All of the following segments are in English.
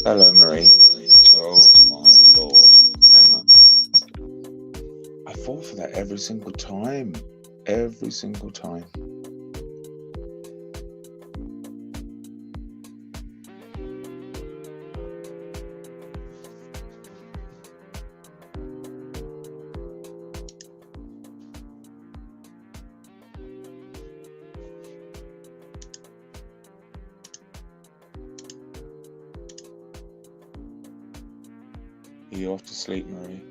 Hello, Marie. Oh my lord. Hang on. I fall for that every single time. Every single time. Are you off to sleep, Marie?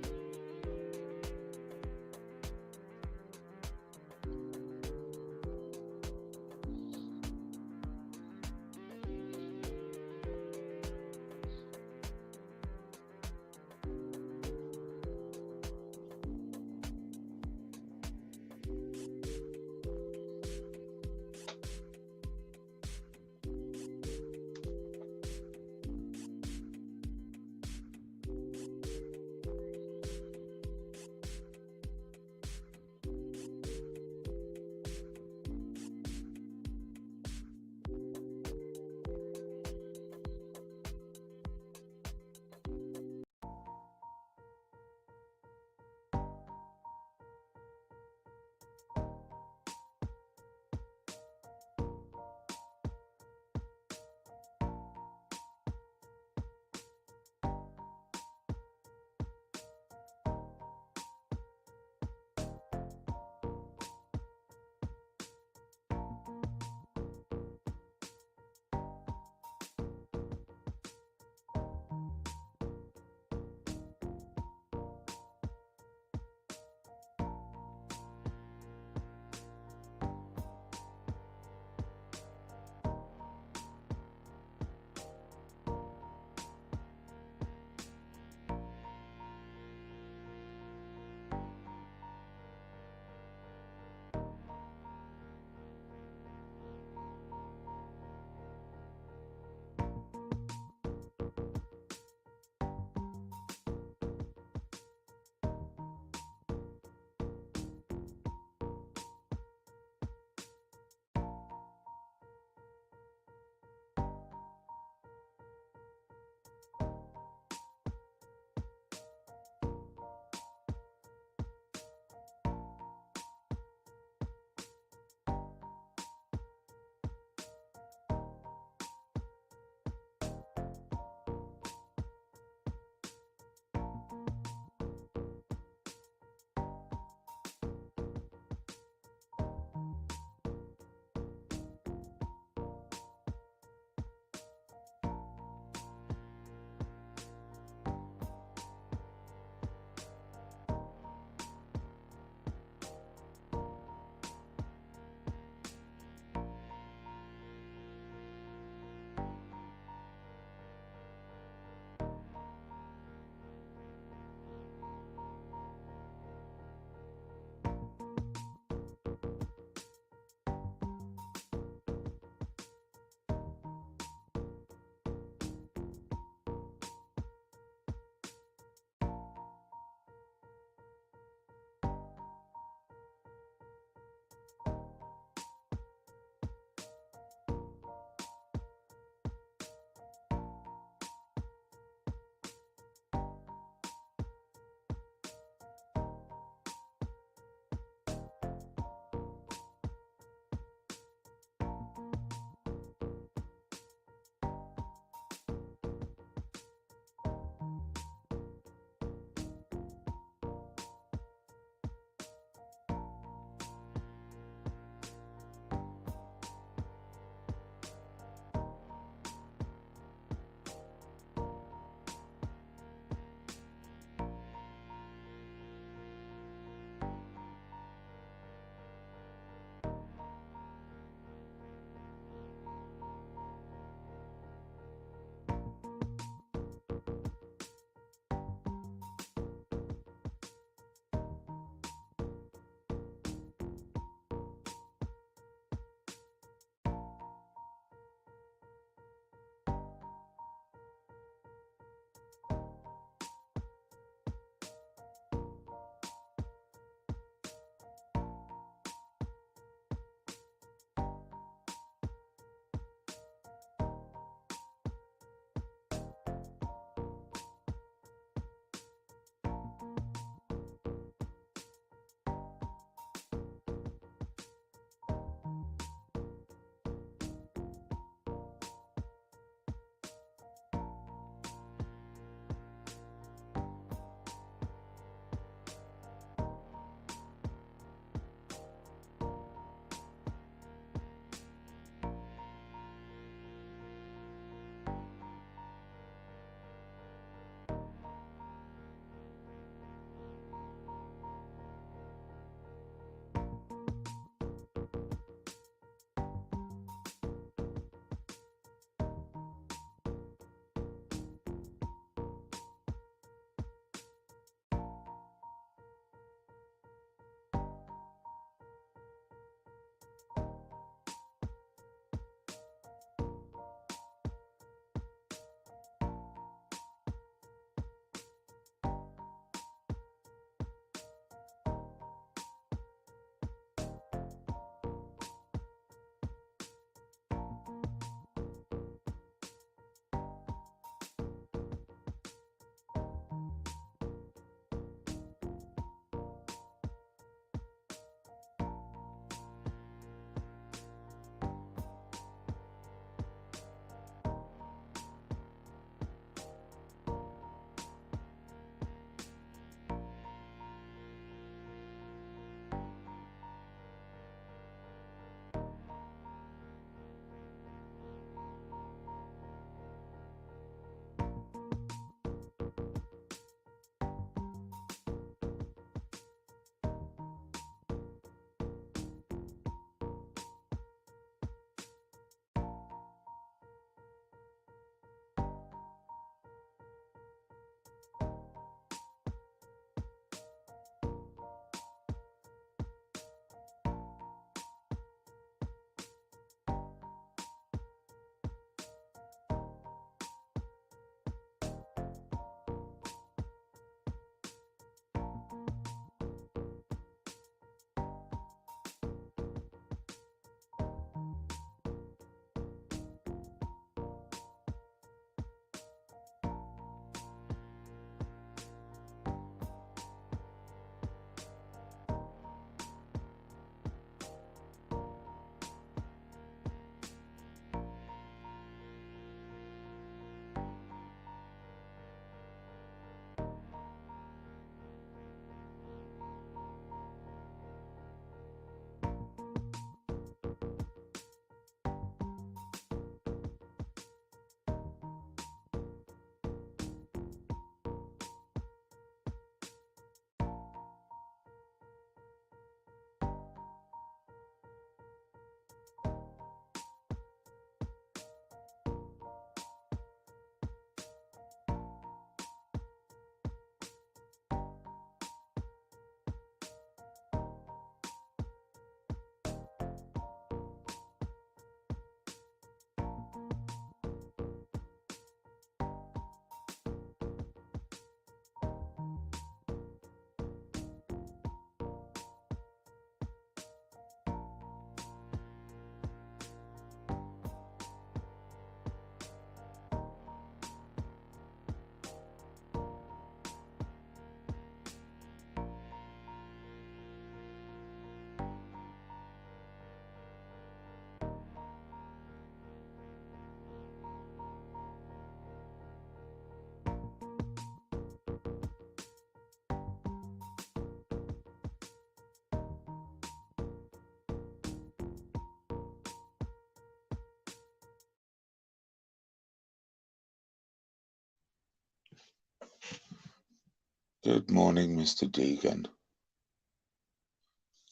Good morning, Mr. Deegan.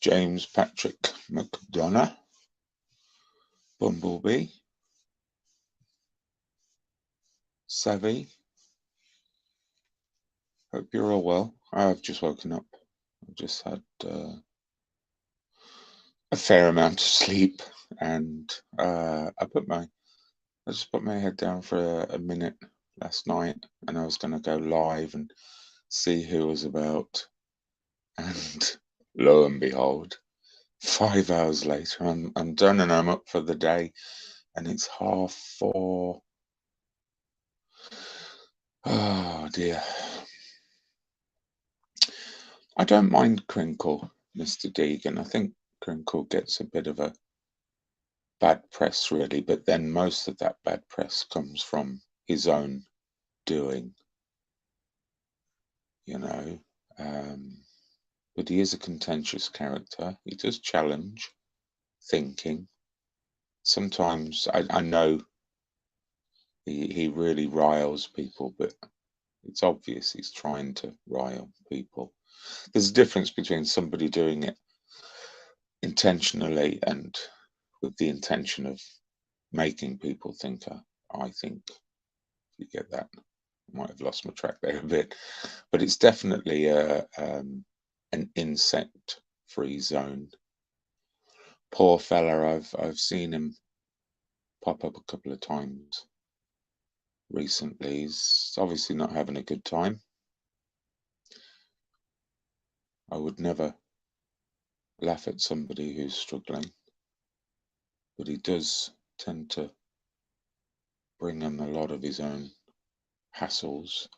James Patrick McDonough, Bumblebee, Savvy. Hope you're all well. I've just woken up. I've just had a fair amount of sleep, and I just put my head down for a minute last night, and I was going to go live and see who was about, and lo and behold, 5 hours later, I'm done and I'm up for the day, and it's 4:30. Oh dear. I don't mind Crinkle, Mr. Deegan. I think Crinkle gets a bit of a bad press, really, but then most of that bad press comes from his own doing, you know. But he is a contentious character. He does challenge thinking. Sometimes I know he really riles people, but it's obvious he's trying to rile people. There's a difference between somebody doing it intentionally and with the intention of making people think. I think you get that. I might have lost my track there a bit, but it's definitely an insect-free zone. Poor fella, I've seen him pop up a couple of times recently. He's obviously not having a good time. I would never laugh at somebody who's struggling, but he does tend to bring in a lot of his own hassles,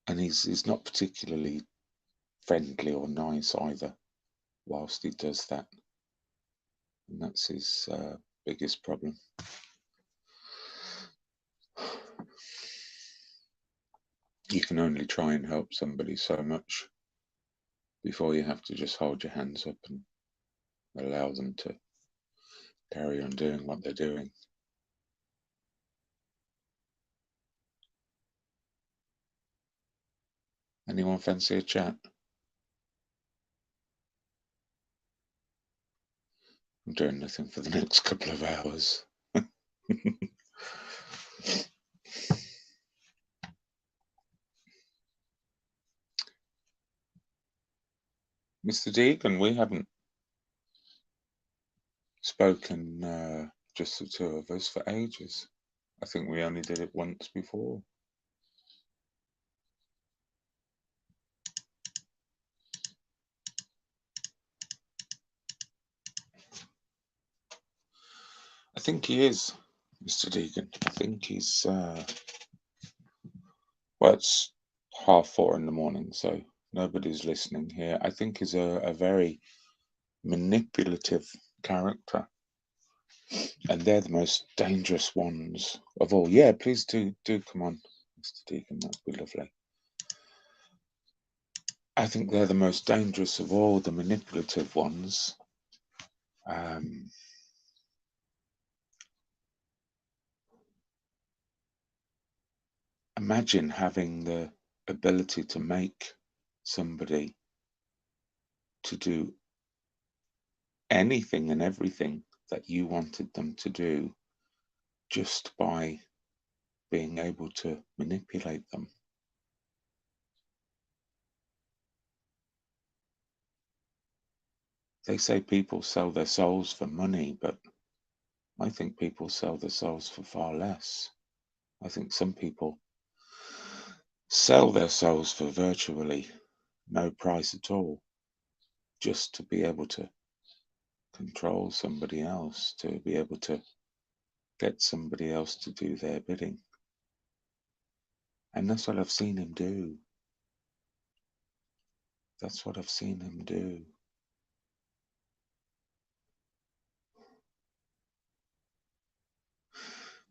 and he's not particularly friendly or nice either whilst he does that, and that's his biggest problem. You can only try and help somebody so much before you have to just hold your hands up and allow them to carry on doing what they're doing. Anyone fancy a chat? I'm doing nothing for the next couple of hours. Mr. Deegan, we haven't spoken, just the two of us, for ages. I think we only did it once before. I think he is, Mr. Deegan. I think he's, well, it's 4:30 in the morning, so nobody's listening here. I think he's a very manipulative character, and they're the most dangerous ones of all. Yeah, please do come on, Mr. Deegan. That'd be lovely. I think they're the most dangerous of all the manipulative ones. Imagine having the ability to make somebody to do anything and everything that you wanted them to do just by being able to manipulate them. They say people sell their souls for money, but I think people sell their souls for far less. I think some people sell their souls for virtually no price at all, just to be able to control somebody else, to be able to get somebody else to do their bidding. And that's what I've seen him do. That's what I've seen him do.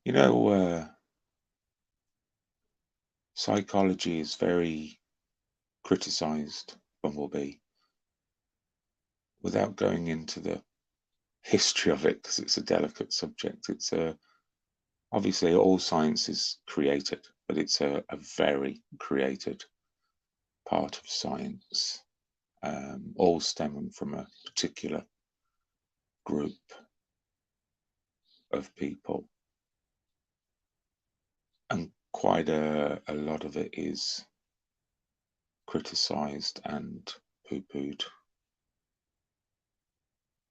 You know, psychology is very criticized, Bumblebee, without going into the history of it, because it's a delicate subject. It's obviously all science is created, but it's a very created part of science, all stemming from a particular group of people. And quite a lot of it is criticised and poo-pooed.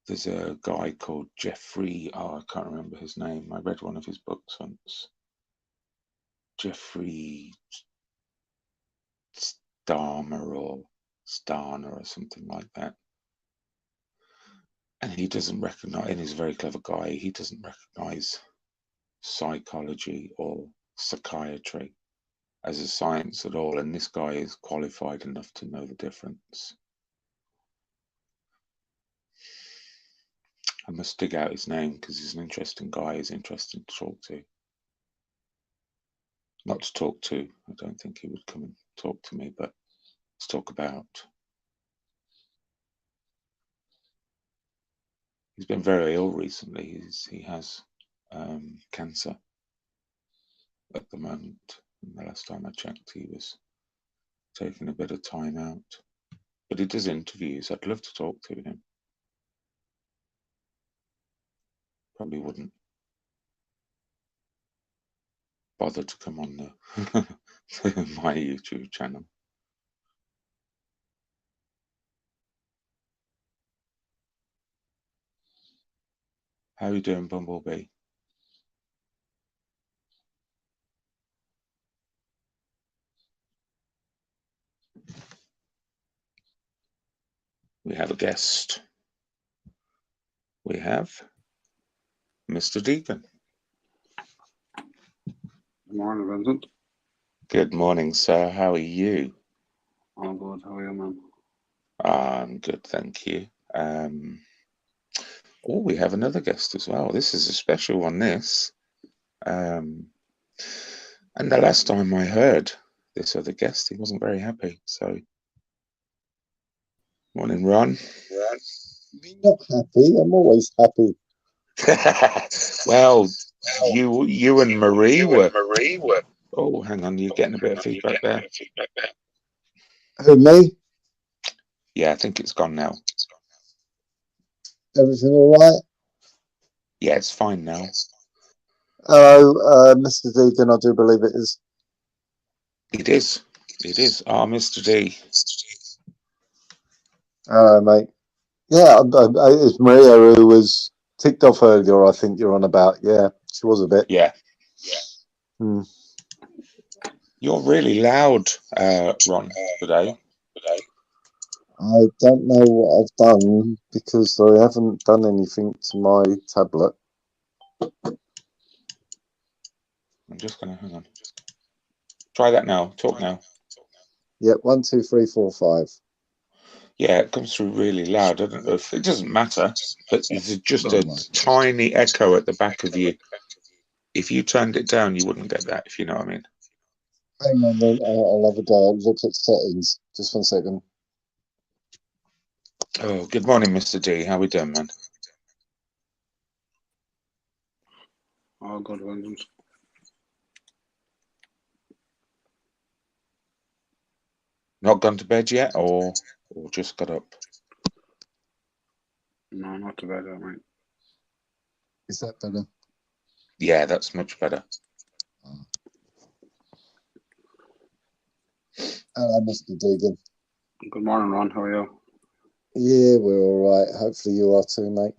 There's a guy called Jeffrey, I can't remember his name. I read one of his books once. Jeffrey Dahmer or Starner or something like that. And he doesn't recognise, and he's a very clever guy, he doesn't recognise psychology or psychiatry as a science at all. And this guy is qualified enough to know the difference. I must dig out his name because he's an interesting guy. He's interesting to talk to. Not to talk to. I don't think he would come and talk to me, but let's talk about. He's been very ill recently. He has cancer at the moment. And the last time I checked, he was taking a bit of time out. But he does interviews. I'd love to talk to him. Probably wouldn't bother to come on my YouTube channel. How are you doing, Bumblebee? We have a guest. We have Mr. Deacon. Good morning, Vincent. Good morning, sir. How are you? I'm good. How are you, man? I'm good, thank you. Oh, we have another guest as well. This is a special one, this. And the last time I heard this other guest, he wasn't very happy. So, morning, Ron. Me not happy. I'm always happy. Well, you and Marie were. Oh, hang on, you're getting a bit of feedback there. Who, me? Yeah, I think it's gone now. Everything all right? Yeah, it's fine now. Hello, Mr. Deacon. I do believe it is. It is. It is. Ah, Mr. D. Hello, mate. Yeah, it's Maria who was ticked off earlier. I think you're on about. Yeah, she was a bit. Yeah. Hmm. You're really loud, Ron, today. I don't know what I've done because I haven't done anything to my tablet. I'm just going to hang on. Try that now. Talk now. Yep, 1, 2, 3, 4, 5. Yeah, it comes through really loud. I don't know if it doesn't matter, but there's just a tiny echo at the back of you. If you turned it down, you wouldn't get that, if you know what I mean. Hang on, then I'll have a go. Look at settings. Just 1 second. Oh, good morning, Mr. D. How we doing, man? All good, Vincent. Not gone to bed yet, or just got up? No, not too bad, mate. Is that better? Yeah, that's much better. Hello, Mr. Deacon. Good morning, Ron. How are you? Yeah, we're all right. Hopefully you are too, mate.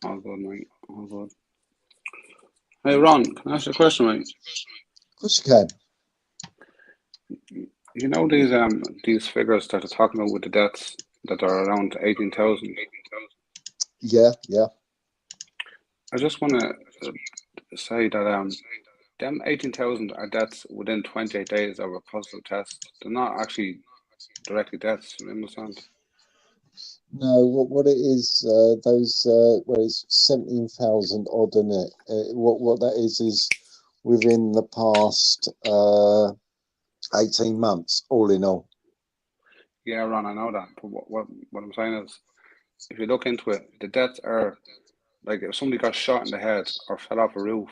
All good, mate. All good. Hey, Ron, can I ask you a question, mate? Of course you can. You know these figures that are talking about with the deaths that are around 18,000? Yeah. I just want to say that them 18,000 are deaths within 28 days of a positive test. They're not actually directly deaths, you understand? No, what it is, those well, it's 17,000 odd, isn't it? What that is within the past 18 months, all in all. Yeah, Ron, I know that. But what I'm saying is, if you look into it, the deaths are like if somebody got shot in the head or fell off a roof,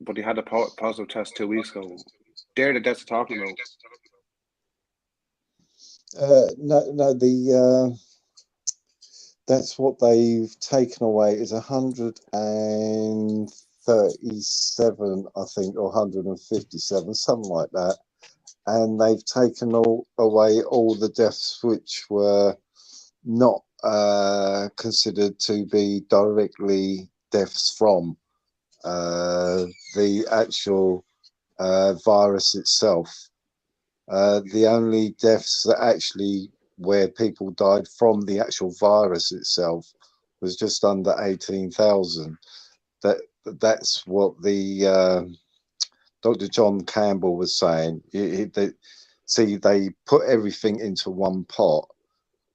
but he had a positive test 2 weeks ago. They're the deaths we're talking about. No, that's what they've taken away is 137, I think, or 157, something like that. And they've taken away all the deaths which were not considered to be directly deaths from the actual virus itself. The only deaths that actually where people died from the actual virus itself was just under 18,000. That's what the Dr. John Campbell was saying. They put everything into one pot,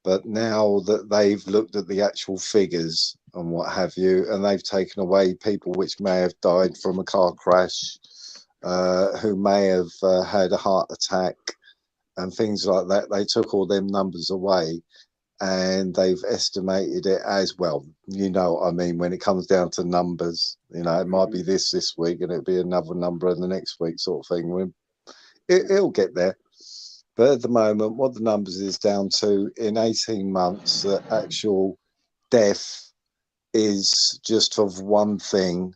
but now that they've looked at the actual figures and what have you, and they've taken away people which may have died from a car crash, who may have had a heart attack and things like that, they took all them numbers away, and they've estimated it as well. You know what I mean? When it comes down to numbers, you know, it might be this week and it'll be another number in the next week, sort of thing. It'll get there. But at the moment, what the numbers is down to in 18 months, the actual death is just of one thing,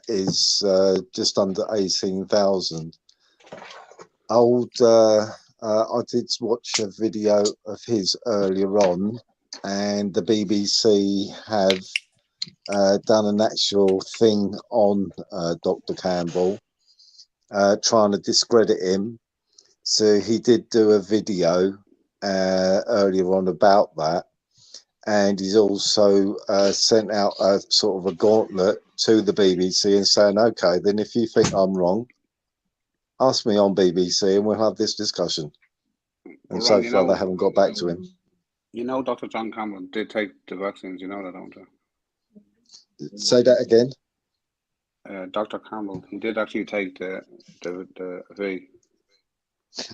is just under 18,000. I did watch a video of his earlier on, and the BBC have done an actual thing on Dr. Campbell, trying to discredit him. So he did do a video earlier on about that, and he's also sent out a sort of a gauntlet to the BBC and saying, okay, then if you think I'm wrong, ask me on BBC and we'll have this discussion. And so far, they haven't got back to him. You know, Dr. John Campbell did take the vaccines. You know that, don't you? Say that again. Dr. Campbell, he did actually take the V.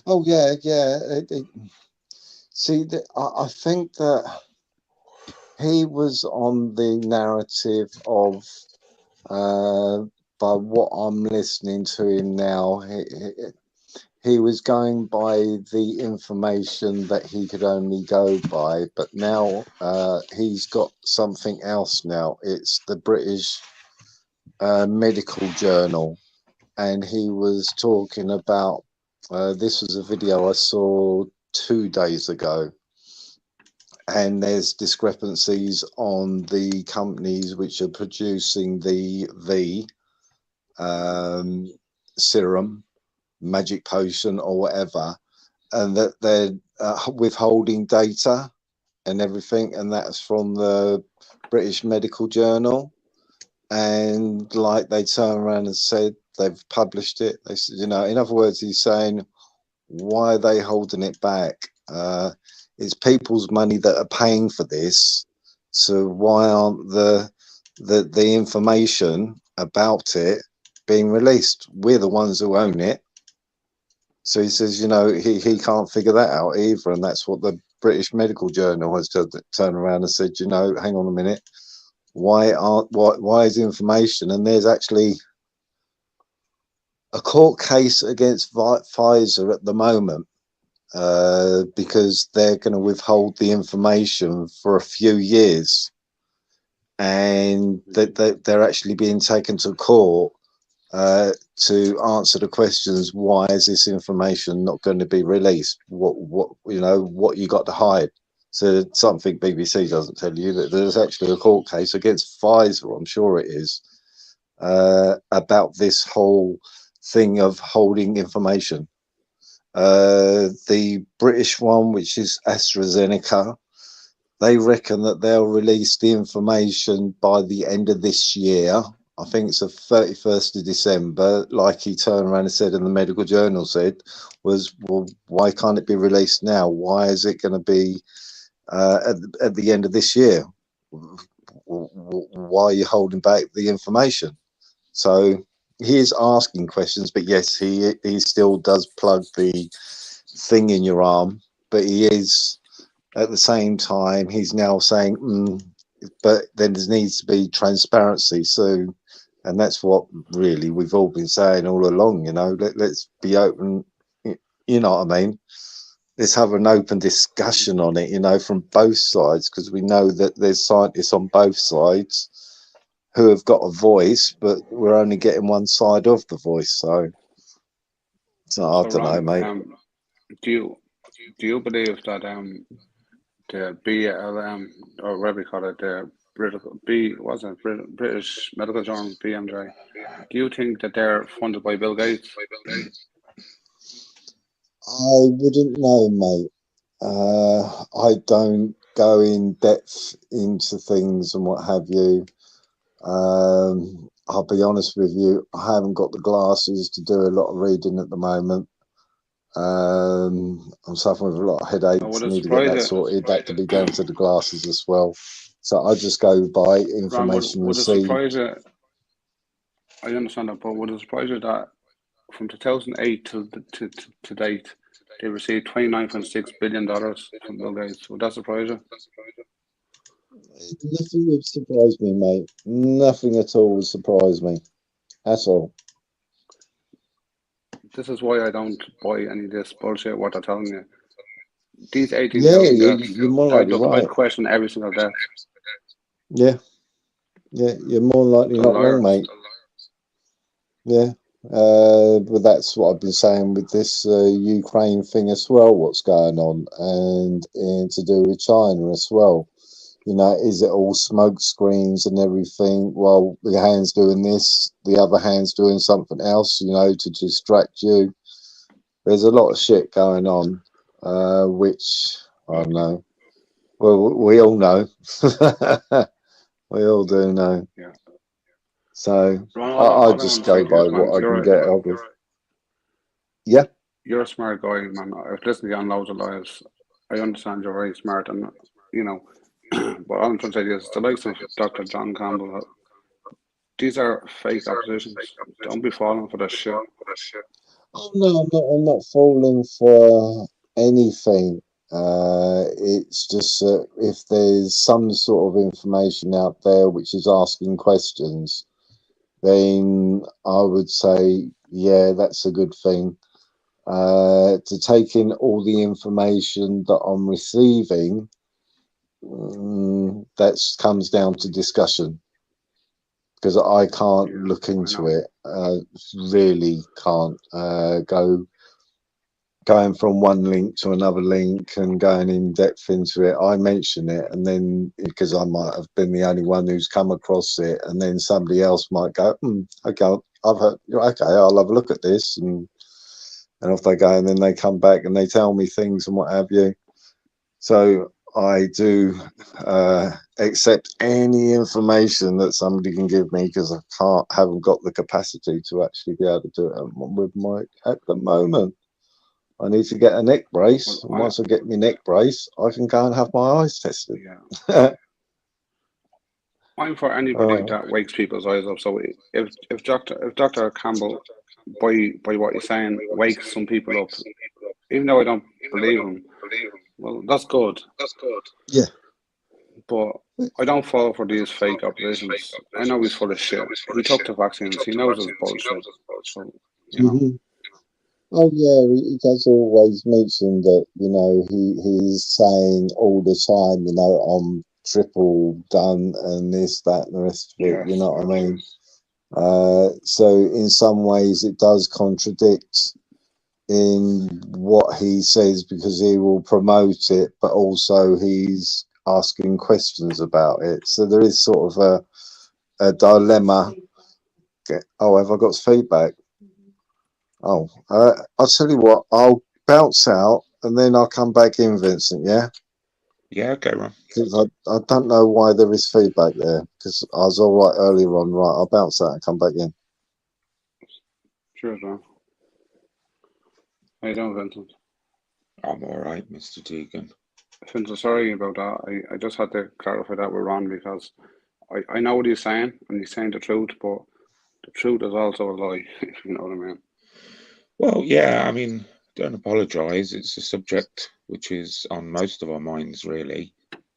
Oh yeah. See, I think that he was on the narrative of, by what I'm listening to him now, he was going by the information that he could only go by, but now he's got something else now. It's the British Medical Journal, and he was talking about, this was a video I saw 2 days ago, and there's discrepancies on the companies which are producing the serum, magic potion or whatever, and that they're withholding data and everything, and that's from the British Medical Journal. And like they turn around and said they've published it. They said, you know, in other words, he's saying, why are they holding it back? It's people's money that are paying for this, so why aren't the information about it being released? We're the ones who own it. So he says, you know, he can't figure that out either, and that's what the British Medical Journal has turned around and said, you know, hang on a minute, why is information, and there's actually a court case against Pfizer at the moment, because they're going to withhold the information for a few years, and they're actually being taken to court to answer the questions. Why is this information not going to be released? What you got to hide? So something BBC doesn't tell you, that there's actually a court case against Pfizer, I'm sure it is, about this whole thing of holding information. The British one, which is AstraZeneca, they reckon that they'll release the information by the end of this year. I think it's the 31st of December, like he turned around and said, and the Medical Journal said, was, well, why can't it be released now? Why is it going to be at the end of this year? Why are you holding back the information? So he is asking questions, but yes, he still does plug the thing in your arm, but he is at the same time, he's now saying, but then there needs to be transparency. So And that's what really we've all been saying all along, you know, let's be open, you know what I mean? Let's have an open discussion on it, you know, from both sides, because we know that there's scientists on both sides who have got a voice, but we're only getting one side of the voice. So I don't know, Ron, mate. do you believe that the BLM, or whatever you call it, the British Medical Journal, BMJ, do you think that they're funded by Bill Gates? I wouldn't know, mate. I don't go in depth into things and what have you. I'll be honest with you, I haven't got the glasses to do a lot of reading at the moment. I'm suffering with a lot of headaches. Need to get that sorted. That could be down to the glasses as well. So I just go by information Ron, would it received. surprise you? I understand that, but would it surprise you that from 2008 to date, they received $29.6 billion from Bill Gates? Would that surprise you? Nothing would surprise me, mate. Nothing at all would surprise me. That's all. This is why I don't buy any of this bullshit, what they're telling you. These 18,000 deaths, you're more likely right. I'd question every single death. Yeah, you're more likely not wrong, mate. Yeah, but that's what I've been saying with this Ukraine thing as well, what's going on, and to do with China as well. You know, is it all smoke screens and everything? Well, the hand's doing this, the other hand's doing something else, you know, to distract you. There's a lot of shit going on, which I don't know. Well, we all know. We all do know. Yeah. So Ron, I just go by what I can get out of. Yeah. You're a smart guy, man. I've listened to you on loads of lives. I understand you're very smart, and you know. But all I'm trying to say is the likes of Dr. John Campbell. These are fake oppositions. Don't be falling for that shit. Oh no, I'm not falling for anything. It's just that if there's some sort of information out there which is asking questions, then I would say, yeah, that's a good thing. To take in all the information that I'm receiving, that comes down to discussion, because I can't look into it. Really can't going from one link to another link and going in depth into it. I mention it, and then because I might have been the only one who's come across it, and then somebody else might go, okay, I've heard, okay, I'll have a look at this, and off they go, and then they come back and they tell me things and what have you. So I do accept any information that somebody can give me, because I haven't got the capacity to actually be able to do it with my at the moment. I need to get a neck brace. And once I get my neck brace, I can go and have my eyes tested. Yeah. I'm for anybody that wakes people's eyes up. So if Dr. Campbell, by what he's saying, wakes some people up, even though I don't believe him, well, that's good. Yeah. But I don't fall for these fake oppositions. I know he's full of shit. He took the vaccines. He knows it's bullshit. So, you know. Oh yeah, he does always mention that, you know, he's saying all the time, you know, I'm triple done and this, that, and the rest of it, you know what I mean? So in some ways it does contradict in what he says, because he will promote it, but also he's asking questions about it. So there is sort of a dilemma. Oh, have I got feedback? Oh, I'll tell you what, I'll bounce out and then I'll come back in, Vincent, yeah? Yeah, okay, Ron. Because I don't know why there is feedback there, because I was all right earlier on. Right, I'll bounce out and come back in. Sure, Ron. How you doing, Vincent? I'm all right, Mr. Deegan. Vincent, sorry about that. I just had to clarify that with Ron, because I know what he's saying, and he's saying the truth, but the truth is also a lie, if you know what I mean. Well, yeah, I mean, don't apologise. It's a subject which is on most of our minds, really.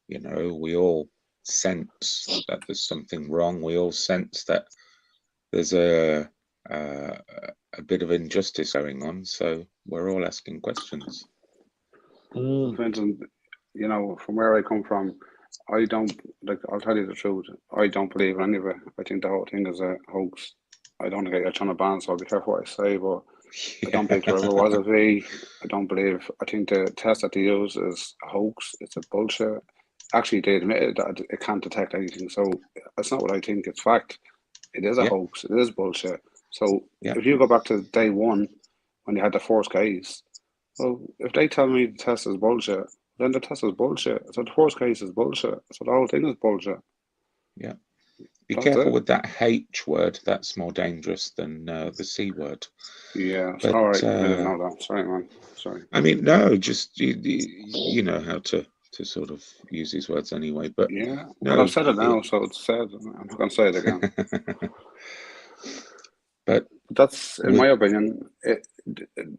You know, we all sense that there's something wrong. We all sense that there's a bit of injustice going on, so we're all asking questions. For instance, you know, from where I come from, I don't like. I'll tell you the truth. I don't believe any of it. I think the whole thing is a hoax. I don't get a ton of ban, so I'll be careful what I say. But I don't believe there ever was a V. I don't believe. I think the test that they use is a hoax. It's a bullshit. Actually, they admitted that it can't detect anything. So that's not what I think. It's fact. It is a Yeah. hoax. It is bullshit. So Yeah. if you go back to day one when you had the first case, well, if they tell me the test is bullshit, then the test is bullshit. So the first case is bullshit. So the whole thing is bullshit. Yeah. Be That's careful it. with that H word. That's more dangerous than the C word. Yeah. But, Sorry, I didn't know that. Sorry, man. Sorry. I mean, no, just you know how to sort of use these words anyway. But Yeah. no, Well, I've said it now, so it's said. I'm not going to say it again. But That's, in my opinion,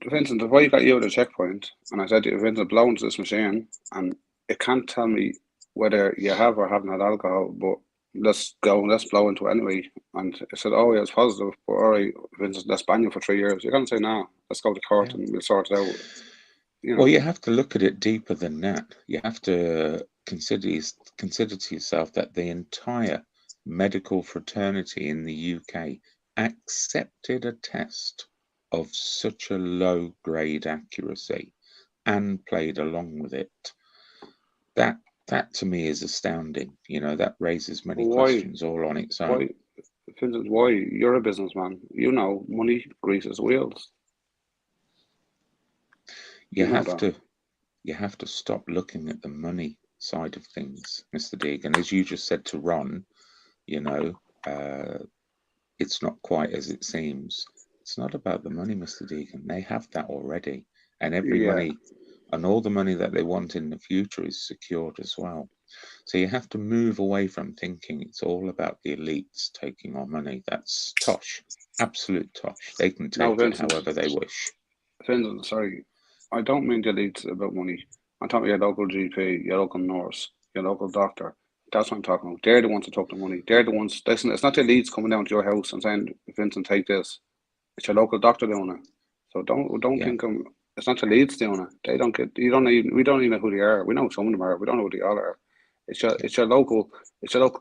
Vincent, if I got you at a checkpoint and I said to you, Vincent, blow into this machine, and it can't tell me whether you have or haven't had alcohol, but let's blow into it anyway. And it said, oh, yeah, it's positive, but all right, Vincent, let's ban you for 3 years. You're going to say, no, let's go to court and we'll sort it out. You know. Well, you have to look at it deeper than that. You have to consider to yourself that the entire medical fraternity in the UK accepted a test of such a low grade accuracy and played along with it. That to me is astounding. You know, that raises many questions all on its own. Why, Vincent, why? You're a businessman. You know, money greases wheels. You have to stop looking at the money side of things, Mr. Deegan. As you just said to Ron, you know, it's not quite as it seems. It's not about the money, Mr. Deegan. They have that already, and every money and all the money that they want in the future is secured as well. So you have to move away from thinking it's all about the elites taking our money. That's tosh, absolute tosh. They can take it however they wish. Vincent, sorry, I don't mean the elites about money. I'm talking about your local GP, your local nurse, your local doctor. That's what I'm talking about. They're the ones that took the money. They're the ones. Listen, it's not the elites coming down to your house and saying, Vincent, take this. It's your local doctor doing it. So don't think it's not the elites doing it. They don't get. We don't even know who they are. We know some of them are. We don't know who they all are. It's your local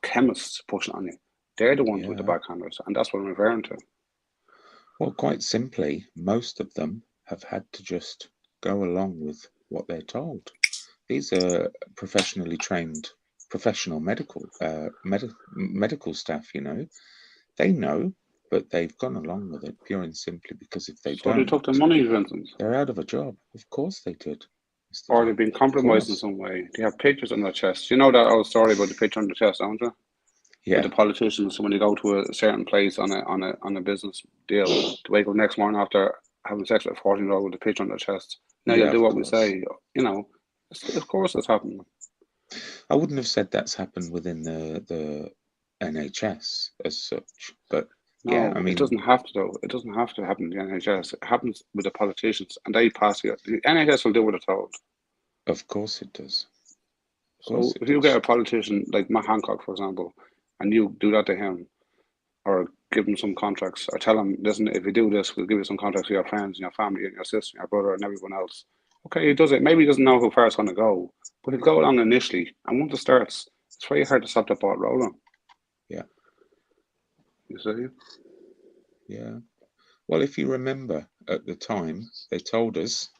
chemists pushing on you. They're the ones with the backhanders, and that's what I'm referring to. Well, quite simply, most of them have had to just go along with what they're told. These are professionally trained, professional medical staff. You know, they know, but they've gone along with it pure and simply because if they don't, they took the money, Vincent. They're out of a job. Of course they did. Or they've been compromised in some way. They have pictures on their chest. You know that old story about the picture on the chest, don't you? Yeah. With the politicians, when they go to a certain place on a business deal, to wake up next morning after having sex with a 14-year-old with a picture on their chest. Now you'll do what we say. You know, of course it's happening. I wouldn't have said that's happened within the NHS as such, but no, yeah, I mean, it doesn't have to though. It doesn't have to happen in the NHS. It happens with the politicians, and they pass it. The NHS will do what they're told. Of course it does. So if you get a politician like Matt Hancock, for example, and you do that to him, or give him some contracts, or tell him, listen, if you do this, we'll give you some contracts for your friends and your family and your sister and your brother and everyone else. Okay, he does it. Maybe he doesn't know how far it's going to go, but he'll go along initially. And once it starts, it's very hard to stop the ball rolling. Yeah. You see? Yeah. Well, if you remember at the time, they told us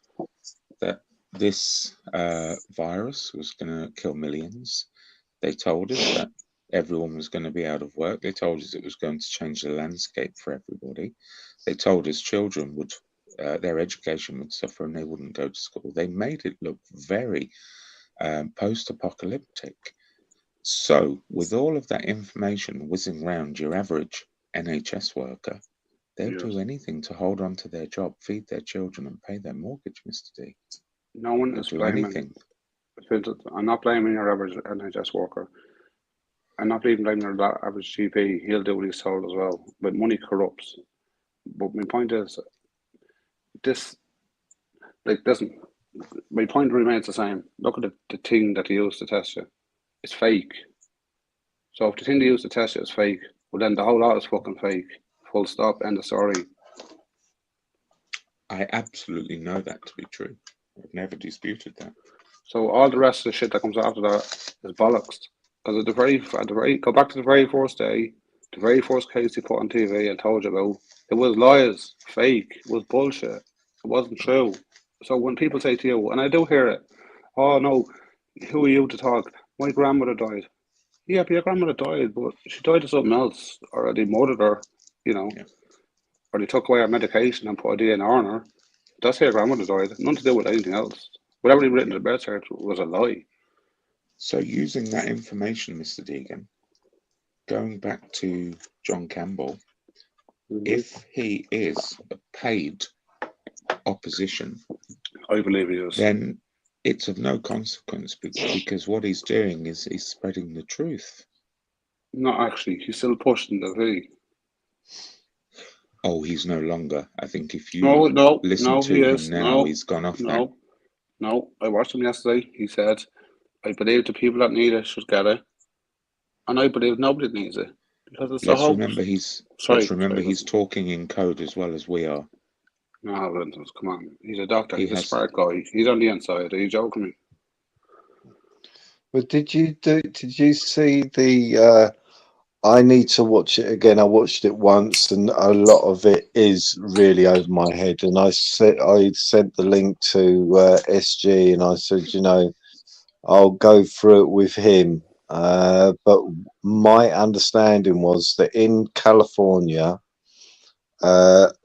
that this virus was going to kill millions. They told us that everyone was going to be out of work. They told us it was going to change the landscape for everybody. They told us children would, their education would suffer and they wouldn't go to school. They made it look very post-apocalyptic. So with all of that information whizzing around your average NHS worker, they'll do anything to hold on to their job, feed their children and pay their mortgage, Mr. D. No one is blaming anything. I'm not blaming your average NHS worker. I'm not even blaming your average GP. He'll do what he's told as well. But money corrupts. But my point is, my point remains the same. Look at the thing that they use to test you. It's fake. So if the thing they use to test you is fake, well then the whole lot is fucking fake. full stop, end of story. I absolutely know that to be true. I've never disputed that. So all the rest of the shit that comes after that is bollocks. Because go back to the very first day, the very first case he put on TV and told you about, it was lies, fake, it was bullshit, it wasn't true. So when people say to you, and I do hear it, oh no, who are you to talk? My grandmother died. Yeah, but your grandmother died, but she died of something else, or they murdered her, you know, Yeah. or they took away her medication and put a DNA on her. That's how your grandmother died. Nothing to do with anything else. Whatever they written in the birth certificate was a lie. So using that information, Mr. Deegan, going back to John Campbell, if he is a paid opposition, I believe he is. then it's of no consequence because what he's doing is he's spreading the truth. Not actually. He's still pushing the V. Oh, he's no longer. I think if you No, listen to he him is. now, he's gone off that. No. I watched him yesterday. He said, I believe the people that need it should get it. And I believe nobody needs it. Because it's Let's a hoax. remember he's talking in code as well as we are. No, Linton, come on. He's a doctor. He He's a has- smart guy. He's on the inside. Are you joking me? But did you see the I need to watch it again. I watched it once and a lot of it is really over my head. And I sent the link to SG and I said, you know, I'll go through it with him. But my understanding was that in California,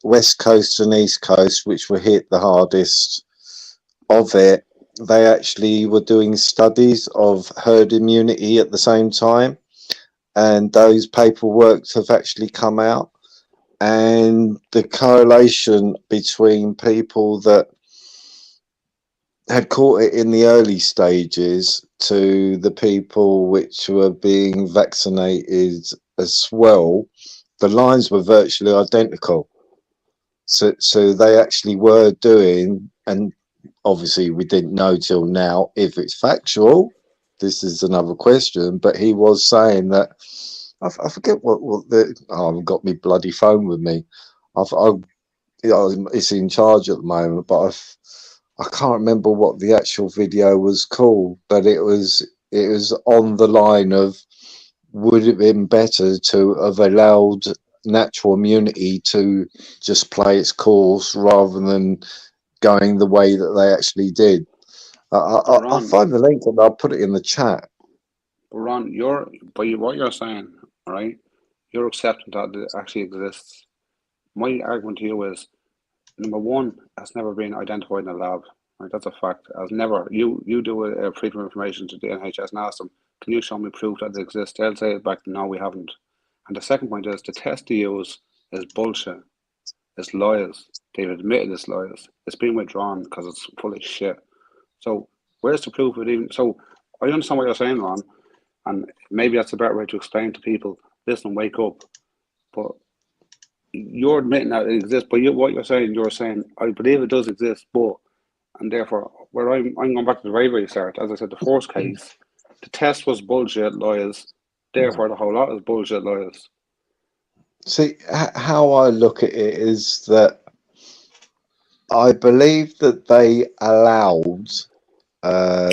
West Coast and East Coast, which were hit the hardest of it, they actually were doing studies of herd immunity at the same time. And those paperwork have actually come out. And the correlation between people that had caught it in the early stages to the people which were being vaccinated as well, the lines were virtually identical. So they actually were doing, and obviously we didn't know till now if it's factual. This is another question, but he was saying that I forget what the I've got my bloody phone with me. It's in charge at the moment, but I can't remember what the actual video was called, but it was on the line of would it have been better to have allowed natural immunity to just play its course rather than going the way that they actually did. I'll find the link and I'll put it in the chat. Ron, what you're saying, right? You're accepting that it actually exists. My argument to you is, number one, has never been identified in a lab. Right, that's a fact. As never, you do a freedom of information to the NHS and ask them, can you show me proof that it exists? They'll say back, no, we haven't. And the second point is, the test they use is bullshit. It's lies. They've admitted it's lies. It's been withdrawn because it's full of shit. So where's the proof of it even? So I understand what you're saying, Ron, and maybe that's a better way to explain to people, listen, wake up. But you're admitting that it exists, but what you're saying, I believe it does exist, but, and therefore, where I'm going back to the very, very start, as I said, the first case, the test was bullshit, lies, therefore the whole lot is bullshit, lies. See, how I look at it is that I believe that they allowed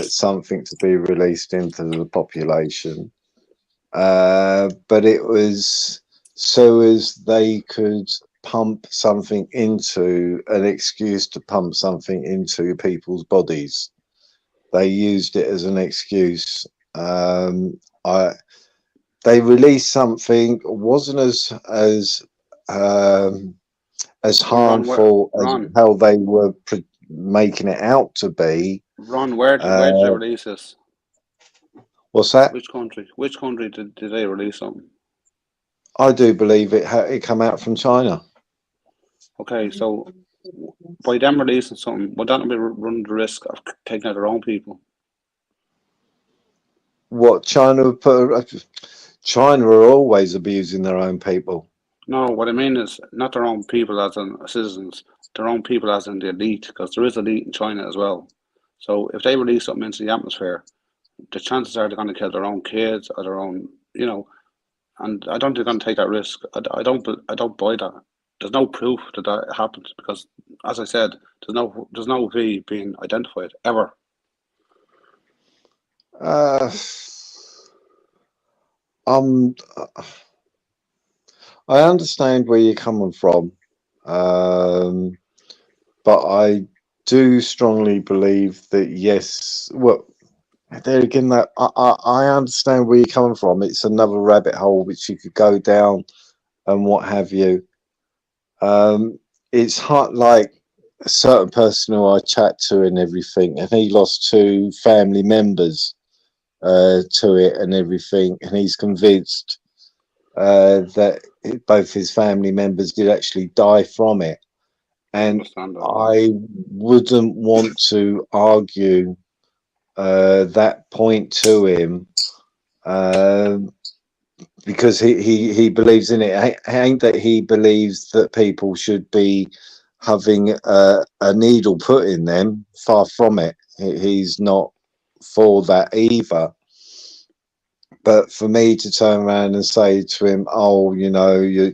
something to be released into the population, but it was so as they could pump something into an excuse to pump something into people's bodies. They used it as an excuse. They released something wasn't as harmful as how they were making it out to be. Ron, where did they release this? What's that? Which country did they release something? I do believe it came out from China. Okay, so by them releasing something, would that not be running the risk of taking out their own people? What China are always abusing their own people. No, what I mean is not their own people as in citizens, their own people as in the elite, because there is elite in China as well. So if they release something into the atmosphere, the chances are they're going to kill their own kids or their own, and I don't think they're going to take that risk. I don't buy that. There's no proof that that happened because, as I said, there's no V being identified ever. Uh, um, I understand where you're coming from, but I do strongly believe that yes. Well, there again, that I understand where you're coming from. It's another rabbit hole which you could go down and what have you. It's hard, like a certain person who I chat to and everything, and he lost two family members to it and everything, and he's convinced that both his family members did actually die from it. I And understand that. I wouldn't want to argue that point to him because he believes in it. Ain't that he believes that people should be having a needle put in them. Far from it. He's not for that either. But for me to turn around and say to him, "Oh, you know,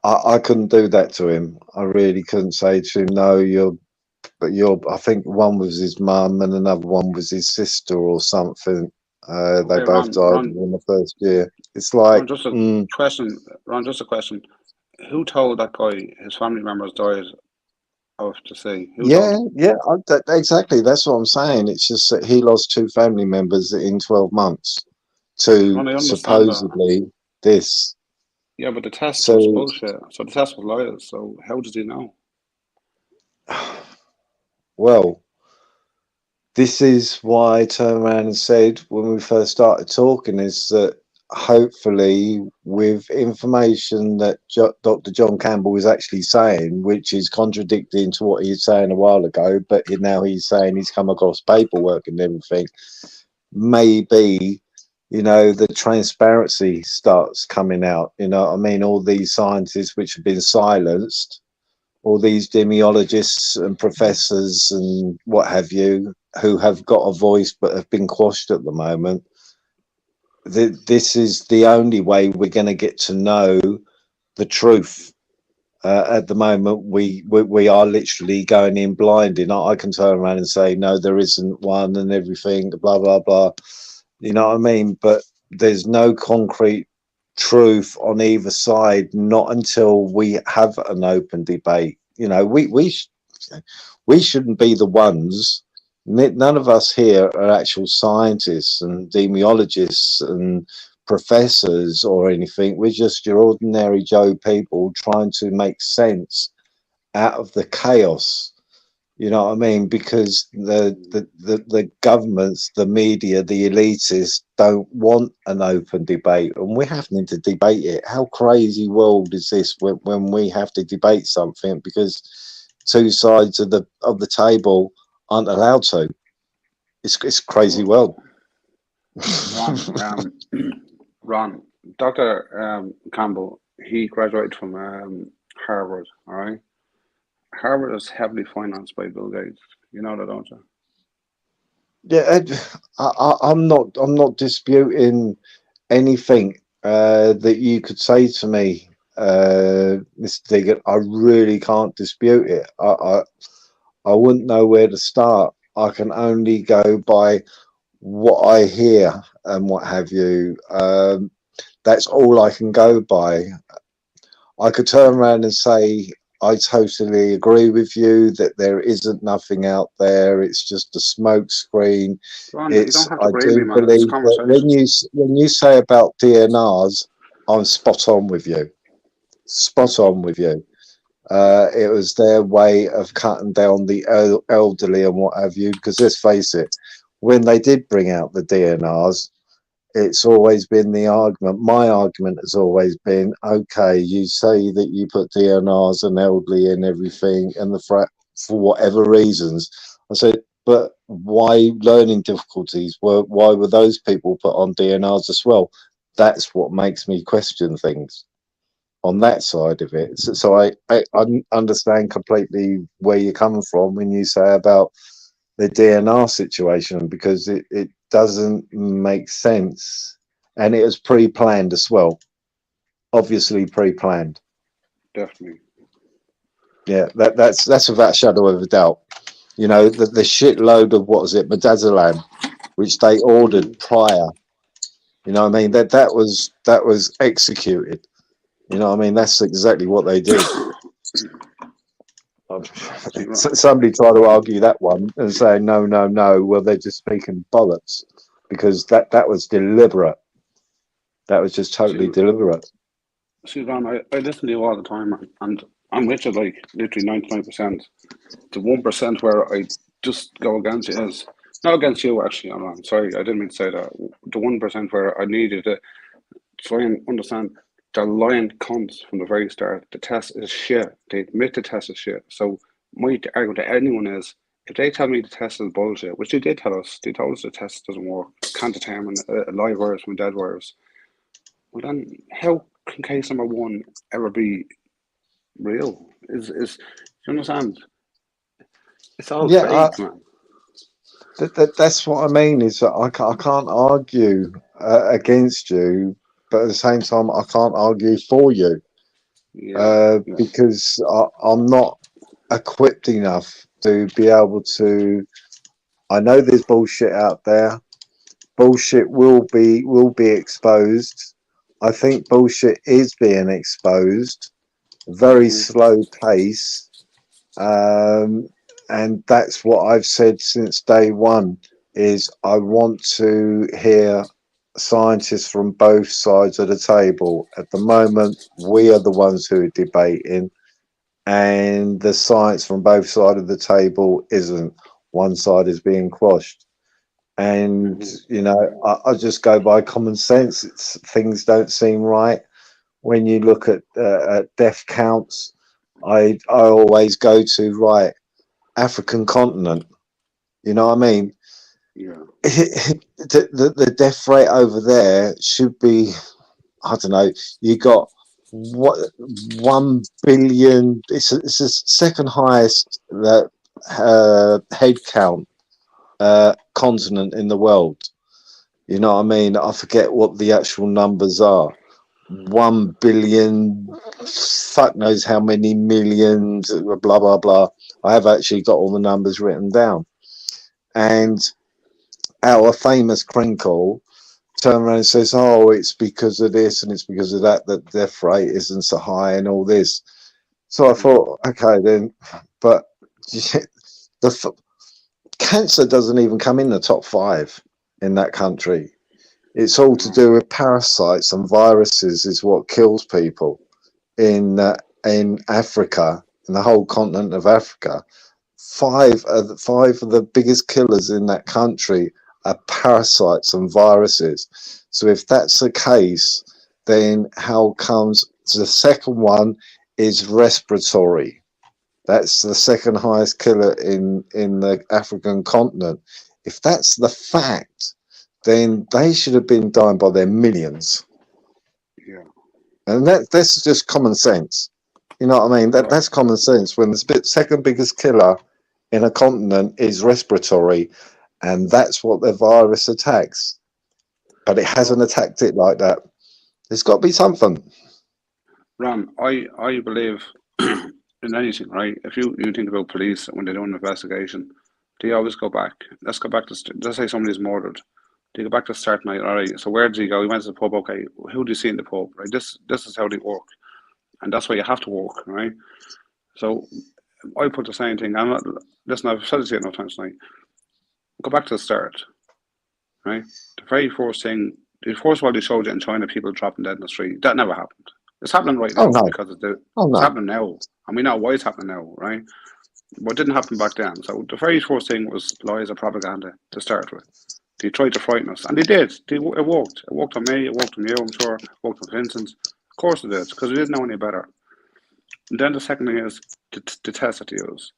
I couldn't do that to him. I really couldn't say to him, no, you're. I think one was his mum and another one was his sister or something. They Okay, both died within the first year. It's like, Ron, just a question. Ron, just a question. Who told that guy his family members died of the sea? Who told yeah, him? yeah, exactly. That's what I'm saying. It's just that he lost two family members in 12 months to Ron, I understand that. supposedly this. Yeah, but the test was So, bullshit. So the test was lies. So how does he know? well, this is why I turned around and said when we first started talking is that hopefully with information that Dr. John Campbell is actually saying, which is contradicting to what he was saying a while ago, but now he's saying he's come across paperwork and everything, maybe, you know, the transparency starts coming out. You know what I mean? All these scientists which have been silenced, all these demiologists and professors and what have you, who have got a voice but have been quashed at the moment. This is the only way we're going to get to know the truth. At the moment, we are literally going in blinding. I can turn around and say no, there isn't one, and everything, blah blah blah. You know what I mean? But there's no concrete truth on either side, not until we have an open debate. You know, we shouldn't be the ones. None of us here are actual scientists and demiologists and professors or anything. We're just your ordinary Joe people trying to make sense out of the chaos. You know what I mean? Because the governments, the media, the elitists don't want an open debate, and we're having to debate it. How crazy world is this when we have to debate something because two sides of the table aren't allowed to? It's crazy world. Ron, Ron, Dr. Campbell, he graduated from Harvard, all right? Harvard is heavily financed by Bill Gates. You know that, don't you? Yeah, I'm not disputing anything that you could say to me, Mr. Diggett. I really can't dispute it. I wouldn't know where to start. I can only go by what I hear and what have you. That's all I can go by. I could turn around and say I totally agree with you that there isn't nothing out there. It's just a smoke screen. Ron, you don't have to I agree with do me, man. It's a believe that conversation. when you say about DNRs, I'm spot on with you. Spot on with you. It was their way of cutting down the elderly and what have you. Because let's face it, when they did bring out the DNRs, it's always been the argument. My argument has always been, okay, you say that you put DNRs and elderly and everything, and for whatever reasons. I said, but why learning difficulties? Why were those people put on DNRs as well? That's what makes me question things on that side of it. So I understand completely where you're coming from when you say about the DNR situation, because it doesn't make sense and it was pre-planned as well. Obviously pre-planned. Definitely. Yeah, that's without a shadow of a doubt. You know, the shitload of what was it, midazolam, which they ordered prior. You know what I mean? That was executed. You know what I mean? That's exactly what they did. Somebody tried to argue that one and say no. Well, they're just speaking bollocks because that was deliberate. That was just totally deliberate. See, Ron, I listen to you all the time, man, and I'm with you like literally 99%. The 1% where I just go against you is not against you, actually. I'm sorry, I didn't mean to say that. The 1% where I needed to try and understand they're lying cunts from the very start. The test is shit. They admit the test is shit. So my argument to anyone is if they tell me the test is bullshit, which they did tell us, they told us the test doesn't work, can't determine a live virus from a dead virus. Well, then how can case number one ever be real? Is you understand? It's all fake, man. That's what I mean. Is that I can't argue against you, but at the same time, I can't argue for you because I'm not equipped enough to be able to. I know there's bullshit out there. Bullshit will be exposed. I think bullshit is being exposed. Very slow pace. And that's what I've said since day one is I want to hear scientists from both sides of the table. At the moment, we are the ones who are debating, and the science from both sides of the table isn't. One side is being quashed. And, you know, I just go by common sense. Things don't seem right. When you look at death counts, I always go to, right, African continent. You know what I mean? Yeah. The death rate over there should be, I don't know, you got what 1 billion. It's the second highest head count continent in the world. You know what I mean? I forget what the actual numbers are. 1 billion, fuck knows how many millions, blah blah blah. I have actually got all the numbers written down. And our famous Crinkle turns around and says, "Oh, it's because of this and it's because of that that death rate isn't so high and all this." So I thought, okay then, but cancer doesn't even come in the top 5 in that country. It's all to do with parasites and viruses is what kills people in Africa, in the whole continent of Africa. 5 of the biggest killers in that country are parasites and viruses. So if that's the case, then how comes the second one is respiratory? That's the second highest killer in the African continent. If that's the fact, then they should have been dying by their millions. Yeah. And that's just common sense. You know what I mean? That's common sense. When the second biggest killer in a continent is respiratory, and that's what the virus attacks. But it hasn't attacked it like that. There's got to be something. Ram, I believe in anything, right? If you think about police when they do an investigation, they always go back. Let's go back to, let's say somebody's murdered. They go back to start night, all right, so where did he go? He went to the pub, okay, who do you see in the pub, right? This is how they work. And that's why you have to work, right? So I put the same thing. Listen, I've said it to you enough times tonight. Go back to the start, right? The very first thing, first of all, they showed you in China people dropping dead in the street. That never happened. It's happening right now because it's happening now. And we know why it's happening now, right? But it didn't happen back then. So the very first thing was lies or propaganda to start with. They tried to frighten us, and they did. It worked. It worked on me. It worked on you. I'm sure. It worked on Vincent. Of course it did, because we didn't know any better. And then the second thing is the test that they use.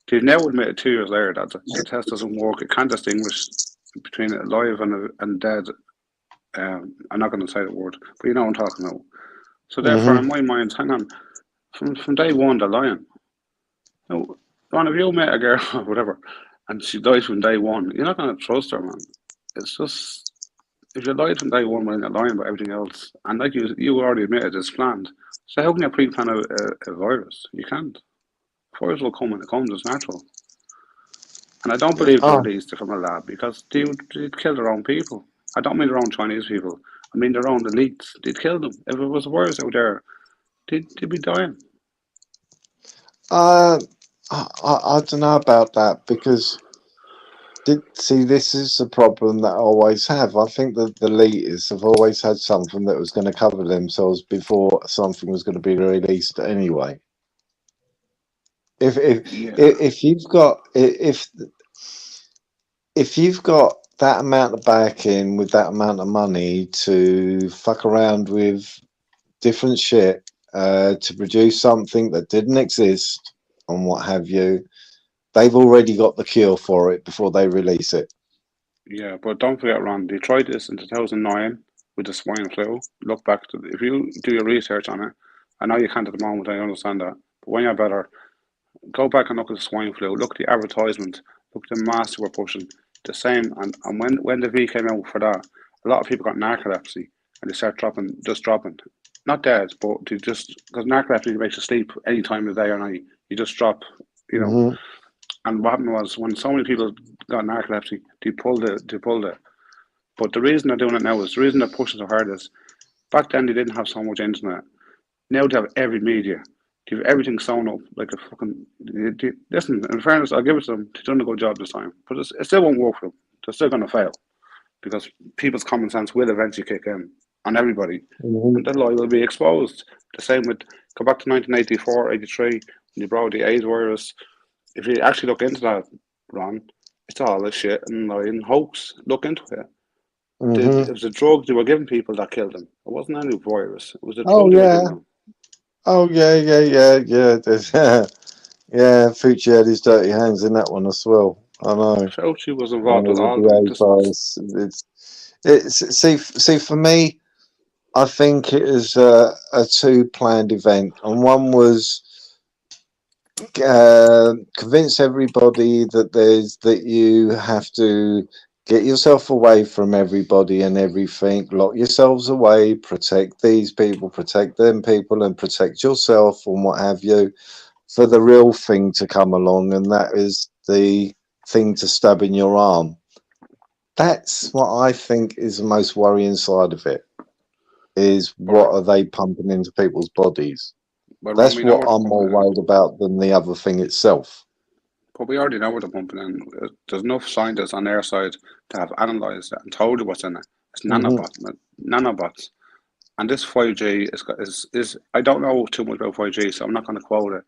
They've now admitted 2 years later that the test doesn't work. It can't distinguish between alive and dead. I'm not going to say the word, but you know what I'm talking about. So therefore, in my mind, hang on, from day one, they're lying. Now, Ron, if you met a girl or whatever, and she dies from day one, you're not going to trust her, man. It's just, if you lied from day one when you're lying about everything else, and like you already admitted it's planned, so how can you pre-plan a virus? You can't. Virus will come when it comes, it's natural. And I don't believe they Oh, released it from a lab because they'd kill their own people. I don't mean their own Chinese people. I mean their own elites. They'd kill them. If it was a virus out there, they'd be dying. uh, I don't know about that because see, this is the problem that I always have. I think that the elitists have always had something that was going to cover themselves before something was going to be released anyway. If if Yeah, if you've got if you've got that amount of backing with that amount of money to fuck around with different shit to produce something that didn't exist and what have you, they've already got the cure for it before they release it. yeah, but don't forget, Ron. They tried this in 2009 with the swine flu. Look back to if you do your research on it. I know you can't at the moment. I understand that, but when you're better, go back and look at the swine flu. Look at the advertisement. Look at the mask they were pushing. The same, and when the V came out for that, a lot of people got narcolepsy and they start dropping. Not dead, but they just because narcolepsy makes you sleep any time of the day or night. You just drop, you know. Hmm. And what happened was when so many people got narcolepsy, they pulled it. But the reason they're doing it now is the reason they're pushing so hard is back then they didn't have so much internet. Now they have every media. They have everything sewn up like a fucking. Listen, in fairness, I'll give it to them. They've done a good job this time, but it still won't work for them. They're still going to fail because people's common sense will eventually kick in on everybody, Hmm. and the lie will be exposed. The same with go back to 1984, 83 when you brought the AIDS virus. If you actually look into that, Ron, it's all a shit and lying hoax. Look into it. Hmm. It was a drug they were giving people that killed them. It wasn't any virus. It was a Oh drug they were yeah. giving them. Oh yeah, yeah, yeah, yeah. There's, yeah, Fucci had his dirty hands in that one as well. I know. Fauci was I involved know with with all of the them. A virus. It's see for me, I think it is a two planned event, and one was convince everybody that that you have to get yourself away from everybody and everything, lock yourselves away, protect these people, protect them people, and protect yourself and what have you, for the real thing to come along, and that is the thing to stab in your arm. That's what I think is the most worrying side of it, is But, what are they pumping into people's bodies. but Ron, That's we know what what they're I'm pumping more in. worried about than the other thing itself. But we already know what they're pumping in. There's enough scientists on their side to have analysed it and told you what's in it. It's Hmm. nanobots. And this 5G is I don't know too much about 5G, so I'm not going to quote it.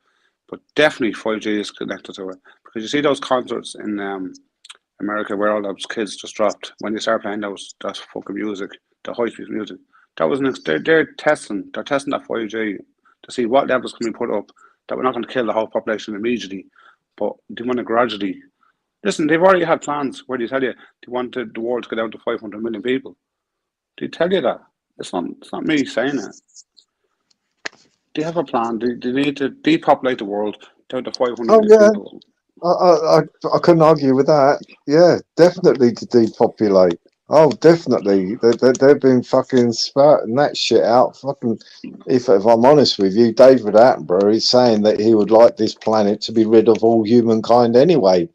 But definitely 5G is connected to it. Because you see those concerts in America where all those kids just dropped when they start playing that fucking music, the high speed music. That was they're testing that 5G to see what levels can be put up that we're not going to kill the whole population immediately, but they want to gradually. Listen, they've already had plans where they tell you they wanted the world to go down to 500 million people. They tell you that. It's not me saying it. They have a plan. They need to depopulate the world down to 500 Oh million yeah, people. I couldn't argue with that. Yeah, definitely to depopulate. Oh, definitely. They've been fucking spouting that shit out. Fucking, if I'm honest with you, David Attenborough is saying that he would like this planet to be rid of all humankind anyway.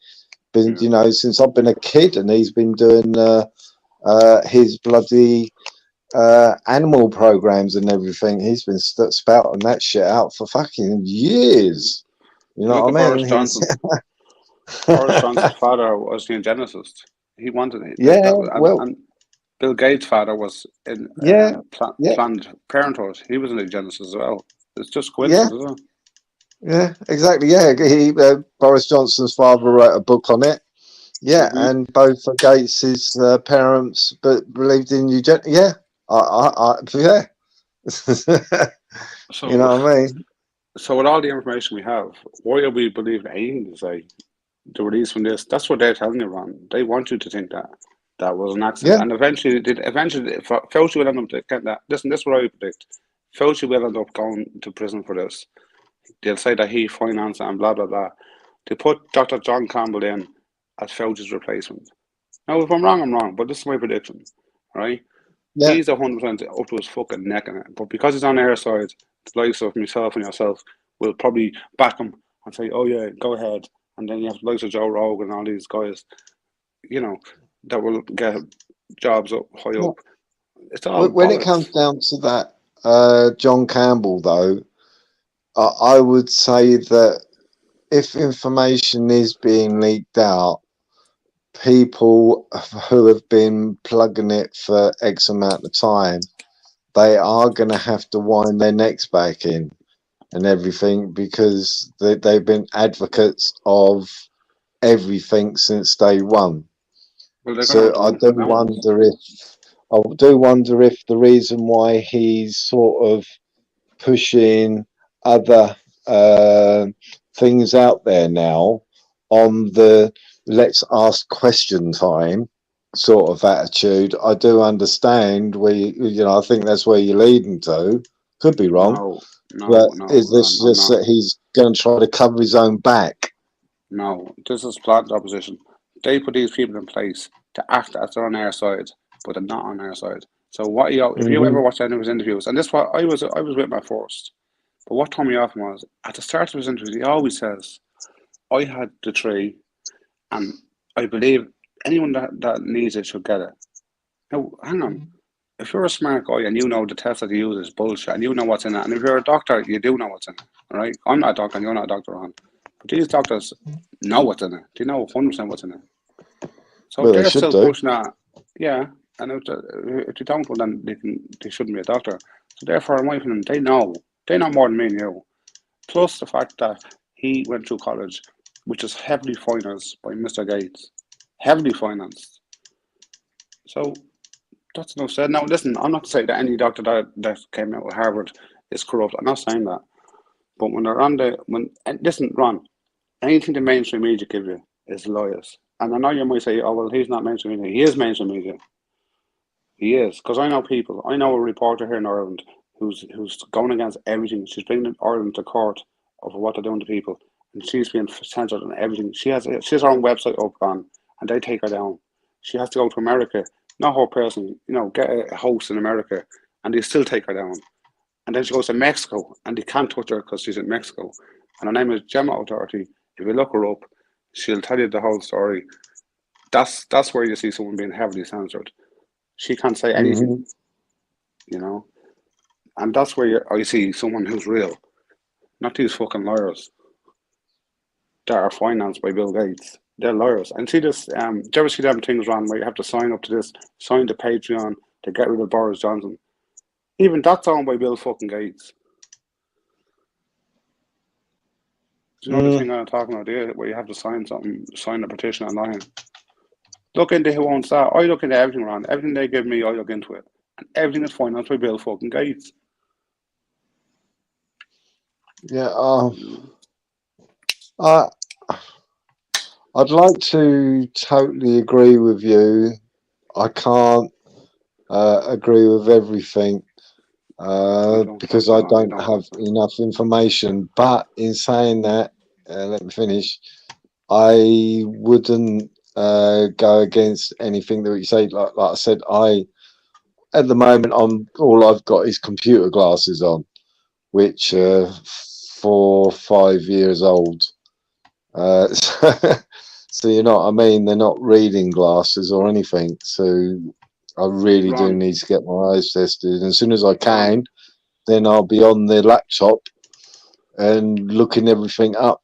Been, Yeah. you know, since I've been a kid, and he's been doing his bloody animal programs and everything. He's been spouting that shit out for fucking years. You You know look at what I Boris mean? He's Johnson. Boris Johnson's father was the eugenicist. He wanted it. yeah, well, And Bill Gates' father was in yeah, yeah, Planned Parenthood. He was an eugenicist as well. It's just yeah, coincidence, isn't it? yeah, exactly. Yeah, Boris Johnson's father wrote a book on it. Yeah, Hmm. and both of Gates's parents but believed in eugenics. Yeah, yeah. You So, know what I mean? so with all the information we have, why are we believing anything to say? The release from this, that's what they're telling you, Ron. They want you to think that that was an accident, Yeah. and eventually, Fauci will end up getting that. Listen, this is what I predict. Fauci will end up going to prison for this. They'll say that he financed it and blah blah blah. They put Dr. John Campbell in as Fauci's replacement. Now, if I'm wrong, I'm wrong, but this is my prediction. right? Yeah. He's 100% up to his fucking neck in it. But because he's on our side, the likes of myself and yourself will probably back him and say, "Oh yeah, go ahead." And then you have the likes of Joe Rogan and all these guys, you know, that will get jobs up high Yeah. up. It's all When it comes bollocks. down to that, John Campbell, though, I would say that if information is being leaked out, people who have been plugging it for X amount of time, they are going to have to wind their necks back in and everything, because they've been advocates of everything since day one. Well, they're going to have So to I run do for now. wonder if the reason why he's sort of pushing other things out there now on the let's ask question time sort of attitude. I do understand where I think that's where you're leading to. Could be wrong, No, but no, is this I'm just not. that he's going to try to cover his own back? No, this is planned opposition. They put these people in place to act as they're on our side, but they're not on our side. So if you ever Hmm. watch any of his interviews, and this what I was with my first, but what turned me off was at the start of his interviews, he always says, "I had the tree, and I believe anyone that needs it should get it." Now, hang on. If you're a smart guy and you know the test that you use is bullshit and you know what's in it, and if you're a doctor, you do know what's in it, all right? I'm not a doctor and you're not a doctor, Ron. But these doctors know what's in it. They know 100% what's in it. So if Well, they they're should still do. pushing that, yeah, and if they don't, well, then they shouldn't be a doctor. So therefore, in my opinion, they know more than me and you. Plus the fact that he went through college, which is heavily financed by Mr. Gates, heavily financed. So that's enough said. Now, listen, I'm not saying that any doctor that came out of Harvard is corrupt. I'm not saying that. But when they're on listen, Ron, anything the mainstream media give you is lies. And I know you might say, "Oh well, he's not mainstream media." He is mainstream media. He is, because I know people. I know a reporter here in Ireland who's going against everything. She's bringing Ireland to court over what they're doing to people, and she's being censored on everything. She has her own website up on, and they take her down. She has to go to America, not her personally, get a host in America, and they still take her down. And then she goes to Mexico, and they can't touch her because she's in Mexico. And her name is Gemma Authority. If you look her up, she'll tell you the whole story. That's where you see someone being heavily censored. She can't say anything, Hmm. and that's where I see someone who's real, not these fucking lawyers that are financed by Bill Gates. They're lawyers. And see this, do you ever see them things, Ron, where you have to sign up to this, sign the Patreon to get rid of Boris Johnson? Even that's owned by Bill fucking Gates. Do you know the thing I'm talking about there, where you have to sign a petition online? Look into who owns that. I look into everything, Ron. Everything they give me, I look into it. And everything is financed by Bill fucking Gates. Yeah. I I'd like to totally agree with you. I can't agree with everything because I I don't don't have have to. enough information. But in saying that, let me finish. I wouldn't go against anything that you say. Like I said, at the moment all I've got is computer glasses on, which are 4 or 5 years old. So you know what I mean? They're not reading glasses or anything. So I really do Ron, need to get my eyes tested. And as soon as I Ron, can, then I'll be on the laptop and looking everything up.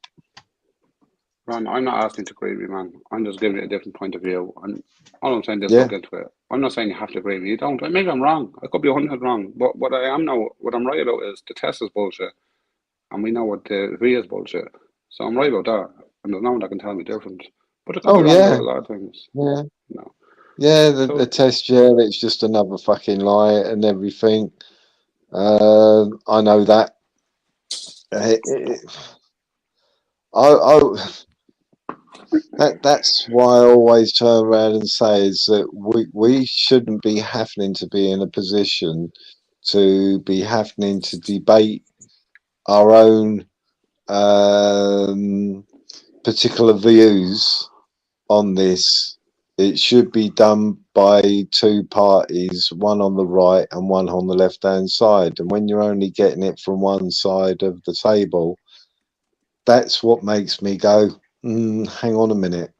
Ron, I'm not asking to agree with you, man. I'm just giving you a different point of view. And all I'm saying is Yeah. look into it. I'm not saying you have to agree with me. You don't. Maybe I'm wrong. I could be 100 wrong. But what I'm right about is the test is bullshit. And we know what the V is bullshit. So I'm right about that. And there's no one that can tell me different. But I could be Oh wrong about yeah. a lot of things. Yeah. No. Yeah. The So, test, yeah, it's just another fucking lie and everything. I know that. Uh, it, I that's why I always turn around and say is that we shouldn't be having to be in a position to be having to debate our own particular views on this it should be done by two parties, one on the right and one on the left hand side. And when you're only getting it from one side of the table, that's what makes me go, hang on a minute.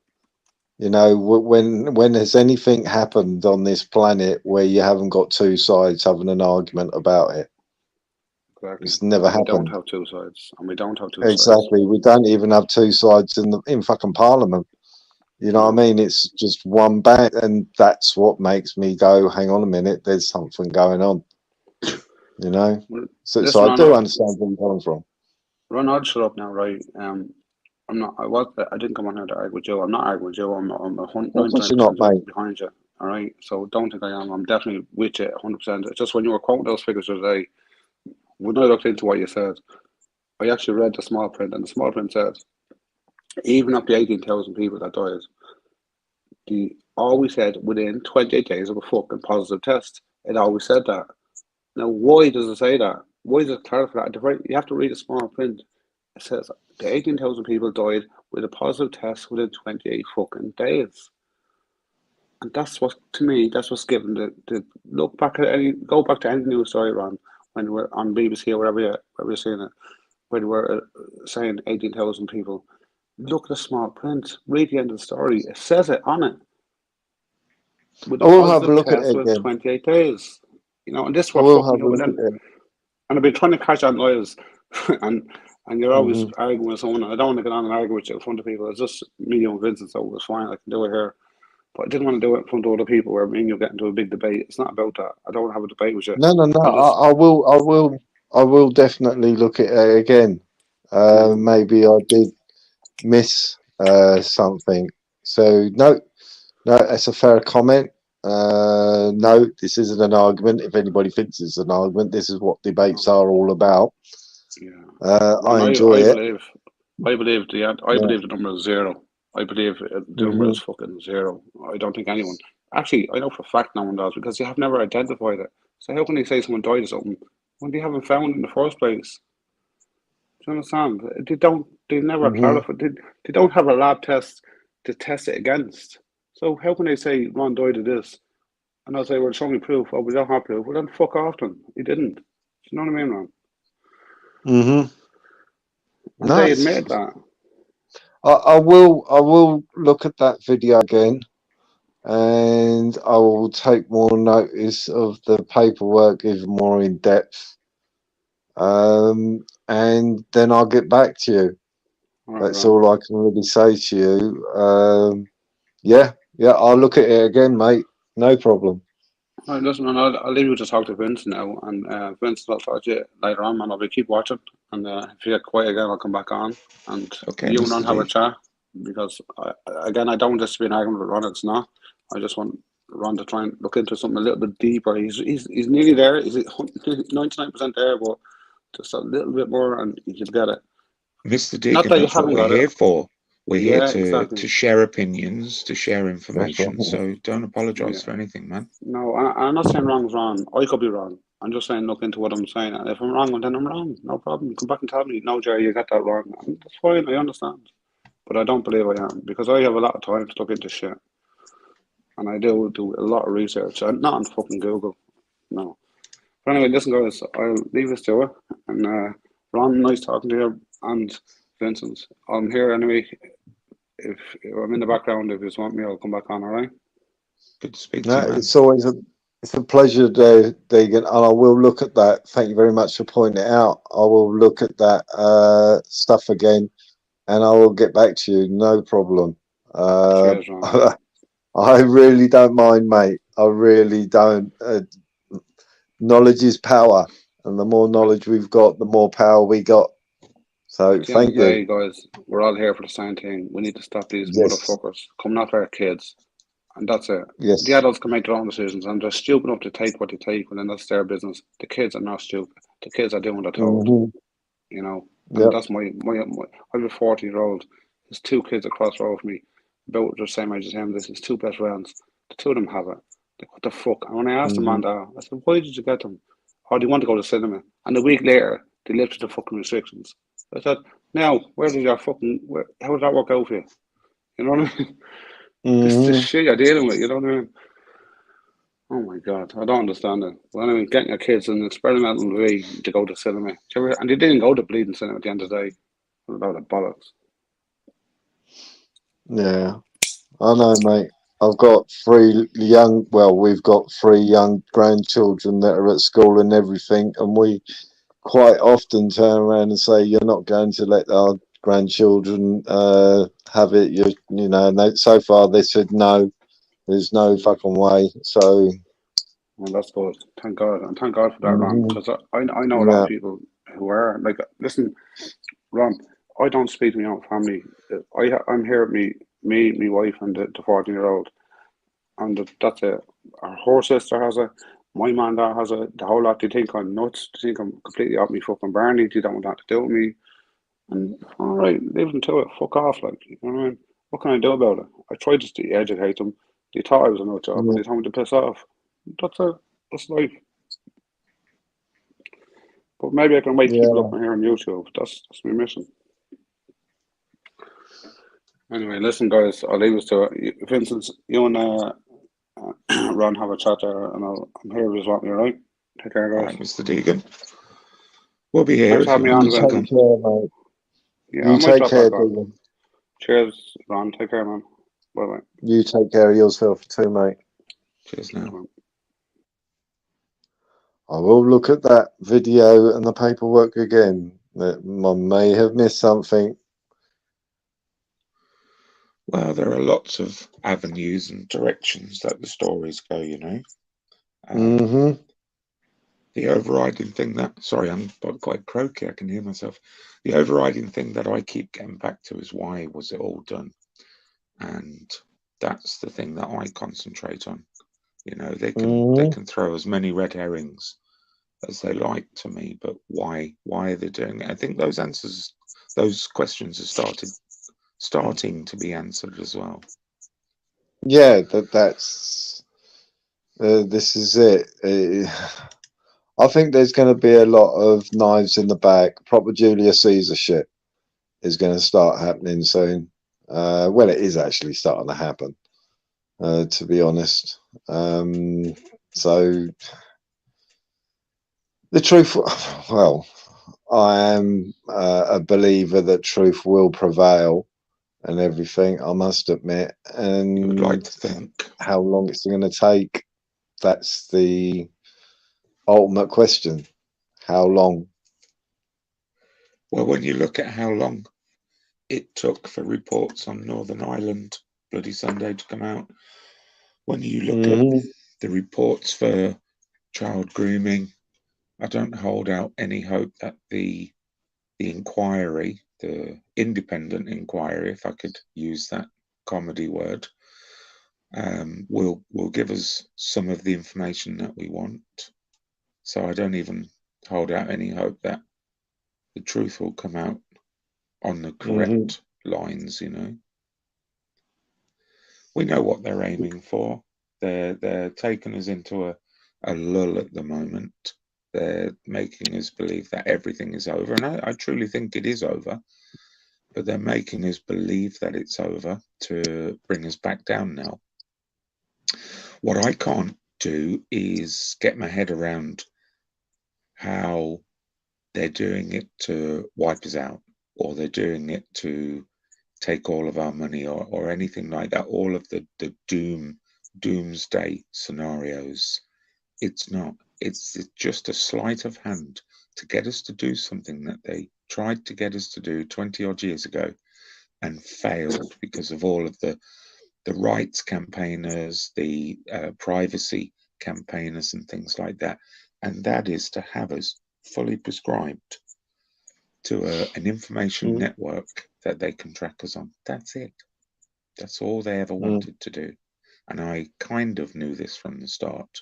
You know, when has anything happened on this planet where you haven't got two sides having an argument about it? Exactly. It's never We don't happened. have two sides, and we don't have two sides. Exactly. We don't even have two sides in fucking Parliament. You know what I mean? It's just one bang, and that's what makes me go, hang on a minute, there's something going on. You know? Well, So listen, I do understand where you're coming from. Ron, I'll shut up now, right? I'm not. I didn't come on here to argue with you. I'm not arguing with you. I'm Of course you're not, 99% mate. behind you. All right. So don't think I am. I'm definitely with you 100%. It's just when you were quoting those figures today, when I looked into what you said, I actually read the small print, and the small print said, even up to 18,000 people that died, the always said within 28 days of a fucking positive test. It always said that. Now, why does it say that? Why does it clarify that? You have to read the small print. It says the 18,000 people died with a positive test within 28 fucking days. And that's what, to me, that's what's given the look back at go back to any news story, Ron, when we're on BBC or wherever you're seeing it, when we're saying 18,000 people. Look at the small print. Read the end of the story. It says it on it. With a We'll have a positive look at test it within again. 28 days. You know, and this I what will fucked have me a up. look at it. And I've been trying to catch on Niles, and you're always Mhm. arguing with someone. I don't want to get on and argue with you in front of people. It's just me and Vincent, so it's fine. I can do it here. But I didn't want to do it in front of other people where me and you get into a big debate. It's not about that. I don't want to have a debate with you. No. I just, I will definitely look at it again. Maybe I did miss something. So no, that's a fair comment. No, this isn't an argument. If anybody thinks it's an argument, this is what debates are all about. yeah. Ron, I enjoy it. I believe the number is zero. I believe the number is fucking zero. I don't think anyone. Actually, I know for a fact no one does because you have never identified it. So how can they say someone died of something when they haven't found it in the first place? Do you understand? They don't. They never clarify. They don't have a lab test to test it against. So how can they say Ron died of this? And I'll say, well, show me proof. Oh, we don't have proof. Well, then fuck off then. He didn't. Do you know what I mean, Ron? And they admit that. I will look at that video again, and I will take more notice of the paperwork even more in depth. And then I'll get back to you. That's all I can really say to you. Yeah, I'll look at it again, mate. No problem. All right, listen, man, I'll leave you to talk to Vince now. And Vince, I'll talk to you later on, man. I'll keep watching. And if you get quiet again, I'll come back on. And you and Ron have a chat. Because, I don't want this to be an argument with Ron. It's not. I just want Ron to try and look into something a little bit deeper. He's nearly there. He's 99% there, but just a little bit more and you can get it. Mr. Deacon, that's what we're here for. We're here to share opinions, to share information. So don't apologise for anything, man. No, I'm not saying wrong's wrong. I could be wrong. I'm just saying look into what I'm saying. And if I'm wrong, then I'm wrong. No problem. You come back and tell me, no, Jerry, you got that wrong. And that's fine. I understand. But I don't believe I am because I have a lot of time to look into shit. And I do a lot of research. I'm not on fucking Google. No. But anyway, listen, guys, I'll leave this to it. And Ron, nice talking to you. And Vincent, I'm here anyway. If I'm in the background, if you just want me, I'll come back on, all right? Good to speak to you, man. It's always a pleasure, Deegan, and I will look at that. Thank you very much for pointing it out. I will look at that stuff again, and I will get back to you. No problem. Cheers, Ron. I really don't mind, mate. I really don't. Knowledge is power, and the more knowledge we've got, the more power we got. So thank you. Hey guys, we're all here for the same thing. We need to stop these motherfuckers coming after our kids. And that's it. Yes. The adults can make their own decisions and they're stupid enough to take what they take, and then that's their business. The kids are not stupid. The kids are doing what they're told. You know? And that's my I have a 40-year-old. There's two kids across the road from me, about the same age as him. This is two best friends. The two of them have it. Like, what the fuck? And when I asked them on that, I said, why did you get them? Oh, they want to go to cinema. And a week later, they lifted the fucking restrictions. I said, now, how did that work out for you? You know what I mean? This Mhm. shit you're dealing with, you know what I mean? Oh my God, I don't understand it. Well, I mean, getting your kids an experimental way to go to cinema. And they didn't go to bleeding cinema at the end of the day. What about the bollocks? Yeah, I know, mate. I've got we've got 3 young grandchildren that are at school and everything, and we quite often turn around and say, "You're not going to let our grandchildren have it." You know, and so far they said no. There's no fucking way. So, Well, that's good. Thank God. And thank God for that, Ron. mhm, Because I know a lot of yeah. people who are like, listen, Ron, I don't speak to my own family. I'm here with me wife, and the 14-year-old. And that's it. Her sister has it. My man dad has it. The whole lot. They think I'm nuts. They think I'm completely off me fucking Barney. They don't want that to do with me. And all right, leave them to it. Fuck off, like, you know what I mean? What can I do about it? I tried to educate them. They thought I was a nut job, but Yeah. they told me to piss off. That's it. That's life. But maybe I can wake people Yeah. up on here on YouTube. That's my mission. Anyway, listen, guys, I'll leave us to it. Vincent, you and Ron have a chat there, and I'm here if you want me, all right? Take care, All guys. right, Mr. Deegan. We'll be here Thanks for if you having me want on, You us to take Vincent. come. care, mate. Yeah, I You might take drop care, back on. Dylan. Cheers, Ron. Take care, man. Bye bye. You take care of yourself too, mate. Cheers Cheers, now. man. I will look at that video and the paperwork again. I may have missed something. Well, there are lots of avenues and directions that the stories go, you know. Mm-hmm. The overriding thing that, sorry, I'm quite croaky, I can hear myself. The overriding thing that I keep getting back to is why was it all done? And that's the thing that I concentrate on. You know, they Mm-hmm. can throw as many red herrings as they like to me, but why are they doing it? I think those questions are starting to be answered as well. Yeah, that's this is it. I think there's going to be a lot of knives in the back. Proper Julius Caesar shit is going to start happening soon. Well, it is actually starting to happen, to be honest. So the truth, well, I am a believer that truth will prevail and everything, I must admit. You would like And to think. how long it's going to take, that's the ultimate question. How long? Well, when you look at how long it took for reports on Northern Ireland Bloody Sunday to come out, when you look at Mm-hmm. the reports for child grooming, I don't hold out any hope that the inquiry, the independent inquiry, if I could use that comedy word, will give us some of the information that we want. So I don't even hold out any hope that the truth will come out on the correct lines, you know. We know what they're aiming for. They're taking us into a lull at the moment. They're making us believe that everything is over, and I truly think it is over. But they're making us believe that it's over to bring us back down now. What I can't do is get my head around how they're doing it to wipe us out, or they're doing it to take all of our money, or anything like that. All of the doomsday scenarios. It's not. It's just a sleight of hand to get us to do something that they tried to get us to do 20 odd years ago and failed because of all of the rights campaigners, the privacy campaigners, and things like that. And that is to have us fully prescribed to an information network that they can track us on. That's it. That's all they ever wanted to do. And I kind of knew this from the start.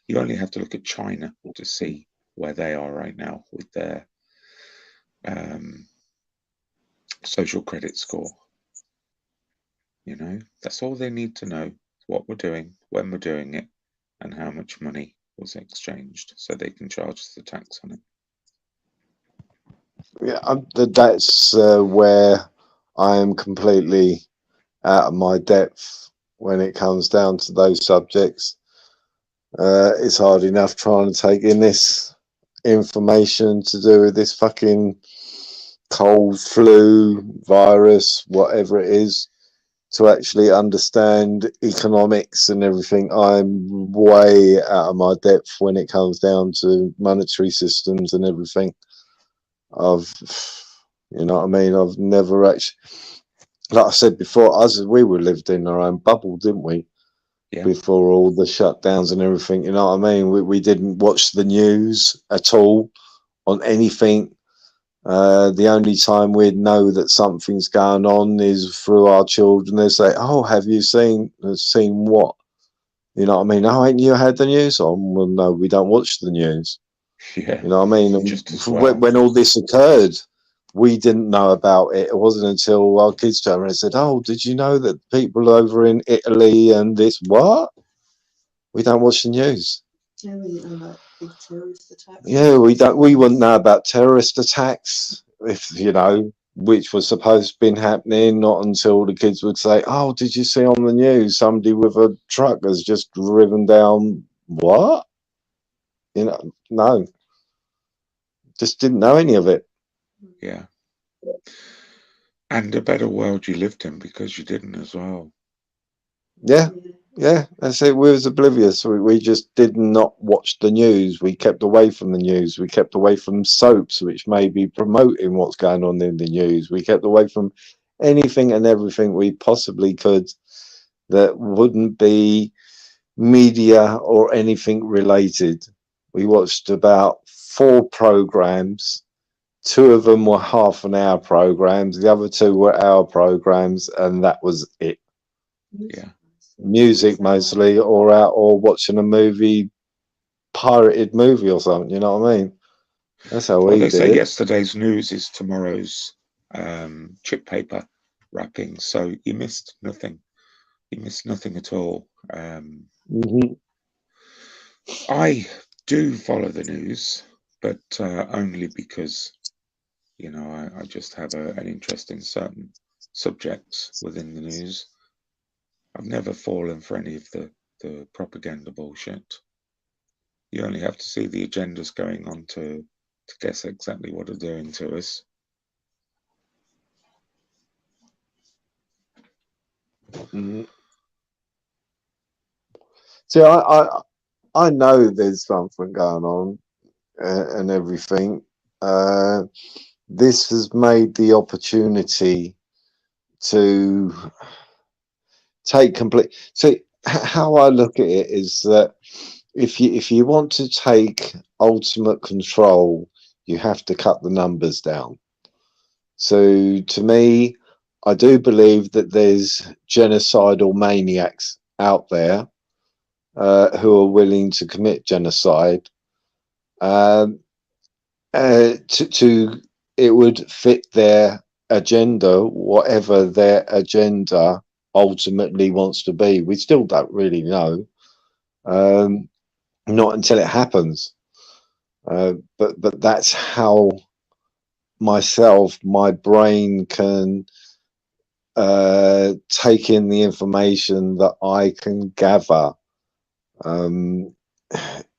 You only have to look at China to see where they are right now with their social credit score. You know, that's all they need to know, what we're doing, when we're doing it, and how much money was exchanged, so they can charge us the tax on it. Yeah, that's where I am completely out of my depth when it comes down to those subjects. It's hard enough trying to take in this information to do with this fucking cold, flu, virus, whatever it is, to actually understand economics and everything. I'm way out of my depth when it comes down to monetary systems and everything. You know what I mean? I've never actually, like I said before, we were lived in our own bubble, didn't we? Yeah. Before all the shutdowns and everything, you know what I mean? We didn't watch the news at all on anything. The only time we'd know that something's going on is through our children. They say, "Oh, have you seen what?" You know what I mean? "Oh, ain't you had the news on?" Well, no, we don't watch the news. Yeah. You know what I mean? And Just as well. when all this occurred, we didn't know about it. It wasn't until our kids turned around and said, "Oh, did you know that people over in Italy and this what?" We don't watch the news. Yeah, we didn't know about big terrorist attacks. Yeah, we don't. We wouldn't know about terrorist attacks, if you know, which was supposed to been happening. Not until the kids would say, "Oh, did you see on the news somebody with a truck has just driven down what?" You know, no, just didn't know any of it. Yeah. And a better world you lived in because you didn't as well. Yeah, yeah, that's it. We was oblivious. We just did not watch the news. We kept away from the news. We kept away from soaps, which may be promoting what's going on in the news. We kept away from anything and everything we possibly could that wouldn't be media or anything related. We watched about 4 programs. 2 of them were half an hour programs. The other 2 were hour programs, and that was it. Yeah. Music mostly, or watching a movie, pirated movie or something. You know what I mean? That's how Well, we they did say it. yesterday's news is tomorrow's chip paper wrapping, so you missed nothing. You missed nothing at all. Mhm. I do follow the news, but only because, you know, I just have an interest in certain subjects within the news. I've never fallen for any of the propaganda bullshit. You only have to see the agendas going on to guess exactly what they're doing to us. Mhm. See, I know there's something going on and everything. This has made the opportunity to take complete. See, how I look at it is that if you want to take ultimate control, you have to cut the numbers down. So to me, I do believe that there's genocidal maniacs out there who are willing to commit genocide. Um, to it would fit their agenda, whatever their agenda ultimately wants to be. We still don't really know, not until it happens. But that's how my brain can take in the information that I can gather.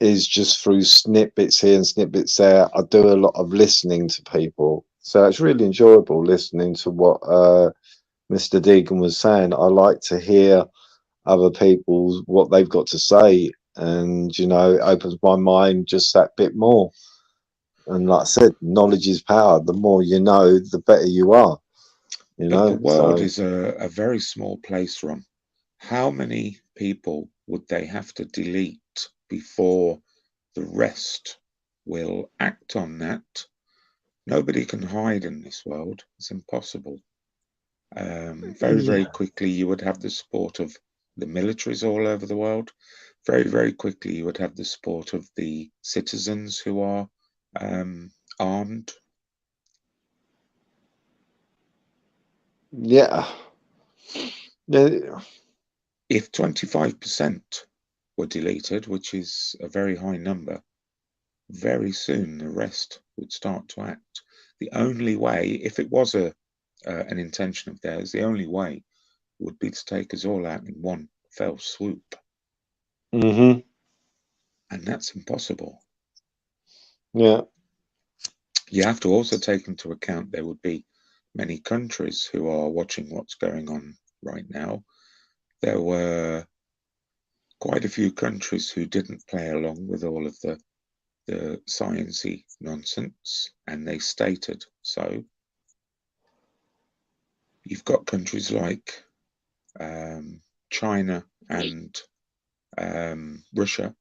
Is just through snippets here and snippets there. I do a lot of listening to people, so it's really enjoyable listening to what Mr. Deegan was saying. I like to hear other people's what they've got to say, and you know, it opens my mind just that bit more. And like I said, knowledge is power. The more you know, the better you are. You But the know, world so is a very small place, Ron. How many people would they have to delete before the rest will act on that? Nobody can hide in this world. It's impossible. Very, very quickly, you would have the support of the militaries all over the world. Very, very quickly, you would have the support of the citizens who are armed. yeah. Yeah. If 25% were deleted, which is a very high number, very soon the rest would start to act. The only way, if it was an intention of theirs, the only way would be to take us all out in one fell swoop. Mm-hmm. And that's impossible. Yeah. You have to also take into account there would be many countries who are watching what's going on right now. There were quite a few countries who didn't play along with all of the sciencey nonsense, and they stated so. You've got countries like China and Russia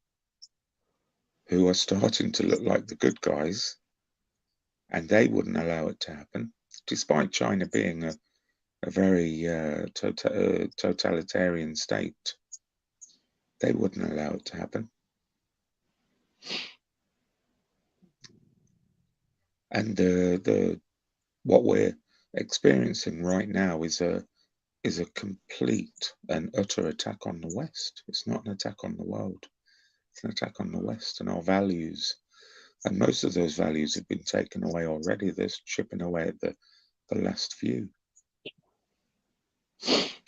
who are starting to look like the good guys, and they wouldn't allow it to happen, despite China being a very totalitarian state. They wouldn't allow it to happen. And what we're experiencing right now is a complete and utter attack on the West. It's not an attack on the world. It's an attack on the West and our values. And most of those values have been taken away already. They're chipping away at the last few.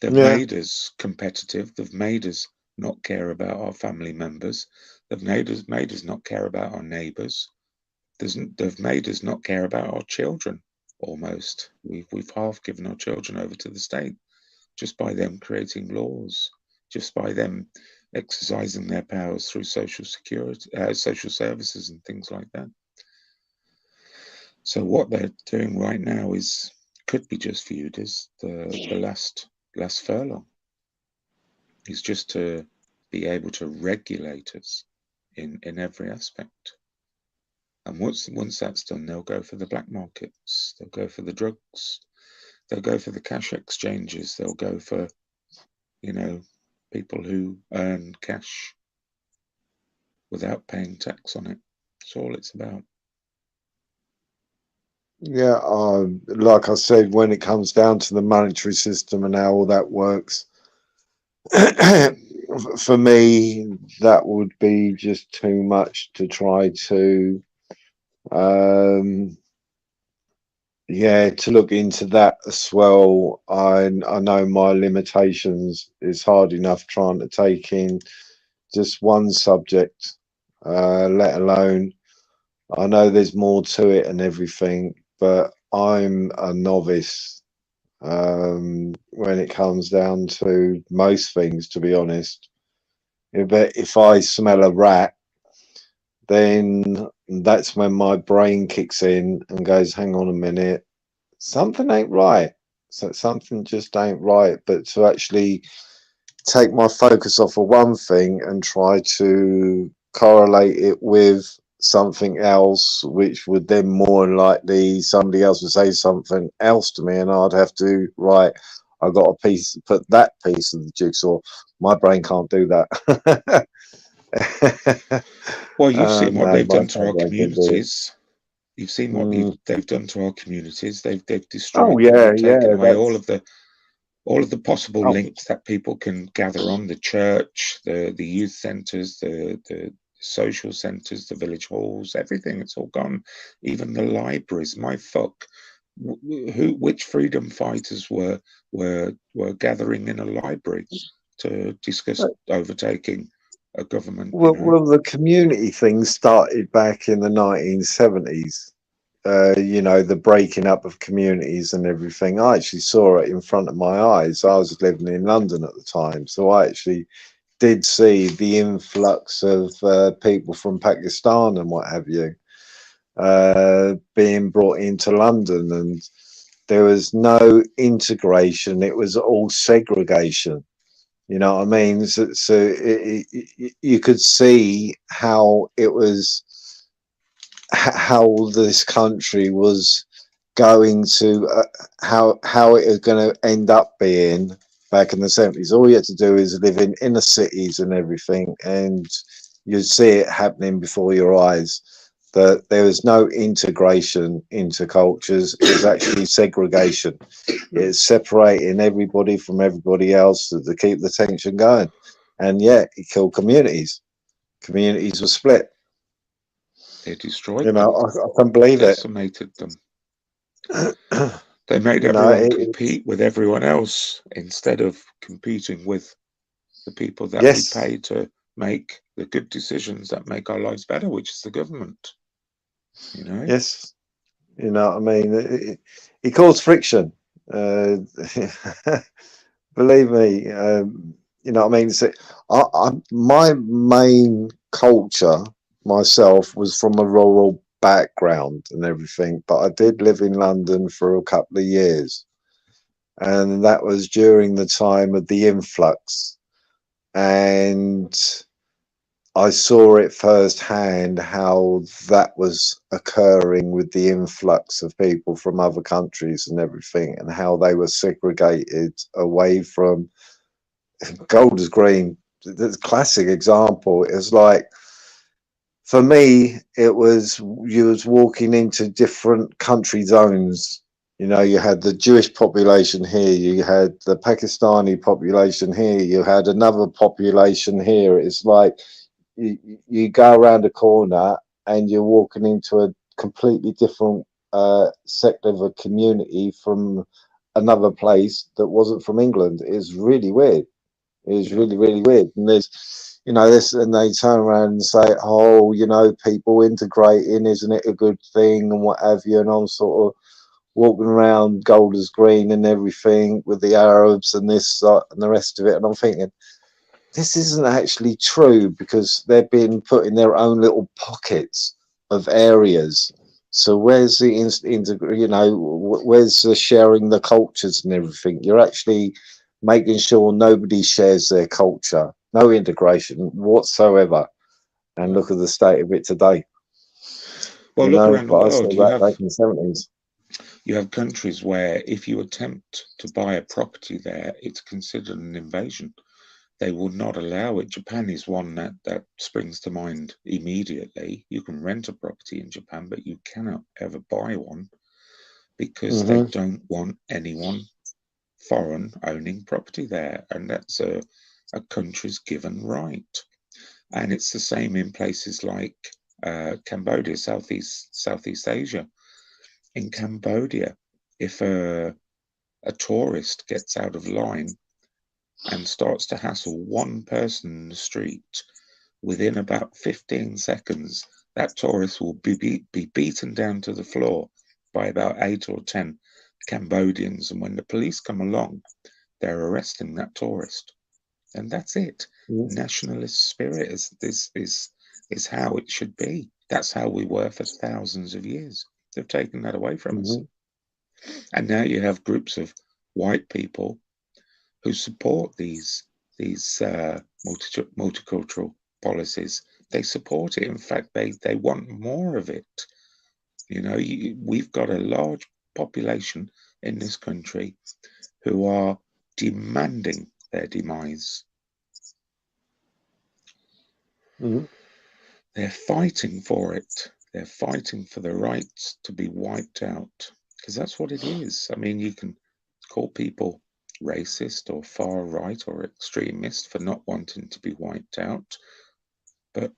They've made us competitive. They've made us not care about our family members. They've made us not care about our neighbours. They've made us not care about our children. Almost, we've half given our children over to the state, just by them creating laws, just by them exercising their powers through social security, social services, and things like that. So what they're doing right now could be just viewed as the last furlong. Is just to be able to regulate us in every aspect. And once that's done, they'll go for the black markets, they'll go for the drugs, they'll go for the cash exchanges, they'll go for, people who earn cash without paying tax on it. That's all it's about. Yeah, like I said, when it comes down to the monetary system and how all that works, for me, that would be just too much to try to, to look into that as well. I know my limitations. It's hard enough trying to take in just one subject, let alone, I know there's more to it and everything, but I'm a novice when it comes down to most things, to be honest. But if I smell a rat, then that's when my brain kicks in and goes, hang on a minute, something ain't right. So something just ain't right. But to actually take my focus off of one thing and try to correlate it with something else, which would then more than likely somebody else would say something else to me, and I'd have to I got a put that piece of the jigsaw. My brain can't do that. Well, you've seen what they've done to our communities. You've seen what they've done to our communities. They've destroyed them, taken away all of the possible links that people can gather on: the church, the youth centres, the social centres, the village halls, everything. It's all gone. Even the libraries. My fuck, which freedom fighters were gathering in a library to discuss overtaking a government? Well, the community thing started back in the 1970s. The breaking up of communities and everything. I actually saw it in front of my eyes. I was living in London at the time, so I actually did see the influx of people from Pakistan and what have you being brought into London, and there was no integration. It was all segregation. You know what I mean? So you could see how it was, how this country was going to, how it was going to end up being back in the 70s. All you had to do is live in inner cities and everything, and you'd see it happening before your eyes. That there was no integration into cultures. It was actually segregation. It's separating everybody from everybody else to keep the tension going. And it killed communities. Communities were split. They destroyed them. I can't believe decimated them. They made You know, everyone compete with everyone else instead of competing with the people that we yes, pay to make the good decisions that make our lives better, which is the government. You know? yes. You know what I mean? It caused friction. Uh, believe me. You know what I mean? So my main culture myself was from a rural background and everything, but I did live in London for a couple of years, and that was during the time of the influx, and I saw it firsthand how that was occurring with the influx of people from other countries and everything, and how they were segregated away from Golders Green. The classic example is like, for me, it was you was walking into different country zones. You know, you had the Jewish population here, you had the Pakistani population here, you had another population here. It's like you go around a corner and you're walking into a completely different sector of a community from another place that wasn't from England. It's really weird. It's really, really weird. And there's, you know, this, and they turn around and say, oh, you know, people integrating, isn't it a good thing, and what have you? And I'm sort of walking around Golders Green and everything with the Arabs and this and the rest of it. And I'm thinking, this isn't actually true, because they're being put in their own little pockets of areas. So where's the you know, where's the sharing the cultures and everything? You're actually making sure nobody shares their culture, no integration whatsoever. And look at the state of it today. Well, You look know, around the but I saw world. that back in the 70s. You have countries where if you attempt to buy a property there, it's considered an invasion. They will not allow it. Japan is one that springs to mind immediately. You can rent a property in Japan, but you cannot ever buy one because they don't want anyone foreign owning property there. And that's a country's given right. And it's the same in places like Cambodia, Southeast Asia. In Cambodia, if a tourist gets out of line and starts to hassle one person in the street, within about 15 seconds, that tourist will be beaten down to the floor by about 8 or 10 Cambodians. And when the police come along, they're arresting that tourist. And that's it. Nationalist spirit is how it should be. That's how we were for thousands of years. They've taken that away from us. And now you have groups of white people who support these multicultural policies. They support it. In fact, they want more of it. You know, we've got a large population in this country who are demanding their demise. They're fighting for it. They're fighting for the rights to be wiped out, because that's what it is. I mean, you can call people racist or far right or extremist for not wanting to be wiped out, but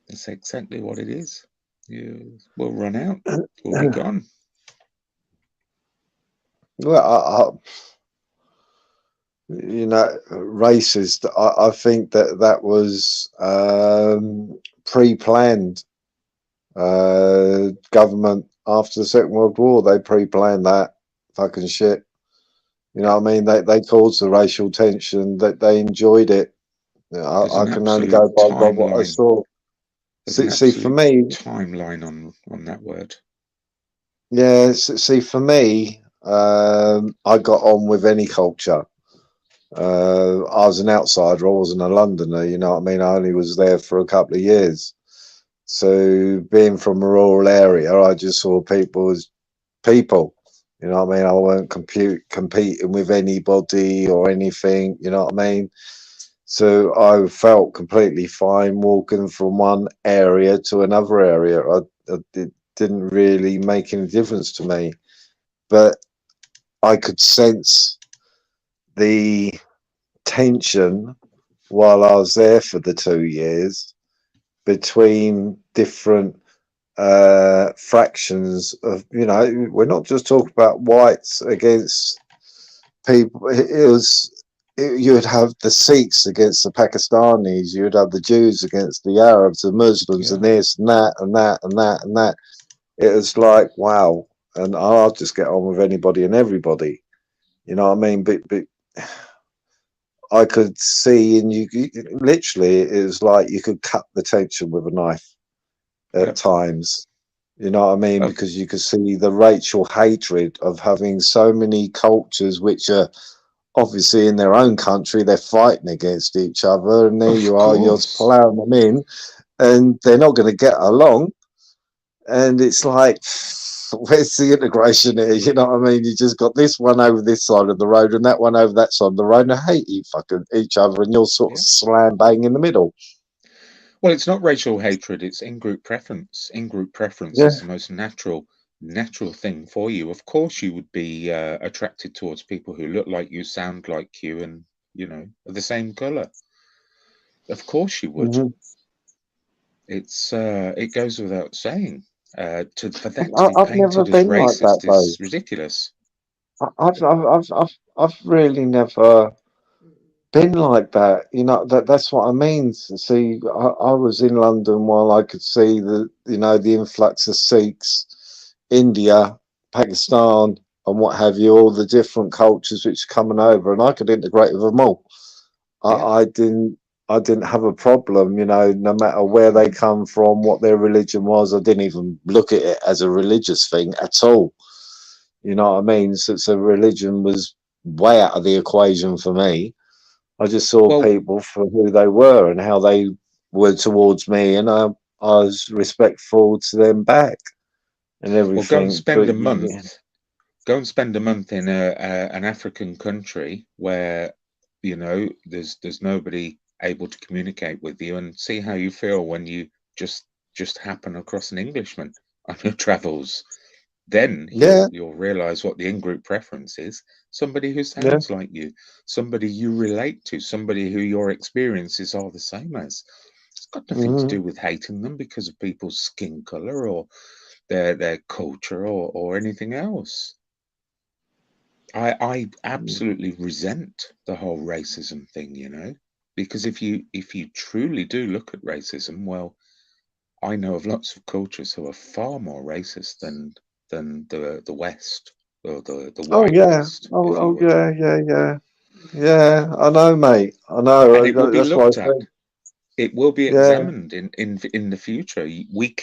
that's exactly what it is. We'll run out. We'll be gone. Well, you know, racist. I think that was pre-planned. Government after the Second World War, they pre-planned that fucking shit. You know what I mean? They caused the racial tension. That they enjoyed it. You know, I can only go by what I saw. See, for me, timeline on that word. Yeah, see, for me, I got on with any culture. I was an outsider. I wasn't a Londoner. You know what I mean? I only was there for a couple of years. So being from a rural area, I just saw people as people. You know what I mean? I weren't competing with anybody or anything. You know what I mean? So I felt completely fine walking from one area to another area. It didn't really make any difference to me. But I could sense the tension while I was there for the 2 years between different fractions of, we're not just talking about whites against people. You would have the Sikhs against the Pakistanis, you would have the Jews against the Arabs, the Muslims, Yeah. and this and that and that and that and that. It was like, wow. And I'll just get on with anybody and everybody. You know what I mean? But I could see, and literally, it was like you could cut the tension with a knife at Yep. times. You know what I mean? Oh. Because you could see the racial hatred of having so many cultures which are obviously in their own country, they're fighting against each other, and there Of you are, you're course. ploughing them in, and they're not going to get along. And it's like, where's the integration here? You know what I mean? You just got this one over this side of the road and that one over that side of the road, and they hate each other, and you're sort of slam bang in the middle. Well, it's not racial hatred, it's in-group preference. In-group preference Yeah. is the most natural thing for you. Of course you would be attracted towards people who look like you, sound like you, and are the same color. Of course you would. Mhm. It goes without saying. For that to be I've never painted as been like that, racist though. is ridiculous. I've really never been like that. That's what I mean. See, I was in London while I could see the influx of Sikhs, India, Pakistan, and what have you, all the different cultures which are coming over, and I could integrate with them all. Yeah. I didn't have a problem, no matter where they come from, what their religion was. I didn't even look at it as a religious thing at all. You know what I mean? So religion was way out of the equation for me. I just saw Well, people for who they were and how they were towards me, and I was respectful to them back and go and everything. spend But a month. Go and spend a month in an African country where there's nobody able to communicate with you, and see how you feel when you just happen across an Englishman on your travels. Then you'll realize what the in-group preference is. Somebody who sounds like you, somebody you relate to, somebody who your experiences are the same as. It's got nothing to do with hating them because of people's skin color or their culture or anything else. I absolutely resent the whole racism thing, because if you truly do look at racism, well, I know of lots of cultures who are far more racist than the West or the white West, if you would. Yeah. I know, mate. I know. And it will be That's why I looked at. think. It will be Yeah, examined in the future. We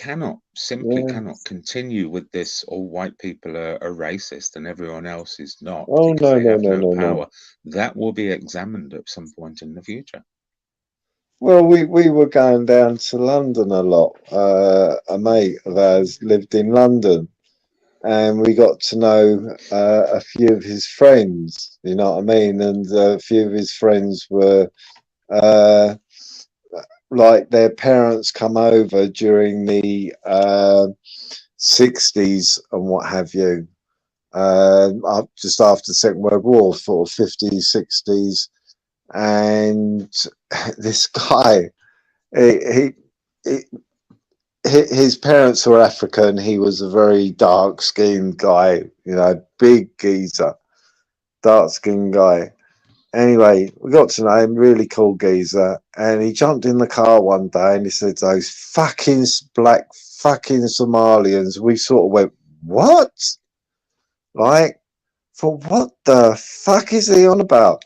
simply yeah. cannot continue with this. All white people are racist and everyone else is not Oh because no, they no, have no, no no, no. power. That will be examined at some point in the future. Well, we were going down to London a lot. A mate of ours lived in London, and we got to know a few of his friends. You know what I mean? And a few of his friends were uh, like their parents come over during the 60s and what have you. Up just after the Second World War, sort of 50s, 60s, and this guy, he, he his parents were African. He was a very dark skinned guy, big geezer, dark skinned guy. Anyway, we got to know him, really cool geezer, and he jumped in the car one day and he said, "Those fucking black fucking Somalians." We sort of went, "What?" Like, for what the fuck is he on about?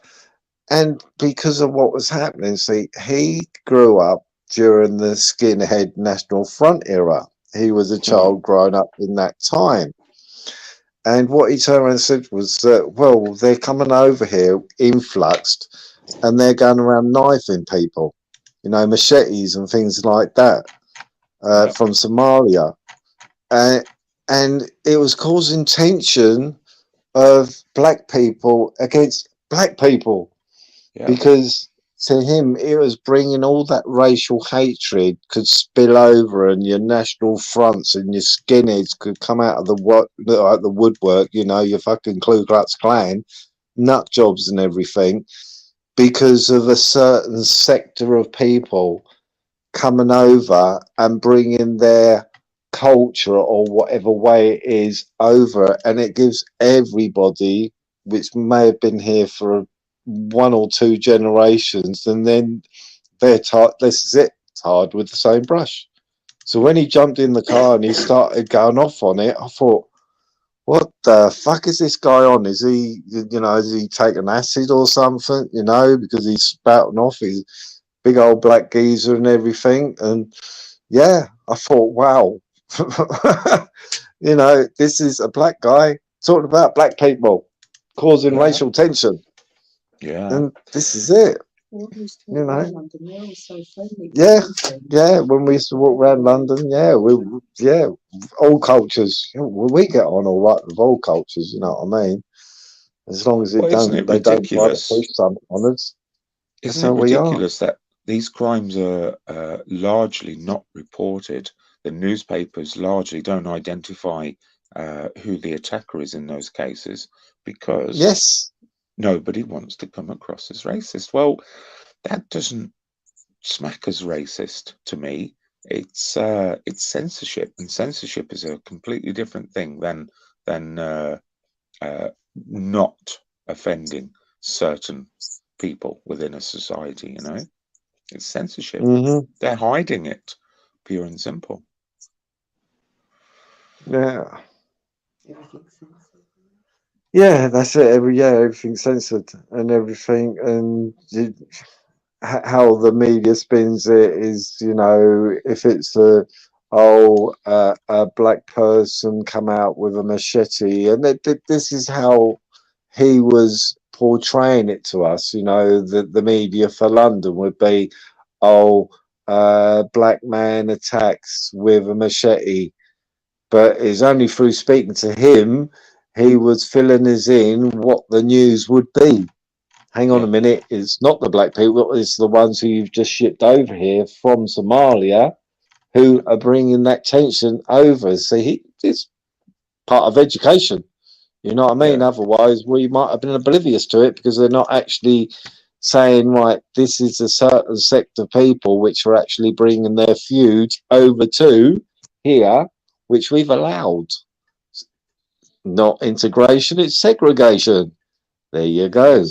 And because of what was happening, see, he grew up during the skinhead National Front era. He was a child growing up in that time. And what he turned around and said was that, well, they're coming over here influxed and they're going around knifing people, machetes and things like that from Somalia. And it was causing tension of black people against black people. Yeah. Because to him, it was bringing all that racial hatred could spill over, and your national fronts and your skinheads could come out of the woodwork. Your fucking Ku Klux Klan, nut jobs and everything, because of a certain sector of people coming over and bringing their culture or whatever way it is over, and it gives everybody, which may have been here for 1 or 2 generations, and then they're this is it, tarred with the same brush. So when he jumped in the car and he started going off on it, I thought, what the fuck is this guy on? Is he, is he taking acid or something, because he's spouting off his big old black geezer and everything. And yeah, I thought, wow, this is a black guy talking about black people causing racial tension. Yeah. And this is it. London, they're all so friendly. Yeah. When we used to walk around London, all cultures. We get on all right with all cultures. You know what I mean? As long as they don't try to push something on us. Isn't it ridiculous that these crimes are largely not reported? The newspapers largely don't identify who the attacker is in those cases because nobody wants to come across as racist. Well, that doesn't smack as racist to me. It's censorship, and censorship is a completely different thing than not offending certain people within a society. It's censorship. They're hiding it, pure and simple. Yeah. Yeah, that's it. Everything's censored and everything, and how the media spins it is, if it's a black person come out with a machete, and this is how he was portraying it to us. The media for London would be, black man attacks with a machete, but it's only through speaking to him he was filling us in what the news would be. Hang on a minute, it's not the black people, it's the ones who you've just shipped over here from Somalia who are bringing that tension over. See, it's part of education. You know what I mean? Otherwise, we might have been oblivious to it because they're not actually saying, right, this is a certain sect of people which are actually bringing their feuds over to here, which we've allowed. Not integration, it's segregation. There you go.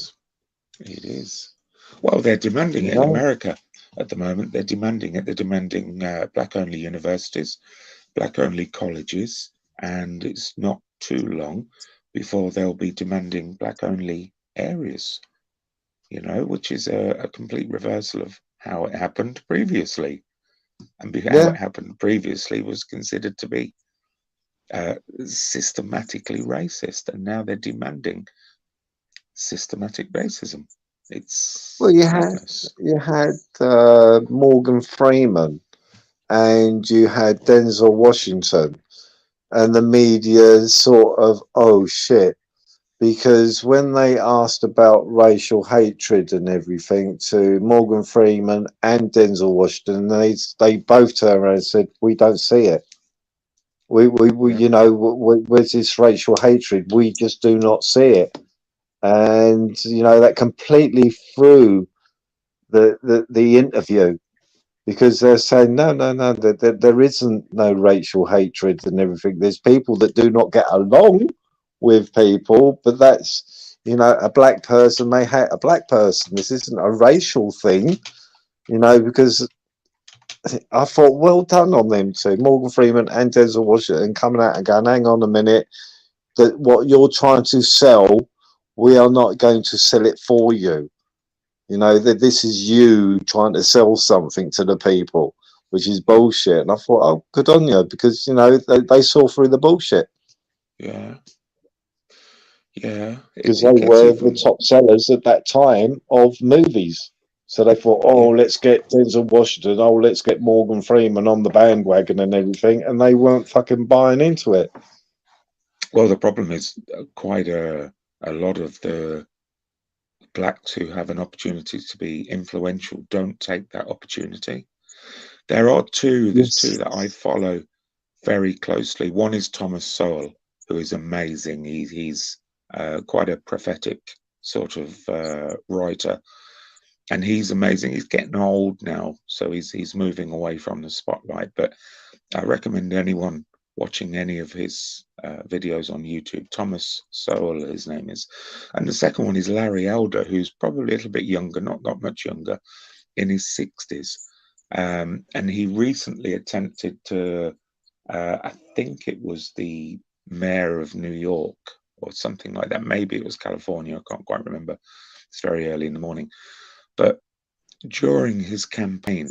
It is. Well, they're demanding it in America at the moment. They're demanding it. They're demanding black-only universities, black-only colleges, and it's not too long before they'll be demanding black-only areas, which is a complete reversal of how it happened previously. And how it happened previously was considered to be systematically racist, and now they're demanding systematic racism. It's you had Morgan Freeman, and you had Denzel Washington, and the media sort of, oh shit, because when they asked about racial hatred and everything to Morgan Freeman and Denzel Washington, they both turned around and said, we don't see it. We where's this racial hatred? We just do not see it. And that completely threw the interview, because they're saying no, there isn't no racial hatred and everything. There's people that do not get along with people, but that's a black person may hate a black person. This isn't a racial thing, because I thought, well done on them two, Morgan Freeman and Denzel Washington, coming out and going, hang on a minute, that what you're trying to sell, we are not going to sell it for you. That this is you trying to sell something to the people, which is bullshit. And I thought, oh, good on you, because they saw through the bullshit. Yeah. Because they were the top sellers at that time of movies. So they thought, let's get Denzel Washington, let's get Morgan Freeman on the bandwagon and everything, and they weren't fucking buying into it. Well, the problem is quite a lot of the blacks who have an opportunity to be influential don't take that opportunity. There's two that I follow very closely. One is Thomas Sowell, who is amazing. He's quite a prophetic sort of writer, and he's amazing. He's getting old now, so he's moving away from the spotlight. But I recommend anyone watching any of his videos on YouTube. Thomas Sowell, his name is. And the second one is Larry Elder, who's probably a little bit younger, not much younger, in his 60s. And he recently attempted to, I think it was the mayor of New York or something like that. Maybe it was California. I can't quite remember. It's very early in the morning. But during his campaign,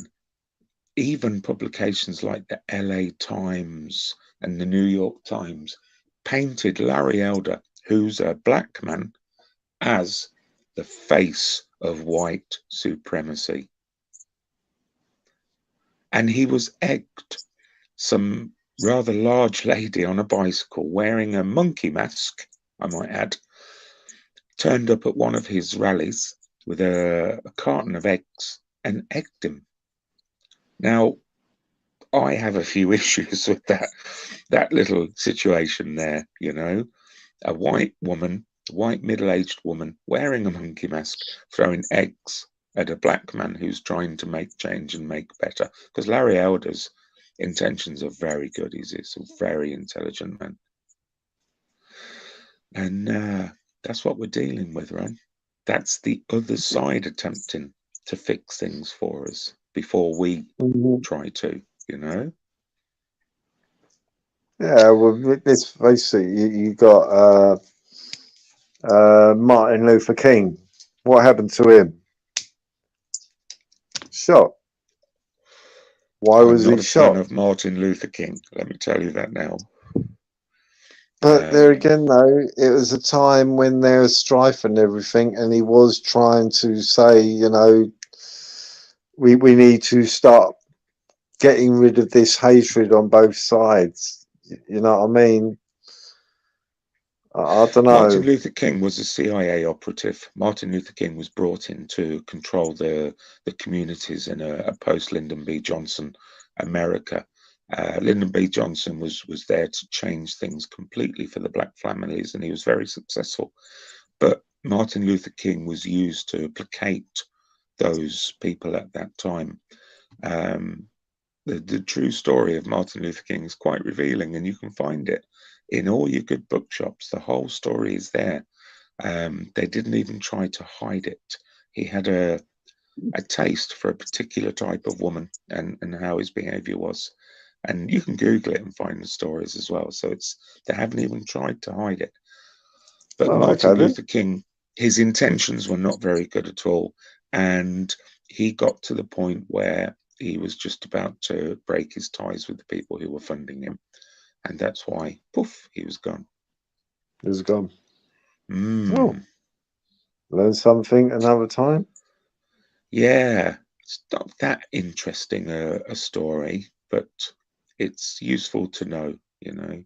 even publications like the LA Times and the New York Times painted Larry Elder, who's a black man, as the face of white supremacy. And he was egged. Some rather large lady on a bicycle wearing a monkey mask, I might add, turned up at one of his rallies with a carton of eggs and egged him. Now, I have a few issues with that little situation there, you know. A white woman, white middle-aged woman wearing a monkey mask, throwing eggs at a black man who's trying to make change and make better. Because Larry Elder's intentions are very good. He's a very intelligent man. And that's what we're dealing with, right? That's the other side attempting to fix things for us before we try to, you know? Yeah, well, let's face it, you got Martin Luther King. What happened to him? Shot. Why was he shot? I'm not a fan of Martin Luther King, let me tell you that now. But there again, though, it was a time when there was strife and everything, and he was trying to say, you know, we need to start getting rid of this hatred on both sides. You know what I mean? I don't know. Martin Luther King was a CIA operative. Martin Luther King was brought in to control the communities in a post-Lyndon B. Johnson America. Lyndon B. Johnson was there to change things completely for the black families, and he was very successful. But Martin Luther King was used to placate those people at that time. The true story of Martin Luther King is quite revealing, and you can find it in all your good bookshops. The whole story is there. They didn't even try to hide it. He had a taste for a particular type of woman and how his behavior was. And you can Google it and find the stories as well. So they haven't even tried to hide it. But Martin Luther King, his intentions were not very good at all. And he got to the point where he was just about to break his ties with the people who were funding him. And that's why, poof, he was gone. He was gone. Oh, learn something another time. Yeah, it's not that interesting a story, but it's useful to know, you know.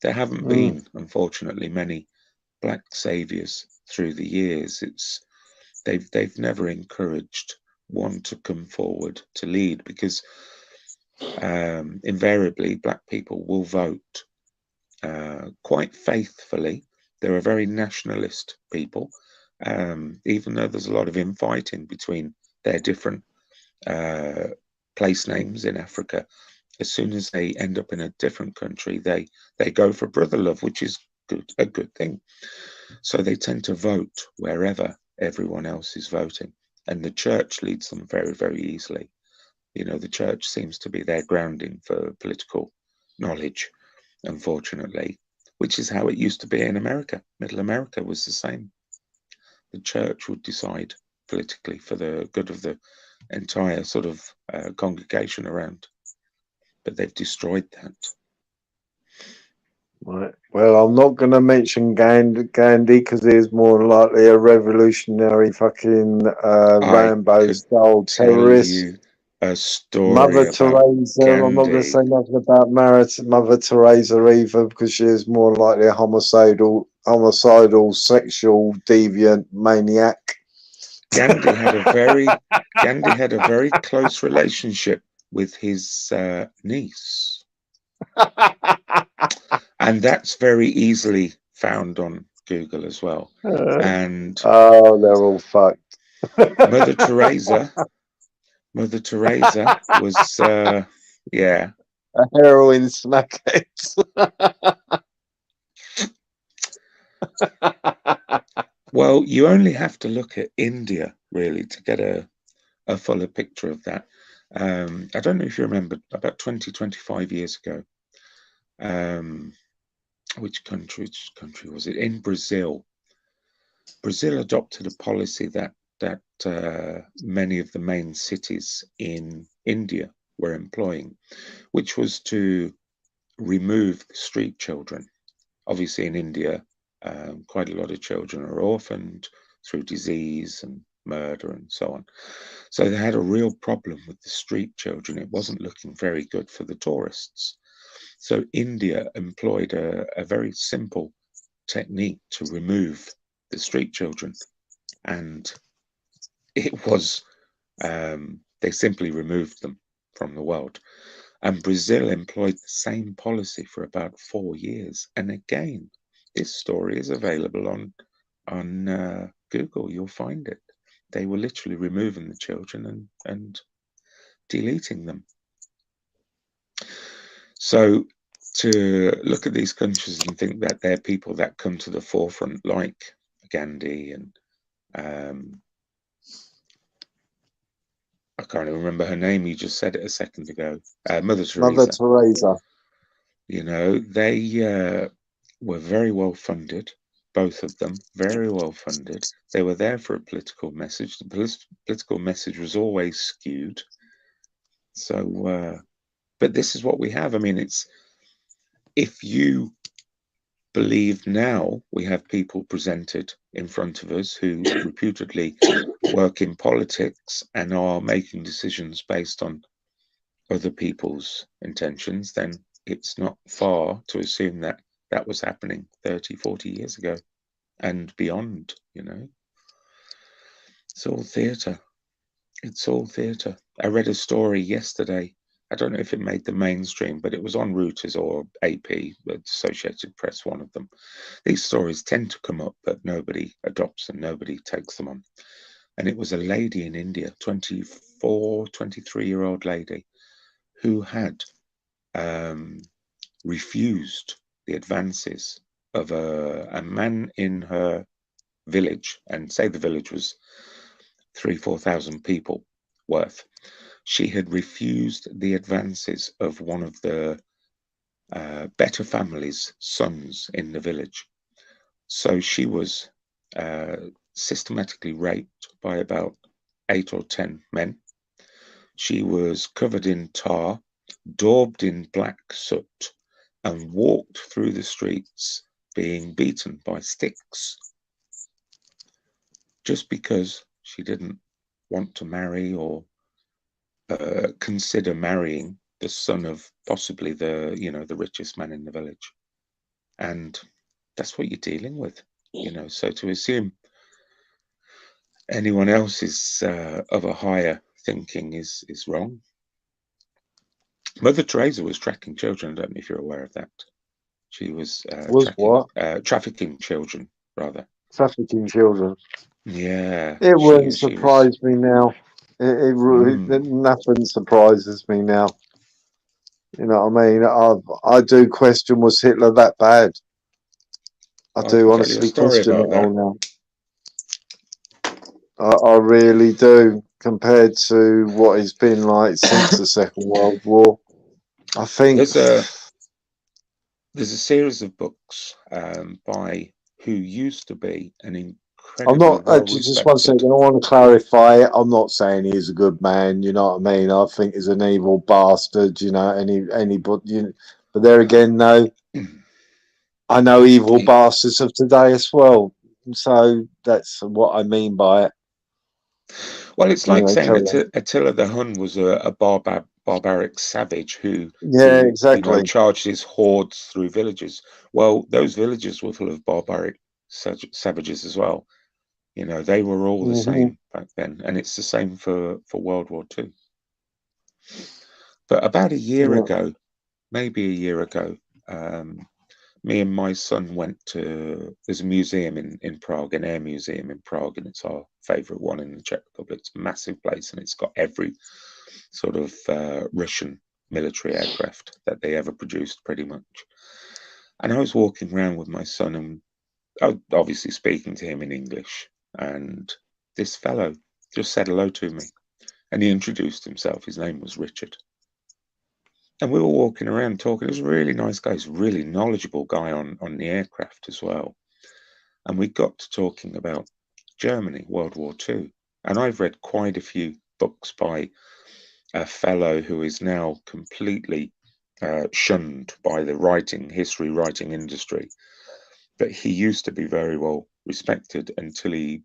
There haven't been, unfortunately, many black saviors through the years. They've never encouraged one to come forward to lead, because invariably black people will vote quite faithfully. They're a very nationalist people, even though there's a lot of infighting between their different place names in Africa. As soon as they end up in a different country, they go for brother love, which is a good thing. So they tend to vote wherever everyone else is voting, and the church leads them very, very easily. You know, the church seems to be their grounding for political knowledge, unfortunately, which is how it used to be in America. Middle America was the same. The church would decide politically for the good of the entire sort of congregation around. But they've destroyed that. Right. Well, I'm not going to mention Gandhi because he's more likely a revolutionary fucking Rambo-style terrorist. A story Mother Teresa. Gandhi. I'm not going to say nothing about Mother Teresa either, because she is more likely a homicidal, sexual deviant maniac. Gandhi had a very close relationship with his niece, and that's very easily found on Google as well. And they're all fucked. Mother Teresa was, yeah. a heroin snackhead. Well, you only have to look at India really to get a fuller picture of that. I don't know if you remember about 25 years ago. Which country was it? In Brazil. Brazil adopted a policy that many of the main cities in India were employing, which was to remove the street children. Obviously, in India, quite a lot of children are orphaned through disease and murder and so on. So they had a real problem with the street children. It wasn't looking very good for the tourists. So India employed a very simple technique to remove the street children, and it was they simply removed them from the world. And Brazil employed the same policy for about 4 years. And again, this story is available on Google. You'll find it. They were literally removing the children and deleting them. So to look at these countries and think that they're people that come to the forefront, like Gandhi and I can't even remember her name. You just said it a second ago. Mother Teresa. Mother Teresa. You know, they were very well funded. Both of them, very well funded. They were there for a political message. The political message was always skewed. So, but this is what we have. I mean, it's if you believe now, we have people presented in front of us who reputedly work in politics and are making decisions based on other people's intentions, then it's not far to assume that that was happening 30, 40 years ago and beyond, you know. It's all theatre. It's all theatre. I read a story yesterday. I don't know if it made the mainstream, but it was on Reuters or AP, Associated Press, one of them. These stories tend to come up, but nobody adopts them, nobody takes them on. And it was a lady in India, 24, 23-year-old lady, who had refused the advances of a man in her village, and say the village was 3,000-4,000 people worth. She had refused the advances of one of the better family's sons in the village. So she was systematically raped by about 8 or 10 men. She was covered in tar, daubed in black soot, and walked through the streets being beaten by sticks just because she didn't want to marry or consider marrying the son of possibly the richest man in the village. And that's what you're dealing with, you know. So to assume anyone else is of a higher thinking is wrong. Mother Teresa was tracking children. I don't know if you're aware of that. She was trafficking children, rather. Trafficking children. Yeah. It wouldn't surprise me now. Nothing surprises me now. You know what I mean? I do question, was Hitler that bad? I do honestly question it all now. I really do, compared to what it's been like since the Second World War. I think there's a series of books by who used to be an incredibly I'm not just one second. I want to clarify it. I'm not saying he's a good man. You know what I mean? I think he's an evil bastard. You know, anybody. But there again, no. I know evil bastards of today as well. So that's what I mean by it. Well, it's like saying Attila the Hun was a barbaric savage who exactly charged his hordes through villages. Well, those villages were full of barbaric savages as well. You know, they were all the same back then, and it's the same for World War II. But about a year ago, maybe a year ago, me and my son went to, there's a museum in Prague, an air museum in Prague, and it's our favourite one in the Czech Republic. It's a massive place, and it's got every sort of Russian military aircraft that they ever produced, pretty much. And I was walking around with my son, and I was obviously speaking to him in English, and this fellow just said hello to me, and he introduced himself. His name was Richard. And we were walking around talking. He was a really nice guy. He's a really knowledgeable guy on the aircraft as well. And we got to talking about Germany, World War II. And I've read quite a few books by a fellow who is now completely shunned by the history writing industry. But he used to be very well respected until he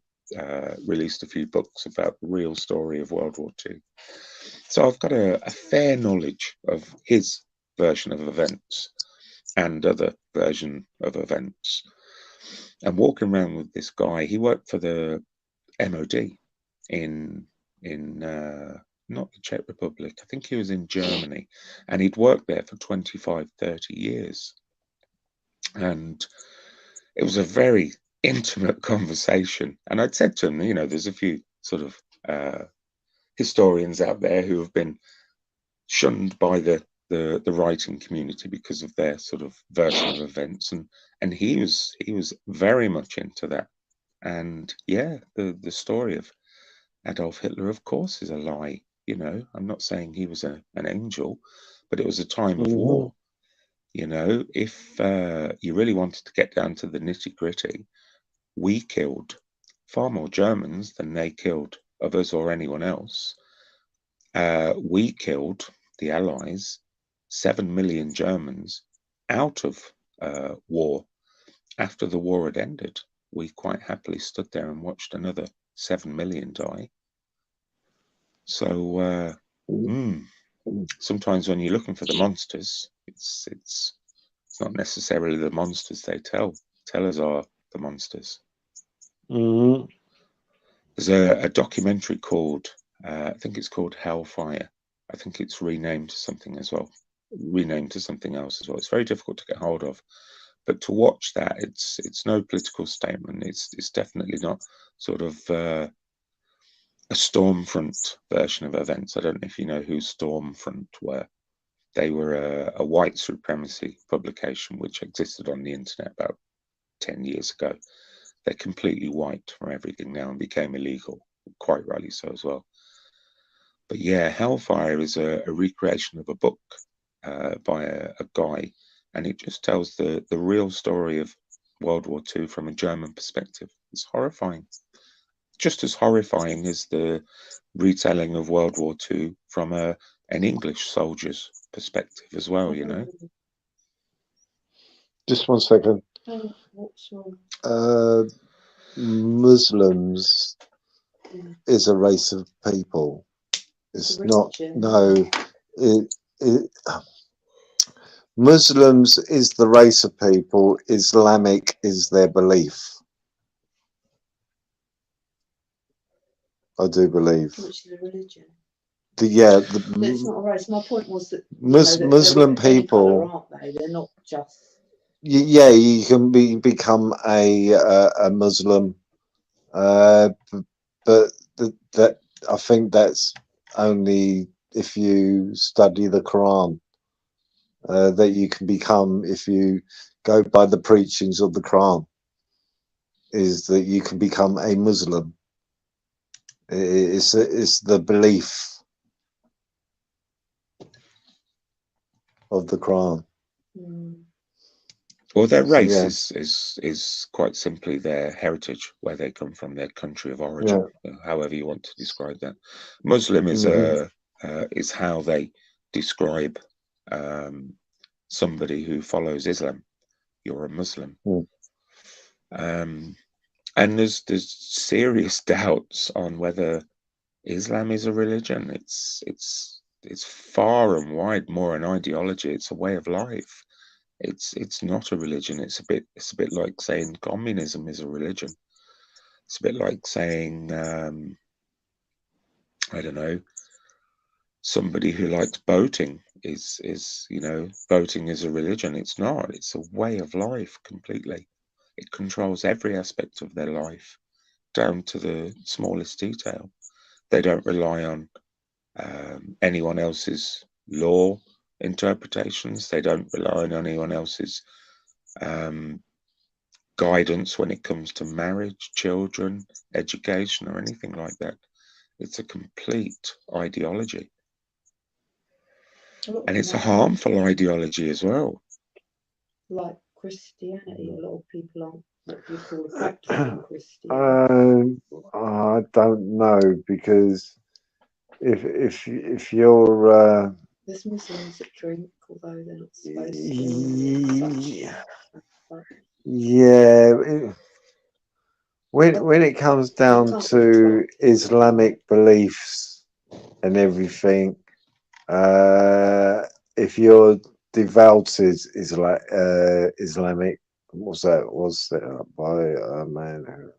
released a few books about the real story of World War II. So I've got a fair knowledge of his version of events and other version of events. And walking around with this guy, he worked for the MOD in not the Czech Republic. I think he was in Germany, and he'd worked there for 25, 30 years. And it was a very intimate conversation. And I'd said to him, there's a few sort of historians out there who have been shunned by the writing community because of their sort of version of events, and he was very much into that. And yeah, the story of Adolf Hitler, of course, is a lie. I'm not saying he was an angel, but it was a time of war. If you really wanted to get down to the nitty gritty, we killed far more Germans than they killed of us or anyone else. We killed, the Allies, 7 million Germans out of war. After the war had ended, we quite happily stood there and watched another 7 million die. So sometimes when you're looking for the monsters, it's not necessarily the monsters they tell us are the monsters. Mm-hmm. There's a documentary called, I think it's called Hellfire. I think it's renamed to something else as well. It's very difficult to get hold of, but to watch that, it's no political statement. It's definitely not sort of a Stormfront version of events. I don't know if you know who Stormfront were. They were a white supremacy publication which existed on the internet about 10 years ago. They're completely white from everything now and became illegal, quite rightly so as well. But yeah, Hellfire is a recreation of a book by a guy, and it just tells the real story of World War II from a German perspective. It's horrifying. Just as horrifying as the retelling of World War II from an English soldier's perspective as well, Just 1 second. Muslims is a race of people. It's not. No. Muslims is the race of people. Islamic is their belief. I do believe. Which is a religion. It's not a race. My point was that Muslim people, colour, aren't they? They're not just. Yeah, you can become a Muslim, but that I think that's only if you study the Quran. That you can become, if you go by the preachings of the Quran, is that you can become a Muslim. It's the belief of the Quran. Well, their race is quite simply their heritage, where they come from, their country of origin, however you want to describe that. Muslim is is how they describe somebody who follows Islam. You're a Muslim. And there's serious doubts on whether Islam is a religion. It's far and wide more an ideology. It's a way of life. It's not a religion. It's a bit like saying communism is a religion. It's a bit like saying I don't know, somebody who likes boating is boating is a religion. It's not. It's a way of life completely. It controls every aspect of their life down to the smallest detail. They don't rely on anyone else's law interpretations. They don't rely on anyone else's guidance when it comes to marriage, children, education, or anything like that. It's a complete ideology. And it's a harmful ideology as well. Like Christianity, a lot of people aren't what you call a practicing Christian. I don't know, because if you're there's Muslims that drink, although they're not supposed to. Yeah, when it comes down to Islamic beliefs and everything, if you're devout Islamic, was set up by a man who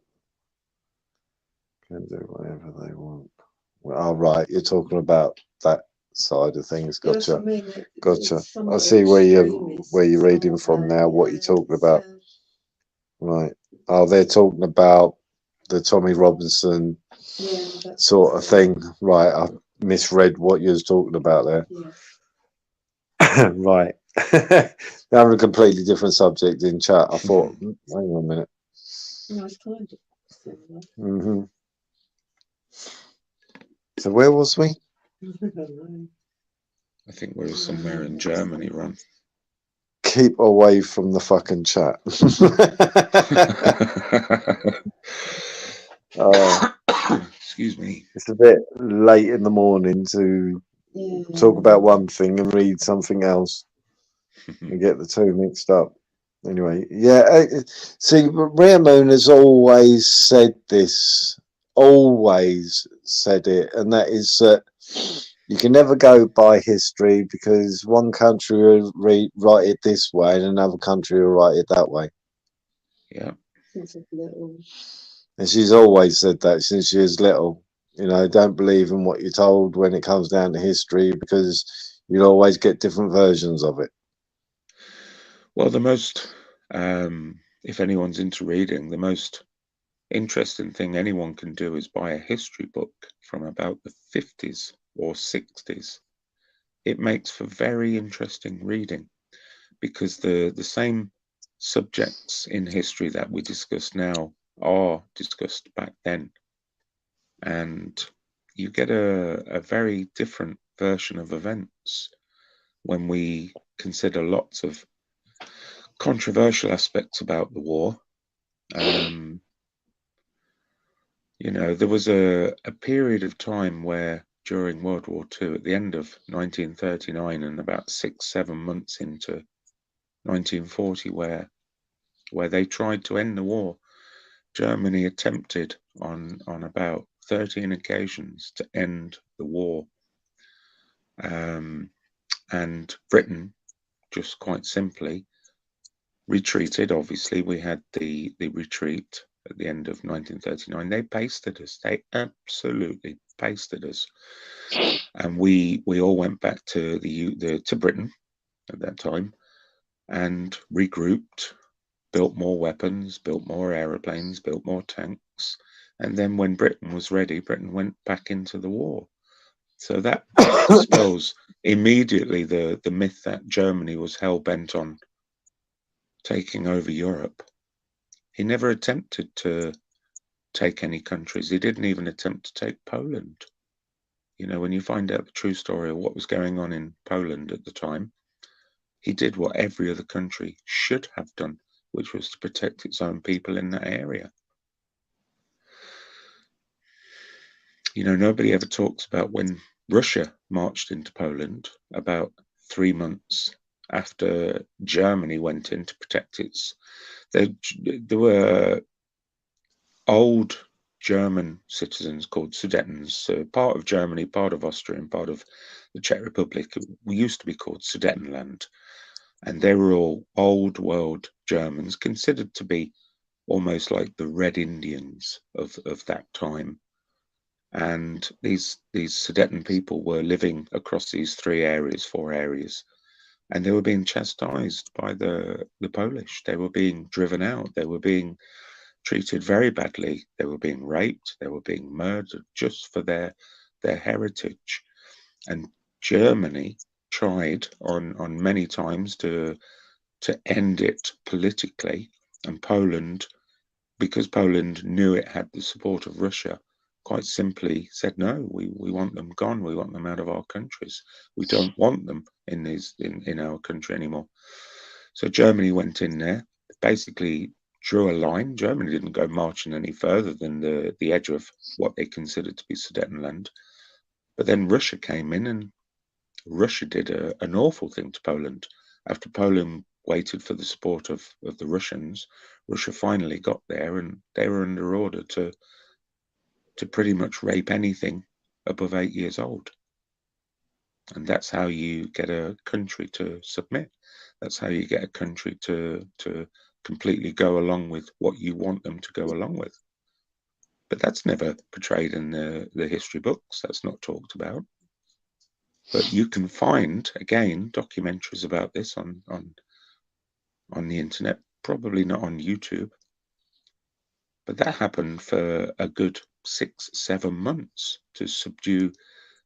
can do whatever they want. Well, right, you're talking about that side of things. Gotcha. Gotcha. I see where you're reading from now, what you're talking about. Right. Oh, they're talking about the Tommy Robinson sort of thing. Right. I misread what you was talking about there. Yeah. Right. Now a completely different subject in chat. I thought, hang on a minute. No, it's kind of similar. Mm-hmm. So where was we? I think we were somewhere in Germany, Ron. Keep away from the fucking chat. Excuse me. It's a bit late in the morning to talk about one thing and read something else and get the two mixed up. Anyway, yeah. See, Rare Moon has always said this, always said it, and that is that you can never go by history, because one country will write it this way and another country will write it that way. Yeah. And she's always said that since she was little. You know, don't believe in what you're told when it comes down to history, because you'll always get different versions of it. Well, the most, if anyone's into reading, the most interesting thing anyone can do is buy a history book from about the 50s or 60s. It makes for very interesting reading, because the same subjects in history that we discuss now are discussed back then. And you get a very different version of events when we consider lots of controversial aspects about the war. You know, there was a period of time where during World War II, at the end of 1939 and about 6-7 months into 1940, where they tried to end the war. Germany attempted on about 13 occasions to end the war. And Britain just quite simply retreated. Obviously, we had the retreat at the end of 1939. They pasted us. They absolutely pasted us. And we all went back to to Britain at that time and regrouped, built more weapons, built more aeroplanes, built more tanks. And then when Britain was ready, Britain went back into the war. So that dispels immediately the myth that Germany was hell-bent on taking over Europe. He never attempted to take any countries. He didn't even attempt to take Poland. You know, when you find out the true story of what was going on in Poland at the time, he did what every other country should have done, which was to protect its own people in that area. You know, nobody ever talks about when Russia marched into Poland about 3 months after Germany went in to protect its. There were old German citizens called Sudetens, part of Germany, part of Austria, and part of the Czech Republic. We used to be called Sudetenland. And they were all old world Germans, considered to be almost like the Red Indians of that time. And these Sudeten people were living across these 4 areas, and they were being chastised by the Polish. They were being driven out. They were being treated very badly. They were being raped. They were being murdered just for their heritage. And Germany tried on many times to end it politically, and Poland, because Poland knew it had the support of Russia, quite simply said, no, we want them gone. We want them out of our countries. We don't want them in our country anymore. So Germany went in there, basically drew a line. Germany didn't go marching any further than the edge of what they considered to be Sudetenland. But then Russia came in, and Russia did an awful thing to Poland. After Poland waited for the support of the Russians, Russia finally got there, and they were under order to pretty much rape anything above 8 years old. And that's how you get a country to submit. That's how you get a country to completely go along with what you want them to go along with. But that's never portrayed in the history books. That's not talked about. But you can find, again, documentaries about this on the internet, probably not on YouTube. But that happened for a good 6-7 months to subdue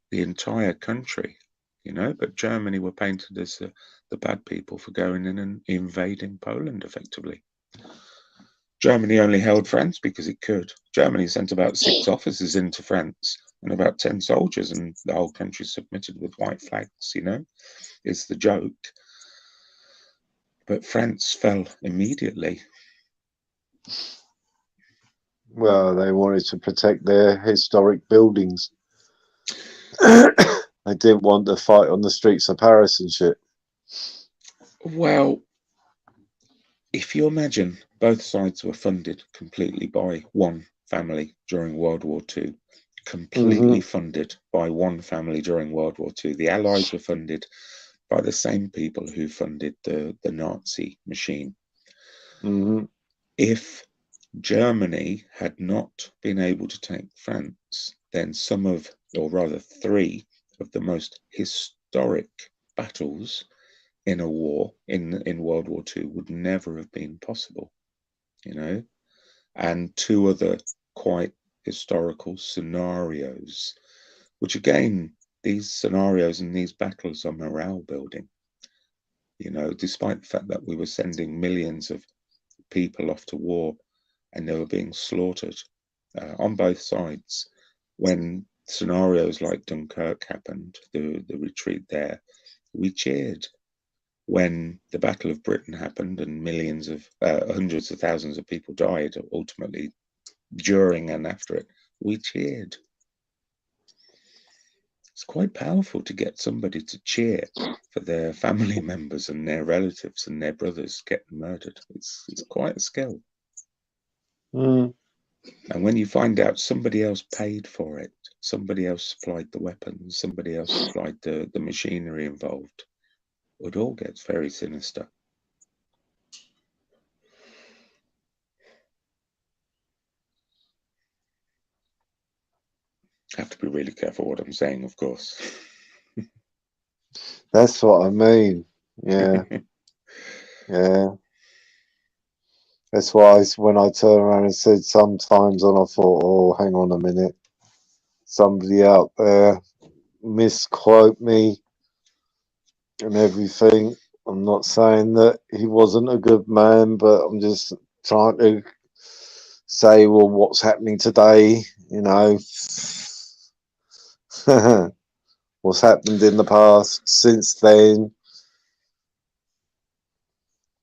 the entire country, But Germany were painted as the bad people for going in and invading Poland effectively. Germany only held France because it could. Germany sent about 6 officers into France and about 10 soldiers, and the whole country submitted with white flags, It's the joke. But France fell immediately. Well, they wanted to protect their historic buildings. They didn't want to fight on the streets of Paris and shit. Well, if you imagine both sides were funded completely by one family during World War II, completely funded by one family during World War II. The Allies were funded by the same people who funded the Nazi machine. If Germany had not been able to take France, then or rather 3 of the most historic battles in a war, in World War II, would never have been possible, and 2 other quite historical scenarios, which again, these scenarios and these battles are morale building, despite the fact that we were sending millions of people off to war and they were being slaughtered on both sides. When scenarios like Dunkirk happened, the retreat there, we cheered. When the Battle of Britain happened and millions of hundreds of thousands of people died ultimately during and after it, we cheered. It's quite powerful to get somebody to cheer for their family members and their relatives and their brothers getting murdered. It's quite a skill. And when you find out somebody else paid for it, somebody else supplied the weapons, somebody else supplied the machinery involved, it all gets very sinister. I have to be really careful what I'm saying, of course. That's what I mean. Yeah. Yeah. That's why when I turned around and said sometimes, and I thought, oh, hang on a minute. Somebody out there misquote me and everything. I'm not saying that he wasn't a good man, but I'm just trying to say, well, what's happening today, what's happened in the past since then.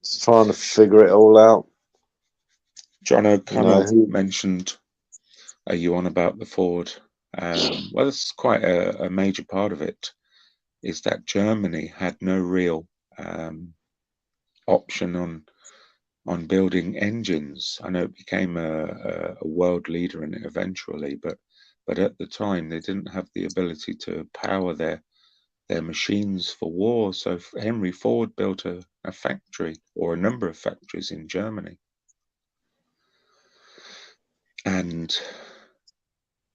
Just trying to figure it all out. John O'Connell mentioned, are you on about the Ford? Well, that's quite a major part of it, is that Germany had no real option on building engines. I know it became a world leader in it eventually, but at the time they didn't have the ability to power their machines for war. So Henry Ford built a factory, or a number of factories, in Germany. And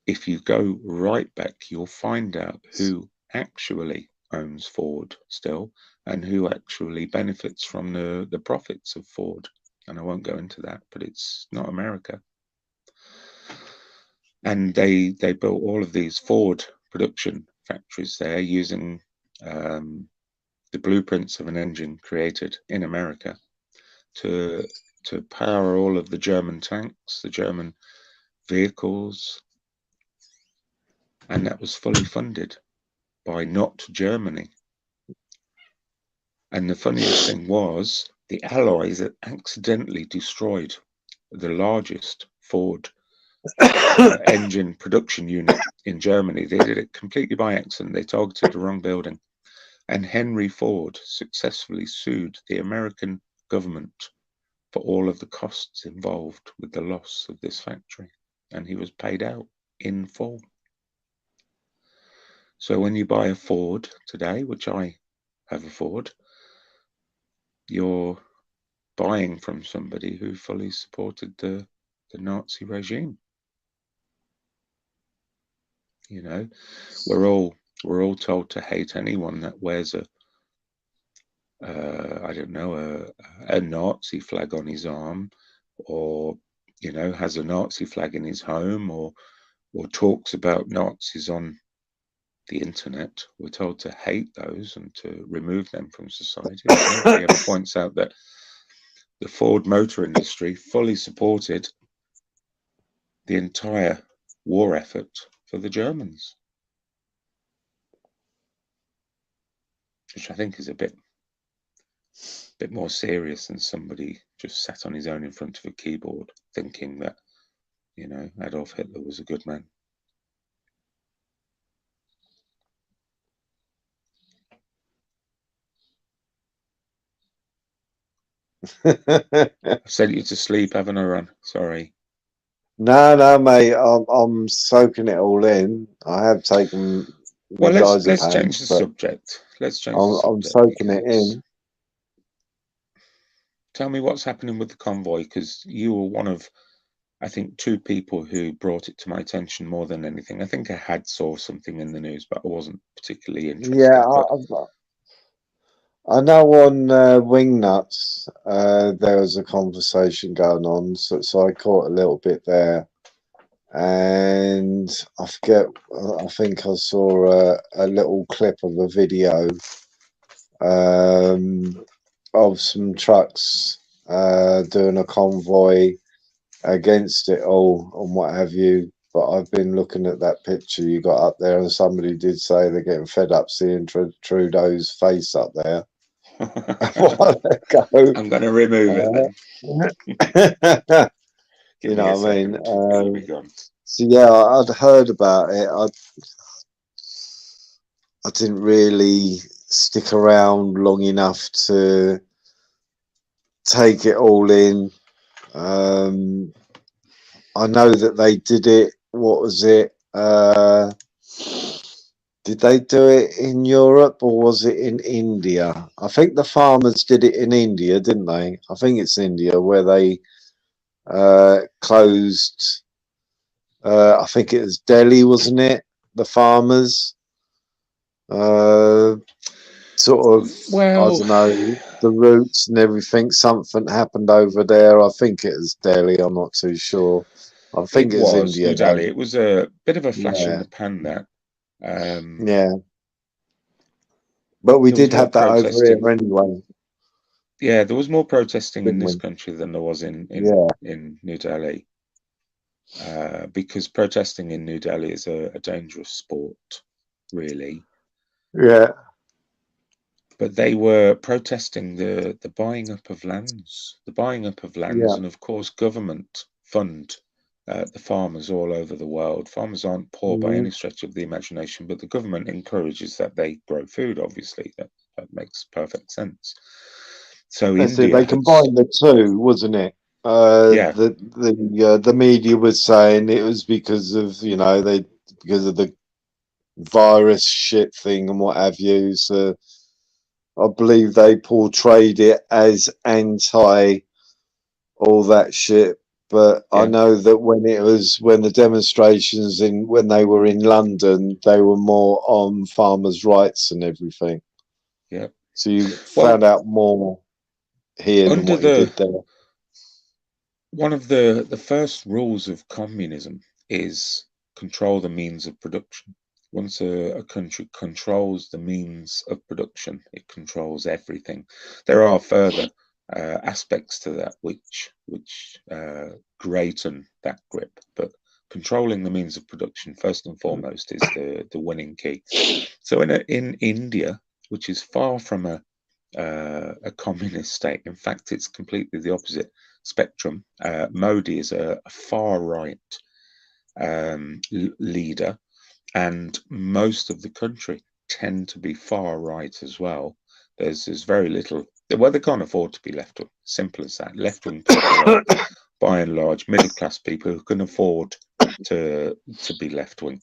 if you go right back, you'll find out who actually owns Ford still and who actually benefits from the profits of Ford. And I won't go into that, but it's not America. And they built all of these Ford production factories there using the blueprints of an engine created in America to power all of the German tanks, the German vehicles, and that was fully funded by not Germany. And the funniest thing was the Allies had accidentally destroyed the largest Ford engine production unit in Germany. They did it completely by accident. They targeted the wrong building. And Henry Ford successfully sued the American government for all of the costs involved with the loss of this factory. And he was paid out in full. So when you buy a Ford today, which I have a Ford, you're buying from somebody who fully supported the Nazi regime. You know, we're all told to hate anyone that wears a Nazi flag on his arm, or has a Nazi flag in his home, or talks about Nazis on the internet. We're told to hate those and to remove them from society. Nobody ever points out that the Ford motor industry fully supported the entire war effort for the Germans, which I think is a bit more serious than somebody just sat on his own in front of a keyboard thinking that, Adolf Hitler was a good man. I've sent you to sleep, haven't I, Ron? Sorry. No, mate. I'm soaking it all in. I have taken. Well, let's change the subject. Let's change the subject. I'm soaking it in. Tell me what's happening with the convoy, because you were one of, I think, 2 people who brought it to my attention more than anything. I think I had saw something in the news, but I wasn't particularly interested. Yeah, I know on Wingnuts there was a conversation going on, so I caught a little bit there, and I forget. I think I saw a little clip of a video of some trucks doing a convoy against it all and what have you. But I've been looking at that picture you got up there, and somebody did say they're getting fed up seeing Trudeau's face up there. I'm going to remove it then. You know what I mean? So yeah, I'd heard about it. I didn't really stick around long enough to take it all in. I know that they did it. What was it? Did they do it in Europe or was it in India? I think the farmers did it in India, didn't they? I think it's India where they closed. I think it was Delhi, wasn't it? The farmers. Sort of, well, I don't know, the routes and everything. Something happened over there. I think it was Delhi. I'm not too sure. I think it was India. New Delhi. It was a bit of a flash in the pan, that. Yeah. But we did have that over here anyway. Yeah, there was more protesting in this country than there was in New Delhi. Because protesting in New Delhi is a dangerous sport, really. Yeah. But they were protesting the buying up of lands. The buying up of lands, and of course government fund the farmers all over the world. Farmers aren't poor by any stretch of the imagination, but the government encourages that they grow food, obviously. That makes perfect sense. So they combined the two, wasn't it? The media was saying it was because of because of the virus shit thing and what have you. So I believe they portrayed it as anti all that shit. But I know that when the demonstrations when they were in London, they were more on farmers' rights and everything. Yeah. So you found out more here than what you did there. One of the first rules of communism is control the means of production. a country controls the means of production, it controls everything. There are further aspects to that which greaten that grip, but controlling the means of production first and foremost is the winning key. So in India, which is far from a communist state, in fact, it's completely the opposite spectrum. Modi is a far right leader, and most of the country tend to be far right as well. There's very little. Well, they can't afford to be left wing. Simple as that. Left wing people are, by and large, middle class people who can afford to be left wing.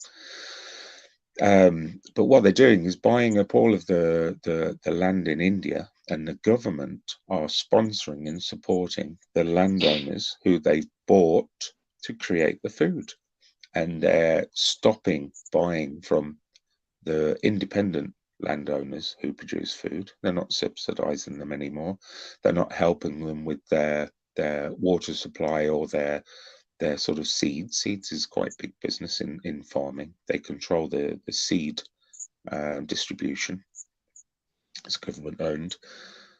But what they're doing is buying up all of the land in India, and the government are sponsoring and supporting the landowners who they've bought to create the food. And they're stopping buying from the independent landowners who produce food. They're not subsidizing them anymore. They're not helping them with their water supply or their sort of seeds. Seeds is quite big business in farming. They control the seed distribution. It's government owned.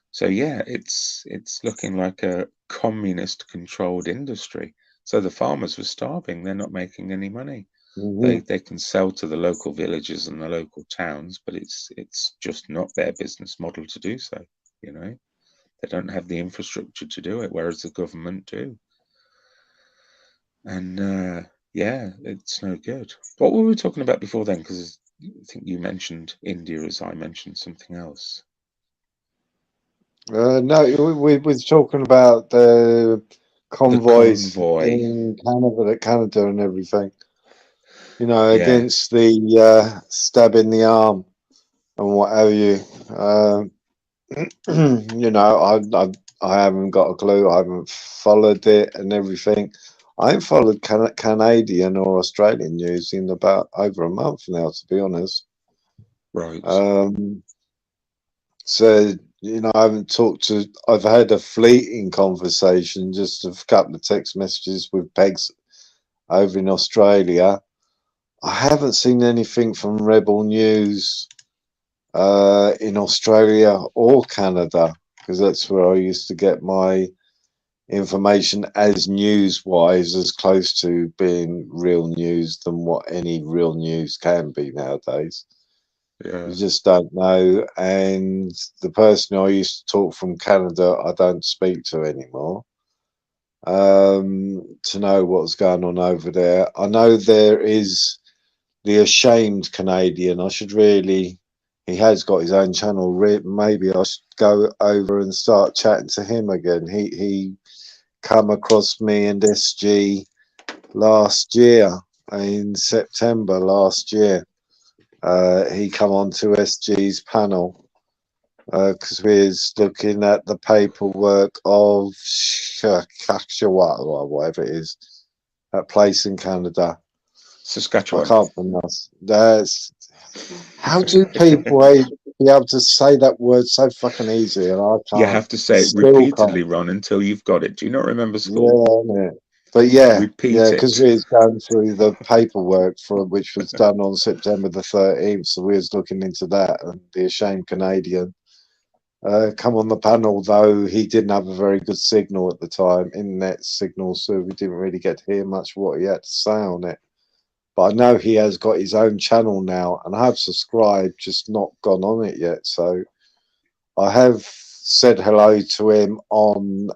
So yeah, it's looking like a communist controlled industry. So the farmers were starving. They're not making any money. They can sell to the local villages and the local towns, but it's just not their business model to do so. You know, they don't have the infrastructure to do it, whereas the government do. And yeah, it's no good. What were we talking about before then? Because I think you mentioned India as I mentioned something else. No, we were talking about the convoys in Canada and everything. You know, Yeah. against the stab in the arm and what have you. You know, I haven't got a clue. I haven't followed it and everything. I ain't followed Canadian or Australian news in about over a month now, to be honest. Right. So, you know, I've had a fleeting conversation, just a couple of text messages with Pegs over in Australia. I haven't seen anything from Rebel News in Australia or Canada, because that's where I used to get my information as news-wise, as close to being real news than what any real news can be nowadays. Yeah. You just don't know. And the person I used to talk from Canada, I don't speak to anymore. To know what's going on over there. I know there is the Ashamed Canadian. I should really, he has got his own channel. Maybe I should go over and start chatting to him again. He come across me and SG last year, in September last year. He come on to SG's panel because we was looking at the paperwork of Saskatchewan or whatever it is, that place in Canada. Saskatchewan. I can't pronounce. How do people be able to say that word so fucking easy? And I can't. You have to say it repeatedly, Ron, until you've got it. Do you not remember school? Yeah. But yeah, Repeat because we was going through the paperwork which was done on September the 13th, so we was looking into that, and the Ashamed Canadian come on the panel, though he didn't have a very good signal at the time, internet signal, so we didn't really get to hear much what he had to say on it. But I know he has got his own channel now, and I have subscribed, just not gone on it yet. So I have said hello to him on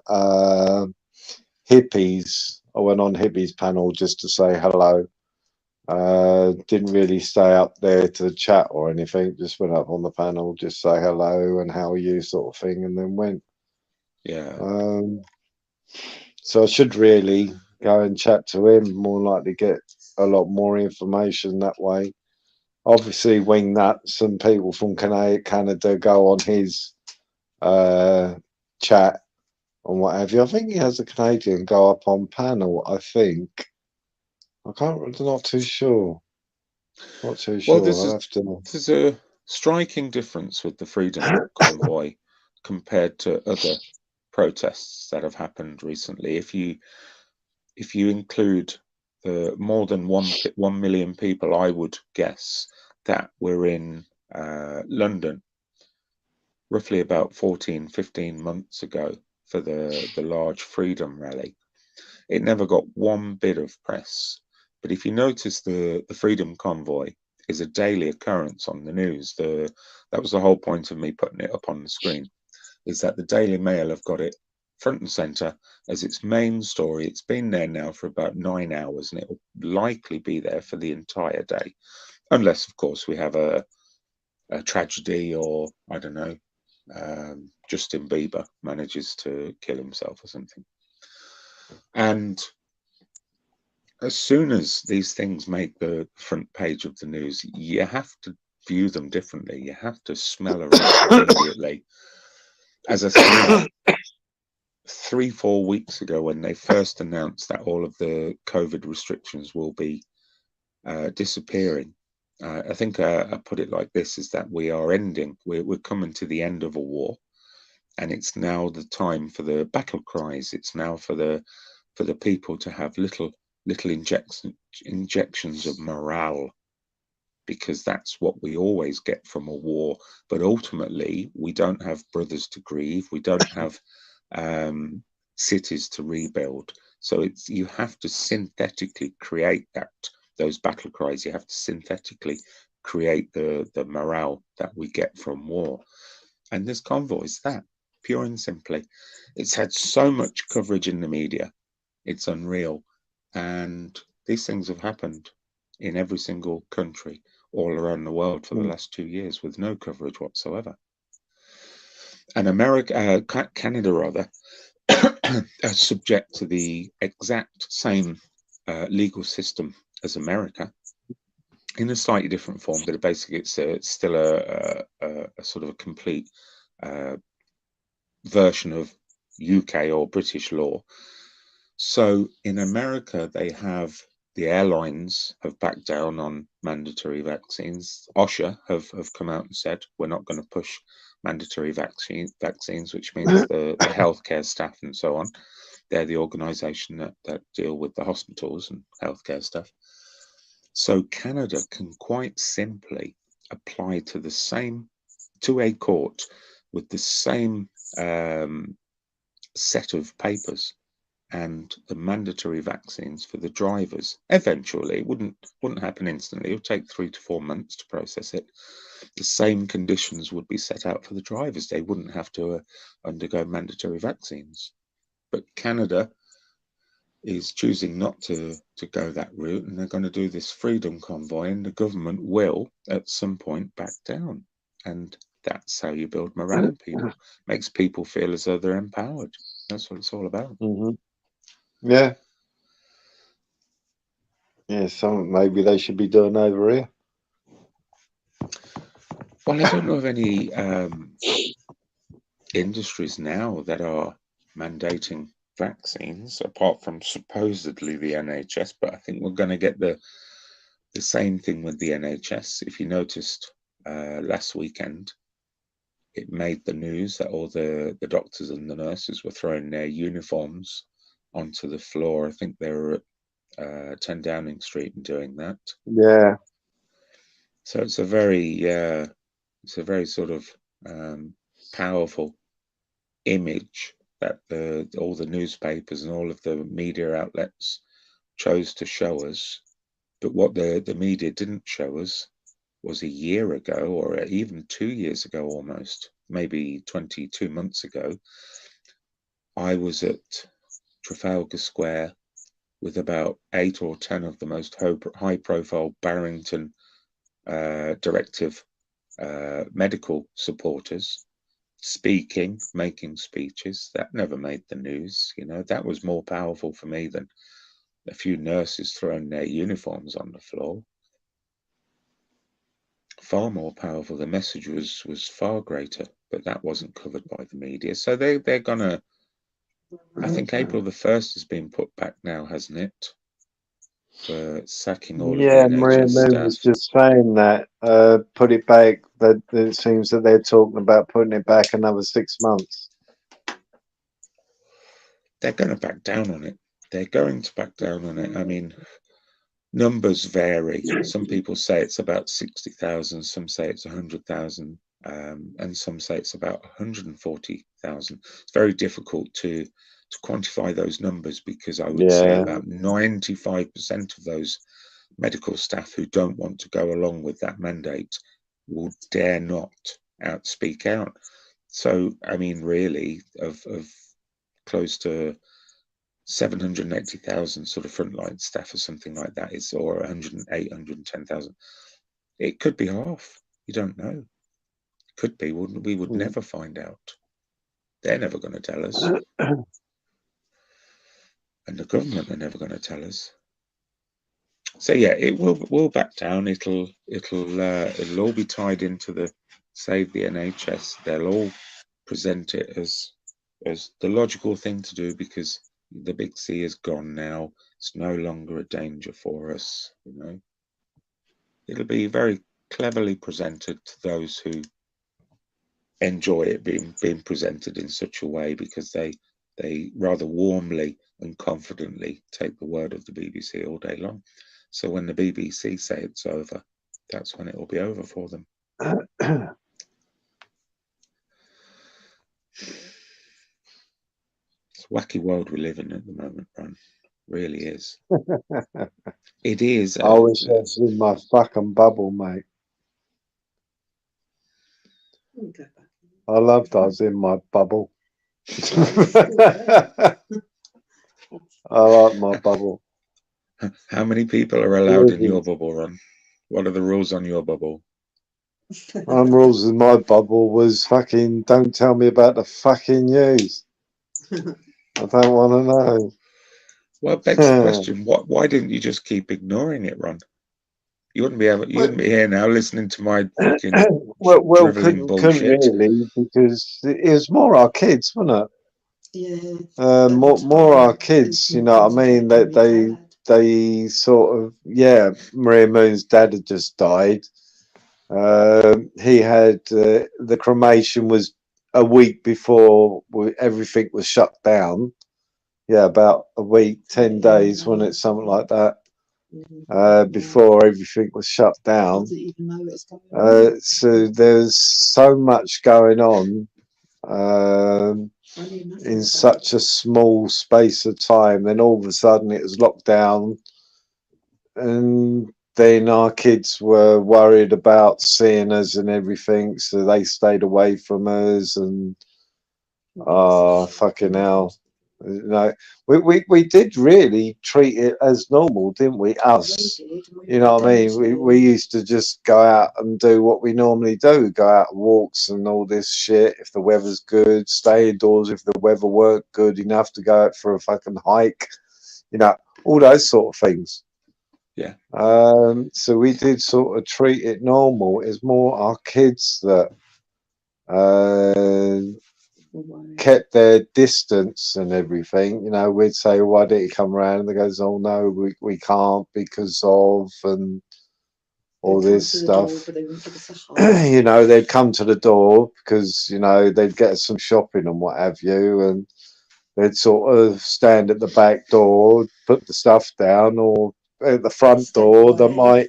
Hippies. I went on Hippies panel just to say hello. Didn't really stay up there to chat or anything. Just went up on the panel, just say hello and how are you, sort of thing, and then went. Yeah. So I should really go and chat to him. More likely get a lot more information that way. Obviously, when some people from Canada go on his chat and what have you. I think he has a Canadian go up on panel. I think. I'm not too sure. Not too sure. There's a striking difference with the Freedom Convoy compared to other protests that have happened recently. If you include the more than 1 million people, I would guess, that were in London roughly about 15 months ago for the large Freedom Rally. It never got one bit of press. But if you notice, the Freedom Convoy is a daily occurrence on the news. That was the whole point of me putting it up on the screen, is that the Daily Mail have got it front and center as its main story. It's been there now for about 9 hours, and it will likely be there for the entire day, unless, of course, we have a tragedy, or I don't know, Justin Bieber manages to kill himself or something. And as soon as these things make the front page of the news, you have to view them differently. You have to smell a rat immediately. As I said, 3-4 weeks ago, when they first announced that all of the COVID restrictions will be disappearing, I think I put it like this, is that we're coming to the end of a war, and it's now the time for the battle cries. It's now for the people to have little injections of morale, because that's what we always get from a war. But ultimately, we don't have brothers to grieve. We don't have cities to rebuild. So you have to synthetically create those battle cries. You have to synthetically create the morale that we get from war. And this convoy is that, pure and simply. It's had so much coverage in the media. It's unreal. And these things have happened in every single country all around the world for the last 2 years with no coverage whatsoever. And Canada rather, are subject to the exact same legal system as America, in a slightly different form, but basically it's still a sort of a complete version of UK or British law. So in America, the airlines have backed down on mandatory vaccines. OSHA have come out and said, we're not going to push mandatory vaccines, which means the healthcare staff and so on. They're the organisation that deal with the hospitals and healthcare stuff. So Canada can quite simply apply to a court with the same set of papers and the mandatory vaccines for the drivers. Eventually, it wouldn't happen instantly. It would take 3 to 4 months to process it. The same conditions would be set out for the drivers. They wouldn't have to undergo mandatory vaccines. But Canada is choosing not to go that route, and they're going to do this Freedom Convoy, and the government will at some point back down. And that's how you build morale in people. Makes people feel as though they're empowered. That's what it's all about. Yeah. Yeah, something maybe they should be doing over here. Well, I don't know of any industries now that are mandating vaccines, apart from supposedly the NHS, but I think we're going to get the same thing with the NHS. If you noticed last weekend, it made the news that all the doctors and the nurses were throwing their uniforms onto the floor. I think they were at 10 Downing Street and doing that. Yeah. So it's a very sort of powerful image that all the newspapers and all of the media outlets chose to show us. But what the media didn't show us was a year ago, or even 2 years ago almost, maybe 22 months ago, I was at Trafalgar Square with about 8 or 10 of the most high-profile Barrington Directive medical supporters speaking, making speeches. That never made the news. That was more powerful for me than a few nurses throwing their uniforms on the floor. Far more powerful. The message was far greater, but that wasn't covered by the media. So they're gonna. I think April the 1st has been put back now, hasn't it? For sacking all of the NHS Maria Moon was just saying that. Put it back. That it seems that they're talking about putting it back another 6 months. They're going to back down on it. They're going to back down on it. I mean, numbers vary. Some people say it's about 60,000, some say it's 100,000, and some say it's about 140,000. It's very difficult to quantify those numbers, because I would say about 95% of those medical staff who don't want to go along with that mandate will dare not speak out. So, I mean, really, of close to 780,000 sort of frontline staff or something like that, is, or 108, 110,000. It could be half. You don't know. Could be. We would never find out. They're never going to tell us, and the government are never going to tell us. So yeah, it will back down. It'll all be tied into the Save the NHS. They'll all present it as the logical thing to do, because the big C is gone now. It's no longer a danger for us. You know, it'll be very cleverly presented to those who enjoy it being presented in such a way, because they rather warmly and confidently take the word of the BBC all day long. So when the BBC say it's over, that's when it will be over for them. It's a wacky world we live in at the moment, Ron. Really is. It is. I wish I was in my fucking bubble, mate. I loved I was in my bubble. I like my bubble. How many people are allowed in your bubble, Ron? What are the rules on your bubble? Rules in my bubble was fucking don't tell me about the fucking news. I don't want to know. Well, it begs the question: why didn't you just keep ignoring it, Ron? You wouldn't be here now listening to my fucking drivelling bullshit. Couldn't really, because it was more our kids, wasn't it? Yeah. More our kids. You know what I mean? They sort of, Maria Moon's dad had just died. He had the cremation was a week before everything was shut down. Yeah, about a week, 10 days, wasn't it? Something like that. Before everything was shut down. So there's so much going on in such a small space of time. Then all of a sudden it was locked down, and then our kids were worried about seeing us and everything, so they stayed away from us. And fucking hell, you know, we did really treat it as normal, didn't we? Us, you know what I mean? We used to just go out and do what we normally do, go out on walks and all this shit. If the weather's good, stay indoors. If the weather weren't good enough, to go out for a fucking hike, you know, all those sort of things. Yeah. So we did sort of treat it normal. It's more our kids that kept their distance and everything. You know, we'd say, why didn't he come around? And they goes, oh no, we can't because of, and all this stuff. You know, they'd come to the door because, you know, they'd get some shopping and what have you, and they'd sort of stand at the back door, put the stuff down, or at the front door, they might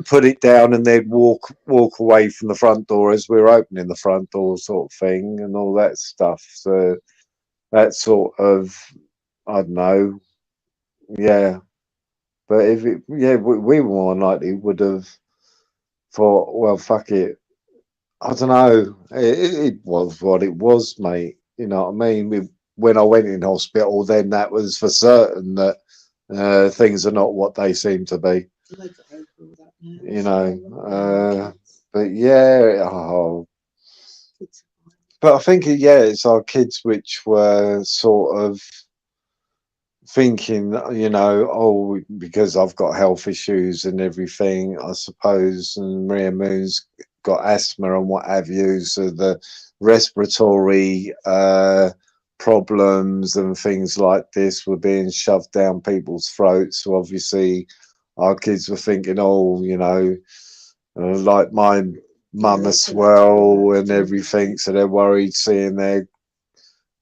put it down, and they'd walk away from the front door as we were opening the front door, sort of thing, and all that stuff. So that sort of, I don't know, yeah. But if it, we were more likely would have thought, well, fuck it. I don't know. It was what it was, mate. You know what I mean? When I went in hospital, then that was for certain that things are not what they seem to be. You know, but yeah, but I think it's our kids which were sort of thinking, you know, oh, because I've got health issues and everything, I suppose, and Maria Moon's got asthma and what have you, so the respiratory problems and things like this were being shoved down people's throats. So obviously our kids were thinking, oh, you know, like my mum as well and everything, so they're worried seeing their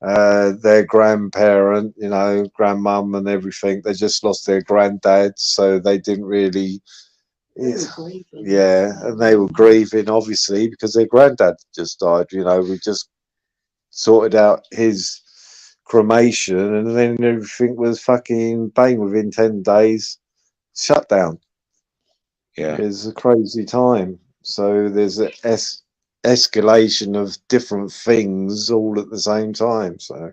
their grandparent, you know, grandmum and everything. They just lost their granddad, so they didn't really. They were grieving. Yeah, and they were grieving obviously because their granddad just died. You know, we just sorted out his cremation, and then everything was fucking bang within 10 days. Shut down. Yeah. It was a crazy time. So there's a escalation of different things all at the same time. So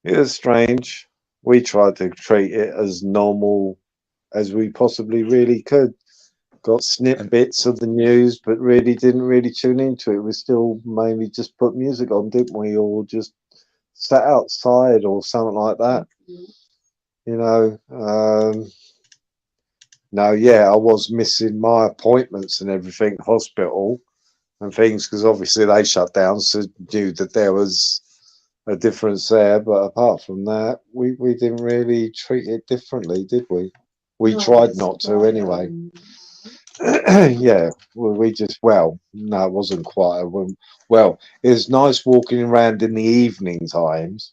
it was strange. We tried to treat it as normal as we possibly really could. Got snippets of the news, but really didn't really tune into it. We still mainly just put music on, didn't we? Or just sat outside or something like that. You know, no, yeah, I was missing my appointments and everything, hospital and things, because obviously they shut down, so knew that there was a difference there. But apart from that, we didn't really treat it differently, did we? We tried not to anyway. Yeah, we just, well, no, it wasn't quite. Well, it was nice walking around in the evening times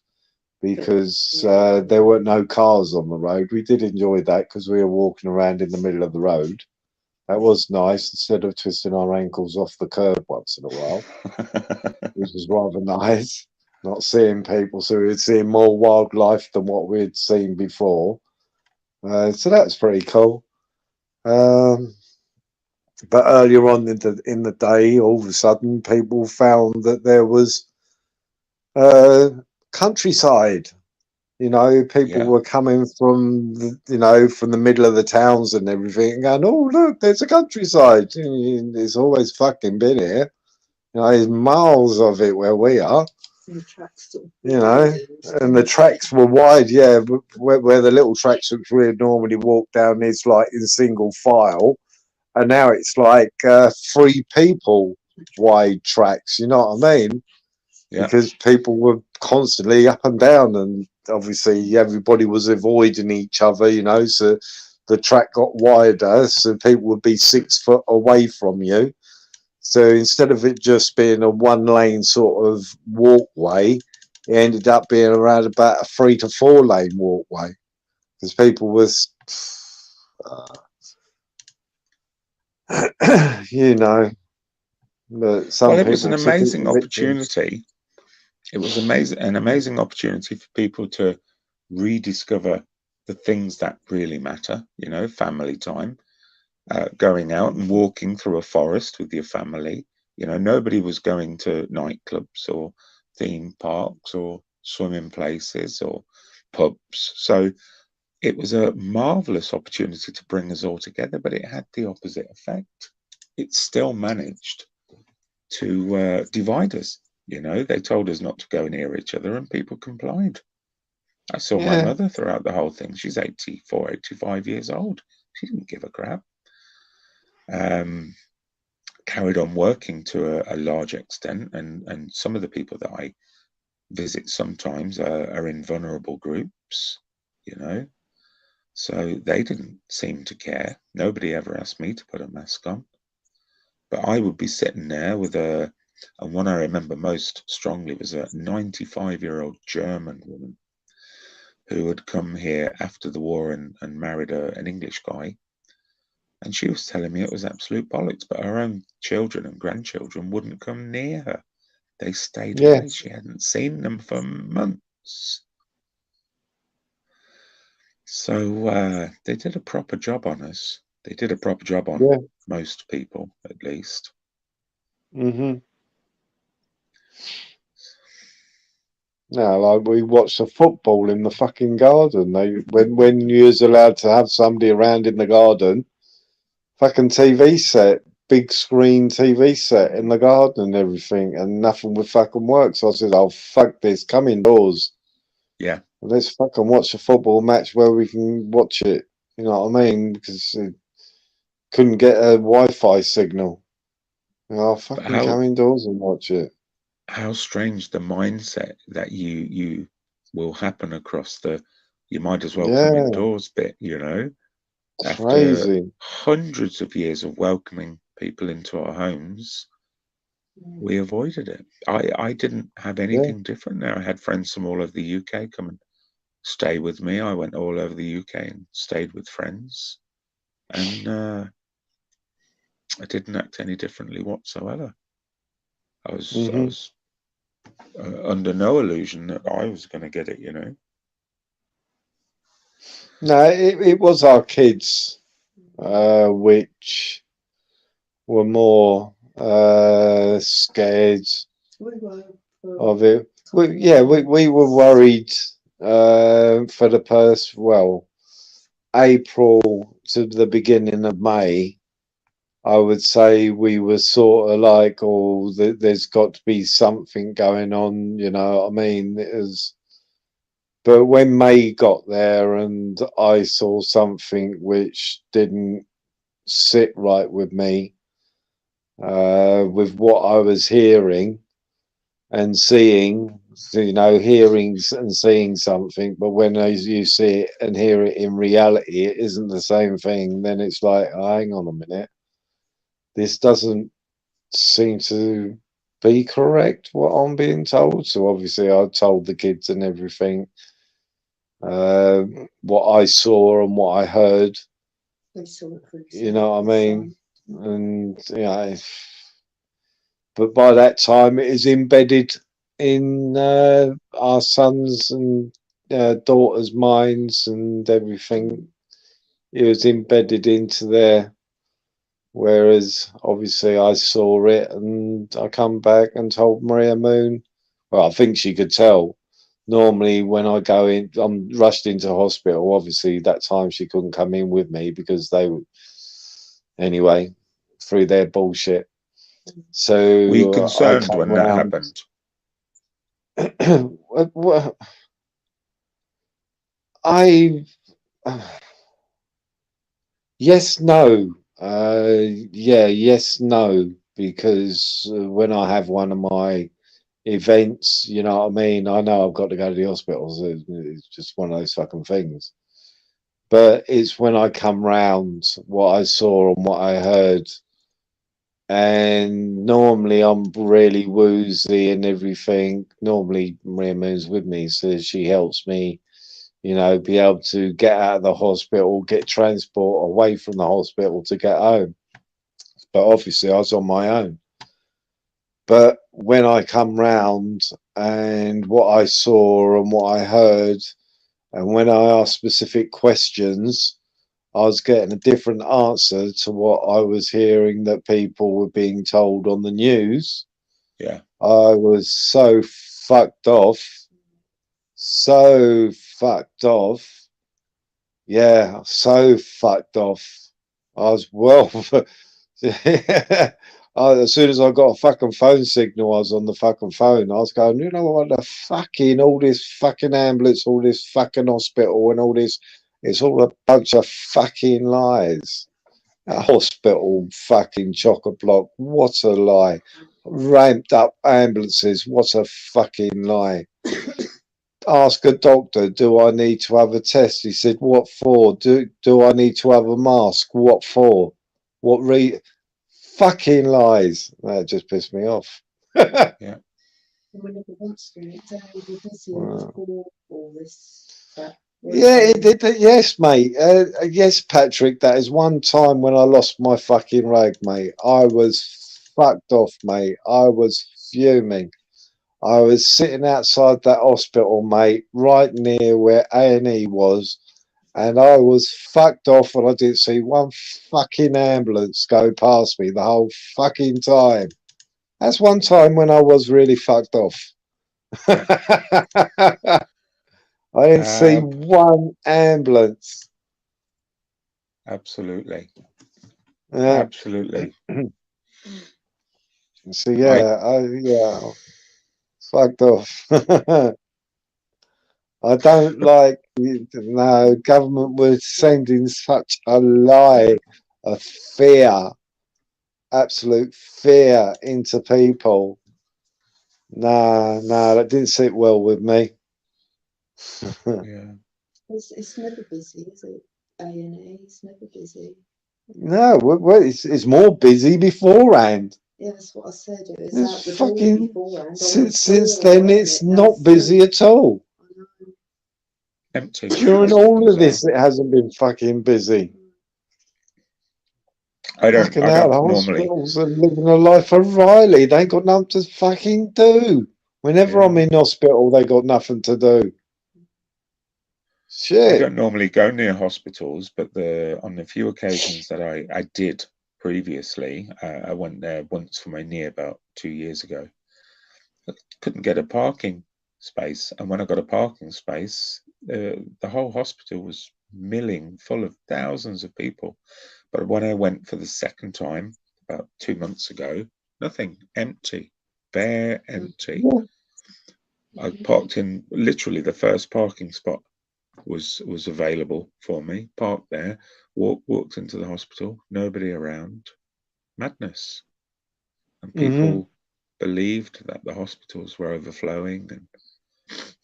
because there weren't no cars on the road. We did enjoy that because we were walking around in the middle of the road. That was nice instead of twisting our ankles off the curb once in a while, which was rather nice. Not seeing people, so we were seeing more wildlife than what we had seen before. So that's pretty cool. But earlier on in the day, all of a sudden, people found that there was countryside. You know, people were coming from from the middle of the towns and everything, and going, "Oh, look, there's a countryside." It's always fucking been here. You know, there's miles of it where we are. And the tracks you know, and the tracks were wide, yeah, where the little tracks which we normally walk down is like in single file, and now it's like 3 people wide tracks. You know what I mean? Yeah. Because people were constantly up and down, and obviously everybody was avoiding each other. You know, so the track got wider, so people would be 6 foot away from you. So instead of it just being a 1-lane sort of walkway, it ended up being around about a 3 to 4 lane walkway because people was, you know, but some Well, it people was an took it amazing a bit opportunity. It was an amazing opportunity for people to rediscover the things that really matter. You know, family time, going out and walking through a forest with your family. You know, nobody was going to nightclubs or theme parks or swimming places or pubs. So it was a marvelous opportunity to bring us all together, but it had the opposite effect. It still managed to divide us. You know, they told us not to go near each other and people complied. I saw my mother throughout the whole thing. She's 84, 85 years old. She didn't give a crap. Carried on working to a large extent, and some of the people that I visit sometimes are in vulnerable groups, you know, so they didn't seem to care. Nobody ever asked me to put a mask on, but I would be sitting there with and one I remember most strongly was a 95-year-old German woman who had come here after the war and married an English guy. And she was telling me it was absolute bollocks, but her own children and grandchildren wouldn't come near her. They stayed away. She hadn't seen them for months. So they did a proper job on us. They did a proper job on most people, at least. Mm-hmm. No, like we watched the football in the fucking garden. When you was allowed to have somebody around in the garden, fucking TV set, big screen TV set in the garden and everything, and nothing would fucking work. So I said, "Oh fuck this, come indoors. Yeah, let's fucking watch a football match where we can watch it." You know what I mean? Because couldn't get a Wi-Fi signal. I'll fucking come indoors and watch it. How strange the mindset that you will happen across you might as well come indoors bit, you know? Crazy. After hundreds of years of welcoming people into our homes, we avoided it. I didn't have anything different there. I had friends from all over the UK come and stay with me. I went all over the UK and stayed with friends, and I didn't act any differently whatsoever. I was under no illusion that I was going to get it, you know. No, it was our kids, which were more scared of it. We were worried for the first, well, April to the beginning of May. I would say we were sort of like, oh, there's got to be something going on, you know what I mean? It was, but when May got there and I saw something which didn't sit right with me, with what I was hearing and seeing, you know, hearing and seeing something, but when you see it and hear it in reality, it isn't the same thing, then it's like, oh, hang on a minute. This doesn't seem to be correct, what I'm being told. So obviously I told the kids and everything, what I saw and what I heard. You know what I mean? And yeah, but by that time it is embedded in our sons and daughters' minds and everything. It was embedded into there. Whereas obviously I saw it and I come back and told Maria Moon. Well, I think she could tell. Normally when I go in, I'm rushed into hospital. Obviously that time she couldn't come in with me because they were, anyway, through their bullshit. So were you concerned when that happened? Well, yes, no. Yeah, yes, no, because when I have one of my events, you know what I mean, I know I've got to go to the hospital. So it's just one of those fucking things. But it's when I come round, what I saw and what I heard, and normally I'm really woozy and everything. Normally Maria Moon's with me, so she helps me, you know, be able to get out of the hospital, get transport away from the hospital to get home. But obviously I was on my own. But when I come round and what I saw and what I heard, and when I asked specific questions, I was getting a different answer to what I was hearing that people were being told on the news. Yeah. I was so fucked off. So fucked off. Yeah, so fucked off. I was well. As soon as I got a fucking phone signal, I was on the fucking phone. I was going, you know what, the fucking, all this fucking ambulance, all this fucking hospital and all this, it's all a bunch of fucking lies. A hospital fucking chock-a-block, what a lie. Ramped up ambulances, what a fucking lie. Ask a doctor, do I need to have a test? He said, what for? Do I need to have a mask? What for? What fucking lies. That just pissed me off. Yeah. Yeah, it did. Yes, mate. Yes, Patrick. That is one time when I lost my fucking rag, mate. I was fucked off, mate. I was fuming. I was sitting outside that hospital, mate, right near where A&E was, and I was fucked off, and I didn't see one fucking ambulance go past me the whole fucking time. That's one time when I was really fucked off. I didn't see one ambulance. Absolutely. Yeah. Absolutely. So yeah, fucked off. I don't like, no, government was sending such a lie of fear, absolute fear into people. No, that didn't sit well with me. Yeah. It's never busy, is it? A&E, it's never busy. No, it's more busy beforehand. Yeah, that's what I said. It was It's out the door fucking beforehand. On the since floor, then wasn't it's it? not That's busy at all. I know. Empty. During all of Hospitals are. this, it hasn't been fucking busy. I Fucking hell, don't the normally. hospitals are living a life of Riley. They ain't got nothing to fucking do. Whenever I'm Yeah. in hospital, they got nothing to do. I Shit. don't normally go near hospitals, but on the few occasions that I did previously, I went there once for my knee about 2 years ago. I couldn't get a parking space, and when I got a parking space, the whole hospital was milling full of thousands of people. But when I went for the second time about 2 months ago, nothing, empty, bare empty. Yeah. I parked in literally the first parking spot was available for me. Parked there, walked into the hospital, nobody around. Madness. And people believed that the hospitals were overflowing and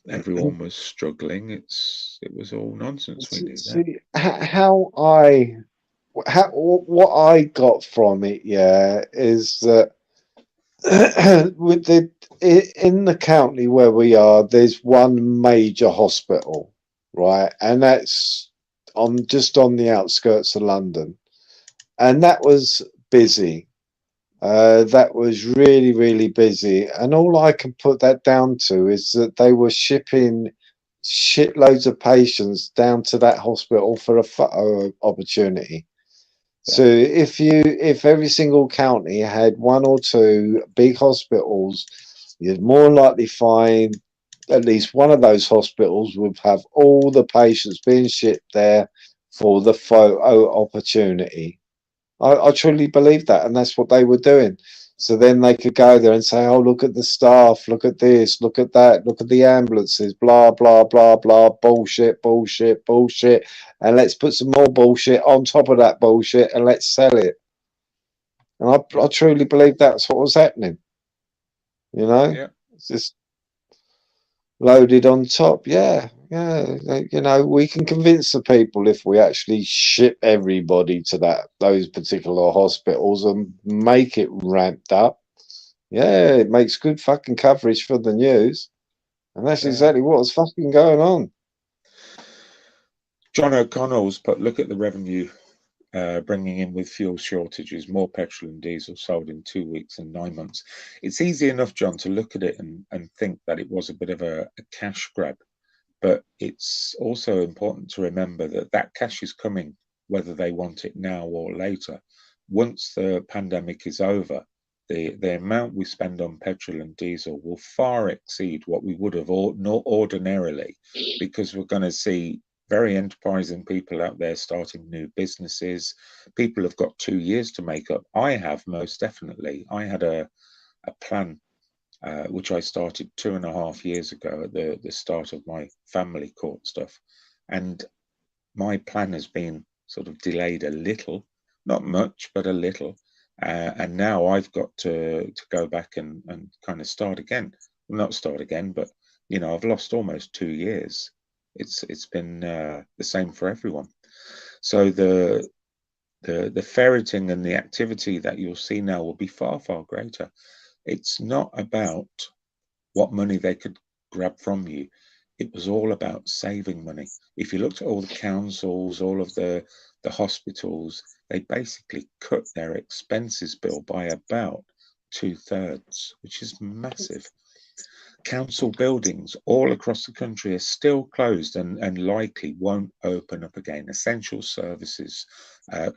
everyone was struggling. It was all nonsense. We knew that. See, what I got from it, yeah, is that with in the county where we are, there's one major hospital, right, and that's just on the outskirts of London, and that was busy. That was really, really busy, and all I can put that down to is that they were shipping shitloads of patients down to that hospital for a photo opportunity. So if every single county had one or two big hospitals, you'd more likely find at least one of those hospitals would have all the patients being shipped there for the photo opportunity. I truly believe that, and that's what they were doing. So then they could go there and say, "Oh, look at the staff, look at this, look at that, look at the ambulances, blah blah blah blah, bullshit, bullshit, bullshit, and let's put some more bullshit on top of that bullshit, and let's sell it." And I truly believe that's what was happening. You know, Yeah. it's just loaded on top. Yeah, yeah. You know, we can convince the people if we actually ship everybody to those particular hospitals and make it ramped up. Yeah, it makes good fucking coverage for the news, and that's exactly what's fucking going on. John O'Connell's put, look at the revenue bringing in with fuel shortages, more petrol and diesel sold in 2 weeks and 9 months. It's easy enough, John, to look at it and think that it was a bit of a cash grab. But it's also important to remember that cash is coming, whether they want it now or later. Once the pandemic is over, the amount we spend on petrol and diesel will far exceed what we would have ordinarily, because we're going to see very enterprising people out there starting new businesses. People have got 2 years to make up. I have, most definitely. I had a plan which I started 2.5 years ago at the start of my family court stuff. And my plan has been sort of delayed a little, not much, but a little. And now I've got to go back and kind of start again. Well, not start again, but I've lost almost 2 years. It's been the same for everyone. So the ferreting and the activity that you'll see now will be far, far greater. It's not about what money they could grab from you. It was all about saving money. If you looked at all the councils, all of the hospitals, they basically cut their expenses bill by about 2/3, which is massive. Council buildings all across the country are still closed and likely won't open up again. Essential services,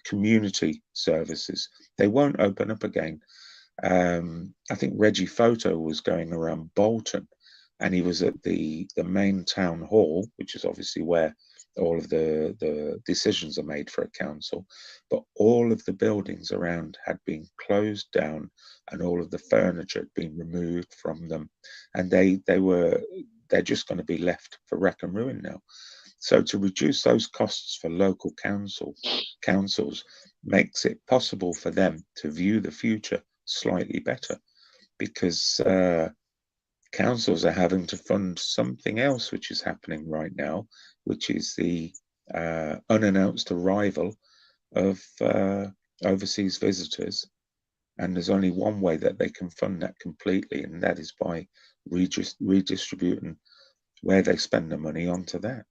community services, they won't open up again. I think Reggie Photo was going around Bolton, and he was at the main town hall, which is obviously where all of the decisions are made for a council. But all of the buildings around had been closed down, and all of the furniture had been removed from them, and they're just going to be left for wreck and ruin now. So to reduce those costs for local councils makes it possible for them to view the future slightly better, because councils are having to fund something else which is happening right now, which is the unannounced arrival of overseas visitors. And there's only one way that they can fund that completely, and that is by redistributing where they spend the money onto that.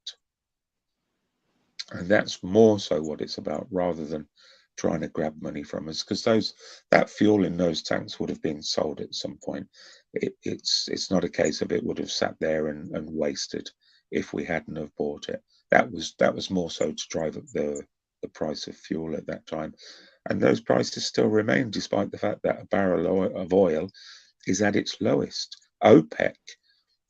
And that's more so what it's about, rather than trying to grab money from us, because that fuel in those tanks would have been sold at some point. It's not a case of it would have sat there and wasted if we hadn't have bought it. That was more so to drive up the price of fuel at that time. And those prices still remain, despite the fact that a barrel of oil is at its lowest. OPEC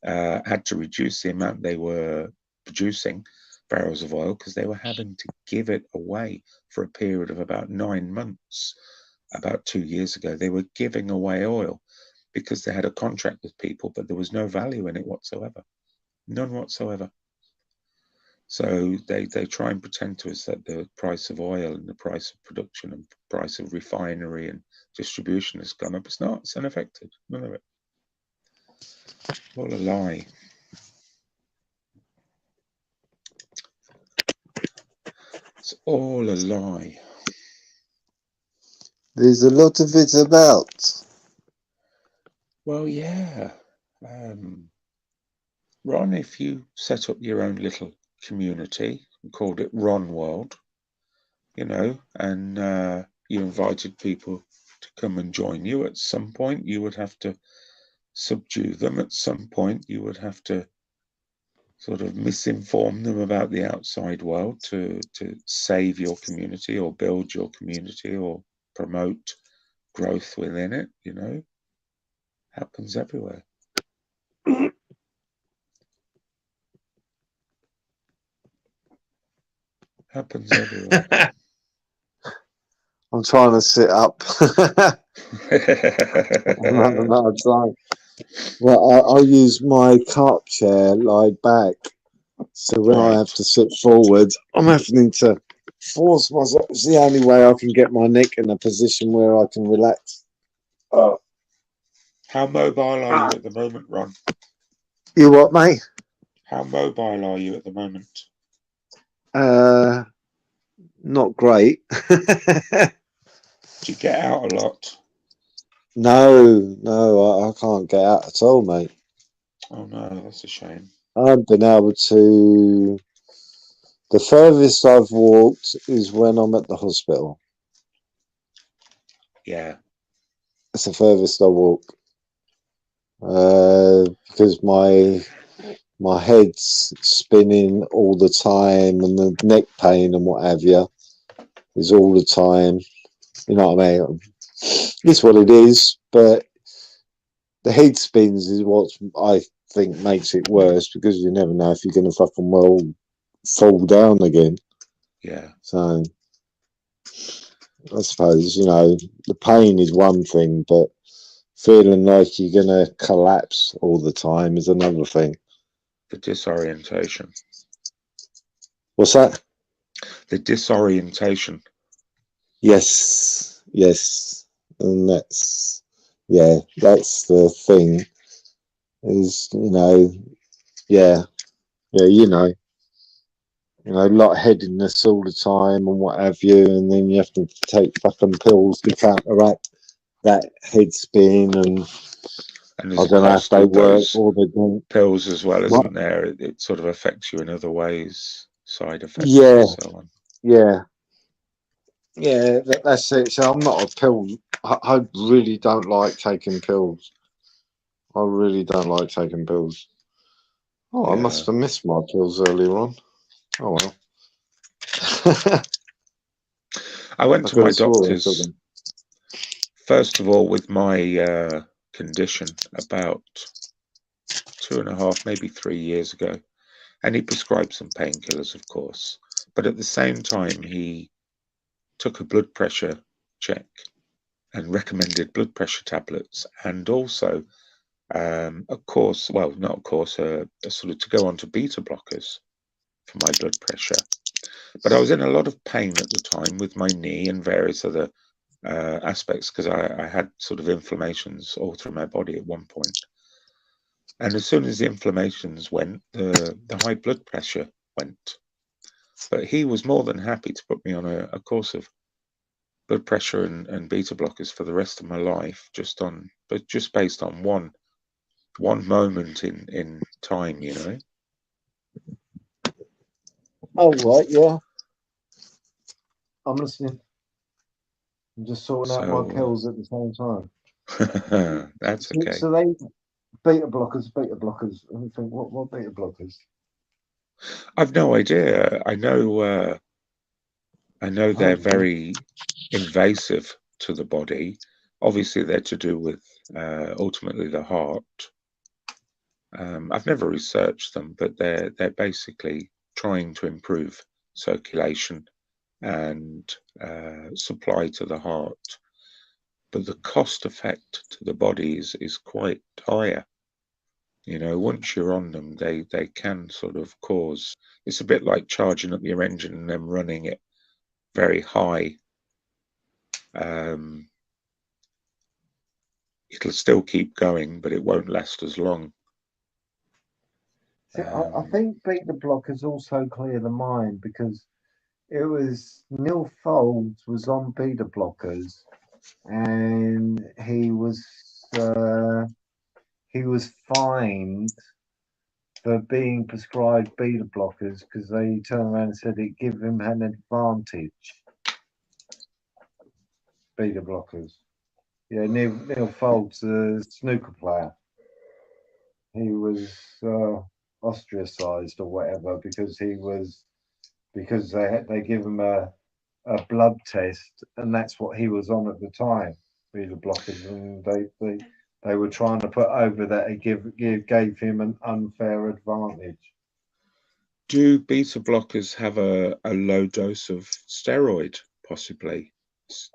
had to reduce the amount they were producing barrels of oil because they were having to give it away for a period of about 9 months. About 2 years ago, they were giving away oil because they had a contract with people, but there was no value in it whatsoever. None whatsoever. So they try and pretend to us that the price of oil and the price of production and price of refinery and distribution has gone up. It's not. It's unaffected. None of it. All a lie. It's all a lie. There's a lot of it about. Well, yeah. Ron, if you set up your own little community and called it Ron World, and you invited people to come and join you, at some point you would have to subdue them. At some point you would have to sort of misinform them about the outside world to save your community or build your community or promote growth within it. Happens everywhere. Happens everywhere. I'm trying to sit up. Another time. Well, I use my carp chair, lie back. So when I have to sit forward, I'm having to force myself. It's the only way I can get my neck in a position where I can relax. How mobile are you at the moment, Ron? You what, mate? How mobile are you at the moment? Not great. Do you get out a lot? No, I can't get out at all, mate. Oh no, that's a shame. I've been able to. The furthest I've walked is when I'm at the hospital. Yeah. That's the furthest I walk. Because my head's spinning all the time, and the neck pain and what have you is all the time. You know what I mean? It's what it is, but the head spins is what I think makes it worse, because you never know if you're going to fucking fall down again. Yeah. So I suppose, the pain is one thing, but feeling like you're going to collapse all the time is another thing. The disorientation. What's that? The disorientation. Yes. And that's the thing is, lightheadedness all the time and what have you, and then you have to take fucking pills to counteract that head spin, and I don't know if they work or they don't. Pills as well, isn't there? It sort of affects you in other ways, side effects and so on. Yeah, that's it. So I'm not a pill. I really don't like taking pills. I really don't like taking pills. Oh, yeah. I must have missed my pills earlier on. Oh well. I went to my doctor's, first of all, with my condition about 2.5, maybe 3 years ago. And he prescribed some painkillers, of course. But at the same time, he took a blood pressure check and recommended blood pressure tablets, and also, sort of to go on to beta blockers for my blood pressure. But I was in a lot of pain at the time with my knee and various other aspects, because I had sort of inflammations all through my body at one point. And as soon as the inflammations went, the high blood pressure went. But he was more than happy to put me on a course of blood pressure and beta blockers for the rest of my life, just based on one moment in time, you know. Oh right, yeah. I'm listening. I'm just sorting out my So pills at the same time. that's okay. So they beta blockers. I think what beta blockers? I've no idea. I know they're very invasive to the body. Obviously, they're to do with ultimately the heart. I've never researched them, but they're basically trying to improve circulation and supply to the heart. But the cost effect to the body is quite higher. You know, once you're on them, they can sort of cause. It's a bit like charging up your engine and then running it very high. It'll still keep going, but it won't last as long. See, I think beta blockers also clear the mind, because it was Neil Folds was on beta blockers, and he was fined for being prescribed beta blockers because they turned around and said it gave him an advantage. Beta blockers. Yeah, Neil Folds, a snooker player. He was ostracized or whatever because they give him a blood test, and that's what he was on at the time, beta blockers, and they were trying to put over that it gave him an unfair advantage. Do beta blockers have a low dose of steroid, possibly?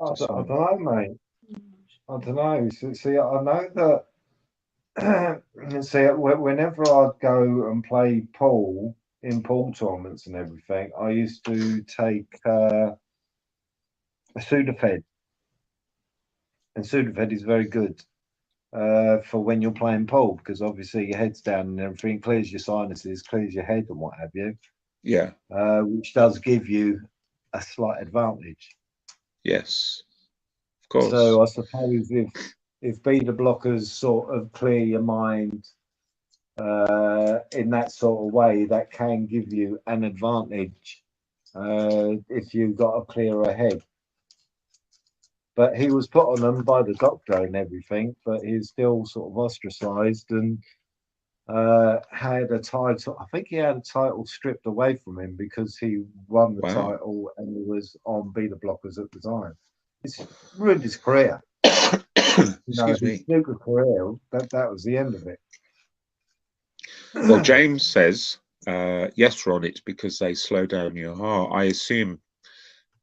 I don't know, mate. I don't know. See, I know that. See, whenever I'd go and play pool in pool tournaments and everything, I used to take a Sudafed, and Sudafed is very good for when you're playing pool, because obviously your head's down and everything, clears your sinuses, clears your head and what have you. Yeah. Which does give you a slight advantage. Yes, of course. So I suppose if beta blockers sort of clear your mind in that sort of way, that can give you an advantage if you've got a clearer head. But he was put on them by the doctor and everything, but he's still sort of ostracized and had a title. I think he had a title stripped away from him because he won the title and he was on beta blockers at the time. It's ruined his career. Excuse me. His snooker career, that was the end of it. Well, James says, yes, Ron, it's because they slow down your heart. I assume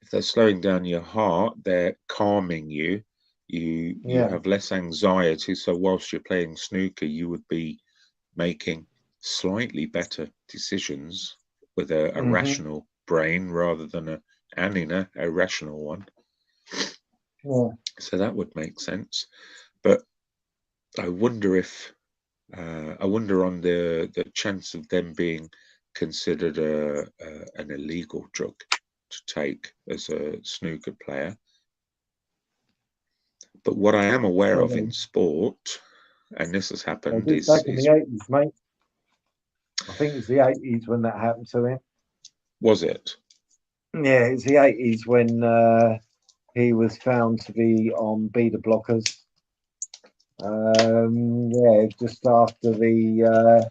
if they're slowing down your heart, they're calming you. You have less anxiety. So whilst you're playing snooker, you would be making slightly better decisions with a rational brain rather than an irrational one. Yeah. So that would make sense. But I wonder if on the chance of them being considered an illegal drug to take as a snooker player. But what I am aware of in sport, and this has happened, is back in the 80s, mate. I think it's the 80s when that happened to him. Was it? Yeah, it's the 80s when he was found to be on beta blockers. Yeah, just after the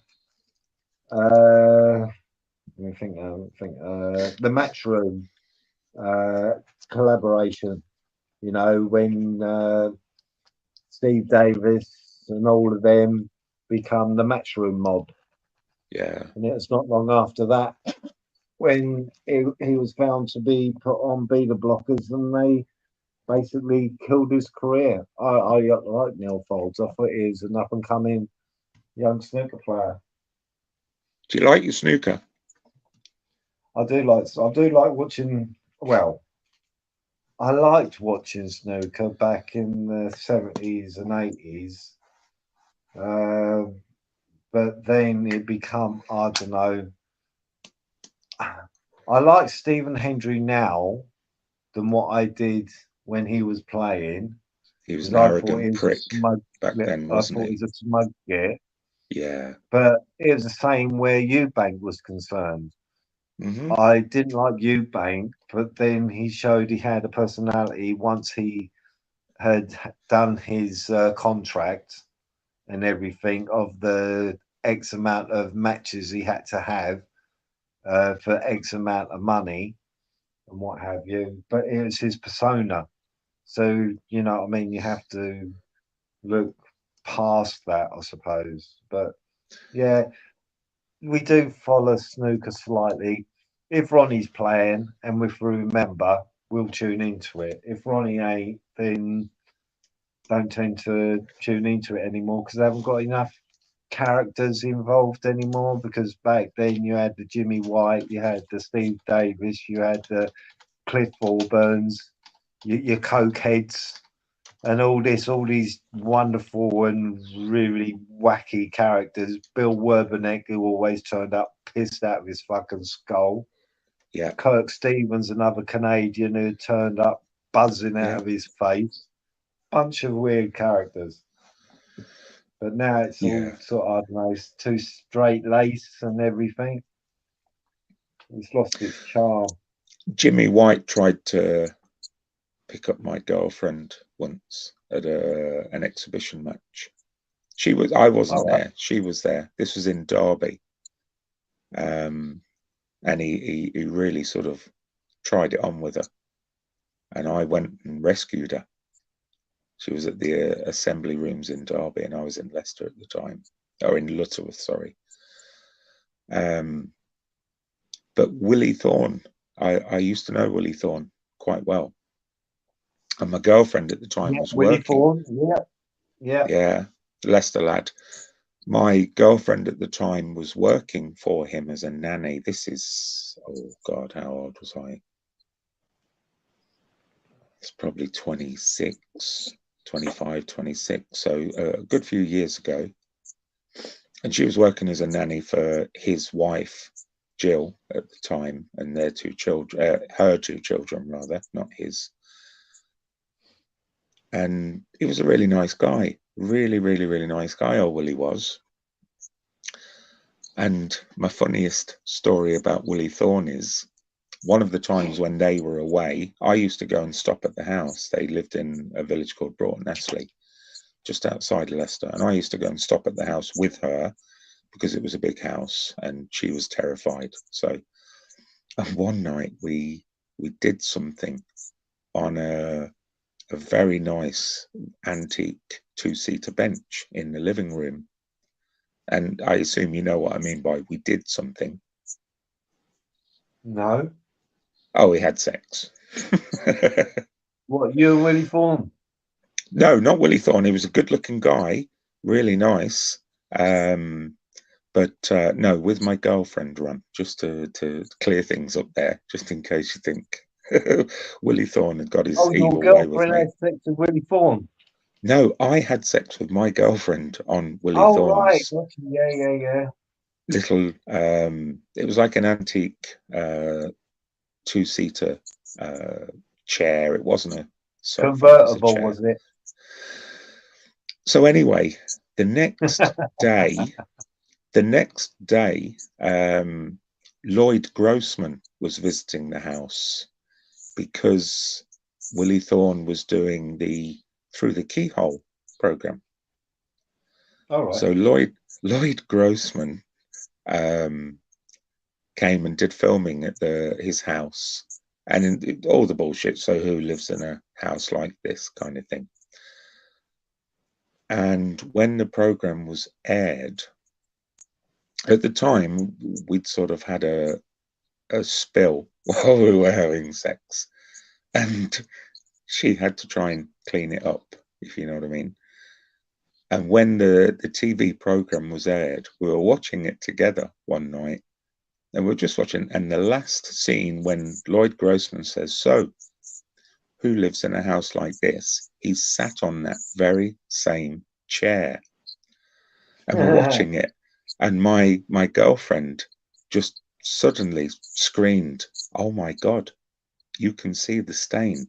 the Matchroom collaboration. You know, when Steve Davis and all of them become the Matchroom mob. Yeah. And it's not long after that when he was found to be put on beta blockers, and they basically killed his career. I like Neil Folds. I thought he was an up and coming young snooker player. Do you like your snooker? I do like watching. Well, I liked watching snooker back in the 70s and 80s. But then it become, I don't know. I like Stephen Hendry now than what I did when he was playing. He was 'Cause an I thought he arrogant was a prick smug. back then, I wasn't thought he he? was a smug git. Yeah. But it was the same where Eubank was concerned. Hmm. I didn't like Eubank, but then he showed he had a personality once he had done his contract and everything of the X amount of matches he had to have for X amount of money and what have you. But it was his persona. So, you know what I mean? You have to look past that, I suppose. But yeah, we do follow snooker slightly. If Ronnie's playing and if we remember, we'll tune into it. If Ronnie ain't, then don't tend to tune into it anymore because they haven't got enough characters involved anymore. Because back then you had the Jimmy White, you had the Steve Davis, you had the Cliff Allburns, your cokeheads, and all these wonderful and really wacky characters. Bill Werbeneck, who always turned up pissed out of his fucking skull. Yeah. Kirk Stevens, another Canadian who turned up buzzing out Yeah. of his face. Bunch of weird characters. But now it's all sort of, I don't know, it's too straight lace and everything. It's lost its charm. Jimmy White tried to pick up my girlfriend once at an exhibition match. I wasn't there. She was there. This was in Derby. And he really sort of tried it on with her. And I went and rescued her. She was at the assembly rooms in Derby, and I was in Leicester at the time, or in Lutterworth, sorry. But Willie Thorne, I used to know Willie Thorne quite well. And my girlfriend at the time was Willie working. Thorne, Yeah, Leicester lad. My girlfriend at the time was working for him as a nanny. This is, oh God, how old was I? It's probably 26, 25, 26. So a good few years ago. And she was working as a nanny for his wife, Jill, at the time, and their two children, her two children, rather, not his. And he was a really nice guy. Really, really, really nice guy, old Willie was. And my funniest story about Willie Thorne is one of the times when they were away, I used to go and stop at the house. They lived in a village called Broughton Astley, just outside Leicester. And I used to go and stop at the house with her because it was a big house and she was terrified. So, and one night we did something on a very nice antique two-seater bench in the living room. And I assume you know what I mean by we did something. No. Oh, we had sex. What, you and Willie Thorne? No, not Willie Thorne. He was a good-looking guy, really nice. But no, with my girlfriend, Ron, just to clear things up there, just in case you think Willie Thorne had got his evil way with me. Had sex with Willie Thorne? No, I had sex with my girlfriend on Willie Thorne's Yeah. little, it was like an antique two-seater chair. It wasn't a sofa. Convertible, was it? So anyway, the next day, Lloyd Grossman was visiting the house because Willie Thorne was doing the Through the Keyhole program. All right. So Lloyd Grossman came and did filming at his house, and all the bullshit. So who lives in a house like this kind of thing? And when the program was aired, at the time, we'd sort of had a spill while we were having sex, and she had to try and clean it up, if you know what I mean. And when the TV program was aired, we were watching it together one night, and we were just watching. And the last scene, when Lloyd Grossman says, "So, who lives in a house like this?" He's sat on that very same chair, and we're watching it. And my girlfriend just suddenly screamed, "Oh my God, you can see the stain."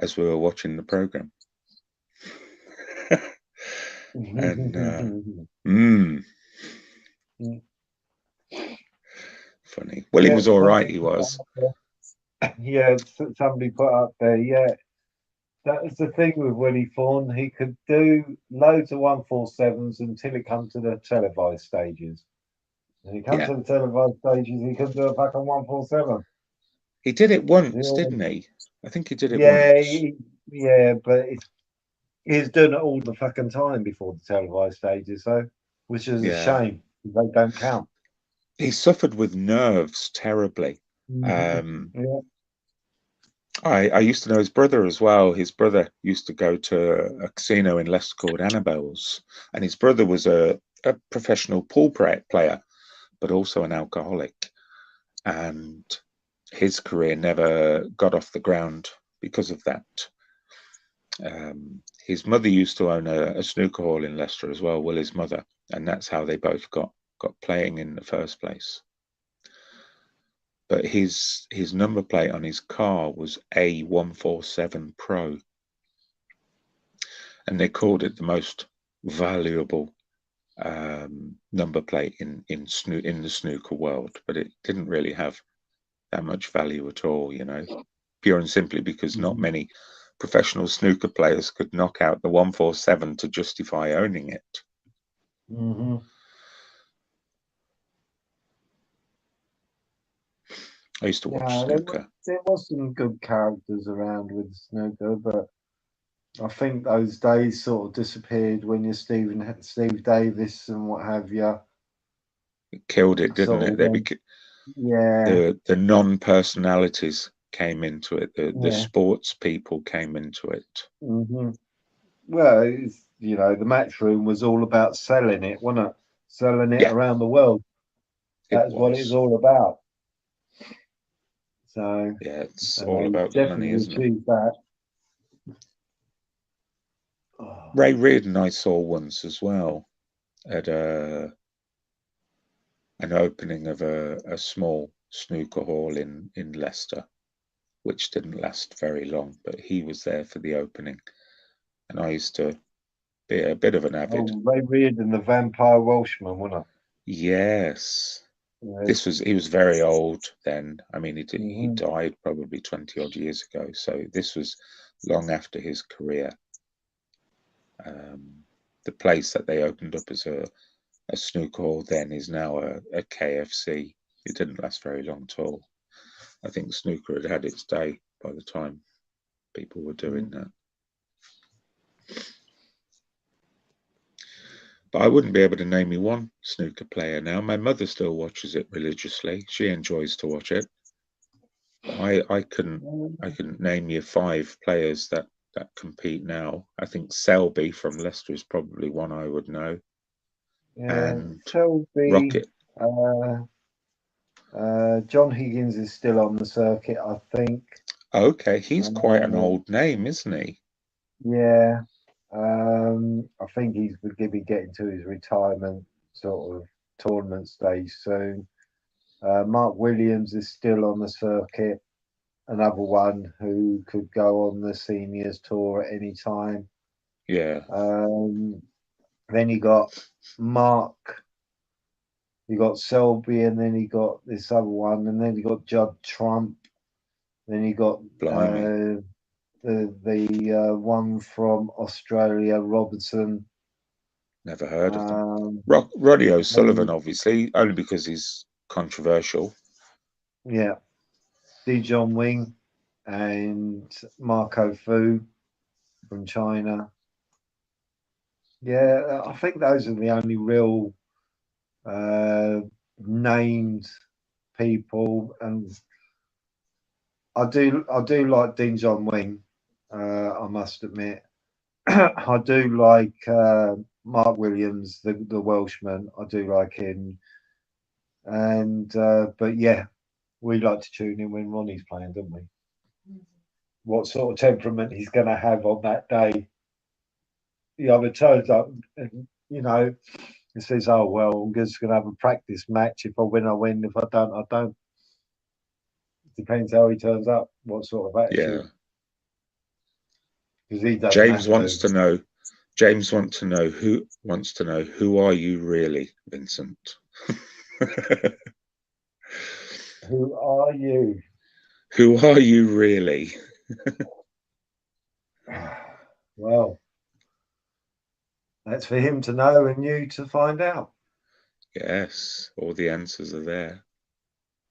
as we were watching the program. And funny. Well, he was all right. He was. Yeah, somebody put up there. Yeah, that was the thing with Willie Thorne. He could do loads of 147s until it comes to the televised stages. When he comes to the televised stages, he couldn't do a fucking 147. He did it once, didn't he? I think he did it once. Yeah, but he's doing it all the fucking time before the televised stages, so which is a shame. They don't count. He suffered with nerves terribly. I used to know his brother as well. His brother used to go to a casino in Leicester called Annabelle's, and his brother was a professional pool player, but also an alcoholic. And his career never got off the ground because of that. His mother used to own a snooker hall in Leicester as well, Willie's mother, and that's how they both got playing in the first place. But his number plate on his car was A147 Pro, and they called it the most valuable number plate in the snooker world. But it didn't really have that much value at all, you know, pure and simply because not many professional snooker players could knock out the 147 to justify owning it. I used to watch snooker. There was some good characters around with snooker, but I think those days sort of disappeared when you're Steve Davis and what have you. It killed it, didn't it? The non-personalities came into it. The sports people came into it. Well, you know, the Matchroom was all about selling it, wasn't it? Selling it around the world. That's what it's all about. So yeah, it's all about the money, isn't it? That. Ray Reardon I saw once as well at an opening of a small snooker hall in Leicester, which didn't last very long, but he was there for the opening, and I used to be a bit of an avid. Ray Reardon, the Vampire Welshman, wasn't it? Yes. He was very old then. I mean, he died probably 20 odd years ago. So this was long after his career. The place that they opened up as a snooker hall then is now a KFC. It didn't last very long at all. I think snooker had its day by the time people were doing that. But I wouldn't be able to name you one snooker player now. My mother still watches it religiously. She enjoys to watch it. I couldn't name you 5 players that compete now. I think Selby from Leicester is probably one I would know. And Selby, Rocket. John Higgins is still on the circuit, I think. Okay, he's quite an old name, isn't he? Yeah. I think he's going to be getting to his retirement sort of tournament stage soon. Mark Williams is still on the circuit, another one who could go on the seniors tour at any time. Yeah. Then you got Mark, you got Selby, and then you got this other one, and then you got Judd Trump, then you got the one from Australia, Robertson. Never heard of them. Roddy O'Sullivan, obviously, only because he's controversial. Yeah. Dijon Wing and Marco Fu from China. Yeah, I think those are the only real named people, and I do like Dean John Wing. I must admit, I do like Mark Williams, the Welshman. I do like him, and but yeah, we like to tune in when Ronnie's playing, don't we? What sort of temperament he's going to have on that day? The other turns up, and you know, he says, "Oh well, I'm just going to have a practice match. If I win, I win. If I don't, I don't." Depends how he turns up, what sort of attitude. because he doesn't. James wants to know. James wants to know who are you really, Vincent? Who are you? Who are you really? Well, that's for him to know and you to find out. Yes, all the answers are there.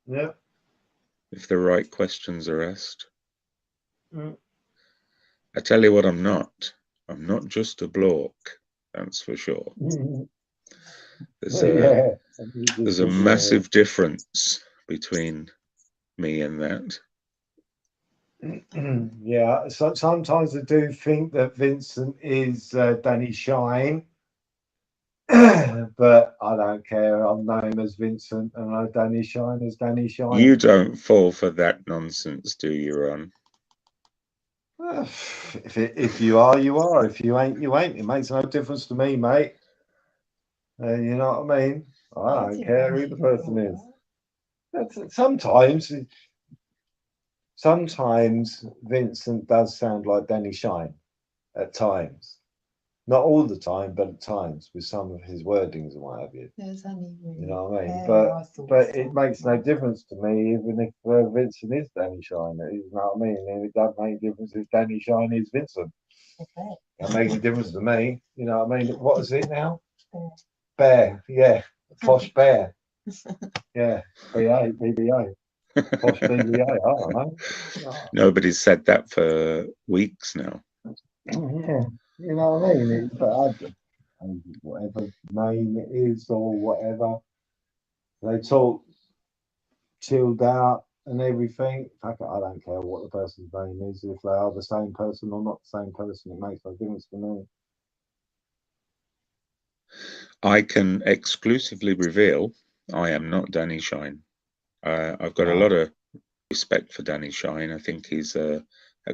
Yeah. If the right questions are asked. Mm. I tell you what, I'm not. I'm not just a bloke, that's for sure. There's a massive difference between me and that. Yeah, so sometimes I do think that Vincent is Danny Shine, but I don't care. I'll know him as Vincent and I know Danny Shine as Danny Shine. You don't fall for that nonsense, do you, Ron? If you are, you are. If you ain't, you ain't. It makes no difference to me, mate. You know what I mean? I don't care who the person is. Sometimes Vincent does sound like Danny Shine at times. Not all the time, but at times with some of his wordings and what have you. You know what I mean? But it makes no difference to me, even if Vincent is Danny Shine. You know what I mean? And it doesn't make a difference if Danny Shine is Vincent. Okay. It makes a difference to me. You know what I mean? What is it now? Bear. Yeah. Posh Bear. Yeah. BA, BBA. Posh BBA. I don't know. Nobody's said that for weeks now. Yeah. You know what I mean? Whatever name it is or whatever, they talk chilled out and everything. I don't care what the person's name is, if they are the same person or not the same person. It makes no difference to me. I can exclusively reveal I am not Danny Shine. I've got a lot of respect for Danny Shine. I think he's a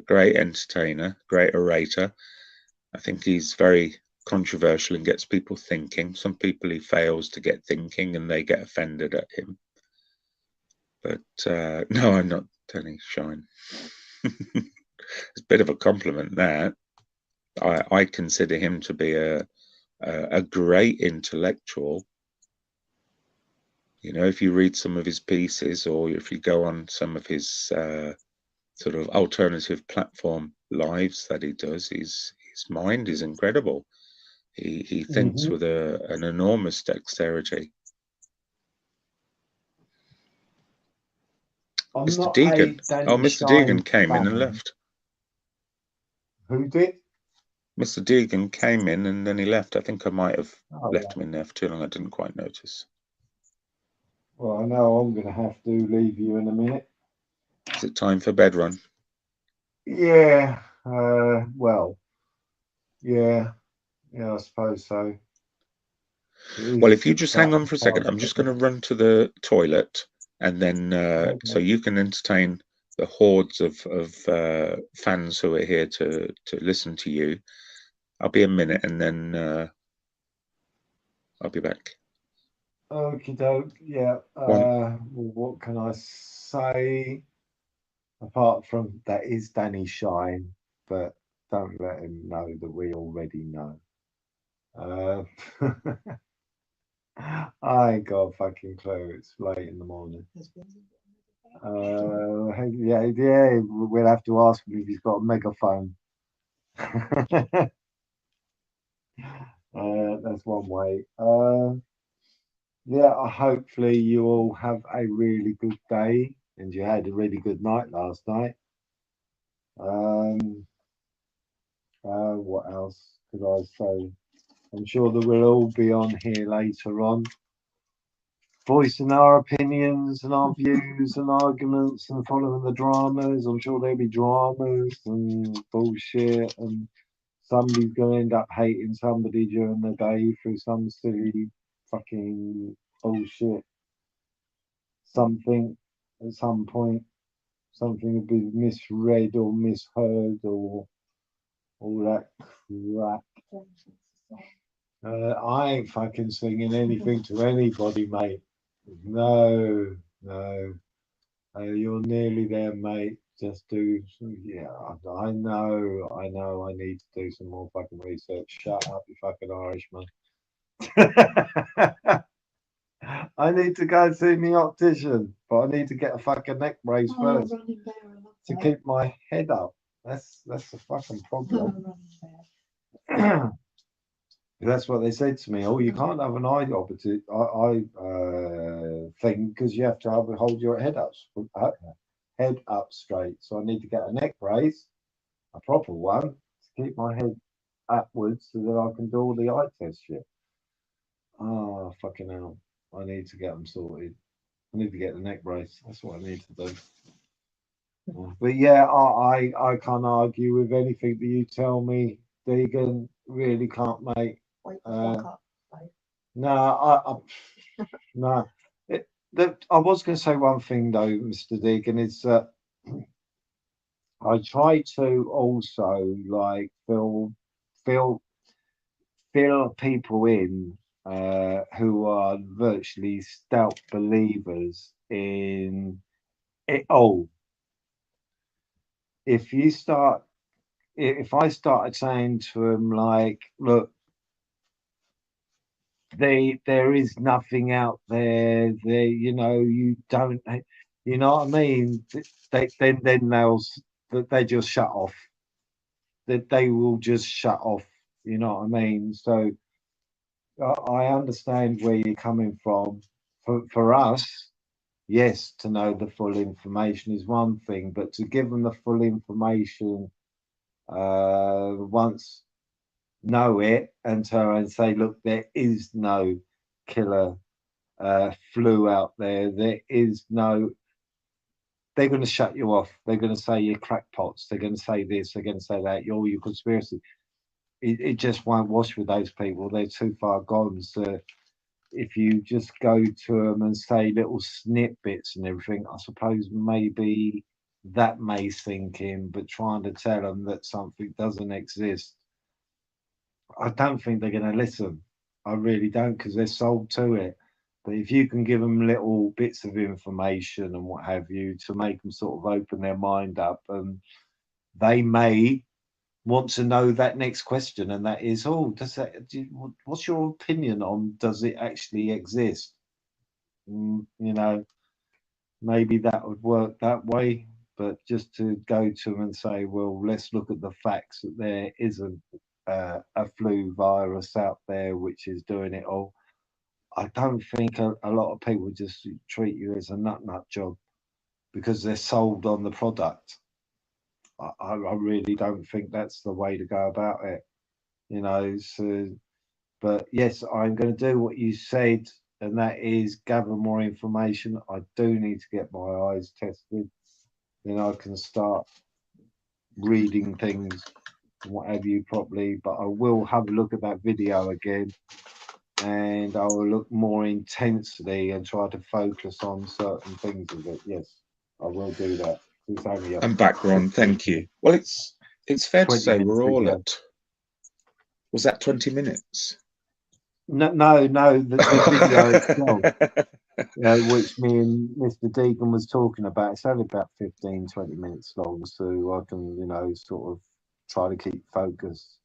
great entertainer, great orator. I think he's very controversial and gets people thinking. Some people he fails to get thinking and they get offended at him. But no, I'm not Danny Shine. It's a bit of a compliment that. I consider him to be a great intellectual. You know, if you read some of his pieces or if you go on some of his sort of alternative platform lives that he does, his mind is incredible. He thinks with an enormous dexterity. Mr. Deegan. Oh, Mr. Deegan came in and left. Who did? Mr. Deegan came in and then he left. I think I might have left him in there for too long. I didn't quite notice. Well, I know I'm going to have to leave you in a minute. Is it time for bed, Ron? Yeah. Well. Yeah. Yeah, I suppose so. Well, if you just hang on for a second, I'm just going to run to the toilet and then so you can entertain the hordes of fans who are here to listen to you. I'll be a minute and then I'll be back. Okie doke, yeah. What can I say? Apart from that is Danny Shine, but don't let him know that we already know. I ain't got a fucking clue. It's late in the morning. Yeah, we'll have to ask him if he's got a megaphone. That's one way. Yeah, hopefully you all have a really good day and you had a really good night last night. What else could I say? I'm sure that we'll all be on here later on, voicing our opinions and our views and arguments and following the dramas. I'm sure there'll be dramas and bullshit and somebody's going to end up hating somebody during the day through some silly fucking bullshit. Something at some point, something will be misread or misheard or all that crap. I ain't fucking singing anything to anybody, mate. No. You're nearly there, mate. just do. Yeah, I know. I need to do some more fucking research. Shut up, you fucking Irishman. I need to go and see my optician, but I need to get a fucking neck brace Oh, first running bear, I love to that. keep my head up. That's the fucking Oh, problem. running bear. That's what they said to me. Oh, you can't have an eye operative. I thing because you have to hold your head up straight. So I need to get a neck brace, a proper one, to keep my head upwards so that I can do all the eye test shit. Oh, fucking hell. I need to get them sorted. I need to get the neck brace. That's what I need to do. But yeah, I can't argue with anything that you tell me, Deegan. Really can't, mate. Wake the fuck up, babe. No, no. I was going to say one thing though, Mr. Deegan, is that I try to also like fill people in who are virtually stout believers in it all. If you start, if I started saying to them like, look, there is nothing out there, you know, you don't, you know what I mean? Then they just shut off. They will just shut off. You know what I mean? So I understand where you're coming from. For us, yes, to know the full information is one thing, but to give them the full information once know it and turn and say, look, there is no killer flu out there. There is no. They're going to shut you off. They're going to say you're crackpots. They're going to say this. They're going to say that. You're your conspiracy. It just won't wash with those people. They're too far gone. So if you just go to them and say little snippets and everything, I suppose maybe that may sink in. But trying to tell them that something doesn't exist, I don't think they're going to listen. I really don't, because they're sold to it. But if you can give them little bits of information and what have you to make them sort of open their mind up, and they may want to know that next question, and that is, oh, what's your opinion on, does it actually exist? You know, maybe that would work that way. But just to go to them and say, well, let's look at the facts that there isn't a flu virus out there which is doing it all. I don't think a lot of people just treat you as a nut job because they're sold on the product. I really don't think that's the way to go about it, you know. So, but yes, I'm going to do what you said, and that is gather more information. I do need to get my eyes tested, then I can start reading things and what have you properly. But I will have a look at that video again, and I will look more intensely and try to focus on certain things of it. Yes, I will do that. It's only I'm back, Ron. Thank you. Well, it's fair to say we're all video. at. Was that 20 minutes? No, the video itself, which me and Mr. Deegan was talking about, it's only about 15, 20 minutes long, so I can, you know, sort of try to keep focused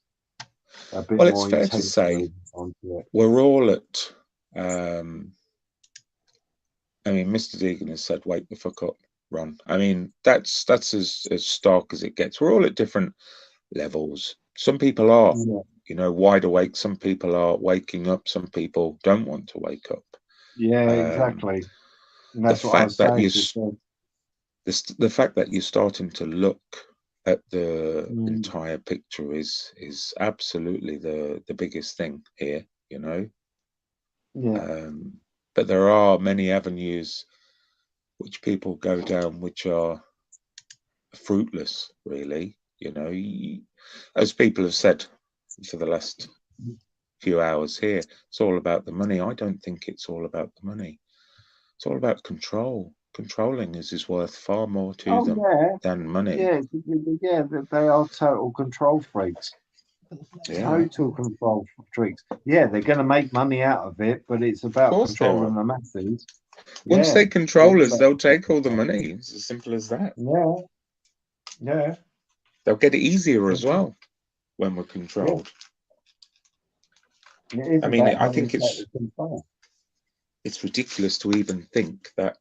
a bit Well, more it's fair to say intensely onto it. we're all at. I mean, Mr. Deegan has said, "Wake the fuck up, Ron." I mean, that's as stark as it gets. We're all at different levels. Some people are, you know, wide awake. Some people are waking up. Some people don't want to wake up. Yeah, exactly. And that's what I was saying. The fact that you're starting to look at the entire picture is absolutely the biggest thing here, you know. Yeah. But there are many avenues which people go down which are fruitless, really. You know, as people have said for the last few hours here, it's all about the money. I don't think it's all about the money. It's all about control. Controlling is worth far more to them than money. Yeah, they are total control freaks. Yeah. Total control freaks. Yeah, they're going to make money out of it, but it's about controlling the masses. Once they control us, they'll take all the money. It's as simple as that. Yeah, Yeah. They'll get it easier as well when we're controlled. It is I mean, about I having think better control. it's ridiculous to even think that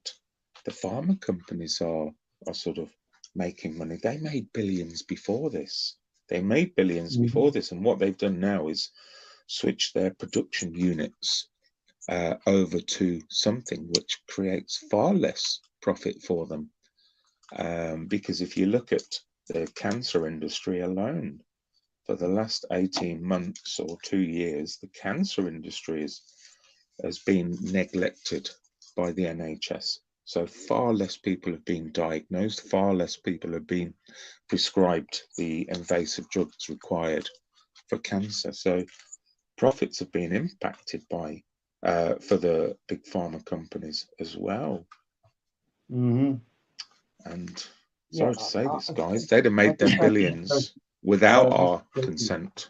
the pharma companies are sort of making money. They made billions before this. They made billions before this, and what they've done now is switch their production units over to something which creates far less profit for them. Because if you look at the cancer industry alone, for the last 18 months or 2 years, the cancer industry has been neglected by the NHS. So far less people have been diagnosed, far less people have been prescribed the invasive drugs required for cancer. So profits have been impacted by for the big pharma companies as well. And sorry to say this, guys, they'd have made them billions without our consent.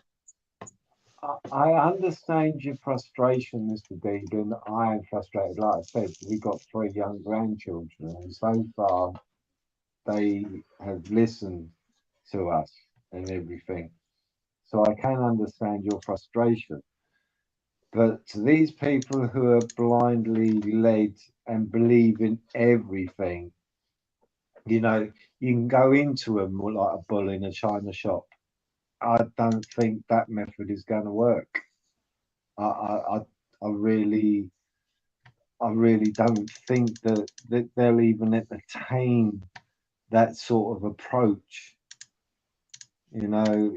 I understand your frustration, Mr. Deegan. I am frustrated. Like I said, we've got 3 young grandchildren, and so far they have listened to us and everything. So I can understand your frustration. But to these people who are blindly led and believe in everything, you know, you can go into them like a bull in a china shop. I don't think that method is going to work. I really don't think that they'll even entertain that sort of approach. You know,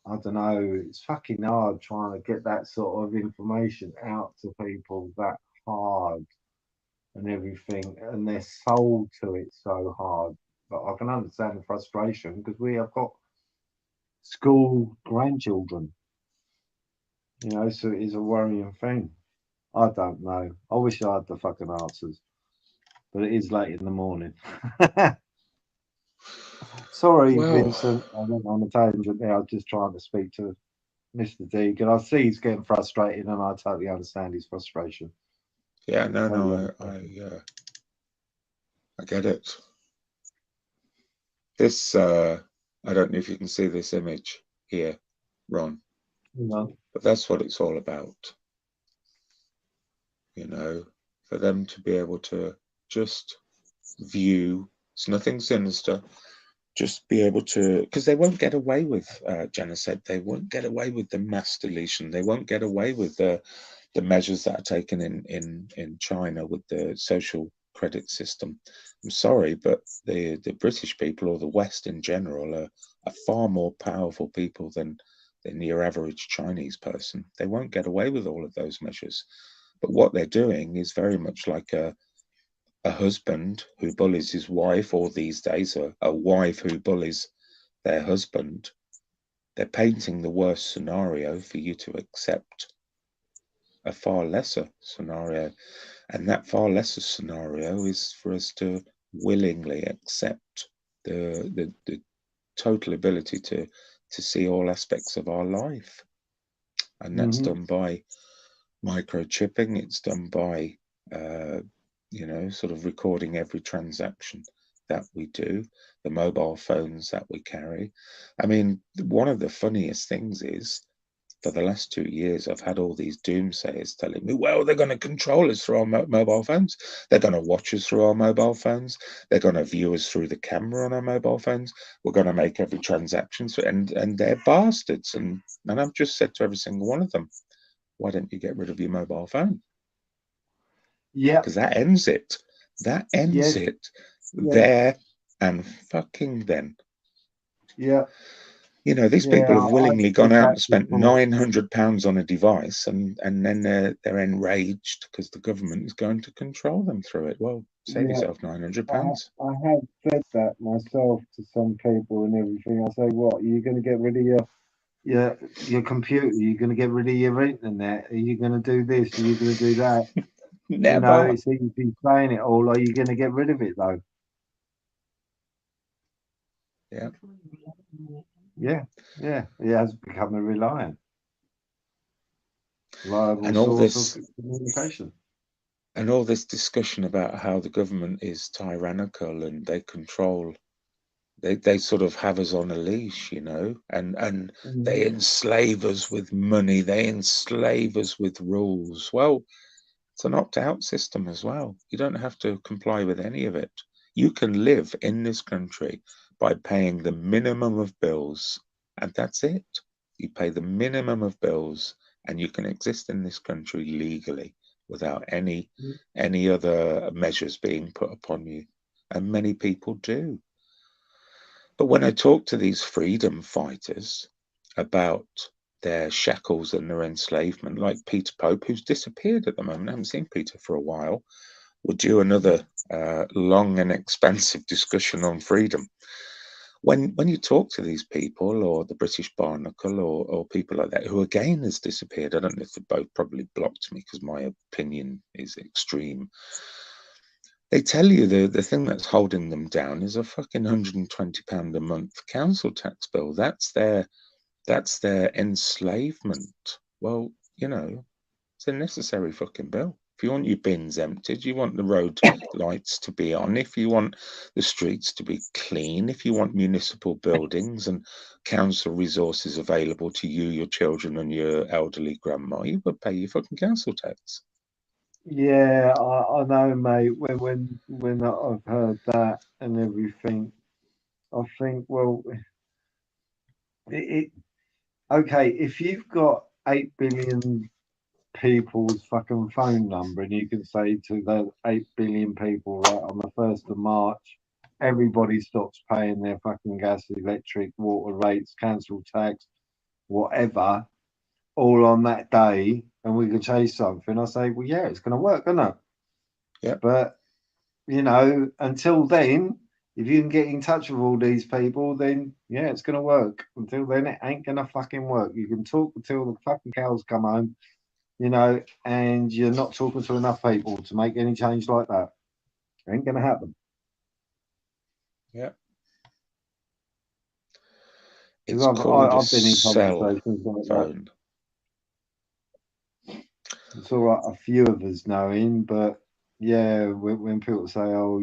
I don't know. It's fucking hard trying to get that sort of information out to people that hard and everything, and they're sold to it so hard. But I can understand the frustration because we have got school grandchildren, you know, so it is a worrying thing. I don't know. I wish I had the fucking answers, but it is late in the morning. Sorry, Well, Vincent. I went on a tangent there. I was just trying to speak to Mr. Deegan. I see he's getting frustrated, and I totally understand his frustration. yeah, no, Totally I get it. This, I don't know if you can see this image here, Ron, No. but that's what it's all about. You know, for them to be able to just view, it's nothing sinister, just be able to, because they won't get away with, Jenna said, they won't get away with the mass deletion. They won't get away with the measures that are taken in China with the social credit system. I'm sorry, but the British people or the West in general are far more powerful people than your average Chinese person. They won't get away with all of those measures. But what they're doing is very much like a husband who bullies his wife, or these days a wife who bullies their husband. They're painting the worst scenario for you to accept a far lesser scenario. And that far lesser scenario is for us to willingly accept the total ability to see all aspects of our life. And that's done by microchipping. It's done by you know, sort of recording every transaction that we do, the mobile phones that we carry. I mean, one of the funniest things is, for the last 2 years, I've had all these doomsayers telling me, well, they're going to control us through our mobile phones. They're going to watch us through our mobile phones. They're going to view us through the camera on our mobile phones. We're going to make every transaction. And they're bastards. And I've just said to every single one of them, why don't you get rid of your mobile phone? Yeah. Because that ends it. That ends it there and fucking then. Yeah. You know, these people have willingly gone out and spent £900 on a device, and then they're enraged because the government is going to control them through it. Well, save yourself £900. I have said that myself to some people and everything. I say, what, are you going to get rid of your computer? Are you going to get rid of your internet? Are you going to do this? Are you going to do that? Never. You know, it's easy saying it all. Are you going to get rid of it, though? Yeah. Yeah. It has become a reliable and all source of communication. And all this discussion about how the government is tyrannical and they control They sort of have us on a leash, you know, and they enslave us with money. They enslave us with rules. Well, it's an opt-out system as well. You don't have to comply with any of it. You can live in this country by paying the minimum of bills, and that's it. You pay the minimum of bills, and you can exist in this country legally without any other measures being put upon you. And many people do. But when I talk to these freedom fighters about their shackles and their enslavement, like Peter Pope, who's disappeared at the moment, I haven't seen Peter for a while, we'll do another long and expansive discussion on freedom. When you talk to these people, or the British Barnacle, or people like that, who again has disappeared, I don't know if they both probably blocked me because my opinion is extreme. They tell you the thing that's holding them down is a fucking £120 a month council tax bill. That's their enslavement. Well, you know, it's a necessary fucking bill. If you want your bins emptied, you want the road lights to be on, if you want the streets to be clean, if you want municipal buildings and council resources available to you, your children, and your elderly grandma, you would pay your fucking council tax. Yeah, I know, mate. When I've heard that and everything, I think, well, okay, if you've got 8 billion people's fucking phone number and you can say to the 8 billion people, right, on the 1st of March, everybody stops paying their fucking gas, electric, water rates, council tax, whatever, all on that day, and we can change something, I say, well, yeah, it's going to work, isn't it? Yeah. But, you know, until then, if you can get in touch with all these people, then, yeah, it's going to work. Until then, it ain't going to fucking work. You can talk until the fucking cows come home, you know, and you're not talking to enough people to make any change like that. It ain't going to happen. Yeah. Because It's called I've been in cell conversations like that. phone. It's all right, a few of us know him, but yeah, when people say, "Oh,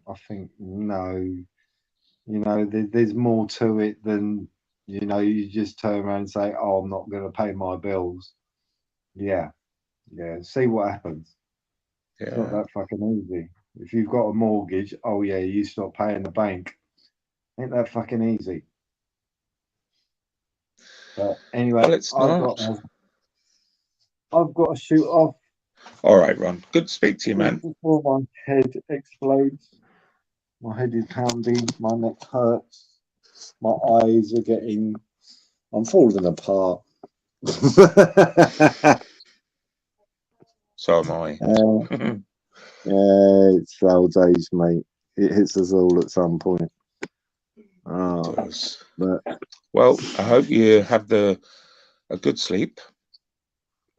I think no," you know, there's more to it than, you know, you just turn around and say, "Oh, I'm not going to pay my bills." Yeah, see what happens. It's not Yeah. that fucking easy. If you've got a mortgage, oh yeah, you stop paying the bank. Ain't that fucking easy? But anyway, Well, it's not. I've got to shoot off. All right, Ron. Good to speak to you, man. Before my head explodes. My head is pounding, my neck hurts, my eyes are getting, I'm falling apart. So am I. Yeah, it's old age, mate. It hits us all at some point. It does. But well, I hope you have a good sleep.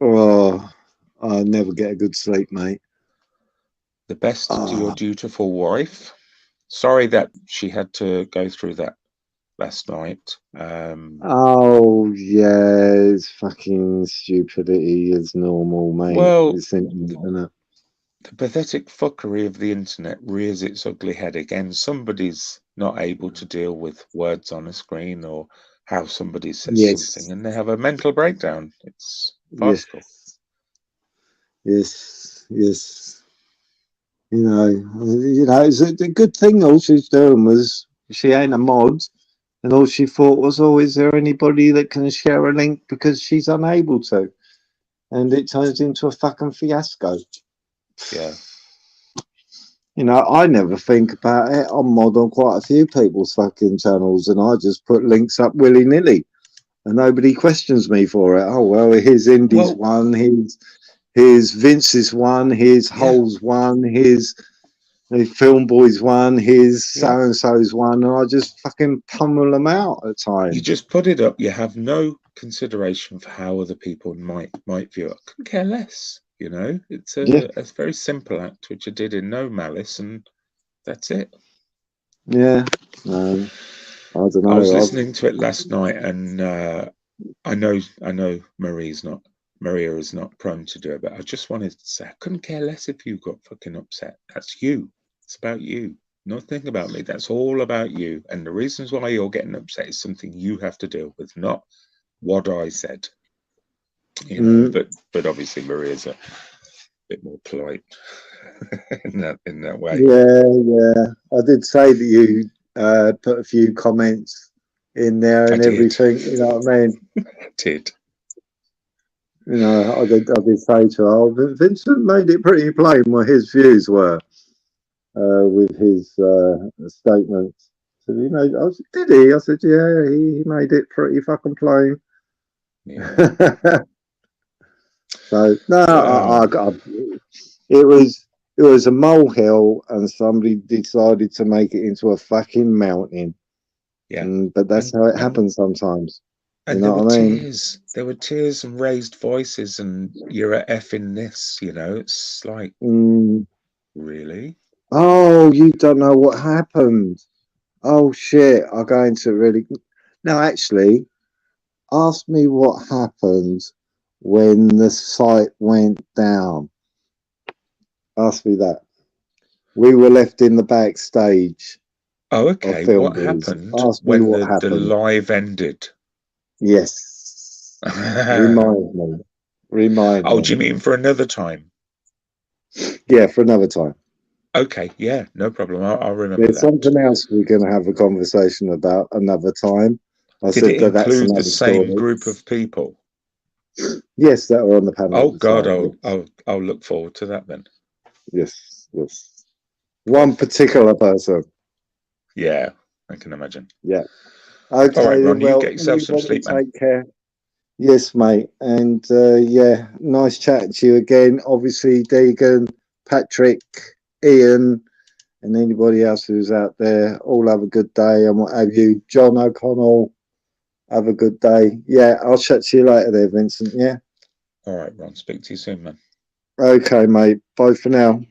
oh, I never get a good sleep, mate. The best to your dutiful wife. Sorry that she had to go through that last night. Oh yeah, it's fucking stupidity as normal, mate. Well, it's the pathetic fuckery of the internet rears its ugly head again. Somebody's not able to deal with words on a screen or how somebody says something, and they have a mental breakdown. It's farcical. Yes. You know, it's a good thing all she's doing was she ain't a mod, and all she thought was, oh, is there anybody that can share a link, because she's unable to, and it turns into a fucking fiasco. Yeah. You know, I never think about it. I'm mod on quite a few people's fucking channels, and I just put links up willy-nilly, and nobody questions me for it. Oh, well, here's Indy's one, here's Vince's one, here's Hole's one, here's the Film Boys one, here's so-and-so's one, and I just fucking pummel them out at times. You just put it up. You have no consideration for how other people might view it. I couldn't care less. You know, it's a very simple act which I did in no malice, and that's it. Yeah, I don't know. I was listening to it last night, and I know Maria is not prone to do it, but I just wanted to say I couldn't care less if you got fucking upset. That's you. It's about you, Nothing about me. That's all about you. And the reasons why you're getting upset is something you have to deal with, not what I said. You know, but obviously Maria's a bit more polite in that way. Yeah. I did say that you put a few comments in there and everything. You know what I mean? Did. You know, I did say to her, oh, Vincent made it pretty plain what his views were with his statements. So, you know, I said, did he? I said, yeah, he made it pretty fucking plain. Yeah. So no, it was a molehill, and somebody decided to make it into a fucking mountain. Yeah, but that's how it happens sometimes. And you know what I mean? Tears. There were tears and raised voices, and you're a effing this. You know, it's like really. Oh, you don't know what happened. Oh shit! I'm going to really. No, actually, ask me what happened when the site went down. Ask me that. We were left in the backstage. Oh, okay. What happened when the live ended? Yes. Remind me. Oh, do you mean for another time? Yeah, for another time. Okay, yeah, no problem. I'll remember There's something else we're going to have a conversation about another time. Did it include the same group of people? Yes, that were on the panel. Oh God, I'll look forward to that then. Yes. One particular person. Yeah, I can imagine. Yeah. Okay. All right, Ron, well, you get yourself some sleep, man. Take care. Yes, mate. And yeah, nice chatting to you again. Obviously, Deegan, Patrick, Ian, and anybody else who's out there, all have a good day and what have you. John O'Connell, have a good day. Yeah, I'll chat to you later there, Vincent. Yeah. All right, Ron. Speak to you soon, man. Okay, mate. Bye for now.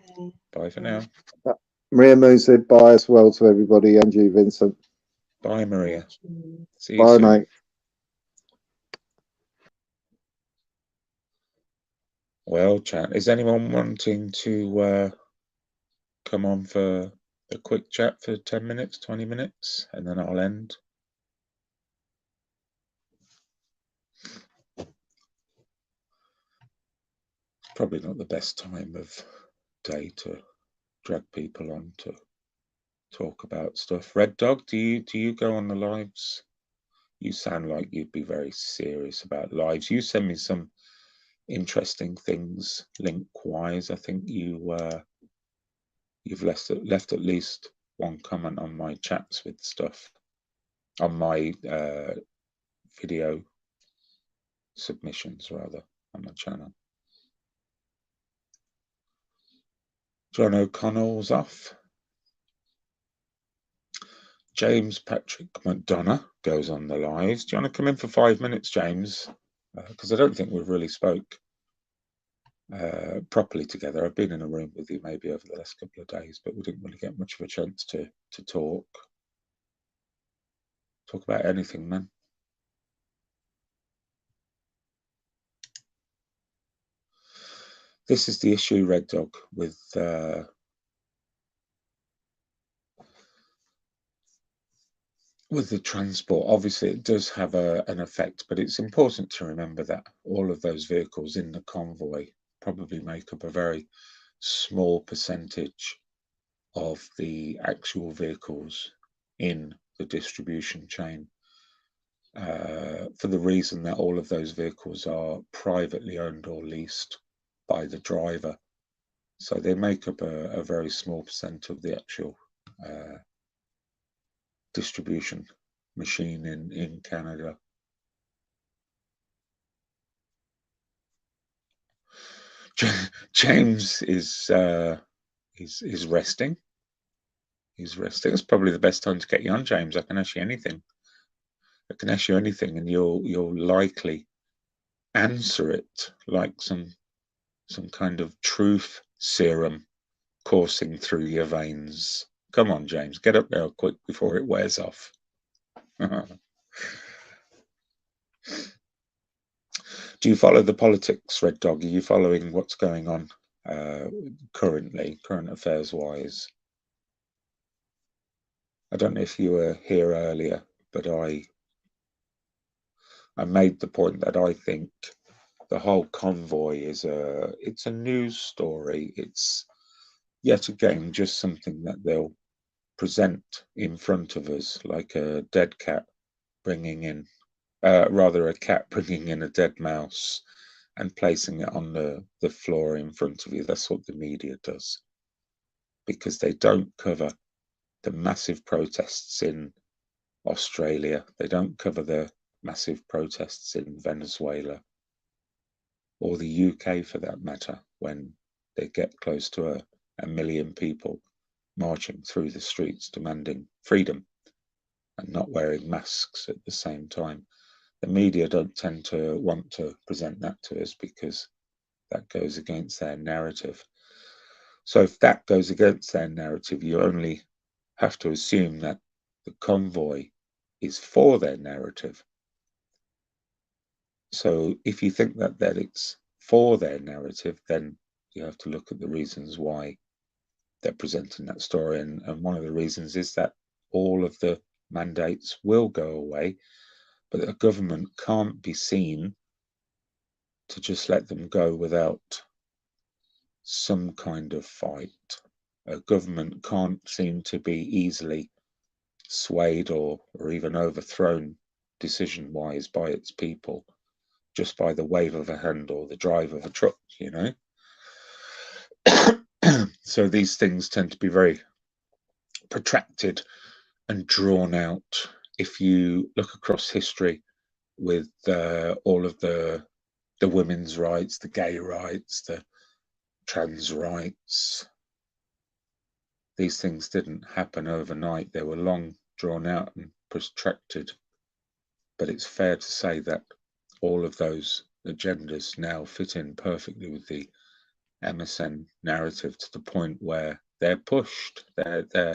Bye for now. Maria Moon said bye as well to everybody and you, Vincent. Bye, Maria. See you bye, soon. Mate. Well, chat. Is anyone wanting to come on for a quick chat for 10 minutes, 20 minutes, and then I'll end? Probably not the best time of day to drag people on to talk about stuff. Red Dog, do you go on the lives? You sound like you'd be very serious about lives. You send me some interesting things link-wise. I think you've left at least one comment on my chats with stuff, on my video submissions rather, on my channel. John O'Connell's off. James Patrick McDonough goes on the lives. Do you want to come in for 5 minutes, James? Because I don't think we've really spoke properly together. I've been in a room with you maybe over the last couple of days, but we didn't really get much of a chance to talk about anything, man. This is the issue, Red Dog, with the transport. Obviously it does have an effect, but it's important to remember that all of those vehicles in the convoy probably make up a very small percentage of the actual vehicles in the distribution chain, for the reason that all of those vehicles are privately owned or leased by the driver. So they make up a very small percent of the actual distribution machine in Canada. James is resting. He's resting. It's probably the best time to get you on, James. I can ask you anything. And you'll likely answer it like some kind of truth serum coursing through your veins. Come on, James, get up there quick before it wears off. Do you follow the politics, Red Dog? Are you following what's going on currently, current affairs wise? I don't know if you were here earlier, but I made the point that I think the whole convoy is it's a news story. It's yet again just something that they'll present in front of us, like a dead cat bringing in, rather a cat bringing in a dead mouse and placing it on the floor in front of you. That's what the media does, because they don't cover the massive protests in Australia. They don't cover the massive protests in Venezuela, or the UK for that matter, when they get close to a million people marching through the streets demanding freedom and not wearing masks at the same time. The media don't tend to want to present that to us because that goes against their narrative. So if that goes against their narrative, you only have to assume that the convoy is for their narrative. So if you think that it's for their narrative, then you have to look at the reasons why they're presenting that story. And one of the reasons is that all of the mandates will go away, but the government can't be seen to just let them go without some kind of fight. A government can't seem to be easily swayed or even overthrown decision-wise by its people just by the wave of a hand or the drive of a truck, you know. So these things tend to be very protracted and drawn out. If you look across history with all of the women's rights, the gay rights, the trans rights, these things didn't happen overnight. They were long drawn out and protracted. But it's fair to say that all of those agendas now fit in perfectly with the MSN narrative, to the point where they're pushed. They're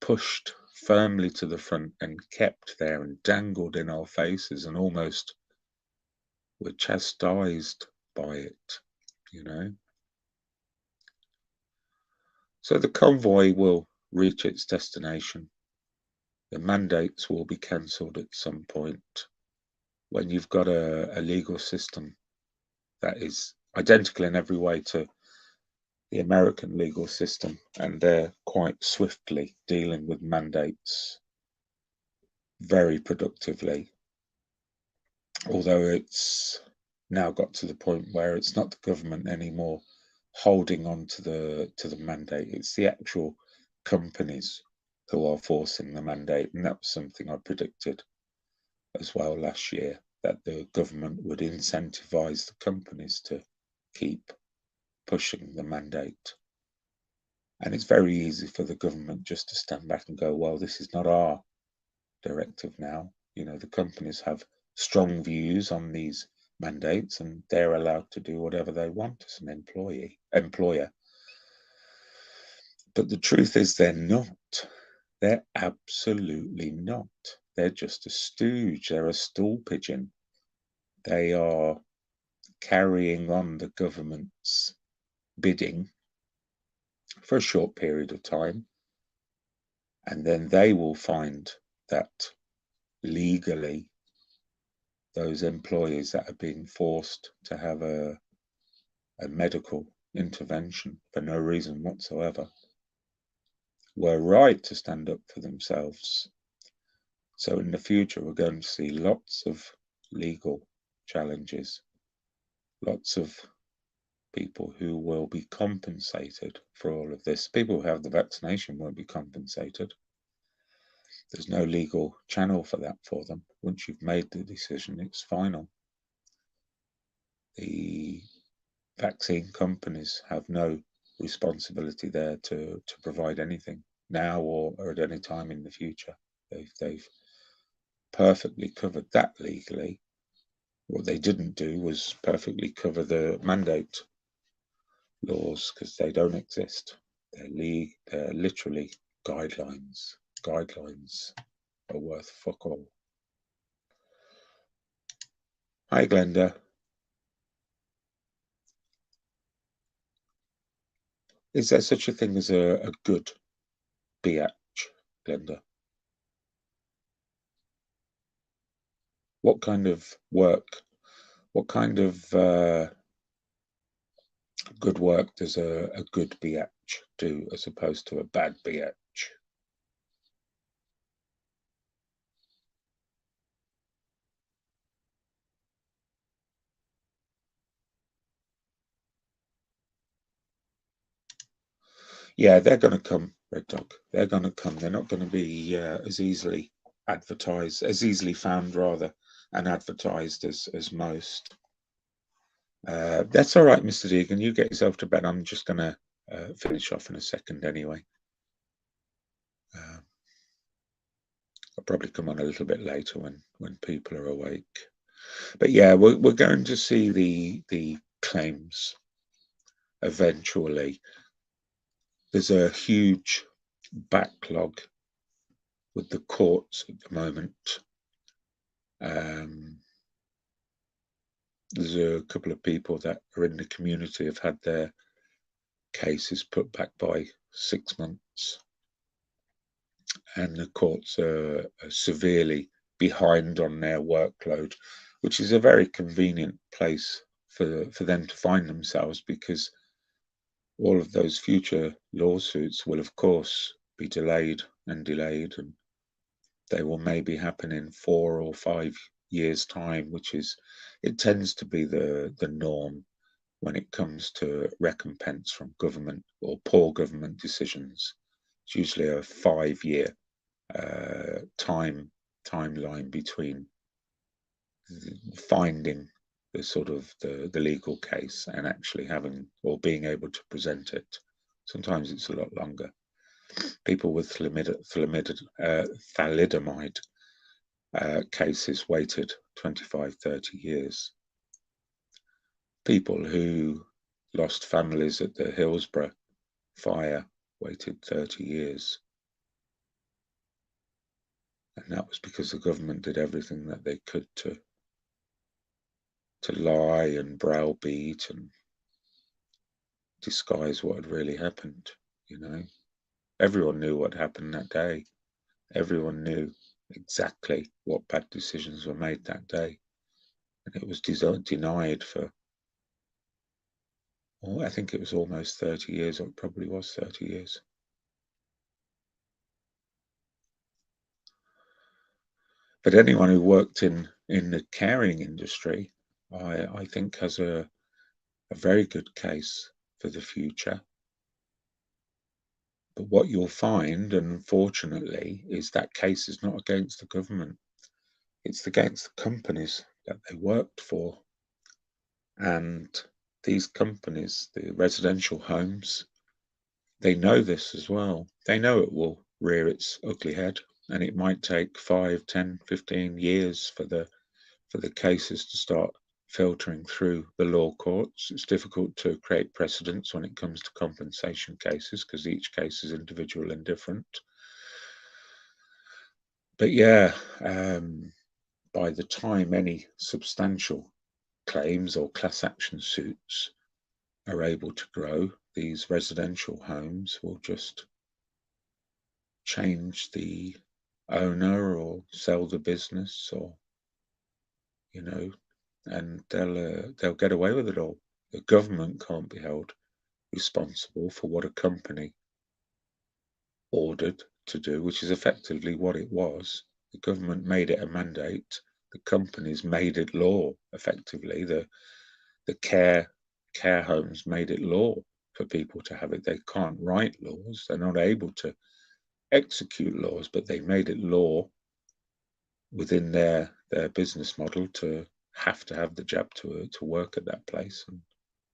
pushed firmly to the front and kept there and dangled in our faces, and almost we're chastised by it, you know. So the convoy will reach its destination. The mandates will be cancelled at some point. When you've got a legal system that is identical in every way to the American legal system, and they're quite swiftly dealing with mandates very productively, although it's now got to the point where it's not the government anymore holding on to the mandate. It's the actual companies who are forcing the mandate, and that was something I predicted as well last year, that the government would incentivize the companies to keep pushing the mandate. And it's very easy for the government just to stand back and go, well, this is not our directive now. You know, the companies have strong views on these mandates and they're allowed to do whatever they want as an employer. But the truth is they're not. They're absolutely not. They're just a stooge. They're a stool pigeon. They are carrying on the government's bidding for a short period of time, and then they will find that legally those employees that are being forced to have a medical intervention for no reason whatsoever were right to stand up for themselves. So in the future, we're going to see lots of legal challenges, lots of people who will be compensated for all of this. People who have the vaccination won't be compensated. There's no legal channel for that for them. Once you've made the decision, it's final. The vaccine companies have no responsibility there to provide anything now or at any time in the future. They've perfectly covered that legally. What they didn't do was perfectly cover the mandate laws, because they don't exist. They're literally guidelines. Guidelines are worth fuck all. Hi, Glenda. Is there such a thing as a good biatch, Glenda? what kind of work, what kind of good work does a good BH do as opposed to a bad BH? Yeah, they're going to come, Red Dog. They're going to come. They're not going to be as easily advertised, as easily found rather, and advertised as most. That's all right, Mr. Deegan. You get yourself to bed. I'm just going to finish off in a second anyway. I'll probably come on a little bit later when people are awake. But yeah, we're going to see the claims eventually. There's a huge backlog with the courts at the moment. There's a couple of people that are in the community have had their cases put back by 6 months, and the courts are severely behind on their workload, which is a very convenient place for them to find themselves, because all of those future lawsuits will of course be delayed, and they will maybe happen in 4 or 5 years' time, which is, it tends to be the norm when it comes to recompense from government or poor government decisions. It's usually a 5-year timeline between finding the sort of the legal case and actually having or being able to present it. Sometimes it's a lot longer. People with thalidomide cases waited 25-30 years. People who lost families at the Hillsborough fire waited 30 years. And that was because the government did everything that they could to lie and browbeat and disguise what had really happened, you know. Everyone knew what happened that day. Everyone knew exactly what bad decisions were made that day. And it was denied for, well, I think it was almost 30 years, or it probably was 30 years. But anyone who worked in the caring industry, I think has a very good case for the future. But what you'll find, unfortunately, is that case is not against the government. It's against the companies that they worked for. And these companies, the residential homes, they know this as well. They know it will rear its ugly head, and it might take 5, 10, 15 years for the cases to start filtering through the law courts. It's difficult to create precedents when it comes to compensation cases because each case is individual and different. But yeah, by the time any substantial claims or class action suits are able to grow, these residential homes will just change the owner or sell the business, or, you know, and they'll get away with it all. The government can't be held responsible for what a company ordered to do, which is effectively what it was. The government made it a mandate. The companies made it law. Effectively, the care homes made it law for people to have it. They can't write laws. They're not able to execute laws, but they made it law within their business model to have the jab to work at that place, and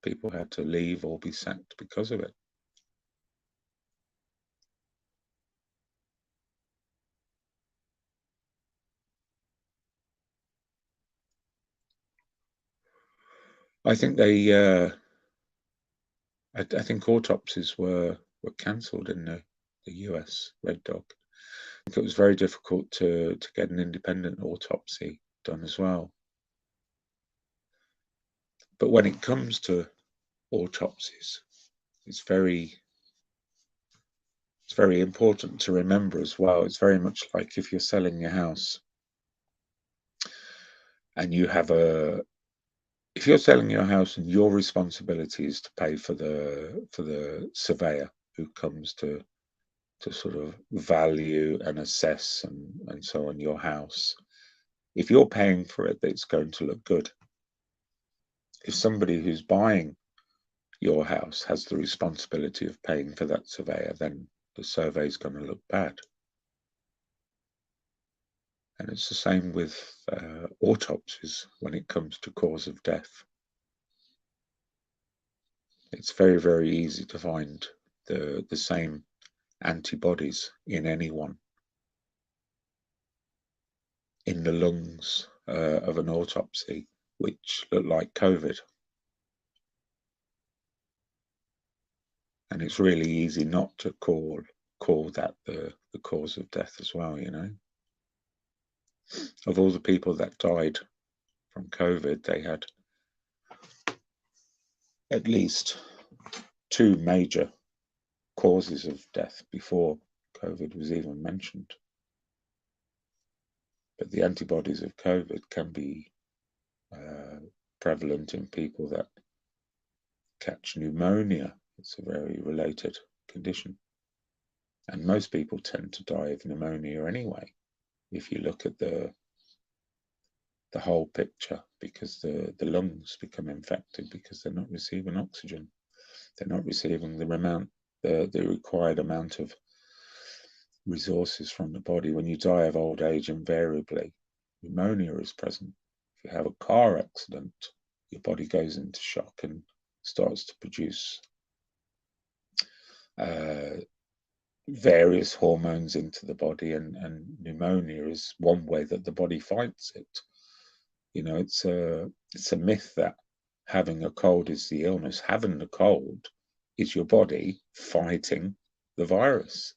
people had to leave or be sacked because of it. I think they I think autopsies were cancelled in the US, Red Dog. I think it was very difficult to get an independent autopsy done as well. But when it comes to autopsies, it's very important to remember as well. It's very much like if you're selling your house. and you have if you're selling your house and your responsibility is to pay for the surveyor who comes to sort of value and assess and so on your house, if you're paying for it, it's going to look good. If somebody who's buying your house has the responsibility of paying for that surveyor, then the survey is going to look bad. And it's the same with autopsies when it comes to cause of death. It's very, very easy to find the same antibodies in anyone in the lungs of an autopsy, which look like COVID. And it's really easy not to call that the cause of death as well, you know. Of all the people that died from COVID, they had at least 2 major causes of death before COVID was even mentioned. But the antibodies of COVID can be prevalent in people that catch pneumonia. It's a very related condition. And most people tend to die of pneumonia anyway, if you look at the whole picture, because the lungs become infected because they're not receiving oxygen. They're not receiving the required amount of resources from the body. When you die of old age, invariably, pneumonia is present. If you have a car accident, your body goes into shock and starts to produce various hormones into the body, and pneumonia is one way that the body fights it. You know, it's a myth that having a cold is the illness. Having the cold is your body fighting the virus.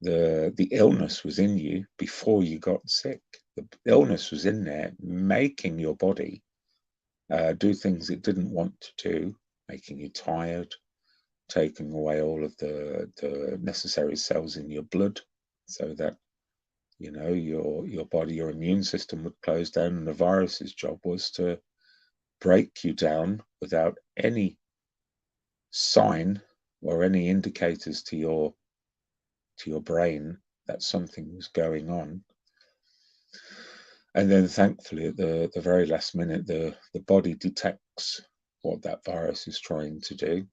The illness was in you before you got sick. The illness was in there making your body do things it didn't want to do, making you tired, taking away all of the necessary cells in your blood, so that, you know, your body, your immune system would close down, and the virus's job was to break you down without any sign or any indicators to your brain that something was going on. And then thankfully at the very last minute, the body detects what that virus is trying to do,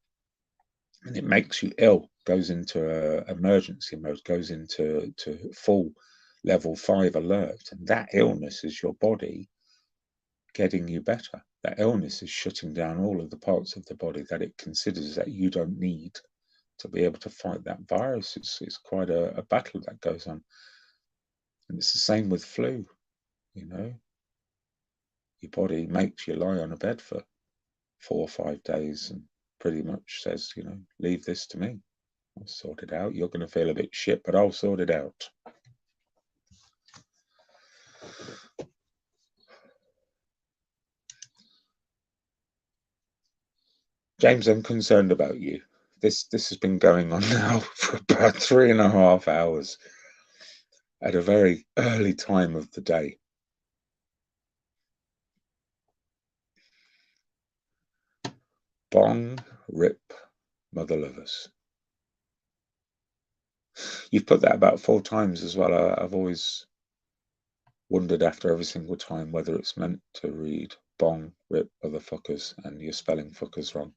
and it makes you ill, goes into emergency mode, goes into full level 5 alert. And that illness is your body getting you better. That illness is shutting down all of the parts of the body that it considers that you don't need to be able to fight that virus. It's quite a battle that goes on. And it's the same with flu, you know. Your body makes you lie on a bed for 4 or 5 days and pretty much says, you know, leave this to me. I'll sort it out. You're going to feel a bit shit, but I'll sort it out. James, I'm concerned about you. This has been going on now for about 3.5 hours at a very early time of the day. Bong, rip, mother lovers. You've put that about 4 times as well. I've always wondered after every single time whether it's meant to read bong, rip, motherfuckers, and you're spelling fuckers wrong.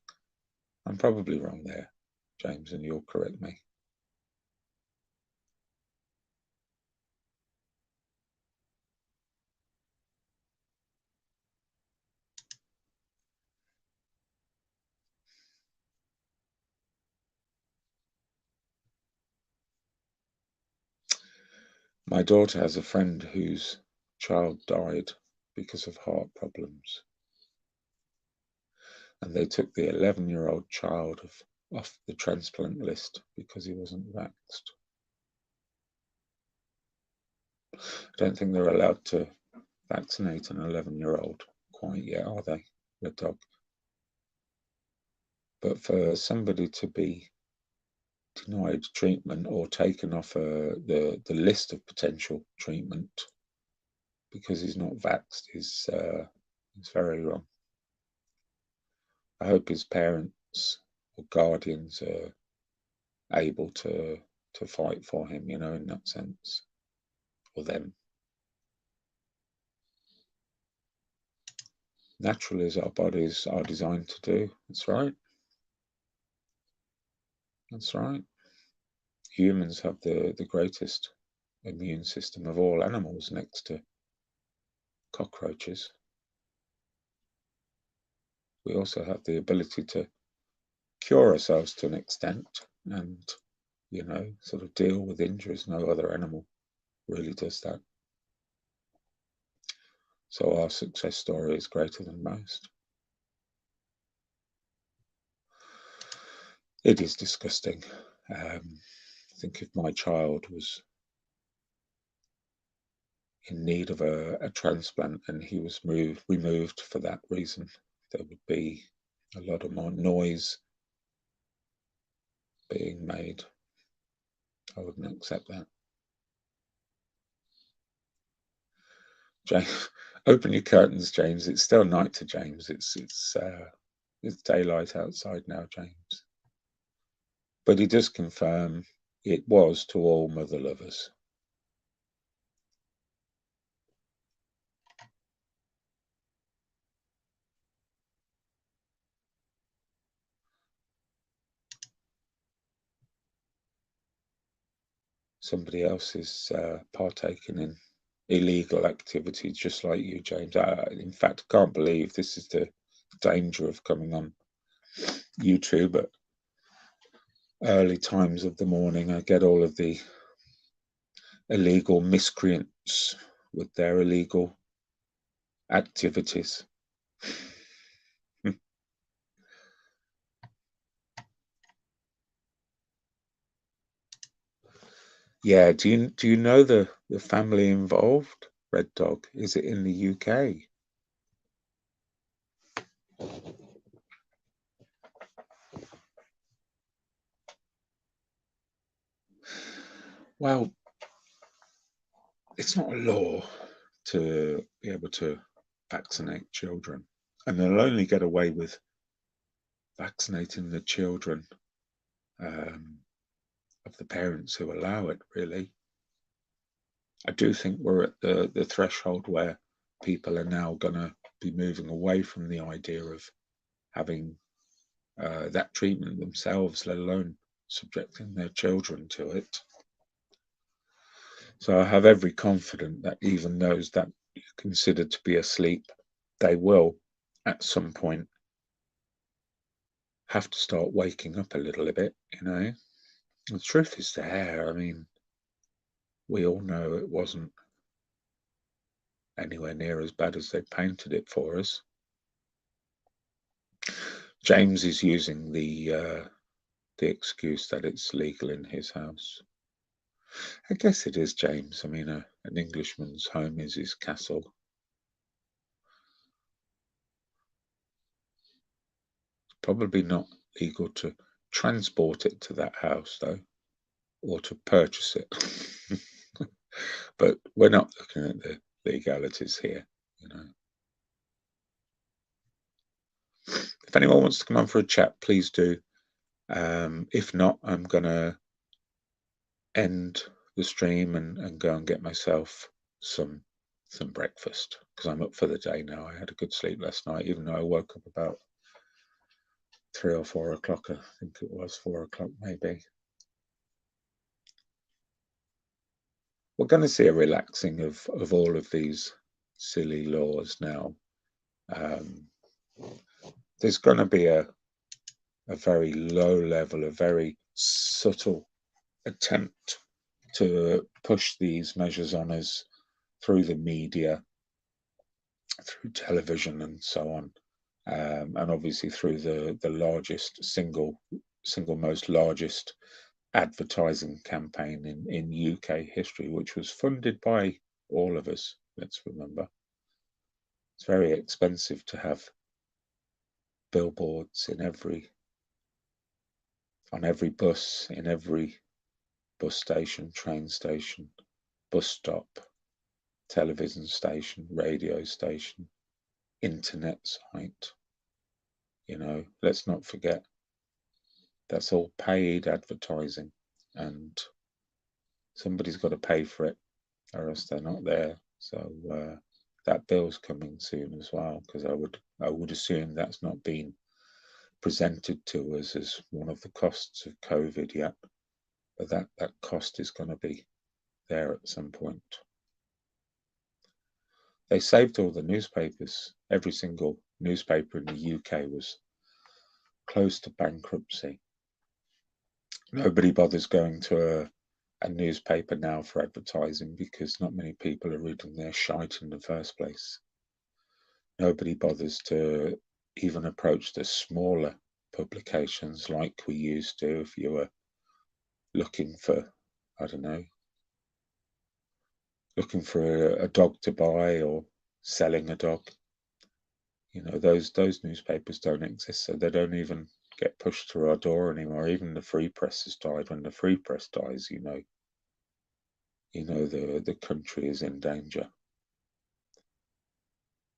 I'm probably wrong there, James, and you'll correct me. My daughter has a friend whose child died because of heart problems. And they took the 11-year-old child off the transplant list because he wasn't vaxxed. I don't think they're allowed to vaccinate an 11-year-old quite yet, are they, Red Dog? But for somebody to be denied treatment or taken off the list of potential treatment because he's not vaxxed is very wrong. I hope his parents or guardians are able to fight for him, you know, in that sense, or them. Natural as our bodies are designed to do. That's right. That's right. Humans have the greatest immune system of all animals next to cockroaches. We also have the ability to cure ourselves to an extent and, you know, sort of deal with injuries. No other animal really does that. So our success story is greater than most. It is disgusting. I think if my child was in need of a transplant and he was removed for that reason, there would be a lot of more noise being made. I wouldn't accept that. James, open your curtains, James. It's still night to James. It's daylight outside now, James. But he does confirm it was to all mother lovers. Somebody else is partaking in illegal activity just like you, James. In fact, I can't believe this is the danger of coming on YouTube at early times of the morning. I get all of the illegal miscreants with their illegal activities. Yeah, do you know the family involved, Red Dog? Is it in the UK? Well, it's not a law to be able to vaccinate children, and they'll only get away with vaccinating the children of the parents who allow it, really. I do think we're at the threshold where people are now going to be moving away from the idea of having that treatment themselves, let alone subjecting their children to it. So I have every confidence that even those that you consider to be asleep, they will at some point have to start waking up a little bit, you know. The truth is there. I mean, we all know it wasn't anywhere near as bad as they painted it for us. James is using the excuse that it's legal in his house. I guess it is, James. I mean, an Englishman's home is his castle. It's probably not legal to transport it to that house, though, or to purchase it. But we're not looking at the legalities here, you know. If anyone wants to come on for a chat, please do. If not, I'm going to end the stream and go and get myself some breakfast because I'm up for the day now. I had a good sleep last night, even though I woke up about 3 or 4 o'clock. I think it was 4 o'clock, maybe. We're going to see a relaxing of all of these silly laws now. There's going to be a very low level, a very subtle attempt to push these measures on us through the media, through television and so on, and obviously through the largest single most largest advertising campaign in UK history, which was funded by all of us. Let's remember, it's very expensive to have billboards on every bus, in every bus station, train station, bus stop, television station, radio station, internet site. You know, let's not forget that's all paid advertising, and somebody's got to pay for it, or else they're not there. So that bill's coming soon as well, because I would assume that's not been presented to us as one of the costs of COVID yet, but that cost is going to be there at some point. They saved all the newspapers. Every single newspaper in the UK was close to bankruptcy. Nobody bothers going to a newspaper now for advertising because not many people are reading their shite in the first place. Nobody bothers to even approach the smaller publications like we used to. If you were looking for, I don't know, looking for a dog to buy or selling a dog, you know, those newspapers don't exist, so they don't even get pushed through our door anymore. Even the free press has died. When the free press dies, you know the country is in danger.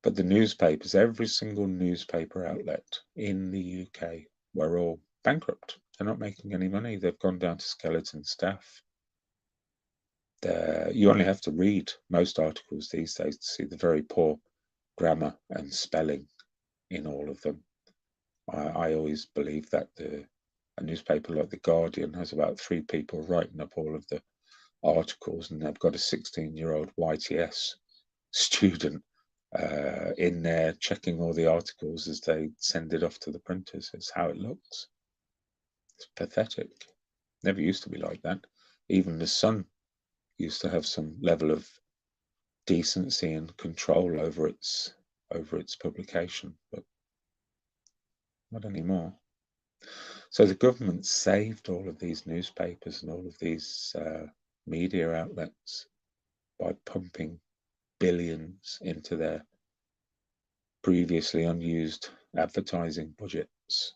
But the newspapers, every single newspaper outlet in the UK, were all bankrupt. They're not making any money. They've gone down to skeleton staff. You only have to read most articles these days to see the very poor grammar and spelling in all of them. I always believe that a newspaper like The Guardian has about 3 people writing up all of the articles, and they've got a 16-year-old YTS student in there checking all the articles as they send it off to the printers. It's how it looks. It's pathetic. Never used to be like that. Even The Sun used to have some level of decency and control over its publication, but not anymore. So the government saved all of these newspapers and all of these media outlets by pumping billions into their previously unused advertising budgets.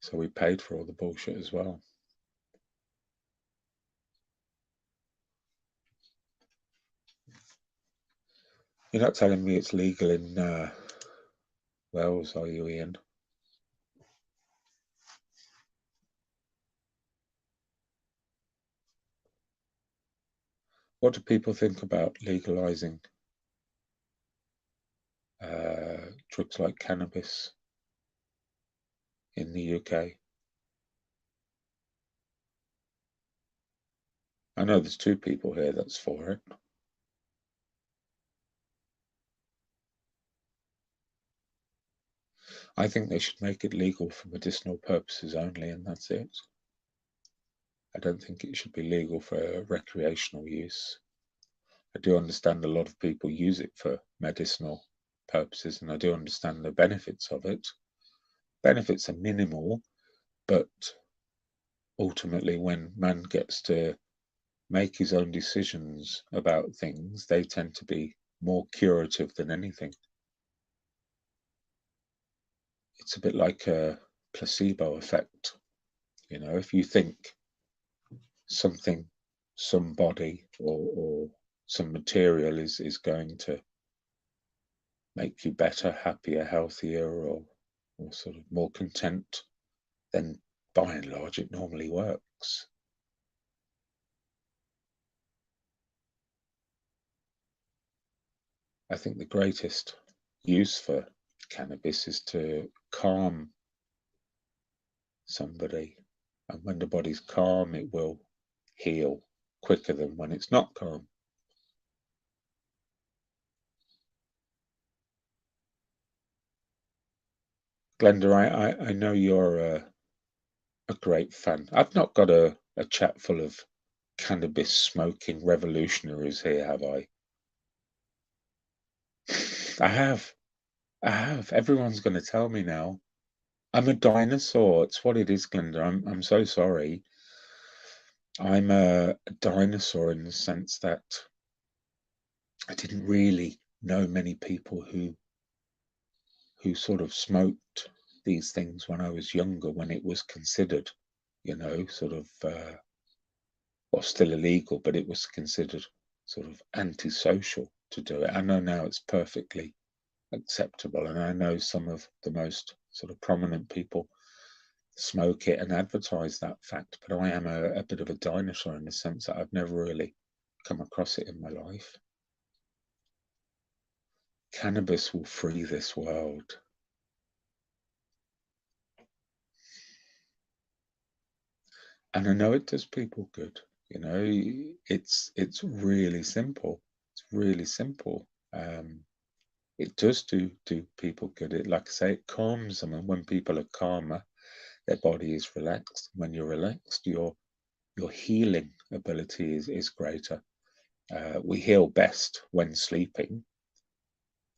So we paid for all the bullshit as well. You're not telling me it's legal in Wales, are you, Ian? What do people think about legalizing drugs like cannabis in the UK? I know there's 2 people here that's for it. I think they should make it legal for medicinal purposes only, and that's it. I don't think it should be legal for recreational use. I do understand a lot of people use it for medicinal purposes, and I do understand the benefits of it. Benefits are minimal, but ultimately when man gets to make his own decisions about things, they tend to be more curative than anything. It's a bit like a placebo effect. You know, if you think something, somebody, or some material is going to make you better, happier, healthier, or sort of more content, then by and large it normally works. I think the greatest use for cannabis is to calm somebody, and when the body's calm it will heal quicker than when it's not calm. Glenda, I know you're a great fan. I've not got a chat full of cannabis smoking revolutionaries here, have I? I have. Everyone's going to tell me now. I'm a dinosaur. It's what it is, Glenda. I'm so sorry. I'm a dinosaur in the sense that I didn't really know many people who sort of smoked these things when I was younger, when it was considered, you know, sort of well, still illegal, but it was considered sort of antisocial to do it. I know now it's perfectly acceptable, and I know some of the most sort of prominent people smoke it and advertise that fact, but I am a bit of a dinosaur in the sense that I've never really come across it in my life. Cannabis will free this world. And I know it does people good. You know, it's really simple. It's really simple. It does do people good. It, like I say, it calms them, and when people are calmer, their body is relaxed. When you're relaxed, your healing ability is greater. We heal best when sleeping,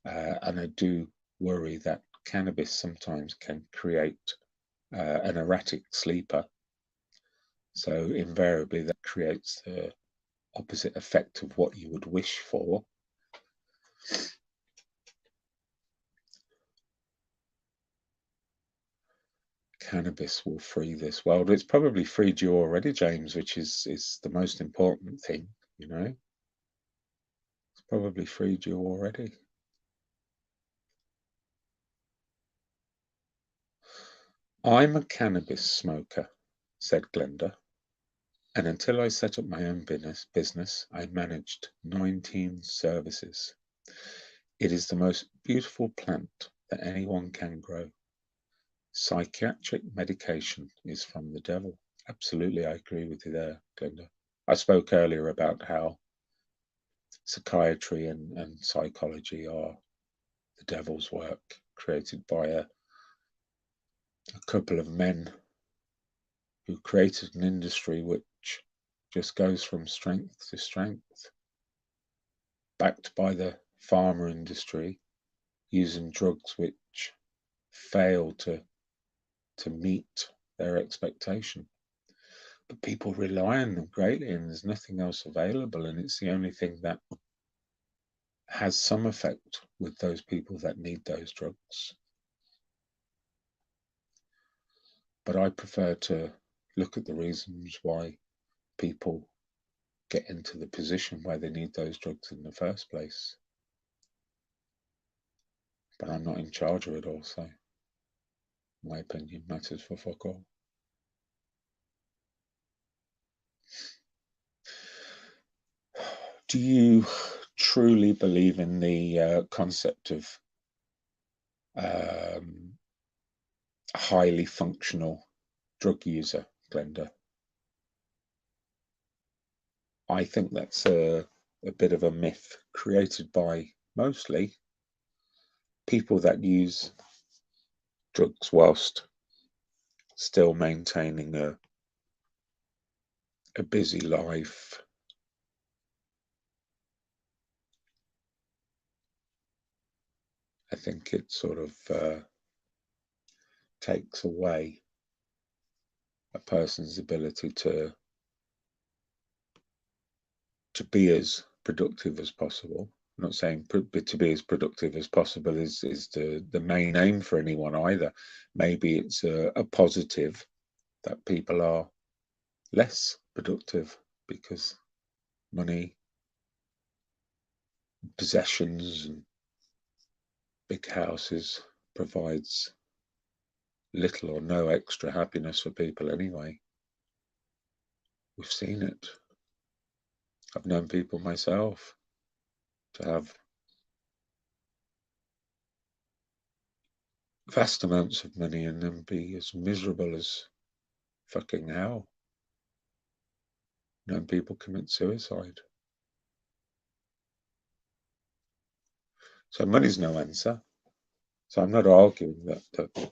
and I do worry that cannabis sometimes can create an erratic sleeper. So invariably, that creates the opposite effect of what you would wish for. Cannabis will free this world. It's probably freed you already, James, which is the most important thing, you know. It's probably freed you already. I'm a cannabis smoker, said Glenda, and until I set up my own business, I managed 19 services. It is the most beautiful plant that anyone can grow. Psychiatric medication is from the devil. Absolutely, I agree with you there, Glenda. I spoke earlier about how psychiatry and psychology are the devil's work, created by a couple of men who created an industry which just goes from strength to strength, backed by the pharma industry, using drugs which fail to meet their expectation. But people rely on them greatly, and there's nothing else available, and it's the only thing that has some effect with those people that need those drugs. But I prefer to look at the reasons why people get into the position where they need those drugs in the first place. But I'm not in charge of it all, so my opinion matters for fuck all. Do you truly believe in the concept of highly functional drug user, Glenda? I think that's a bit of a myth created by mostly people that use drugs whilst still maintaining a busy life. I think it sort of takes away a person's ability to be as productive as possible. I'm not saying to be as productive as possible is the main aim for anyone either. Maybe it's a positive that people are less productive because money, possessions, and big houses provides little or no extra happiness for people anyway. We've seen it. I've known people myself to have vast amounts of money and then be as miserable as fucking hell. Known people commit suicide. So money's no answer. So I'm not arguing that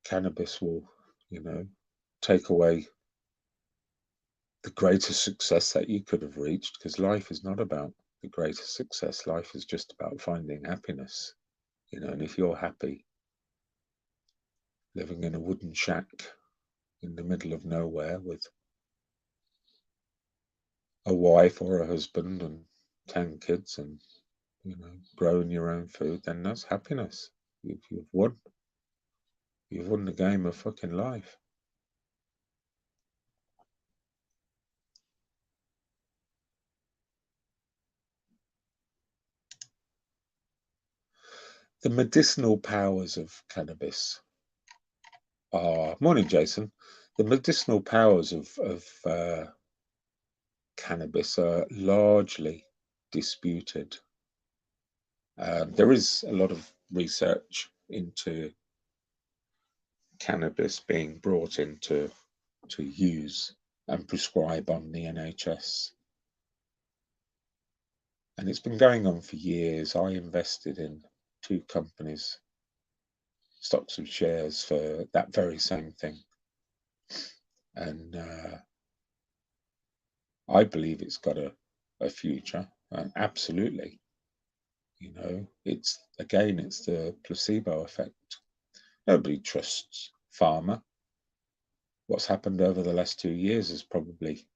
cannabis will, take away the greatest success that you could have reached, because life is not about the greatest success. Life is just about finding happiness, and if you're happy living in a wooden shack in the middle of nowhere with a wife or a husband and 10 kids and, growing your own food, then that's happiness. You've won. You've won the game of fucking life. The medicinal powers of cannabis are, morning Jason, the medicinal powers of cannabis are largely disputed. There is a lot of research into cannabis being brought into to use and prescribe on the NHS. And it's been going on for years. I invested in 2 companies, stocks and shares for that very same thing. And I believe it's got a future, absolutely. You know, it's the placebo effect. Nobody trusts pharma. What's happened over the last 2 years has probably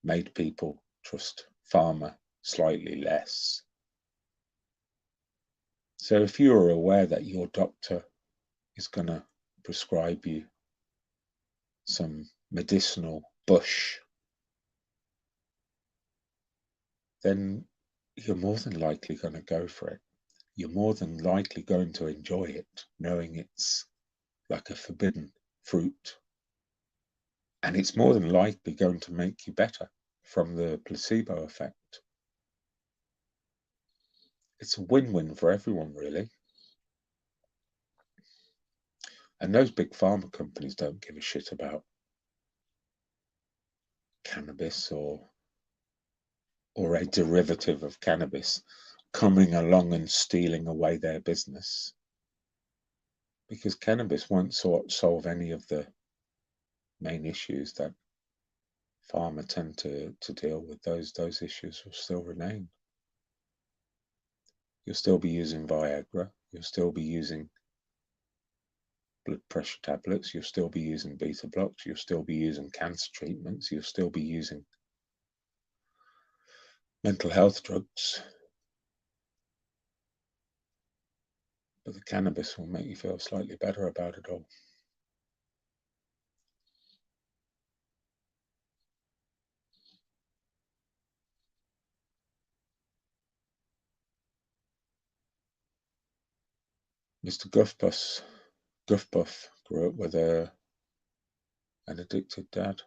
made people trust pharma slightly less. So if you're aware that your doctor is going to prescribe you some medicinal bush, then you're more than likely going to go for it. You're more than likely going to enjoy it, knowing it's like a forbidden fruit. And it's more than likely going to make you better from the placebo effect. It's a win-win for everyone, really. And those big pharma companies don't give a shit about cannabis or a derivative of cannabis coming along and stealing away their business. Because cannabis won't solve any of the main issues that pharma tend to deal with. Those issues will still remain. You'll still be using Viagra, you'll still be using blood pressure tablets, you'll still be using beta blocks, you'll still be using cancer treatments, you'll still be using mental health drugs. But the cannabis will make you feel slightly better about it all. Mr. Guffpuff grew up with an addicted dad.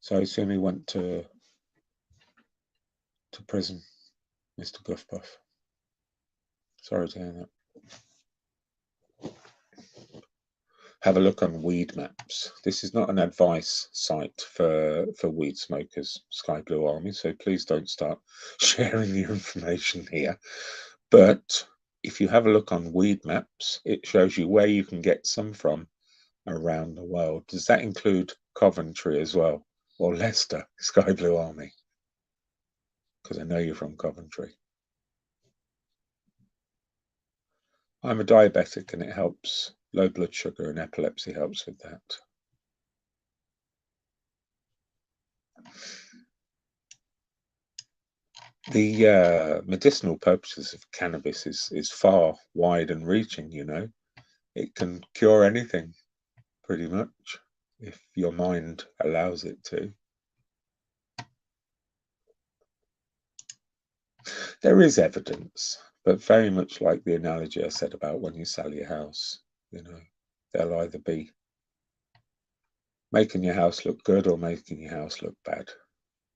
So I assume he went to prison, Mr. Guffpuff. Sorry to hear that. Have a look on Weed Maps. This is not an advice site for weed smokers, Sky Blue Army, so please don't start sharing the information here. But if you have a look on Weed Maps, it shows you where you can get some from around the world. Does that include Coventry as well? Or Leicester, Sky Blue Army? Because I know you're from Coventry. I'm a diabetic and it helps. Low blood sugar and epilepsy helps with that. The medicinal purposes of cannabis is far wide and reaching, you know. It can cure anything, pretty much, if your mind allows it to. There is evidence, but very much like the analogy I said about when you sell your house, you know, they'll either be making your house look good or making your house look bad,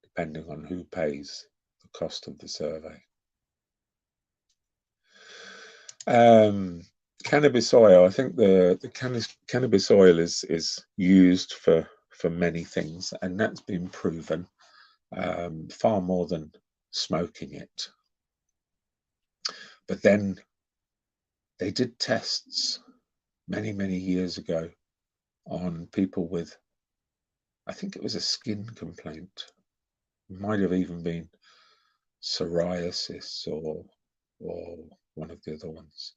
depending on who pays the cost of the survey. Cannabis oil, I think the cannabis oil is used for many things, and that's been proven far more than smoking it. But then they did tests many years ago on people with, I think it was a skin complaint, it might have even been psoriasis or one of the other ones.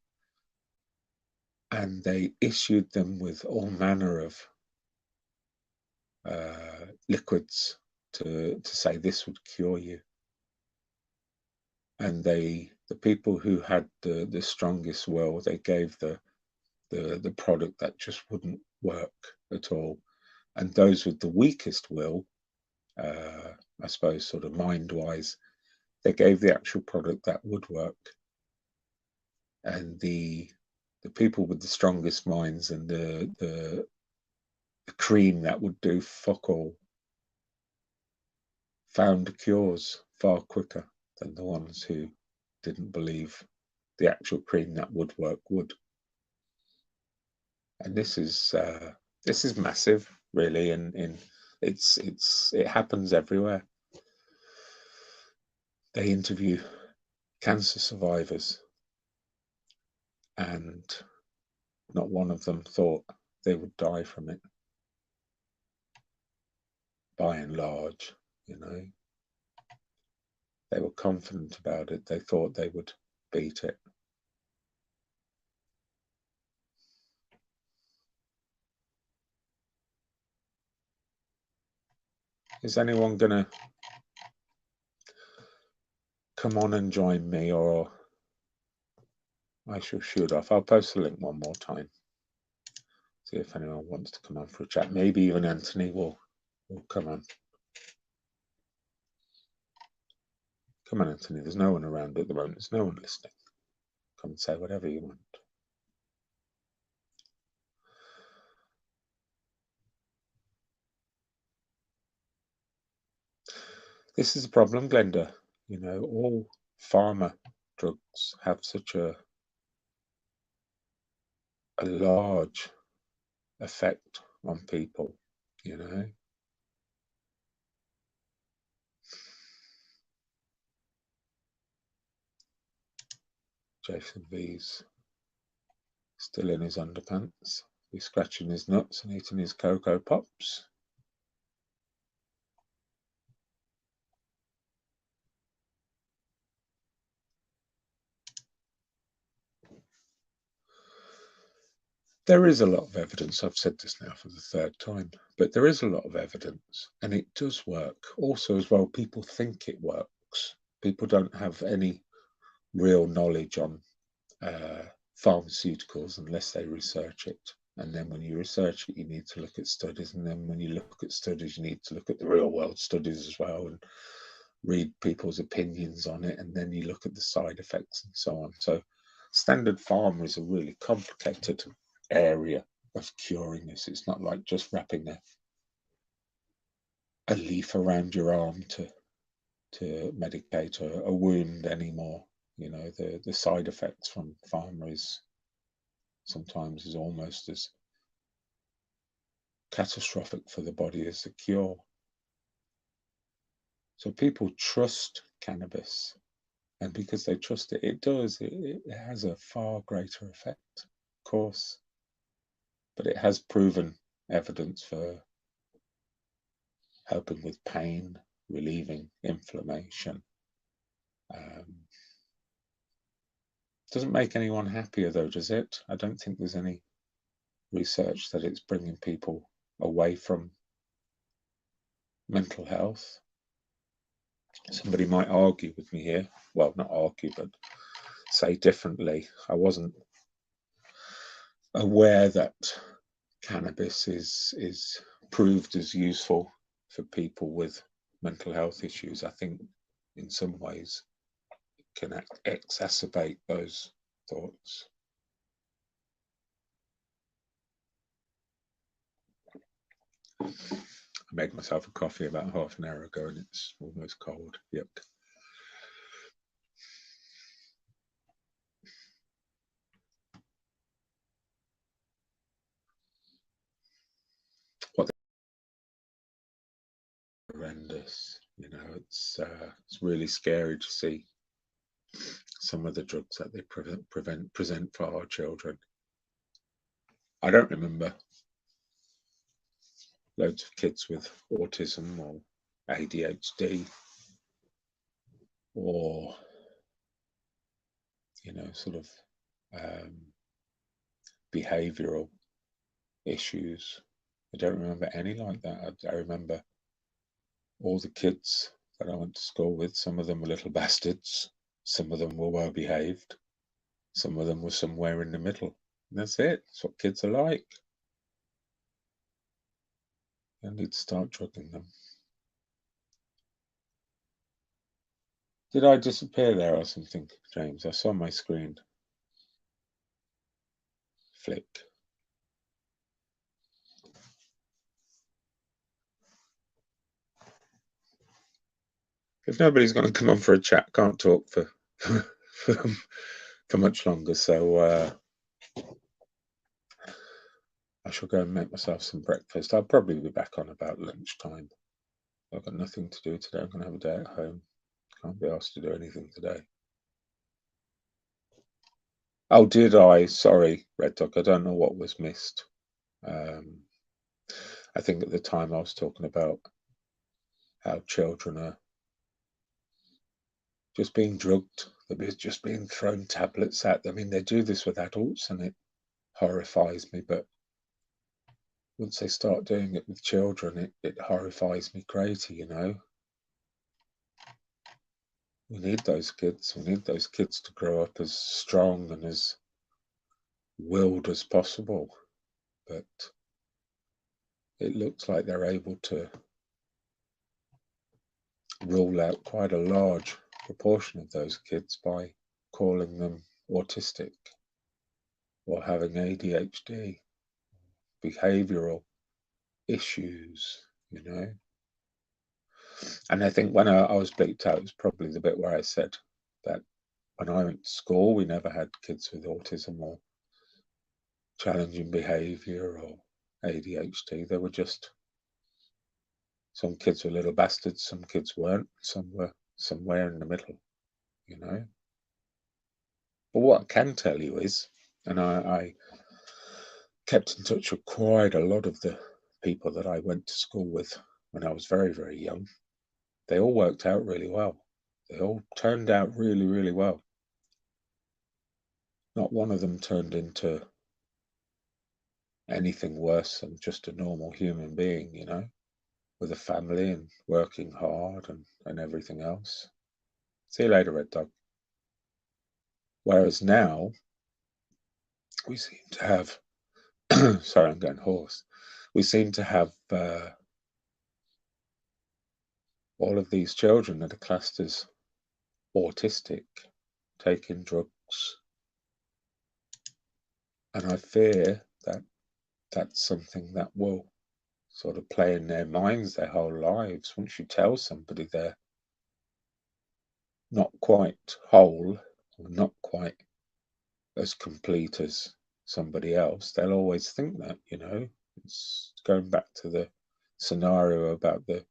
And they issued them with all manner of liquids to say this would cure you. And the people who had the strongest will, they gave the product that just wouldn't work at all. And those with the weakest will, I suppose, sort of mind-wise. They gave the actual product that would work, and the people with the strongest minds and the cream that would do fuck all found cures far quicker than the ones who didn't believe the actual cream that would work would. And this is massive, really, and it happens everywhere. They interview cancer survivors, and not one of them thought they would die from it. By and large, you know, they were confident about it. They thought they would beat it. Is anyone gonna come on and join me, or I shall shoot off? I'll post the link one more time. See if anyone wants to come on for a chat. Maybe even Anthony will come on. Come on, Anthony. There's no one around at the moment. There's no one listening. Come and say whatever you want. This is a problem, Glenda. You know, all pharma drugs have such a large effect on people, you know. Jason V's still in his underpants. He's scratching his nuts and eating his Cocoa Pops. There is a lot of evidence. I've said this now for the third time, but there is a lot of evidence, and it does work. Also, as well, people think it works. People don't have any real knowledge on pharmaceuticals unless they research it. And then when you research it, you need to look at studies. And then when you look at studies, you need to look at the real world studies as well and read people's opinions on it. And then you look at the side effects and so on. So standard pharma is a really complicated area of curing this. It's not like just wrapping a leaf around your arm to medicate a wound anymore. You know, the side effects from pharma is sometimes is almost as catastrophic for the body as the cure. So people trust cannabis, and because they trust it, it has a far greater effect, of course, but it has proven evidence for helping with pain, relieving inflammation. Doesn't make anyone happier though, does it? I don't think there's any research that it's bringing people away from mental health. Somebody might argue with me here. Well, not argue, but say differently. I wasn't aware that cannabis is proved as useful for people with mental health issues. I think in some ways it can exacerbate those thoughts. I made myself a coffee about half an hour ago and it's almost cold. Yuck. What horrendous, you know, it's really scary to see some of the drugs that they present for our children. I don't remember loads of kids with autism or ADHD or, you know, sort of behavioral issues. I don't remember any like that. I remember all the kids that I went to school with. Some of them were little bastards. Some of them were well behaved. Some of them were somewhere in the middle. And that's it. That's what kids are like. I need to start drugging them. Did I disappear there or something, James? I saw my screen flick. If nobody's going to come on for a chat, can't talk for much longer, so I shall go and make myself some breakfast. I'll probably be back on about lunchtime. I've got nothing to do today. I'm going to have a day at home. Can't be asked to do anything today. Oh, did I? Sorry, Red Dog. I don't know what was missed. I think at the time I was talking about how children are just being drugged. They're just being thrown tablets at them. I mean, they do this with adults and it horrifies me, but once they start doing it with children, it horrifies me crazy, you know. We need those kids. We need those kids to grow up as strong and as willed as possible. But it looks like they're able to rule out quite a large proportion of those kids by calling them autistic or having ADHD, behavioral issues, you know. And I think when I was bleeped out, it was probably the bit where I said that when I went to school, we never had kids with autism or challenging behavior or ADHD. They were just, some kids were little bastards, some kids weren't, some were somewhere in the middle, you know. But what I can tell you is, and I kept in touch with quite a lot of the people that I went to school with when I was very, very young. They all worked out really well. They all turned out really, really well. Not one of them turned into anything worse than just a normal human being, you know, with a family and working hard and everything else. See you later, Red Dog. Whereas now, we seem to have, sorry, I'm going hoarse. We seem to have all of these children that are classed as autistic, taking drugs. And I fear that that's something that will sort of play in their minds their whole lives. Once you tell somebody they're not quite whole or not quite as complete as somebody else, they'll always think that, you know. It's going back to the scenario about the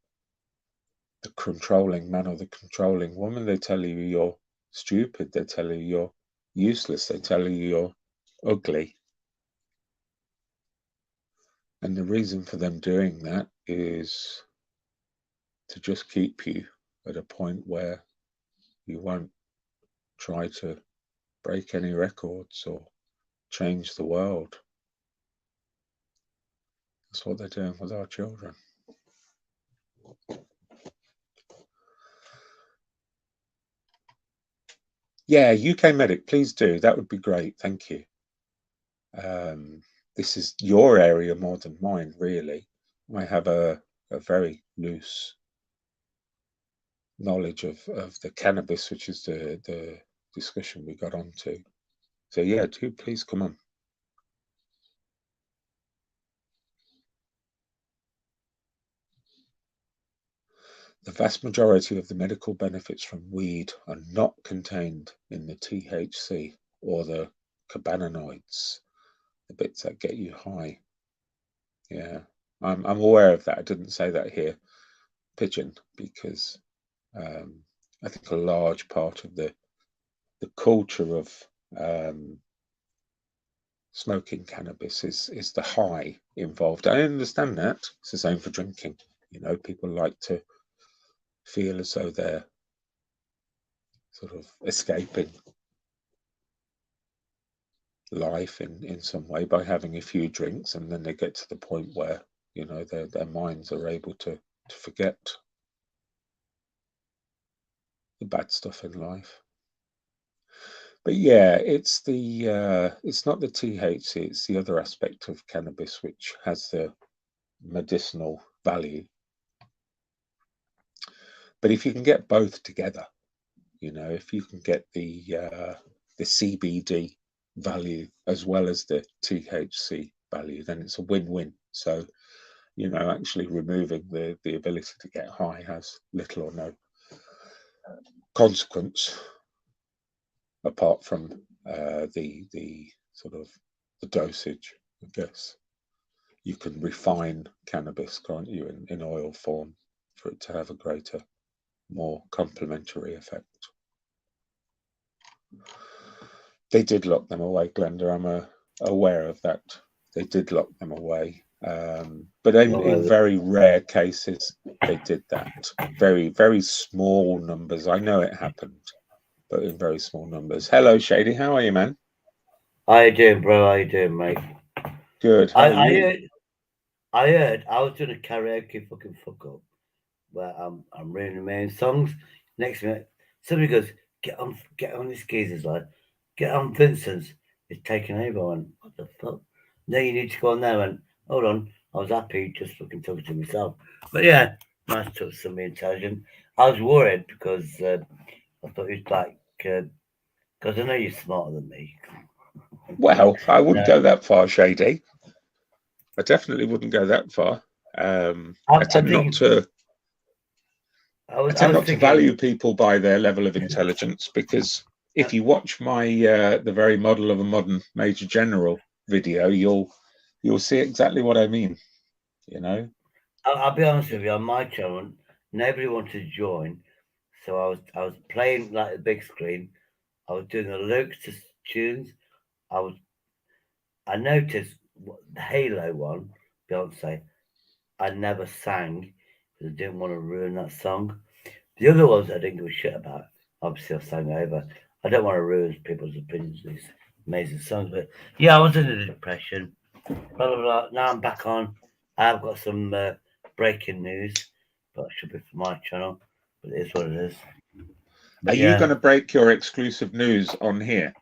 controlling man or the controlling woman. They tell you you're stupid, they tell you you're useless, they tell you you're ugly. And the reason for them doing that is to just keep you at a point where you won't try to break any records or change the world. That's what they're doing with our children. Yeah, UK Medic, please do. That would be great. Thank you. This is your area more than mine, really. I have a very loose knowledge of the cannabis, which is the discussion we got onto. So yeah, do please come on. The vast majority of the medical benefits from weed are not contained in the THC or the cannabinoids, the bits that get you high. Yeah, I'm aware of that. I didn't say that here, Pigeon, because I think a large part of the culture of smoking cannabis is the high involved. I understand that. It's the same for drinking. You know, people like to feel as though they're sort of escaping life in some way by having a few drinks, and then they get to the point where, you know, their minds are able to forget the bad stuff in life. But yeah, it's not the THC, it's the other aspect of cannabis which has the medicinal value. But if you can get both together, You know, if you can get the CBD value as well as the THC value, then it's a win-win. So, you know, actually removing the ability to get high has little or no consequence apart from the sort of the dosage, I guess. You can refine cannabis, can't you, in oil form for it to have a greater, more complementary effect. They did lock them away, Glenda. I'm aware of that. They did lock them away. But in very rare cases, they did that. Very, very small numbers. I know it happened, but in very small numbers. Hello, Shady. How are you, man? How you doing, bro? How you doing, mate? Good. How are you? I heard I was doing a karaoke fucking fuck up where I'm reading the main songs. Next minute, somebody goes, get on this geezer's like, get on Vincent's. It's taking over. And what the fuck? No, you need to go on there. And hold on, I was happy just fucking talking to myself. But yeah, nice to somebody intelligent. I was worried because I thought he was like, because I know you're smarter than me. Well, I wouldn't go that far, Shady. I definitely wouldn't go that far. I tend not to value people by their level of intelligence, because if you watch my the very model of a modern Major General video, you'll see exactly what I mean. You know, I'll be honest with you. On my channel, nobody wanted to join, so I was playing like the big screen. I was doing the lyrics to tunes. I noticed the Halo one, Beyonce. I never sang because I didn't want to ruin that song. The other ones I didn't give a shit about. Obviously, I sang over. I don't want to ruin people's opinions of these amazing songs. But yeah, I was in a depression. Blah, blah, blah. Now I'm back on. I've got some breaking news, but it should be for my channel. But it is what it is. But are you going to break your exclusive news on here?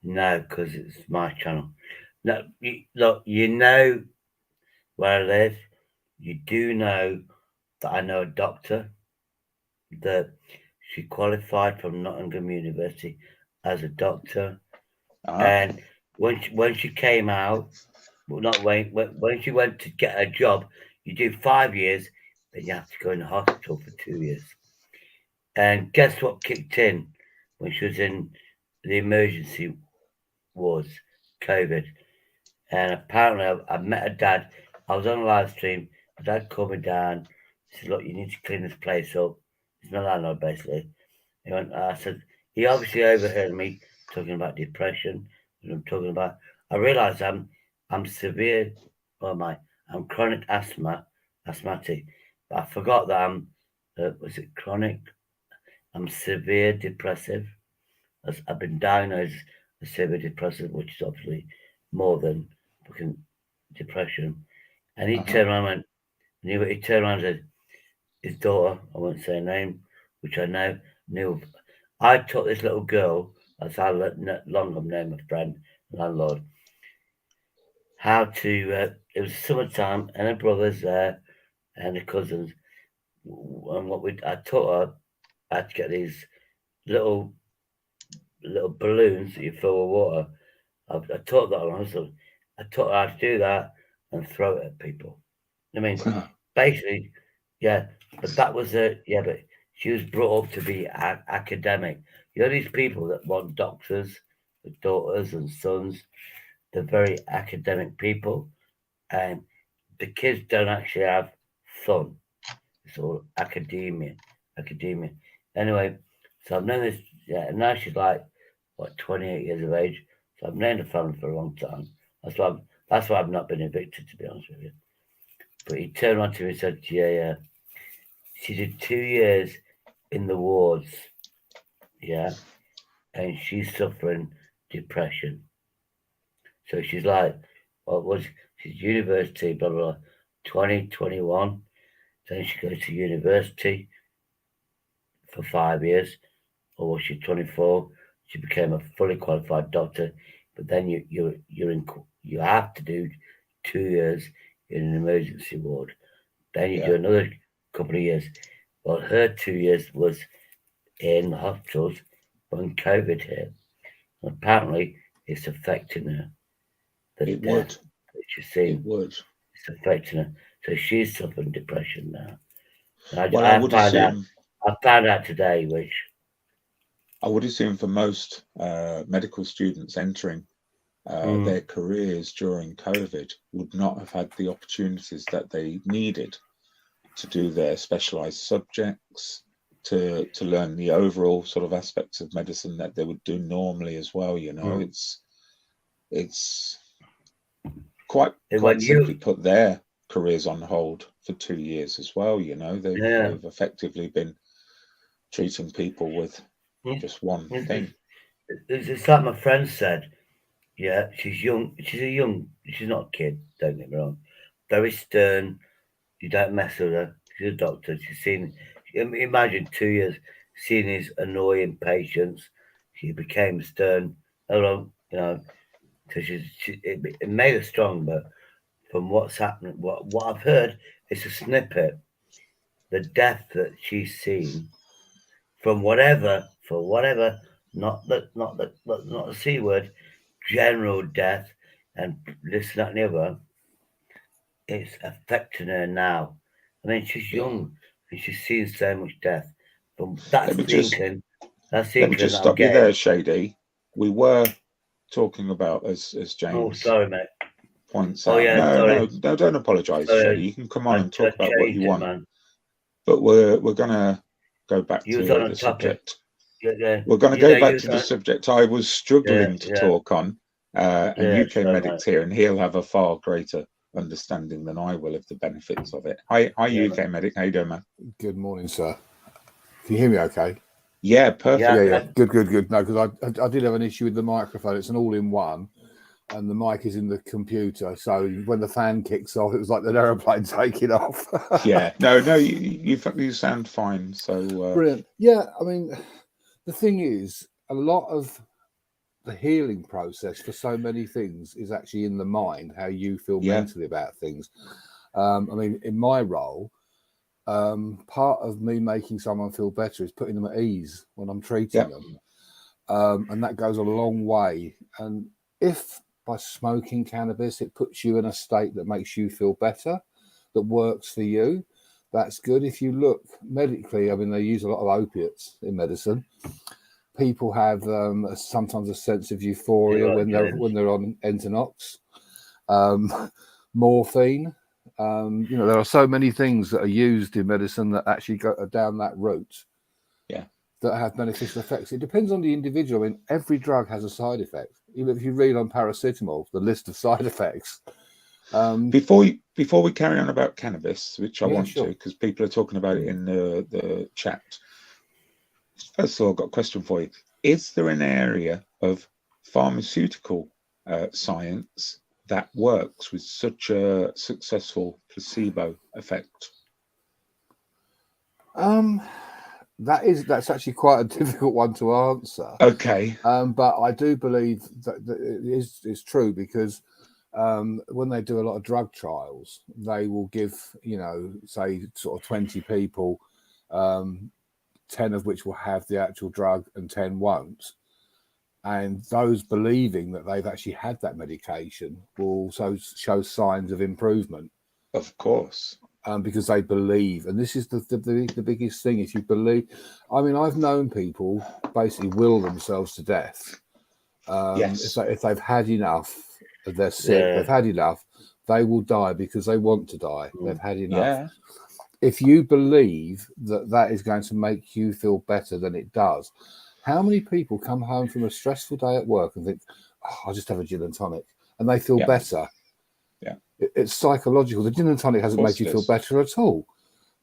No, because it's my channel. No, look, you know where I live. You do know that I know a doctor that she qualified from Nottingham University as a doctor, and when she came out, well, not when she went to get a job, you do 5 years, then you have to go in the hospital for 2 years. And guess what kicked in when she was in the emergency wards? COVID. And apparently, I met her dad. I was on a live stream. My dad called me down. He said, "Look, you need to clean this place up." He's my landlord, basically. I said, he obviously overheard me talking about depression. And I'm talking about, I realised I'm severe, I'm chronic asthmatic. But I forgot that I'm, was it chronic? I'm severe depressive. I've been diagnosed as severe depressive, which is obviously more than fucking depression. And he turned around and he turned around and said, his daughter, I won't say her name, which I knew. I taught this little girl, that's how long I've known my friend, landlord, how to, it was summertime and her brother's there and her cousins. And I taught her how to get these little balloons that you fill with water. I taught that along, so I taught her how to do that and throw it at people. I mean, basically, yeah, but that was but she was brought up to be academic. You know, these people that want doctors, daughters and sons, they're very academic people, and the kids don't actually have fun. It's all academia. Anyway, so I've known this, and now she's like, 28 years of age. So I've known the family for a long time. That's why I've not been evicted, to be honest with you. But he turned around to me and said, yeah. She did 2 years in the wards, and she's suffering depression. So she's like, she's university, blah, blah, 2021. Then she goes to university for 5 years, or was she 24? She became a fully qualified doctor, but then you have to do 2 years in an emergency ward. Then you do another couple of years. Well, her 2 years was in the hospitals when COVID hit. Apparently, it's affecting her. The It death would. that she's It seen, would. it's affecting her. So she's suffering depression now. Well, I would assume. I found out today, which I would assume for most medical students entering their careers during COVID would not have had the opportunities that they needed to do their specialized subjects, to learn the overall sort of aspects of medicine that they would do normally as well. You know, it's quite simply put their careers on hold for 2 years as well. You know, they've effectively been treating people with just one thing. It's like my friend said. Yeah, she's young. She's not a kid. Don't get me wrong. Very stern. You don't mess with her. She's a doctor. She's seen. Imagine 2 years seeing his annoying patients. She became stern. Hello, you know. So it made her strong, but from what's happening, what I've heard, it's a snippet. The death that she's seen from whatever, not the C word, general death, and this, that, and the other, it's affecting her now. I mean, she's young and she's seen so much death. But that's the inkling. Let me just stop you there, Shady. We were talking about, as James. Oh, sorry, mate. Points out. No, don't apologise, Shady. You can come on and talk about what you want. Man. But we're gonna go back to the subject. Yeah. We're going to go back to the subject I was struggling to talk on, and UK Medic's here, and he'll have a far greater understanding than I will of the benefits of it. Hi, UK Medic. How you doing, man? Good morning, sir. Can you hear me okay? Yeah, perfect. Yeah. Good. No, because I did have an issue with the microphone. It's an all-in-one, and the mic is in the computer. So when the fan kicks off, it was like an aeroplane taking off. Yeah. No, you sound fine. So brilliant. Yeah, I mean, the thing is, a lot of the healing process for so many things is actually in the mind, how you feel mentally about things. I mean, in my role, part of me making someone feel better is putting them at ease when I'm treating them. And that goes a long way. And if by smoking cannabis, it puts you in a state that makes you feel better, that works for you, that's good. If you look medically, I mean, they use a lot of opiates in medicine. People have sometimes a sense of euphoria when they're on Entonox, morphine. There are so many things that are used in medicine that actually go down that route. Yeah, that have beneficial effects. It depends on the individual. I mean, every drug has a side effect. Even if you read on paracetamol, the list of side effects. Before we carry on about cannabis, which I want to, because people are talking about it in the chat. First of all, I've got a question for you. Is there an area of pharmaceutical science that works with such a successful placebo effect? That's actually quite a difficult one to answer. Okay. But I do believe that it's true, because when they do a lot of drug trials, they will give, say sort of 20 people, 10 of which will have the actual drug and 10 won't. And those believing that they've actually had that medication will also show signs of improvement. Of course. Because they believe, and this is the biggest thing. If you believe, I mean, I've known people basically will themselves to death. If they've had enough, they're sick, they've had enough, they will die because they want to die. They've had enough. Yeah. If you believe that is going to make you feel better than it does, how many people come home from a stressful day at work and think, I'll just have a gin and tonic, and they feel better? Yeah. It's psychological. The gin and tonic hasn't made you feel better at all.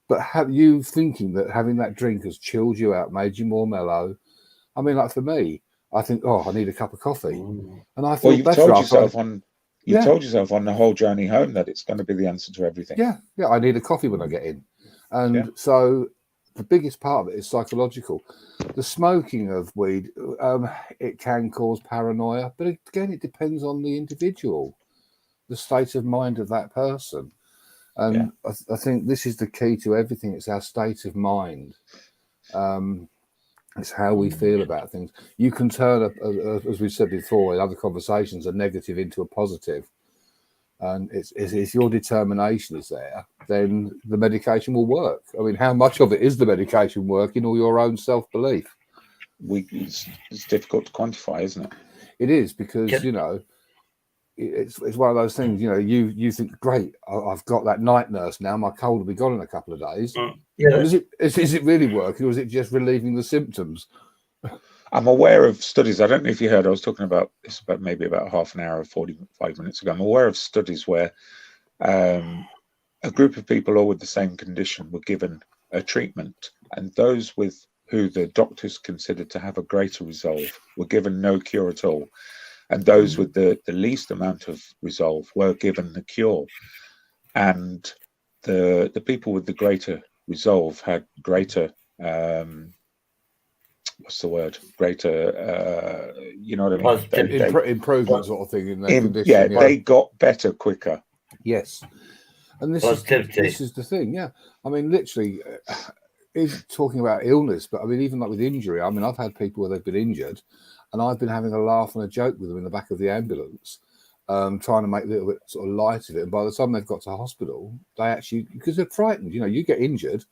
But have you thinking that having that drink has chilled you out, made you more mellow? I mean, like for me, I think, I need a cup of coffee. And I feel better. You've told yourself on the whole journey home that it's going to be the answer to everything. Yeah, I need a coffee when I get in. And so the biggest part of it is psychological. The smoking of weed, it can cause paranoia. But again, it depends on the individual, the state of mind of that person. And I think this is the key to everything. It's our state of mind. And It's how we feel about things. You can turn, as we said before in other conversations, a negative into a positive. And if your determination is there, then the medication will work. I mean, how much of it is the medication working, or your own self-belief? It's difficult to quantify, isn't it? It is, because it's one of those things. You think, great, I've got that night nurse now. My cold will be gone in a couple of days. Yeah. Is it really working, or is it just relieving the symptoms? I'm aware of studies. I don't know if you heard. I was talking about this maybe about half an hour or 45 minutes ago. I'm aware of studies where a group of people all with the same condition were given a treatment, and those who the doctors considered to have a greater resolve were given no cure at all, and those with the least amount of resolve were given the cure. And the people with the greater resolve had greater what's the word? Greater, you know what I mean? Improvement sort of thing in their condition. Yeah, they got better quicker. Yes, and this is the thing. Yeah, I mean, literally, is talking about illness, but I mean, even like with injury. I mean, I've had people where they've been injured, and I've been having a laugh and a joke with them in the back of the ambulance, trying to make a little bit sort of light of it. And by the time they've got to hospital, they actually, because they're frightened. You get injured.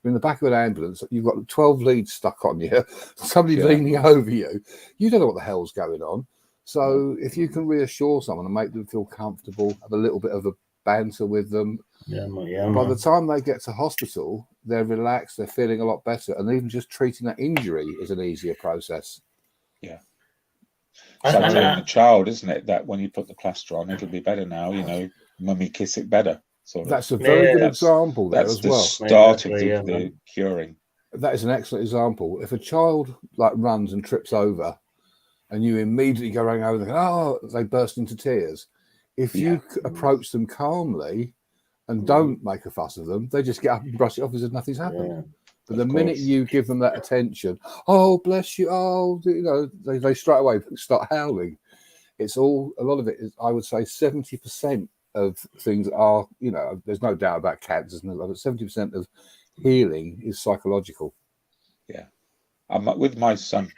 In the back of an ambulance, you've got 12 leads stuck on you, somebody leaning over you. You don't know what the hell's going on. So if you can reassure someone and make them feel comfortable, have a little bit of a banter with them, by the time they get to hospital, they're relaxed, they're feeling a lot better. And even just treating that injury is an easier process. Yeah. It's like telling the child, isn't it, that when you put the plaster on, it'll be better now, mummy, kiss it better. That's a very good example there as well. That's the start of the curing. That is an excellent example. If a child runs and trips over, and you immediately go running over, and they burst into tears. If you approach them calmly and don't make a fuss of them, they just get up and brush it off as if nothing's happened. Yeah. But the minute you give them that attention, oh bless you, they straight away start howling. It's all, a lot of it is, I would say, 70%. Of things are, there's no doubt about cancers, but 70% of healing is psychological. Yeah. With my son,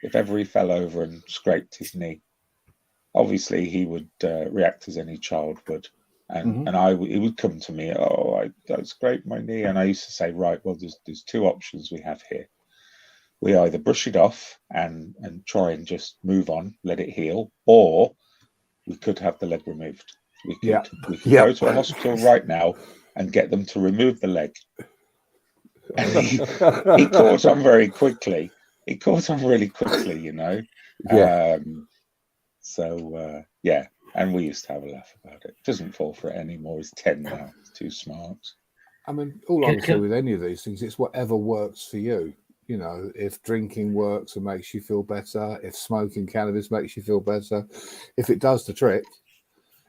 if ever he fell over and scraped his knee, obviously he would react as any child would. And he would come to me, I scraped my knee. And I used to say, right, well, there's two options we have here. We either brush it off and try and just move on, let it heal, or we could have the leg removed. We could go to a hospital right now and get them to remove the leg. And he caught on very quickly. He caught on really quickly, Yeah. And we used to have a laugh about it. Doesn't fall for it anymore. He's 10 now. He's too smart. I mean, all I would say with any of these things, it's whatever works for you. If drinking works and makes you feel better, if smoking cannabis makes you feel better, if it does the trick,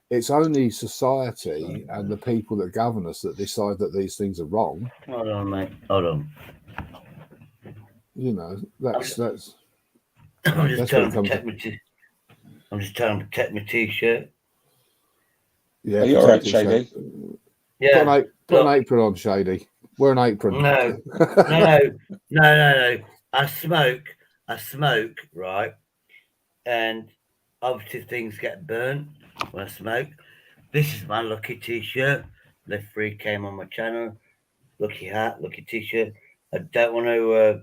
it's only society and the people that govern us that decide that these things are wrong. Hold on, mate. Hold on. That's. I'm just trying to protect my t-shirt. Yeah, are you all right, Shady? Yeah. Put an apron on, Shady. Wear an apron. No. I smoke, right? And obviously things get burnt when I smoke. This is my lucky t-shirt. Lift Free came on my channel. Lucky hat, lucky t-shirt. I don't want to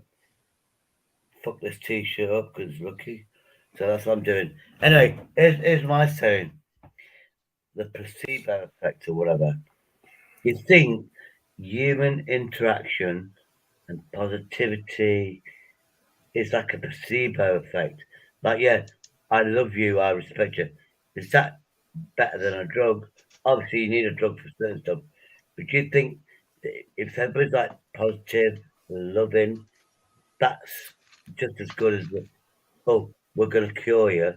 fuck this t-shirt up because it's lucky. So that's what I'm doing. Anyway, here's my turn. The placebo effect or whatever. You think human interaction and positivity is like a placebo effect. Like, yeah, I love you, I respect you. Is that better than a drug? Obviously, you need a drug for certain stuff. But do you think if everybody's like positive, loving, that's just as good as, we're going to cure you?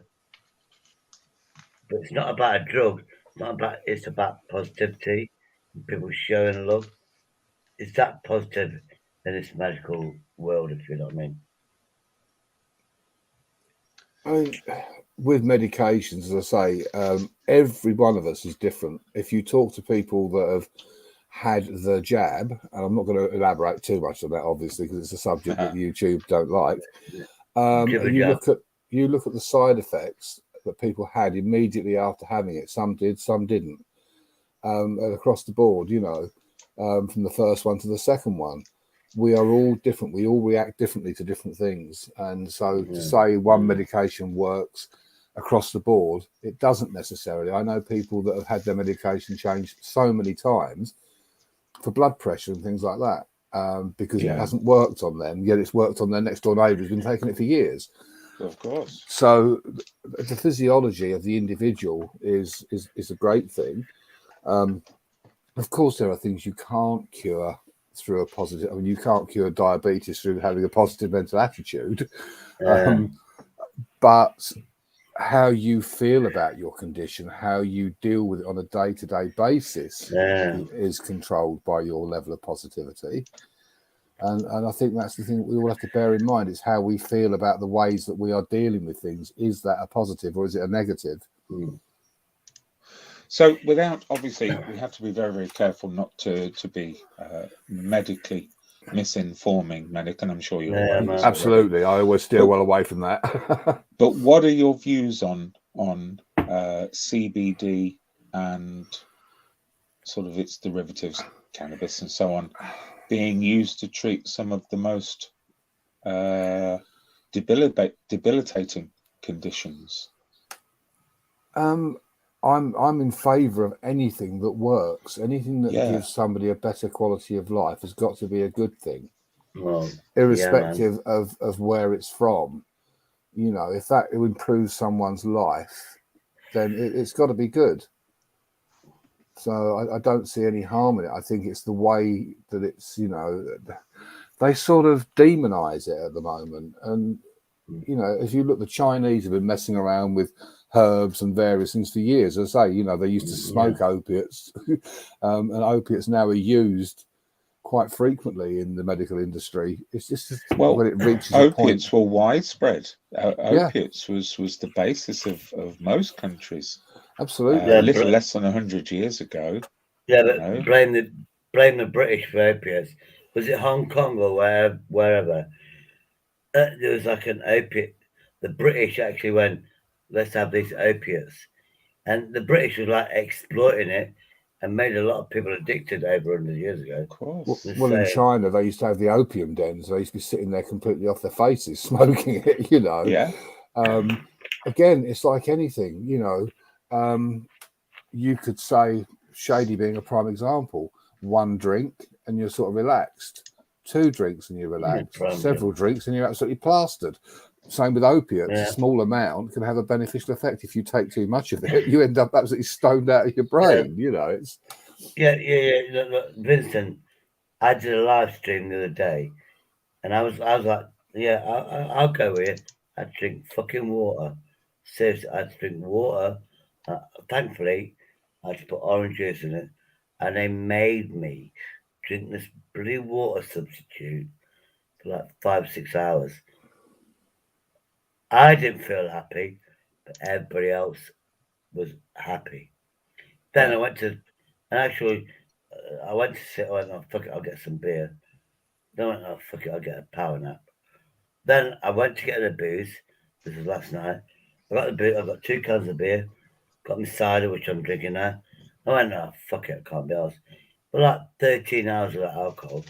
But it's not about a drug. It's about positivity. People showing love. Is that positive in this magical world, if you know what I mean? I mean, with medications, as I say, every one of us is different. If you talk to people that have had the jab, and I'm not going to elaborate too much on that, obviously, because it's a subject that YouTube don't like. And you look at the side effects that people had immediately after having it. Some did, some didn't. And across the board, you know, from the first one to the second one, we are all different. We all react differently to different things. And so to say one medication works across the board, it doesn't necessarily. I know people that have had their medication changed so many times for blood pressure and things like that, because it hasn't worked on them, yet it's worked on their next door neighbour who's been taking it for years. Of course. So the physiology of the individual is a great thing. Of course, there are things you can't cure through a positive. I mean, you can't cure diabetes through having a positive mental attitude, but how you feel about your condition, how you deal with it on a day-to-day basis is controlled by your level of positivity. And I think that's the thing that we all have to bear in mind, is how we feel about the ways that we are dealing with things. Is that a positive or is it a negative? So without, obviously, we have to be very, very careful not to be medically misinforming medic, and I'm sure you're aware of this absolutely. I always steer well away from that. But what are your views on CBD and sort of its derivatives, cannabis and so on, being used to treat some of the most debilitating conditions? I'm in favour of anything that works. Anything that gives somebody a better quality of life has got to be a good thing, irrespective of where it's from. You know, if that improves someone's life, then it's got to be good. So I don't see any harm in it. I think it's the way that it's, you know, they sort of demonize it at the moment. And, you know, if you look, the Chinese have been messing around with herbs and various things for years. As I say, you know, they used to smoke opiates, and opiates now are used quite frequently in the medical industry. It's just when it reaches opiates were widespread. Opiates was the basis of most countries. Absolutely, a little less than 100 years ago. Yeah, but blame the British for opiates. Was it Hong Kong or wherever? There was like an opiate. The British actually went, let's have these opiates, and the British was like exploiting it and made a lot of people addicted over 100 years ago. Of course. Well, in China, they used to have the opium dens. They used to be sitting there completely off their faces, smoking it, you know. Yeah. Again, it's like anything, you know. You could say, Shady being a prime example, 1 drink and you're sort of relaxed. 2 drinks and you're relaxed. Several drinks and you're absolutely plastered. Same with opiates. A small amount can have a beneficial effect. If you take too much of it, you end up absolutely stoned out of your brain. You know, it's Look, Vincent, I did a live stream the other day, and I was like, I'll go with it. I drink fucking water. Seriously, I drink water. Thankfully, I just put orange juice in it, and they made me drink this blue water substitute for like 5 or 6 hours. I didn't feel happy, but everybody else was happy. Then I went to, and actually, I went to sit. I went, oh fuck it, I'll get some beer. Then I went, oh fuck it, I'll get a power nap. Then I went to get the booze. This was last night. I got the booze. I got 2 cans of beer. Got my cider, which I'm drinking now. I went, oh fuck it, I can't be arsed. But like 13 hours of that alcohol.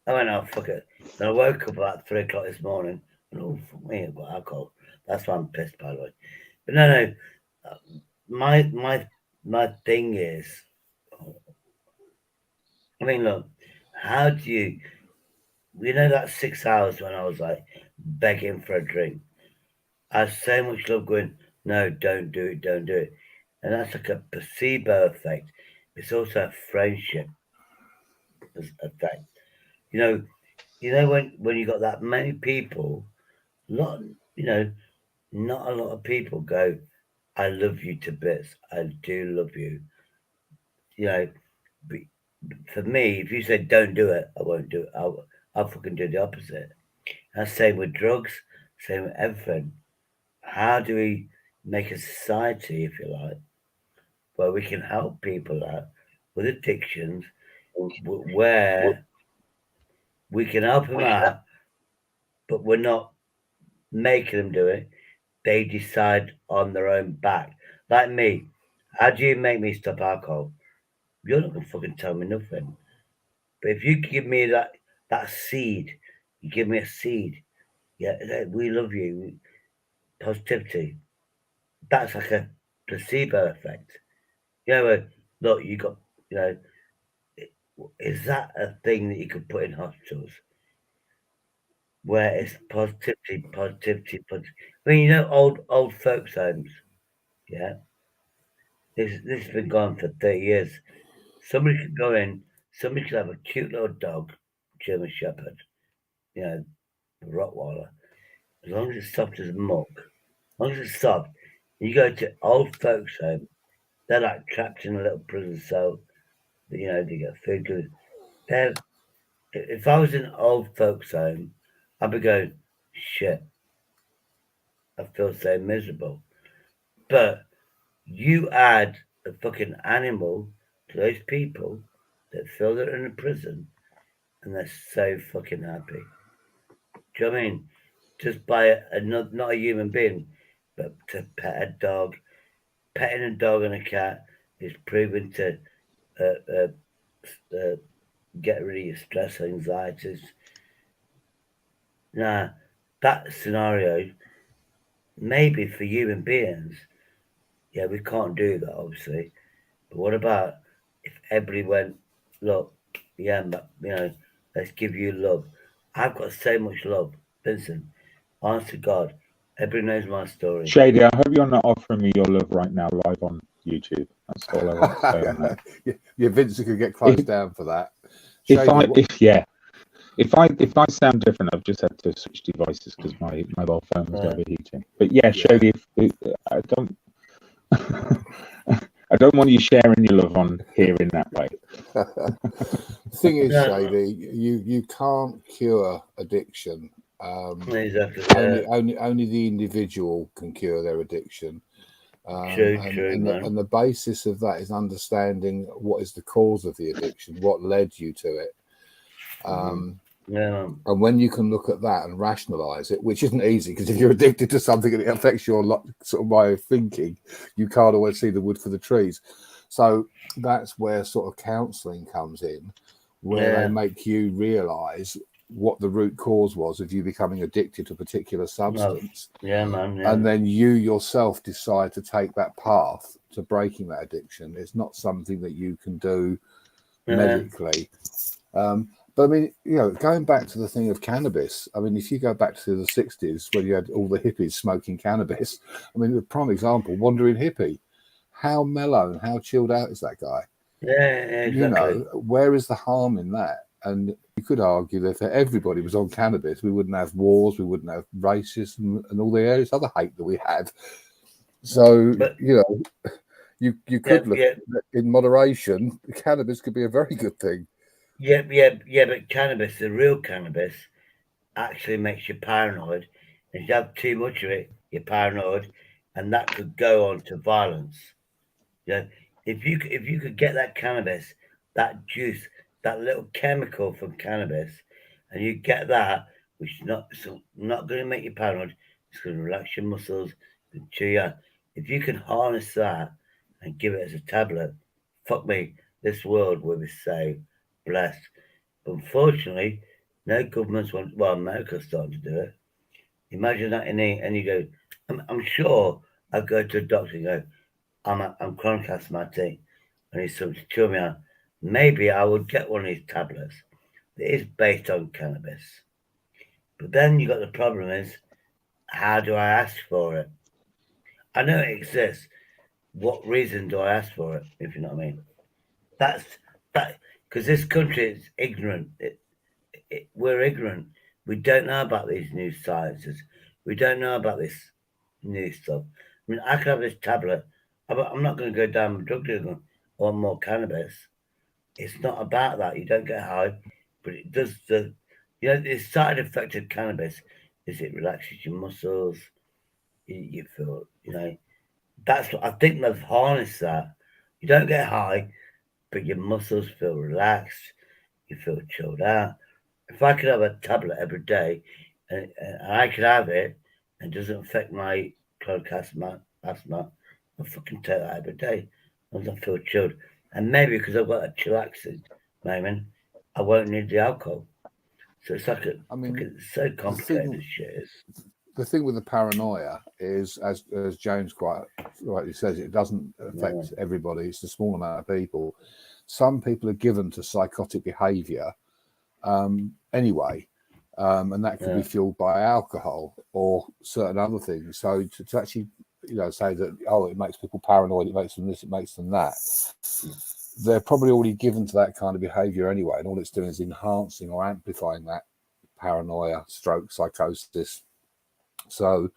I went, oh fuck it. Then I woke up about 3 o'clock this morning. And oh fuck me, I've got alcohol. That's why I'm pissed, by the way. But no. My thing is, I mean, look, how do you know that 6 hours when I was like begging for a drink? I had so much love going, no, don't do it. And that's like a placebo effect. It's also a friendship effect. You know when you got that many people, not a lot of people go, I love you to bits. I do love you. You know, for me, if you say don't do it, I won't do it. I'll fucking do the opposite. And same with drugs, same with everything. How do we make a society, if you like, where we can help people out with addictions where we can help them out, but we're not making them do it. They decide on their own back. Like me, how do you make me stop alcohol? You're not gonna fucking tell me nothing. But if you give me that seed, you give me a seed. Yeah, we love you. Positivity. That's like a placebo effect. You know, look, you got, you know, is that a thing that you could put in hospitals where it's positivity, positivity, positivity? I mean, you know, old folks' homes. Yeah, this has been going for 30 years. Somebody could go in. Somebody could have a cute little dog, German Shepherd, you know, Rottweiler. As long as it's soft as milk, as long as it's soft. You go to old folks' home, they're like trapped in a little prison cell. You know, they get food. They're, if I was in an old folks' home, I'd be going, shit, I feel so miserable. But you add a fucking animal to those people that feel they're in a prison and they're so fucking happy. Do you know what I mean? Just by not a human being, but to pet a dog. Petting a dog and a cat is proven to get rid of your stress, anxieties. Now, that scenario, maybe for human beings, yeah, we can't do that, obviously. But what about if everybody went, look, yeah, but, you know, let's give you love. I've got so much love. Vincent, honest to God, everybody knows my story. Shady, I hope you're not offering me your love right now live on YouTube. That's all I want to say on that. Yeah, Vincent could get closed down for that. If I sound different, I've just had to switch devices because my mobile phone was overheating. But yeah, Shady, I don't I don't want you sharing your love on here in that way. The thing is, Shady, you can't cure addiction. Exactly. Only the individual can cure their addiction. True, and the basis of that is understanding what is the cause of the addiction, what led you to it. And when you can look at that and rationalize it, which isn't easy, because if you're addicted to something and it affects your sort of way of thinking, you can't always see the wood for the trees. So that's where sort of counseling comes in, where they make you realize what the root cause was of you becoming addicted to a particular substance. And then you yourself decide to take that path to breaking that addiction. It's not something that you can do medically. But I mean, you know, going back to the thing of cannabis, I mean, if you go back to the 60s when you had all the hippies smoking cannabis, I mean, the prime example, Wandering Hippie, how mellow and how chilled out is that guy? Yeah, exactly. You know, where is the harm in that? And you could argue that if everybody was on cannabis, we wouldn't have wars, we wouldn't have racism and all the other hate that we have. So, you know, you could look at it in moderation. Cannabis could be a very good thing. Yeah, but cannabis, the real cannabis, actually makes you paranoid. If you have too much of it, you're paranoid, and that could go on to violence. You know, if you could get that cannabis, that juice, that little chemical from cannabis, and you get that, which is not going to make you paranoid, it's going to relax your muscles, and chew you out. If you can harness that and give it as a tablet, fuck me, this world will be so blessed. Unfortunately, no governments want. Well, America's starting to do it. Imagine that and you go. I'm sure I go to a doctor and go, I'm chronic asthmatic, and he's something to chill me out. Maybe I would get one of these tablets that is based on cannabis. But then you got the problem is, how do I ask for it? I know it exists. What reason do I ask for it? If you know what I mean. That's that because this country is ignorant. We're ignorant. We don't know about these new sciences. We don't know about this new stuff. I mean, I could have this tablet. I'm not going to go down the drug dealer or more cannabis. It's not about that. You don't get high, but it does the side effect of cannabis is it relaxes your muscles. You feel, that's what I think they've harnessed that. You don't get high, but your muscles feel relaxed. You feel chilled out. If I could have a tablet every day, and I could have it, and it doesn't affect my chronic asthma, I'll fucking take that every day. As I feel chilled. And maybe because I've got a chillaxing moment, I won't need the alcohol. So it's like it's so complicated. This shit is. The thing with the paranoia is, as James quite rightly says, it doesn't affect everybody. It's a small amount of people. Some people are given to psychotic behaviour anyway, and that can be fueled by alcohol or certain other things. So to actually, say that, it makes people paranoid, it makes them this, it makes them that, they're probably already given to that kind of behaviour anyway, and all it's doing is enhancing or amplifying that paranoia, stroke, psychosis. So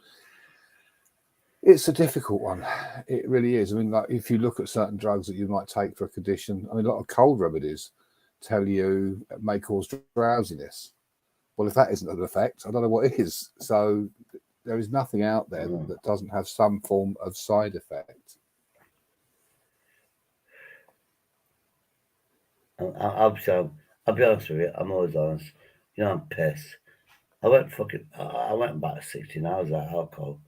it's a difficult one. It really is. I mean, like, if you look at certain drugs that you might take for a condition, a lot of cold remedies tell you it may cause drowsiness. Well, if that isn't an effect, I don't know what is. So there is nothing out there that doesn't have some form of side effect. I'll be honest with you. I'm always honest. I'm pissed. I went about 16 hours without alcohol.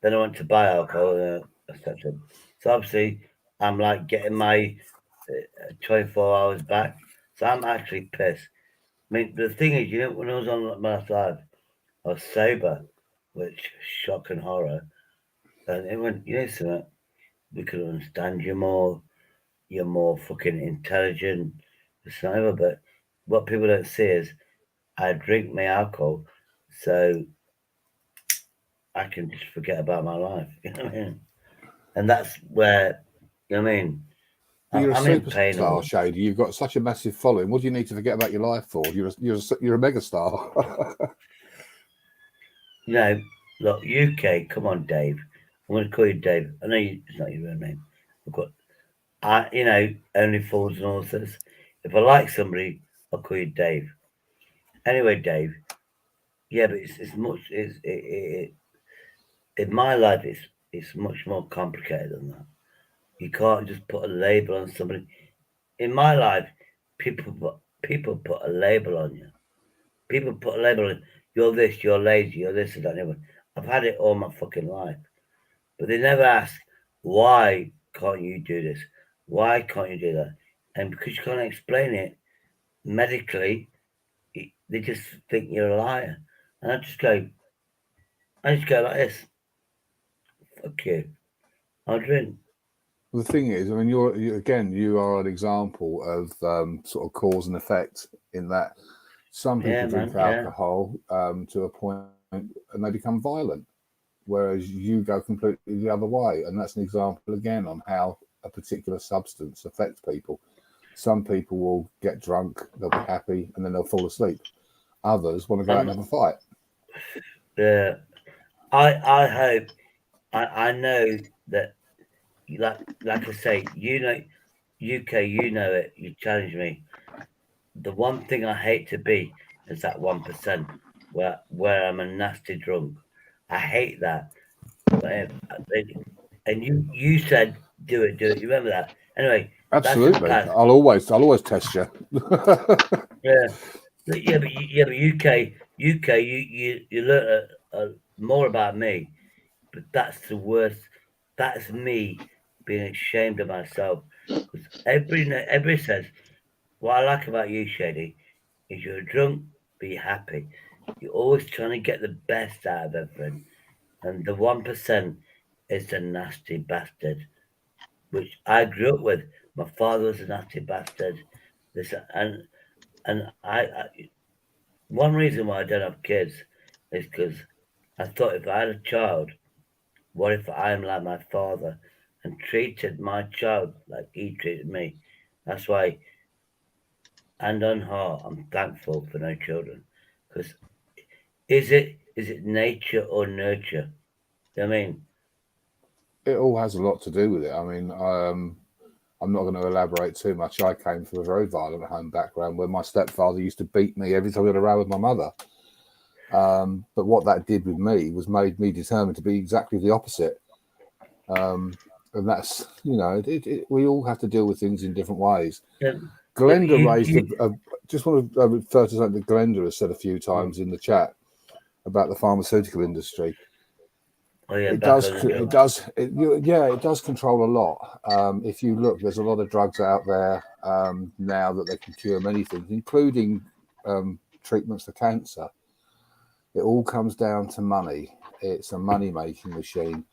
Then I went to buy alcohol, etc. So obviously, I'm like getting my 24 hours back. So I'm actually pissed. I mean, the thing is, when I was on my last live, I was sober, which shock and horror. And it went, something, we could understand you more. You're more fucking intelligent, whatever. But what people don't see is I drink my alcohol, so I can just forget about my life. You know what I mean? And that's where, I'm you're a superstar, Shady. You've got such a massive following. What do you need to forget about your life for? You're a megastar. Look, UK. Come on, Dave. I'm going to call you Dave. I know it's not your real name. Only fools and authors. If I like somebody, I'll call you Dave. Anyway, Dave. Yeah, but it's much. In my life, it's much more complicated than that. You can't just put a label on somebody. In my life, people put a label on you. People put a label on, you're this, you're lazy, you're this, and that. I've had it all my fucking life. But they never ask, why can't you do this? Why can't you do that? And because you can't explain it medically, they just think you're a liar. And I just go like this. Fuck you. I'll drink. The thing is, you are an example of sort of cause and effect in that some people drink alcohol to a point and they become violent, whereas you go completely the other way. And that's an example again on how a particular substance affects people. Some people will get drunk, they'll be happy, and then they'll fall asleep. Others want to go out and have a fight. Yeah, I hope. I know that. Like I say, UK, it. You challenge me. The one thing I hate to be is that 1% where I'm a nasty drunk. I hate that. And you said do it. You remember that? Anyway, absolutely. I'll always test you. But UK, you learn more about me, but that's the worst. That's me being ashamed of myself. Because everybody says, what I like about you, Shady, is you're drunk, but you're happy. You're always trying to get the best out of everything. And the 1% is the nasty bastard, which I grew up with. My father was a nasty bastard. And I one reason why I don't have kids is because I thought if I had a child, what if I'm like my father and treated my child like he treated me? That's why, hand on heart, I'm thankful for no children. Because is it nature or nurture? You know what I mean? It all has a lot to do with it. I mean, I'm not going to elaborate too much. I came from a very violent home background where my stepfather used to beat me every time we had a row with my mother. But what that did with me was made me determined to be exactly the opposite. and that's, you know, we all have to deal with things in different ways. Yeah. Glenda raised just want to refer to something that Glenda has said a few times in the chat about the pharmaceutical industry. Oh, yeah, it does control a lot. If you look, there's a lot of drugs out there now that they can cure many things, including treatments for cancer. It all comes down to money. It's a money-making machine.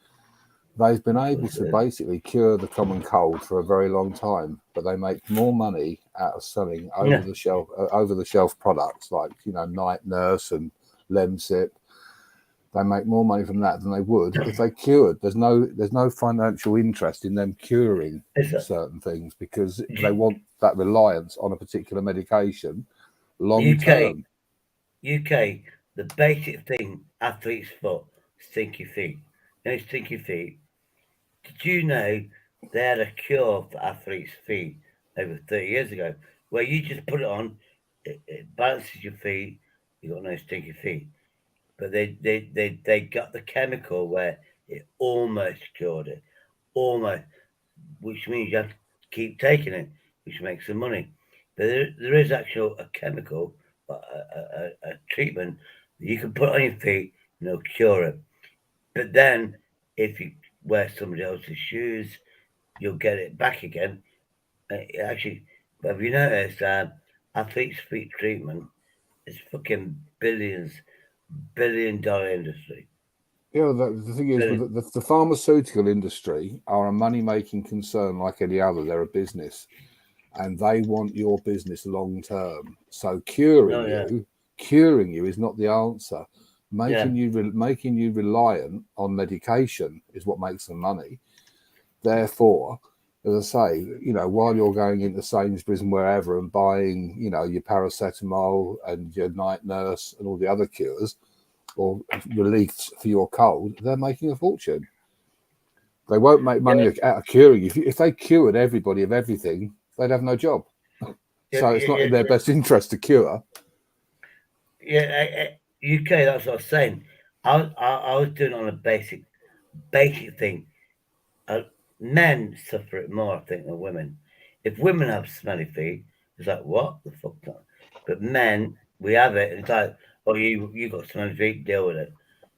They've been able to basically cure the common cold for a very long time, but they make more money out of selling over the shelf products like, you know, Night Nurse and Lemsip. They make more money from that than they would if they cured. There's no financial interest in them curing certain things because they want that reliance on a particular medication long term. UK, the basic thing, athlete's foot, stinky feet. You know, stinky feet. Did you know they had a cure for athlete's feet over 30 years ago, where you just put it on, it balances your feet, you got no stinky feet. But they got the chemical where it almost cured it, almost, which means you have to keep taking it, which makes some money. But there is actually a chemical, a treatment that you can put on your feet and it'll cure it. But then if you wear somebody else's shoes, you'll get it back again. Actually, have you noticed athlete's feet treatment is fucking billion-dollar industry. Yeah, the thing is, the pharmaceutical industry are a money-making concern like any other. They're a business, and they want your business long term. So curing you is not the answer. Making you reliant on medication is what makes them money. Therefore, as I say, you know, while you're going into Sainsbury's and wherever and buying, you know, your paracetamol and your Night Nurse and all the other cures or reliefs for your cold, they're making a fortune. They won't make money out of curing you. If they cured everybody of everything, they'd have no job. So it's not in their best interest to cure. Yeah, UK, that's what I was saying. I was doing it on a basic thing. Men suffer it more, I think, than women. If women have smelly feet, it's like, what the fuck? But men, we have it. It's like, oh, you got smelly feet, deal with it.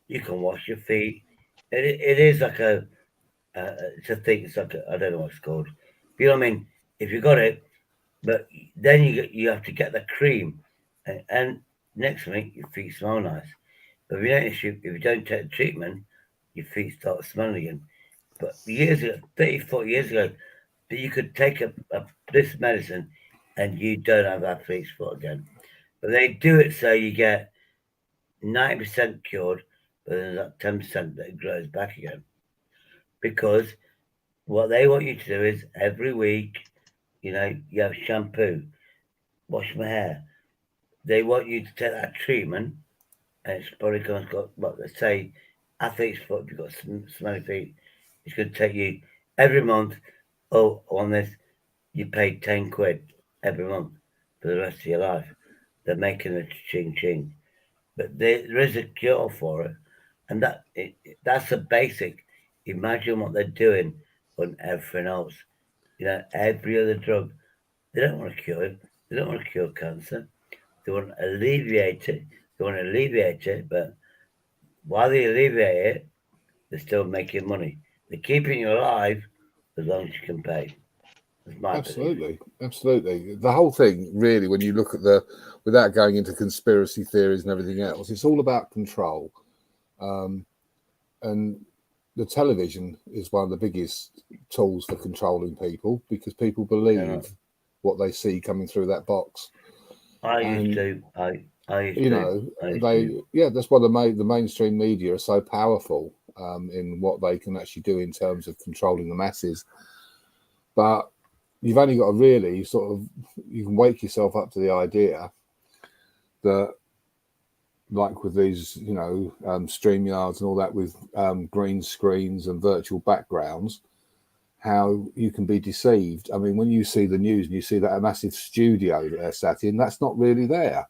You can wash your feet. It is like it's a thing. It's like I don't know what it's called. You know what I mean? If you got it, but then you have to get the cream, and next week your feet smell nice. But if you don't take the treatment, your feet start smelling again. But years ago, 30, 40 years ago, that you could take this medicine and you don't have athlete's foot again. But they do it so you get 90% cured, but then that 10% that grows back again. Because what they want you to do is every week, you know, you have shampoo, wash my hair. They want you to take that treatment, and it's probably going to got, what they say, athlete's foot, if you've got smelly feet, it's going to take you every month. Oh, on this, you pay 10 quid every month for the rest of your life. They're making a ching. But there is a cure for it. And that's a basic. Imagine what they're doing on everything else. You know, every other drug. They don't want to cure it. They don't want to cure cancer. They want to alleviate it. But while they alleviate it, they're still making money. They're keeping you alive as long as you can pay. Absolutely. The whole thing, really, when you look at without going into conspiracy theories and everything else, it's all about control. And the television is one of the biggest tools for controlling people because people believe what they see coming through that box. I used to. That's why the mainstream media are so powerful in what they can actually do in terms of controlling the masses. But you've only got to really you can wake yourself up to the idea that, like with these, you know, StreamYards and all that with green screens and virtual backgrounds, how you can be deceived. I mean, when you see the news and you see that a massive studio that they're sat in, that's not really there.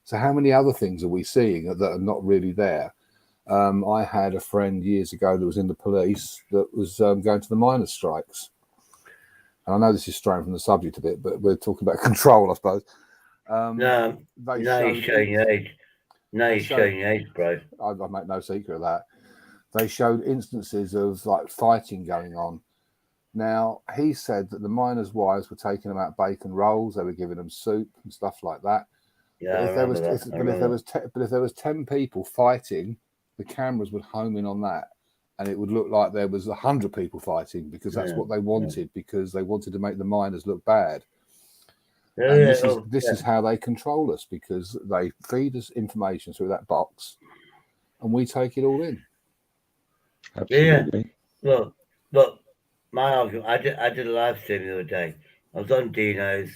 So how many other things are we seeing that are not really there? I had a friend years ago that was in the police that was going to the miners' strikes. And I know this is straying from the subject a bit, but we're talking about control, I suppose. No, you're showing your age. No, you're showing your age, bro. I make no secret of that. They showed instances of like fighting going on. Now, he said that the miners' wives were taking them out bacon rolls, they were giving them soup and stuff like that. Yeah, But if there was 10 people fighting, the cameras would home in on that, and it would look like there was 100 people fighting because that's what they wanted, because they wanted to make the miners look bad. And this is how they control us, because they feed us information through that box, and we take it all in. Absolutely. Yeah. Look, my argument. I did a live stream the other day. I was on Dino's.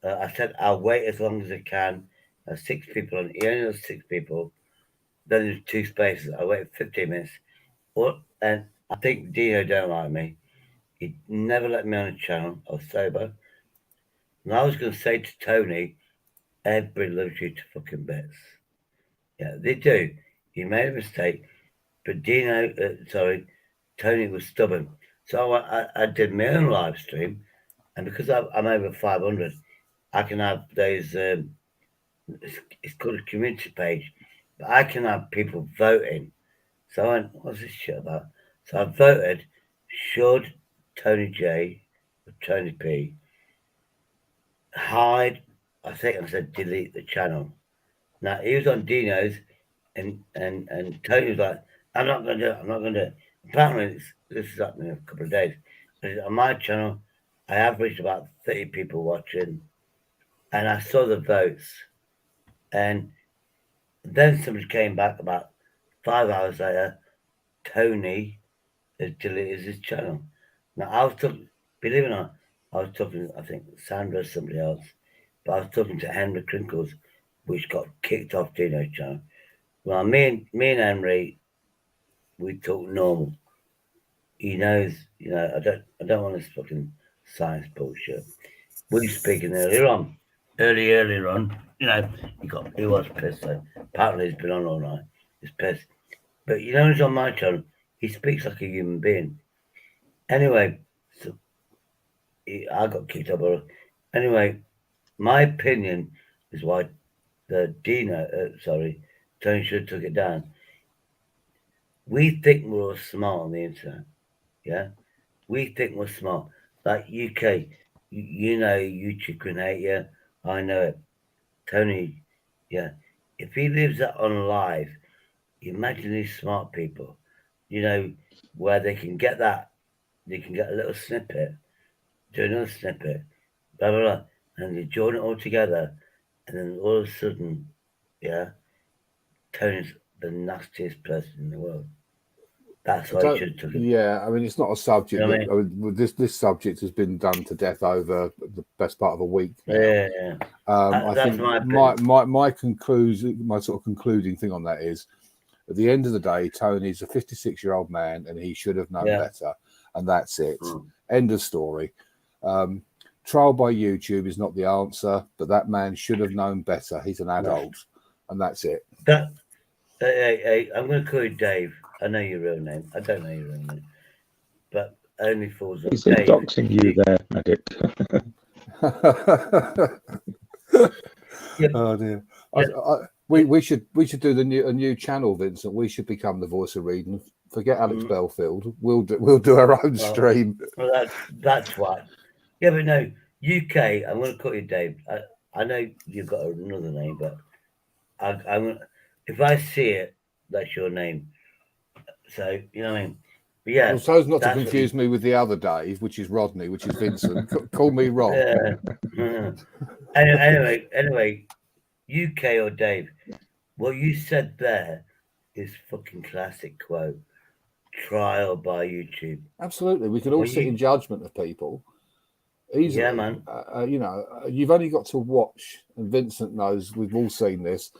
I said I'll wait as long as I can. 6 people on. He only has 6 people. Then there's 2 spaces. I waited 15 minutes. And I think Dino don't like me. He never let me on a channel. I was sober. And I was going to say to Tony, everybody loves you to fucking bits. Yeah, they do. You made a mistake. But Tony was stubborn. So I did my own live stream. And because I'm over 500, I can have those, it's called a community page. But I can have people voting. So I went, what's this shit about? So I voted, should Tony J or Tony P hide? I think I said delete the channel. Now he was on Dino's, and Tony was like, I'm not going to do it. I'm not going to do it. Apparently, this is happening in a couple of days. On my channel, I averaged about 30 people watching, and I saw the votes. And then somebody came back about 5 hours later. Tony has deleted his channel. Now, I was talking, believe it or not, I was talking, I think, Sandra or somebody else, but I was talking to Henry Crinkles, which got kicked off Dino's channel. Well, me and Henry, we talk normal. He knows, I don't want this fucking science bullshit. We were speaking earlier on, he was pissed. So apparently he's been on all night. He's pissed. But he's on my channel, he speaks like a human being. Anyway, so I got kicked off. Anyway, my opinion is why Tony should have took it down. We think we're all smart on the internet. Yeah? We think we're smart. Like UK, YouTube can hate you. I know it. Tony, yeah. If he leaves that on live, imagine these smart people, where they can get that. They can get a little snippet, do another snippet, blah, blah, blah, and they join it all together. And then all of a sudden, Tony's the nastiest person in the world. That's why I should have took it. Yeah, I mean, it's not a subject. This subject has been done to death over the best part of a week now. Yeah. I think my conclusion, my sort of concluding thing on that is, at the end of the day, Tony's a 56-year-old man, and he should have known better, and that's it. End of story. Trial by YouTube is not the answer, but that man should have known better. He's an adult, and that's it. Hey, I'm going to call you Dave. I know your real name. I don't know your real name, but only fools. He's doxing you there, Addict. Oh dear. We should do a new channel, Vincent. We should become the voice of reading. Forget Alex Belfield. We'll do our own stream. Well, that's why. Yeah, but no, UK. I'm going to call you Dave. I know you've got another name, but if I see it, that's your name. So you know what I mean. But yeah. Well, so as not to confuse me with the other Dave, which is Rodney, which is Vincent. Call me Rod. Anyway, UK or Dave. What you said there is fucking classic quote. Trial by YouTube. Absolutely, we could all sit in judgment of people. Easily. Yeah, man. You've only got to watch, and Vincent knows. We've all seen this.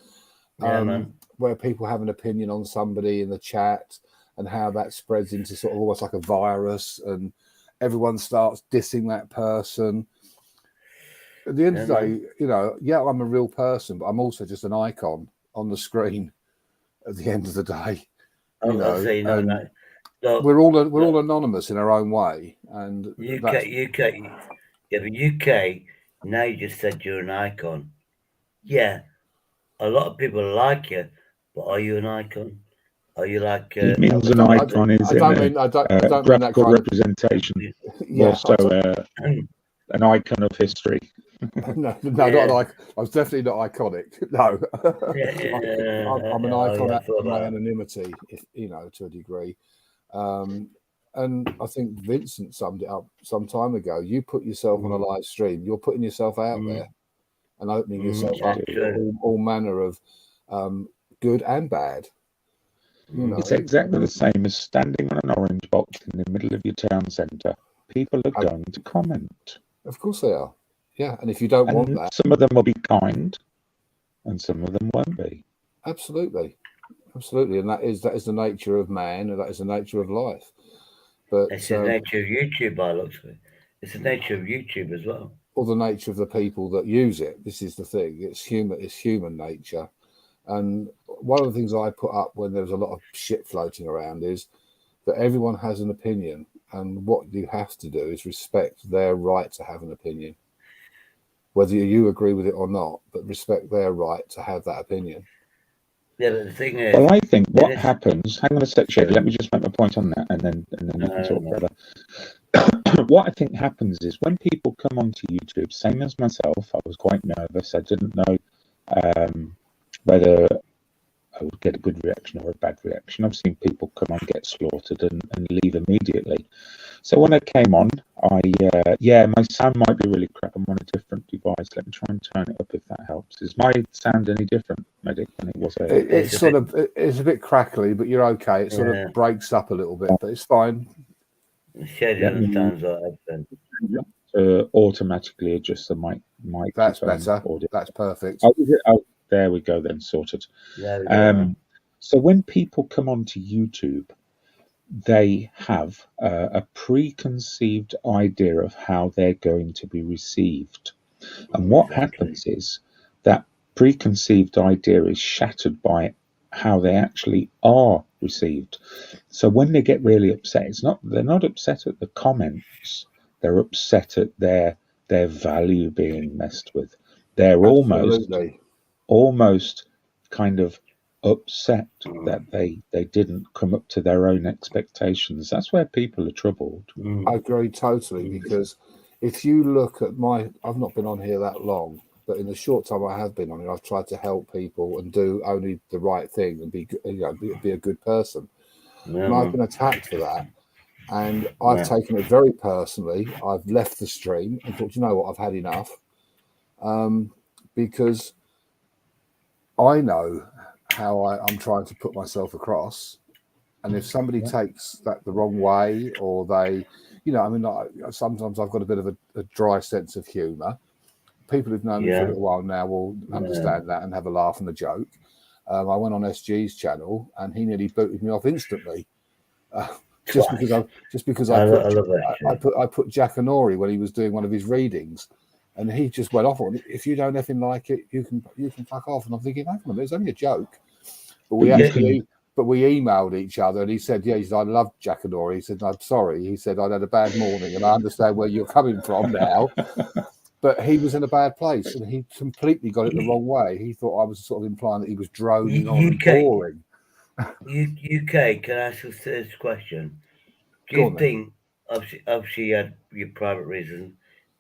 Man. Where people have an opinion on somebody in the chat, and how that spreads into sort of almost like a virus, and everyone starts dissing that person. At the end of the day, I'm a real person, but I'm also just an icon on the screen. at the end of the day. I'm not saying no. Look, we're all anonymous in our own way, and UK, yeah, but UK. Now you just said you're an icon. Yeah, a lot of people like you, but are you an icon? Are you like? It means an icon is I don't mean that kind representation. Yeah, also an icon of history. No, not like I was definitely not iconic. No, I'm an icon out of my anonymity, if you know, to a degree. And I think Vincent summed it up some time ago. You put yourself on a live stream. You're putting yourself out there and opening yourself up to all manner of good and bad. You know, it's exactly the same as standing on an orange box in the middle of your town centre. People are going to comment. Of course they are. Yeah, and if you don't want that, some of them will be kind, and some of them won't be. Absolutely, and that is the nature of man, and that is the nature of life. But it's the nature of YouTube, by looks of it. It's the nature of YouTube as well. Or the nature of the people that use it. This is the thing. It's human nature. And one of the things I put up when there's a lot of shit floating around is that everyone has an opinion, and what you have to do is respect their right to have an opinion. Whether you agree with it or not, but respect their right to have that opinion. Yeah, but the thing is... Well, I think what happens... Hang on a sec, Shady, let me just make my point on that, and then we can talk further. What I think happens is when people come onto YouTube, same as myself, I was quite nervous. I didn't know whether I would get a good reaction or a bad reaction. I've seen people come on, get slaughtered and leave immediately. So when I came on, my sound might be really crap. I'm on a different device. Let me try and turn it up if that helps. Is my sound any different, Medic, than it was? It's a bit crackly, but you're okay. It sort of breaks up a little bit, but it's fine. Shady understands that. To automatically adjust the mic. That's better. Audio. That's perfect. Oh, there we go then, sorted. So when people come onto YouTube, they have a preconceived idea of how they're going to be received. And what happens is that preconceived idea is shattered by how they actually are received. So when they get really upset, they're not upset at the comments, they're upset at their value being messed with. They're almost kind of upset that they didn't come up to their own expectations. That's where people are troubled. I agree totally, because if you look at I've not been on here that long, but in the short time I have been on here, I've tried to help people and do only the right thing and be a good person. And I've been attacked for that, and I've taken it very personally. I've left the stream and thought, you know what, I've had enough, because I know how I'm trying to put myself across, and if somebody takes that the wrong way, or they, sometimes I've got a bit of a dry sense of humour. People who've known me for a little while now will understand that and have a laugh and a joke. I went on SG's channel and he nearly booted me off instantly, just because I put Jack Anori when he was doing one of his readings. And he just went off on it. If you don't effing like it, you can fuck off. And I'm thinking, hang on a minute, it's only a joke. But we emailed each other, and he said, he said, I love Jack Anori. He said, I'm sorry. He said, I'd had a bad morning, and I understand where you're coming from now. But he was in a bad place, and he completely got it the wrong way. He thought I was sort of implying that he was droning on and boring. UK, can I ask you this question? Do you think, obviously you had your private reasons,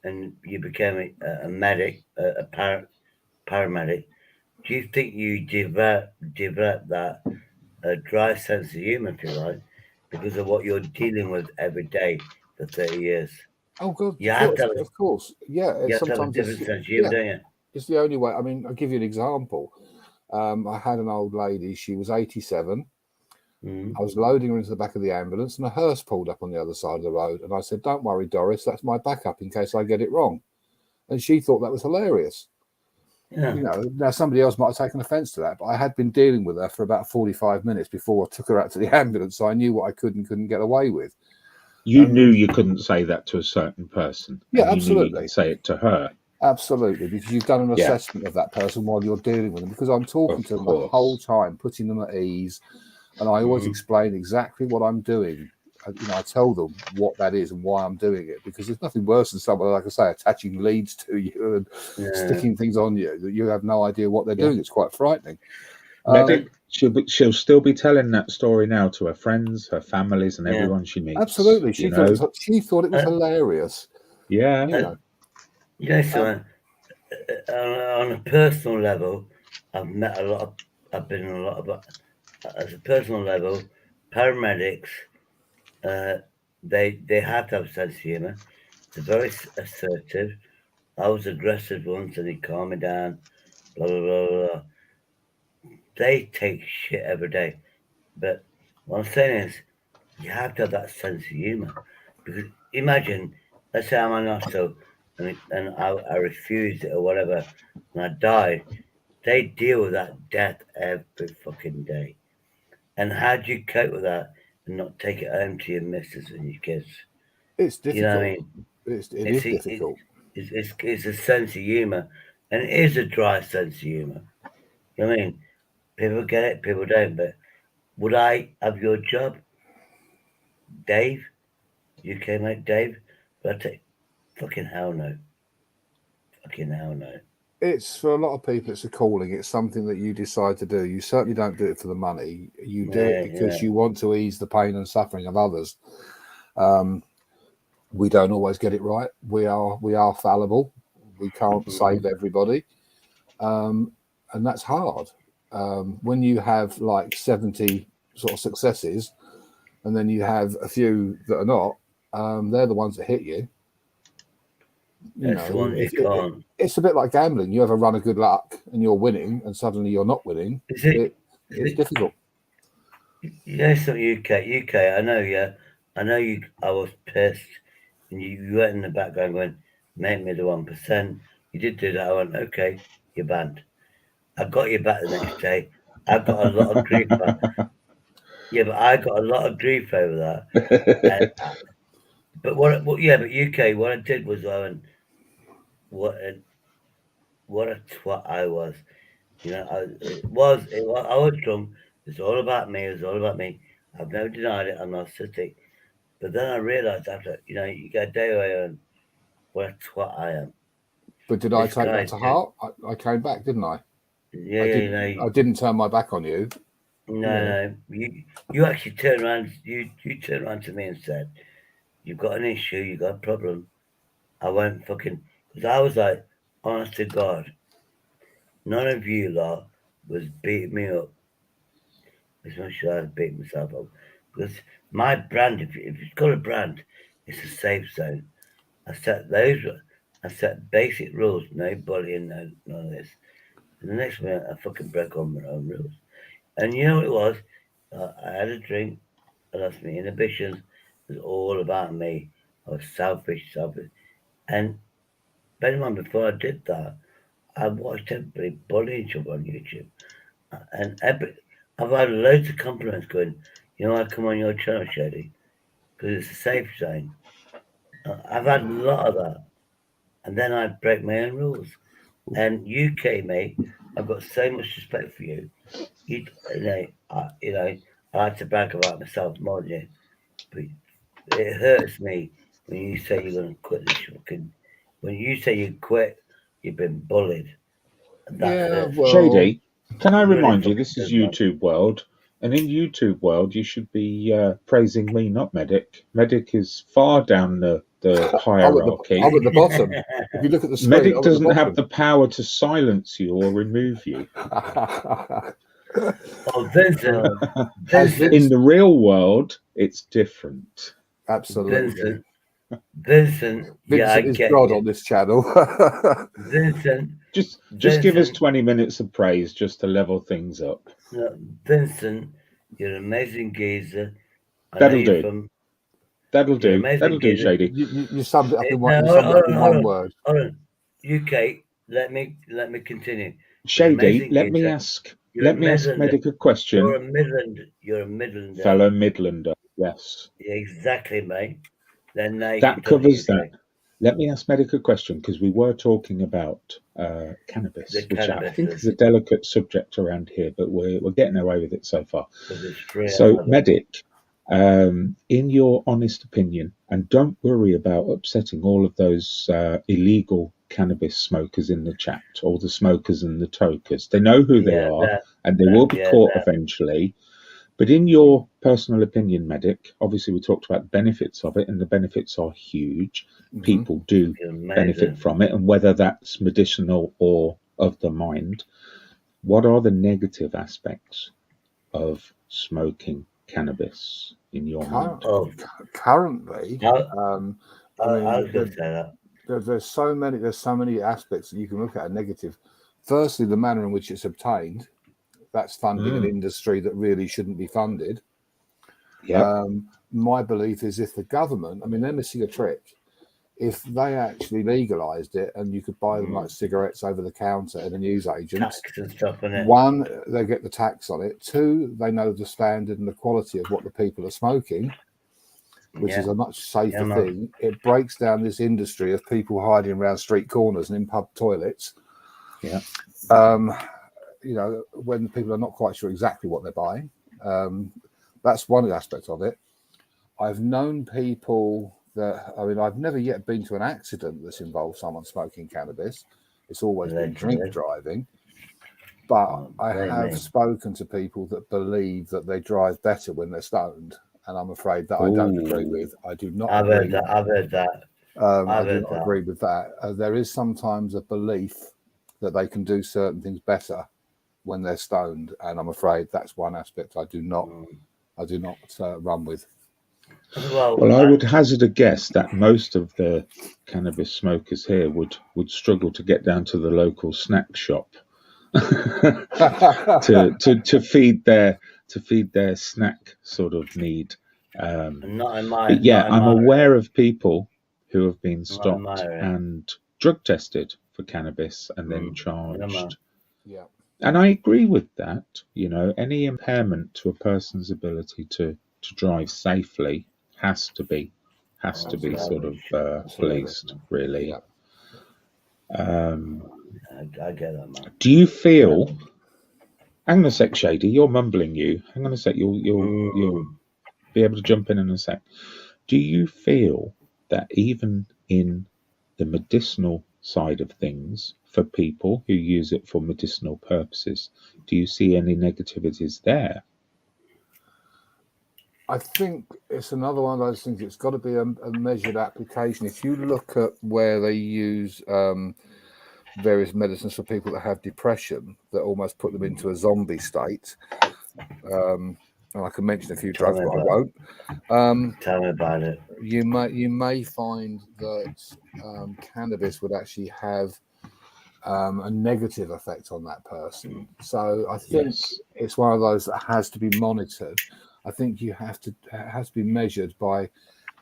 and you became a medic, a paramedic. Do you think you developed that dry sense of humour, if you like, because of what you're dealing with every day for 30 years? Oh, God, of course. Yeah, you have to have a different sense of humour, don't you? It's the only way. I mean, I'll give you an example. I had an old lady, she was 87. I was loading her into the back of the ambulance, and a hearse pulled up on the other side of the road. And I said, don't worry, Doris, that's my backup in case I get it wrong. And she thought that was hilarious. Yeah. Now somebody else might have taken offence to that, but I had been dealing with her for about 45 minutes before I took her out to the ambulance, so I knew what I could and couldn't get away with. You knew you couldn't say that to a certain person. Yeah, absolutely. You could say it to her. Absolutely, because you've done an Yeah. assessment of that person while you're dealing with them. Because I'm talking Of to them the course. whole time, putting them at ease, and I always Mhm. explain exactly what I'm doing. I tell them what that is and why I'm doing it, because there's nothing worse than someone, like I say, attaching leads to you and Yeah. sticking things on you that you have no idea what they're Yeah. doing. It's quite frightening. Medic, she'll still be telling that story now to her friends, her families, and Yeah. everyone she meets. Absolutely, she you thought know? she thought it was hilarious. Yeah. You know, You know, so on a personal level, I've met a lot of, I've been in a lot of, as a personal level, paramedics, they have to have a sense of humour. They're very assertive. I was aggressive once and he calmed me down, blah, blah, blah, blah. They take shit every day. But what I'm saying is, you have to have that sense of humour. Because imagine, let's say I'm on hospital and I refused it or whatever, and I died. They deal with that death every fucking day. And how do you cope with that and not take it home to your missus and your kids? it's difficult. You know what I mean? It is difficult. It's a sense of humour, and it is a dry sense of humour. You know what I mean? People get it, people don't. But would I have your job, Dave? UK mate, Dave? But I take fucking hell no. Fucking hell no. It's for a lot of people, it's a calling. It's something that you decide to do. You certainly don't do it for the money. You do it because you want to ease the pain and suffering of others. We don't always get it right. We are fallible. We can't save everybody, and that's hard. When you have like 70 sort of successes, and then you have a few that are not, they're the ones that hit you. That's the one you can't. It's a bit like gambling. You have a run of good luck and you're winning, and suddenly you're not winning. It's difficult. Yes, UK. I know. Yeah, I know you. I was pissed, and you went in the background going, "Make me the 1%." You did do that. I went, "Okay, you're banned." I got you back the next day. I got a lot of grief. Yeah, but I got a lot of grief over that. But but UK. What I did was I went, what a twat I was. You know, I was drunk. It's all about me. It's all about me. I've never denied it. I'm narcissistic. But then I realised after, you get a day away and what a twat I am. But did I take that to heart? I came back, didn't I? Yeah, I didn't turn my back on you. No. You actually turned around. You turned around to me and said, "You've got an issue. You got a problem." I went fucking, because I was like, honest to God, none of you lot was beating me up as much as I was beating myself up. Because my brand, if it's got a brand, it's a safe zone. I set basic rules, no bullying, none of this. And the next minute, I fucking broke all my own rules. And you know what it was? I had a drink, I lost my inhibitions. It was all about me. I was selfish. And bear in mind, before I did that, I watched everybody bullying each other on YouTube. And I've had loads of compliments going, I come on your channel, Shady, because it's a safe zone. I've had a lot of that. And then I break my own rules. And UK, mate, I've got so much respect for you. I like to brag about myself more than you. But it hurts me when you say you're going to quit this fucking. When you say you quit, you've been bullied. Shady, can I remind you, this is YouTube world, and in YouTube world, you should be praising me, not Medic. Medic is far down the hierarchy. I'm at the bottom. If you look at the screen, Medic doesn't have the power to silence you or remove you. Vincent. In the real world, it's different. Absolutely. Vincent, is God on this channel. Vincent, just give us 20 minutes of praise just to level things up. No, Vincent, you're an amazing geezer. That'll do. That'll do, Shady. You summed it up in one word. Hold on. UK, let me continue. Shady, let me ask Medic a question. You're a Midlander. Fellow Midlander, yes. Yeah, exactly, mate. Then that covers that. Let me ask Medic a question, because we were talking about cannabis, The which I cannabis think is- is a delicate subject around here, but we're getting away with it so far. Because it's free. So, Medic, in your honest opinion, and don't worry about upsetting all of those illegal cannabis smokers in the chat, all the smokers and the tokers. They know who they are, and they will be caught eventually. But in your personal opinion, Medic, obviously we talked about the benefits of it, and the benefits are huge. People do benefit from it, and whether that's medicinal or of the mind. What are the negative aspects of smoking cannabis in your mind? Currently, I was going to say that. There's so many aspects that you can look at are negative. Firstly, the manner in which it's obtained. That's funding an industry that really shouldn't be funded. Yeah. My belief is if the government, I mean, they're missing a trick. If they actually legalized it and you could buy them like cigarettes over the counter in a newsagent, Tax and stuff on it. one, they get the tax on it. Two, they know the standard and the quality of what the people are smoking, which is a much safer thing. It breaks down this industry of people hiding around street corners and in pub toilets. Yeah. You know, when people are not quite sure exactly what they're buying. That's one aspect of it. I've known people that, I mean, I've never yet been to an accident that's involved someone smoking cannabis. It's always been drink driving. But I have spoken to people that believe that they drive better when they're stoned. And I'm afraid that I don't agree with. I do not agree. I've heard that. I do not agree with that. There is sometimes a belief that they can do certain things better when they're stoned, and I'm afraid that's one aspect I do not run with. Well, I would hazard a guess that most of the cannabis smokers here would struggle to get down to the local snack shop to feed their snack sort of need. I'm aware of people who have been stopped and drug tested for cannabis and then charged. Yeah. And I agree with that. You know, any impairment to a person's ability to drive safely has to be sort of policed, really. Yeah. I get that, man. Do you feel? Hang on a sec, Shady. You're mumbling. Hang on a sec. You'll be able to jump in a sec. Do you feel that even in the medicinal side of things, for people who use it for medicinal purposes, do you see any negativities there? I think it's another one of those things. It's got to be a measured application. If you look at where they use various medicines for people that have depression, that almost put them into a zombie state. And I can mention a few drugs, but I won't. Tell me about it. You may find that cannabis would actually have a negative effect on that person. So I think it's one of those that has to be monitored. I think it has to be measured by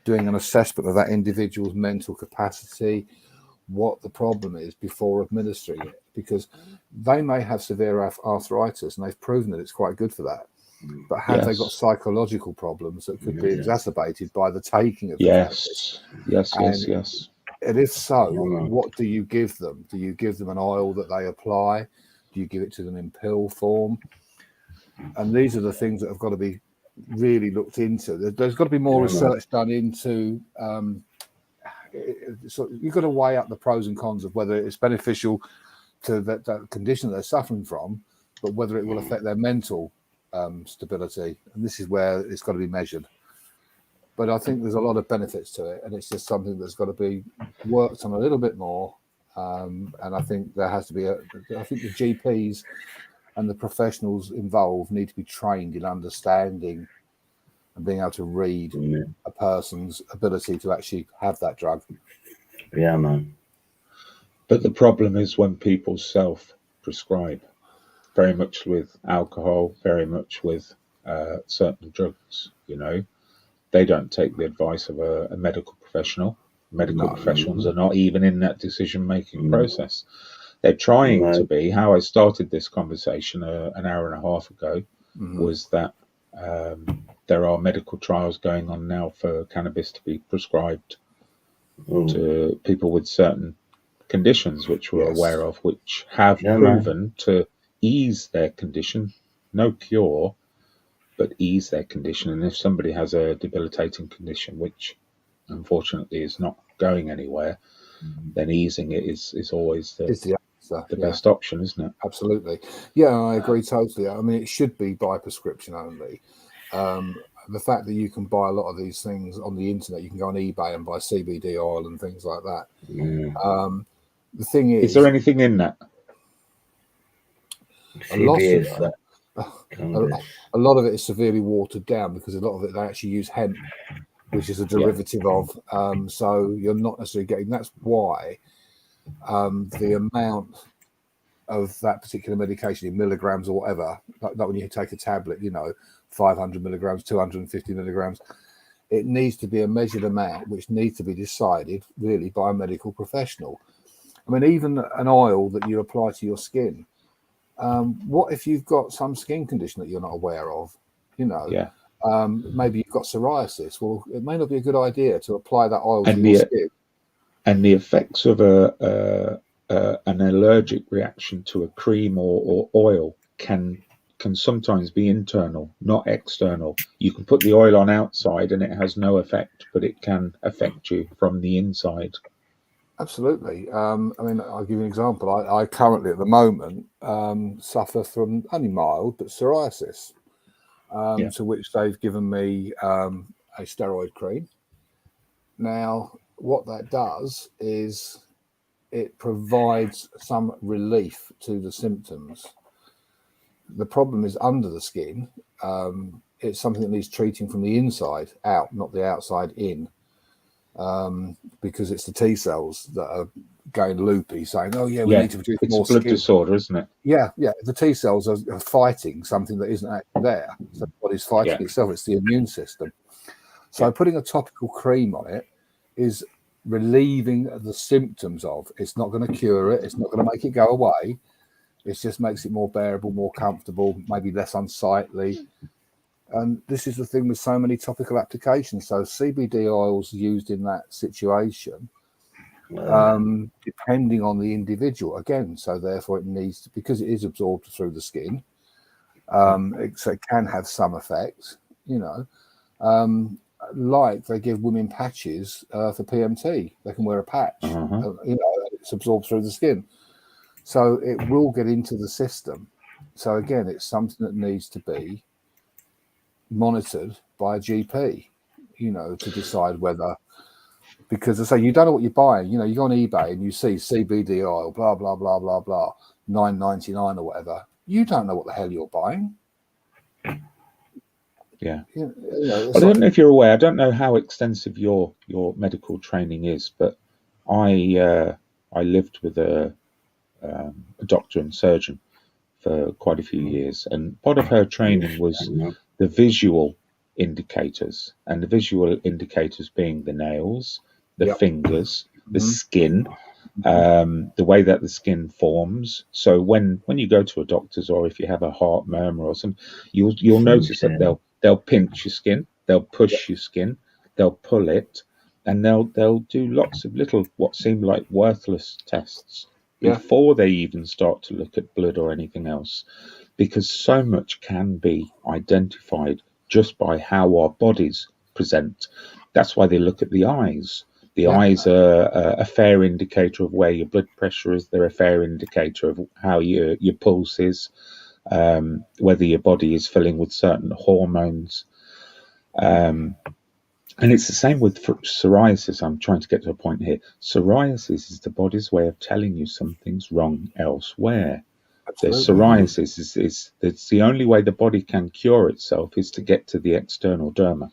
doing an assessment of that individual's mental capacity, what the problem is before administering it, because they may have severe arthritis and they've proven that it's quite good for that. But have they got psychological problems that could be exacerbated by the taking of the cannabis? Yes. And if so, what do you give them? Do you give them an oil that they apply? Do you give it to them in pill form? And these are the things that have got to be really looked into. There's got to be more research done into. So you've got to weigh up the pros and cons of whether it's beneficial to that condition they're suffering from, but whether it will affect their mental stability. And this is where it's got to be measured. But I think there's a lot of benefits to it, and it's just something that's got to be worked on a little bit more. And I think there has to be I think the GPs and the professionals involved need to be trained in understanding and being able to read a person's ability to actually have that drug. Yeah, man. But the problem is when people self-prescribe, very much with alcohol, very much with certain drugs, you know. They don't take the advice of a medical professional. Medical professionals are not even in that decision-making process. They're trying to be. How I started this conversation an hour and a half ago was that there are medical trials going on now for cannabis to be prescribed to people with certain conditions which we're Yes. aware of, which have Yeah, man. proven to ease their condition, no cure, but ease their condition. And if somebody has a debilitating condition, which unfortunately is not going anywhere, then easing it is always Is the answer. the Yeah, best option, isn't it? absolutely. Yeah, I agree totally. I mean, it should be by prescription only. The fact that you can buy a lot of these things on the internet, you can go on eBay and buy CBD oil and things like that. The thing Is there anything in that? a lot of CBS, it, that kind of- a lot of it is severely watered down because a lot of it they actually use hemp, which is a derivative of. So you're not necessarily getting. That's why the amount of that particular medication in milligrams or whatever, like when you take a tablet, 500 milligrams, 250 milligrams, it needs to be a measured amount, which needs to be decided really by a medical professional. I mean, even an oil that you apply to your skin. What if you've got some skin condition that you're not aware of? Yeah. Maybe you've got psoriasis. Well, it may not be a good idea to apply that oil And to your skin. And the effects of an allergic reaction to a cream or oil can sometimes be internal, not external. You can put the oil on outside and it has no effect, but it can affect you from the inside. Absolutely. I mean, I'll give you an example. I currently, at the moment, suffer from only mild, but psoriasis, to which they've given me a steroid cream. Now, what that does is it provides some relief to the symptoms. The problem is under the skin. It's something that needs treating from the inside out, not the outside in. Because it's the T cells that are going loopy, saying, "Oh yeah, we need to produce more It's a blood skin." disorder, isn't it? Yeah. The T cells are fighting something that isn't actually there. So the body's fighting itself. It's the immune system. So putting a topical cream on it is relieving the symptoms of. It's not going to cure it. It's not going to make it go away. It just makes it more bearable, more comfortable, maybe less unsightly. And this is the thing with so many topical applications. So CBD oils used in that situation, depending on the individual, again, so therefore it needs to, because it is absorbed through the skin, so it can have some effect, like they give women patches for PMT. They can wear a patch, it's absorbed through the skin. So it will get into the system. So again, it's something that needs to be monitored by a GP, to decide whether, because I say you don't know what you're buying. You go on eBay and you see CBD oil, blah blah blah blah blah, $9.99 or whatever. You don't know what the hell you're buying. Yeah. I don't know if you're aware. I don't know how extensive your medical training is, but I lived with a doctor and surgeon for quite a few years, and part of her training was the visual indicators, and the visual indicators being the nails, the fingers, the skin, the way that the skin forms. So when you go to a doctor's, or if you have a heart murmur or something, you'll notice that they'll pinch your skin, they'll push your skin, they'll pull it, and they'll do lots of little what seem like worthless tests before they even start to look at blood or anything else, because so much can be identified just by how our bodies present. That's why they look at the eyes. The eyes are a fair indicator of where your blood pressure is. They're a fair indicator of how your pulse is, whether your body is filling with certain hormones. And it's the same with psoriasis. I'm trying to get to a point here. Psoriasis is the body's way of telling you something's wrong elsewhere. The psoriasis is it's the only way the body can cure itself is to get to the external derma.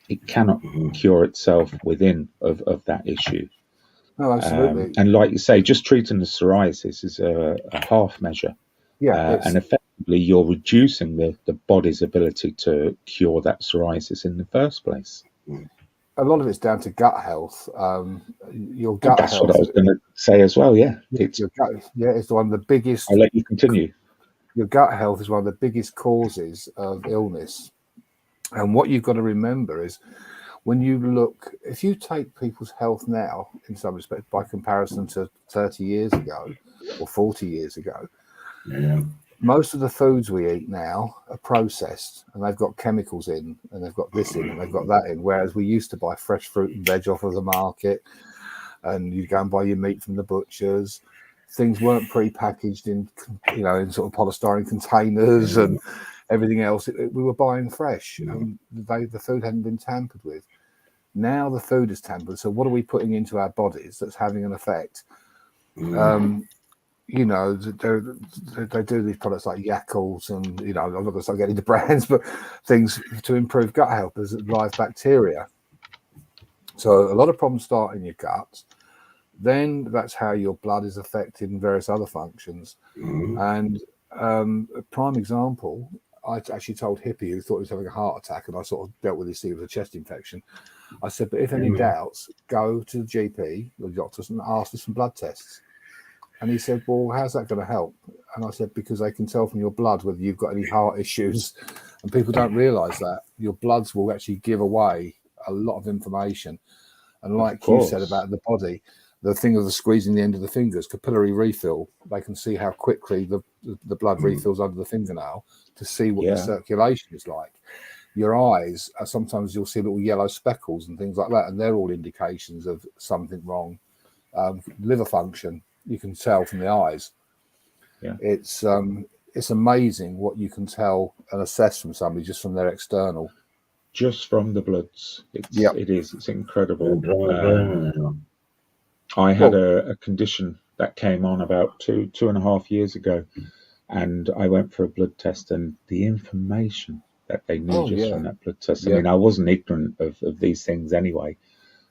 It cannot cure itself within of that issue. No, absolutely. And like you say, just treating the psoriasis is a half measure. And effectively you're reducing the body's ability to cure that psoriasis in the first place. A lot of it's down to gut health. Your gut That's health. what I was going to say as well. Yeah, it's one of the biggest. I'll let you continue. Your gut health is one of the biggest causes of illness, and what you've got to remember is when you look, if you take people's health now, in some respect, by comparison to 30 years ago or 40 years ago, Yeah. most of the foods we eat now are processed, and they've got chemicals in, and they've got this in, and they've got that in. Whereas we used to buy fresh fruit and veg off of the market, and you go and buy your meat from the butchers. Things weren't pre-packaged in, in sort of polystyrene containers and everything else. We were buying fresh, and the food hadn't been tampered with. Now the food is tampered. So what are we putting into our bodies that's having an effect? They do these products like Yakult, and I'm not going to start getting into brands, but things to improve gut health as live bacteria. So a lot of problems start in your gut. Then that's how your blood is affected and various other functions. And a prime example, I actually told Hippie, who thought he was having a heart attack, and I sort of dealt with this thing with a chest infection. I said, but if any doubts, go to the GP, the doctors, and ask for some blood tests. And he said, well, how's that going to help? And I said, because they can tell from your blood whether you've got any heart issues. And people don't realise that. Your bloods will actually give away a lot of information. And like you said about the body, the thing of the squeezing the end of the fingers, capillary refill, they can see how quickly the blood refills under the fingernail to see what the circulation is like. Your eyes, sometimes you'll see little yellow speckles and things like that, and they're all indications of something wrong. Liver function, you can tell from the eyes. It's amazing what you can tell and assess from somebody just from their external, just from the bloods. It's incredible. I had a condition that came on about 2.5 years ago, and I went for a blood test, and the information that they knew from that blood test. I mean, I wasn't ignorant of these things anyway,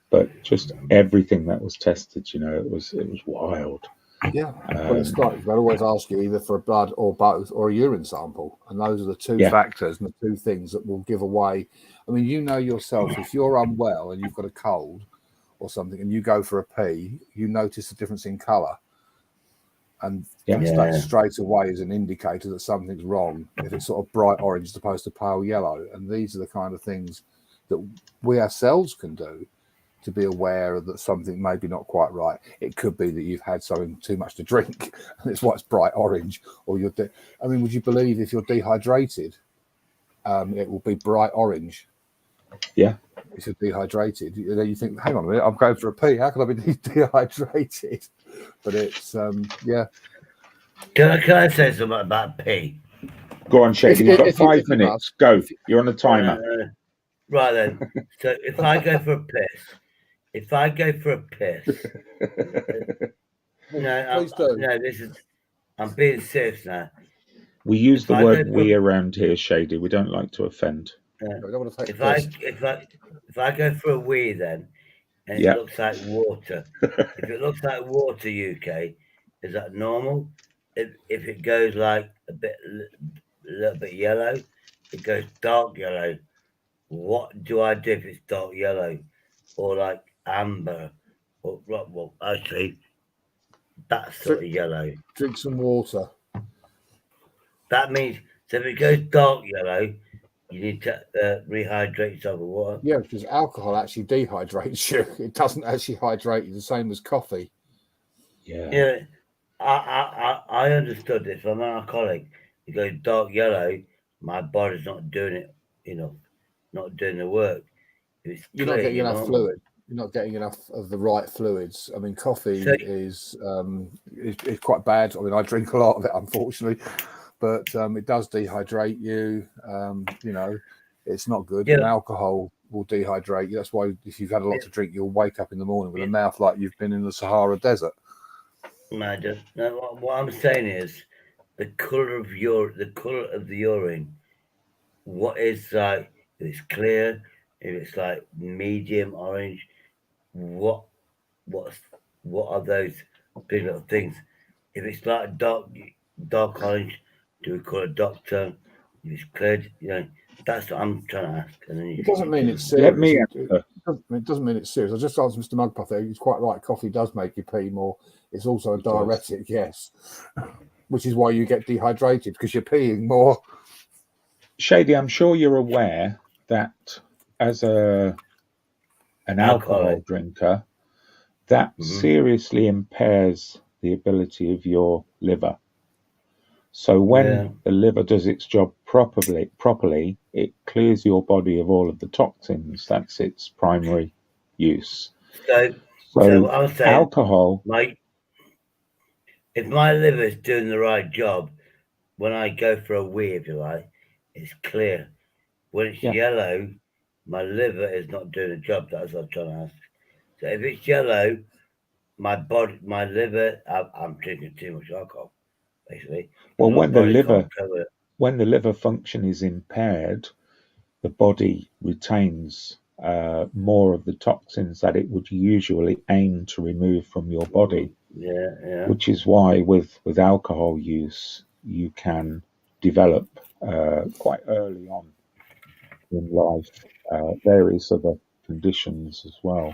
but just everything that was tested, it was wild. Well, it's like they'll always ask you either for a blood or both, or a urine sample, and those are the two factors and the two things that will give away. I mean, yourself, if you're unwell and you've got a cold or something, and you go for a pee, you notice the difference in colour, and that straight away is an indicator that something's wrong. If it's sort of bright orange as opposed to pale yellow, and these are the kind of things that we ourselves can do to be aware that something may be not quite right. It could be that you've had something too much to drink, and it's why it's bright orange. Or would you believe if you're dehydrated, it will be bright orange? Yeah. If you're dehydrated, then you think, hang on a minute, I'm going for a pee. How can I be dehydrated? But it's Can I say something about pee? Go on, Shady. You've got 5 minutes. Go. You're on a timer. Right then. So if I go for a piss, I'm being serious now. We use the word "we" around here, Shady. We don't like to offend. If I go for a wee, then, and it looks like water. If it looks like water, UK, is that normal? If it goes like a little bit yellow, it goes dark yellow. What do I do if it's dark yellow, or like amber, or well, actually, that's sort of yellow. Drink some water. That means so if it goes dark yellow, you need to rehydrate yourself with water. Yeah, because alcohol actually dehydrates you. It doesn't actually hydrate you, the same as coffee. Yeah. I understood this from an alcoholic. It goes dark yellow, my body's not doing it, not doing the work. You're not getting enough fluid. You're not getting enough of the right fluids. I mean, coffee is quite bad. I mean, I drink a lot of it, unfortunately, but it does dehydrate you. It's not good. And alcohol will dehydrate you. That's why if you've had a lot to drink, you'll wake up in the morning with a mouth like you've been in the Sahara Desert. Imagine. No, what I'm saying is the colour of the urine. What is like? If it's clear, if it's like medium orange, what are those big little things? If it's like dark orange, do we call a doctor? If it's cleared, that's what I'm trying to ask. It doesn't mean it's serious. It doesn't mean it's serious. I just asked Mr. Mugpuff there. He's quite right. Coffee does make you pee more. It's also a diuretic, yes, which is why you get dehydrated, because you're peeing more. Shady, I'm sure you're aware that as a an alcohol Alcoholic. drinker, that seriously impairs the ability of your liver. So when the liver does its job properly, it clears your body of all of the toxins. That's its primary use. So So what I'm saying, alcohol, if my liver is doing the right job, when I go for a wee, if you like, it's clear. When it's yellow, my liver is not doing the job. That's what I'm trying to ask. So if it's yellow, my liver, I'm drinking too much alcohol, basically. well, when the liver function is impaired, the body retains more of the toxins that it would usually aim to remove from your body. Yeah. Which is why with alcohol use, you can develop quite early on in life various other conditions as well,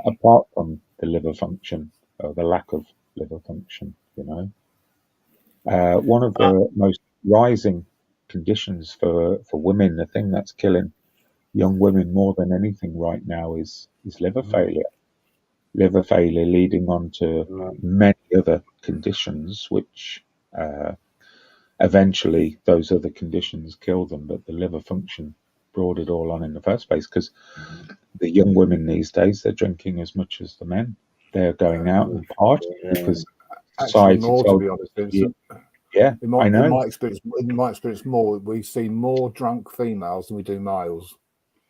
apart from the liver function, or the lack of liver function, One of the most rising conditions for women, the thing that's killing young women more than anything right now is liver failure. Liver failure leading on to many other conditions, which eventually those other conditions kill them, but the liver function brought it all on in the first place, because the young women these days, they're drinking as much as the men. They're going out and partying because society more, told to be honest, Vincent. Yeah, I know. In my experience, we see more drunk females than we do males.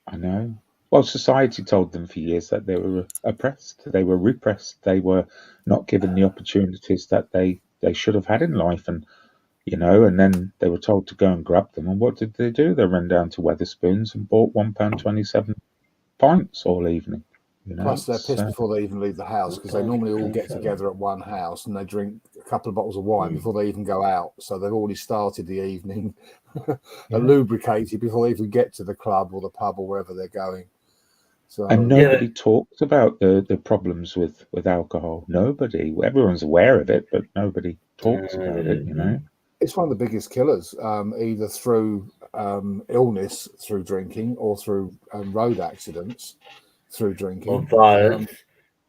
I know. Well, society told them for years that they were oppressed, they were repressed, they were not given the opportunities that they should have had in life, and and then they were told to go and grab them. And what did they do? They ran down to Wetherspoons and bought £1.27 pints all evening. Plus, they're pissed before they even leave the house, because they normally all get together at one house and they drink a couple of bottles of wine before they even go out. So they've already started the evening, lubricated before they even get to the club or the pub or wherever they're going. So, and nobody talks about the problems with alcohol. Nobody. Everyone's aware of it, but nobody talks about it. It's one of the biggest killers, either through illness through drinking or through road accidents through drinking. Or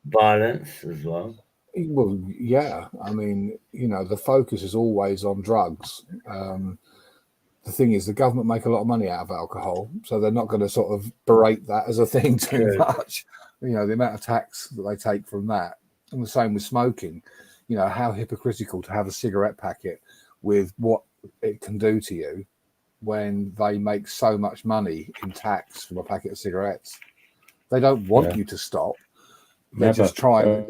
violence as well. Well, yeah. I mean, the focus is always on drugs. The thing is, the government make a lot of money out of alcohol, so they're not going to sort of berate that as a thing too much. The amount of tax that they take from that. And the same with smoking. How hypocritical to have a cigarette packet with what it can do to you when they make so much money in tax from a packet of cigarettes. They don't want you to stop. They're just trying.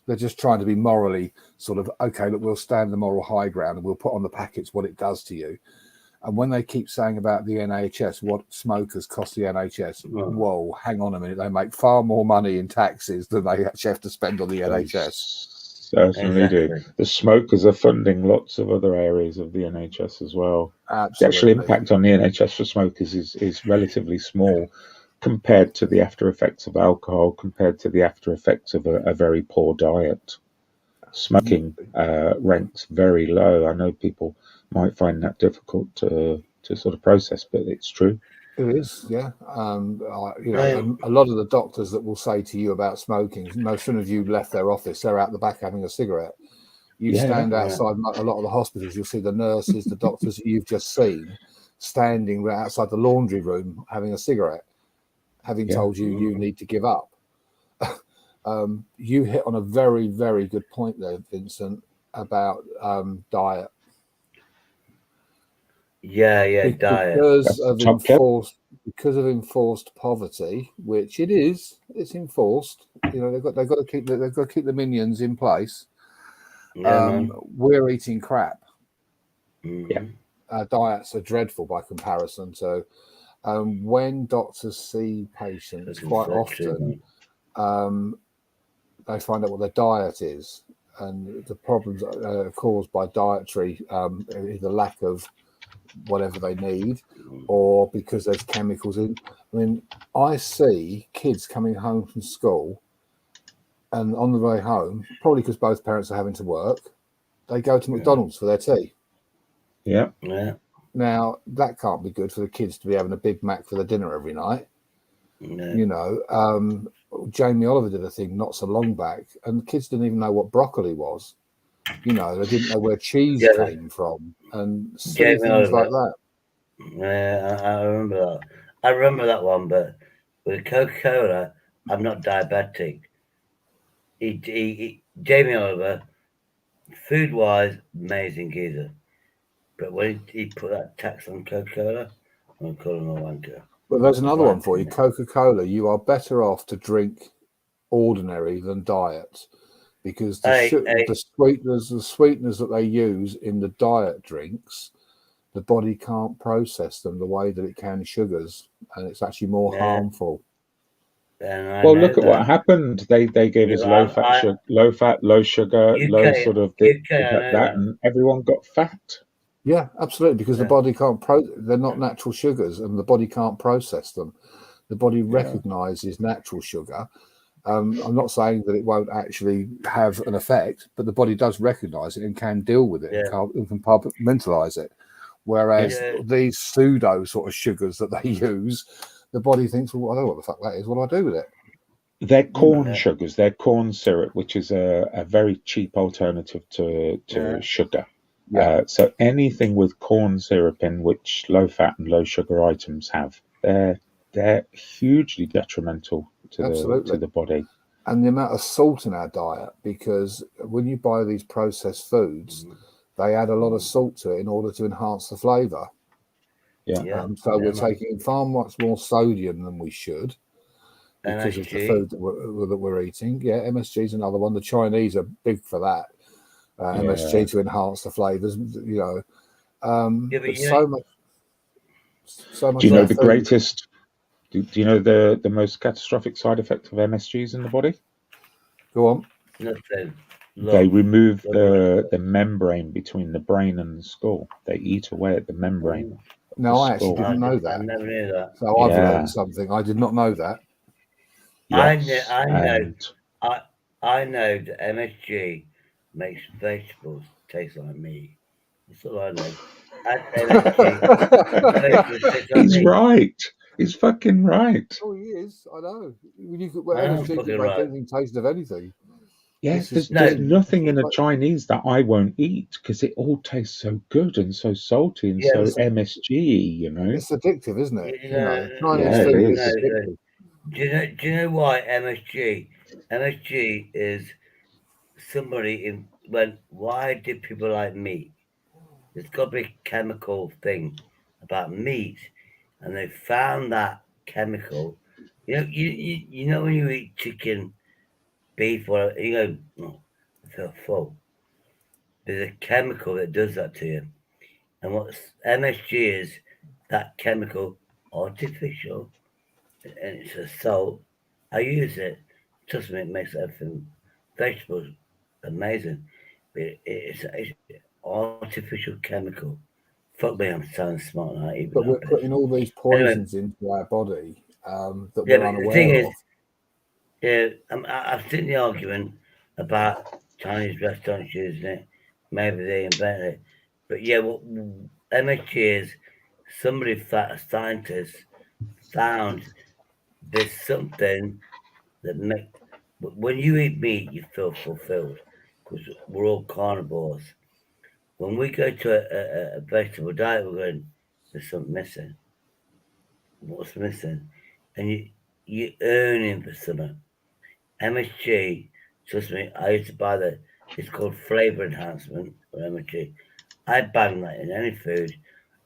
They're just trying to be morally sort of, okay, look, we'll stand the moral high ground and we'll put on the packets what it does to you. And when they keep saying about the NHS, what smokers cost the NHS, whoa, hang on a minute. They make far more money in taxes than they actually have to spend on the NHS. Certainly do. The smokers are funding lots of other areas of the NHS as well. Absolutely. The actual impact on the NHS for smokers is relatively small compared to the after effects of alcohol, compared to the after effects of a very poor diet. Smoking ranks very low. I know people might find that difficult to sort of process, but it's true. It is, yeah. A lot of the doctors that will say to you about smoking, no sooner have you left their office, they're out the back having a cigarette. You stand outside a lot of the hospitals, you'll see the nurses, the doctors that you've just seen standing outside the laundry room having a cigarette, having told you need to give up. You hit on a very, very good point there, Vincent, about diet. Diet. Because of enforced poverty, which it's enforced. They've got to keep the minions in place. We're eating crap. Our diets are dreadful by comparison. So when doctors see patients, quite often they find out what their diet is, and the problems are caused by dietary, either lack of whatever they need or because there's chemicals in. I mean, I see kids coming home from school and on the way home, probably because both parents are having to work, they go to McDonald's for their tea. Yeah. Now, that can't be good for the kids to be having a Big Mac for their dinner every night. No. You know, Jamie Oliver did a thing not so long back, and kids didn't even know what broccoli was. You know, they didn't know where cheese Yeah, came from, and silly Jamie things like Oliver. that. Yeah, I remember that. I remember that one, but with Coca-Cola, I'm not diabetic. Jamie Oliver, food-wise, amazing geezer. But when he put that tax on Coca-Cola, I'm going to call him a wanker. But there's another one for you. Right. Coca-Cola, you are better off to drink ordinary than diet, because the sweeteners that they use in the diet drinks, the body can't process them the way that it can sugars, and it's actually more harmful. Well, look at what happened. They gave us low fat, low sugar, low sort of this, that, and everyone got fat. Yeah, absolutely, because the body can't they're not natural sugars, and the body can't process them. The body recognizes natural sugar. I'm not saying that it won't actually have an effect, but the body does recognize it and can deal with it and compartmentalize it. Whereas these pseudo sort of sugars that they use, the body thinks, well, I don't know what the fuck that is. What do I do with it? They're corn sugars. They're corn syrup, which is a very cheap alternative to sugar. So anything with corn syrup in, which low fat and low sugar items have, they're hugely detrimental to the body. And the amount of salt in our diet, because when you buy these processed foods, they add a lot of salt to it in order to enhance the flavour. So we're taking far much more sodium than we should because of the food that we're eating. MSG is another one. The Chinese are big for that. MSG to enhance the flavours, you know. But so much. Do you know the greatest? Do you know the most catastrophic side effect of MSGs in the body? Go on. Nothing. They remove the membrane between the brain and the skull. They eat away at the membrane. No, I actually didn't know that. I never knew that. So I've learned something. I did not know that. Yes, I know that MSG makes vegetables taste like me. That's all I know. He's right. He's fucking right. Oh, he is. I know. MSG can make anything taste of anything. Yes, there's nothing in a Chinese that I won't eat because it all tastes so good and so salty and so MSG, you know. It's addictive, isn't it? It is. Do you know why MSG? MSG is somebody why did people like meat? There's got to be a chemical thing about meat, and they found that chemical. You know when you eat chicken, beef, or you go, oh, I feel full. There's a chemical that does that to you, and what MSG is, that chemical, artificial, and it's a salt. I use it. Trust me, it makes everything, vegetables, amazing. But it's artificial chemical. Fuck me, I'm sounding smart now. But we're putting all these poisons into our body that we're unaware of. I've seen the argument about Chinese restaurants using it. Maybe they invented it. But what MSG is, somebody, a scientist, found there's something that when you eat meat, you feel fulfilled because we're all carnivores. When we go to a vegetable diet, we're going, there's something missing. What's missing? And you're earning for something. MSG, trust me, I used to buy it's called flavor enhancement or MSG. I bang that in any food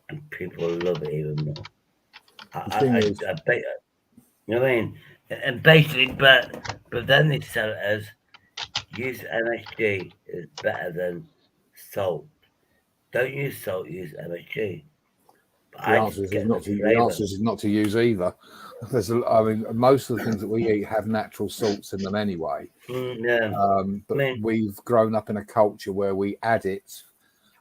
and people love it even more. I bet, you know what I mean? And basically, but then they sell it as use MSG is better than salt. Don't use salt, use MSG. The answer is not to use either. Most of the things that we eat have natural salts in them anyway. But we've grown up in a culture where we add it.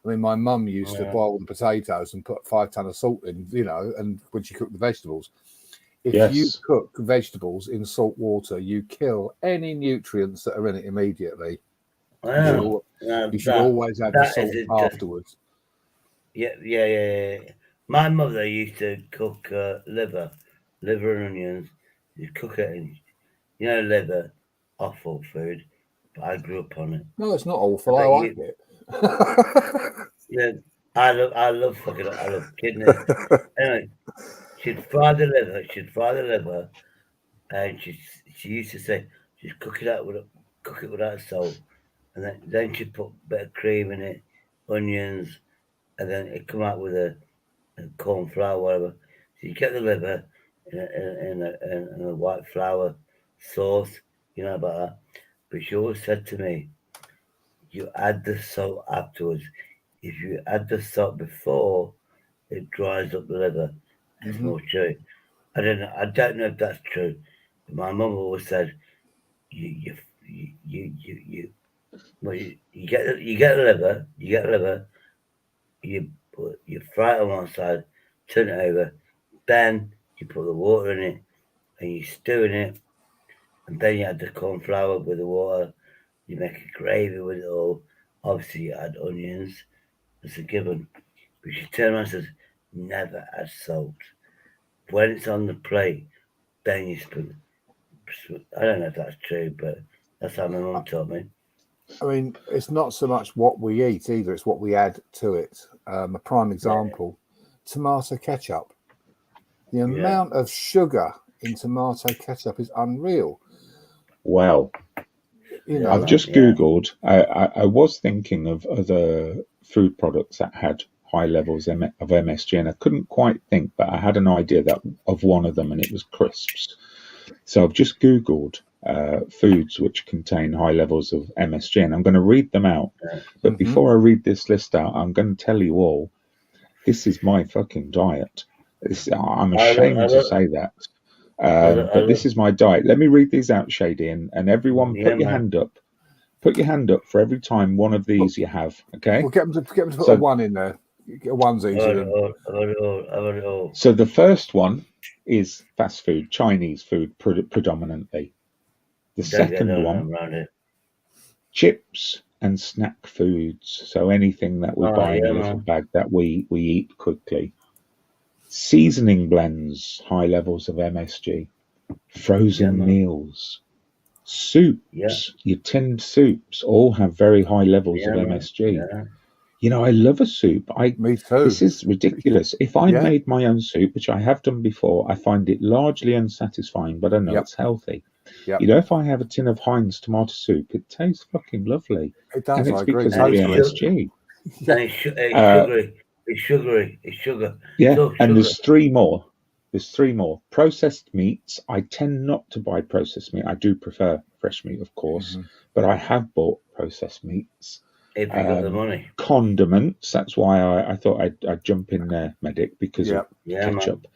I mean, my mum used to boil the potatoes and put 5 tons of salt in, you know, and when she cooked the vegetables. If you cook vegetables in salt water, you kill any nutrients that are in it immediately. You should always add the salt afterwards. Yeah. My mother used to cook liver and onions You cook it in, liver, awful food, but I grew up on it. No, it's not awful. I But like it. Yeah, I love kidney. Anyway, she'd fry the liver, and she used to say she'd cook it without salt, and then she'd put a bit of cream in it, onions, and then it'd come out with a corn flour, whatever. So you get the liver in a white flour sauce, about that. But she always said to me, you add the salt afterwards. If you add the salt before, it dries up the liver. It's more chewy. I don't know if that's true. But my mum always said, you get the liver, you fry it on one side, turn it over, then you put the water in it, and you stew in it, and then you add the corn flour with the water. You make a gravy with it all. Obviously, you add onions. It's a given. But she turned around and says, never add salt. When it's on the plate, then you spoon. I don't know if that's true, but that's how my mum taught me. I mean, it's not so much what we eat either; it's what we add to it. A prime example: tomato ketchup. The amount of sugar in tomato ketchup is unreal. Well, I've just Googled. I was thinking of other food products that had high levels of MSG, and I couldn't quite think, but I had an idea of one of them, and it was crisps. So I've just Googled foods which contain high levels of MSG, and I'm going to read them out. But before I read this list out, I'm going to tell you all, this is my fucking diet. I'm ashamed to say that. But this is my diet. Let me read these out, Shady, and everyone put your hand up. Put your hand up for every time one of these you have, okay? We'll get them to put a one in there. One's easier. So the first one is fast food, Chinese food predominantly. The second one, chips and snack foods. So anything that we buy in a little bag that we eat quickly. Seasoning blends, high levels of MSG. Frozen meals. Soups, your tinned soups all have very high levels of MSG. I love a soup. Me too. This is ridiculous. If I made my own soup, which I have done before, I find it largely unsatisfying, but I know it's healthy. If I have a tin of Heinz tomato soup, it tastes fucking lovely. It does, and it's I agree. because of the MSG. It's sugary. It's sugar. Yeah, So and sugar. there's three more. Processed meats. I tend not to buy processed meat. I do prefer fresh meat, of course, but I have bought processed meats. If you got the money. Condiments. That's why I thought I'd jump in there, Medic, because of ketchup.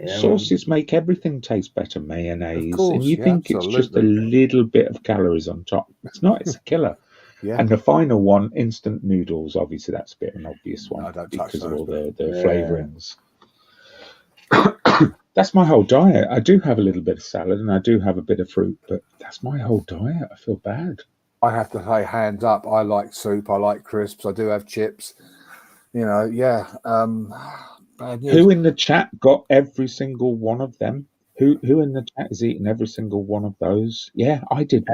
Sauces make everything taste better. Mayonnaise, and you think it's just a little bit of calories on top. It's not. It's a killer. And the final one, instant noodles. Obviously, that's a bit of an obvious one because of all the flavourings. That's my whole diet. I do have a little bit of salad and I do have a bit of fruit, but that's my whole diet. I feel bad. I have to say, hands up, I like soup. I like crisps. I do have chips. Bad news. Who in the chat got every single one of them? Who in the chat is eating every single one of those? Yeah, I did.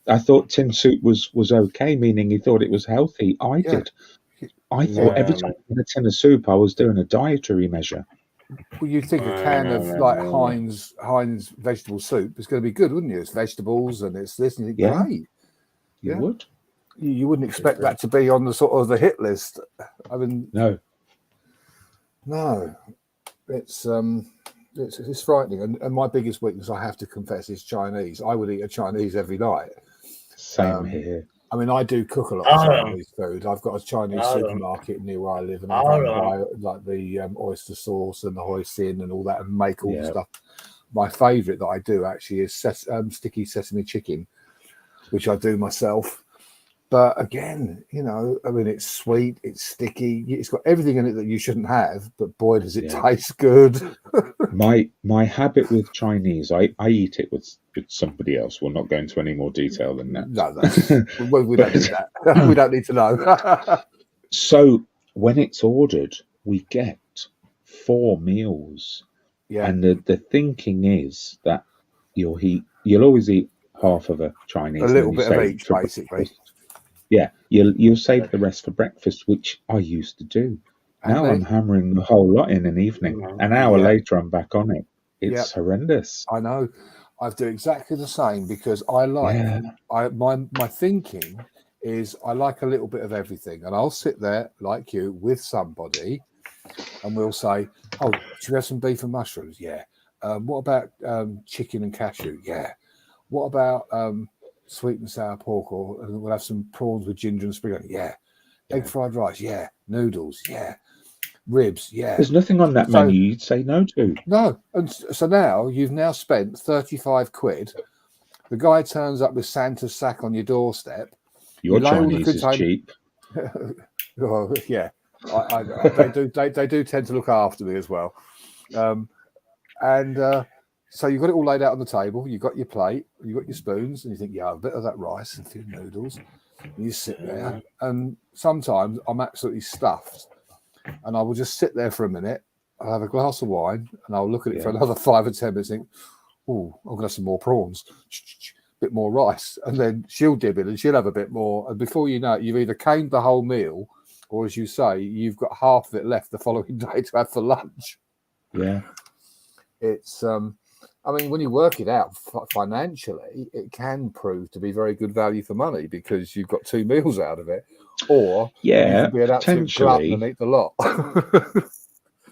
I thought tin soup was okay, meaning he thought it was healthy. I did. I thought every time I had a tin of soup, I was doing a dietary measure. Well, you'd think a can of Heinz vegetable soup is going to be good, wouldn't you? It's vegetables and it's this, and you think, great. You would. You wouldn't expect that to be on the sort of the hit list. I mean, no, it's frightening. And my biggest weakness, I have to confess, is Chinese. I would eat a Chinese every night. Same here. I mean, I do cook a lot of Chinese food. I've got a Chinese supermarket near where I live, and I buy like the oyster sauce and the hoisin and all that, and make all the stuff. My favourite that I do actually is sticky sesame chicken, which I do myself. But again, I mean, it's sweet, it's sticky, it's got everything in it that you shouldn't have. But boy, does it taste good! my habit with Chinese, I eat it with somebody else. We'll not go into any more detail than that. No, we don't need that. We don't need to know. So when it's ordered, we get 4 meals. Yeah. And the thinking is that you'll always eat half of a Chinese. A and little then you bit of save it each, for basically. breakfast. Yeah, you'll save the rest for breakfast, which I used to do. And Now I'm hammering the whole lot in an evening. An hour later, I'm back on it. It's horrendous. I know. I do exactly the same because I like my thinking is I like a little bit of everything, and I'll sit there like you with somebody, and we'll say, "Oh, should we have some beef and mushrooms?" Yeah. What about chicken and cashew? Yeah. What about sweet and sour pork? Or we'll have some prawns with ginger and spring onion. Yeah. Egg fried rice. Yeah. Noodles. Yeah. Ribs. Yeah. There's nothing on that menu you'd say no to. No. And so now you've now spent 35 quid. The guy turns up with Santa's sack on your doorstep. Your Chinese is cheap. Oh, yeah. They do tend to look after me as well. So you've got it all laid out on the table. You've got your plate, you've got your spoons, and you think, yeah, a bit of that rice and a few noodles. And you sit there, and sometimes I'm absolutely stuffed, and I will just sit there for a minute. I'll have a glass of wine, and I'll look at it for another 5 or 10 minutes. And think, oh, I'm gonna have some more prawns, bit more rice, and then she'll dib in and she'll have a bit more. And before you know it, you've either caned the whole meal, or as you say, you've got half of it left the following day to have for lunch. Yeah, it's I mean, when you work it out financially, it can prove to be very good value for money because you've got 2 meals out of it, or you can be an absolute glutton and eat the lot.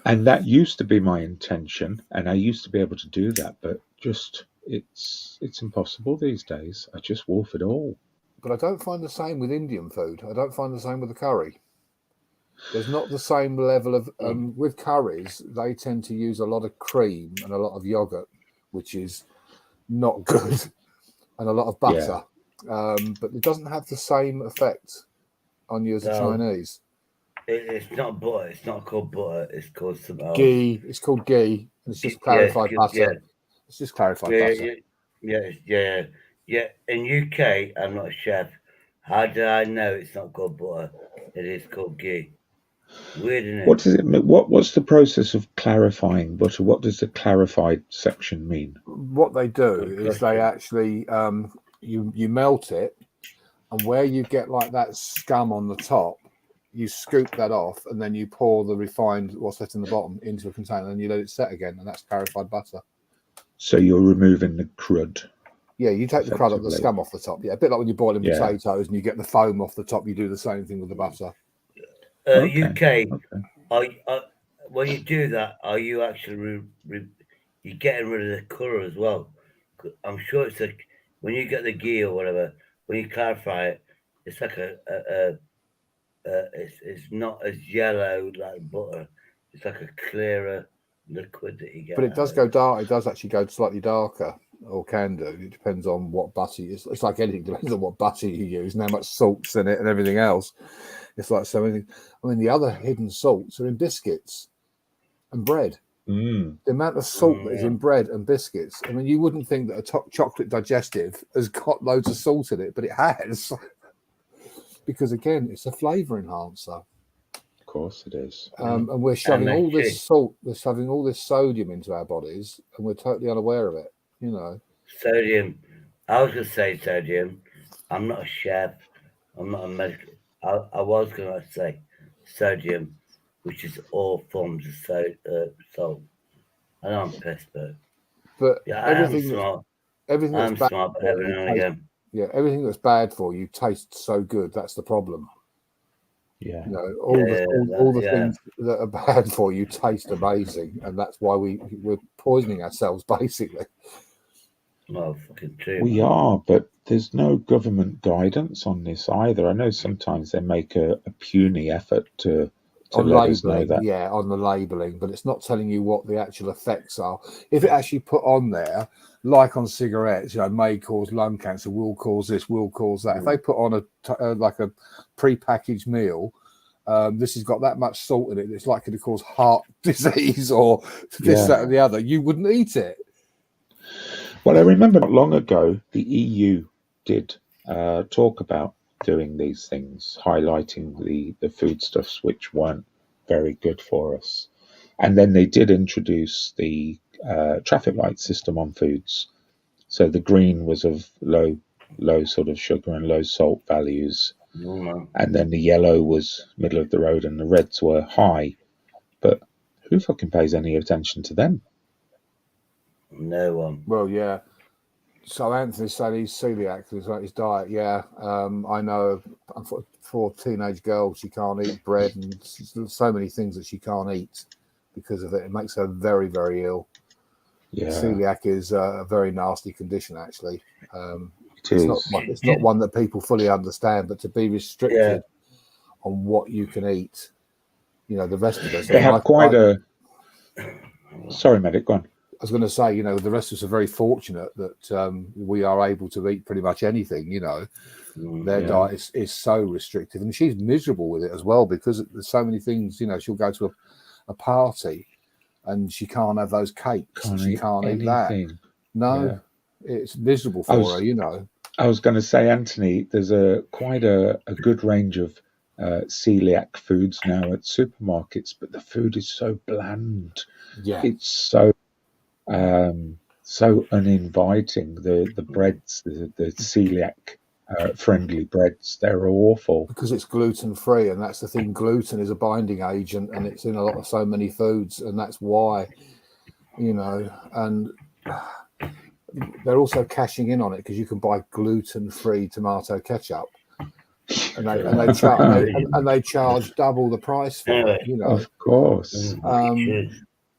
And that used to be my intention, and I used to be able to do that, but just it's impossible these days. I just wolf it all. But I don't find the same with Indian food. I don't find the same with the curry. There's not the same level of with curries. They tend to use a lot of cream and a lot of yogurt, which is not good, and a lot of butter. But it doesn't have the same effect on you as the Chinese. It's not butter. It's not called butter. It's called something else. Ghee. It's called ghee. It's just clarified butter. Yeah. It's just clarified butter. Yeah. In UK, I'm not a chef. How do I know it's not called butter? It is called ghee. Weird, isn't it? What does it mean? What's the process of clarifying butter? What does the clarified section mean? What they do is they actually you melt it, and where you get like that scum on the top, you scoop that off, and then you pour the refined what's left in the bottom into a container, and you let it set again, and that's clarified butter. So you're removing the crud. Yeah, you take the crud off, the scum off the top. Yeah, a bit like when you're boiling potatoes and you get the foam off the top. You do the same thing with the butter. UK, when you do that, are you actually you're getting rid of the colour as well? I'm sure it's like when you get the ghee or whatever, when you clarify it, it's like it's not as yellow like butter. It's like a clearer liquid that you get. But it does go dark. It does actually go slightly darker, or can do. It depends on what butter. It's like anything. It depends on what butter you use and how much salt's in it and everything else. It's like so many. I mean, the other hidden salts are in biscuits and bread. The amount of salt that is in bread and biscuits. I mean, you wouldn't think that a chocolate digestive has got loads of salt in it, but it has. Because again, it's a flavour enhancer. Of course it is. And we're shoving all this salt, we're shoving all this sodium into our bodies, and we're totally unaware of it. You know, sodium. I was going to say sodium. I'm not a chef. I'm not a medical. I was going to say sodium, which is all forms of salt. I know I'm pissed, but yeah, everything that's bad smart, but every now and again. Yeah, everything that's bad for you tastes so good. That's the problem. Yeah, you know, all the things that are bad for you taste amazing, and that's why we're poisoning ourselves basically. Well, fucking true. We are, but there's no government guidance on this either. I know sometimes they make a puny effort to let us know that. Yeah, on the labelling, but it's not telling you what the actual effects are. If it actually put on there, like on cigarettes, you know, may cause lung cancer, will cause this, will cause that. If they put on like a pre-packaged meal, this has got that much salt in it, it's likely to cause heart disease or this, that, and the other, you wouldn't eat it. Well, I remember not long ago, the EU did talk about doing these things, highlighting the foodstuffs which weren't very good for us. And then they did introduce the traffic light system on foods. So the green was of low sort of sugar and low salt values, and then the yellow was middle of the road, and the reds were high. But who fucking pays any attention to them? No one. Well, yeah. So Anthony's saying he's celiac, it's like his diet. Yeah, I know. For teenage girls, she can't eat bread, and so many things that she can't eat because of it. It makes her very, very ill. Yeah, celiac is a very nasty condition, actually. It's not one that people fully understand, but to be restricted on what you can eat, the rest of us. They have quite a. Sorry, Medic, go on. I was going to say, the rest of us are very fortunate that we are able to eat pretty much anything. Their diet is so restrictive, and she's miserable with it as well because there's so many things. She'll go to a party, and she can't have those cakes. She can't eat that. No, it's miserable for her. I was going to say, Anthony, there's quite a good range of celiac foods now at supermarkets, but the food is so bland. Yeah, it's so uninviting. The breads, the celiac friendly breads, they're awful because it's gluten free, and that's the thing. Gluten is a binding agent, and it's in so many foods, and that's why, and they're also cashing in on it because you can buy gluten-free tomato ketchup, and they charge double the price for it. Of course.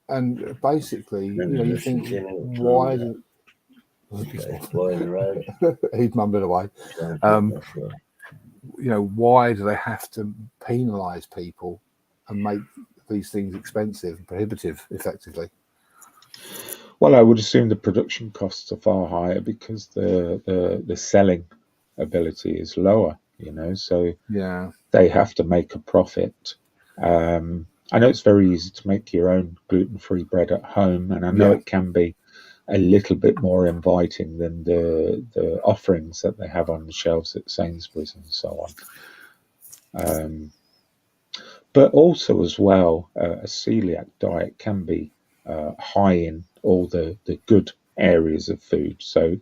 And basically, you think, why? He's mumbling away. Why do they have to penalise people and make these things expensive and prohibitive, effectively? Well, I would assume the production costs are far higher because the selling ability is lower, so they have to make a profit. I know it's very easy to make your own gluten-free bread at home, and I know it can be a little bit more inviting than the offerings that they have on the shelves at Sainsbury's and so on. But also as well, a celiac diet can be high in all the good areas of food. So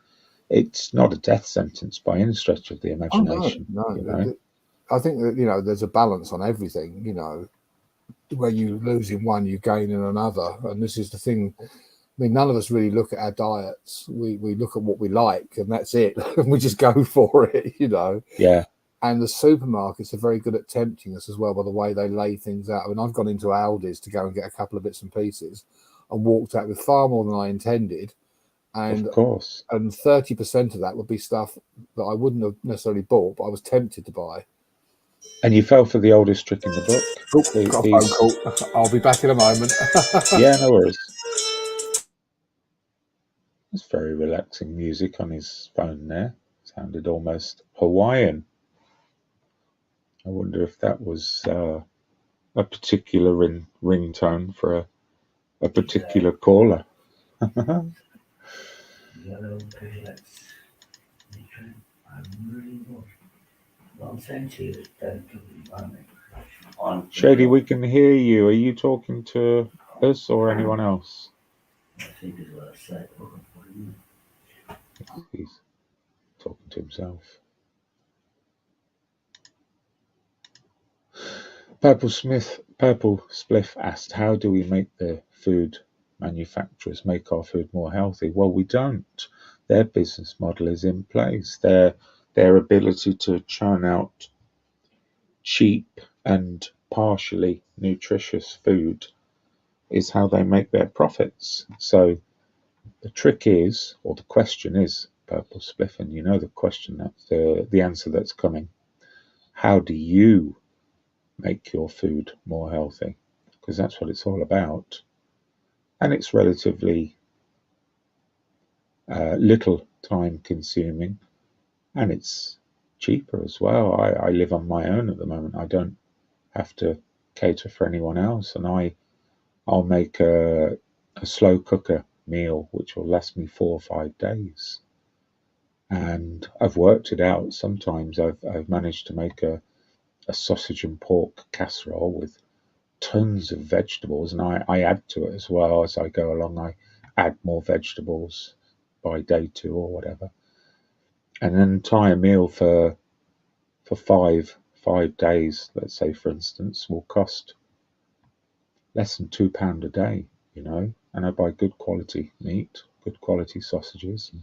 it's not a death sentence by any stretch of the imagination. Oh, no. I think that, there's a balance on everything, where you lose in one, you gain in another. And this is the thing. I mean, none of us really look at our diets. We look at what we like, and that's it. And we just go for it, Yeah. And the supermarkets are very good at tempting us as well by the way they lay things out. I mean, I've gone into Aldi's to go and get a couple of bits and pieces and walked out with far more than I intended. And of course. And 30% of that would be stuff that I wouldn't have necessarily bought, but I was tempted to buy. And you fell for the oldest trick in the book. Got a phone call. I'll be back in a moment. Yeah, no worries. It's very relaxing music on his phone there. Sounded almost Hawaiian. I wonder if that was a particular ringtone for a particular caller. Shady, we can hear you. Are you talking to us or anyone else? I think is what I said. He's talking to himself. Purple Spliff asked, how do we make the food manufacturers make our food more healthy? Well, we don't. Their business model is in place. Their ability to churn out cheap and partially nutritious food is how they make their profits. So the trick is, or the question is, Purple Spliff, and you know the question, that's the answer that's coming. How do you make your food more healthy? Because that's what it's all about. And it's relatively little time consuming, and it's cheaper as well. I live on my own at the moment. I don't have to cater for anyone else, and I'll make a slow cooker meal which will last me 4 or 5 days. And I've worked it out. Sometimes I've managed to make a sausage and pork casserole with tons of vegetables, and I add to it as well as I go along. add more vegetables by day 2 or whatever. And then try a meal for 5 days, let's say, for instance, will cost less than £2 a day, you know, and I buy good quality meat, good quality sausages. And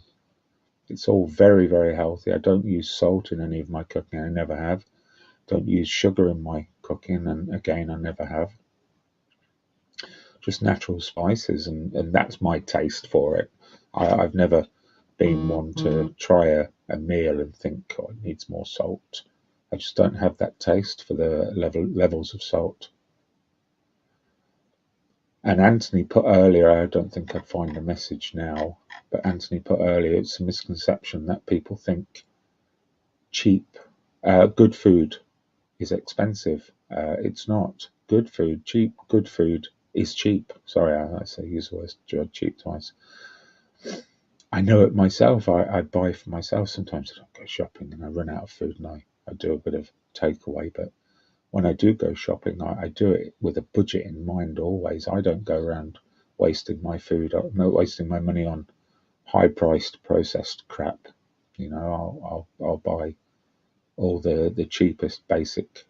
it's all very, very healthy. I don't use salt in any of my cooking. I never have. Don't use sugar in my cooking, and again, I never have. Just natural spices, and that's my taste for it. I've never been one to try a meal and think, oh, it needs more salt. I just don't have that taste for the levels of salt. And Anthony put earlier, I don't think I'd find the message now, but Anthony put earlier, it's a misconception that people think good food is expensive. It's not. Good food is cheap. Sorry, I use the word cheap twice. I know it myself. I buy for myself. Sometimes I don't go shopping and I run out of food and I do a bit of takeaway, but when I do go shopping, I do it with a budget in mind always. I don't go around wasting my food, wasting my money on high-priced processed crap. You know, I'll buy all the cheapest basic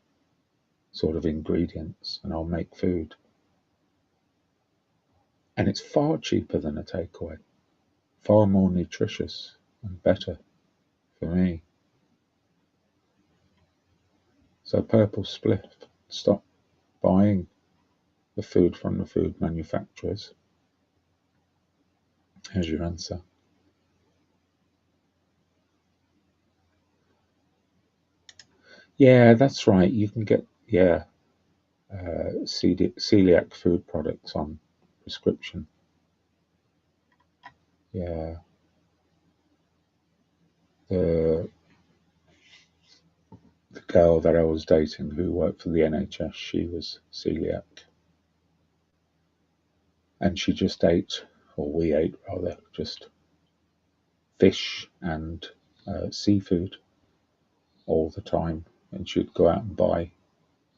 sort of ingredients and I'll make food. And it's far cheaper than a takeaway, far more nutritious and better for me. So Purple Spliff, stop buying the food from the food manufacturers. Here's your answer. Yeah, that's right. You can get, celiac food products on prescription. Yeah. The girl that I was dating who worked for the NHS, she was celiac. And she just ate, or we ate rather, just fish and seafood all the time. And she'd go out and buy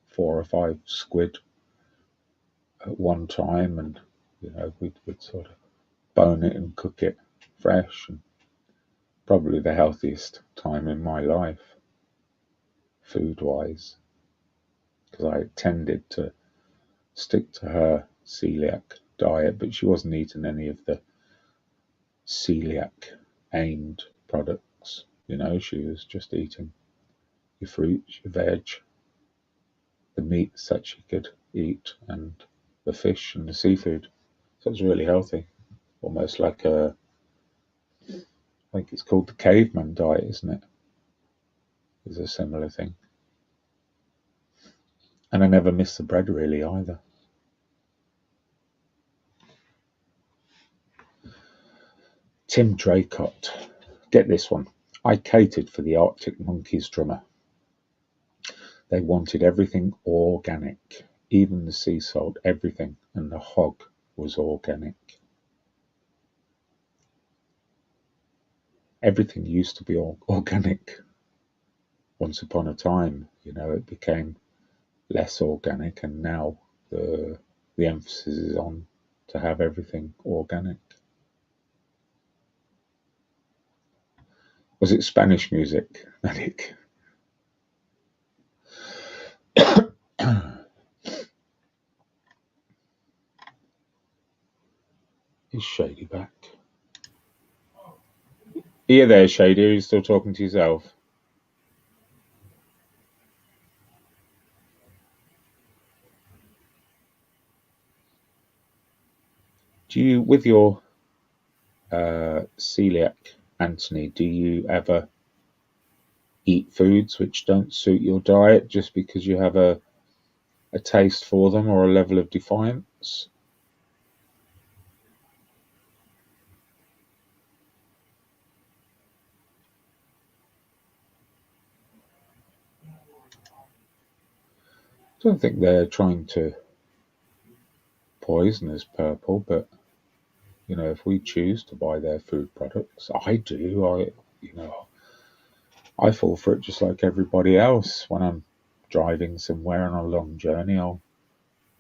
4 or 5 squid at one time, and you know, we'd sort of bone it and cook it fresh, and probably the healthiest time in my life, food-wise, because I tended to stick to her celiac diet, but she wasn't eating any of the celiac-aimed products. You know, she was just eating your fruit, your veg, the meats that she could eat, and the fish and the seafood. So it's really healthy, almost like I think it's called the caveman diet, isn't it? It's a similar thing. And I never miss the bread really either. Tim Draycott, get this one. I catered for the Arctic Monkeys drummer. They wanted everything organic, even the sea salt, everything, and the hog was organic. Everything used to be organic. Once upon a time, you know, it became less organic, and now the emphasis is on to have everything organic. Was it Spanish music, Manic? Is Shady back? Are you there, Shady? Are you still talking to yourself? Do you, with your celiac, Anthony, do you ever eat foods which don't suit your diet just because you have a taste for them or a level of defiance? I don't think they're trying to poison us, Purple, but you know, if we choose to buy their food products, I do. I fall for it just like everybody else. When I'm driving somewhere on a long journey, I'll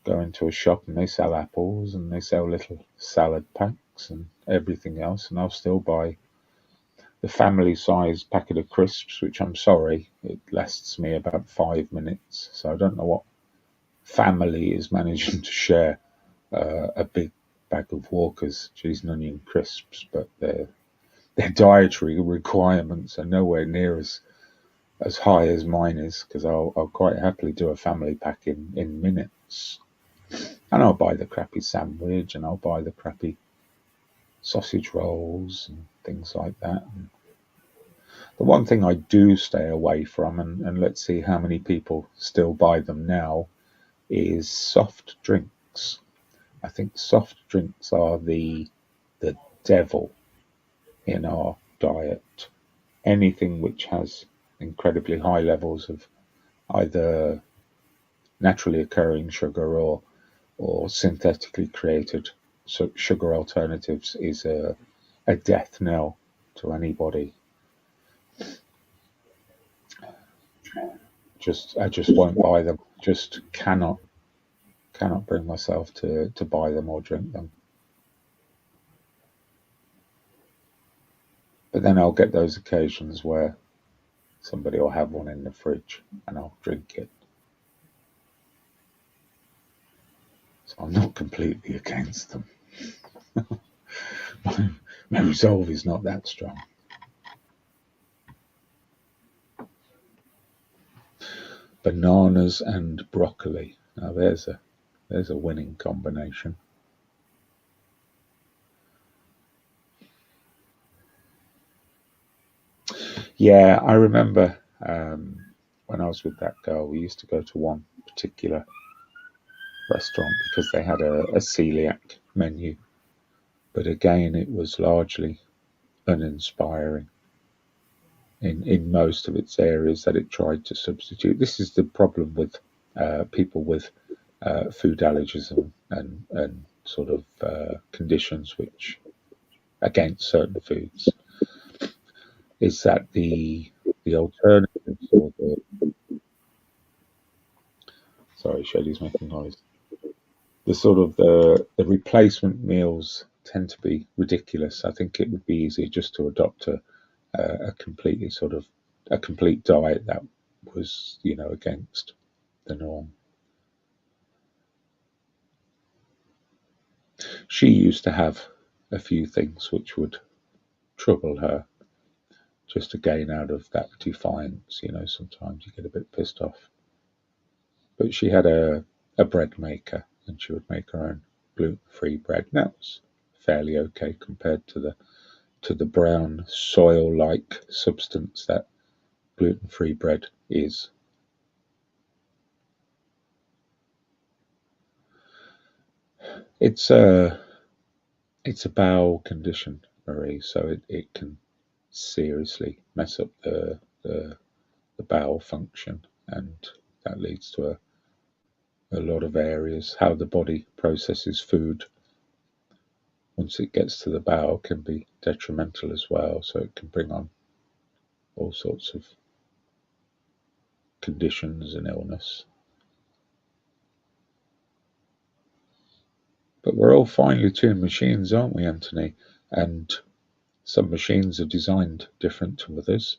go into a shop and they sell apples and they sell little salad packs and everything else, and I'll still buy the family-sized packet of crisps, which I'm sorry, it lasts me about 5 minutes. So I don't know what family is managing to share a big bag of Walker's cheese and onion crisps, but their dietary requirements are nowhere near as high as mine is, because I'll quite happily do a family pack in minutes. And I'll buy the crappy sandwich, and I'll buy the crappy sausage rolls and things like that. And the one thing I do stay away from, and let's see how many people still buy them now, is soft drinks. I think soft drinks are the devil in our diet. Anything which has incredibly high levels of either naturally occurring sugar or synthetically created sugar alternatives is a death knell to anybody. I just won't buy them. Just cannot bring myself to buy them or drink them. But then I'll get those occasions where somebody will have one in the fridge and I'll drink it. So I'm not completely against them. My resolve is not that strong. Bananas and broccoli. Now there's a winning combination. Yeah, I remember when I was with that girl, we used to go to one particular restaurant because they had a celiac menu. But again, it was largely uninspiring in most of its areas that it tried to substitute. This is the problem with people with food allergies and sort of conditions which against certain foods, is that the alternatives or sorry, Shelly's making noise. The sort of the replacement meals tend to be ridiculous. I think it would be easier just to adopt a completely sort of a complete diet that was, against the norm. She used to have a few things which would trouble her, just again out of that defiance. Sometimes you get a bit pissed off. But she had a bread maker, and she would make her own gluten-free bread. And that was fairly okay compared to the brown soil-like substance that gluten-free bread is. It's a bowel condition, Marie, so it can seriously mess up the bowel function, and that leads to a lot of areas. How the body processes food once it gets to the bowel can be detrimental as well, so it can bring on all sorts of conditions and illness. But we're all finely tuned machines, aren't we, Anthony? And some machines are designed different to others.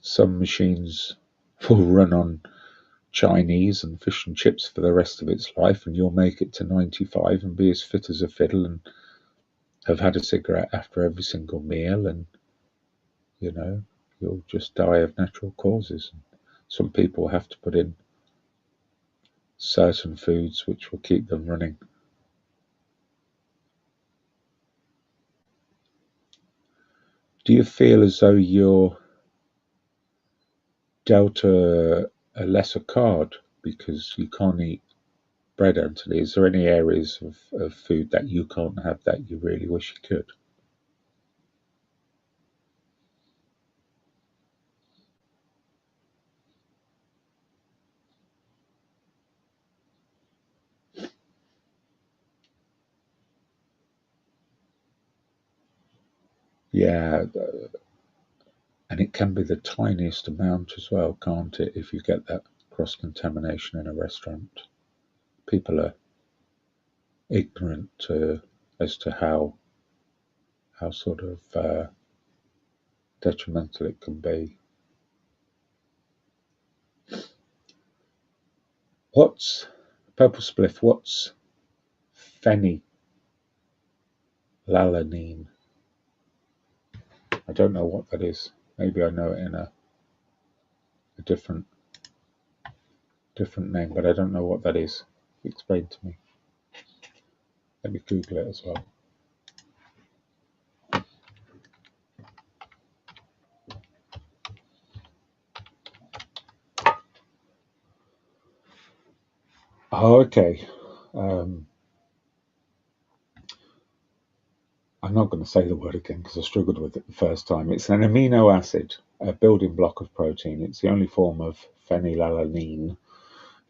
Some machines will run on Chinese and fish and chips for the rest of its life, and you'll make it to 95 and be as fit as a fiddle and have had a cigarette after every single meal, and you'll just die of natural causes. Some people have to put in certain foods which will keep them running. Do you feel as though you're dealt a lesser card because you can't eat bread, Anthony? Is there any areas of food that you can't have that you really wish you could? Yeah, and it can be the tiniest amount as well, can't it, if you get that cross-contamination in a restaurant? people are ignorant as to how sort of detrimental it can be. What's Purple Spliff? What's phenylalanine? I don't know what that is. Maybe I know it in a different name, but I don't know what that is. Explain to me. Let me Google it as well. Oh, okay. I'm not going to say the word again because I struggled with it the first time. It's an amino acid, a building block of protein. It's the only form of phenylalanine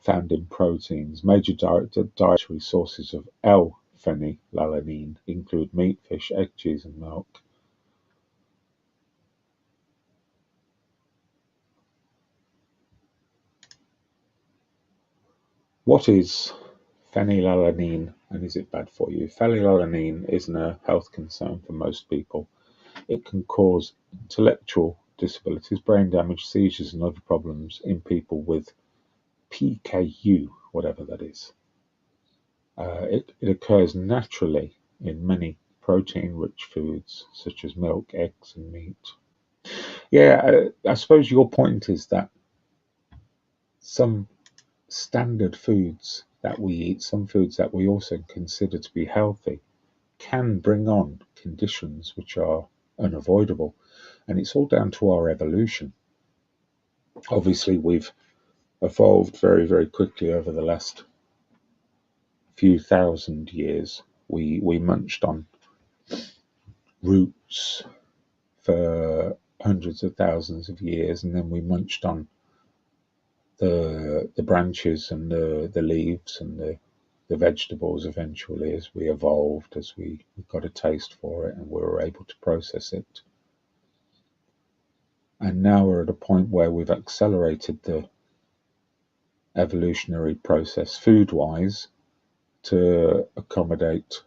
found in proteins. Major dietary sources of L-phenylalanine include meat, fish, egg, cheese, and milk. What is phenylalanine and is it bad for you? Phenylalanine isn't a health concern for most people. It can cause intellectual disabilities, brain damage, seizures, and other problems in people with PKU, whatever that is. It occurs naturally in many protein-rich foods such as milk, eggs, and meat. Yeah, I suppose your point is that some standard foods that we eat, some foods that we also consider to be healthy, can bring on conditions which are unavoidable. And it's all down to our evolution. Obviously, we've evolved very, very quickly over the last few thousand years. We munched on roots for hundreds of thousands of years, and then we munched on the branches and the leaves and the vegetables eventually as we evolved, as we got a taste for it and we were able to process it. And now we're at a point where we've accelerated the evolutionary process food-wise to accommodate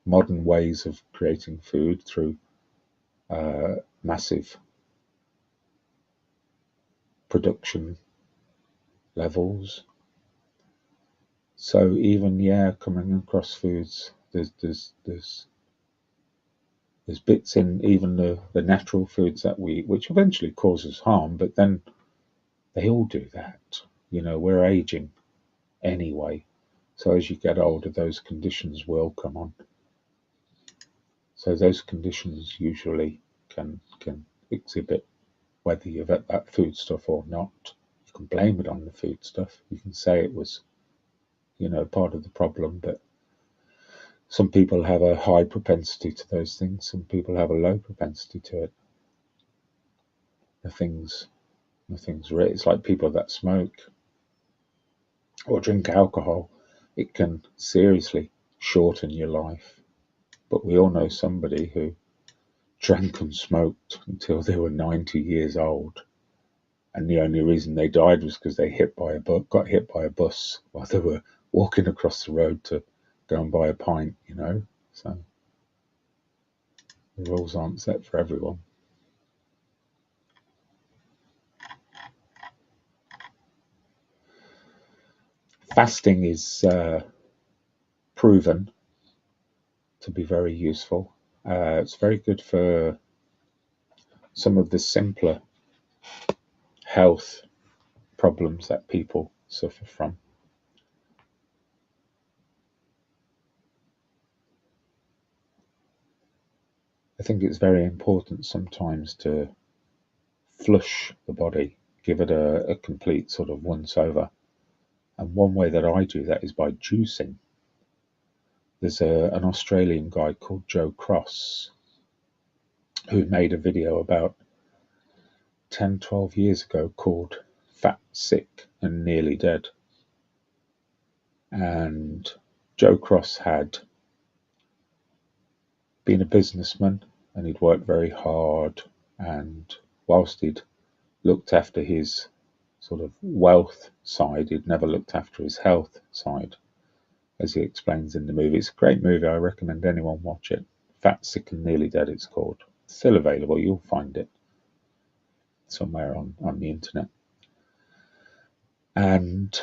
modern ways of creating food through massive production levels. So even coming across foods, there's bits in even the natural foods that we eat which eventually causes harm, but then they all do that. We're aging anyway. So as you get older, those conditions will come on. So those conditions usually can exhibit whether you've had that food stuff or not. You can blame it on the food stuff. You can say it was, part of the problem, but some people have a high propensity to those things. Some people have a low propensity to it. Nothing's right. It's like people that smoke or drink alcohol. It can seriously shorten your life. But we all know somebody who drank and smoked until they were 90 years old. And the only reason they died was because they got hit by a bus while they were walking across the road to go and buy a pint, So the rules aren't set for everyone. Fasting is proven to be very useful. It's very good for some of the simpler health problems that people suffer from. I think it's very important sometimes to flush the body, give it a complete sort of once over. And one way that I do that is by juicing. There's an Australian guy called Joe Cross who made a video about 10, 12 years ago called Fat, Sick and Nearly Dead. And Joe Cross had been a businessman and he'd worked very hard, and whilst he'd looked after his sort of wealth side, he'd never looked after his health side. as he explains in the movie. It's a great movie. I recommend anyone watch it. Fat, Sick and Nearly Dead, it's called. It's still available. You'll find it somewhere on the internet. And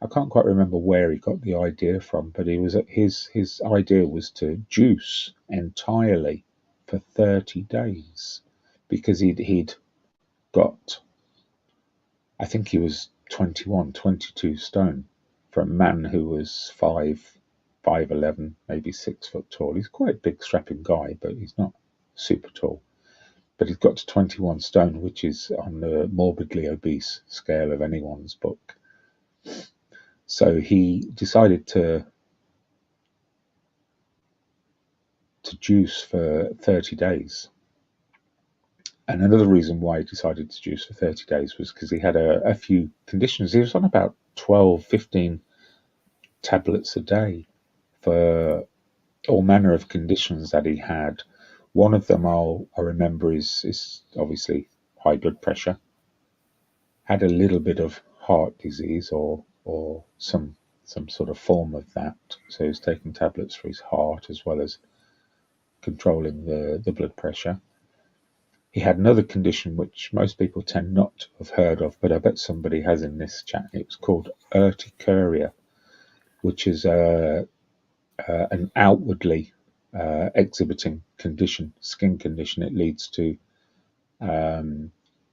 I can't quite remember where he got the idea from, but his idea was to juice entirely for 30 days because he'd got, I think he was 21, 22 stone for a man who was 5'11", maybe 6 foot tall. He's quite a big strapping guy, but he's not super tall. But he's got to 21 stone, which is on the morbidly obese scale of anyone's book. So he decided to juice for 30 days. And another reason why he decided to juice for 30 days was because he had a few conditions. He was on about 12, 15 tablets a day for all manner of conditions that he had. One of them I remember is obviously high blood pressure. Had a little bit of heart disease or some sort of form of that. So he was taking tablets for his heart as well as controlling the blood pressure. He had another condition which most people tend not to have heard of, but I bet somebody has in this chat. It was called urticaria, which is an outwardly exhibiting condition, skin condition. It leads to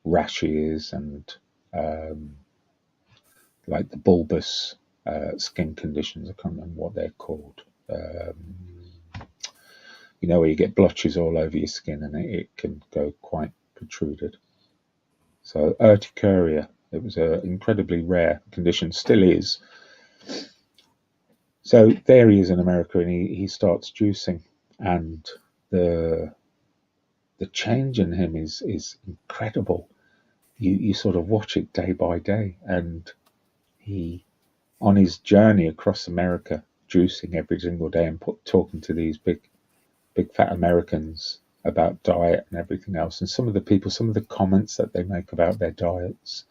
rashes and like the bulbous skin conditions. I can't remember what they're called. You know, where you get blotches all over your skin and it can go quite protruded. So urticaria, it was an incredibly rare condition, still is. So there he is in America, and he starts juicing, and the change in him is incredible. You sort of watch it day by day, and he, on his journey across America, juicing every single day and talking to these big fat Americans about diet and everything else, and some of the comments that they make about their diets,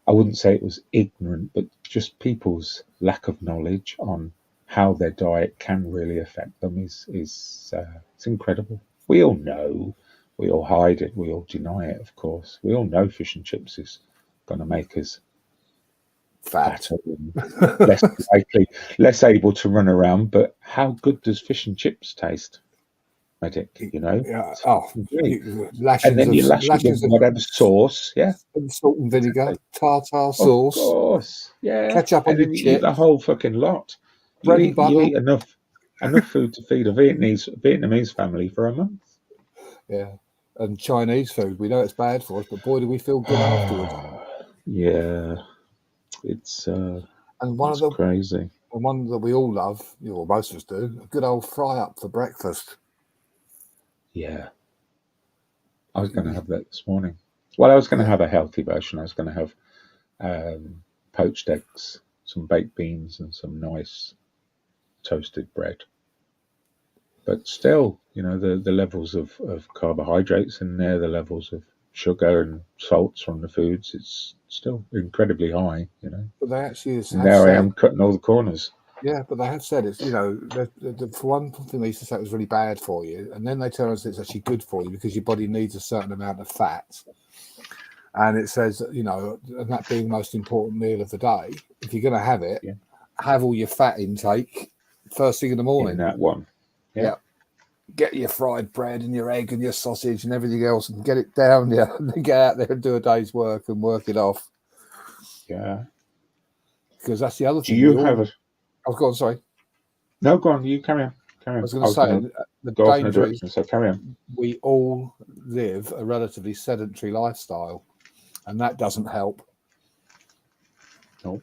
I wouldn't say it was ignorant, but just people's lack of knowledge on how their diet can really affect them is it's incredible. We all know, we all hide it, we all deny it, of course. We all know fish and chips is going to make us fatter and less likely, less able to run around. But how good does fish and chips taste? Medic, you know. Yeah. And then you lash it with whatever sauce, yeah. And salt and vinegar, tartar sauce. Of course, yeah. Ketchup on your chips. chips. The whole fucking lot. Bread and butter. You eat enough food to feed a Vietnamese family for a month. Yeah. And Chinese food. We know it's bad for us, but boy, do we feel good afterwards. Yeah. It's and one of the crazy. And one that we all love, or most of us do, a good old fry up for breakfast. Yeah. I was going to have that this morning. Well, I was going to have a healthy version. I was going to have poached eggs, some baked beans, and some nice toasted bread. But still, you know, the levels of carbohydrates in there, the levels of sugar and salts from the foods, it's still incredibly high, you know. But they actually I am cutting all the corners. Yeah, but they have said it's, you know, for one thing they used to say it was really bad for you, and then they tell us it's actually good for you because your body needs a certain amount of fat. And it says, you know, and that being the most important meal of the day, if you're going to have it, have all your fat intake first thing in the morning. In that one. Yeah. Get your fried bread and your egg and your sausage and everything else and get it down, and then get out there and do a day's work and work it off. Yeah. Because that's the other thing. Do you have a... Oh, go on, sorry. No, go on. You carry on. I was going to say, the danger is so carry on. We all live a relatively sedentary lifestyle, and that doesn't help. No.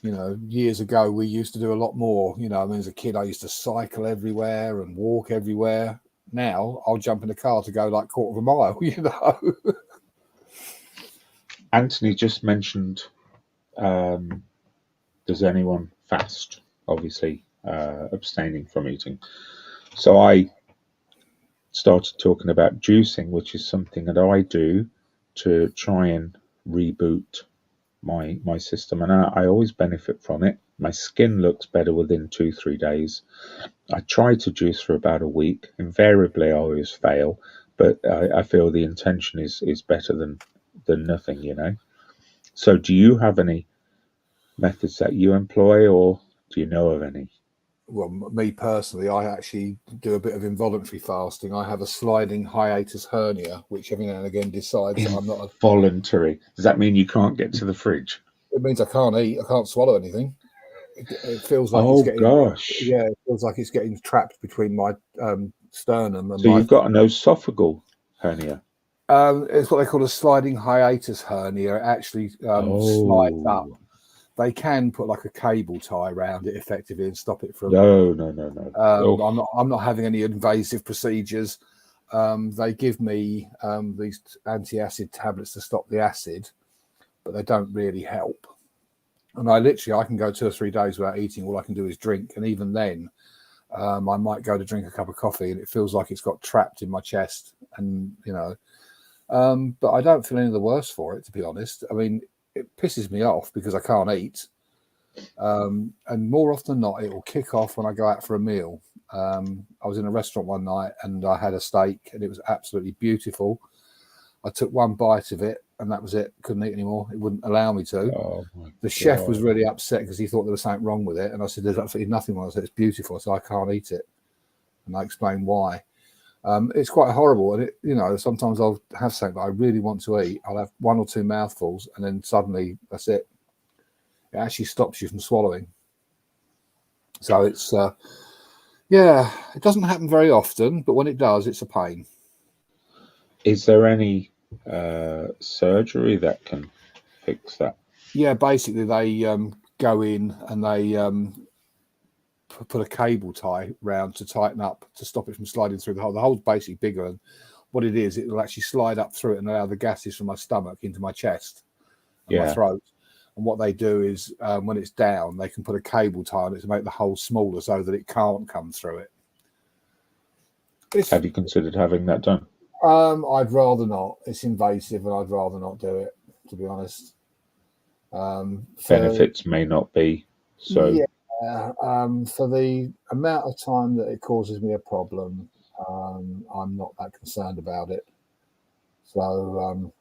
You know, years ago, we used to do a lot more. You know, I mean, as a kid, I used to cycle everywhere and walk everywhere. Now, I'll jump in the car to go like quarter of a mile, you know. Anthony just mentioned, does anyone fast? Obviously, abstaining from eating. So I started talking about juicing, which is something that I do to try and reboot my system, and I always benefit from it. My skin looks better within 2-3 days. I try to juice for about a week. Invariably, I always fail, but I feel the intention is better than nothing, you know. So do you have any methods that you employ, or do you know of any? Well, me personally, I actually do a bit of involuntary fasting. I have a sliding hiatus hernia, which every now and again decides that I'm not voluntary. Does that mean you can't get to the fridge? It means I can't eat. I can't swallow anything. It feels like Oh it's getting, gosh. yeah, it feels like it's getting trapped between my sternum and So my. you've got an esophageal hernia. It's what they call a sliding hiatus hernia. It actually slides up. They can put like a cable tie around it effectively and stop it from. No. I'm not having any invasive procedures. They give me these anti-acid tablets to stop the acid, but they don't really help. And I can go 2 or 3 days without eating. All I can do is drink, and even then, I might go to drink a cup of coffee, and it feels like it's got trapped in my chest, and you know. But I don't feel any the worse for it, to be honest. I mean, it pisses me off because I can't eat, and more often than not, it will kick off when I go out for a meal. I was in a restaurant one night and I had a steak, and it was absolutely beautiful. I took one bite of it, and that was it. Couldn't eat anymore. It wouldn't allow me to. The chef was really upset because he thought there was something wrong with it, and I said, "There's absolutely nothing wrong." I said, "It's beautiful," so I can't eat it, and I explained why. It's quite horrible, and sometimes I'll have something that I really want to eat. I'll have 1 or 2 mouthfuls, and then suddenly that's it. It actually stops you from swallowing. So it's it doesn't happen very often, but when it does, it's a pain. Is there any surgery that can fix that? Yeah, basically they go in and they put a cable tie round to tighten up to stop it from sliding through the hole. The hole's basically bigger, and what it is, it will actually slide up through it and allow the gases from my stomach into my chest and my throat. And what they do is when it's down, they can put a cable tie on it to make the hole smaller so that it can't come through it. Have you considered having that done? I'd rather not. It's invasive, and I'd rather not do it, to be honest. Benefits may not be so. Yeah, for the amount of time that it causes me a problem, I'm not that concerned about it. So,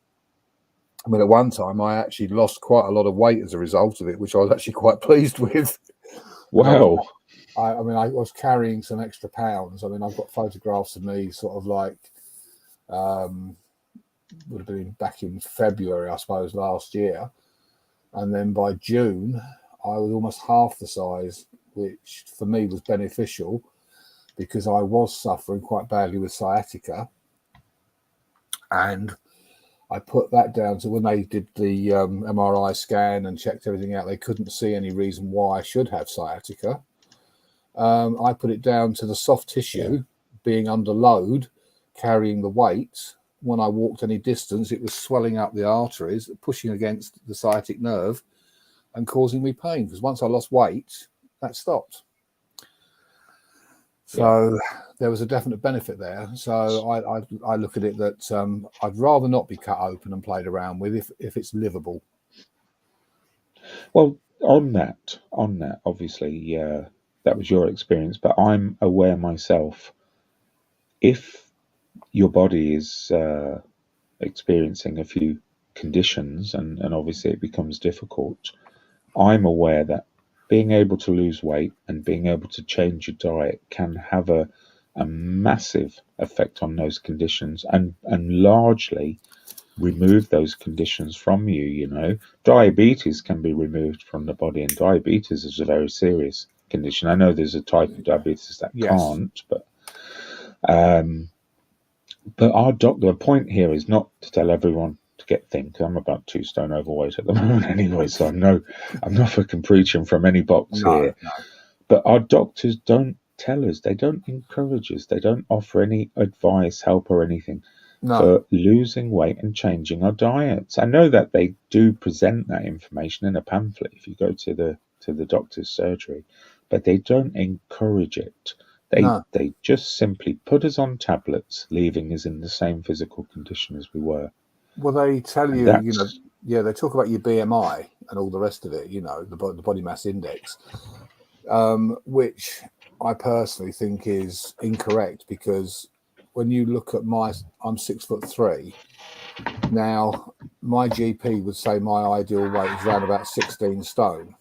I mean, at one time, I actually lost quite a lot of weight as a result of it, which I was actually quite pleased with. Wow. I was carrying some extra pounds. I mean, I've got photographs of me sort of like, would have been back in February, I suppose, last year. And then by June, I was almost half the size, which for me was beneficial because I was suffering quite badly with sciatica. And I put that down to when they did the MRI scan and checked everything out, they couldn't see any reason why I should have sciatica. I put it down to the soft tissue being under load, carrying the weight. When I walked any distance, it was swelling up the arteries, pushing against the sciatic nerve and causing me pain. Because once I lost weight, that stopped. So there was a definite benefit there. So I look at it that I'd rather not be cut open and played around with if it's livable. Well, on that, obviously, that was your experience, but I'm aware myself, if your body is experiencing a few conditions and obviously it becomes difficult, I'm aware that being able to lose weight and being able to change your diet can have a massive effect on those conditions and largely remove those conditions from you. You know, diabetes can be removed from the body, and diabetes is a very serious condition. I know there's a type of diabetes that can't, but our doctor, the point here is not to tell everyone to get thin, because I'm about 2 stone overweight at the moment anyway, so I'm not fucking preaching from any box here. No. But our doctors don't tell us, they don't encourage us, they don't offer any advice, help or anything for losing weight and changing our diets. I know that they do present that information in a pamphlet if you go to the doctor's surgery, but they don't encourage it. They just simply put us on tablets, leaving us in the same physical condition as we were. Well, they tell you, Yeah, they talk about your BMI and all the rest of it, you know, the body mass index, which I personally think is incorrect, because when you look at I'm 6'3". Now, my GP would say my ideal weight is around about 16 stone.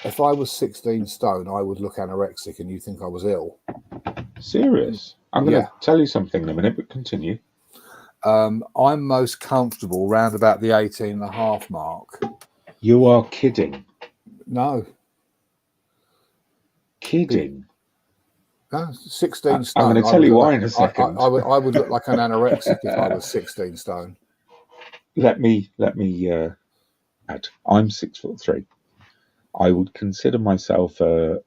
If I was 16 stone, I would look anorexic and you think I was ill. Serious? I'm going to tell you something in a minute, but continue. I'm most comfortable round about the 18.5 mark. You are kidding. No. Kidding? No, 16 stone. I'm going to tell you why in a second. I would look like an anorexic if I was 16 stone. Let me add. I'm 6'3". I would consider myself a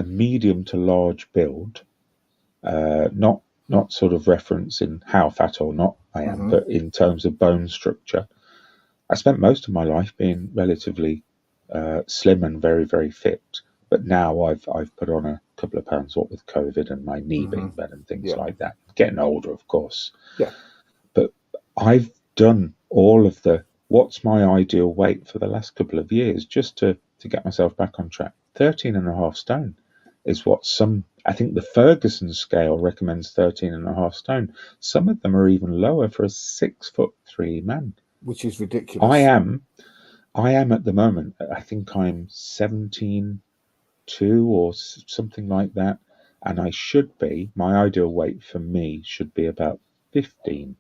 medium to large build, not sort of reference in how fat or not I am, but in terms of bone structure. I spent most of my life being relatively slim and very, very fit, but now I've put on a couple of pounds, what with COVID and my knee being bad and things like that. Getting older, of course. Yeah. But I've done all of the what's my ideal weight for the last couple of years just to get myself back on track. 13.5 stone is what I think the Ferguson scale recommends 13.5 stone. Some of them are even lower for a 6'3" man. Which is ridiculous. I am at the moment, I think I'm 17.2 or something like that. And I should be, my ideal weight for me should be about 15.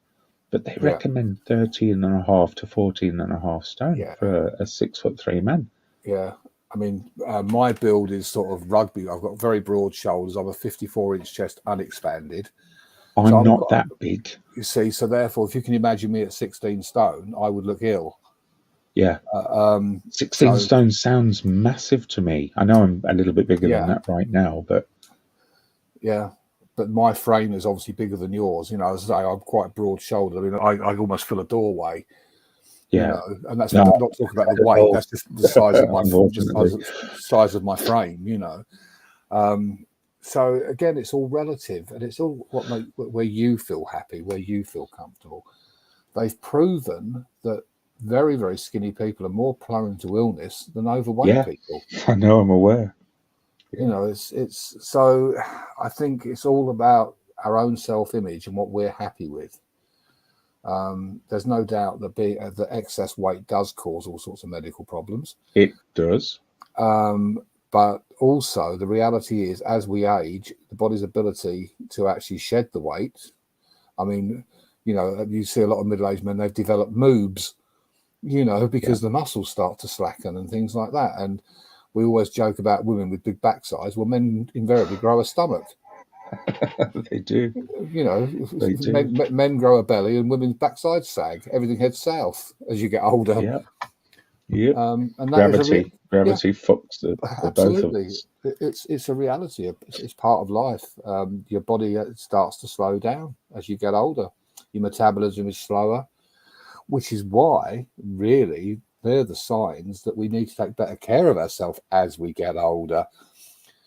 But they recommend 13.5 to 14.5 stone for a 6'3" man. Yeah. I mean, my build is sort of rugby. I've got very broad shoulders. I'm a 54-inch chest unexpanded. I'm not that big. You see, so therefore, if you can imagine me at 16 stone, I would look ill. Yeah. 16 stone sounds massive to me. I know I'm a little bit bigger than that right now, but... Yeah. But my frame is obviously bigger than yours. You know, as I say, I'm quite broad-shouldered. I mean, I almost fill a doorway. Yeah, you know, and that's not talking about the weight. That's just the size of my size of my frame. You know, so again, it's all relative, and it's all where you feel happy, where you feel comfortable. They've proven that very, very skinny people are more prone to illness than overweight people. I know, I'm aware. You know, it's so I think it's all about our own self-image and what we're happy with. There's no doubt that the excess weight does cause all sorts of medical problems. It does. But also the reality is, as we age, the body's ability to actually shed the weight. I mean, you know, you see a lot of middle-aged men, they've developed moobs, you know, because the muscles start to slacken and things like that. And we always joke about women with big backsides. Well, men invariably grow a stomach. They do. You know, they do. Men grow a belly and women's backsides sag. Everything heads south as you get older. Yeah. Yeah. And gravity fucks the both of us. It's a reality. It's part of life. Your body starts to slow down as you get older. Your metabolism is slower, which is why really they're the signs that we need to take better care of ourselves as we get older.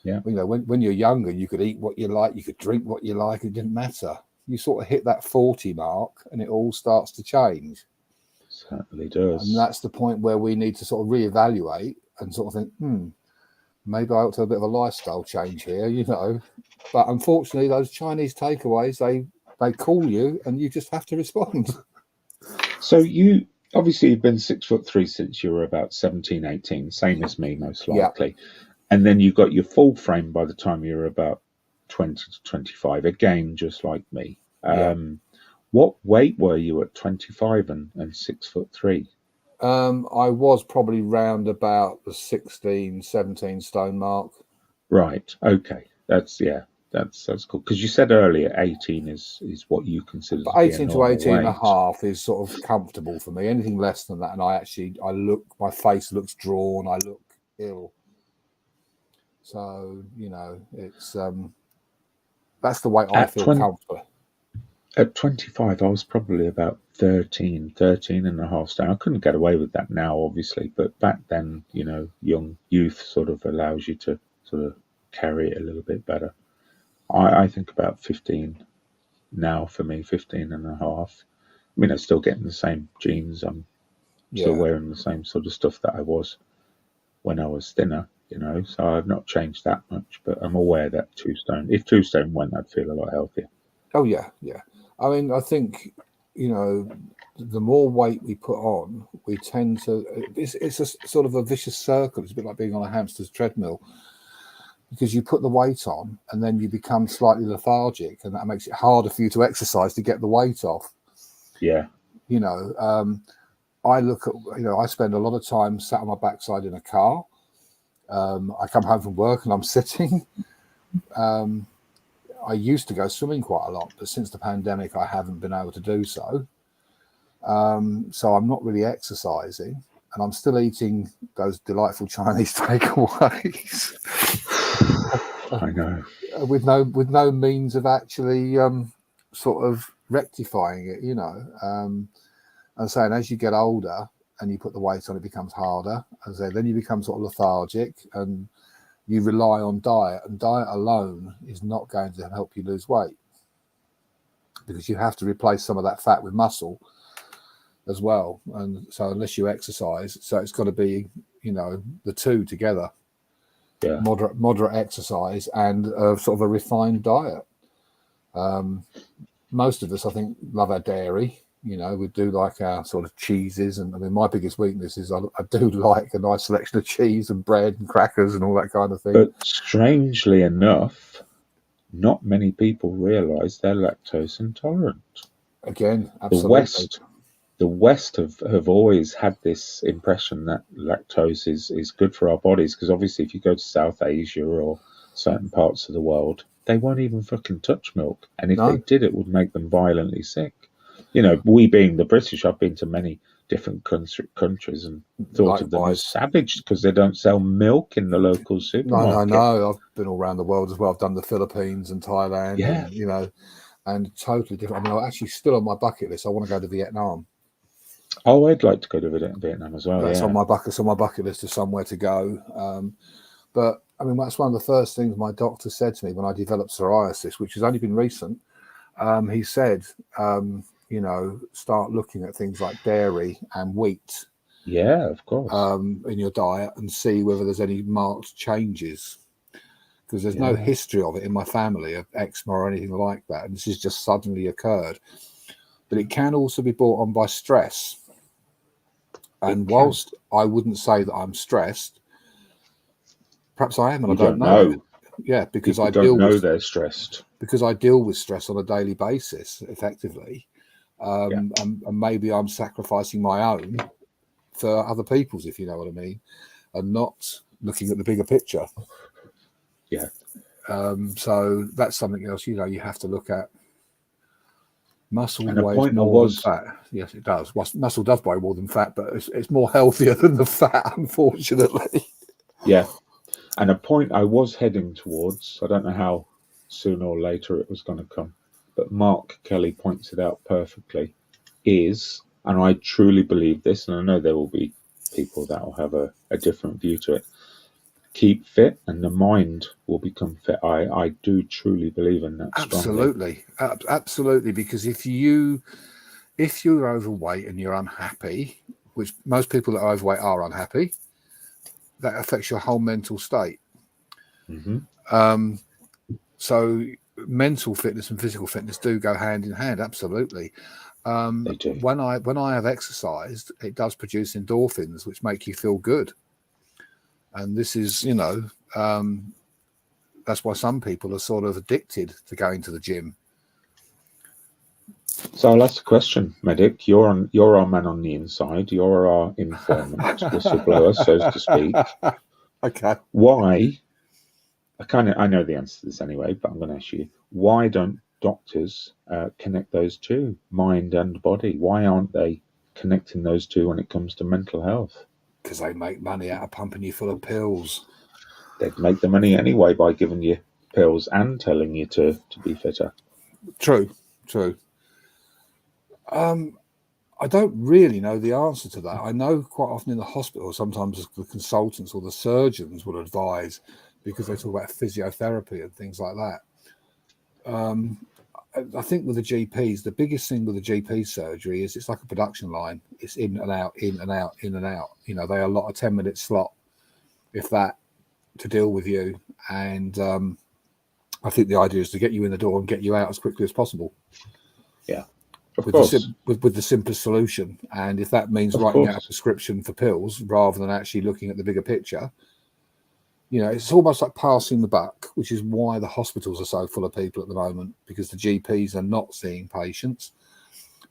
Yeah. You know, when you're younger, you could eat what you like, you could drink what you like, it didn't matter. You sort of hit that 40 mark and it all starts to change. Certainly does. And that's the point where we need to sort of reevaluate and sort of think, maybe I ought to have a bit of a lifestyle change here, you know. But unfortunately, those Chinese takeaways, they call you and you just have to respond. So you've been 6'3" since you were about 17, 18, same as me, most likely. Yeah. And then you got your full frame by the time you were about 20 to 25, again, just like me. What weight were you at 25 and 6'3"? I was probably round about the 16, 17 stone mark. Right. Okay. That's cool. Because you said earlier 18 is what you consider. But 18 to 18 and a half is sort of comfortable for me. Anything less than that, and my face looks drawn. I look ill. So, you know, it's that's the way I feel comfortable. At 25, I was probably about 13 and a half stone. I couldn't get away with that now, obviously, but back then, you know, young youth sort of allows you to sort of carry it a little bit better. I think about 15 now for me, 15 and a half. mean, I'm still getting the same genes. I'm still Yeah. wearing the same sort of stuff that I was when I was thinner, you know, so I've not changed that much, but I'm aware that 2 stone, if 2 stone went, I'd feel a lot healthier. Oh yeah, yeah. I mean, I think, you know, the more weight we put on, we tend to. It's a sort of a vicious circle. It's a bit like being on a hamster's treadmill, because you put the weight on and then you become slightly lethargic, and that makes it harder for you to exercise to get the weight off. Yeah. You know, I look at, you know, I spend a lot of time sat on my backside in a car. I come home from work and I'm sitting. I used to go swimming quite a lot, but since the pandemic, I haven't been able to do so. So I'm not really exercising, and I'm still eating those delightful Chinese takeaways. I know. with no means of actually sort of rectifying it, you know. I'm saying as you get older and you put the weight on, it becomes harder. As I say, then you become sort of lethargic, and you rely on diet, and diet alone is not going to help you lose weight, because you have to replace some of that fat with muscle as well. And so unless you exercise, so it's got to be, you know, the two together. Yeah. Moderate exercise and sort of a refined diet. Most of us, I think, love our dairy. You know, we do like our sort of cheeses, and I mean, my biggest weakness is I do like a nice selection of cheese and bread and crackers and all that kind of thing. But strangely enough, not many people realise they're lactose intolerant. Again, absolutely. The West have always had this impression that lactose is good for our bodies, because obviously if you go to South Asia or certain parts of the world, they won't even fucking touch milk. And if they did, it would make them violently sick. You know, we being the British, I've been to many different countries and thought of them as savage because they don't sell milk in the local supermarket. No, I've been all around the world as well. I've done the Philippines and Thailand, yeah, and, you know, and totally different. I mean, I'm actually still on my bucket list. I want to go to Vietnam. Oh, I'd like to go to Vietnam as well. That's on my bucket list of somewhere to go. But I mean, that's one of the first things my doctor said to me when I developed psoriasis, which has only been recent. He said, you know, start looking at things like dairy and wheat. Yeah, of course. In your diet, and see whether there's any marked changes, because there's no history of it in my family of eczema or anything like that, and this has just suddenly occurred. But it can also be brought on by stress. And whilst I wouldn't say that I'm stressed, perhaps I am, and I don't know. Yeah, because I don't know they're stressed. Because I deal with stress on a daily basis, effectively. And maybe I'm sacrificing my own for other people's, if you know what I mean, and not looking at the bigger picture. Yeah. So that's something else, you know, you have to look at. Muscle and weighs more than fat. Yes, it does. Muscle does weigh more than fat, but it's more healthier than the fat, unfortunately. Yeah. And a point I was heading towards, I don't know how sooner or later it was going to come, but Mark Kelly points it out perfectly, is, and I truly believe this, and I know there will be people that will have a different view to it, keep fit and the mind will become fit. I do truly believe in that. Absolutely. Absolutely. Because if you're overweight and you're unhappy, which most people that are overweight are unhappy, that affects your whole mental state. Mm-hmm. So mental fitness and physical fitness do go hand in hand. Absolutely. They do. When I have exercised, it does produce endorphins, which make you feel good. And this is, you know, that's why some people are sort of addicted to going to the gym. So I'll ask a question, Medic. You're our man on the inside. You're our informant, whistleblower, so to speak. Okay. Why? I know the answer to this anyway, but I'm going to ask you: why don't doctors connect those two, mind and body? Why aren't they connecting those two when it comes to mental health? Because they make money out of pumping you full of pills. They'd make the money anyway by giving you pills and telling you to be fitter. True. I don't really know the answer to that. I know quite often in the hospital, sometimes the consultants or the surgeons will advise, because they talk about physiotherapy and things like that. I think with the GPs, the biggest thing with the GP surgery is it's like a production line. It's in and out, in and out, in and out. You know, they allot a 10-minute slot, if that, to deal with you. And I think the idea is to get you in the door and get you out as quickly as possible. Yeah, of with course. With the simplest solution. And if that means writing out a prescription for pills rather than actually looking at the bigger picture, you know, it's almost like passing the buck, which is why the hospitals are so full of people at the moment, because the GPs are not seeing patients.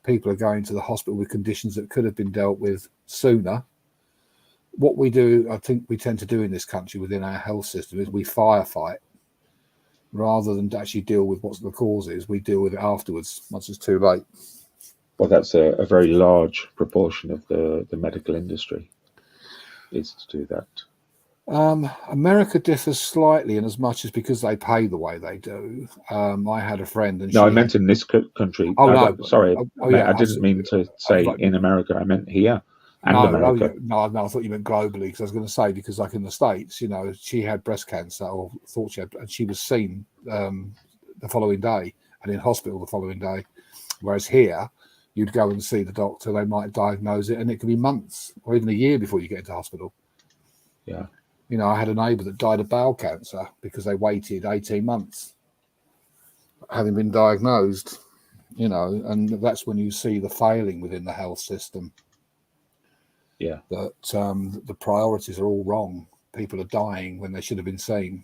People are going to the hospital with conditions that could have been dealt with sooner. What we do, I think we tend to do in this country within our health system, is we firefight. Rather than actually deal with what the cause is, we deal with it afterwards, once it's too late. Well, that's a very large proportion of the medical industry, is to do that. America differs slightly in as much as because they pay the way they do. I had a friend, and I meant in this country. Oh no, sorry, I didn't mean to say in America. I meant here and America. No, I thought you meant globally, because I was going to say, because like in the States, you know, she had breast cancer, or thought she had, and she was seen the following day and in hospital the following day. Whereas here, you'd go and see the doctor, they might diagnose it, and it could be months or even a year before you get into hospital. Yeah. You know, I had a neighbour that died of bowel cancer because they waited 18 months having been diagnosed, you know, and that's when you see the failing within the health system. Yeah. That the priorities are all wrong. People are dying when they should have been seen.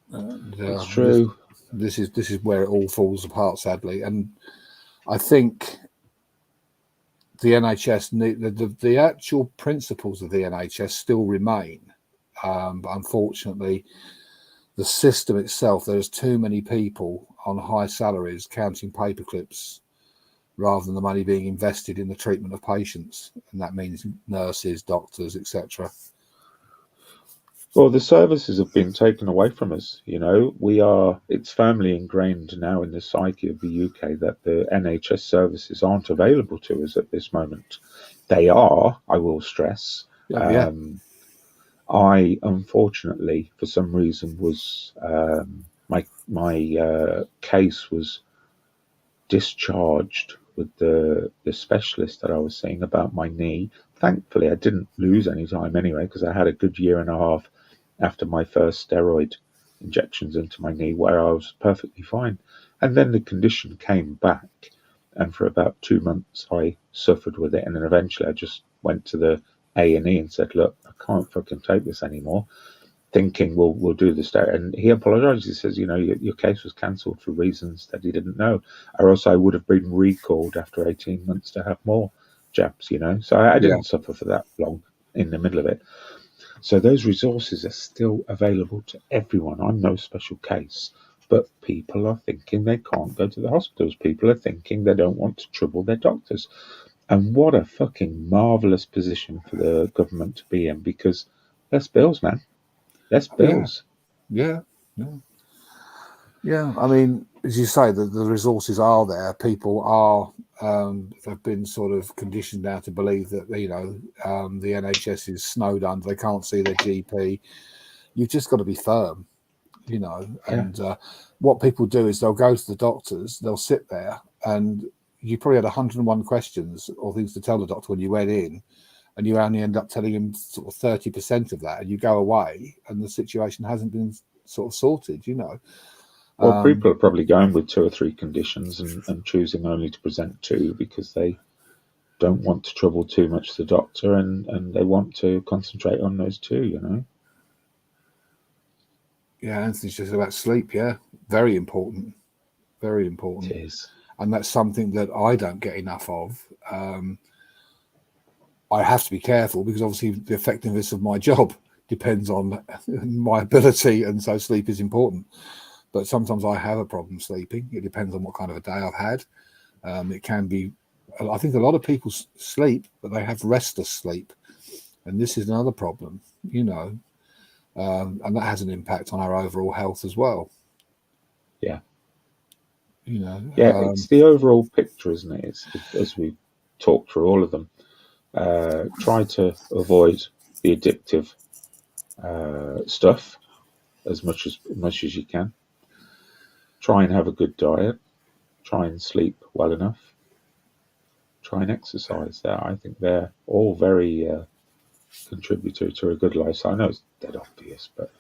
That's true. This is where it all falls apart, sadly. And I think the NHS, the actual principles of the NHS still remain. But unfortunately, the system itself, there's too many people on high salaries counting paperclips rather than the money being invested in the treatment of patients. And that means nurses, doctors, etc. Well, the services have been taken away from us. You know, it's firmly ingrained now in the psyche of the UK that the NHS services aren't available to us at this moment. They are, I will stress. Yeah. I, unfortunately, for some reason, was my case was discharged with the specialist that I was seeing about my knee. Thankfully, I didn't lose any time anyway, because I had a good year and a half after my first steroid injections into my knee where I was perfectly fine. And then the condition came back, and for about 2 months I suffered with it, and then eventually I just went to the A&E and said, look, I can't fucking take this anymore, thinking we'll do the steroid. And he apologized. He says, you know, your case was cancelled for reasons that he didn't know, or else I would have been recalled after 18 months to have more jabs, you know. So I didn't suffer for that long in the middle of it. So those resources are still available to everyone. I'm no special case, but people are thinking they can't go to the hospitals. People are thinking they don't want to trouble their doctors. And what a fucking marvellous position for the government to be in, because less bills, man. Less bills. Yeah. I mean, as you say, the resources are there. People are have been sort of conditioned now to believe that, you know, the NHS is snowed under. They can't see their GP. You've just got to be firm, you know. And what people do is they'll go to the doctors, they'll sit there, and you probably had 101 questions or things to tell the doctor when you went in, and you only end up telling him sort of 30% of that, and you go away and the situation hasn't been sort of sorted, you know. Well, people are probably going with 2 or 3 conditions and choosing only to present 2 because they don't want to trouble too much the doctor, and they want to concentrate on those 2, you know. Yeah, Anthony's just about sleep. Yeah, very important. Very important. It is. And that's something that I don't get enough of. I have to be careful because obviously the effectiveness of my job depends on my ability, and so sleep is important. But sometimes I have a problem sleeping. It depends on what kind of a day I've had. It can be, I think a lot of people sleep, but they have restless sleep. And this is another problem, you know, and that has an impact on our overall health as well. Yeah. You know. Yeah, it's the overall picture, isn't it? It's as we talked through all of them. Try to avoid the addictive stuff as much as you can. try and have a good diet, try and sleep well enough, try and exercise. I think they're all very contributory to a good life. So I know it's dead obvious, but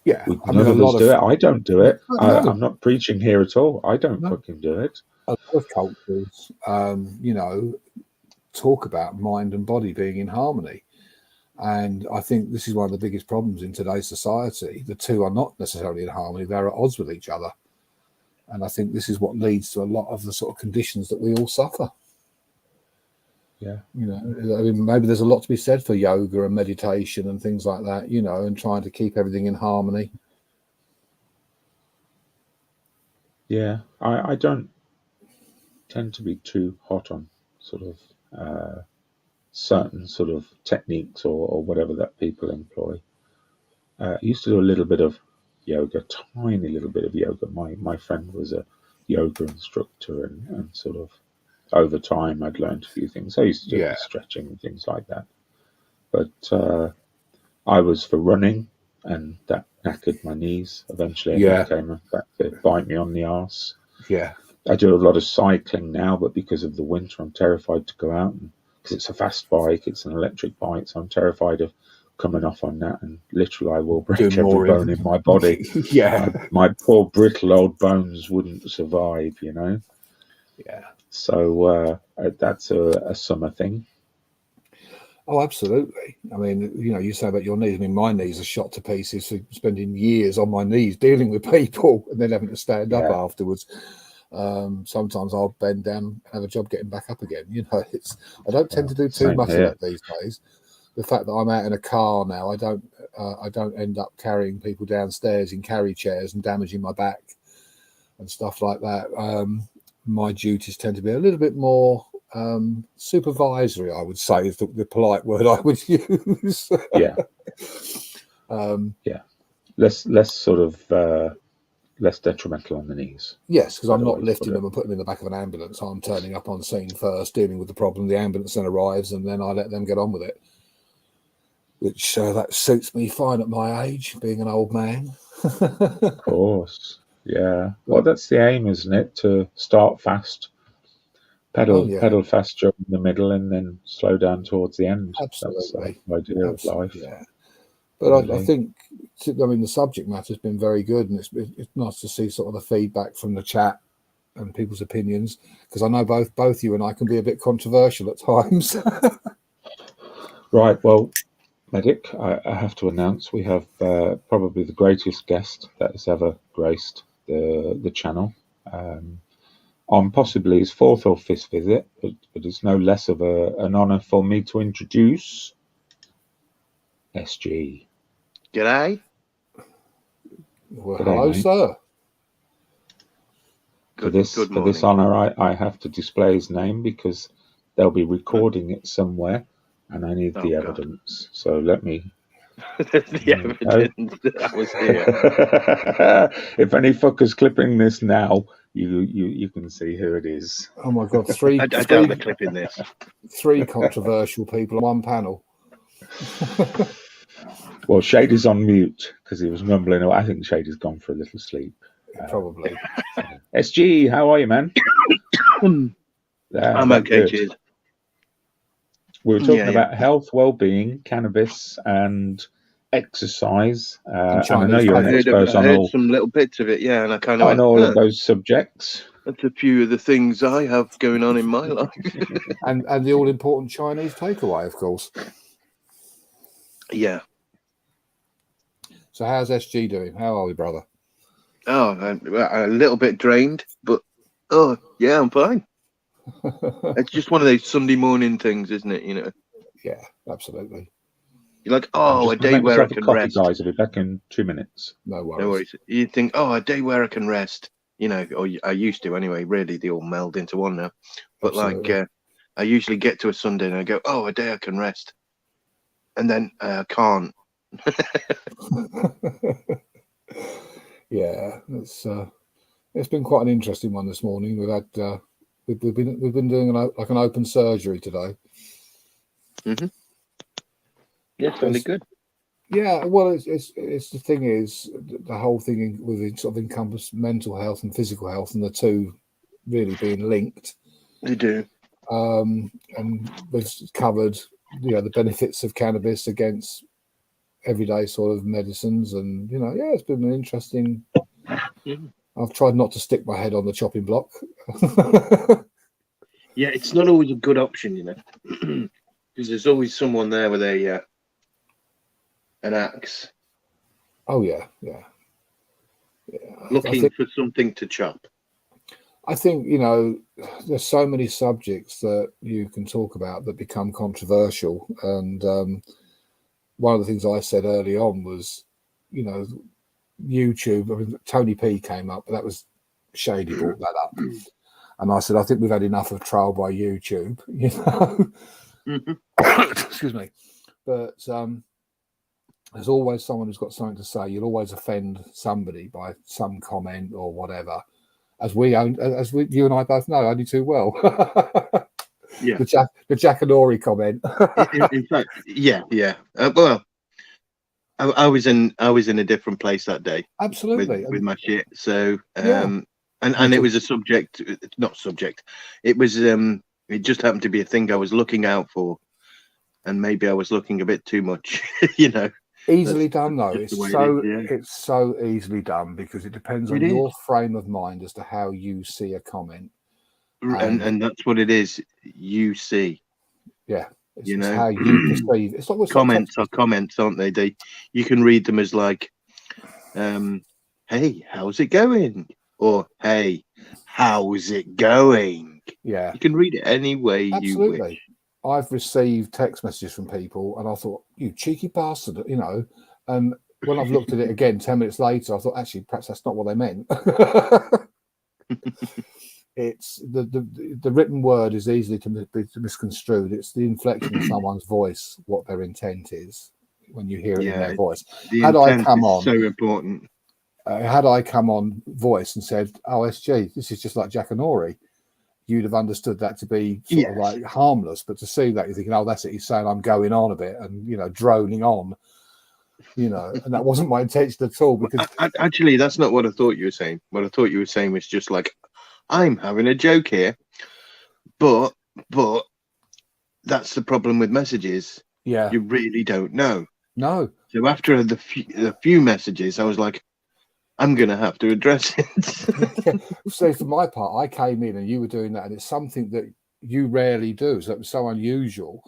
Yeah, none of us do it. I don't do it. No. I'm not preaching here at all. I don't fucking do it. A lot of cultures, you know, talk about mind and body being in harmony. And I think this is one of the biggest problems in today's society. The two are not necessarily in harmony. They're at odds with each other. And I think this is what leads to a lot of the sort of conditions that we all suffer. Yeah. You know, I mean, maybe there's a lot to be said for yoga and meditation and things like that, you know, and trying to keep everything in harmony. Yeah. I don't tend to be too hot on sort of certain sort of techniques or whatever that people employ. I used to do a little bit of yoga, tiny little bit of yoga. My friend was a yoga instructor, and sort of over time I'd learned a few things. I used to do stretching and things like that. But I was for running, and that knackered my knees eventually. And that came back to bite me on the arse. Yeah. I do a lot of cycling now, but because of the winter, I'm terrified to go out, because it's a fast bike, it's an electric bike, so I'm terrified of coming off on that, and literally I will break every bone in my body. My poor brittle old bones wouldn't survive, you know. Yeah. So that's a summer thing. Oh, absolutely. I mean, you know, you say about your knees. I mean, my knees are shot to pieces for spending years on my knees dealing with people and then having to stand up afterwards. Sometimes I'll bend down and have a job getting back up again. You know, I don't tend to do too much of that these days. The fact that I'm out in a car now, I don't end up carrying people downstairs in carry chairs and damaging my back and stuff like that. My duties tend to be a little bit more supervisory, I would say, is the polite word I would use. Less sort of less detrimental on the knees. Yes, because I'm not lifting them and putting them in the back of an ambulance. I'm turning up on scene first, dealing with the problem. The ambulance then arrives, and then I let them get on with it. Which that suits me fine at my age, being an old man. Of course, yeah. Well, that's the aim, isn't it? To start fast, pedal fast during the middle, and then slow down towards the end. Absolutely, that's the idea of life. Yeah. But I think, I mean, the subject matter has been very good, and it's nice to see sort of the feedback from the chat and people's opinions, because I know both you and I can be a bit controversial at times. Right. Well, Medic, I have to announce we have probably the greatest guest that has ever graced the channel. On possibly his fourth or fifth visit, but it's no less of an honour for me to introduce SG. G'day. Well, hello, mate. Sir. For this honour, I have to display his name because they'll be recording it somewhere, and I need the evidence. So let me. The evidence that I was here. If any fuckers clipping this now, you can see who it is. Oh my God! Three. I doubt they're clipping this. 3 controversial people on one panel. Well, Shady's on mute because he was mumbling. I think Shady's gone for a little sleep. Probably. SG, how are you, man? I'm okay, cheers. We were talking about health, well-being, cannabis, and exercise. And I know you're an expert on all. Some little bits of it, yeah, and I kind of on all of those subjects. That's a few of the things I have going on in my life. and the all-important Chinese takeaway, of course. Yeah. So how's SG doing? How are we, brother? Oh, a little bit drained, but yeah, I'm fine. It's just one of those Sunday morning things, isn't it? You know. Yeah, absolutely. You're like, a day where I can rest. Guys, I'll be back in 2 minutes. No worries. No worries. You think, a day where I can rest. You know, or I used to anyway. Really, they all meld into one now. But absolutely. I usually get to a Sunday and I go, a day I can rest, and then I can't. Yeah, it's been quite an interesting one this morning. We've had we've been doing an open surgery today. Yeah, sounded good. Yeah, well, it's the thing is the whole thing with it sort of encompass mental health and physical health, and the two really being linked. They do. And we've covered, the benefits of cannabis against everyday sort of medicines, and it's been an interesting. I've tried not to stick my head on the chopping block. Yeah, it's not always a good option, because there's always someone there with an axe. Oh yeah. Looking for something to chop. I think, there's so many subjects that you can talk about that become controversial. And one of the things I said early on was, YouTube. I mean, Tony P came up, but that was Shady brought that up. And I said, I think we've had enough of trial by YouTube, Excuse me. But there's always someone who's got something to say. You'll always offend somebody by some comment or whatever. You and I both know only too well. Yeah. The Jackanory comment. In fact, yeah. Well, I was in a different place that day. Absolutely. With my shit. So and it was not subject. It was it just happened to be a thing I was looking out for, and maybe I was looking a bit too much, Easily done though. It's so yeah. easily done because it depends on your frame of mind as to how you see a comment. And that's what it is. You see. Yeah. It's how you perceive. It's not comments are comments, aren't they? You can read them as like, hey, how's it going? Or hey, how's it going? Yeah. You can read it any way you wish. I've received text messages from people and I thought, you cheeky bastard, and when I've looked at it again 10 minutes later, I thought, actually, perhaps that's not what they meant. It's the written word is easily to be misconstrued. It's the inflection of someone's voice, what their intent is when you hear it in their voice. Had I come on, so important. Had I come on voice and said, "Oh, SG, this is just like Jackanory," you'd have understood that to be sort of like harmless. But to see that, you're thinking, "Oh, that's it. He's saying I'm going on a bit and droning on." And that wasn't my intention at all. Because actually, that's not what I thought you were saying. What I thought you were saying was just like, I'm having a joke here, but that's the problem with messages. Yeah, you really don't know. No. So after the few messages, I was like, I'm gonna have to address it. So for my part, I came in and you were doing that, and it's something that you rarely do. So it was so unusual.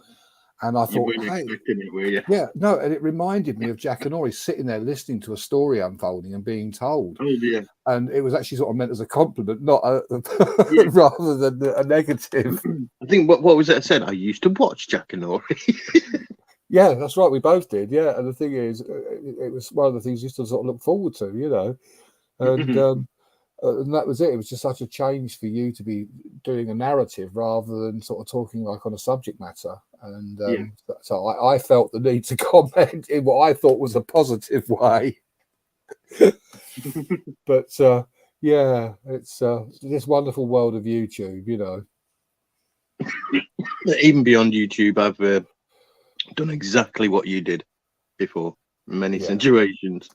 And I thought, hey, expecting it, were you? Yeah, no, and it reminded me of Jackanory sitting there listening to a story unfolding and being told. Oh dear. And it was actually sort of meant as a compliment, not rather than a negative. I think what was it I said? I used to watch Jackanory. Yeah, that's right. We both did. Yeah, and the thing is, it was one of the things you used to sort of look forward to, and that was it. It was just such a change for you to be doing a narrative rather than sort of talking like on a subject matter. And so I felt the need to comment in what I thought was a positive way. But it's this wonderful world of YouTube, Even beyond YouTube, I've done exactly what you did before in many situations.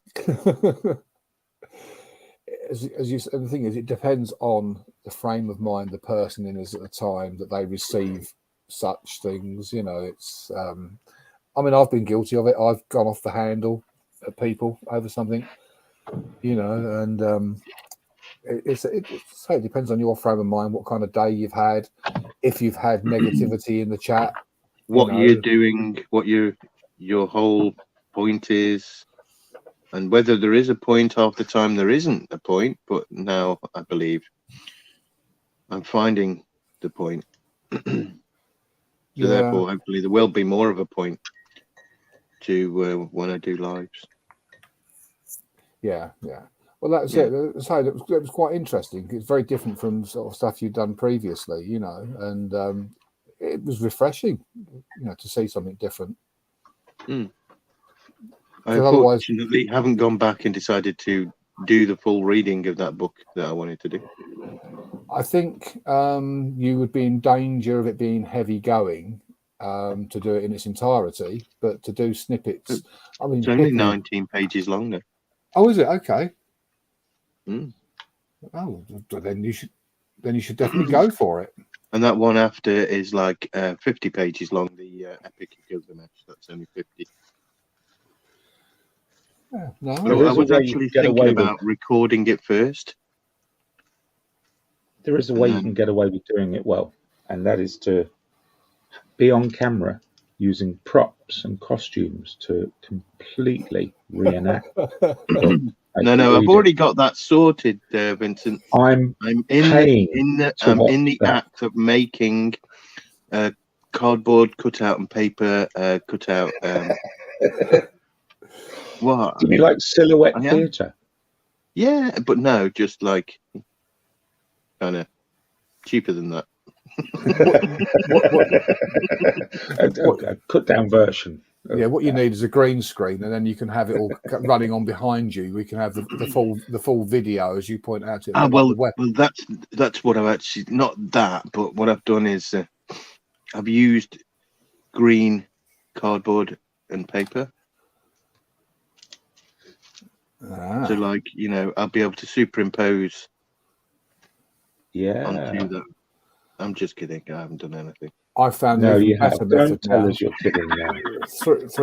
As you said, the thing is, it depends on the frame of mind the person in is at the time that they receive such things. It's I've been guilty of it. I've gone off the handle at people over something, and it depends on your frame of mind, what kind of day you've had, if you've had negativity in the chat, what you're doing, what your whole point is. And whether there is a point, half the time there isn't a point, but now I believe I'm finding the point. So therefore, hopefully there will be more of a point to when I do lives. Yeah. Well, that's it. So it was quite interesting. It's very different from sort of stuff you've done previously, and it was refreshing, to see something different. I unfortunately haven't gone back and decided to do the full reading of that book that I wanted to do. I think you would be in danger of it being heavy going, to do it in its entirety, but to do snippets. I mean, It's only picking- 19 pages longer. Oh, is it? Okay. Mm. Oh, then you should definitely go for it. And that one after is like 50 pages long, the Epic of Gilgamesh. That's only 50. Yeah, no, There I is a was way you actually can get thinking away about recording it first. There is a way you can get away with doing it well, and that is to be on camera using props and costumes to completely reenact. No, I've already got that sorted, Vincent. I'm in paying the act of making cardboard cutout and paper cutout. What? Do you mean like silhouette I am. theatre? Yeah, but no, just like kind of cheaper than that. A cut down version. Yeah, what you need is a green screen, and then you can have it all running on behind you. We can have the full video, as you point out. Well, that's what I've actually not that, but what I've done is I've used green cardboard and paper. So, like, I'll be able to superimpose. Yeah. Onto that. I'm just kidding. I haven't done anything. I found no, you better have. method Don't tell now. us you're kidding now.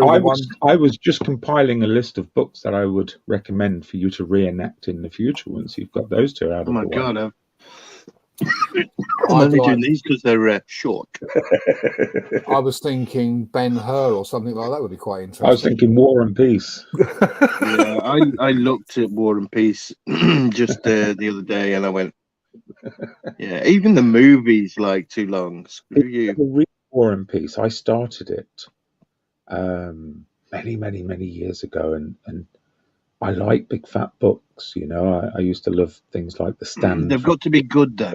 I I was just compiling a list of books that I would recommend for you to reenact in the future once you've got those two out of the way. Oh my God, I'm only doing these because they're short. I was thinking Ben-Hur or something like that would be quite interesting. I was thinking War and Peace. Yeah, I looked at War and Peace just the other day, and I went, yeah, even the movie's like too long. Screw you. Read War and Peace. I started it many years ago, and I like big fat books. I used to love things like The Stand. They've got to be good though.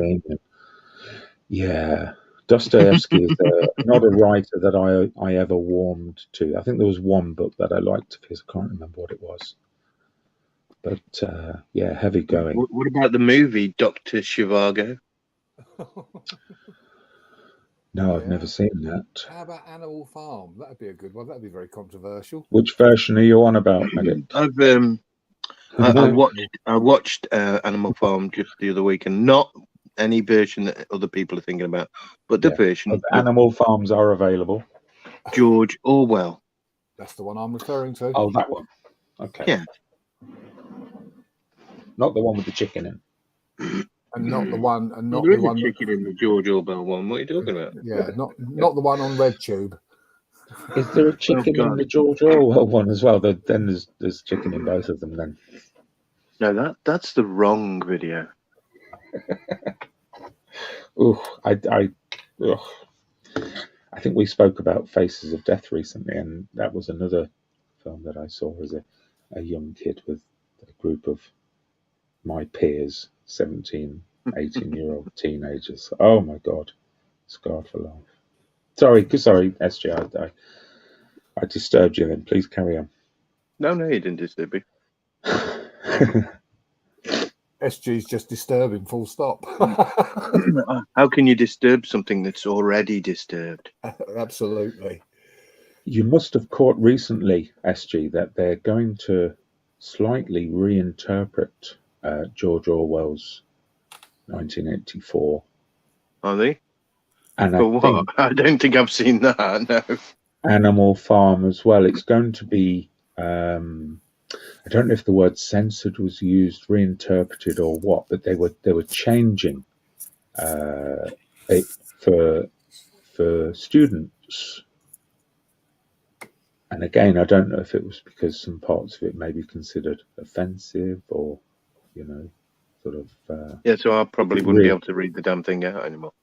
Yeah, Dostoevsky is not a writer that I ever warmed to. I think there was one book that I liked of his. I can't remember what it was. But yeah, heavy going. What about the movie Dr. Zhivago? No, I've never seen that. How about Animal Farm? That'd be a good one. That'd be very controversial. Which version are you on about, Medic? I watched Animal Farm just the other week, and not any version that other people are thinking about, but the version. Animal Farms are available. George Orwell. That's the one I'm referring to. Oh, that one. Okay. Yeah. Not the one with the chicken in. And not the one. And not there the is one. a chicken in the George Orwell one. What are you talking about? Yeah, not the one on RedTube. Is there a chicken in the George Orwell one as well? Then there's chicken in both of them. Then. No, that's the wrong video. I think we spoke about Faces of Death recently, and that was another film that I saw as a young kid with a group of my peers, 17, 18-year-old teenagers. Oh my God, scarred for life. Sorry, SG, I disturbed you. Then please carry on. No, you didn't disturb me. SG's just disturbing, full stop. How can you disturb something that's already disturbed? Absolutely. You must have caught recently, SG, that they're going to slightly reinterpret George Orwell's 1984. Are they? And I don't think I've seen that, no. Animal Farm as well. It's going to be, I don't know if the word censored was used, reinterpreted or what, but they were changing it for students. And again, I don't know if it was because some parts of it may be considered offensive or, sort of. Yeah, so I probably wouldn't be able to read the damn thing out anymore.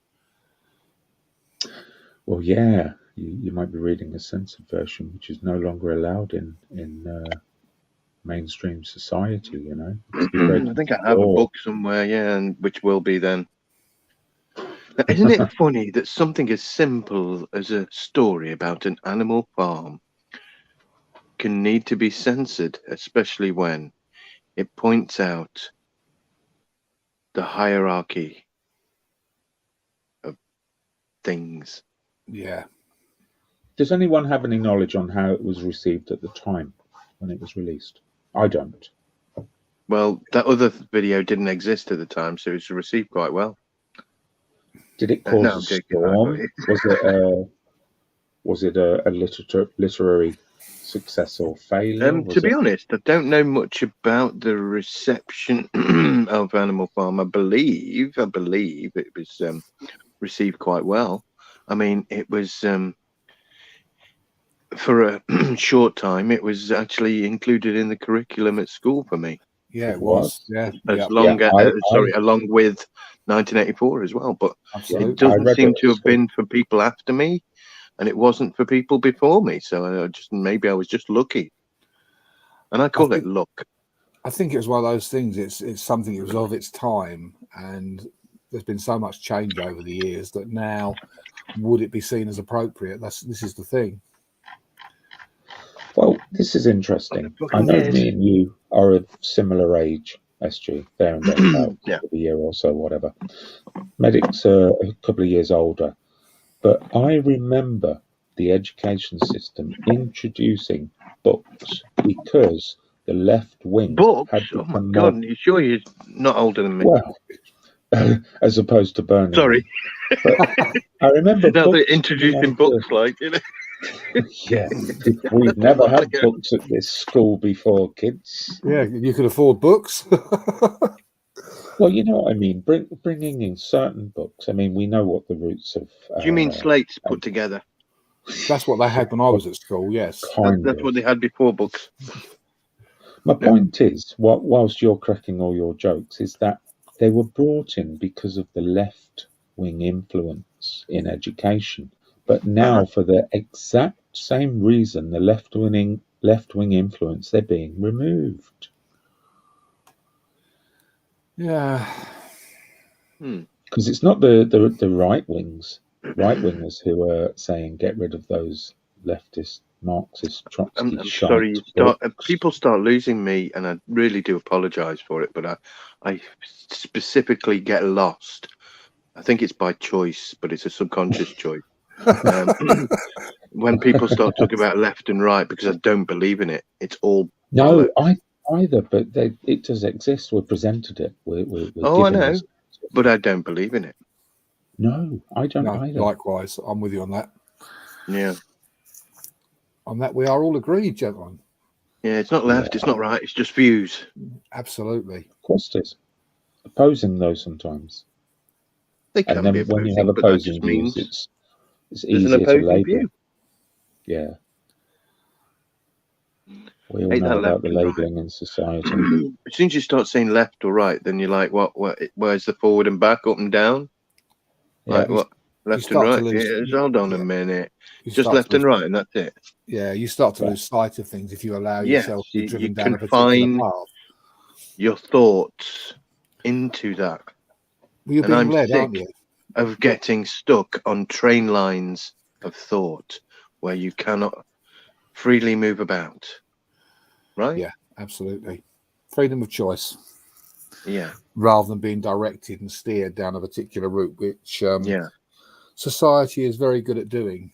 Well, yeah, you might be reading a censored version, which is no longer allowed in mainstream society. I think I have a book somewhere, yeah, and which will be then. Isn't it funny that something as simple as a story about an animal farm can need to be censored, especially when it points out the hierarchy of things. Yeah. Does anyone have any knowledge on how it was received at the time when it was released? I don't. Well, that other video didn't exist at the time, so it was received quite well. Did it No, cause I'm a joking, storm? Was it a literary success or failure? To be honest, I don't know much about the reception of Animal Farm. I believe it was received quite well. I mean, it was for a short time. It was actually included in the curriculum at school for me. Yeah, it was. Yeah, along with 1984 as well. But absolutely. it doesn't seem to have been for people after me, and it wasn't for people before me. So maybe I was just lucky, and I call it luck. I think it was one of those things. It's something that was of its time, and there's been so much change over the years that now, would it be seen as appropriate? This is the thing. Well, this is interesting. I know me and you are of similar age, SG, there and there, about a year or so, whatever. Medic's a couple of years older. But I remember the education system introducing books because the left wing had Oh my God, are you sure you're not older than me? Well, as opposed to Bernie. Sorry. I remember now they're introducing books like, you know. Yeah, we've never had books at this school before, kids. Yeah, you could afford books. Well, you know what I mean. Bringing in certain books. I mean, we know what the roots of. Do you mean slates put together? That's what they had when I was at school. Yes, that's what they had before books. My point is, whilst you're cracking all your jokes, is that they were brought in because of the left-wing influence in education. But now, for the exact same reason, the left-wing influence, they're being removed. Yeah, because it's not the right-wingers who are saying get rid of those leftist Marxist Trotsky. I'm sorry, people start losing me, and I really do apologise for it. But I specifically get lost. I think it's by choice, but it's a subconscious choice. When people start talking about left and right, because I don't believe in it, it's all no. I either, but it does exist. We're presented it. We're I know, but I don't believe in it. No, I don't either. Likewise, I'm with you on that. Yeah, on that we are all agreed, gentlemen. Yeah, it's not left, it's not right. It's just views. Absolutely. Of course, it is. Opposing those sometimes. They can be opposing, when you have opposing views, it's easier to label. View. Yeah. We all know about the labelling in society. As soon as you start saying left or right, then you're like, what? Where's the forward and back, up and down? Yeah, like what? Left and right? Hold on a minute. Just left and right, and that's it. Yeah, you start to lose sight of things if you allow yourself to be driven down a particular path. Your thoughts into that. Well, you're being led, aren't you? Of getting stuck on train lines of thought where you cannot freely move about. Right? Yeah, absolutely. Freedom of choice. Yeah. Rather than being directed and steered down a particular route, which society is very good at doing.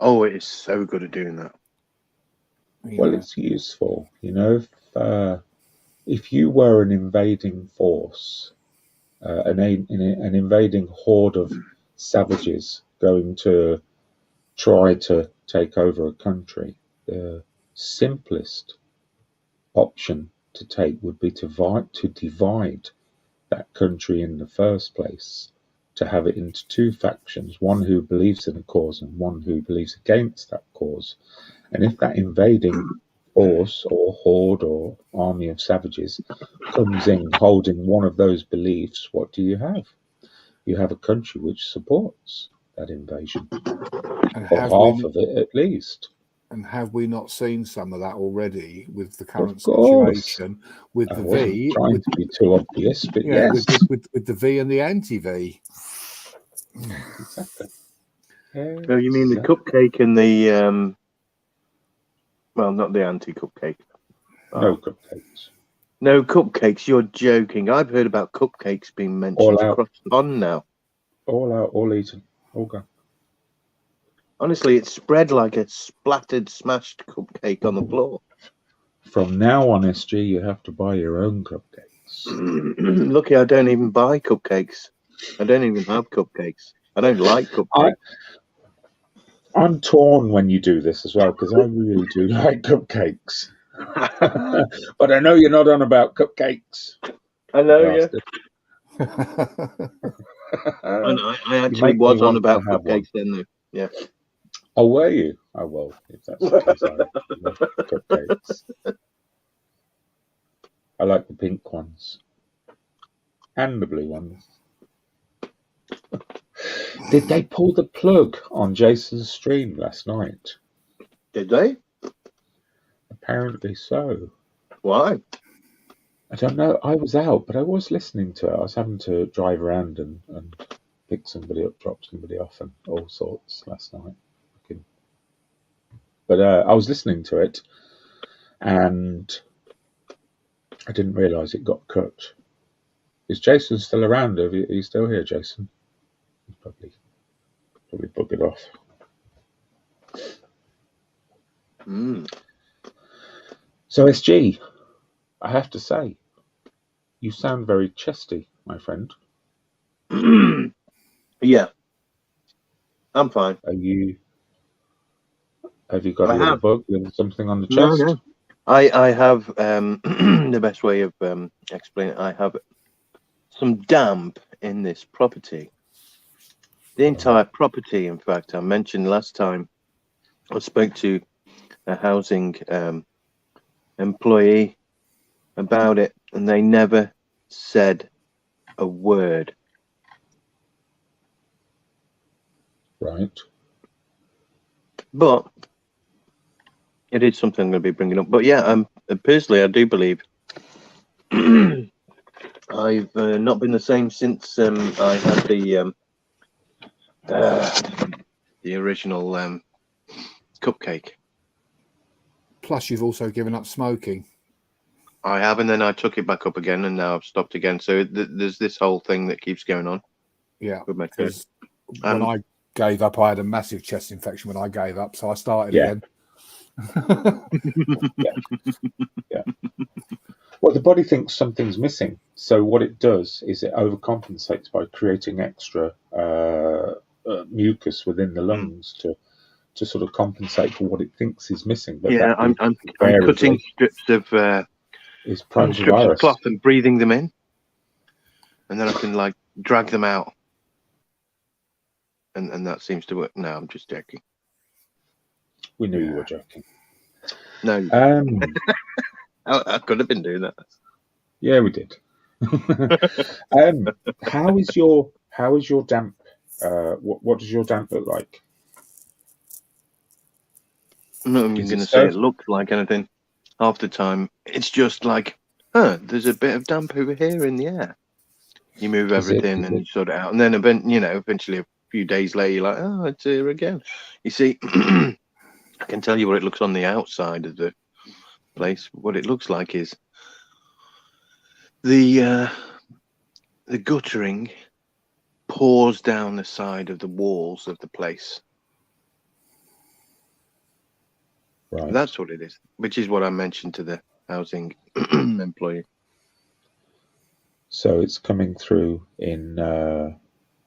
Oh, it is so good at doing that. Yeah. Well, it's useful. You know, if you were an invading force, an invading horde of savages going to try to take over a country, the simplest option to take would be to divide that country in the first place, to have it into two factions, one who believes in a cause and one who believes against that cause. And if that invading force or horde or army of savages comes in holding one of those beliefs, what do you have? You have a country which supports that invasion, or half of it at least. And have we not seen some of that already with the current situation with the V? Trying to be too obvious, but yes, with the V and the anti-V. Exactly. So you mean the cupcake and the well, not the anti-cupcake. No cupcakes. No cupcakes. You're joking. I've heard about cupcakes being mentioned across the pond now. All out, all eaten, all gone. Honestly, it spread like a splattered, smashed cupcake on the floor. From now on, SG, you have to buy your own cupcakes. Lucky I don't even buy cupcakes. I don't even have cupcakes. I don't like cupcakes. I'm torn when you do this as well, because I really do like cupcakes. But I know you're not on about cupcakes. I know, yeah. And I actually was on about cupcakes then, though. Yeah. Oh, were you? Oh, well, if that's the case, I love cupcakes. I like the pink ones. And the blue ones. Did they pull the plug on Jason's stream last night? Did they? Apparently so. Why? I don't know. I was out, but I was listening to it. I was having to drive around and pick somebody up, drop somebody off, and all sorts last night. But I was listening to it, and I didn't realise it got cut. Is Jason still around? Are you still here, Jason? He's probably buggered off. So SG, I have to say, you sound very chesty, my friend. Yeah, I'm fine. Have you got a little bug with something on the chest? No. I have the best way of explaining it. I have some damp in this property. The entire property, in fact. I mentioned last time I spoke to a housing employee about it, and they never said a word. Right. But it is something I'm going to be bringing up. But yeah, personally, I do believe I've not been the same since I had the original cupcake. Plus, you've also given up smoking. I have, and then I took it back up again, and now I've stopped again. So there's this whole thing that keeps going on. Yeah, with my because when I gave up, I had a massive chest infection when I gave up, so I started again. Yeah. Well, the body thinks something's missing, so what it does is it overcompensates by creating extra mucus within the lungs to sort of compensate for what it thinks is missing. But yeah, I'm cutting strips of cloth and breathing them in, and then I can like drag them out, and that seems to work. No, I'm just joking. We knew you were joking. No, I could have been doing that. Yeah, we did. How is your damp? What does your damp look like? I'm not even going to say it looks like anything. Half the time, it's just like, there's a bit of damp over here in the air. You move everything and you sort it out, and then eventually a few days later, you're like, oh, it's here again. You see, I can tell you what it looks on the outside of the place. What it looks like is the guttering pours down the side of the walls of the place. Right. That's what it is, which is what I mentioned to the housing employee. So it's coming through in a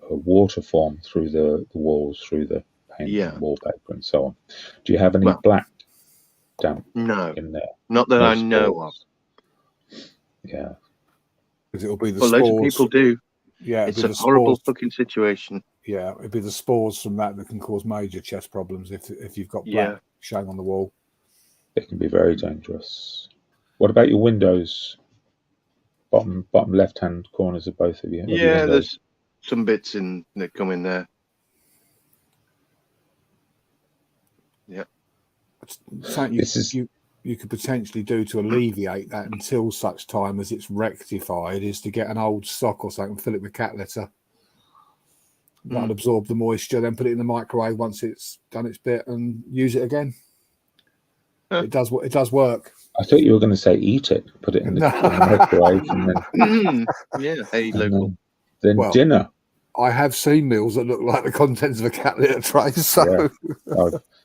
water form through the walls, through the paint and wallpaper and so on. Do you have any black damp in there? Not that I know of. Yeah. Because it'll be the spores. Loads of people do. Yeah, it's a horrible fucking situation. Yeah, it'd be the spores from that can cause major chest problems if you've got black showing on the wall. It can be very dangerous. What about your windows? Bottom left-hand corners of both of you. Yeah, there's some bits that come in there. Yeah. Something you could potentially do to alleviate that until such time as it's rectified is to get an old sock or something and fill it with cat litter. That'll absorb the moisture, then put it in the microwave once it's done its bit and use it again. It does work. I thought you were going to say eat it, put it in the microwave, and then hey, local. Then dinner. I have seen meals that look like the contents of a cat litter tray. So,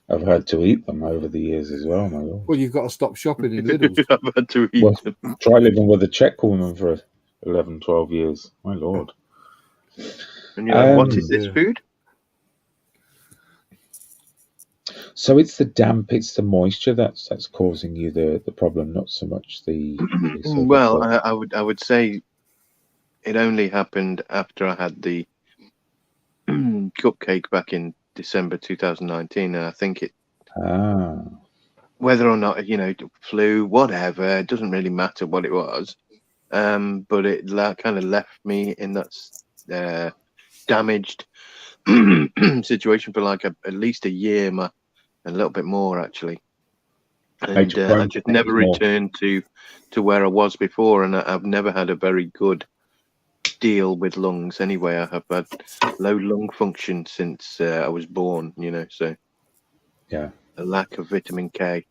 I've had to eat them over the years as well, my lord. well, you've got to stop shopping in Lidl's. I've had to eat Well, them. try living with a Czech woman for 11, 12 years. My lord. And you're like, what is this Yeah. food? So it's the damp, it's the moisture that's causing you the problem, not so much the sort of Well, I would say it only happened after I had the cupcake back in December 2019, and I think it, whether or not, you know, flu, whatever, it doesn't really matter what it was, but it kind of left me in that damaged situation for like at least a year, a little bit more actually, and I just never returned to where I was before, and I've never had a very good deal with lungs anyway. I have had low lung function since I was born, you know, so yeah, a lack of vitamin K.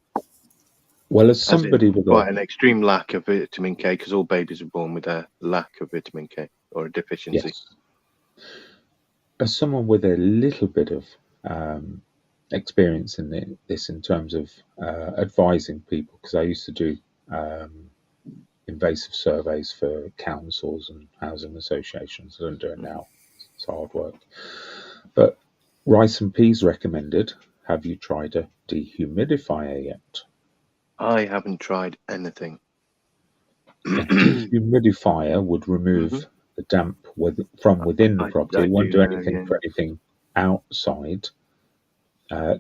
Well, as somebody with quite an extreme lack of vitamin K, because all babies are born with a lack of vitamin K or a deficiency. Yes. As someone with a little bit of experience in this in terms of advising people, because I used to do invasive surveys for councils and housing associations. I don't do it now. It's hard work. But rice and peas recommended. Have you tried a dehumidifier yet? I haven't tried anything. A dehumidifier would remove the damp from within the property. It won't do anything for anything outside.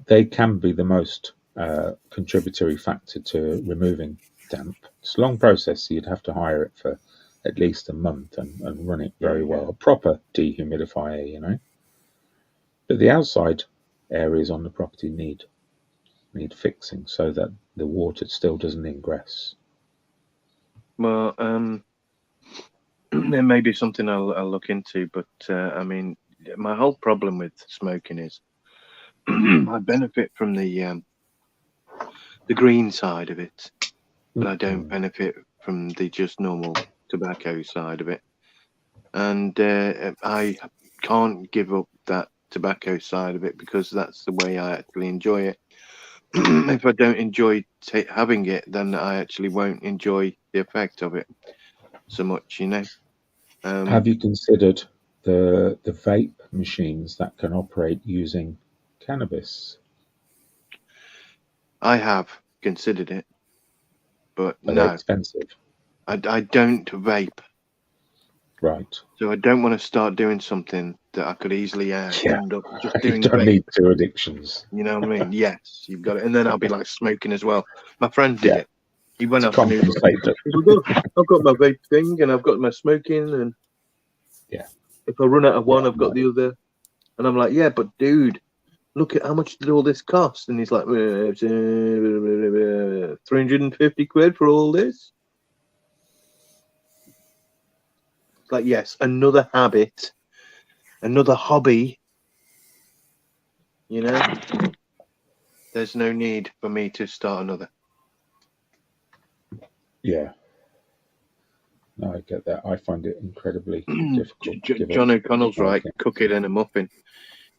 They can be the most contributory factor to removing damp. It's a long process, so you'd have to hire it for at least a month and run it very well. A proper dehumidifier, you know. But the outside areas on the property need fixing so that the water still doesn't ingress. Well, there may be something I'll look into, but I mean, my whole problem with smoking is I benefit from the green side of it, but I don't benefit from the just normal tobacco side of it, and I can't give up that tobacco side of it because that's the way I actually enjoy it. If I don't enjoy having it, then I actually won't enjoy the effect of it so much, you know. Have you considered the vape machines that can operate using cannabis? I have considered it, but Are no, they expensive? I don't vape. Right. So I don't want to start doing something that I could easily end up just doing. You don't vape. need two addictions. You know what I mean? Yes, you've got it. And then I'll be like smoking as well. My friend did it. He went off and he was like, I've got my vape thing and I've got my smoking, and if I run out of one, I've got the other. And I'm like, yeah, but dude, look at how much did all this cost? And he's like, 350 quid for all this. It's like, yes, another habit, another hobby. You know, there's no need for me to start another. Yeah. No, I get that. I find it incredibly difficult. John O'Connell's right. Cook it in a muffin.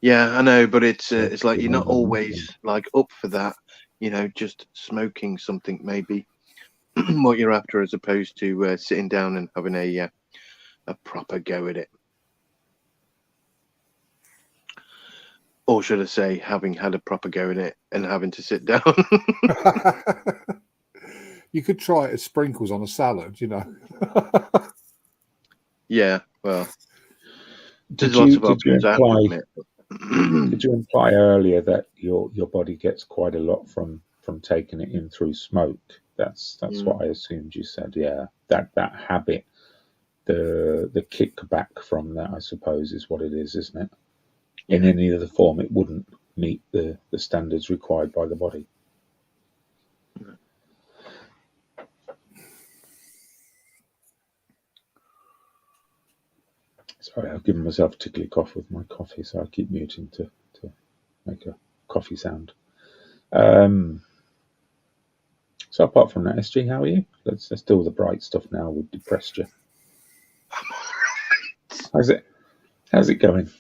Yeah, I know, but it's like you're not always like up for that. You know, just smoking something maybe what you're after, as opposed to sitting down and having a proper go at it. Or should I say, having had a proper go at it and having to sit down. You could try it as sprinkles on a salad, you know. Yeah, well, Did there's lots of options. did you imply earlier that your body gets quite a lot from taking it in through smoke? That's what I assumed you said. Yeah, that habit, the kickback from that, I suppose, is what it is, isn't it? In any other form, it wouldn't meet the standards required by the body. Sorry, I've given myself a tickly cough with my coffee, so I keep muting to make a coffee sound. So apart from that, SG, how are you? Let's deal with the bright stuff now. We've depressed you. I'm all right. How's it? How's it going?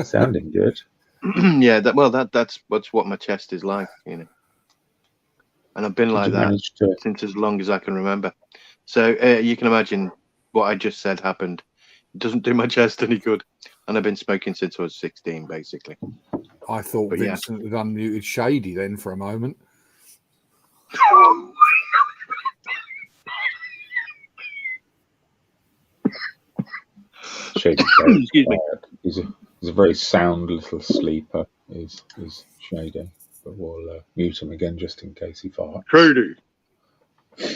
Sounding good. Yeah, that's what my chest is like, you know. And I've been like that since as long as I can remember. So you can imagine what I just said happened. It doesn't do my chest any good. And I've been smoking since I was 16, basically. I thought But Vincent had unmuted Shady then for a moment. Shady's excuse me. He's a very sound little sleeper. Is Shady, but we'll mute him again just in case he farts. Shady.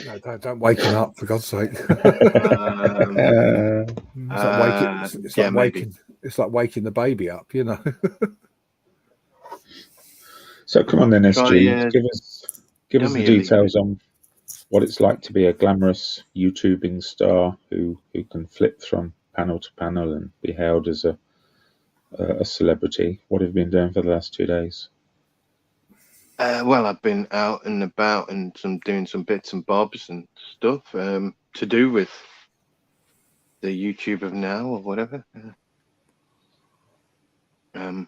No, don't wake him up, for God's sake. It's like waking the baby up, you know. So come on then, SG, give us the details on what it's like to be a glamorous YouTubing star who can flip from panel to panel and be hailed as a celebrity. What have you been doing for the last 2 days? Well, I've been out and about and doing some bits and bobs and stuff to do with the YouTube of now or whatever. I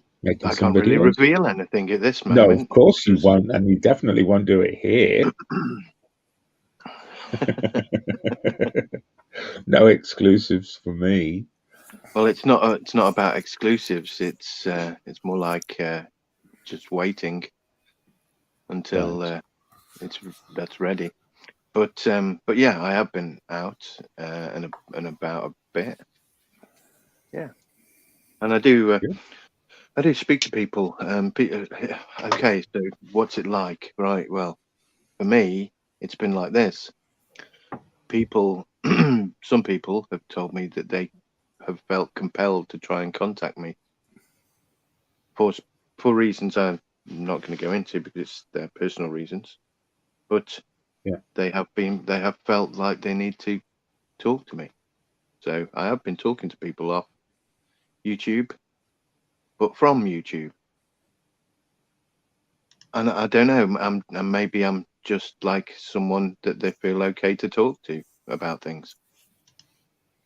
can't really reveal anything at this moment. No, of course you won't, and you definitely won't do it here. No exclusives for me. Well, it's not about exclusives. It's more like just waiting until that's ready. But yeah, I have been out and about a bit. Yeah, and I do speak to people. Okay, so what's it like? Right. Well, for me, it's been like this. Some people have told me that they have felt compelled to try and contact me for reasons I'm not going to go into because it's their personal reasons, but they have felt like they need to talk to me. So I have been talking to people off YouTube, but from YouTube, and I don't know. Maybe I'm just like someone that they feel okay to talk to about things.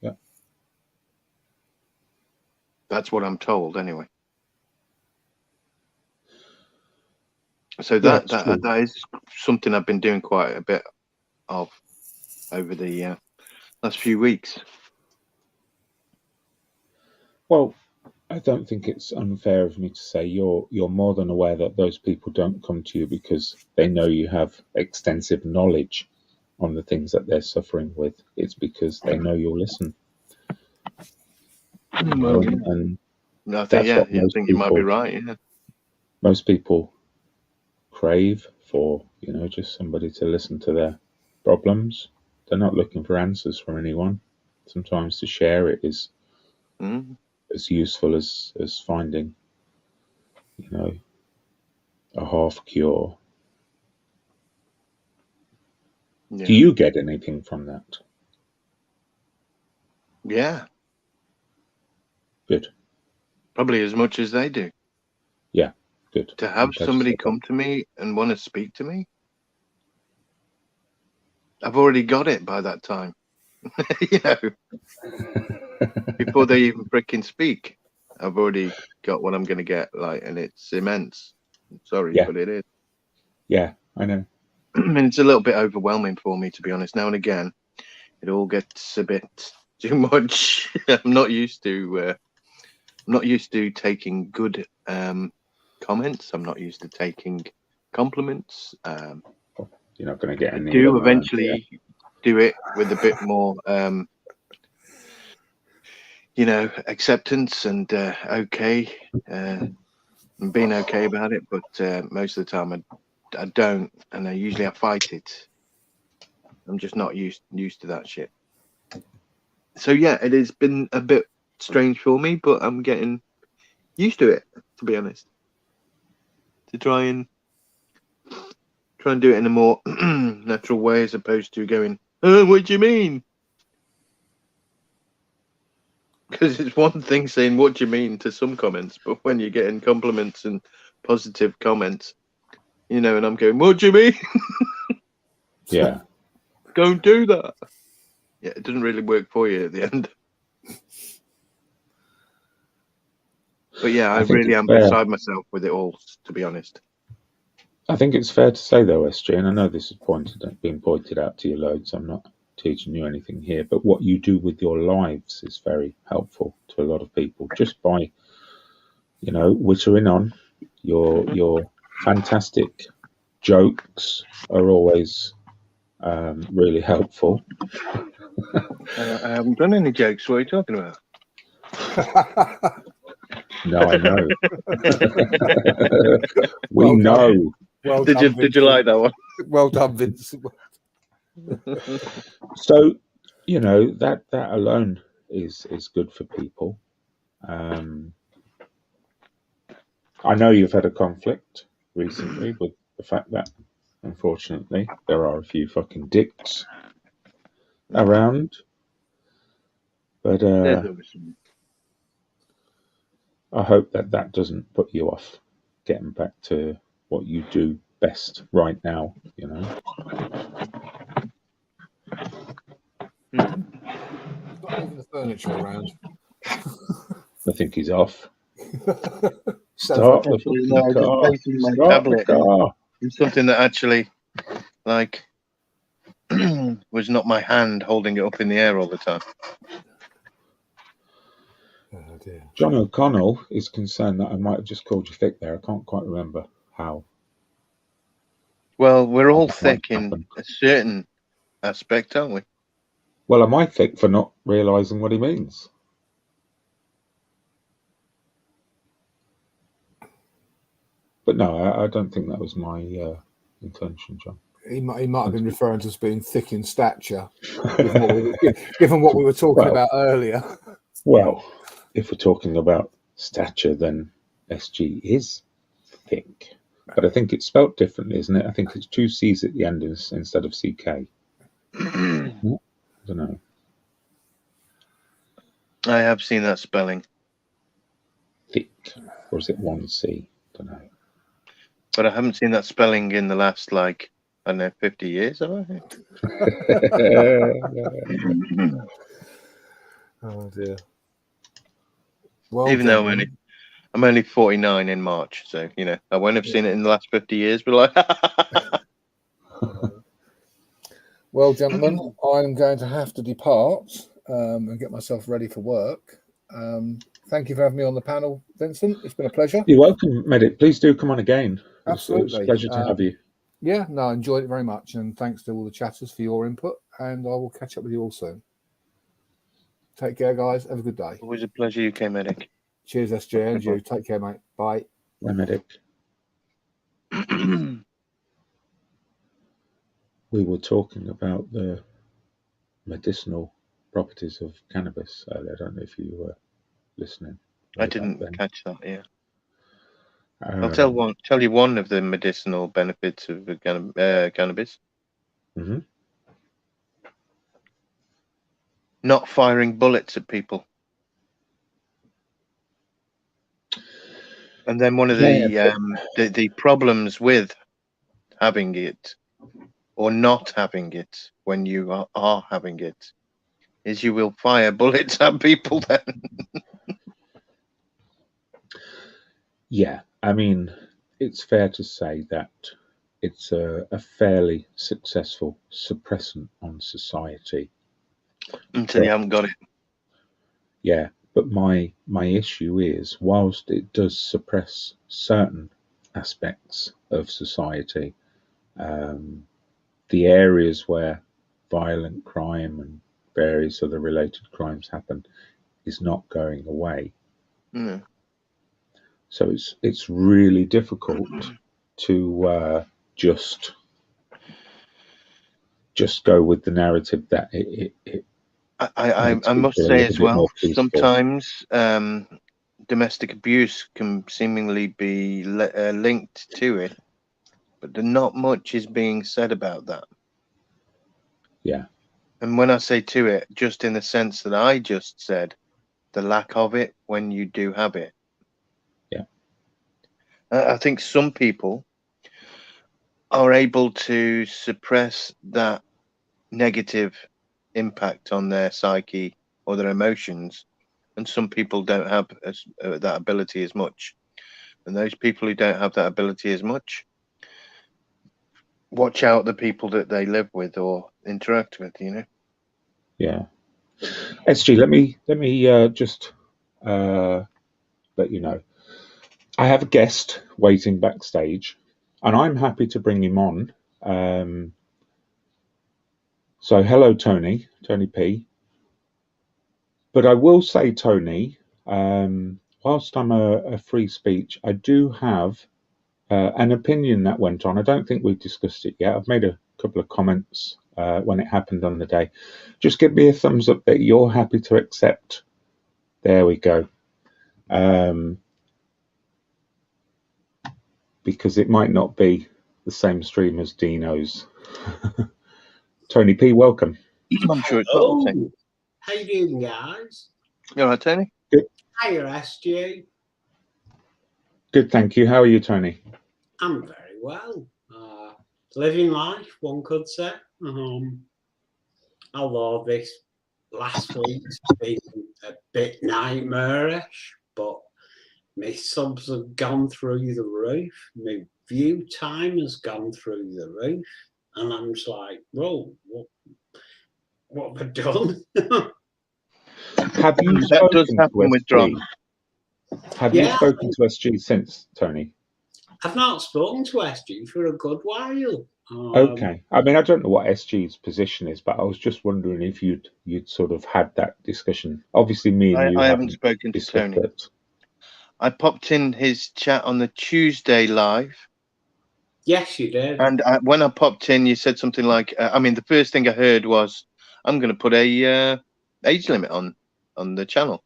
Yeah, that's what I'm told anyway. So that is something I've been doing quite a bit of over the last few weeks. Well, I don't think it's unfair of me to say you're more than aware that those people don't come to you because they know you have extensive knowledge on the things that they're suffering with. It's because they know you'll listen. And I think I think you might be right. Yeah, most people crave for just somebody to listen to their problems. They're not looking for answers from anyone. Sometimes to share it is as useful as finding a half cure. Do you get anything from that? Yeah, good. Probably as much as they do. Yeah, good. To have somebody come to me and want to speak to me, I've already got it by that time. Before they even freaking speak, I've already got what I'm going to get, and it's immense. I'm sorry, but it is. Yeah, I know. And it's a little bit overwhelming for me, to be honest. Now and again, it all gets a bit too much. I'm not used to taking good comments. I'm not used to taking compliments. You're not going to get any. I do eventually do it with a bit more, acceptance and and being okay about it. But most of the time, I don't, and I fight it. I'm just not used to that shit. So yeah, it has been a bit strange for me, but I'm getting used to it, to be honest. To try and do it in a more natural way as opposed to going, "Oh, what do you mean?" Because it's one thing saying "what do you mean" to some comments, but when you're getting compliments and positive comments, and I'm going, "What do you mean?" Yeah. Don't do that. Yeah, it doesn't really work for you at the end. But yeah, I think really it's am fair. beside myself with it all, to be honest. I think it's fair to say, though, SG, and I know this is being pointed out to you loads. I'm not teaching you anything here, but what you do with your lives is very helpful to a lot of people. Just by, wittering on your fantastic jokes are always really helpful. I haven't done any jokes. What are you talking about? No, I know. We Well done. know. Well Did done, you like that one? Well done, Vincent. So, that alone is good for people. I know you've had a conflict recently with the fact that, unfortunately, there are a few fucking dicks around. But I hope that doesn't put you off getting back to what you do best right now, Not moving the furniture around. I think he's off. Actually, Stop the no, fucking just car. facing my Stop the tablet car. and something that actually, like, was not my hand holding it up in the air all the time. Oh dear. John O'Connell is concerned that I might have just called you thick there. I can't quite remember how. Well, we're all That might thick in happen. a certain aspect, aren't we? Well, am I thick for not realising what he means? But no, I don't think that was my intention, John. He might have been referring to us being thick in stature, given what we were talking about earlier. Well, if we're talking about stature, then SG is thick. But I think it's spelt differently, isn't it? I think it's 2 C's at the end instead of CK. I don't know. I have seen that spelling. Thick. Or is it 1 C? I don't know. But I haven't seen that spelling in the last, 50 years, have I? Oh dear. Well, even though I'm only 49 in March, so I won't have seen it in the last 50 years. But well, gentlemen, I'm going to have to depart and get myself ready for work. Thank you for having me on the panel, Vincent. It's been a pleasure. You're welcome, Medic. Please do come on again. Absolutely. It's a pleasure to have you. Yeah, no, I enjoyed it very much. And thanks to all the chatters for your input. And I will catch up with you all soon. Take care, guys. Have a good day. Always a pleasure, you came, Medic. Cheers, SJ, and you. Take care, mate. Bye. Bye, Medic. We were talking about the medicinal properties of cannabis earlier. I don't know if you were listening. I didn't catch that. Yeah, I'll tell you one of the medicinal benefits of cannabis. Mm-hmm. Not firing bullets at people. And then one of the problems with having it or not having it when you are having it is you will fire bullets at people then. Yeah, I mean, it's fair to say that it's a fairly successful suppressant on society. Until you haven't got it. Yeah, but my issue is, whilst it does suppress certain aspects of society, the areas where violent crime and various other related crimes happen is not going away. Mm. So it's really difficult to just go with the narrative that I must say as well, sometimes domestic abuse can seemingly be linked to it, but not much is being said about that. Yeah. And when I say to it, just in the sense that I just said, the lack of it when you do have it. Yeah. I think some people are able to suppress that negative impact on their psyche or their emotions, and some people don't have that ability as much. And those people who don't have that ability as much, watch out the people that they live with or interact with, you know. Yeah. SG, let me just let you know. I have a guest waiting backstage, and I'm happy to bring him on. So hello, Tony P. But I will say, Tony, whilst I'm a free speech, I do have an opinion that went on. I don't think we've discussed it yet. I've made a couple of comments when it happened on the day. Just give me a thumbs up that you're happy to accept. There we go. Because it might not be the same stream as Dino's. Tony P, welcome. I'm sure it's not the same. How you doing, guys? You all right, Tony? Good. Hiya, SG. Good, thank you. How are you, Tony? I'm very well. Living life, one could say. Although this last week's been a bit nightmarish, but my subs have gone through the roof. My view time has gone through the roof. And I'm just like, whoa, what have I done? Have you that does spoken happen to with SG? drama. Have you spoken to SG since, Tony? I've not spoken to SG for a good while. Okay. I mean, I don't know what SG's position is, but I was just wondering if you'd sort of had that discussion. Obviously, me and you I haven't spoken to Tony. It. I popped in his chat on the Tuesday live. Yes, you did. And when I popped in, you said something like, I mean, the first thing I heard was, I'm going to put a age limit on the channel.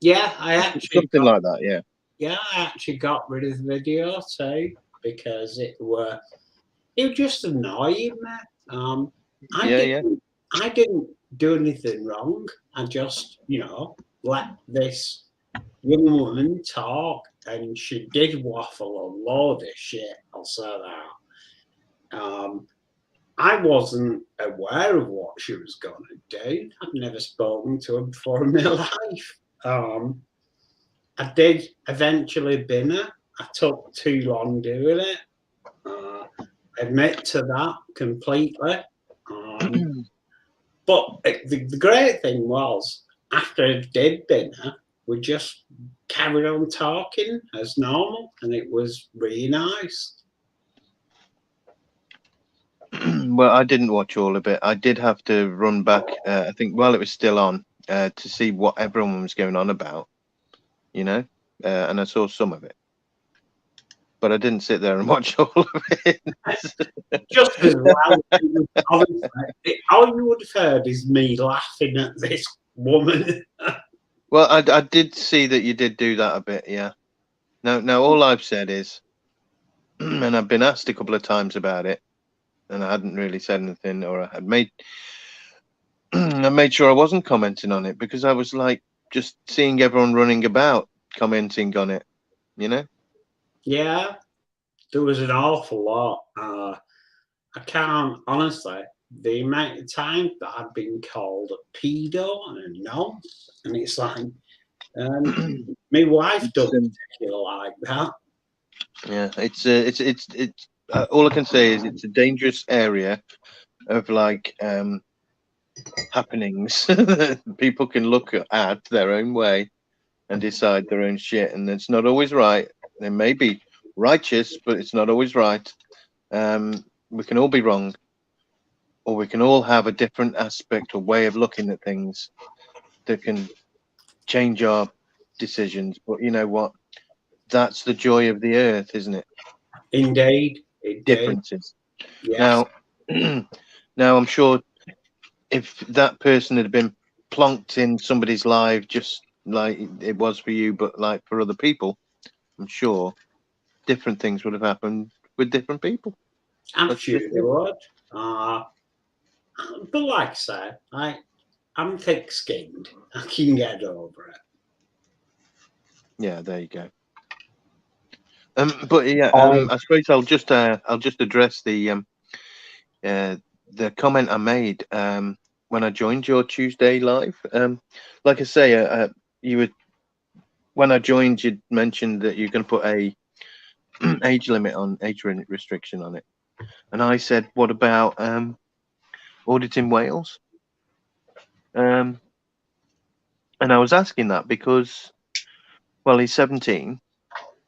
Yeah, I actually something like that. Yeah. Yeah, I actually got rid of the video too because it was just annoying me. I didn't do anything wrong. I just, let this young woman talk, and she did waffle a load of shit. I'll say that. I wasn't aware of what she was going to do. I've never spoken to her before in my life. I did eventually bin her. I took too long doing it. I admit to that completely. But the great thing was, after I did bin her, we just carried on talking as normal, and it was really nice. Well, I didn't watch all of it. I did have to run back, I think, while it was still on, to see what everyone was going on about, and I saw some of it. But I didn't sit there and watch all of it. Just as well. Obviously, all you would have heard is me laughing at this woman. Well, I did see that you did do that a bit, yeah. No, all I've said is, and I've been asked a couple of times about it, and I hadn't really said anything, or I had I made sure I wasn't commenting on it, because I was like just seeing everyone running about commenting on it, Yeah, there was an awful lot. I can't, honestly, the amount of time that I've been called a pedo and a nonce, and it's like, my wife doesn't take it like that. Yeah, it's all I can say is it's a dangerous area of happenings. People can look at their own way and decide their own shit, and it's not always right. They may be righteous, but it's not always right. We can all be wrong, or we can all have a different aspect or way of looking at things that can change our decisions. But you know what? That's the joy of the earth, isn't it? Indeed. Differences. Yes. Now I'm sure if that person had been plonked in somebody's life just like it was for you, but like for other people, I'm sure different things would have happened with different people. I'm sure they would. But like I said, I'm thick-skinned. I can get over it. Yeah, there you go. But yeah, I suppose I'll just address the the comment I made when I joined your Tuesday live. Like I say, you would when I joined, you mentioned that you're going to put a age restriction on it, and I said, "What about auditing Wales?" And I was asking that because, well, he's 17.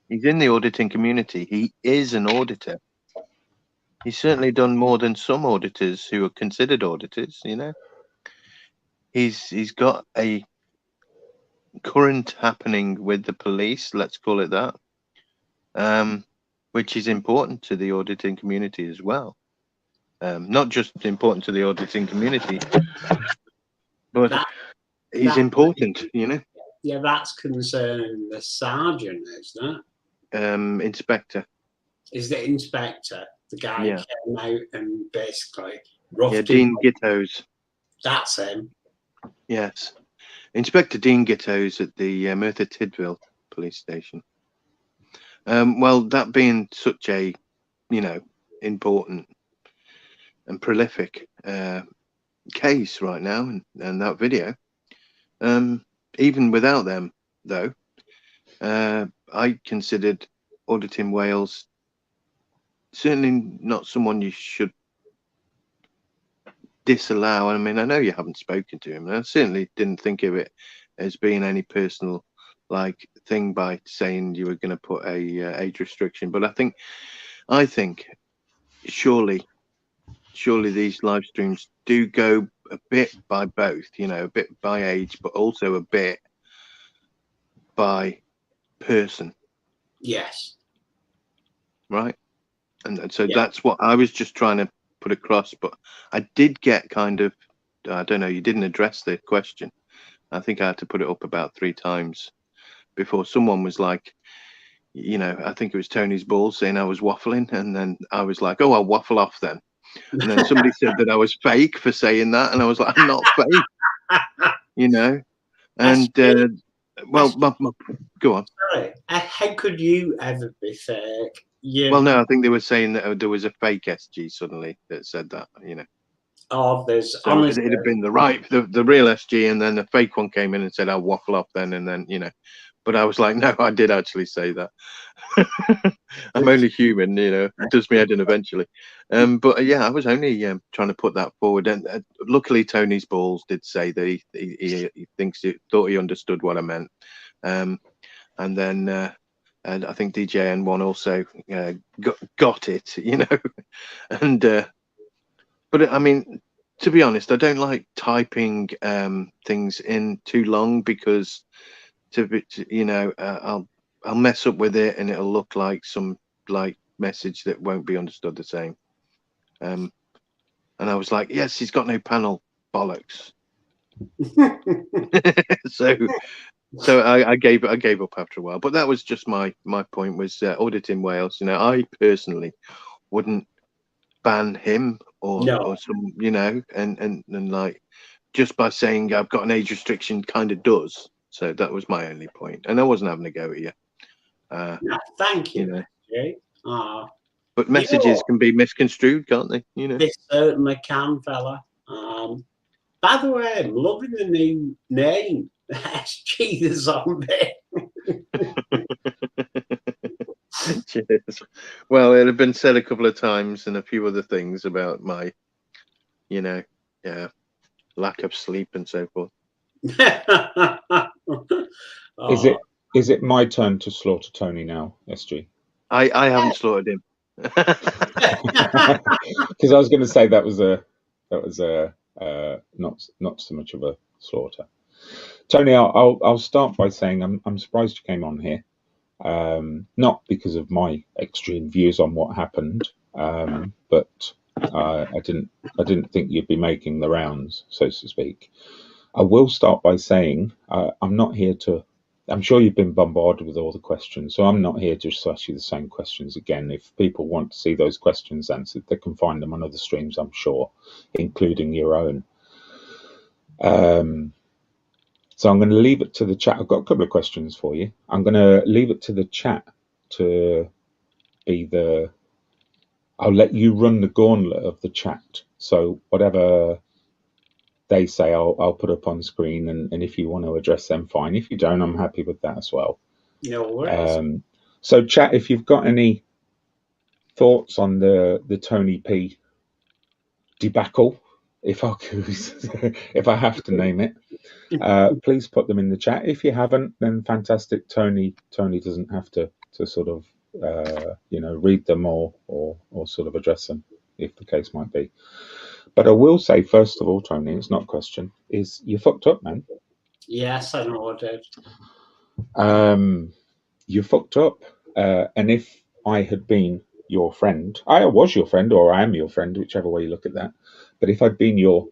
He's in the auditing community. He is an auditor. He's certainly done more than some auditors who are considered auditors. You know, he's got a current happening with the police. Let's call it that. Which is important to the auditing community as well. Not just important to the auditing community, but he's important, you know. Yeah, that's concerning the sergeant, isn't it? Inspector. Is the inspector the guy Yeah. who came out and basically Yeah, Dean Gittos. That's him. Yes, Inspector Dean Gittos at the Merthyr Tydfil police station. Well, that being such a, you know, important and prolific case right now, and that video, even without them, though, I considered auditing Wales certainly not someone you should disallow. I mean, I know you haven't spoken to him, and I certainly didn't think of it as being any personal like thing by saying you were going to put a age restriction. But I think surely these live streams do go a bit by both, you know, a bit by age, but also a bit by person. Yes. Right. And so that's what I was just trying to put across. But I did get kind of, I don't know, you didn't address the question. I think I had to put it up about 3 times before someone was like, you know, I think it was Tony's balls saying I was waffling, and then I was like, oh, I'll waffle off then. And then somebody said that I was fake for saying that, and I was like, I'm not fake, you know. And well, go on. Sorry, how could you ever be fake? Well, no, I think they were saying that there was a fake SG suddenly that said that, you know. Oh, there's so honestly, it'd have been the real SG, and then the fake one came in and said I'll waffle off then, and then, you know. But I was like, no, I did actually say that. I'm only human, you know. It does me head in eventually. But yeah, I was only trying to put that forward. And luckily, Tony's balls did say that he thought he understood what I meant. And then and I think DJN1 also got it, you know. And but I mean, to be honest, I don't like typing things in too long, because you know, I'll mess up with it and it'll look like some message that won't be understood the same. And I was like, yes, he's got no panel, bollocks. so I gave up after a while. But that was just my point, was auditing Wales. You know, I personally wouldn't ban him or some, you know, and like, just by saying I've got an age restriction kind of does. So that was my only point, and I wasn't having a go at you. No, thank you. You know. But messages can be misconstrued, can't they? You know. They certainly can, fella. By the way, I'm loving the new name, SG the Zombie. Cheers. Well, it had been said a couple of times and a few other things about my, you know, lack of sleep and so forth. Is it my turn to slaughter Tony now, SG? I haven't slaughtered him. Because I was going to say that was not so much of a slaughter. Tony, I'll start by saying I'm surprised you came on here. Not because of my extreme views on what happened, but I didn't think you'd be making the rounds, so to speak. I will start by saying I'm not here to. I'm sure you've been bombarded with all the questions, so I'm not here to just ask you the same questions again. If people want to see those questions answered, they can find them on other streams, I'm sure, including your own. So I'm going to leave it to the chat. I've got a couple of questions for you. I'm going to leave it to the chat to be the. I'll let you run the gauntlet of the chat So whatever they say, I'll put up on screen, and if you want to address them, fine. If you don't, I'm happy with that as well. No worries. So chat, if you've got any thoughts on the Tony P debacle, if I have to name it, please put them in the chat. If you haven't, then fantastic. Tony doesn't have to sort of read them or sort of address them, if the case might be. But I will say, first of all, Tony, it's not a question, is you fucked up, man. Yes, I know I did. You fucked up. And if I had been your friend, I was your friend, or I am your friend, whichever way you look at that. But if I'd been your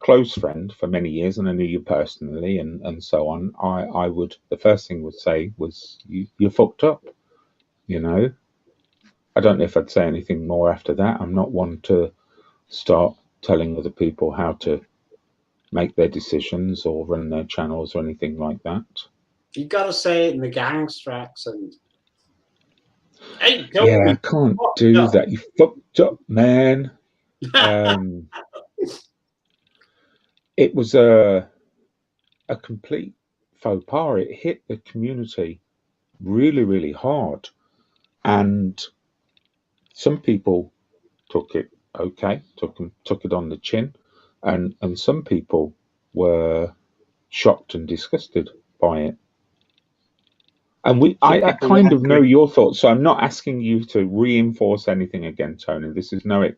close friend for many years and I knew you personally and so on, I would, the first thing I would say was, you fucked up, you know. I don't know if I'd say anything more after that. I'm not one to start telling other people how to make their decisions or run their channels or anything like that. You got to say it in the gangster accent. Hey, yeah, I can't do that. You fucked up, man. It was a complete faux pas. It hit the community really, really hard. And some people took it okay, took it on the chin. And some people were shocked and disgusted by it. And I kind of know your thoughts, so I'm not asking you to reinforce anything again, Tony. This is no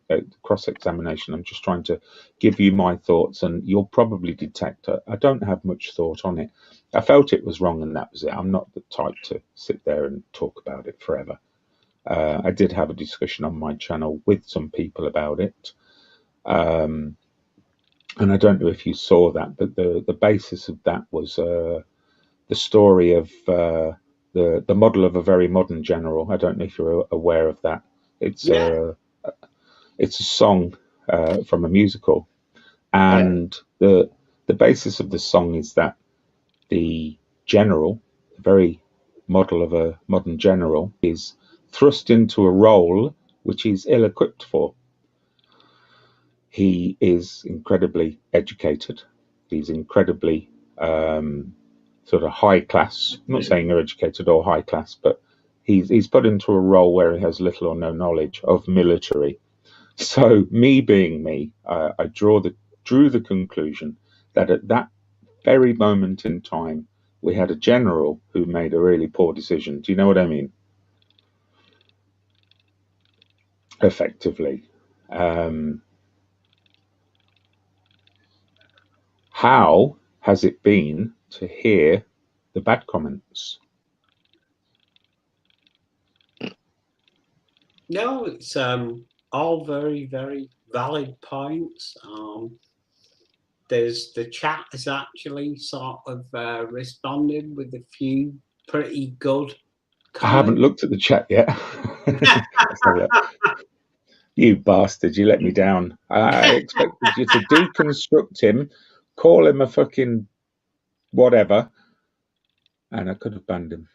cross-examination. I'm just trying to give you my thoughts, and you'll probably detect it. I don't have much thought on it. I felt it was wrong, and that was it. I'm not the type to sit there and talk about it forever. I did have a discussion on my channel with some people about it. And I don't know if you saw that, but the basis of that was the story of the model of a very modern general. I don't know if you're aware of that. It's a song from a musical, and the basis of the song is that the general, the very model of a modern general, is thrust into a role which he's ill-equipped for. He is incredibly educated. He's incredibly sort of high class. I'm not saying you're educated or high class, but he's put into a role where he has little or no knowledge of military. So me being me, I drew the conclusion that at that very moment in time, we had a general who made a really poor decision. Do you know what I mean? Effectively. How has it been to hear the bad comments? No, it's all very, very valid points. There's the chat has actually sort of responded with a few pretty good comments. I haven't looked at the chat yet. You bastard, you let me down. I expected you to deconstruct him, call him a fucking whatever, and I could have banned him.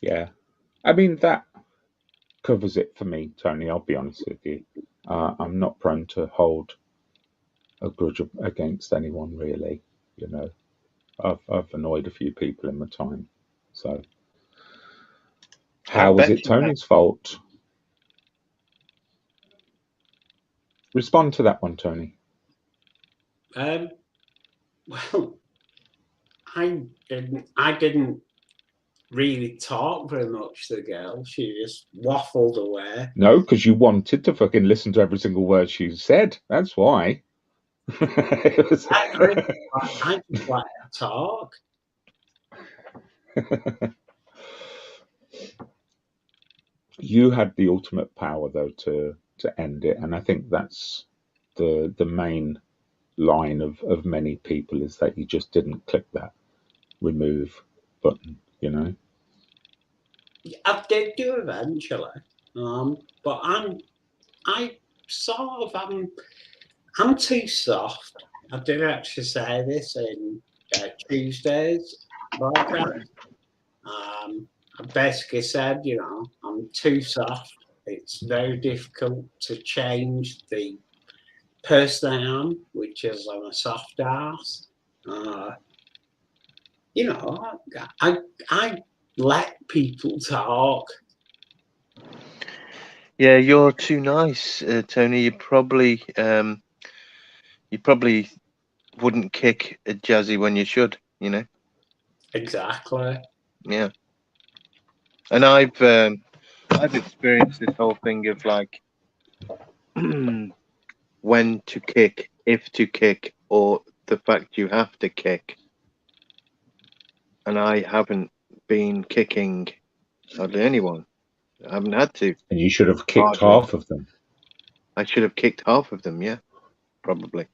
Yeah. I mean, that covers it for me, Tony. I'll be honest with you. I'm not prone to hold a grudge against anyone, really. You know, I've annoyed a few people in my time. So, how was it Tony's fault? Respond to that one, Tony. Well, I didn't really talk very much to the girl. She just waffled away. No, because you wanted to fucking listen to every single word she said. That's why. I just let her talk. You had the ultimate power, though, to end it, and I think that's the main line of many people, is that you just didn't click that remove button, you know. I did do eventually, but I'm too soft. I did actually say this in Tuesday's broadcast. I basically said, you know, I'm too soft. It's very difficult to change the person I am, which is I'm a soft ass. You know, I let people talk. Yeah, you're too nice, Tony. You probably wouldn't kick a Jazzy when you should, you know. Exactly. Yeah. And I've experienced this whole thing of like when to kick, if to kick, or the fact you have to kick. And I haven't been kicking hardly anyone. I haven't had to. And you should have kicked Hardly. half of them. I should have kicked half of them, yeah. Probably.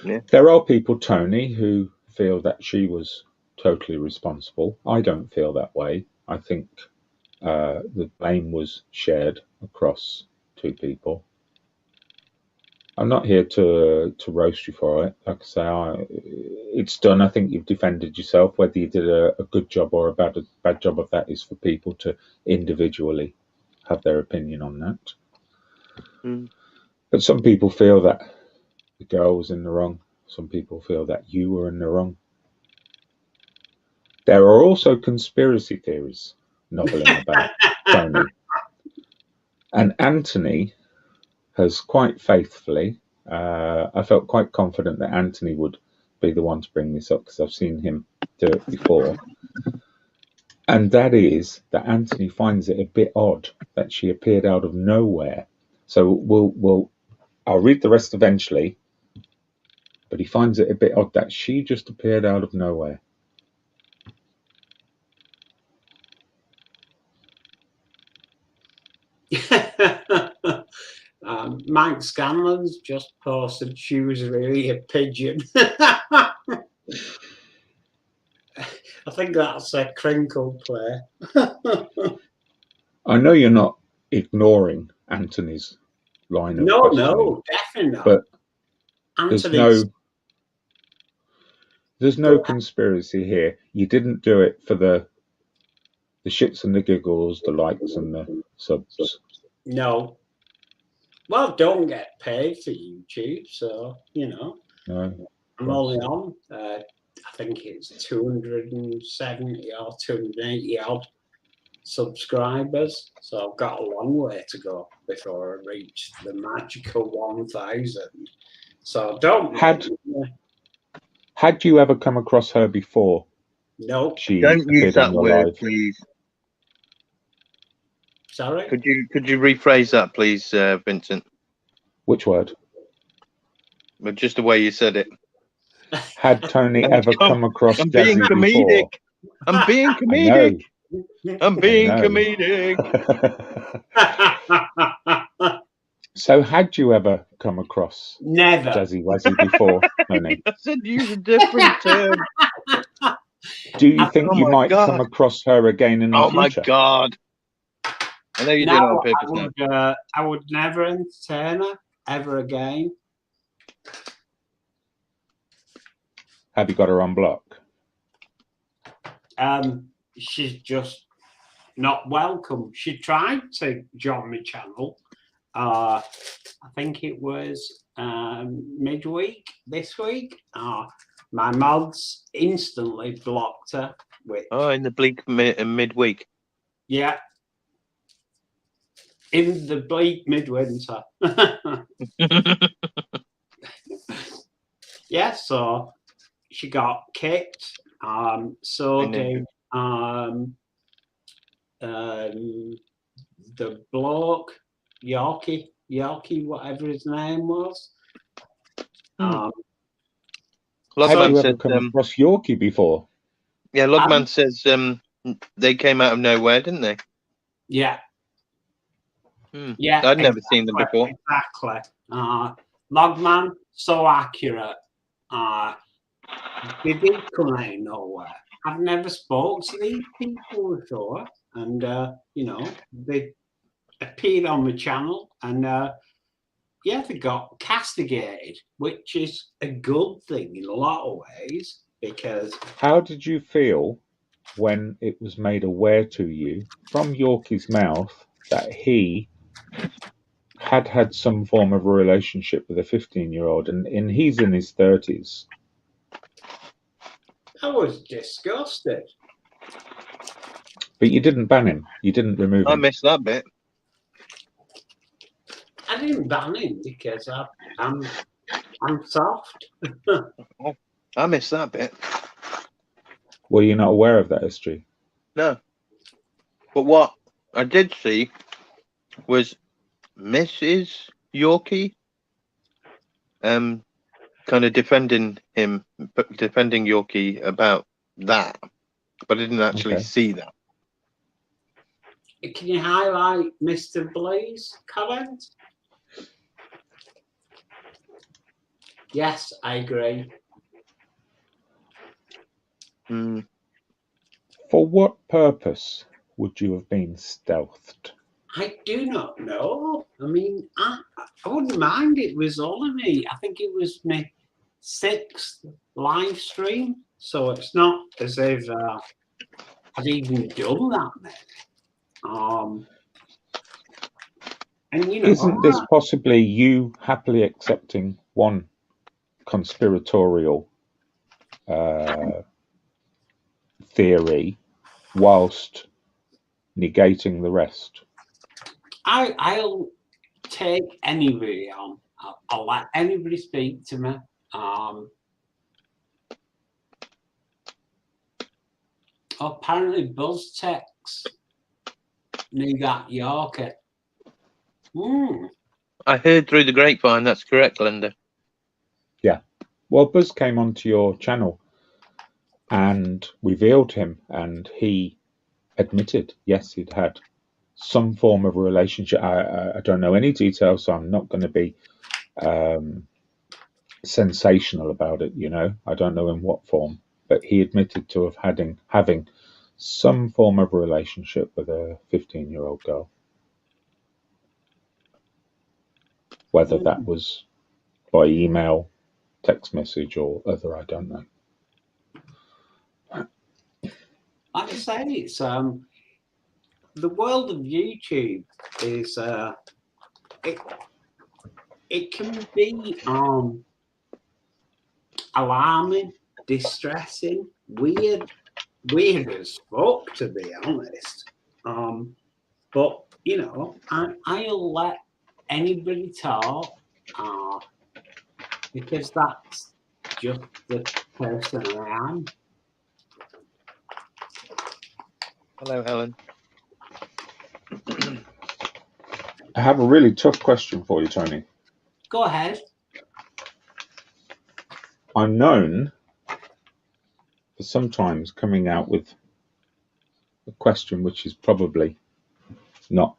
Yeah. There are people, Tony, who feel that she was totally responsible. I don't feel that way. I think the blame was shared across two people. I'm not here to roast you for it. Like I say, it's done. I think you've defended yourself. Whether you did a good job or a bad job of that is for people to individually have their opinion on that. Mm. But some people feel that the girl was in the wrong. Some people feel that you were in the wrong. There are also conspiracy theories noveling about Tony. And Anthony has quite faithfully, I felt quite confident that Anthony would be the one to bring this up because I've seen him do it before. And that is that Anthony finds it a bit odd that she appeared out of nowhere. So I'll read the rest eventually, but he finds it a bit odd that she just appeared out of nowhere. Mike Scanlon's just posted she was really a pigeon. I think that's a crinkle play. I know you're not ignoring Anthony's line of questioning. No, definitely not. But Anthony's... there's no conspiracy here. You didn't do it for the shits and the giggles, the likes and the subs. No. Well, don't get paid for YouTube, so, you know. No. I'm only on, I think it's 270 or 280 odd subscribers. So I've got a long way to go before I reach the magical 1,000. So don't... Had you ever come across her before? No. Don't use that word, please. Sorry? Could you rephrase that, please, Vincent? Which word? But just the way you said it. Had Tony ever come across I'm being Jazzy comedic. before? I'm being comedic. I'm being comedic. So had you ever come across Never Jazzy Wazzy before, Tony? I said use a different term. Do you think you might come across her again in the future? Oh my God. I know you did it on purpose now. I would never entertain her ever again. Have you got her on block? She's just not welcome. She tried to join my channel. I think it was midweek this week. My mods instantly blocked her. In the bleak midweek. Yeah. In the bleak midwinter. Yeah, so she got kicked. So did the bloke, Yorkie, whatever his name was. Have you ever come across Yorkie before? Yeah, Logman says they came out of nowhere, didn't they? Yeah. Yeah, I'd never seen them before. Exactly. Logman, so accurate. They did come out of nowhere. I've never spoke to these people before, and you know, they appeared on the channel, and yeah, they got castigated, which is a good thing in a lot of ways, because... How did you feel when it was made aware to you from Yorkie's mouth that he had some form of a relationship with a 15-year-old, and he's in his 30s? I was disgusted. But you didn't ban him. You didn't remove him. I missed that bit. I didn't ban him because I'm soft. I missed that bit. Were you not aware of that history? No. But what I did see was Mrs. Yorkie kind of defending Yorkie about that. But I didn't actually see that. Can you highlight Mr. Blue's comment? Yes, I agree. For what purpose would you have been stealthed? I do not know. I mean, I wouldn't mind it was all of me. I think it was my 6th live stream, so it's not as if I'd even done that many. And you know, isn't this possibly you happily accepting one conspiratorial theory whilst negating the rest? I'll take anybody on. I'll let anybody speak to me. Apparently, BuzzTex knew that Yorkie. I heard through the grapevine. That's correct, Linda. Yeah. Well, Buzz came onto your channel and revealed him, and he admitted, yes, he'd had some form of a relationship. I don't know any details, so I'm not going to be sensational about it. You know, I don't know in what form, but he admitted to having some form of a relationship with a 15-year-old girl. Whether that was by email, text message, or other, I don't know. Like I say, it's the world of YouTube is it can be alarming, distressing, weird as fuck, to be honest. But you know, I'll let anybody talk because that's just the person I am. Hello, Helen. I have a really tough question for you, Tony. Go ahead. I'm known for sometimes coming out with a question which is probably not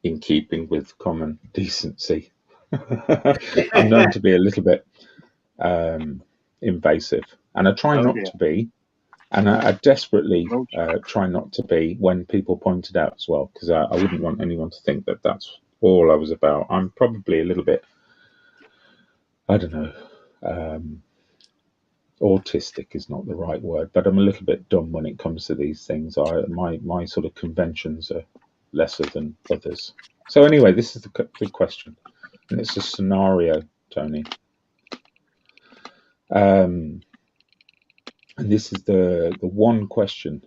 in keeping with common decency. I'm known to be a little bit invasive, and I try not to be, and I desperately try not to be when people point it out as well, because I wouldn't want anyone to think that that's all I was about. I'm probably a little bit, I don't know, autistic is not the right word, but I'm a little bit dumb when it comes to these things. My sort of conventions are lesser than others. So anyway, this is the question, and it's a scenario, Tony. And this is the one question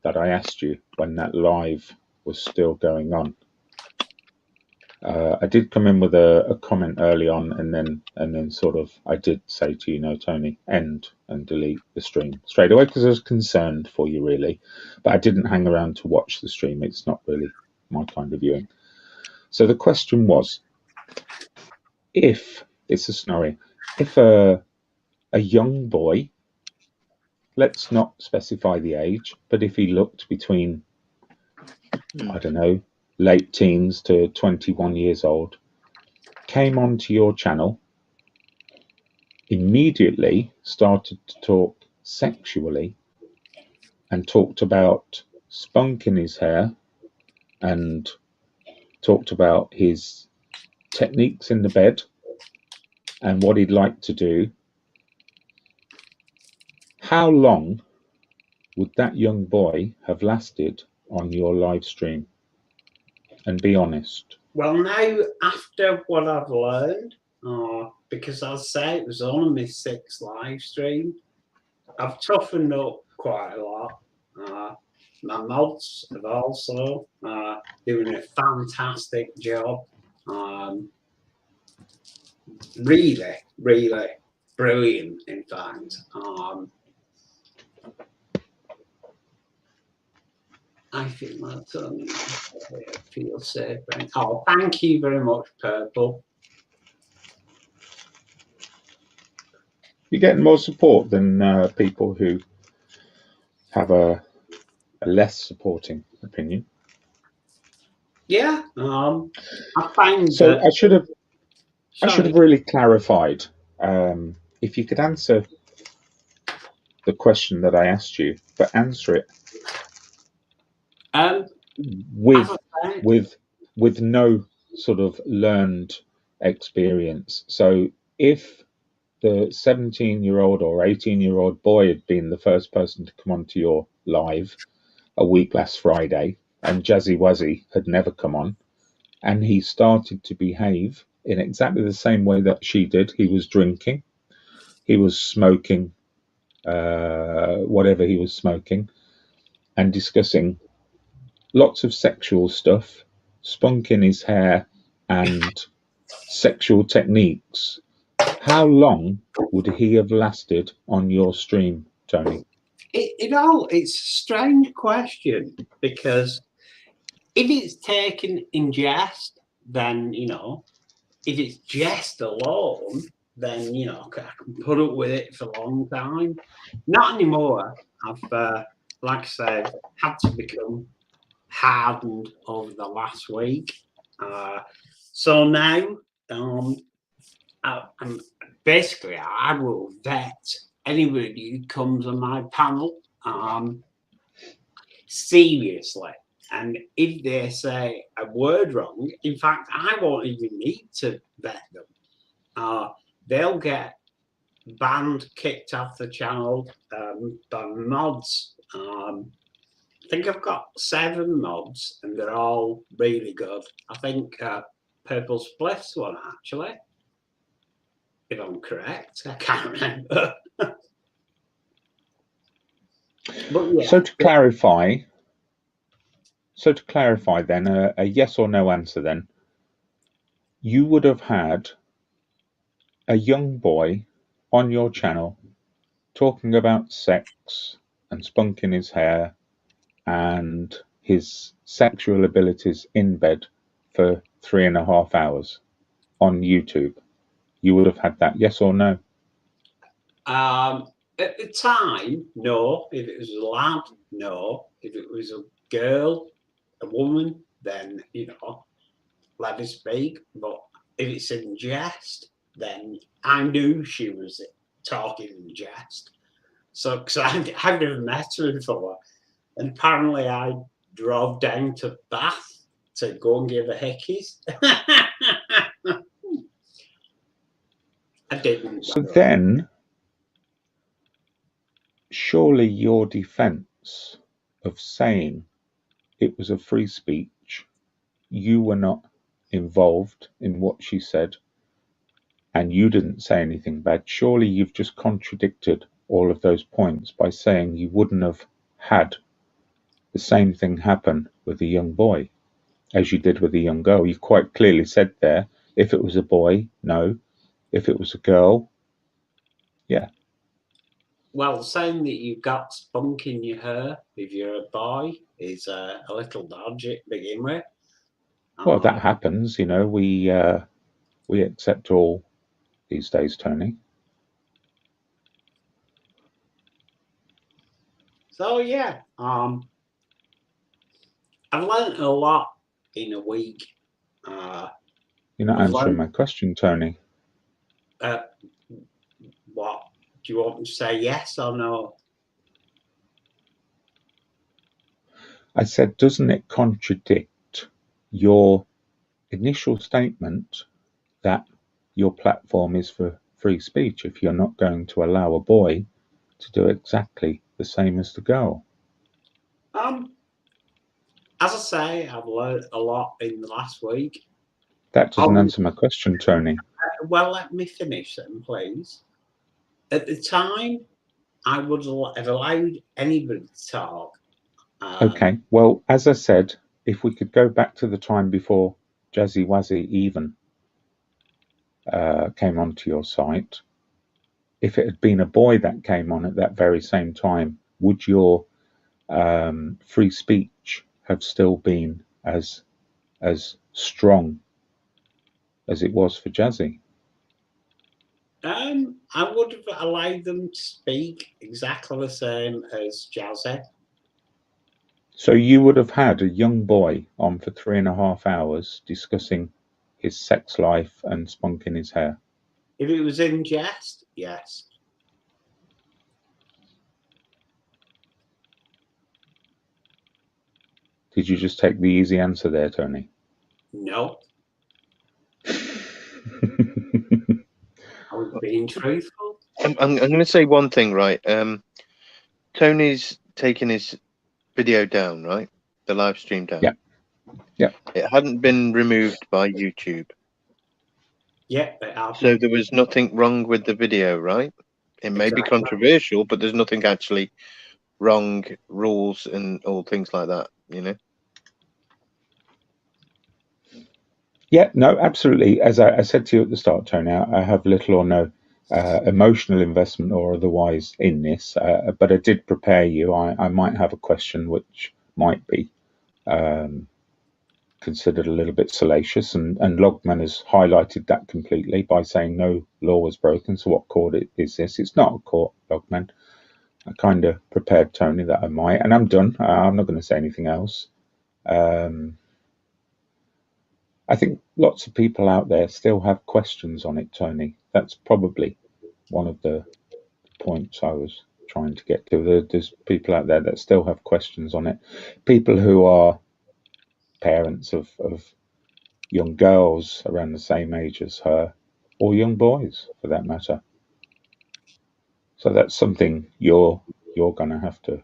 that I asked you when that live was still going on. I did come in with a comment early on, and then sort of I did say to you, no, Tony, end and delete the stream straight away because I was concerned for you, really. But I didn't hang around to watch the stream. It's not really my kind of viewing. So the question was, if it's a scenario, if a young boy, let's not specify the age, but if he looked between, I don't know, late teens to 21 years old, came onto your channel, immediately started to talk sexually and talked about spunk in his hair and talked about his techniques in the bed and what he'd like to do, how long would that young boy have lasted on your live stream? And be honest. Well, now, after what I've learned, because I'll say it was only my 6th live stream, I've toughened up quite a lot. My mods have also doing a fantastic job. Really, really brilliant, in fact. I think that's feel safe. Oh, thank you very much, Purple. You're getting more support than people who have a less supporting opinion. Yeah, I find so. That, I should have really clarified. If you could answer the question that I asked you, but answer it with no sort of learned experience. So if the 17-year-old or 18-year-old boy had been the first person to come onto your live a week last Friday, and Jazzy Wazzy had never come on, and he started to behave in exactly the same way that she did. He was drinking, he was smoking, whatever he was smoking, and discussing lots of sexual stuff, spunk in his hair, and sexual techniques. How long would he have lasted on your stream, Tony? It's a strange question, because if it's taken in jest, then, you know, if it's jest alone, then, you know, I can put up with it for a long time. Not anymore. I've, like I said, had to become hardened over the last week. So now, I'm basically, I will vet anybody who comes on my panel seriously. And if they say a word wrong, in fact, I won't even need to vet them. They'll get banned, kicked off the channel by mods. I think I've got 7 mods, and they're all really good. I think Purple Spliff's one, actually, if I'm correct. I can't remember. But yeah. So to clarify then, a yes or no answer then. You would have had a young boy on your channel talking about sex and spunking his hair and his sexual abilities in bed for 3.5 hours on YouTube. You would have had that, yes or no? At the time, no. If it was a lad, no. If it was a girl, a woman, then, you know, let her speak. But if it's in jest, then I knew she was talking in jest. So, because I've never met her before. And apparently I drove down to Bath to go and give her hickeys. I didn't. So then, surely your defense of saying it was a free speech, you were not involved in what she said, and you didn't say anything bad, surely you've just contradicted all of those points by saying you wouldn't have had the same thing happen with a young boy as you did with a young girl. You quite clearly said there, if it was a boy, no. If it was a girl, yeah. Well, saying that you've got spunk in your hair if you're a boy is a little dodgy to begin with. Well, that happens, you know. We accept all these days, Tony. So yeah, I've learned a lot in a week. You're not answering my question, Tony. What? Do you want me to say yes or no? I said, doesn't it contradict your initial statement that your platform is for free speech if you're not going to allow a boy to do exactly the same as the girl? As I say, I've learned a lot in the last week. That doesn't answer my question, Tony. Well, let me finish then, please. At the time, I would have allowed anybody to talk. Okay, well, as I said, if we could go back to the time before Jazzy Wazzy even came onto your site, if it had been a boy that came on at that very same time, would your free speech have still been as strong as it was for Jazzy? I would have allowed them to speak exactly the same as Jazzy. So you would have had a young boy on for 3.5 hours discussing his sex life and spunk in his hair? If it was in jest, yes. Did you just take the easy answer there, Tony? No. I was being truthful. I'm going to say one thing, right? Tony's taken his video down, right? The live stream down. Yeah. Yeah. It hadn't been removed by YouTube. Yeah. So there was nothing wrong with the video, right? It may be controversial, but there's nothing actually wrong, rules and all things like that, you know? Yeah, no, absolutely. As I said to you at the start, Tony, I have little or no emotional investment or otherwise in this, but I did prepare you. I might have a question which might be considered a little bit salacious, and Logman has highlighted that completely by saying no law was broken. So what court is this? It's not a court, Logman. I kind of prepared Tony that I might, and I'm done. I'm not going to say anything else. I think lots of people out there still have questions on it, Tony. That's probably one of the points I was trying to get to. There's people out there that still have questions on it. People who are parents of young girls around the same age as her, or young boys for that matter. So that's something you're going to have to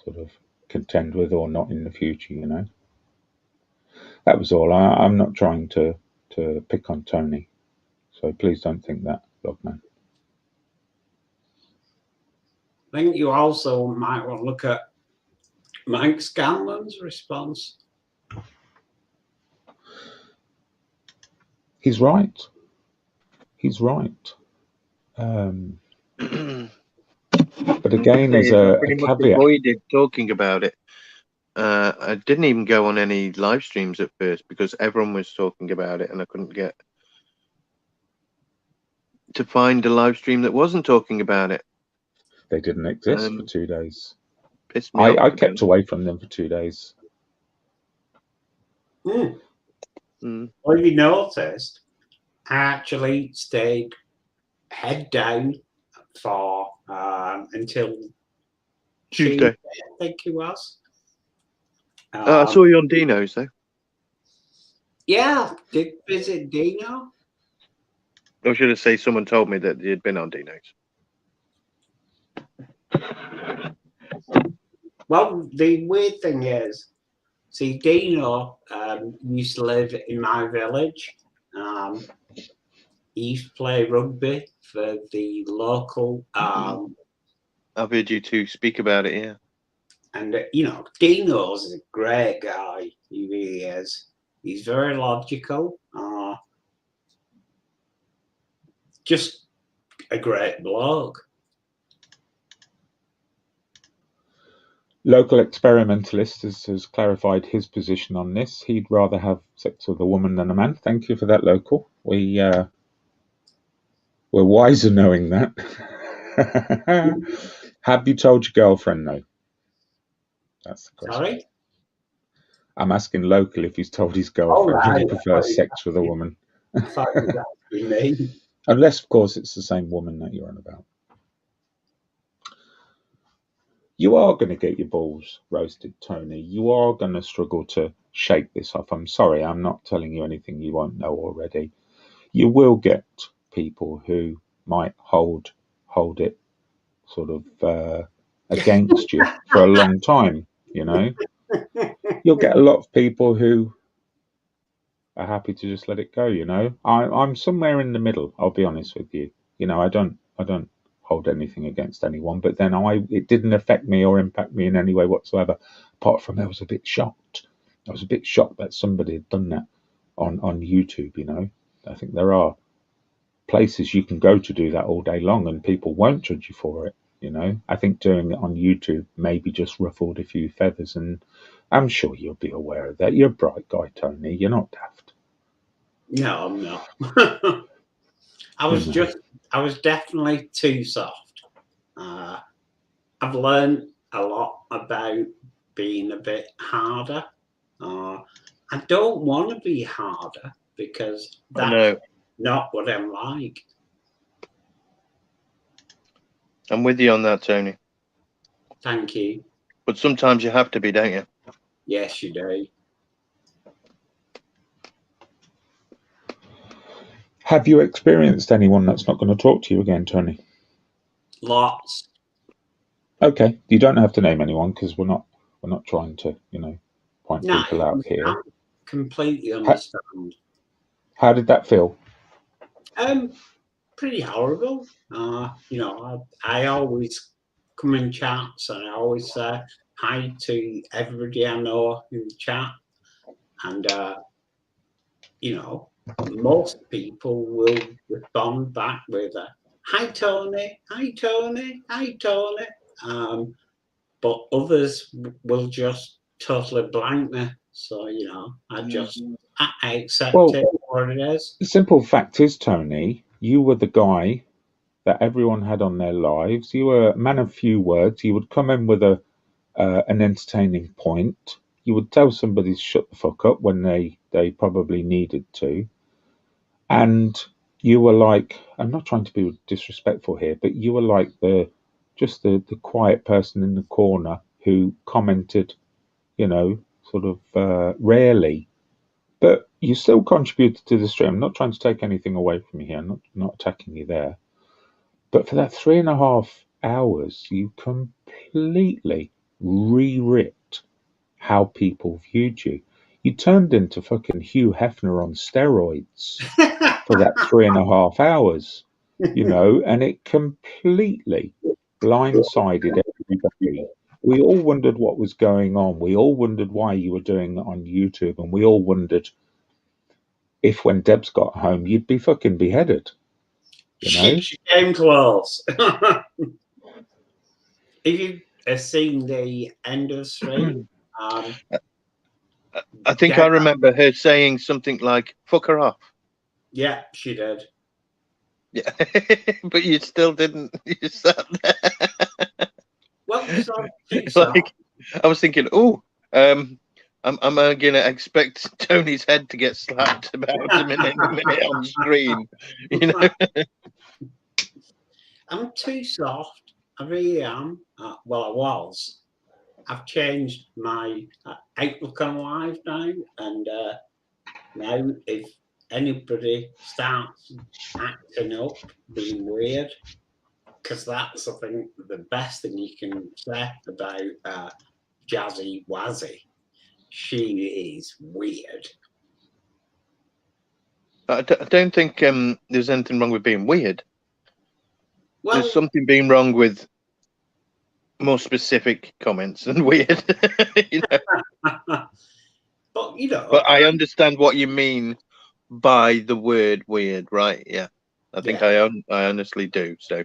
sort of contend with or not in the future, you know. That was all. I'm not trying to pick on Tony, so please don't think that, Logman. I think you also might want to look at Mike Scanlon's response. He's right. He's right. But again, there's a caveat. Avoided talking about it. I didn't even go on any live streams at first because everyone was talking about it, and I couldn't get to find a live stream that wasn't talking about it. They didn't exist for 2 days. Pissed me off. I kept away from them for 2 days. Well, if you noticed, I actually stayed head down for until Tuesday, I think it was. I saw you on Dino's though. Yeah, did visit Dino. Or should I say someone told me that you'd been on Dino's? Well, the weird thing is, see, Dino used to live in my village. He used to play rugby for the local. I've heard you two speak about it, yeah. And, you know, Dino's a great guy. He really is. He's very logical. Just a great bloke. Local experimentalist has clarified his position on this. He'd rather have sex with a woman than a man. Thank you for that, Local. We're wiser knowing that. Have you told your girlfriend, though? That's the question. Sorry? I'm asking Local if he's told his girlfriend that he prefers sex with a woman. I thought you were asking me. Unless, of course, it's the same woman that you're on about. You are going to get your balls roasted, Tony. You are going to struggle to shake this off. I'm sorry, I'm not telling you anything you won't know already. You will get people who might hold it sort of against you for a long time. you know. You'll get a lot of people who are happy to just let it go, you know. I'm somewhere in the middle, I'll be honest with you. You know, I don't hold anything against anyone, but then it didn't affect me or impact me in any way whatsoever, apart from I was a bit shocked. I was a bit shocked that somebody had done that on YouTube, you know. I think there are places you can go to do that all day long and people won't judge you for it, you know. I think doing it on YouTube maybe just ruffled a few feathers, and I'm sure you'll be aware of that. You're a bright guy, Tony. You're not daft. No, I'm not. I was definitely too soft. I've learned a lot about being a bit harder. I don't want to be harder because that's not what I'm like. I'm with you on that, Tony. Thank you. But sometimes you have to be, don't you? Yes, you do. Have you experienced anyone that's not going to talk to you again, Tony? Lots. Okay, you don't have to name anyone because we're not trying to, you know, point people out here. I completely understand. How did that feel? Pretty horrible. You know, I always come in chats and I always say hi to everybody I know in the chat, and you know, most people will respond back with a hi Tony, hi Tony, hi Tony. But others will just totally blank me. So, you know, I accept it for what it is. The simple fact is, Tony, you were the guy that everyone had on their lives. You were a man of few words. You would come in with an entertaining point. You would tell somebody to shut the fuck up when they probably needed to. And you were like, I'm not trying to be disrespectful here, but you were like the quiet person in the corner who commented, you know, sort of rarely. But you still contributed to the stream. I'm not trying to take anything away from you here. I'm not attacking you there. But for that 3.5 hours, you completely rewrit how people viewed you. You turned into fucking Hugh Hefner on steroids for that 3.5 hours, you know, and it completely blindsided everybody. We all wondered what was going on. We all wondered why you were doing it on YouTube, and we all wondered if when Debs got home, you'd be fucking beheaded. You know? She came close. If you have seen the end of the stream, I think I remember her saying something like, fuck her off. Yeah, she did. Yeah, but you still didn't. You sat there. Well, like, I was thinking, am I going to expect Tony's head to get slapped about a minute on screen? You know? I'm too soft. I really am. Well, I was. I've changed my outlook on life now, and now if anybody starts acting up, being weird, because that's, I think, the best thing you can say about Jazzy Wazzy. She is weird. I don't think there's anything wrong with being weird. Well, there's something being wrong with more specific comments than weird. You know? But you know. But I understand what you mean by the word weird, right? Yeah, I think I honestly do. So,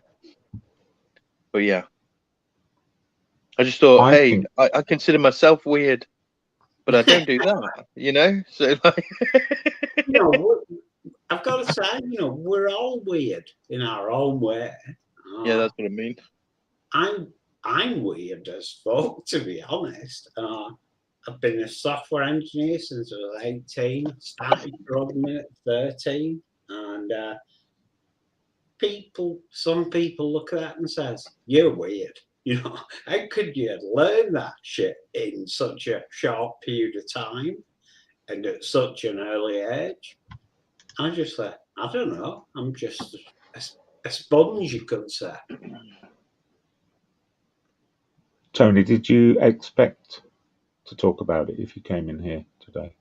but yeah, I just thought, I consider myself weird, but I don't do that. You know, so like, you know, I've got to say, you know, we're all weird in our own way. Yeah, that's what I mean. I'm weird as fuck, to be honest. I've been a software engineer since I was 18. Started programming at 13, and some people look at that and says, "You're weird." You know, how could you learn that shit in such a short period of time and at such an early age? I just say, I don't know. I'm just a sponge, you could say. Tony, did you expect to talk about it if you came in here today?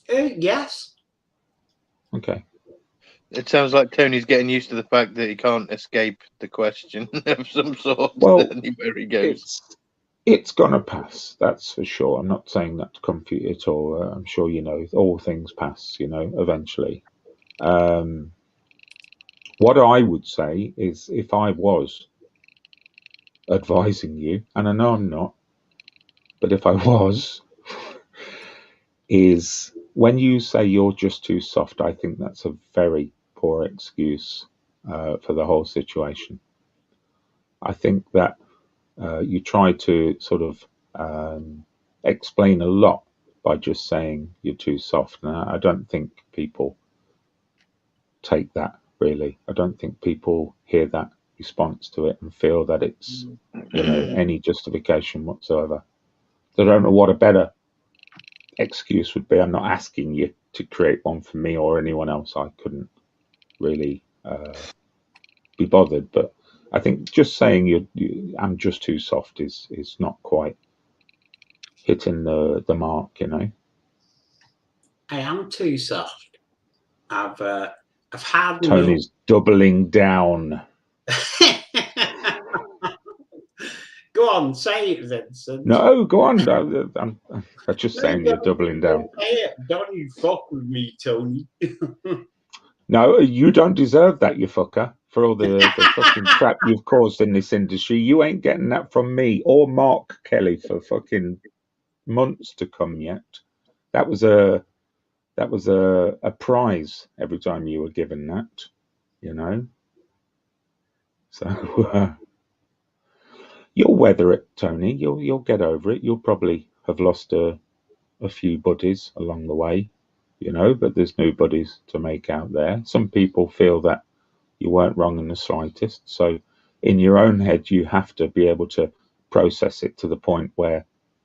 Yes. Okay. It sounds like Tony's getting used to the fact that he can't escape the question of some sort Well, anywhere he goes. It's gonna pass, that's for sure. I'm not saying that to comfort you at all. I'm sure you know all things pass, you know, eventually. What I would say is, if I was advising you, and I know I'm not, but if I was, is when you say you're just too soft, I think that's a very poor excuse for the whole situation. I think that you try to sort of explain a lot by just saying you're too soft. And I don't think people take that really. I don't think people hear that response to it and feel that it's, you know, any justification whatsoever. They don't know what a better excuse would be. I'm not asking you to create one for me or anyone else. I couldn't really be bothered. But I think just saying I'm just too soft is not quite hitting the mark, you know. I am too soft. I've had Tony's doubling down. Go on, say it, Vincent. No, go on. I'm just saying you're doubling down. Don't you fuck with me, Tony. No, you don't deserve that, you fucker. For all the fucking crap you've caused in this industry, you ain't getting that from me or Mark Kelly for fucking months to come yet. That was a prize every time you were given that, you know. So you'll weather it, Tony. You'll get over it. You'll probably have lost a few buddies along the way, you know, but there's new buddies to make out there. Some people feel that you weren't wrong in the slightest. So in your own head, you have to be able to process it to the point where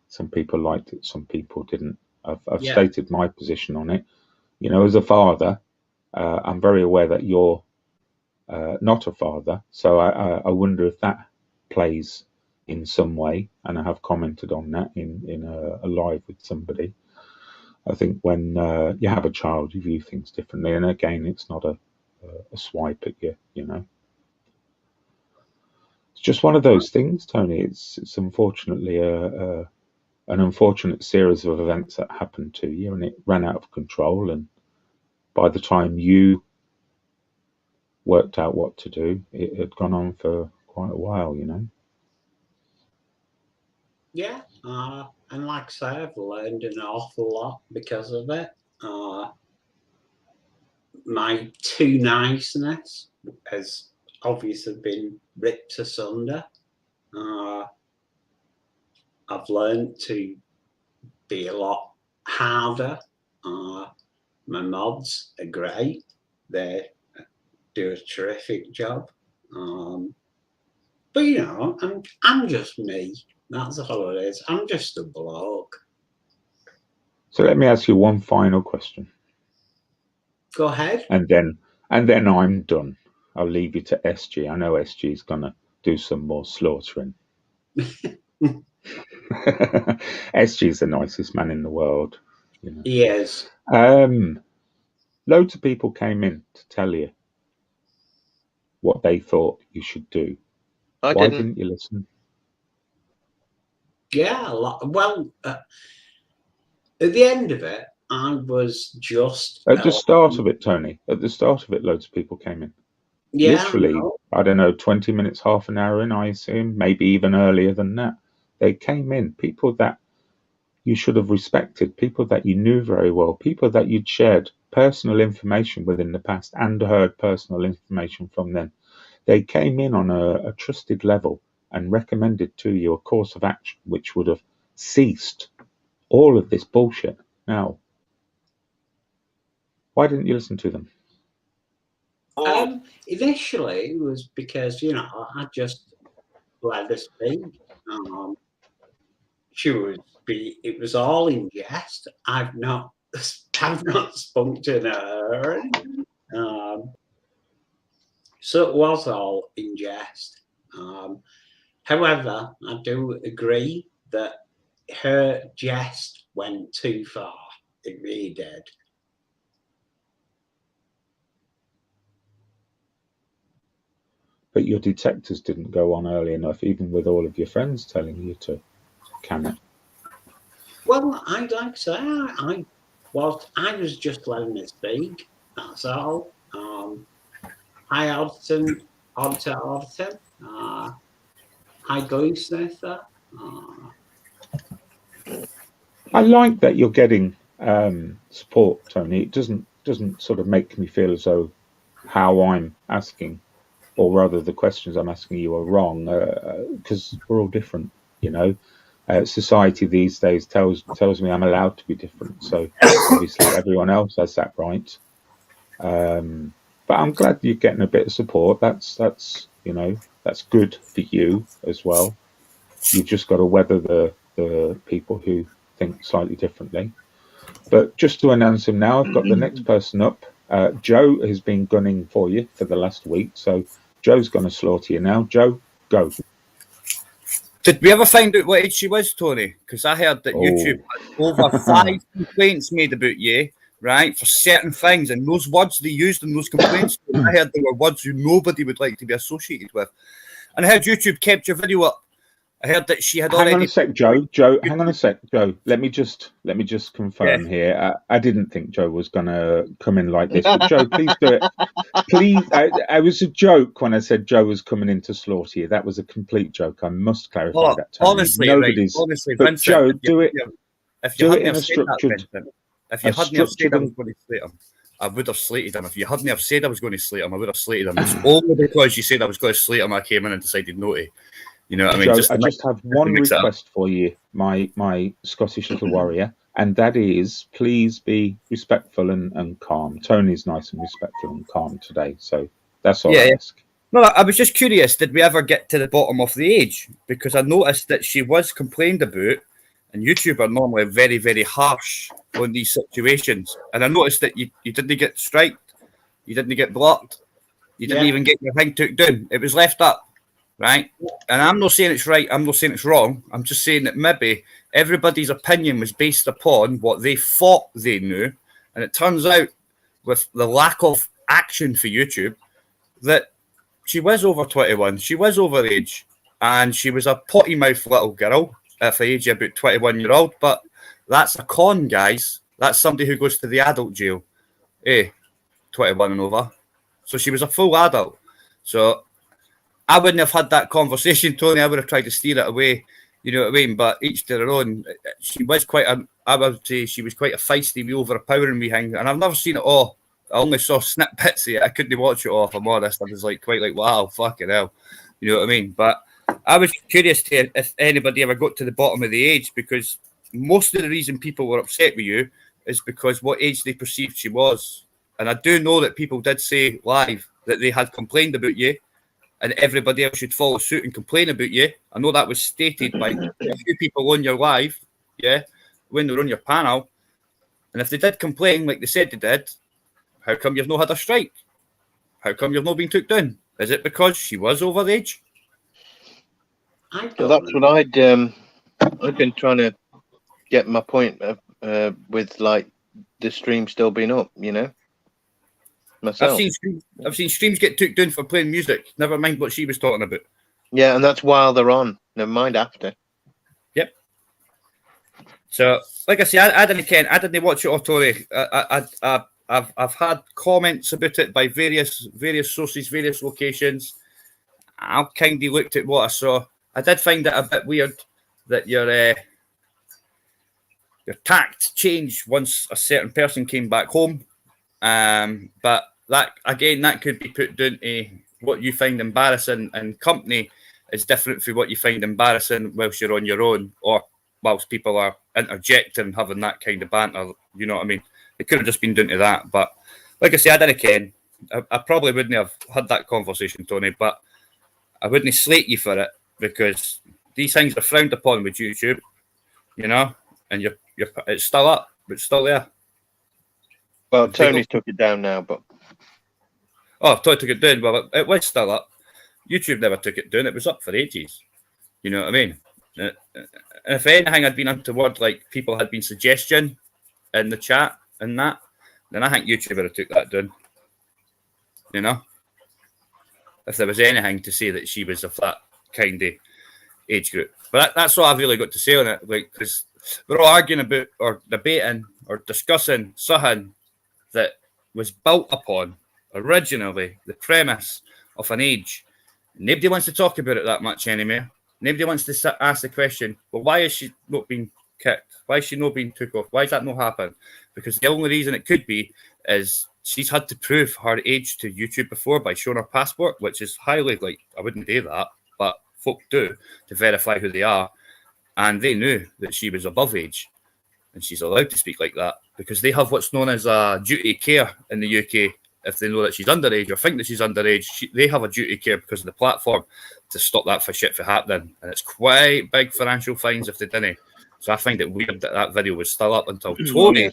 some people liked it, some people didn't. I've stated my position on it. You know, as a father, I'm very aware that you're not a father. So I wonder if that plays in some way. And I have commented on that in a live with somebody. I think when you have a child, you view things differently. And again, it's not a swipe at you, you know. It's just one of those things, Tony. It's unfortunately an unfortunate series of events that happened to you, and it ran out of control. And by the time you worked out what to do, it had gone on for quite a while, you know. Yeah, and like I say, I've learned an awful lot because of it. My too niceness has obviously been ripped asunder. I've learned to be a lot harder. My mods are great. They do a terrific job. But you know, I'm just me. That's all it is. I'm just a bloke. So let me ask you one final question. Go ahead. And then I'm done. I'll leave you to SG. I know SG is gonna do some more slaughtering. SG is the nicest man in the world. You know. He is. Loads of people came in to tell you what they thought you should do. Why didn't you listen? Yeah, a lot. Well, at the end of it, I was just at the start of it, Tony. At the start of it, loads of people came in. Yeah, literally, I don't know, 20 minutes, half an hour in, I assume, maybe even earlier than that. They came in, people that you should have respected, people that you knew very well, people that you'd shared personal information with in the past and heard personal information from them. They came in on a trusted level and recommended to you a course of action which would have ceased all of this bullshit. Now, why didn't you listen to them? Initially, it was because, you know, I just let her speak. It was all in jest. I've not spoken to her. So it was all in jest. However, I do agree that her jest went too far. It really did. But your detectors didn't go on early enough, even with all of your friends telling you to can it. Well, I'd like to say I was just letting it speak. That's all. Hi, Alton. Hi, Goosenether. I like that you're getting support, Tony. It doesn't sort of make me feel as though how I'm asking, or rather the questions I'm asking you are wrong, because we're all different, you know. Society these days tells me I'm allowed to be different, so obviously everyone else has that right. But I'm glad you're getting a bit of support. That's you know, that's good for you as well. You've just got to weather the people who think slightly differently. But just to announce him now, I've got the next person up. Joe has been gunning for you for the last week, so Joe's going to slaughter you now. Joe, go. Did we ever find out what age she was, Tony? Because I heard that YouTube had over 5 complaints made about you, right, for certain things, and those words they used in those complaints, I heard they were words who nobody would like to be associated with. And I heard YouTube kept your video up. I heard that she had already. Hang on a sec, Joe. Hang on a sec, Joe. Let me just confirm here. I didn't think Joe was going to come in like this, but Joe, please do it. Please. I was a joke when I said Joe was coming in to slaughter you. That was a complete joke. I must clarify that. Tony. Honestly, nobody's. Right, honestly, but Vincent, Joe, do it. If you hadn't in a structured. If you hadn't have said I was going to slate him, I would have slated him. If you hadn't have said I was going to slate him, I would have slated him. It's only because you said I was going to slate him I came in and decided no to. You know what I mean? Joe, I just have one request for you, my Scottish little warrior, and that is please be respectful and calm. Tony's nice and respectful and calm today, so that's all I ask. No, I was just curious, did we ever get to the bottom of the age? Because I noticed that she was complained about, and YouTube are normally very, very harsh on these situations. And I noticed that you didn't get striked, you didn't get blocked, you didn't even get your thing took down. It was left up. Right, and I'm not saying it's right, I'm not saying it's wrong, I'm just saying that maybe everybody's opinion was based upon what they thought they knew, and it turns out with the lack of action for YouTube that she was over 21, she was over age, and she was a potty mouth little girl at the age of about 21-year-old, but that's a con, guys. That's somebody who goes to the adult jail, 21 and over. So she was a full adult. So I wouldn't have had that conversation, Tony. I would have tried to steer it away. You know what I mean? But each to their own. She was I would say she was quite a feisty, wee overpowering wee thing. And I've never seen it all. I only saw snippets of it. I couldn't watch it all, if I'm honest. I was quite like, wow, fucking hell. You know what I mean? But I was curious to if anybody ever got to the bottom of the age, because most of the reason people were upset with you is because what age they perceived she was. And I do know that people did say live that they had complained about you, and everybody else should follow suit and complain about you. I know that was stated by a few people on your live, when they were on your panel. And if they did complain like they said they did, how come you've not had a strike? How come you've not been took down? Is it because she was over the age? So that's what I've been trying to get my point with, like, the stream still being up, you know. Myself. I've seen streams get took down for playing music. Never mind what she was talking about. Yeah, and that's while they're on. Never mind after. Yep. So, like I say, I didn't watch it all, Tony. I've had comments about it by various sources, various locations. I've kind of looked at what I saw. I did find it a bit weird that your tact changed once a certain person came back home. But that could be put down to what you find embarrassing, and company is different from what you find embarrassing whilst you're on your own, or whilst people are interjecting, having that kind of banter. You know what I mean? It could have just been down to that. But like I say, I didn't ken. I probably wouldn't have had that conversation, Tony, but I wouldn't slate you for it, because these things are frowned upon with YouTube, you know, and it's still up, but it's still there. Well, Tony's took it down now, but Tony took it down. Well, it was still up. YouTube never took it down. It was up for ages. You know what I mean? if anything had been untoward, like people had been suggestion in the chat and that, then I think YouTube would have took that down. You know, if there was anything to say that she was of that kind of age group. But that's all I've really got to say on it, like, because we're all arguing about or debating or discussing something that was built upon originally the premise of an age. Nobody wants to talk about it that much anymore. Nobody wants to ask the question, well, why is she not being kicked? Why is she not being took off? Why has that not happened? Because the only reason it could be is she's had to prove her age to YouTube before by showing her passport, which is highly, like, I wouldn't do that, but folk do to verify who they are. And they knew that she was above age and she's allowed to speak like that because they have what's known as a duty of care in the UK. If they know that she's underage or think that she's underage, they have a duty of care because of the platform to stop that for shit from happening. And it's quite big financial fines if they didn't. So I find it weird that that video was still up until Tony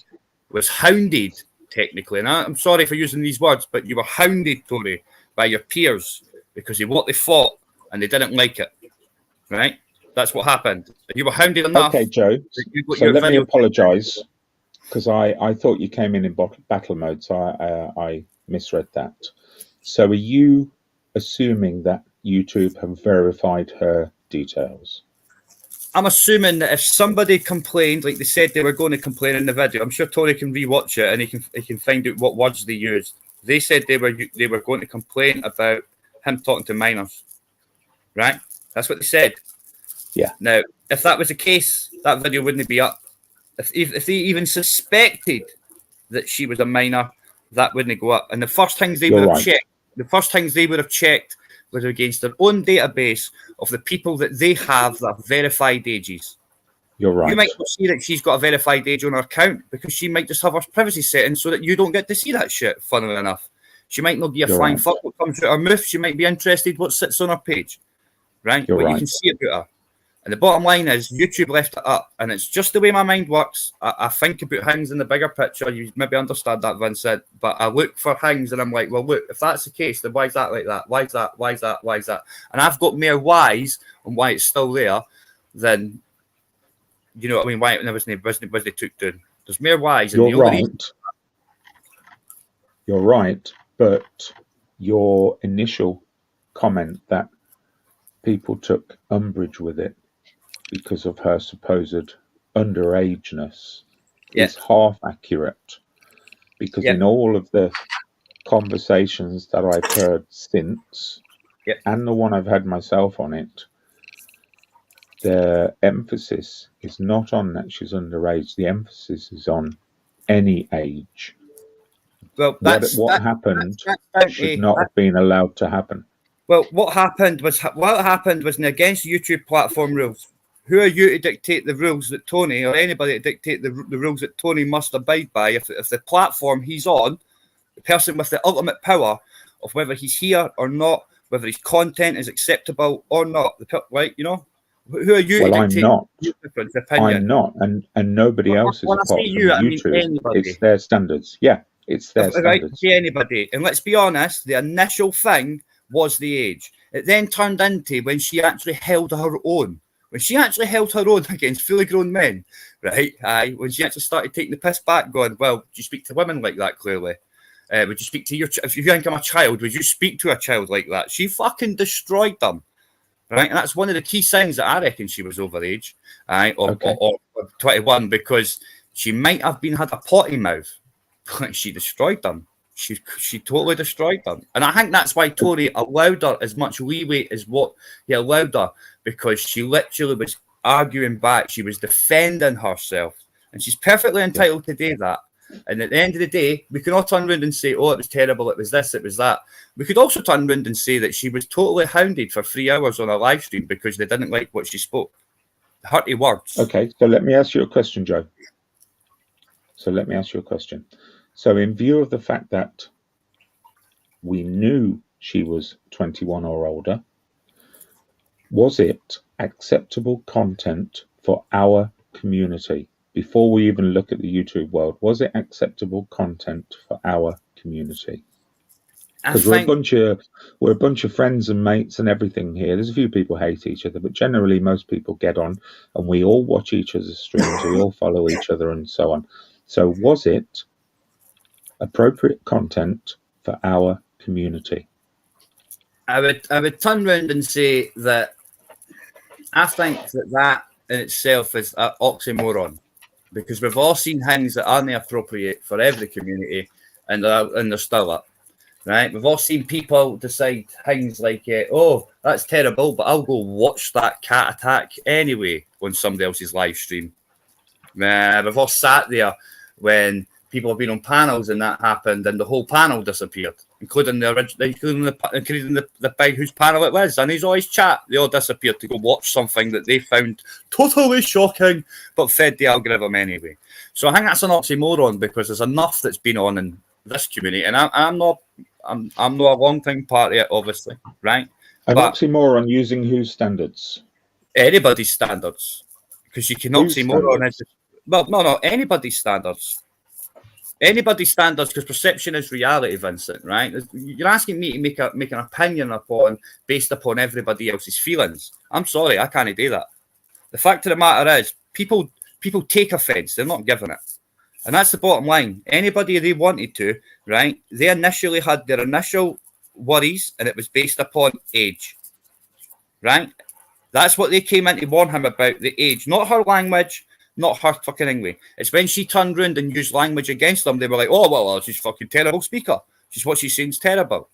was hounded, technically. And I'm sorry for using these words, but you were hounded, Tony, by your peers because of what they fought and they didn't like it. Right? That's what happened. You were hounded enough. Okay, Joe. So let me apologise because I thought you came in battle mode, so I misread that. So are you assuming that YouTube have verified her details? I'm assuming that if somebody complained, like they said they were going to complain in the video, I'm sure Tony can rewatch it and he can find out what words they used. They said they were going to complain about him talking to minors, right? That's what they said. Yeah. Now, if that was the case, that video wouldn't be up. If they even suspected that she was a minor, that wouldn't go up. And the first things they would have checked was against their own database of the people that they have that are verified ages. You're right. You might not see that she's got a verified age on her account because she might just have her privacy settings so that you don't get to see that shit, funnily enough. She might not be a flying fuck what comes out her mouth. She might be interested what sits on her page, right? You're right. You can see about her. And the bottom line is YouTube left it up. And it's just the way my mind works. I think about things in the bigger picture. You maybe understand that, Vincent. But I look for things and I'm like, well, look, if that's the case, then why is that like that? Why is that? Why is that? Why is that? And I've got more whys on why it's still there than, you know what I mean, why it wasn't took down. There's more whys. You're right. You're right. But your initial comment that people took umbrage with it because of her supposed underageness is half accurate, because in all of the conversations that I've heard since and the one I've had myself on it, the emphasis is not on that she's underage. The emphasis is on any age. Well, what happened should not have been allowed to happen. Well, what happened was against YouTube platform rules. Who are you to dictate the rules that Tony or anybody to dictate the rules that Tony must abide by? If the platform he's on, the person with the ultimate power of whether he's here or not, whether his content is acceptable or not, right? You know, who are you? Well, to dictate I'm not, and nobody else is apart from YouTube. It's their standards. Yeah, it's their standards. Right, say anybody, and let's be honest, the initial thing was the age. It then turned into when she actually held her own. When she actually held her own against fully grown men, right? When she actually started taking the piss back, going, well, do you speak to women like that, clearly? Would you speak to if you think I'm a child, would you speak to a child like that? She fucking destroyed them, right? And that's one of the key signs that I reckon she was overage, or 21, because she might have had a potty mouth, but she destroyed them. She totally destroyed them. And I think that's why Tony allowed her as much leeway as what he allowed her, because she literally was arguing back. She was defending herself. And she's perfectly entitled to do that. And at the end of the day, we can all turn around and say, oh, it was terrible, it was this, it was that. We could also turn around and say that she was totally hounded for 3 hours on a live stream because they didn't like what she spoke. Hurty words. Okay, so let me ask you a question, Joe. So in view of the fact that we knew she was 21 or older, was it acceptable content for our community? Before we even look at the YouTube world, was it acceptable content for our community? Because we're a bunch of friends and mates and everything here. There's a few people hate each other, but generally most people get on, and we all watch each other's streams. We all follow each other, and so on. So, was it appropriate content for our community? I would turn around and say that I think that in itself is an oxymoron, because we've all seen things that aren't appropriate for every community, and they're still up. Right, we've all seen people decide things like, "Oh, that's terrible," but I'll go watch that cat attack anyway on somebody else's live stream. We've all sat there when people have been on panels and that happened, and the whole panel disappeared, including the guy whose panel it was, and he's always chat. They all disappeared to go watch something that they found totally shocking, but fed the algorithm anyway. So I think that's an oxymoron, because there's enough that's been on in this community, and I'm not a long time part of it, obviously, right? An oxymoron using whose standards? Anybody's standards, because you can oxymoron. No, anybody's standards. Anybody's standards, because perception is reality, Vincent. Right? You're asking me to make an opinion based upon everybody else's feelings. I'm sorry, I can't do that. The fact of the matter is, people take offence. They're not giving it. And that's the bottom line. Anybody they wanted to, right? They initially had their initial worries, and it was based upon age, right? That's what they came in to warn him about, the age, not her language, not her fucking English. It's when she turned round and used language against them, they were like, "Oh, well, she's fucking terrible speaker. She's what she's saying is terrible."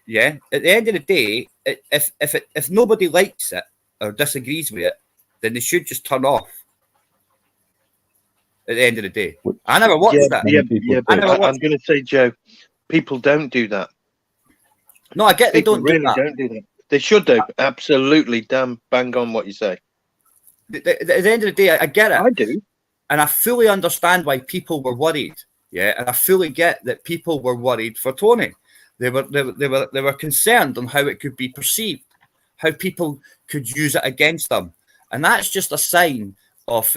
Yeah. At the end of the day, if nobody likes it or disagrees with it, then they should just turn off. At the end of the day, I never watched that. Yeah, but I'm going to say, Joe, people don't do that. No, I get people they don't really do that. Don't do that. They should do. Absolutely, damn bang on what you say. At the end of the day, I get it. I do, and I fully understand why people were worried. Yeah, and I fully get that people were worried for Tony. They were concerned on how it could be perceived, how people could use it against them, and that's just a sign of.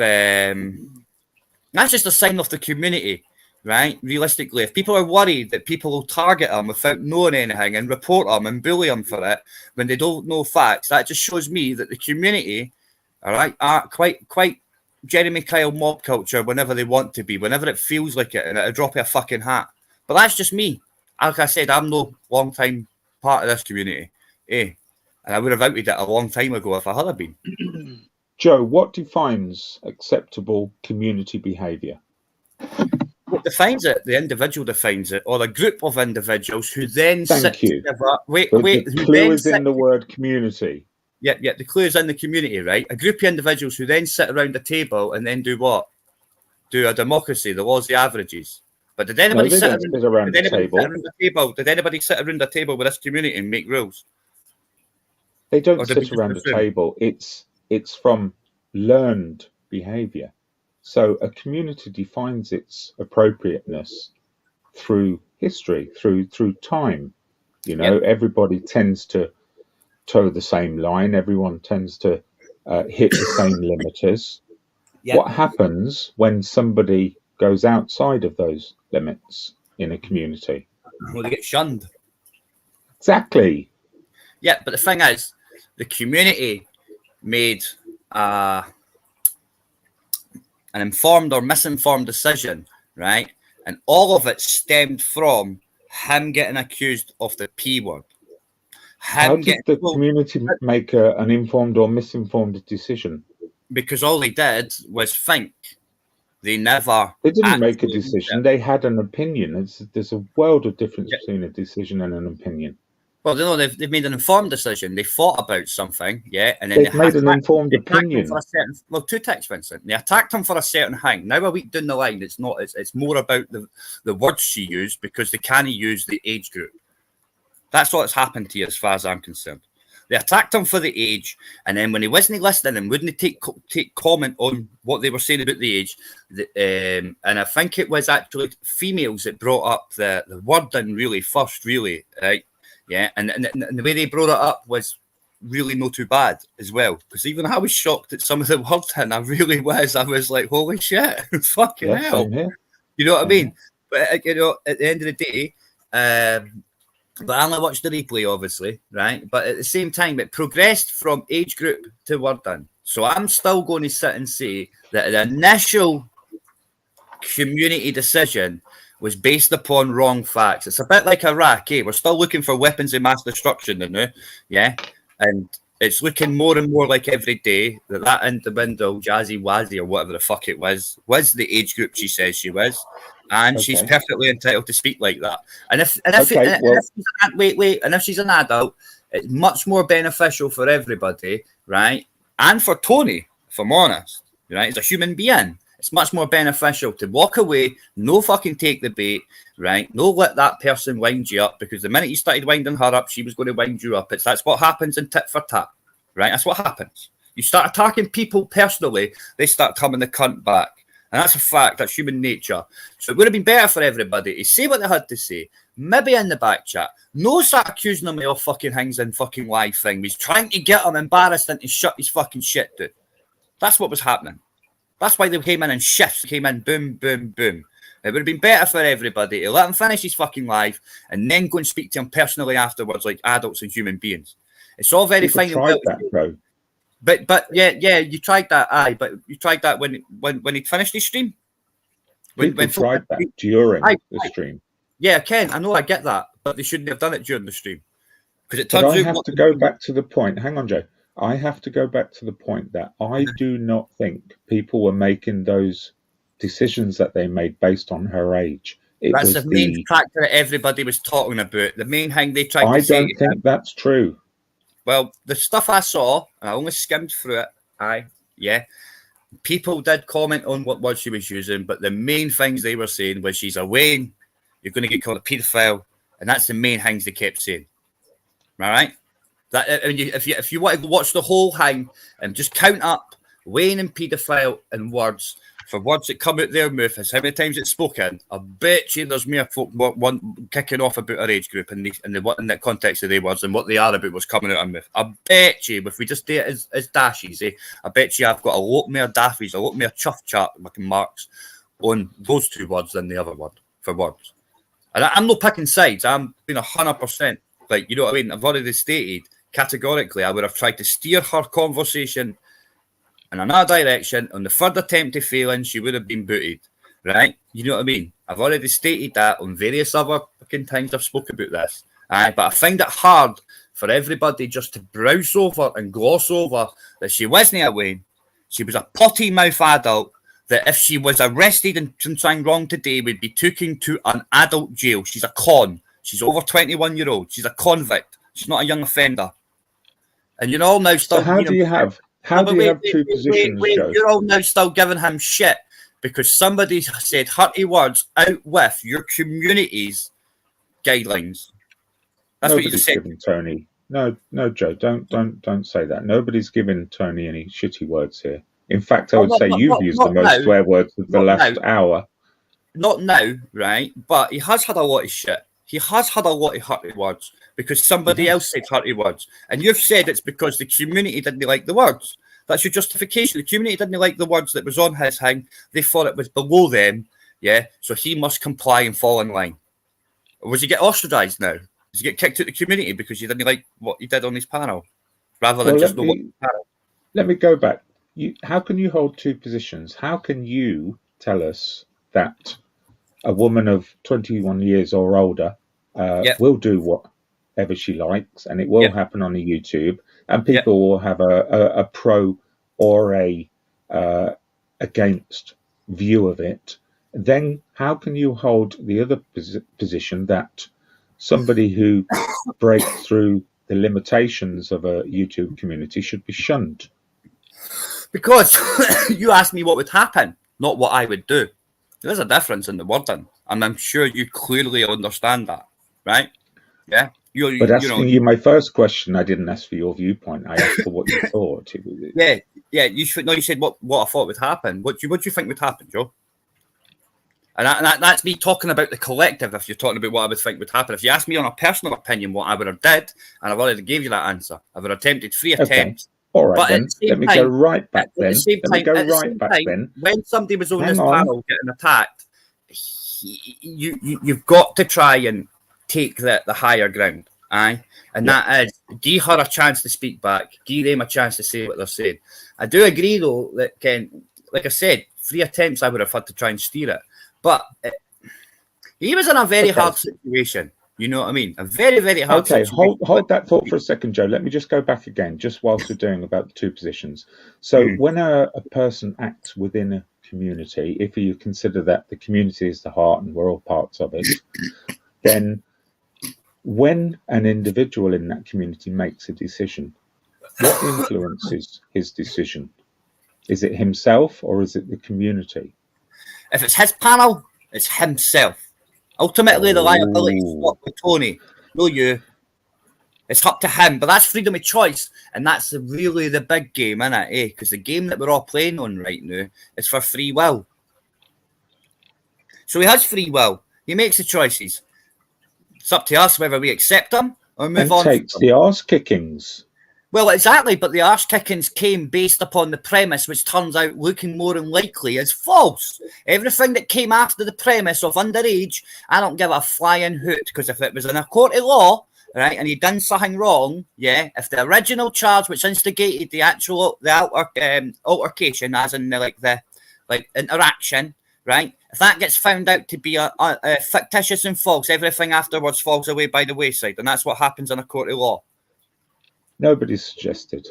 That's just a sign of the community, right? Realistically, if people are worried that people will target them without knowing anything and report them and bully them for it when they don't know facts, that just shows me that the community, all right, are quite Jeremy Kyle mob culture whenever they want to be, whenever it feels like it, and it'll drop you a fucking hat. But that's just me. Like I said, I'm no long time part of this community, and I would have outed it a long time ago if I had been. Joe, what defines acceptable community behaviour? What defines it? The individual defines it, or a group of individuals who then Thank you. together. Wait. The clue is in the word community. Yeah. The clue is in the community, right? A group of individuals who then sit around a table and then do what? Do a democracy, the laws, the averages. But did anybody sit around the table? Did anybody sit around a table with this community and make rules? They don't sit around a table. It's from learned behaviour. So a community defines its appropriateness through history, through time. You know, everybody tends to toe the same line. Everyone tends to hit the same limiters. What happens when somebody goes outside of those limits in a community? Well, they get shunned. Exactly. Yeah, but the thing is, the community made an informed or misinformed decision, right? And all of it stemmed from him getting accused of the P word. How did the community make an informed or misinformed decision? Because all they did was think. They didn't make a decision. They had an opinion. There's a world of difference between a decision and an opinion. Well, no, they've made an informed decision. They thought about something, and then they've made an informed opinion. Two ticks, Vincent. They attacked him for a certain thing. Now a week down the line, it's not. It's more about the words she used, because they can't use the age group. That's what's happened to you, as far as I'm concerned. They attacked him for the age, and then when he wasn't listening and wouldn't take comment on what they were saying about the age, and I think it was actually females that brought up the wording really first, really, right? Yeah, and the way they brought it up was really not too bad as well. Because even I was shocked at some of the words, and I really was. I was like, holy shit, fucking hell. You know what I mean? But, at the end of the day, but I only watched the replay, obviously, right? But at the same time, it progressed from age group to Worden. So I'm still going to sit and say that the initial community decision was based upon wrong facts. It's a bit like Iraq, eh? We're still looking for weapons of mass destruction, yeah? And it's looking more and more like every day that individual, Jazzy Wazzy or whatever the fuck it was the age group she says she was. And she's perfectly entitled to speak like that. And if she's an adult, it's much more beneficial for everybody, right? And for Tony, if I'm honest, right? As a human being, it's much more beneficial to walk away, no fucking take the bait, right? No let that person wind you up, because the minute you started winding her up, she was going to wind you up. That's what happens in tit for tat, right? That's what happens. You start attacking people personally, they start coming the cunt back. And that's a fact. That's human nature. So it would have been better for everybody to say what they had to say. Maybe in the back chat. No start accusing him of fucking things and fucking live thing. He's trying to get him embarrassed and to shut his fucking shit down. That's what was happening. That's why they came in shifts. They came in boom, boom, boom. It would have been better for everybody to let him finish his fucking live and then go and speak to him personally afterwards like adults and human beings. It's all very fine. Tried that, bro. But yeah, you tried that, but you tried that when he finished his stream. When tried that during the stream. Yeah, Ken, I know, I get that, but they shouldn't have done it during the stream, because it turns out. I have to go back to the point. Hang on, Joe. I have to go back to the point that I do not think people were making those decisions that they made based on her age. That's the main factor that everybody was talking about. The main thing they tried to say. I don't think that's true. Well, the stuff I saw, and I only skimmed through it, people did comment on what word she was using, but the main things they were saying was she's a Wayne, you're going to get called a paedophile, and that's the main things they kept saying. All right? That if you want to watch the whole thing and just count up Wayne and paedophile in words, for words that come out their mouth, as how many times it's spoken, I bet you there's more folk one kicking off about our age group in the context of their words and what they are about was coming out of mouth. I bet you, if we just do it as dashies, I bet you I've got a lot more daffies, a lot more chuff chat marks on those two words than the other word for words. And I'm not picking sides. I'm being 100%. Like, you know what I mean? I've already stated categorically I would have tried to steer her conversation in another direction. On the third attempt to failing, she would have been booted, right? You know what I mean? I've already stated that on various other fucking times I've spoken about this. But I find it hard for everybody just to browse over and gloss over that she wasn't a Wayne. She was a potty mouth adult that if she was arrested and something wrong today would be taken to an adult jail. She's a con. She's over 21-year-old. She's a convict. She's not a young offender. And you're all now still... So how do you have two positions, Joe? You're all now still giving him shit because somebody said hurty words out with your community's guidelines. That's what you said. Giving Tony. No, Joe, don't say that. Nobody's giving Tony any shitty words here. In fact, I would say you've used the most swear words of the last hour. Not now, right? But he has had a lot of shit. He has had a lot of hurty words because somebody else said hurty words. And you've said it's because the community didn't like the words. That's your justification. The community didn't like the words that was on his thing. They thought it was below them, yeah? So he must comply and fall in line. Or was he get ostracized now? Does he get kicked out of the community because he didn't like what he did on his panel? Rather than just let me go back. How can you hold two positions? How can you tell us that a woman of 21 years or older will do whatever she likes and it will happen on a YouTube and people will have a pro or a against view of it? Then how can you hold the other position that somebody who breaks through the limitations of a YouTube community should be shunned? Because you asked me what would happen, not what I would do. There's a difference in the wording, and I'm sure you clearly understand that, right? Yeah. But asking you my first question, I didn't ask for your viewpoint. I asked for what you thought. Yeah. You said what I thought would happen. What do you think would happen, Joe? And that's me talking about the collective. If you're talking about what I would think would happen, if you ask me on a personal opinion, what I would have did, and I've already gave you that answer. I would have attempted 3 attempts. All right, then. Let me go right back then. When somebody was on this panel getting attacked, you've got to try and take the higher ground. Aye. And that is, give her a chance to speak back, give them a chance to say what they're saying. I do agree, though, that Ken, like I said, 3 attempts I would have had to try and steer it. But he was in a very hard situation. You know what I mean? A very, very hard situation. Okay, hold that thought for a second, Joe. Let me just go back again, just whilst we're doing about the 2 positions. So when a person acts within a community, if you consider that the community is the heart and we're all parts of it, then when an individual in that community makes a decision, what influences his decision? Is it himself or is it the community? If it's his panel, it's himself. Ultimately, the liability is not with Tony, no you. It's up to him, but that's freedom of choice, and that's really the big game, isn't it? Because the game that we're all playing on right now is for free will. So he has free will. He makes the choices. It's up to us whether we accept them or move on. Takes the arse kickings. Well, exactly, but the arse kickings came based upon the premise, which turns out looking more than likely as false. Everything that came after the premise of underage, I don't give a flying hoot, because if it was in a court of law, right, and he'd done something wrong, if the original charge which instigated the altercation, as in the interaction, right, if that gets found out to be a fictitious and false, everything afterwards falls away by the wayside, and that's what happens in a court of law. Nobody suggested.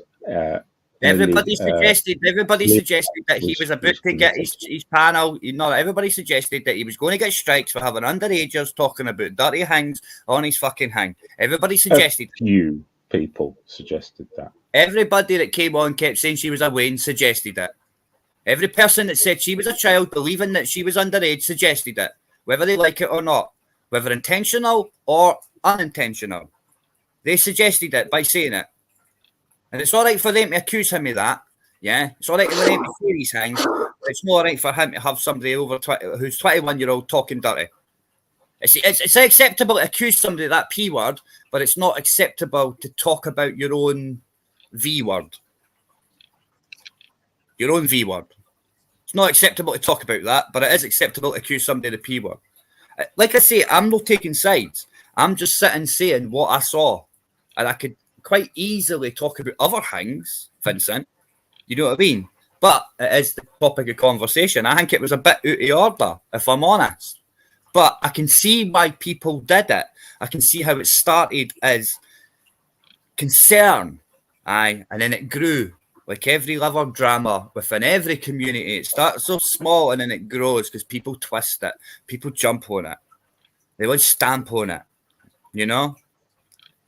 Everybody suggested that he was about to get his panel. Everybody suggested that he was going to get strikes for having underagers talking about dirty hangs on his fucking hang. Everybody suggested. A few people suggested that. Everybody that came on kept saying she was a Wayne suggested it. Every person that said she was a child believing that she was underage suggested it, whether they like it or not, whether intentional or unintentional. They suggested it by saying it. And it's all right for them to accuse him of that. Yeah, it's all right for them to say these things. It's not all right for him to have somebody over 20 who's 21-year-old talking dirty. It's acceptable to accuse somebody of that P word, but it's not acceptable to talk about your own V word. Your own V word. It's not acceptable to talk about that, but it is acceptable to accuse somebody of the P word. Like I say, I'm not taking sides. I'm just sitting saying what I saw. And I could quite easily talk about other things, Vincent. You know what I mean? But it is the topic of conversation. I think it was a bit out of order, if I'm honest. But I can see why people did it. I can see how it started as concern, and then it grew. Like every liver drama within every community, it starts so small and then it grows because people twist it. People jump on it. They would stamp on it, you know?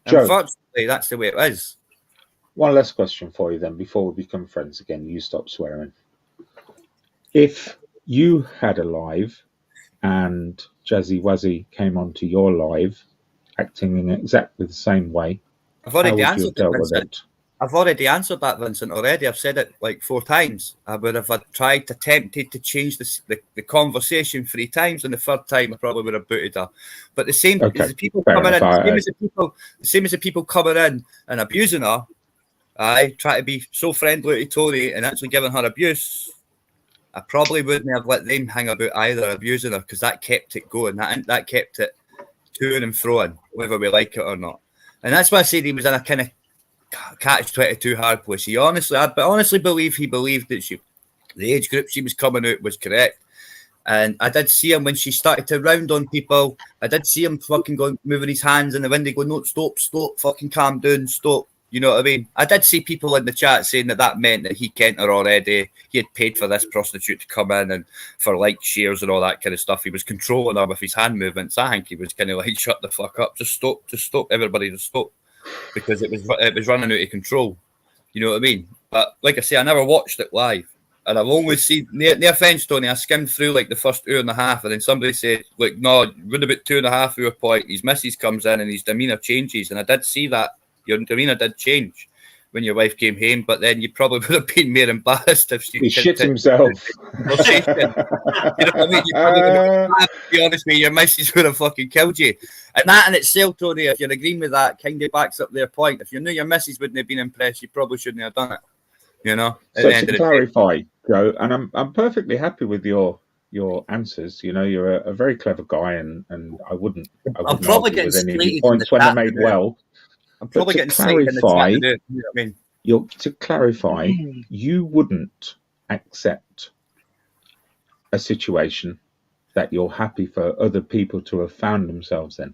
Joe, unfortunately, that's the way it is. One last question for you then, before we become friends again. You stop swearing. If you had a live and Jazzy Wazzy came onto your live acting in exactly the same way, I've already answered that, Vincent. I've already answered that, Vincent, already. I've said it like 4 times. I would have attempted to change the conversation 3 times, and the 3rd time I probably would have booted her. But the same as the people coming in, the same as the people coming in and abusing her, I try to be so friendly to Tony and actually giving her abuse. I probably wouldn't have let them hang about either abusing her, because that kept it going. That kept it to and fro, whether we like it or not. And that's why I said he was in a kind of catch-22 hard place. I honestly believe he believed that the age group she was coming out was correct. And I did see him when she started to round on people. I did see him fucking going, moving his hands in the window, going, no, stop, fucking calm down, stop. You know what I mean? I did see people in the chat saying that meant that he kent her already. He had paid for this prostitute to come in and for like shares and all that kind of stuff. He was controlling her with his hand movements. I think he was kind of like, shut the fuck up, just stop, everybody just stop. Because it was running out of control. You know what I mean? But like I say, I never watched it live. And I've only seen, no offence, Tony, I skimmed through like the first hour and a half, and then somebody said, like, no, round about 2.5 hour point, his missus comes in and his demeanour changes. And I did see that. Your demeanour did change when your wife came home, but then you probably would have been more embarrassed if he shit himself. You know what I mean? You probably would have, to be honest with you, your missus would have fucking killed you. And that in itself, Tony, if you're agreeing with that, kind of backs up their point. If you knew your missus wouldn't have been impressed, you probably shouldn't have done it. You know? So to clarify, Joe, and I'm perfectly happy with your your answers. You know, you're a very clever guy, and I wouldn't probably argue getting with any of your slated in points the when they're chat made today. well. I'm But probably to getting slated in the chat clarify, today. You know what I mean? to clarify, you wouldn't accept a situation that you're happy for other people to have found themselves in.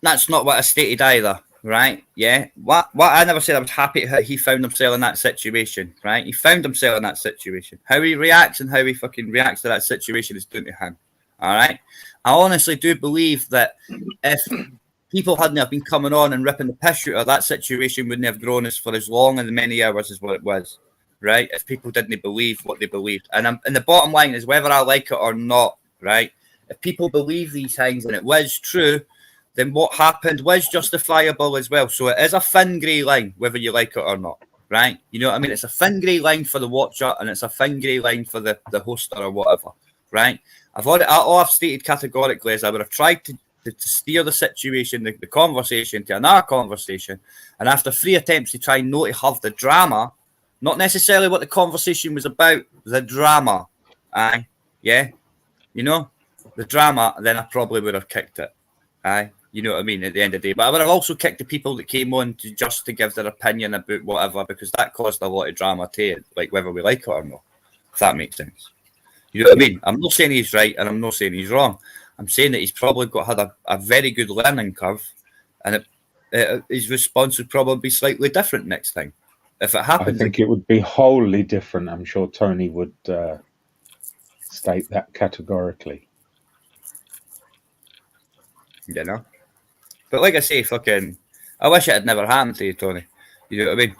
That's not what I stated either, right? Yeah. What I never said I was happy how he found himself in that situation, right? He found himself in that situation. How he reacts and how he fucking reacts to that situation is down to him. All right. I honestly do believe that if people hadn't have been coming on and ripping the piss out of that situation, wouldn't have grown as for as long and many hours as what it was, right? If people didn't believe what they believed, and the bottom line is whether I like it or not, right? If people believe these things and it was true, then what happened was justifiable as well. So it is a thin grey line, whether you like it or not, right? You know what I mean? It's a thin grey line for the watcher and it's a thin grey line for the hoster or whatever, right? All I've stated categorically is I would have tried to steer the situation, the conversation to another conversation, and after 3 attempts to try not to have the drama, not necessarily what the conversation was about, the drama, aye, yeah, you know, the drama, then I probably would have kicked it, aye. You know what I mean, at the end of the day. But I would have also kicked the people that came on just to give their opinion about whatever, because that caused a lot of drama too, like whether we like it or not, if that makes sense. You know what I mean? I'm not saying he's right and I'm not saying he's wrong. I'm saying that he's probably had a very good learning curve, and his response would probably be slightly different next time. If it happens, I think it would be wholly different. I'm sure Tony would state that categorically. You know? But like I say, I wish it had never happened to you, Tony. You know what I mean?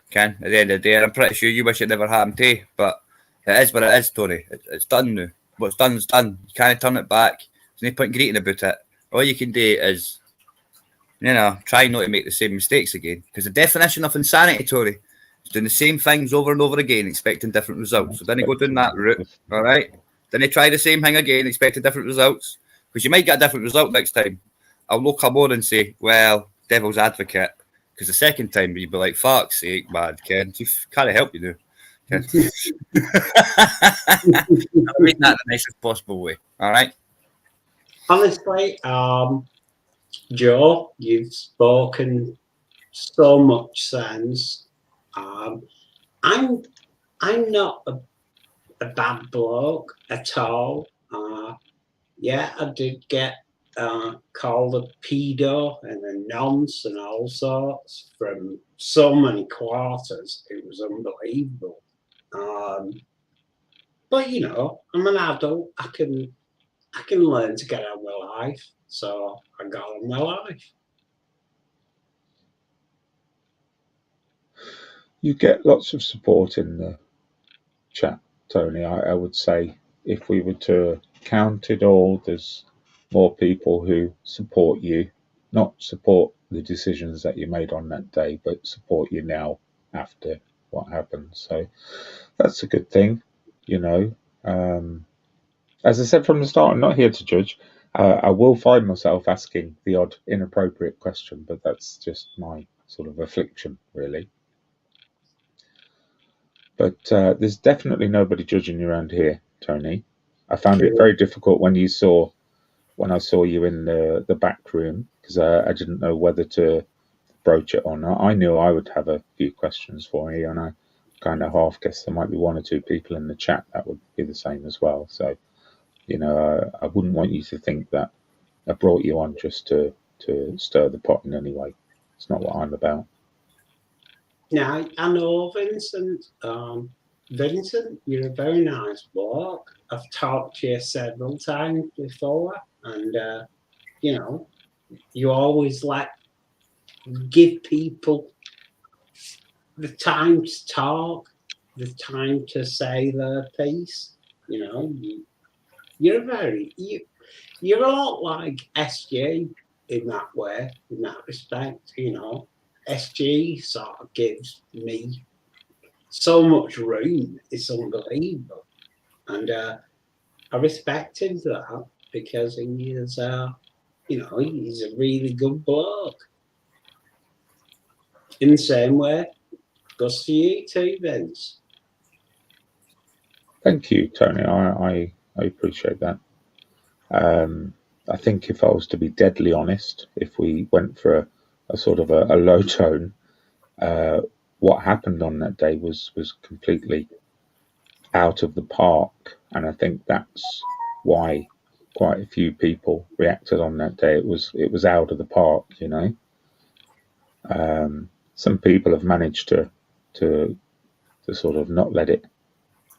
Ken, at the end of the day, I'm pretty sure you wish it never happened to you, but it is what it is, Tony. It's done now. What's done is done. You can't turn it back. There's no point greeting about it. All you can do is, you know, try not to make the same mistakes again. Because the definition of insanity, Tony, is doing the same things over and over again, expecting different results. So then you go down that route, all right? Then you try the same thing again, expecting different results. Because you might get a different result next time. I'll look up more and say, well, devil's advocate. Because the second time you'd be like, fuck's sake, man, Ken, can't help you now. I'll read that in the nicest possible way. All right. Honestly, Joe, you've spoken so much sense. I'm not a bad bloke at all. Yeah, I did get called a pedo and a nonce and all sorts from so many quarters. It was unbelievable. But you know, I'm an adult. I can learn to get on with life. So I got on with life. You get lots of support in the chat, Tony. I would say if we were to count it all, there's more people who support you, not support the decisions that you made on that day, but support you now after what happened. So that's a good thing, you know. As I said from the start, I'm not here to judge. I will find myself asking the odd inappropriate question, but that's just my sort of affliction, really. But there's definitely nobody judging you around here, Tony. I found it very difficult when I saw you in the back room, because I didn't know whether to broach it or not. I knew I would have a few questions for you, and I kind of half guessed there might be 1 or 2 people in the chat that would be the same as well. So, you know, I wouldn't want you to think that I brought you on just to stir the pot in any way. It's not what I'm about. Now, I know Vincent. Vincent, you're a very nice bloke. I've talked to you several times before, and you know, you always give people the time to talk, the time to say their piece. You know, you're a lot like SG in that way, in that respect. You know, SG sort of gives me so much room. It's unbelievable, and I respect him for that, because he is, you know, he's a really good bloke. In the same way, goes for you too, Vince. Thank you, Tony. I appreciate that. I think if I was to be deadly honest, if we went for a sort of a low tone, what happened on that day was completely out of the park, and I think that's why quite a few people reacted on that day. It was out of the park, you know. Some people have managed to sort of not let it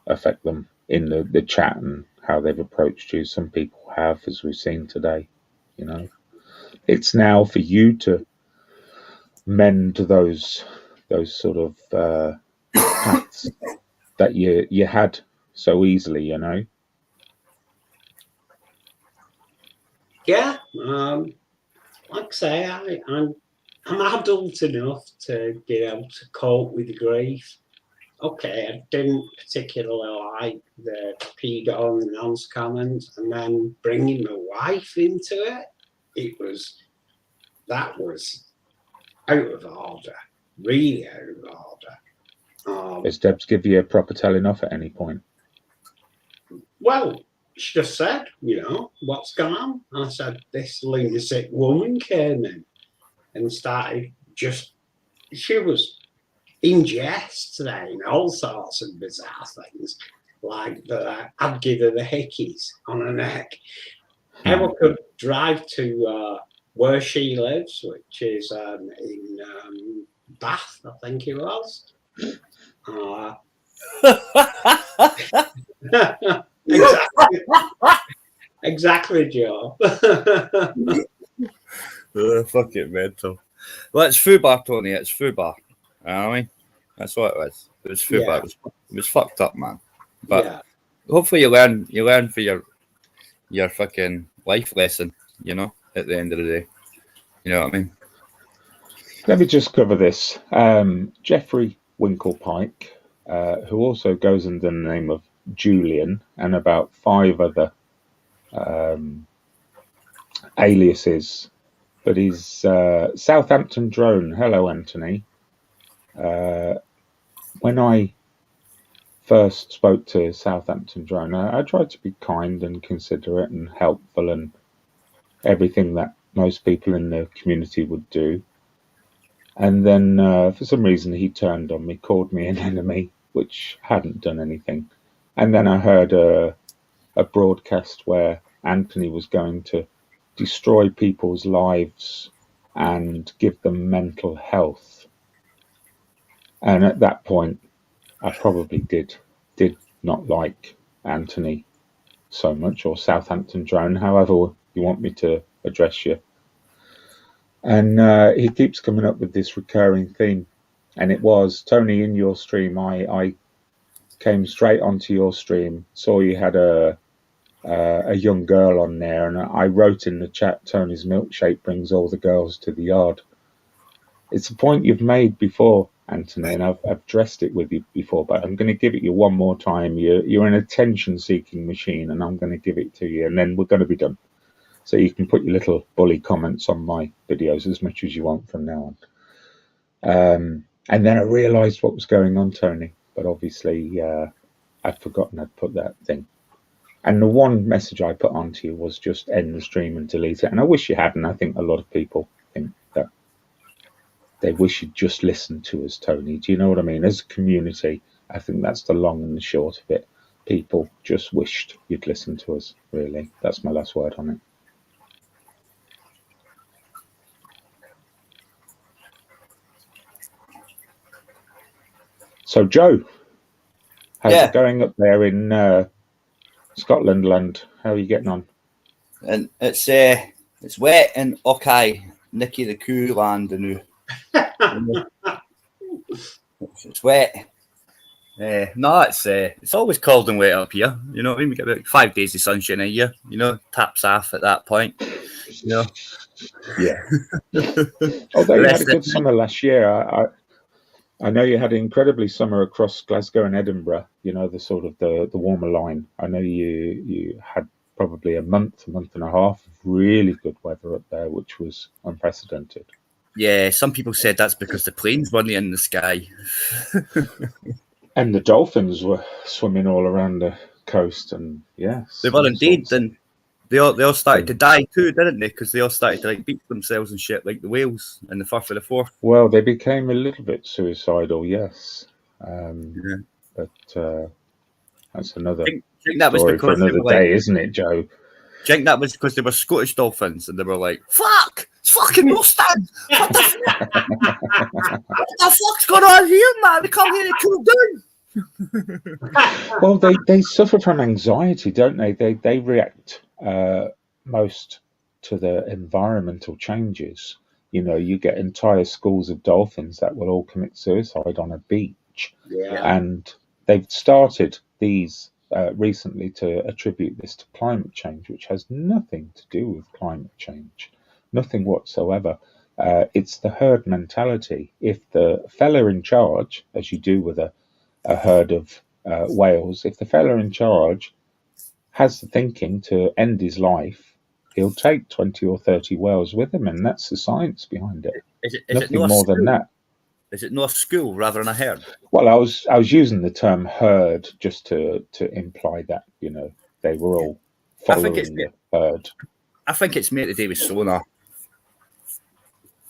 affect them in the chat and how they've approached you. Some people have, as we've seen today. You know, it's now for you to mend those sort of paths that you had so easily. You know. Yeah, like I say, I'm adult enough to be able to cope with grief. Okay, I didn't particularly like the pedo and nonce comments, and then bringing my wife into it, that was out of order, really out of order. Has Debs give you a proper telling off at any point? Well, she just said, you know, what's going on? And I said, this lunatic woman came in and started she was in jest today and all sorts of bizarre things, like that I'd give her the hickeys on her neck. Ever could drive to where she lives, which is in Bath, I think it was. Exactly, Joe. Fuck it, mental. Well, it's Fubar, Tony. It's Fubar. You know what I mean? That's what it was. It was Fubar. Yeah. It was fucked up, man. But Yeah. hopefully you learn for your fucking life lesson, you know, at the end of the day. You know what I mean? Let me just cover this. Jeffrey Winklepike, who also goes under the name of Julian, and about 5 other aliases, but he's Southampton Drone. Hello, Anthony. When I first spoke to Southampton Drone, I tried to be kind and considerate and helpful and everything that most people in the community would do. And then for some reason he turned on me, called me an enemy, which hadn't done anything. And then I heard a broadcast where Anthony was going to destroy people's lives and give them mental health. And at that point, I probably did not like Anthony so much, or Southampton Drone, however you want me to address you. And he keeps coming up with this recurring theme. And it was, Tony, in your stream, I came straight onto your stream, saw you had a young girl on there, and I wrote in the chat, Tony's milkshake brings all the girls to the yard. It's a point you've made before, Anthony, and I've addressed it with you before, but I'm going to give it you one more time. You're an attention-seeking machine, and I'm going to give it to you, and then we're going to be done. So you can put your little bully comments on my videos as much as you want from now on. And then I realised what was going on, Tony, but obviously I'd forgotten I'd put that thing. And the one message I put onto you was just end the stream and delete it. And I wish you hadn't. I think a lot of people think that they wish you'd just listened to us, Tony. Do you know what I mean? As a community, I think that's the long and the short of it. People just wished you'd listened to us, really. That's my last word on it. So, Joe, how's it going up there in Scotland land? How are you getting on? And it's wet in Okai, Nicky the Coo land, and it's wet. No, it's always cold and wet up here. You know what I mean? We get about 5 days of sunshine a year. You know, taps off at that point. You know. Yeah. Although you had a good summer last year, I know you had an incredibly summer across Glasgow and Edinburgh. You know, the sort of the warmer line. I know you had probably a month and a half of really good weather up there, which was unprecedented. Yeah, some people said that's because the planes weren't in the sky. And the dolphins were swimming all around the coast, and yes, They were indeed, and they all started to die too, didn't they? Because they all started to like beat themselves and shit, like the whales in the Firth of the Forth. Well, they became a little bit suicidal, yes. But that's another I think that was story because for they another were like, day, isn't it, Joe? I think that was because they were Scottish dolphins, and they were like, "Fuck, it's fucking Mustang! What the fuck's going on here, man? We come here to cool down." Well, they suffer from anxiety, don't they? They react most to the environmental changes. You know, you get entire schools of dolphins that will all commit suicide on a beach, and they've started these recently to attribute this to climate change, which has nothing to do with climate change, nothing whatsoever. It's the herd mentality. If the fella in charge, as you do with a herd of whales, if the fella in charge has the thinking to end his life, he'll take 20 or 30 whales with him, and that's the science behind it. Is Nothing it more than that. Is it not a school rather than a herd? Well, I was using the term herd just to imply that, you know, they were all following the herd. I think it's more to do with sonar.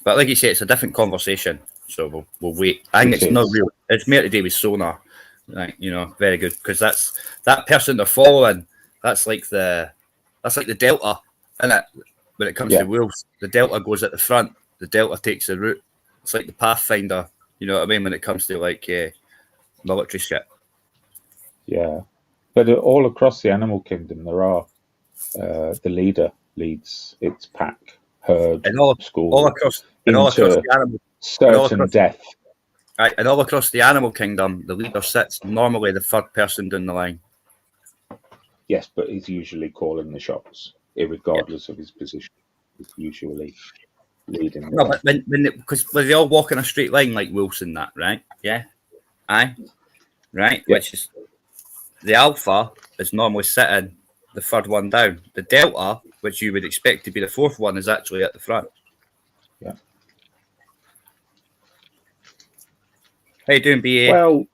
But like you say, it's a different conversation, so we'll wait. I think it's not real. It's more to do with sonar. Right, you know, very good, because that's that person they're following. That's like the delta, isn't it? When it comes to wolves, the delta goes at the front. The delta takes the route. It's like the Pathfinder. You know what I mean? When it comes to like military shit. Yeah, but all across the animal kingdom, there are the leader leads its pack, herd, and all across the animal certain death. Right, and all across the animal kingdom, the leader sits normally the third person down the line. Yes, but he's usually calling the shots, irregardless of his position. He's usually leading. No, but because they all walk in a straight line like Wilson, that right? Yeah, aye, right. Yep. Which is the alpha is normally sitting the third one down. The delta, which you would expect to be the fourth one, is actually at the front. Yeah. How you doing, BA? Well,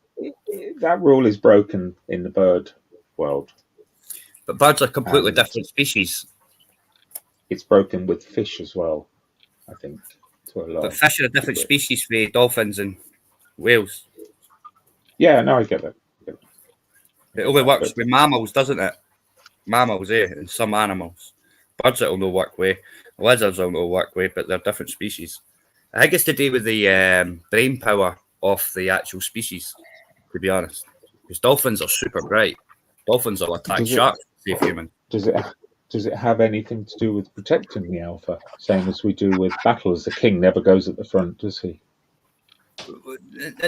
that rule is broken in the bird world. But birds are completely different species. It's broken with fish as well, I think. But fish are a different species for dolphins and whales. Yeah, no, I get that. It only works with mammals, doesn't it? Mammals, and some animals. Birds it'll no work with. Lizards will no work with, but they're different species. I think it's to do with the brain power of the actual species, to be honest. Because dolphins are super bright. Dolphins will attack sharks to save human. Does it have anything to do with protecting the alpha? Same as we do with battles. The king never goes at the front, does he?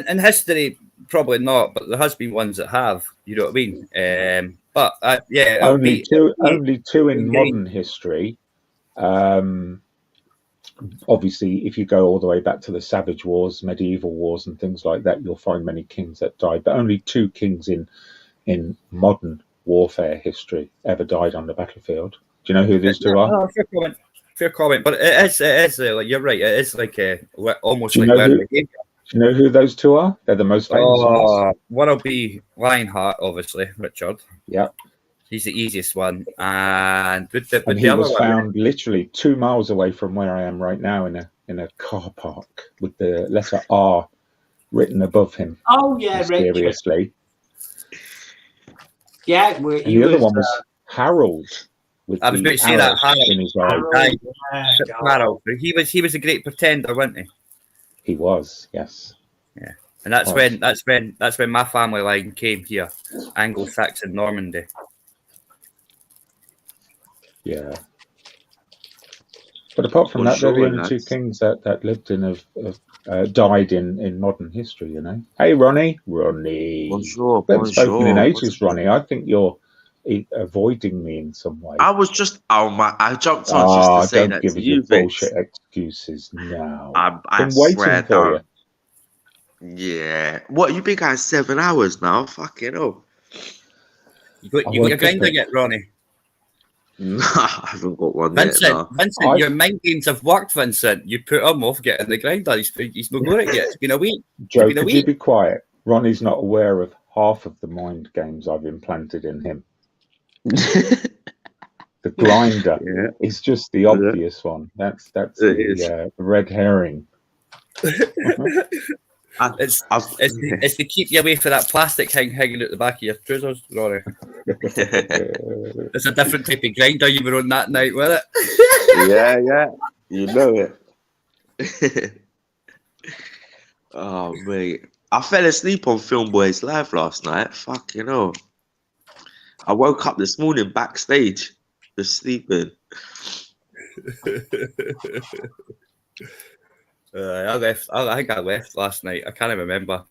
In history, probably not, but there has been ones that have. You know what I mean? But yeah, only two in modern history. Obviously, if you go all the way back to the Savage Wars, medieval wars, and things like that, you'll find many kings that died. But only two kings in modern warfare history ever died on the battlefield. Do you know who these two are? Oh, fair comment. But it is like you're right. It is like almost like do you know who those two are? They're the most famous ones. One will be Lionheart, obviously, Richard. Yeah. He's the easiest one. And he was found literally 2 miles away from where I am right now in a car park with the letter R written above him. Oh, yeah, mysteriously. Richard. Yeah, and the other one was Harold. I was about to say that Harold in his eye. Harold. He was a great pretender, wasn't he? He was, yes. Yeah, and that's when my family line came here, Anglo-Saxon Normandy. Yeah, but apart from that, they're the only two kings that lived and have died in modern history. You know. Hey, Ronnie. Bonjour. We haven't spoken in ages, Ronnie. I think you're avoiding me in some way. I was just I jumped on just to say that give to us you, your Vince. bullshit excuses now. I been waiting swear for you. Yeah. What, you've been going 7 hours now? Fucking hell. You got your grinder yet, Ronnie? No, I haven't got one Vincent, yet. No. Vincent, your mind games have worked, Vincent. You put him off getting the grinder. He's not got it yet. It's been a week. Joe, could you be quiet? Ronnie's not aware of half of the mind games I've implanted in him. The grinder is just the obvious one. That's the red herring. It's to keep you away from that plastic hanging at the back of your trousers, Ronnie. It's a different type of grinder you were on that night, wasn't it? Yeah, you know it. Oh mate, I fell asleep on Film Boys Live last night. Fuck, you know. I woke up this morning backstage, just sleeping. I think I left last night. I can't remember.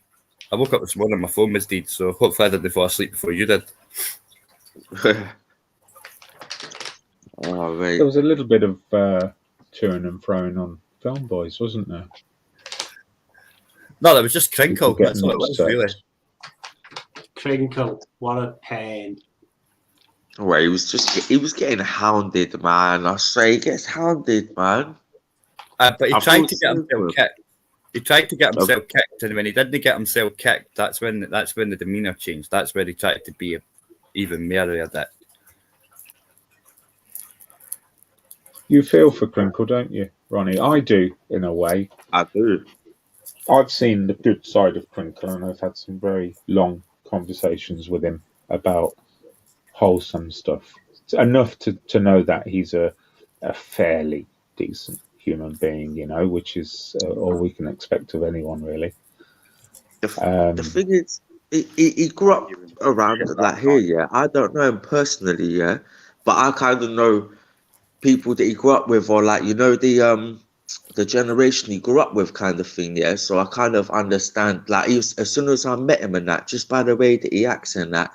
I woke up this morning, my phone was dead, so hopefully I didn't fall asleep before you did. Oh, mate. There was a little bit of toing and froing on Film Boys, wasn't there? No, that was just Crinkle. That's what it was, really. Crinkle, what a pain. Well, he was getting hounded, man. I say he gets hounded, man. But he tried to get himself kicked. He tried to get himself kicked, and when he didn't get himself kicked, that's when the demeanour changed. That's where he tried to be even merrier. That you feel for Crinkle, don't you, Ronnie? I do, in a way. I do. I've seen the good side of Crinkle, and I've had some very long conversations with him about wholesome stuff. It's enough to know that he's a fairly decent human being, you know, which is all we can expect of anyone, really. The thing is, he grew up around like here, yeah. I don't know him personally, yeah, but I kind of know people that he grew up with, or like, you know, the generation he grew up with, kind of thing, yeah. So I kind of understand. Like, as soon as I met him and that, just by the way that he acts and that,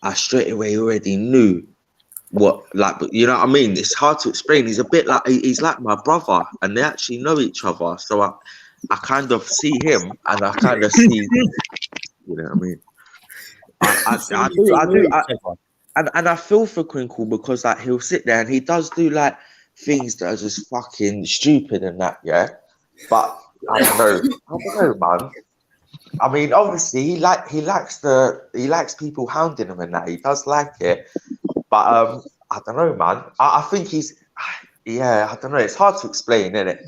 I straight away already knew what, like, you know what I mean? It's hard to explain. He's a bit like, he's like my brother, and they actually know each other. So I kind of see him, and I kind of see, you know what I mean? I do, and I feel for Crinkle because like he'll sit there and he does do like things that are just fucking stupid and that, yeah. But I don't know, man. I mean, obviously he likes people hounding him and that. He does like it. But I don't know, man. I think I don't know. It's hard to explain, isn't it?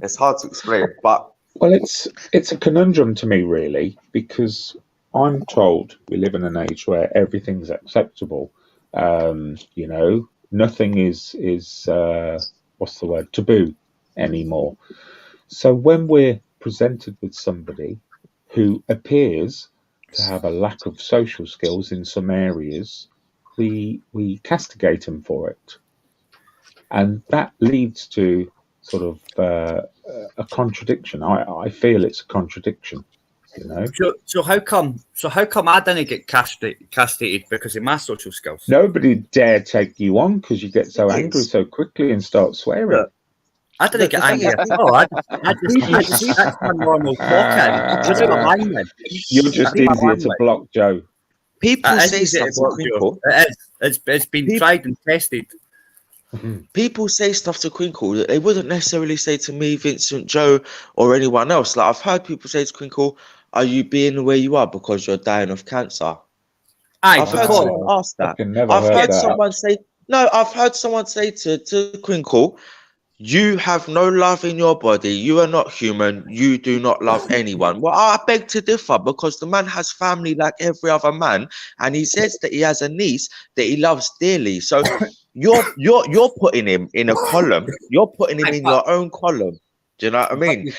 It's hard to explain. But well, it's a conundrum to me, really, because I'm told we live in an age where everything's acceptable. You know, nothing is what's the word, taboo anymore. So when we're presented with somebody who appears to have a lack of social skills in some areas, we castigate them for it, and that leads to sort of a contradiction. I feel it's a contradiction, you know. So how come I didn't get castrated because of my social skills? Nobody dare take you on because you get so angry so quickly and start swearing. I didn't get angry at all. I just that's my normal talking. You're just easier to block, Joe. People say stuff to Crinkle. It's been tried and tested. People say stuff to Crinkle that they wouldn't necessarily say to me, Vincent, Joe, or anyone else. Like, I've heard people say to Crinkle, "Are you being the way you are because you're dying of cancer?" I've heard someone ask that. I've heard someone say to Crinkle, "You have no love in your body. You are not human. You do not love anyone." Well, I beg to differ, because the man has family like every other man, and he says that he has a niece that he loves dearly. So you're putting him in a column. You're putting him in your own column. Do you know what I mean? You've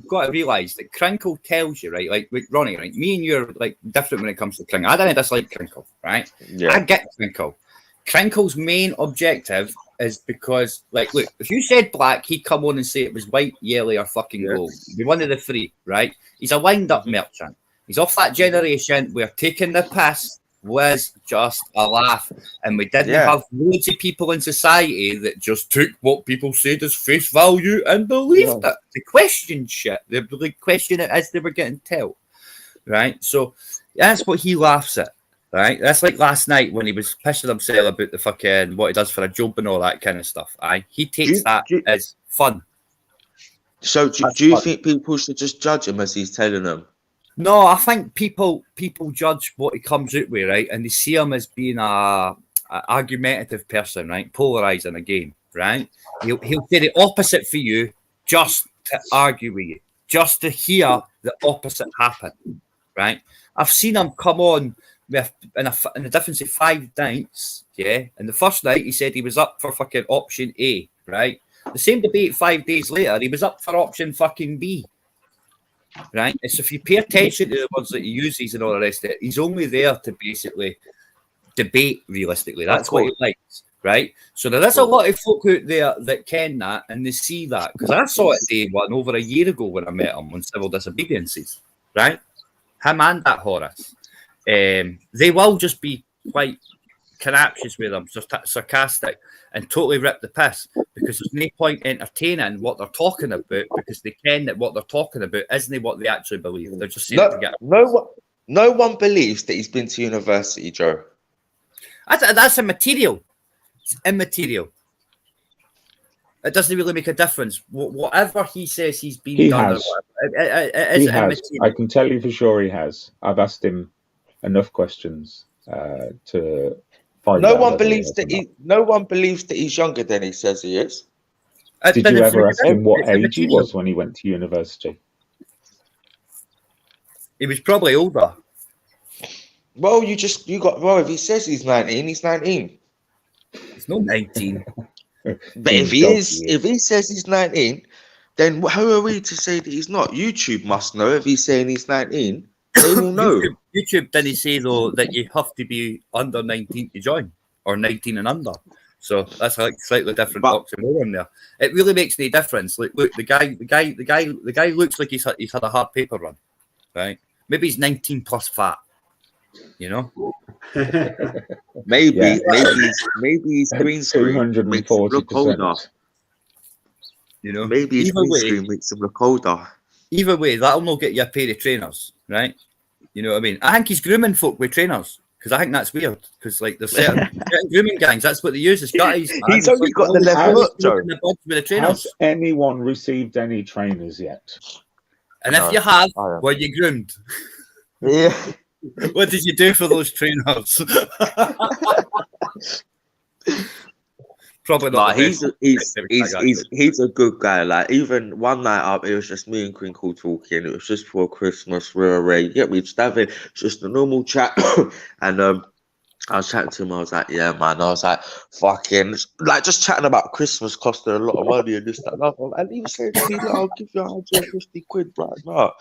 got to realise that Crinkle tells you, right? Like with Ronnie, right? Me and you are like different when it comes to Crinkle. I don't dislike Crinkle, right? Yeah. I get Crinkle. Crinkle's main objective is because, like, look, if you said black, he'd come on and say it was white, yellow, or fucking gold. It'd be one of the three, right? He's a wind-up merchant. He's off that generation where taking the piss was just a laugh, and we didn't have loads of people in society that just took what people said as face value and believed it. They questioned shit. They questioned it as they were getting told, right? So that's what he laughs at, right? That's like last night when he was pissing himself about the fucking what he does for a job and all that kind of stuff. He takes that as fun. So do you think people should just judge him as he's telling them? No, I think people judge what he comes out with, right, and they see him as being a argumentative person, right, polarizing again, right. He'll say the opposite for you just to argue with you, just to hear the opposite happen, right. I've seen him come on with in a difference of 5 nights, yeah. And the first night he said he was up for fucking option A, right. The same debate 5 days later, he was up for option fucking B. Right, so if you pay attention to the words that he uses and all the rest of it, he's only there to basically debate realistically. That's what he likes, right? So there is a lot of folk out there that can that and they see that, because I saw it day one over a year ago when I met him on civil disobediences, right? Him and that Horace. They will just be quite canaptious with them, sarcastic, and totally rip the piss, because there's no point entertaining what they're talking about, because they ken that what they're talking about isn't what they actually believe. They're just saying it to get. No one believes that he's been to university, Joe. That's immaterial. It's immaterial. It doesn't really make a difference. Whatever he says he's been He done, has. it is He has. immaterial. I can tell you for sure he has. I've asked him enough questions to find No out one whether he believes has that or not. no one believes that he's younger than he says he is. Did you ever ask him what age he was when he went to university? He was probably older. Well, if he says he's 19, he's 19. He's not 19. But if he says he's 19, then who are we to say that he's not? YouTube must know if he's saying he's 19. They will know. YouTube didn't say though that you have to be under 19 to join, or 19 and under. So that's like slightly different oxymoron there. It really makes no difference. Like, look, the guy looks like he's had a hard paper run, right? Maybe he's 19 plus fat, you know. maybe his green screen makes him look older. You know, maybe his green screen makes him look older. Either way, that'll not get you a pair of trainers, right? You know what I mean? I think he's grooming folk with trainers, because I think that's weird. Because like there's certain grooming gangs, that's what they use. He's only got the level up, Joe. Has anyone received any trainers yet? And if you have, were you groomed? Yeah. What did you do for those trainers? Probably not. He's a good guy. Like, even one night up, it was just me and Crinkle talking. It was just for Christmas. We're away. Yeah, we just having just a normal chat. And I was chatting to him. I was like, yeah, man. I was like, fucking, like, just chatting about Christmas costing a lot of money and this, that, and that. And he was saying to me, I'll give you 150 quid right now.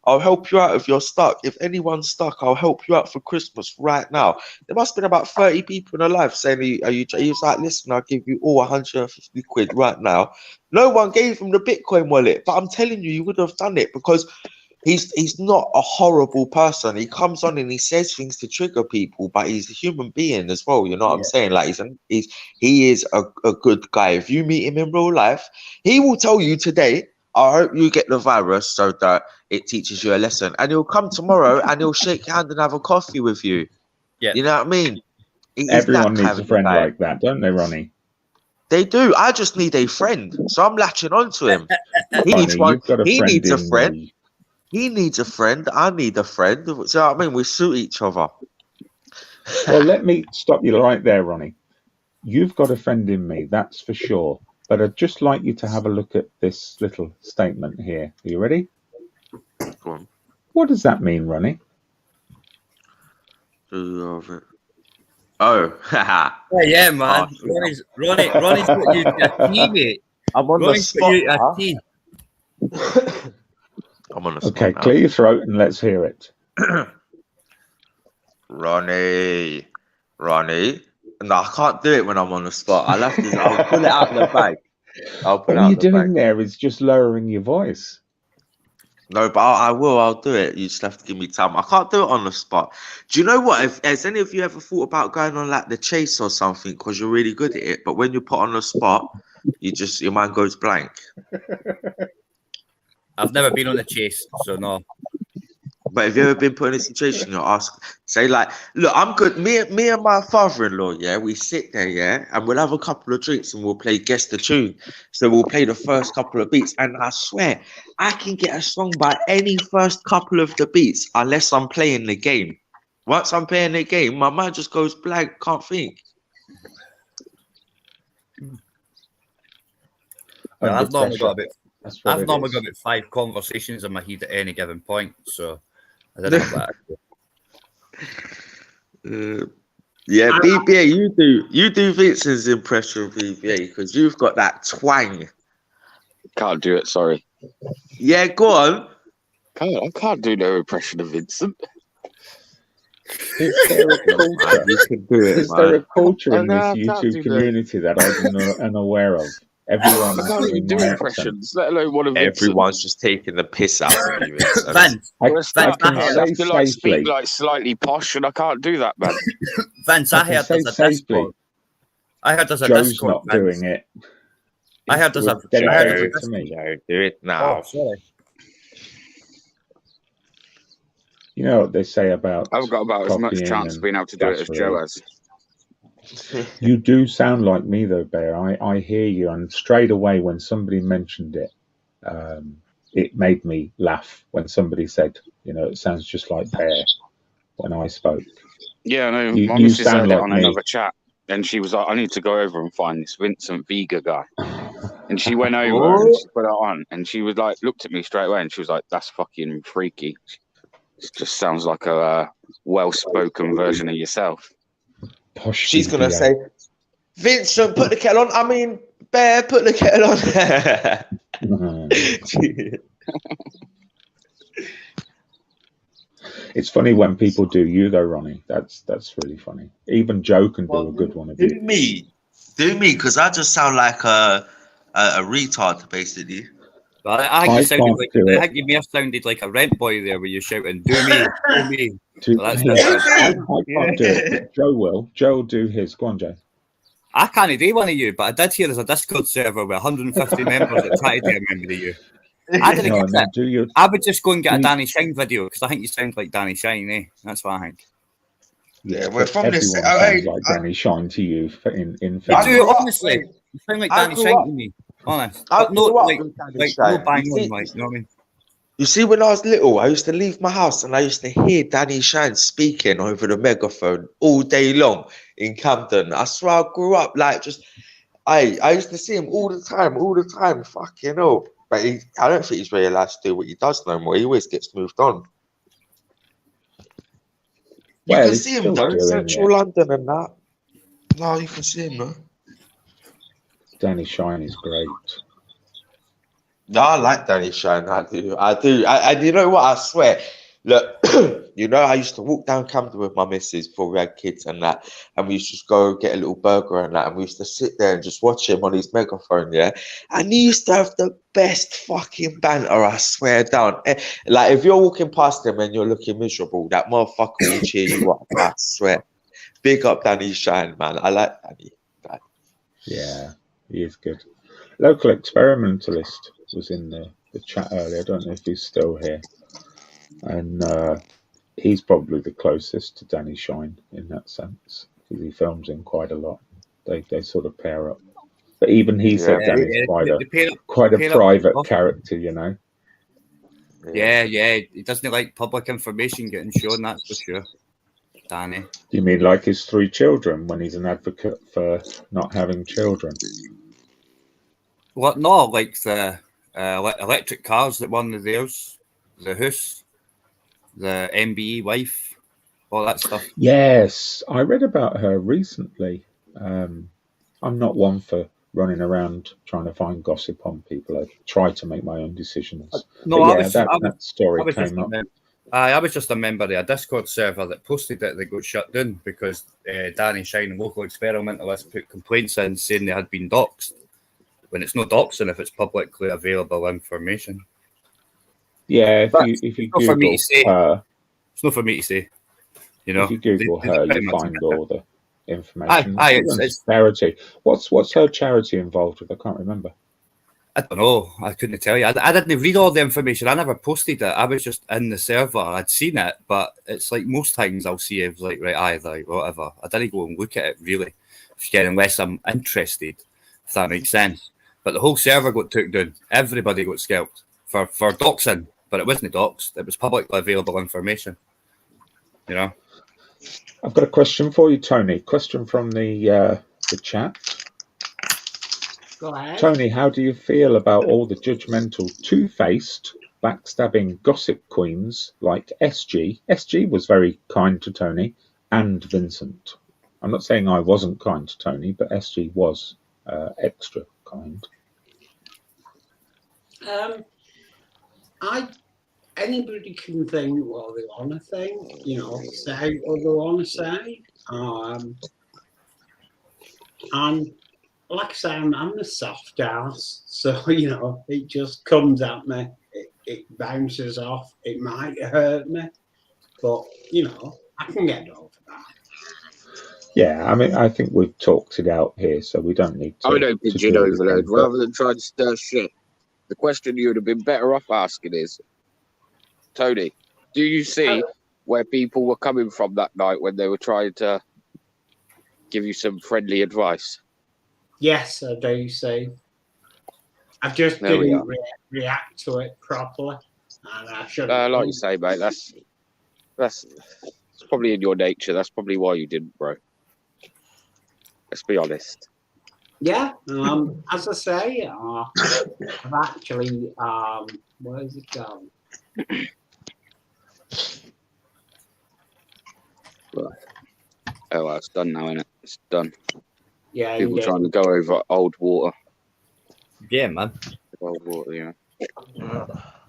I'll help you out if you're stuck. If anyone's stuck, I'll help you out for Christmas right now. There must have been about 30 people in her life saying, he was like, listen, I'll give you all 150 quid right now. No one gave him the Bitcoin wallet, but I'm telling you, he would have done it, because he's not a horrible person. He comes on and he says things to trigger people, but he's a human being as well. You know what I'm saying? Like, he is a good guy. If you meet him in real life, he will tell you today, I hope you get the virus so that it teaches you a lesson. And he'll come tomorrow and he'll shake your hand and have a coffee with you. Yeah. You know what I mean? Everyone needs a friend like that, don't they, Ronnie? They do. I just need a friend. So I'm latching onto him. He needs one. He needs a friend. He needs a friend. I need a friend. So I mean, we suit each other. Well, let me stop you right there, Ronnie. You've got a friend in me, that's for sure. But I'd just like you to have a look at this little statement here. Are you ready? Go on. What does that mean, Ronnie? Oh, yeah, man. Ronnie's put you to a T, mate. I'm on Ronnie's the spot. put you to a T. I'm on the spot. Okay, now. clear your throat and let's hear it. Ronnie. No, I can't do it when I'm on the spot. I'll pull it out of the bag. All you're doing there is just lowering your voice. No, but I will. I'll do it. You just have to give me time. I can't do it on the spot. Do you know what? Has any of you ever thought about going on like The Chase or something, because you're really good at it, but when you're put on the spot, your mind goes blank? I've never been on The Chase, so no. But have you ever been put in a situation you say like, look, I'm good. Me and my father-in-law, yeah, we sit there, yeah, and we'll have a couple of drinks and we'll play Guess the Tune. So we'll play the first couple of beats, and I swear I can get a song by any first couple of the beats unless I'm playing the game. Once I'm playing the game, my mind just goes blank, can't think. Well, I've normally got That's got about 5 conversations in my head at any given point, so I don't have that. Yeah, BBA, you do Vincent's impression of BBA because you've got that twang. Can't do it, sorry. Yeah, go on. I can't do no impression of Vincent. Is there a culture? You can do it, Is there a man. culture in No, this I can't do YouTube community that I'm unaware of? Everyone I can't even do impressions, let alone one of Vincent. Everyone's just taking the piss out of you, Vincent. Vince, I I can have say to like safely. speak like slightly posh, and I can't do that, man. Vince, I I can heard say there's a safely. Discord. I heard there's a Joe's Discord. not Vince. doing it. I heard there's a. It's I heard there's a dedicated to Discord. me. No, do it now. Oh, sorry. You know what they say about I've got about as much copying chance of and being able to do it that's as Joe real. has. You do sound like me though, Bear. I hear you, and straight away when somebody mentioned it, it made me laugh when somebody said, you know, it sounds just like Bear when I spoke. Yeah, I know. You- My you missus sound heard it like on me. another chat, and she was like, "I need to go over and find this Vincent Vega guy." And she went over and she put it on, and she was like, looked at me straight away, and she was like, "That's fucking freaky. It just sounds like a well-spoken version of yourself." Posh She's gonna BBA. say, Vincent, put the kettle on. I mean, Bear, put the kettle on. It's funny when people do you though, Ronnie. That's really funny. Even Joe can do a good one of Do you. me, because I just sound like a retard, basically. But I think you sounded can't like do it. I think you may have sounded like a rent boy there, where you're shouting, "Do me, do me." Do- Well, that's yeah, different. I can't do it. But Joe will. Joe will do his. Go on, Joe. I can't do one of you, but I did hear there's a Discord server with 150 members that try to do a member of you. I didn't No, get no, that. do your. I would just go and get a do- Danny Shine video because I think you sound like Danny Shine, eh? That's what I think. Yeah, but we're from this. everyone sounds like Danny Shine to you in You fact. do, honestly. You sound like I Danny grew Shine up- to me, honest. I But no, grew up like, with Danny no Shine. bang You on, see- like, you know what I mean? You see, when I was little, I used to leave my house and I used to hear Danny Shine speaking over the megaphone all day long in Camden. I swear I grew up like just, I used to see him all the time, fucking hell. But I don't think he's realised to do what he does no more. He always gets moved on. You Well, can he's see him still though in doing central it. London and that. No, you can see him though. Danny Shine is great. No, I like Danny Shine. I do. And you know what? I swear. Look, you know, I used to walk down Camden with my missus before we had kids and that, and we used to just go get a little burger and that, and we used to sit there and just watch him on his megaphone, yeah. And he used to have the best fucking banter, I swear down. Like if you're walking past him and you're looking miserable, that motherfucker will cheer you up. I swear. Big up Danny Shine, man. I like Danny. Yeah, he is good. Local experimentalist was in the chat earlier. I don't know if he's still here. And he's probably the closest to Danny Shine in that sense because he films in quite a lot. They sort of pair up. But even he said Danny's quite a private character, you know. Yeah, he doesn't like public information getting shown, that's for sure. Danny. You mean like his 3 children when he's an advocate for not having children? What? No, like the electric cars that won the theirs, the house, the MBE wife, all that stuff. Yes, I read about her recently. I'm not one for running around trying to find gossip on people. I try to make my own decisions. No, But I yeah, was, that story I was just came up. I was just a member of a Discord server that posted that they got shut down because Danny Shine and local experimentalists put complaints in saying they had been doxxed. When it's no doxing if it's publicly available information. Yeah, if you It's not for me Google to say. her, It's not for me to say. You know, if you Google They- her, they pretty you much find admit it. all the information. Aye, She runs it's charity. What's her charity involved with? I can't remember. I don't know. I couldn't tell you. I didn't read all the information. I never posted it. I was just in the server. I'd seen it, but it's like most times I'll see it like, right, either whatever. I didn't go and look at it really, unless I'm interested, if that makes sense. But the whole server got took down. Everybody got scalped for doxing, but it wasn't doxed. It was publicly available information. You know. I've got a question for you, Tony. Question from the chat. Go ahead. Tony, how do you feel about all the judgmental, two-faced, backstabbing gossip queens like SG? SG was very kind to Tony and Vincent. I'm not saying I wasn't kind to Tony, but SG was extra kind. Anybody can think what they want to think, you know, say what they want to say. And like I say, I'm a soft ass, so you know, it just comes at me. It bounces off. It might hurt me, but you know, I can get over that. Yeah, I mean, I think we've talked it out here, so we don't need to. I don't pigeon overload. Rather than try to stir shit, the question you would have been better off asking is, Tony, do you see where people were coming from that night when they were trying to give you some friendly advice? Yes, I do see. I just didn't react to it properly, and I should. Like you say, mate, that's probably in your nature. That's probably why you didn't, bro. Let's be honest. Yeah, as I say, I've actually where's it going? Oh, well, it's done now, innit? It's done. Yeah, people trying to go over old water. Yeah, man. Old water, yeah.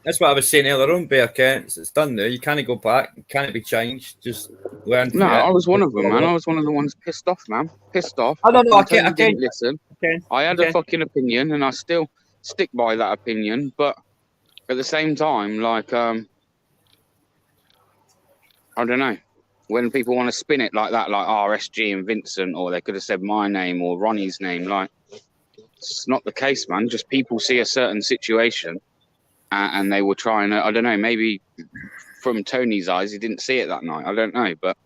That's what I was saying earlier on, Bear Kent. It's done now. You can't go back. It can't be changed. Just learn. No, I was one of them, man. I was one of the ones pissed off, man. Pissed off. I don't know. I didn't listen. I had a fucking opinion, and I still stick by that opinion. But at the same time, like, I don't know. When people want to spin it like that, like RSG and Vincent, or they could have said my name or Ronnie's name, like, it's not the case, man. Just people see a certain situation and they were trying to, I don't know, maybe from Tony's eyes, he didn't see it that night. I don't know, but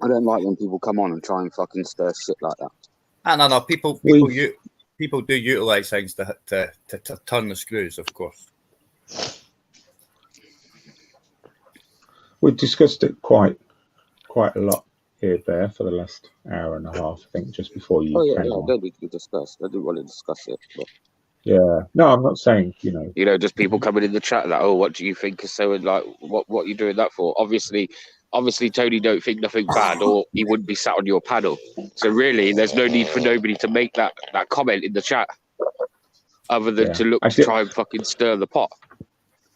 I don't like when people come on and try and fucking stir shit like that. I don't know. People do utilize things to turn the screws, of course. We've discussed it quite a lot here, Bear, for the last hour and a half, I think, just before you came on. Don't need to be discussed. I didn't want to discuss it. But... Yeah. No, I'm not saying, you know. Just people coming in the chat like, oh, what do you think? So, like, what are you doing that for? Obviously, Tony don't think nothing bad, or he wouldn't be sat on your panel. So really, there's no need for nobody to make that comment in the chat, other than to try and fucking stir the pot.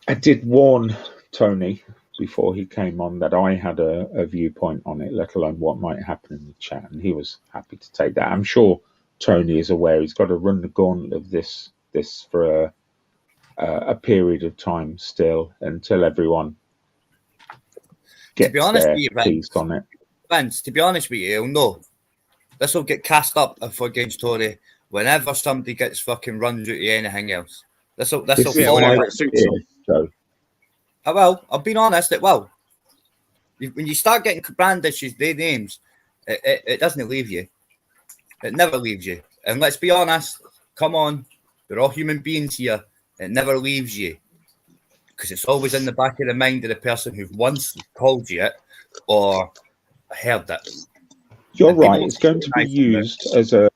I did warn Tony before he came on that I had a viewpoint on it, let alone what might happen in the chat, and he was happy to take that. I'm sure Tony is aware he's got to run the gauntlet of this for a period of time still, until everyone gets their piece on it. Vince, to be honest with you, no, this will get cast up against Tory whenever somebody gets fucking run due to anything else. This will fall whenever it suits them. Well, I've been honest, it will. When you start getting brandishes, their names, it doesn't leave you. It never leaves you. And let's be honest, come on, we're all human beings here. It never leaves you. Because it's always in the back of the mind of the person who once called you it or heard it. You're right. It's going to be used as a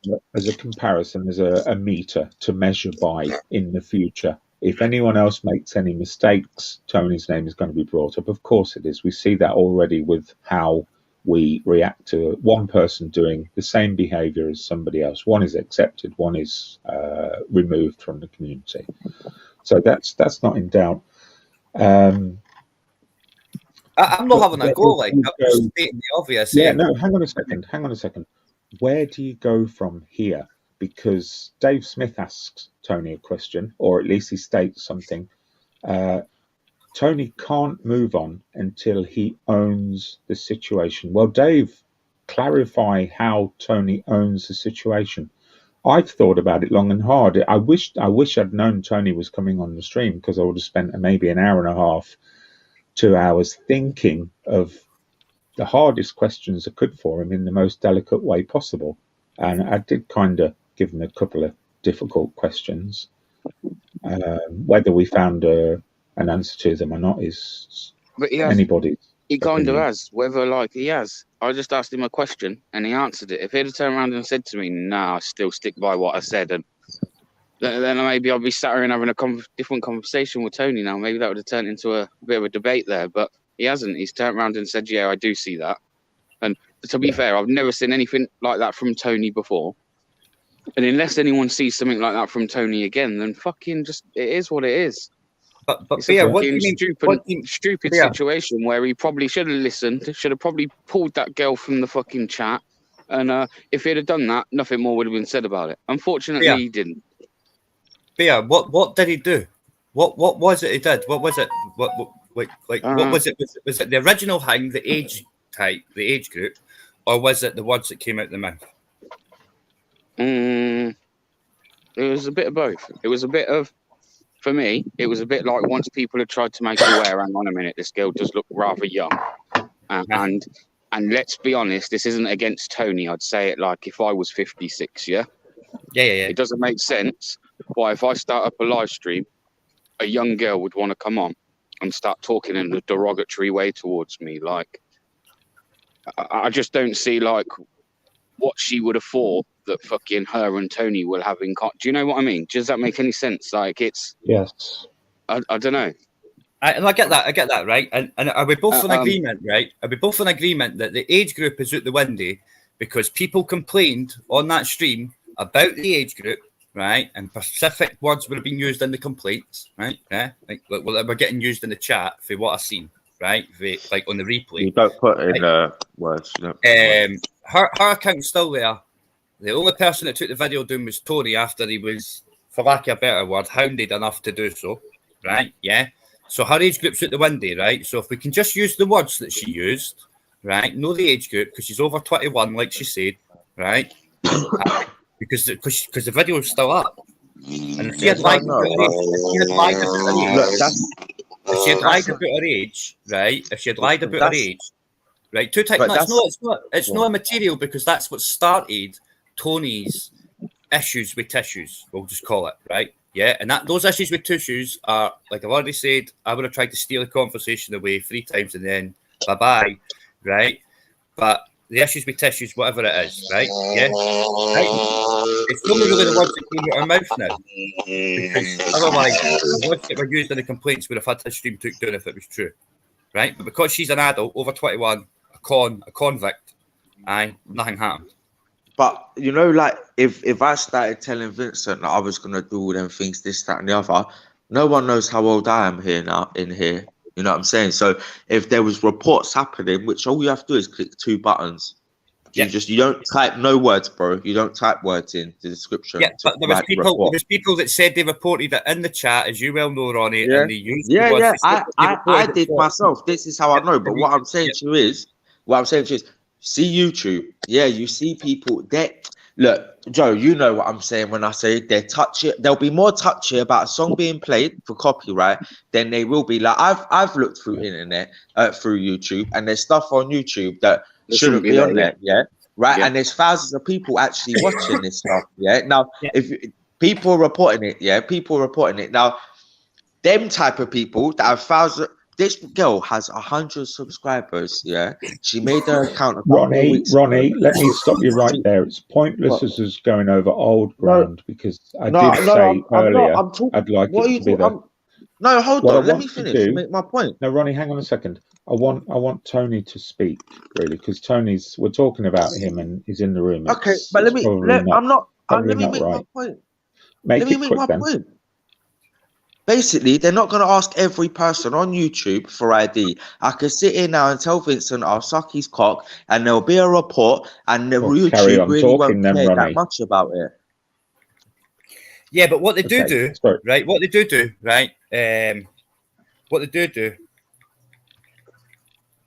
comparison, as a meter to measure by in the future. If anyone else makes any mistakes, Tony's name is going to be brought up. Of course it is. We see that already with how we react to one person doing the same behavior as somebody else. One is accepted, one is removed from the community. So that's not in doubt. I'm not having a go, like, I'm just stating the obvious. Yeah, no, hang on a second. Where do you go from here? Because Dave Smith asks Tony a question, or at least he states something. Tony can't move on until he owns the situation. Well, Dave, clarify how Tony owns the situation. I've thought about it long and hard. I wish I'd known Tony was coming on the stream, because I would have spent maybe an hour and a half, 2 hours thinking of the hardest questions I could for him in the most delicate way possible. And I did kind of give him a couple of difficult questions. Whether we found an answer to them or not is anybody's. He kind of has. Whether like he has, I just asked him a question and he answered it. If he'd have turned around and said to me, "Nah, I still stick by what I said," and then maybe I'll be sat here and having a different conversation with Tony now. Maybe that would have turned into a bit of a debate there, but he hasn't. He's turned around and said, "Yeah, I do see that." And to be fair, I've never seen anything like that from Tony before. And unless anyone sees something like that from Tony again, then fucking just it is what it is. But it's Bear, a what do you fucking mean? stupid Bear. situation where he probably should have listened, should have probably pulled that girl from the fucking chat. And if he'd have done that, nothing more would have been said about it. Unfortunately, Bear. he didn't. Bear, what did he do? What was it he did? What was it? What was it? Was it the original thing, the age type, the age group, or was it the words that came out the mouth? It was a bit of both. It was a bit of, for me, it was a bit like once people had tried to make you aware, hang on a minute, this girl does look rather young. And let's be honest, this isn't against Tony. I'd say it like if I was 56, yeah? Yeah. It doesn't make sense why if I start up a live stream, a young girl would want to come on and start talking in a derogatory way towards me. Like, I just don't see like what she would have thought that fucking her and Tony will have in common. Do you know what I mean? Does that make any sense? Like, it's yes. I don't know. And I get that, right? And are we both in agreement, right? Are we both in agreement that the age group is out the window because people complained on that stream about the age group, right? And specific words would have been used in the complaints, right? Yeah, like we're getting used in the chat for what I've seen, right? Like on the replay. You don't put in words. You don't her account's still there. The only person that took the video down was Tony after he was, for lack of a better word, hounded enough to do so, right? Yeah. So her age group's out the window, right? So if we can just use the words that she used, right? Know the age group because she's over 21, like she said, right? because the video is still up. And if she had lied about her age, right? If she had lied about her age, right? It's not immaterial because that's what started Tony's issues with tissues. We'll just call it, right? Yeah, and those issues with tissues are, like I've already said, I would have tried to steal the conversation away 3 times and then bye-bye, right? But the issues with tissues, whatever it is, right? Yeah, right? It's only really the words that came out of our mouth now, because otherwise, the words that were used in the complaints would have had his stream took down if it was true, right? But because she's an adult, over 21, a convict, nothing happened. But you know, like if I started telling Vincent that I was gonna do all them things, this, that, and the other, no one knows how old I am here now. In here, you know what I'm saying? So if there was reports happening, which all you have to do is click 2 buttons. You don't type no words, bro. You don't type words in the description. Yeah, but there was people that said they reported it in the chat, as you well know, Ronnie. Yeah, and they used I did myself. This is how I know. But what I'm saying to you is, see YouTube. Yeah, you see people that look, Joe, you know what I'm saying when I say they're touchy. They'll be more touchy about a song being played for copyright than they will be. Like I've looked through internet, through YouTube, and there's stuff on YouTube that shouldn't be on there. Yeah, right. Yeah. And there's thousands of people actually watching this stuff. Yeah. Now, if people are reporting it, now, them type of people that have thousands. This girl has 100 subscribers. Yeah, she made her account. Ronnie, let me stop you right there. It's pointless as us going over old ground because I did say earlier I'd like it to be there. No, hold on. Let me finish. Make my point. No, Ronnie, hang on a second. I want Tony to speak really because we're talking about him and he's in the room. Okay, but let me make my point. Let me make my point. Basically, they're not going to ask every person on YouTube for ID. I could sit here now and tell Vincent I'll suck his cock, and there'll be a report, and the YouTube really won't care that much about it. Yeah, but what they do, right? What they do, right? What they do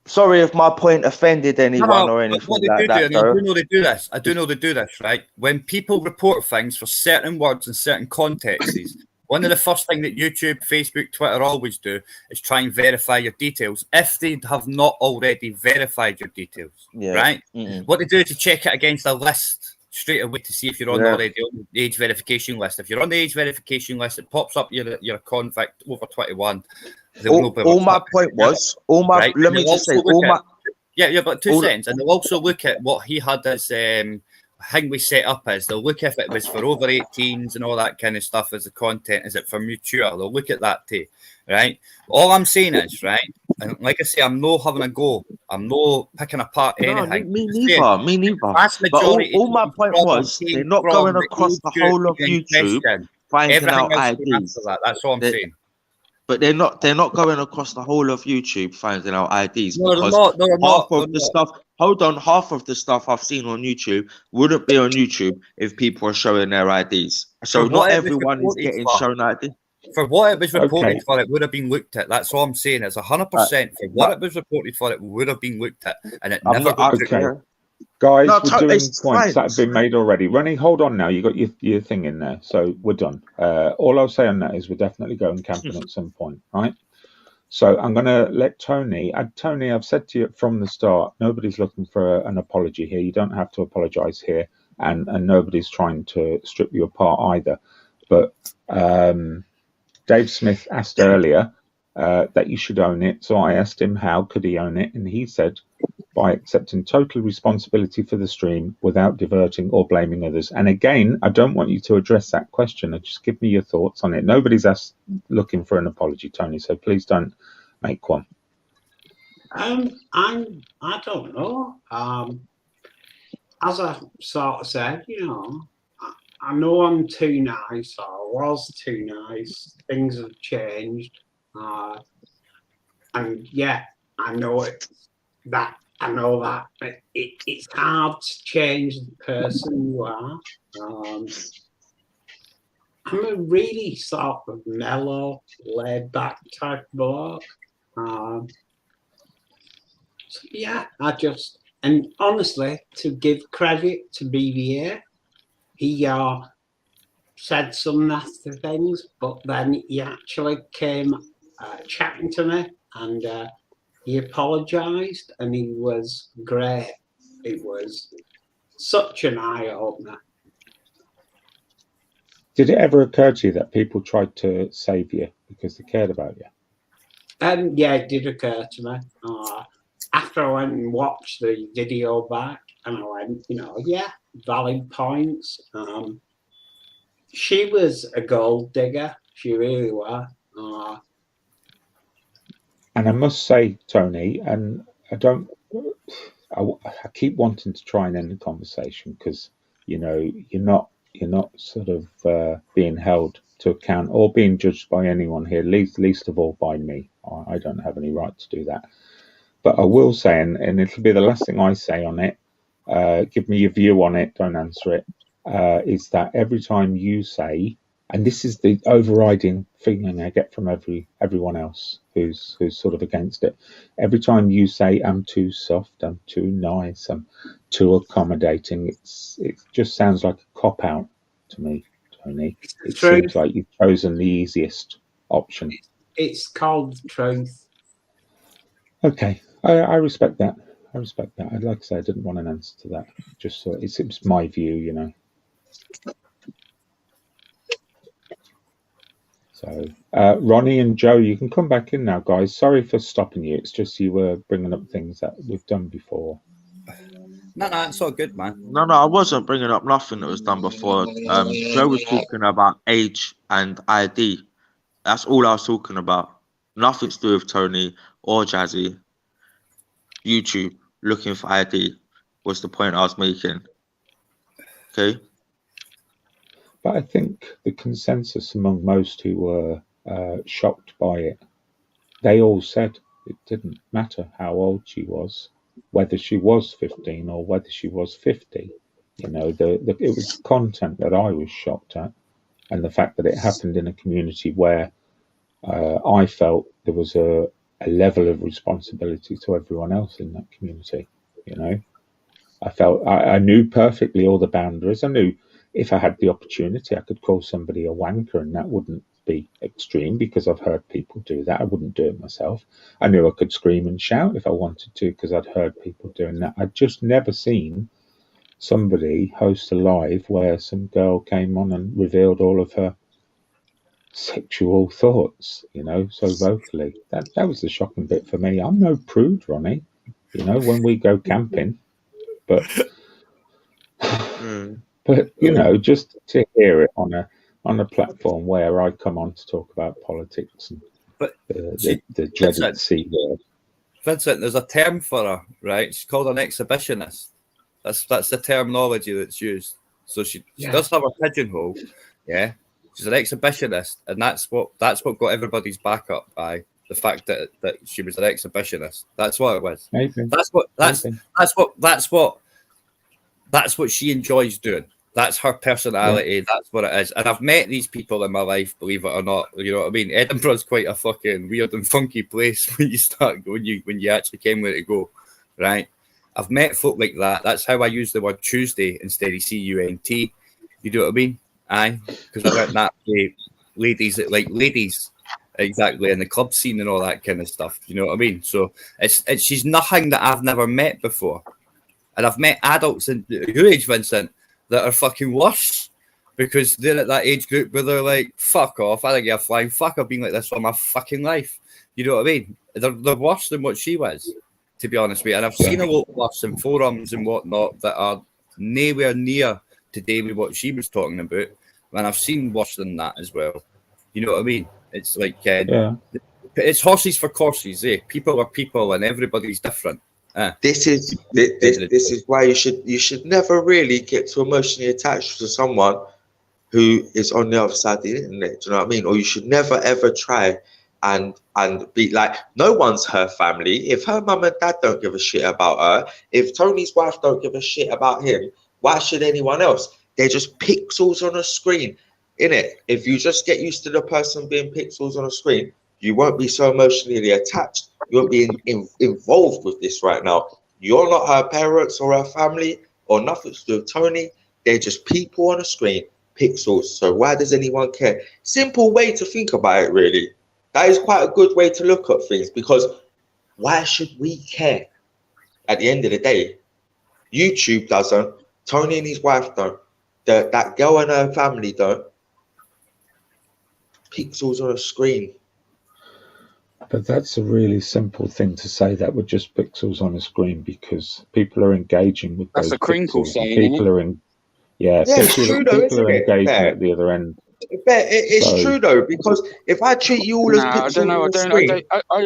Sorry if my point offended anyone or anything what they like do, that. and I do know they do this. I do know they do this, right? When people report things for certain words and certain contexts, one of the first things that YouTube, Facebook, Twitter always do is try and verify your details if they have not already verified your details, right? What they do is to check it against a list straight away to see if you're already on the age verification list. If you're on the age verification list, it pops up you're a convict over 21. All my point was, right? let me just say, all my... Yeah, but 2 seconds. And they'll also look at what he had as thing we set up is. They'll look if it was for over 18s and all that kind of stuff as the content. Is it for mature? They'll look at that too, right? All I'm saying is, right, and like I say, I'm not having a go. I'm not picking apart anything. Me neither. But all my point was, they're not going across the whole of YouTube finding out IDs. That's all I'm saying. But they're not going across the whole of YouTube finding out IDs, No, because they're not. half of the stuff. Hold on, half of the stuff I've seen on YouTube wouldn't be on YouTube if people are showing their IDs. So not everyone is getting shown ID. For what it was reported for, it would have been looked at. That's all I'm saying. It's 100% for what it was reported for. It would have been looked at, and it never got Guys, we're doing points that have been made already. Ronnie, hold on now. You got your thing in there, so we're done. All I'll say on that is we're definitely going camping at some point, right? So I'm going to let Tony. Tony, I've said to you from the start, nobody's looking for an apology here. You don't have to apologise here, and nobody's trying to strip you apart either. But Dave Smith asked earlier that you should own it, so I asked him how could he own it, and he said by accepting total responsibility for the stream without diverting or blaming others. And again, I don't want you to address that question. Just give me your thoughts on it. Nobody's looking for an apology, Tony, so please don't make one. I don't know. As I sort of said, I know I'm too nice, or I was too nice. Things have changed. And yeah, I know it. I know that it's hard to change the person you are. I'm a really sort of mellow, laid-back type bloke. So yeah, and honestly, to give credit to BBA, he said some nasty things, but then he actually came chatting to me, and he apologised, and he was great. It was such an eye-opener. Did it ever occur to you that people tried to save you because they cared about you? Yeah, it did occur to me. After I went and watched the video back, and I went, yeah, valid points. She was a gold digger. She really was. And I must say, Tony, and I keep wanting to try and end the conversation because you're not sort of being held to account or being judged by anyone here, least of all by me. I don't have any right to do that. But I will say, and it'll be the last thing I say on it, give me your view on it, don't answer it, is that every time you say, and this is the overriding feeling I get from everyone else who's sort of against it. Every time you say, I'm too soft, I'm too nice, I'm too accommodating, it just sounds like a cop-out to me, Tony. It seems like you've chosen the easiest option. It's called truth. Okay, I respect that. I'd like to say I didn't want an answer to that. Just so it's my view, So, Ronnie and Joe, you can come back in now, guys. Sorry for stopping you. It's just you were bringing up things that we've done before. No, it's all good, man. No, I wasn't bringing up nothing that was done before. Joe was talking about age and ID. That's all I was talking about. Nothing to do with Tony or Jazzy. YouTube looking for ID was the point I was making. Okay. But I think the consensus among most who were shocked by it, they all said it didn't matter how old she was, whether she was 15 or whether she was 50. It was content that I was shocked at, and the fact that it happened in a community where I felt there was a a level of responsibility to everyone else in that community. You know, I felt I knew perfectly all the boundaries. I knew if I had the opportunity, I could call somebody a wanker, and that wouldn't be extreme because I've heard people do that. I wouldn't do it myself. I knew I could scream and shout if I wanted to because I'd heard people doing that. I'd just never seen somebody host a live where some girl came on and revealed all of her sexual thoughts, you know, so vocally. That was the shocking bit for me. I'm no prude, Ronnie, you know, when we go camping, but but you know, just to hear it on a platform where I come on to talk about politics and the dreaded C word. Vincent, there's a term for her, right? She's called an exhibitionist. That's the terminology that's used. So she does have a pigeonhole, yeah. She's an exhibitionist, and that's what got everybody's back up by the fact that she was an exhibitionist. That's what it was. Maybe. That's what she enjoys doing. That's her personality. Yeah. That's what it is. And I've met these people in my life, believe it or not. You know what I mean? Edinburgh's quite a fucking weird and funky place when you actually came where to go, right? I've met folk like that. That's how I use the word Tuesday instead of CUNT. You know what I mean? Aye, because I went that way. Ladies that like ladies, exactly, in the club scene and all that kind of stuff. You know what I mean? So she's nothing that I've never met before, and I've met adults in your age, Vincent, that are fucking worse because they're at that age group where they're like, "Fuck off! I don't give a flying fuck. I've been like this for my fucking life." You know what I mean? They're worse than what she was, to be honest with you. And I've seen a lot worse in forums and whatnot that are nowhere near today with what she was talking about, and I've seen worse than that as well. You know what I mean? It's like it's horses for courses, eh? People are people, and everybody's different. This is why you should never really get too emotionally attached to someone who is on the other side of the internet. Do you know what I mean? Or you should never ever try and be like, no one's her family. If her mum and dad don't give a shit about her, if Tony's wife don't give a shit about him, why should anyone else? They're just pixels on a screen, innit? If you just get used to the person being pixels on a screen, you won't be so emotionally attached. You won't be involved with this right now. You're not her parents or her family or nothing to do with Tony. They're just people on a screen, pixels. So why does anyone care? Simple way to think about it, really. That is quite a good way to look at things, because why should we care? At the end of the day, YouTube doesn't. Tony and his wife don't. That girl and her family don't. Pixels on a screen. But that's a really simple thing to say. That were just pixels on a screen, because people are engaging with those. That's a crinkle pixels. saying. People are in. Yeah, it's true though, people are engaging at the other end. It's true though, because if I treat you all as pixels on a screen, I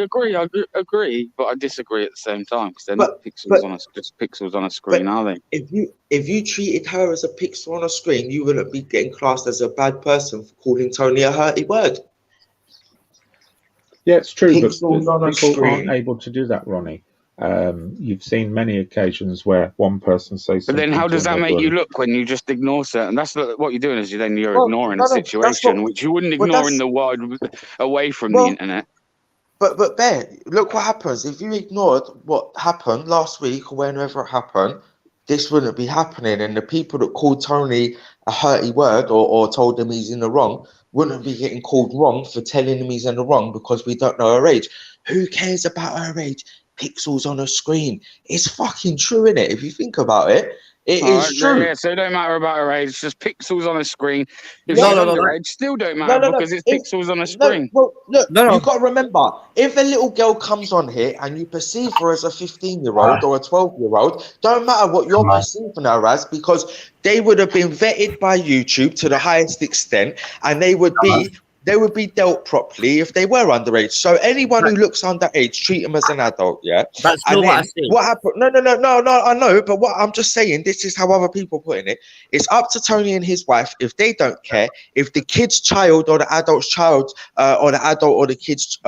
agree, but I disagree at the same time, because they're not pixels just pixels on a screen, are they? If you treated her as a pixel on a screen, you wouldn't be getting classed as a bad person for calling Tony a hurty word. Yeah, it's true, but on people aren't able to do that, Ronnie. You've seen many occasions where one person says something. But then how does that make you look when you just ignore certain? That's what you're doing, is you're ignoring a situation which you wouldn't ignore in the world away from the internet. But Bear, look what happens. If you ignored what happened last week or whenever it happened, this wouldn't be happening. And the people that called Tony a hurty word or told him he's in the wrong wouldn't be getting called wrong for telling him he's in the wrong because we don't know her age. Who cares about her age? Pixels on a screen. It's fucking true, innit? If you think about it, it is true. Yeah, so it don't matter about her age. It's just pixels on a screen. If she's underage, still don't matter because it's pixels on a screen. Well, look, you've got to remember, if a little girl comes on here and you perceive her as a 15-year-old or a 12-year-old, don't matter what you're perceiving her as, because they would have been vetted by YouTube to the highest extent, and they would be dealt properly if they were underage. So anyone who looks underage, treat them as an adult, yeah? That's not what I say. What happened? No, I know, but what I'm just saying, this is how other people put in it. It's up to Tony and his wife. If they don't care, if the kid's child or the adult's child or the adult or the kid's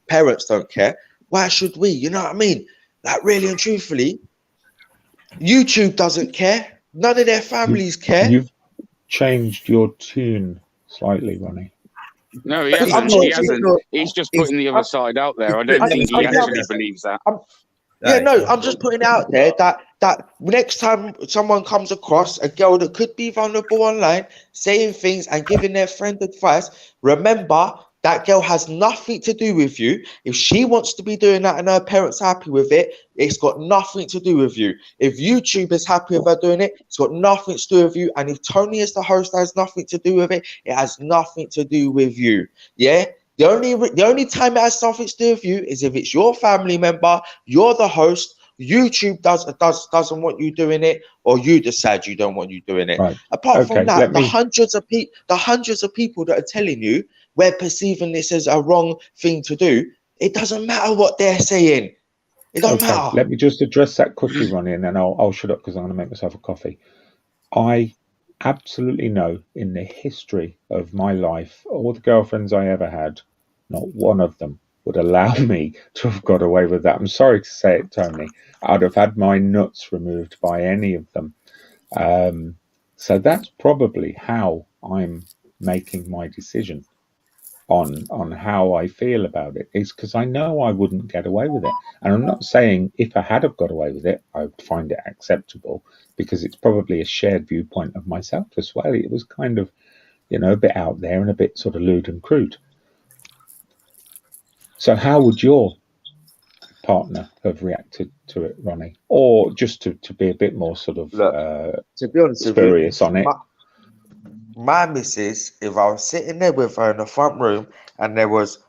parents don't care, why should we? You know what I mean? Like, really and truthfully, YouTube doesn't care. None of their families care. You've changed your tune slightly, Ronnie. No, he Because I'm hasn't. He talking. hasn't. He's just putting the other side out there. I don't think he actually believes that. Yeah, no, I'm just putting it out there that next time someone comes across a girl that could be vulnerable online, saying things and giving their friend advice, remember that girl has nothing to do with you. If she wants to be doing that and her parents are happy with it, it's got nothing to do with you. If YouTube is happy with her doing it, it's got nothing to do with you. And if Tony is the host, has nothing to do with it, it has nothing to do with you. Yeah. The only time it has something to do with you is if it's your family member, you're the host, YouTube doesn't want you doing it, or you decide you don't want you doing it. Right. Apart from Okay, that, let the me- hundreds of people that are telling you we're perceiving this as a wrong thing to do, it doesn't matter what they're saying. It doesn't Okay, matter. let me just address that quickly, Ronnie, and then I'll shut up because I'm going to make myself a coffee. I absolutely know in the history of my life, all the girlfriends I ever had, not one of them would allow me to have got away with that. I'm sorry to say it, Tony. I'd have had my nuts removed by any of them. So that's probably how I'm making my decision on how I feel about it, is because I know I wouldn't get away with it. And I'm not saying if I had have got away with it, I would find it acceptable, because it's probably a shared viewpoint of myself as well. It was kind of, a bit out there and a bit sort of lewd and crude. So how would your partner have reacted to it, Ronnie? Or just to be a bit more sort of To be honest with you, spurious on it? my missus, if I was sitting there with her in the front room and there was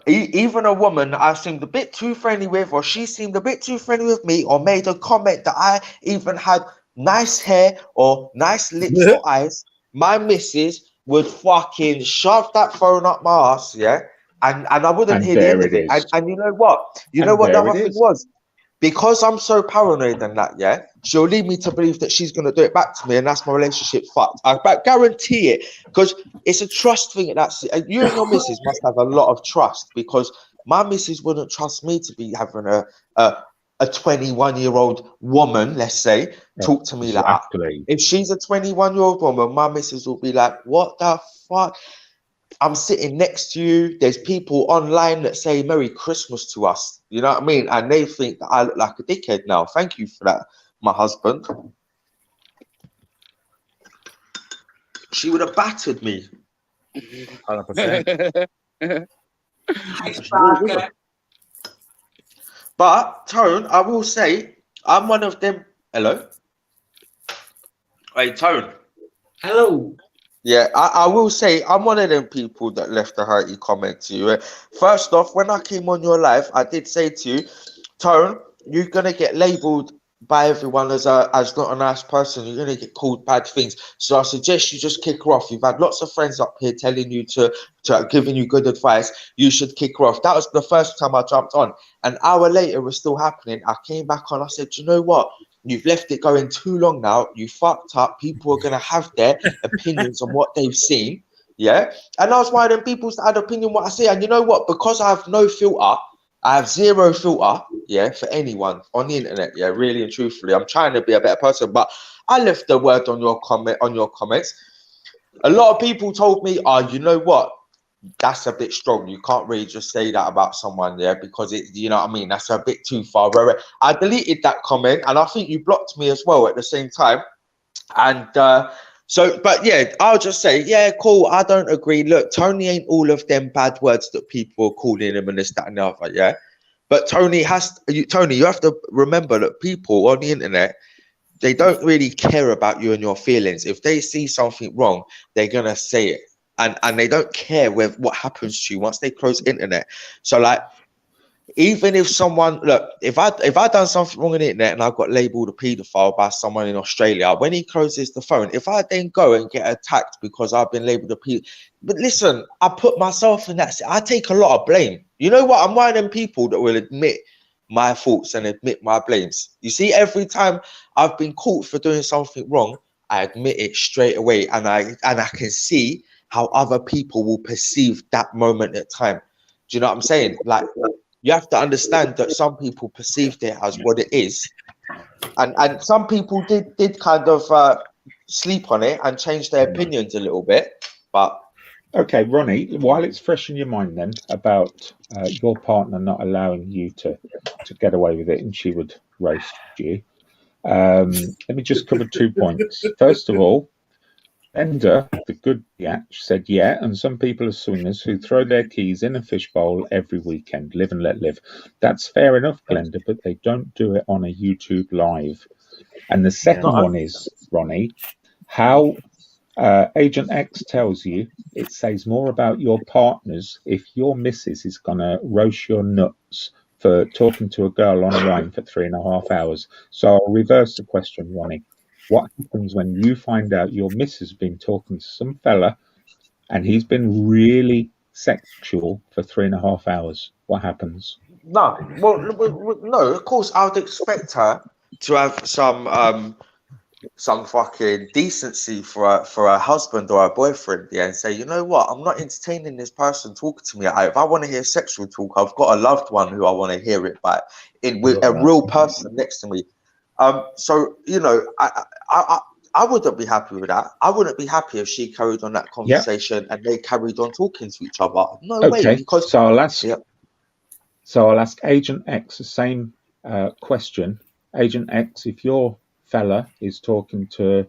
even a woman I seemed a bit too friendly with, or she seemed a bit too friendly with me, or made a comment that I even had nice hair or nice lips or eyes, my missus would fucking shove that phone up my ass, yeah? And I wouldn't And hear the there end of it it. is. And you know what? You And know what the there other it thing is. was? Because I'm so paranoid and that, yeah, she'll lead me to believe that she's going to do it back to me, and that's my relationship fucked. I guarantee it, because it's a trust thing. That's you and your missus must have a lot of trust, because my missus wouldn't trust me to be having a 21-year-old woman, let's say, talk to me like that. Exactly. If she's a 21-year-old woman, my missus will be like, what the fuck? I'm sitting next to you. There's people online that say Merry Christmas to us. You know what I mean? And they think that I look like a dickhead now. Thank you for that, my husband. She would have battered me. 100%. But, Tone, I will say, I'm one of them. Hello? Hey, Tone. Hello. Yeah, I will say I'm one of them people that left a hearty comment to you. First off, when I came on your live, I did say to you, Tone, you're gonna get labelled by everyone as not a nice person. You're gonna get called bad things. So I suggest you just kick her off. You've had lots of friends up here telling you to giving you good advice. You should kick her off. That was the first time I jumped on. An hour later, it was still happening. I came back on. I said, you know what? You've left it going too long now. You fucked up. People are gonna have their opinions on what they've seen. Yeah. And I was one of them people that had opinion what I see. And you know what? Because I have no filter, I have zero filter, yeah, for anyone on the internet. Yeah, really and truthfully. I'm trying to be a better person, but I left the word on your comments. A lot of people told me, you know what? That's a bit strong. You can't really just say that about someone, yeah, because it, you know what I mean? That's a bit too far. I deleted that comment, and I think you blocked me as well at the same time. And so, but yeah, I'll just say, yeah, cool. I don't agree. Look, Tony ain't all of them bad words that people are calling him and this, that, and the other, yeah. But Tony, you have to remember that people on the internet, they don't really care about you and your feelings. If they see something wrong, they're gonna say it. And they don't care with what happens to you once they close internet. So like, even if someone, look, if I done something wrong on the internet and I got labelled a paedophile by someone in Australia, when he closes the phone, if I then go and get attacked because I've been labelled a paedophile, but listen, I put myself in that. I take a lot of blame. You know what? I'm one of them people that will admit my faults and admit my blames. You see, every time I've been caught for doing something wrong, I admit it straight away, and I can see how other people will perceive that moment at time. Do you know what I'm saying? Like, you have to understand that some people perceived it as what it is, and some people did kind of sleep on it and change their opinions a little bit. But Okay, Ronnie, while it's fresh in your mind then about your partner not allowing you to get away with it and she would roast you, let me just cover 2 points. First of all, Ender, the good Yatch, said yeah, and some people are swingers who throw their keys in a fishbowl every weekend. Live and let live. That's fair enough, Glenda, but they don't do it on a YouTube live. And the second one is, Ronnie, how Agent X tells you it says more about your partners if your missus is going to roast your nuts for talking to a girl online for 3.5 hours. So I'll reverse the question, Ronnie. What happens when you find out your missus has been talking to some fella and he's been really sexual for 3.5 hours? What happens? No, well, no. Of course, I would expect her to have some fucking decency for a husband or a boyfriend, yeah, and say, you know what, I'm not entertaining this person talking to me. If I want to hear sexual talk, I've got a loved one who I want to hear it by, with a real person next to me. So you know, I wouldn't be happy with that. I wouldn't be happy if she carried on that conversation and they carried on talking to each other. No way, because so I'll ask. So I'll ask Agent X the same question. Agent X, if your fella is talking to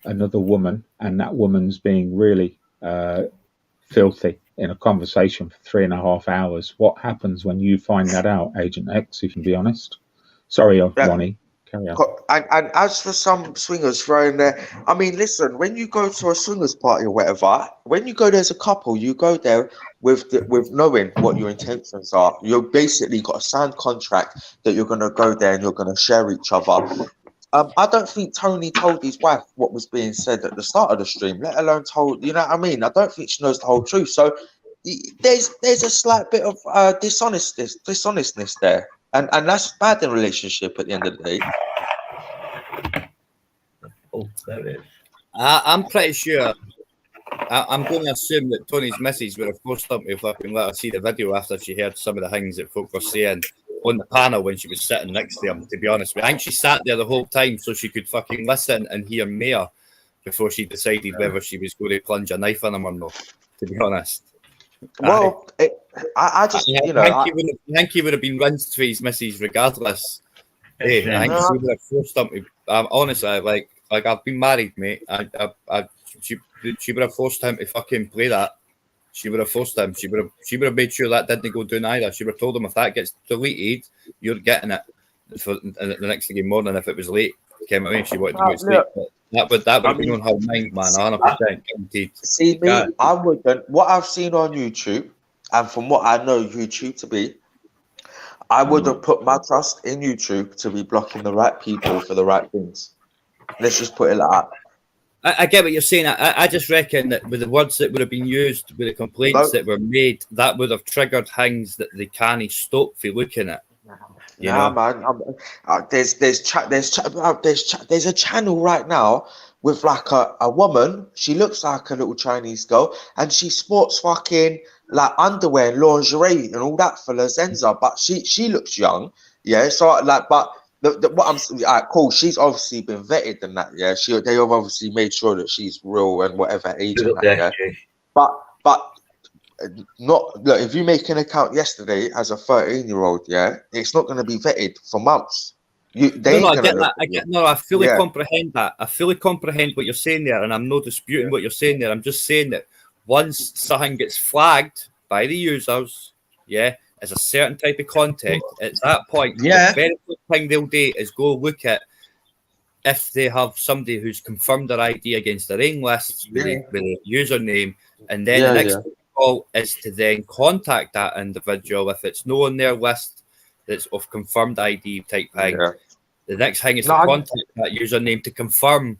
another woman and that woman's being really filthy in a conversation for 3.5 hours, what happens when you find that out, Agent X, if you can be honest? Sorry, Ronnie, carry on. And as for some swingers throwing there, I mean, listen, when you go to a swingers party or whatever, when you go there as a couple, you go there with knowing what your intentions are. You've basically got a signed contract that you're going to go there and you're going to share each other. I don't think Tony told his wife what was being said at the start of the stream, let alone told, you know what I mean? I don't think she knows the whole truth. So there's a slight bit of dishonestness there. And that's bad in a relationship at the end of the day. Oh, there it is. I'm pretty sure. I'm going to assume that Tony's missus would have forced him to fucking let her see the video after she heard some of the things that folk were saying on the panel when she was sitting next to him, to be honest. I think she sat there the whole time so she could fucking listen and hear more before she decided whether she was going to plunge a knife in him or not, to be honest. Well, I just, you know... I think he would have been rinsed for his missus regardless. Hey, I think she would have forced him to... honestly, like I've been married, mate. She would have forced him to fucking play that. She would have forced him. She would have made sure that didn't go down either. She would have told him if that gets deleted, you're getting it for the next day morning if it was late. Came away, she wanted to go to sleep. That would have been on her mind, man. 100% guaranteed. See me, I wouldn't. What I've seen on YouTube, and from what I know YouTube to be, I wouldn't put my trust in YouTube to be blocking the right people for the right things. Let's just put it like that. I get what you're saying. I just reckon that with the words that would have been used, with the complaints that were made, that would have triggered things that they can't stop for looking at. You know? Man. There's a channel right now with like a woman. She looks like a little Chinese girl, and she sports fucking like underwear and lingerie and all that for La Zenza. But she looks young, yeah. So like, but. What I'm cool. She's obviously been vetted and that, yeah. They have obviously made sure that she's real and whatever age and that, yeah. But not look. If you make an account yesterday as a 13-year-old, yeah, it's not going to be vetted for months. I fully comprehend that. I fully comprehend what you're saying there, and I'm not disputing what you're saying there. I'm just saying that once something gets flagged by the users, yeah. As a certain type of content, at that point, the very first thing they'll do is go look at if they have somebody who's confirmed their ID against their own list with a username, and then the next call is to then contact that individual if it's no on their list that's of confirmed ID type thing. The next thing is to contact that username to confirm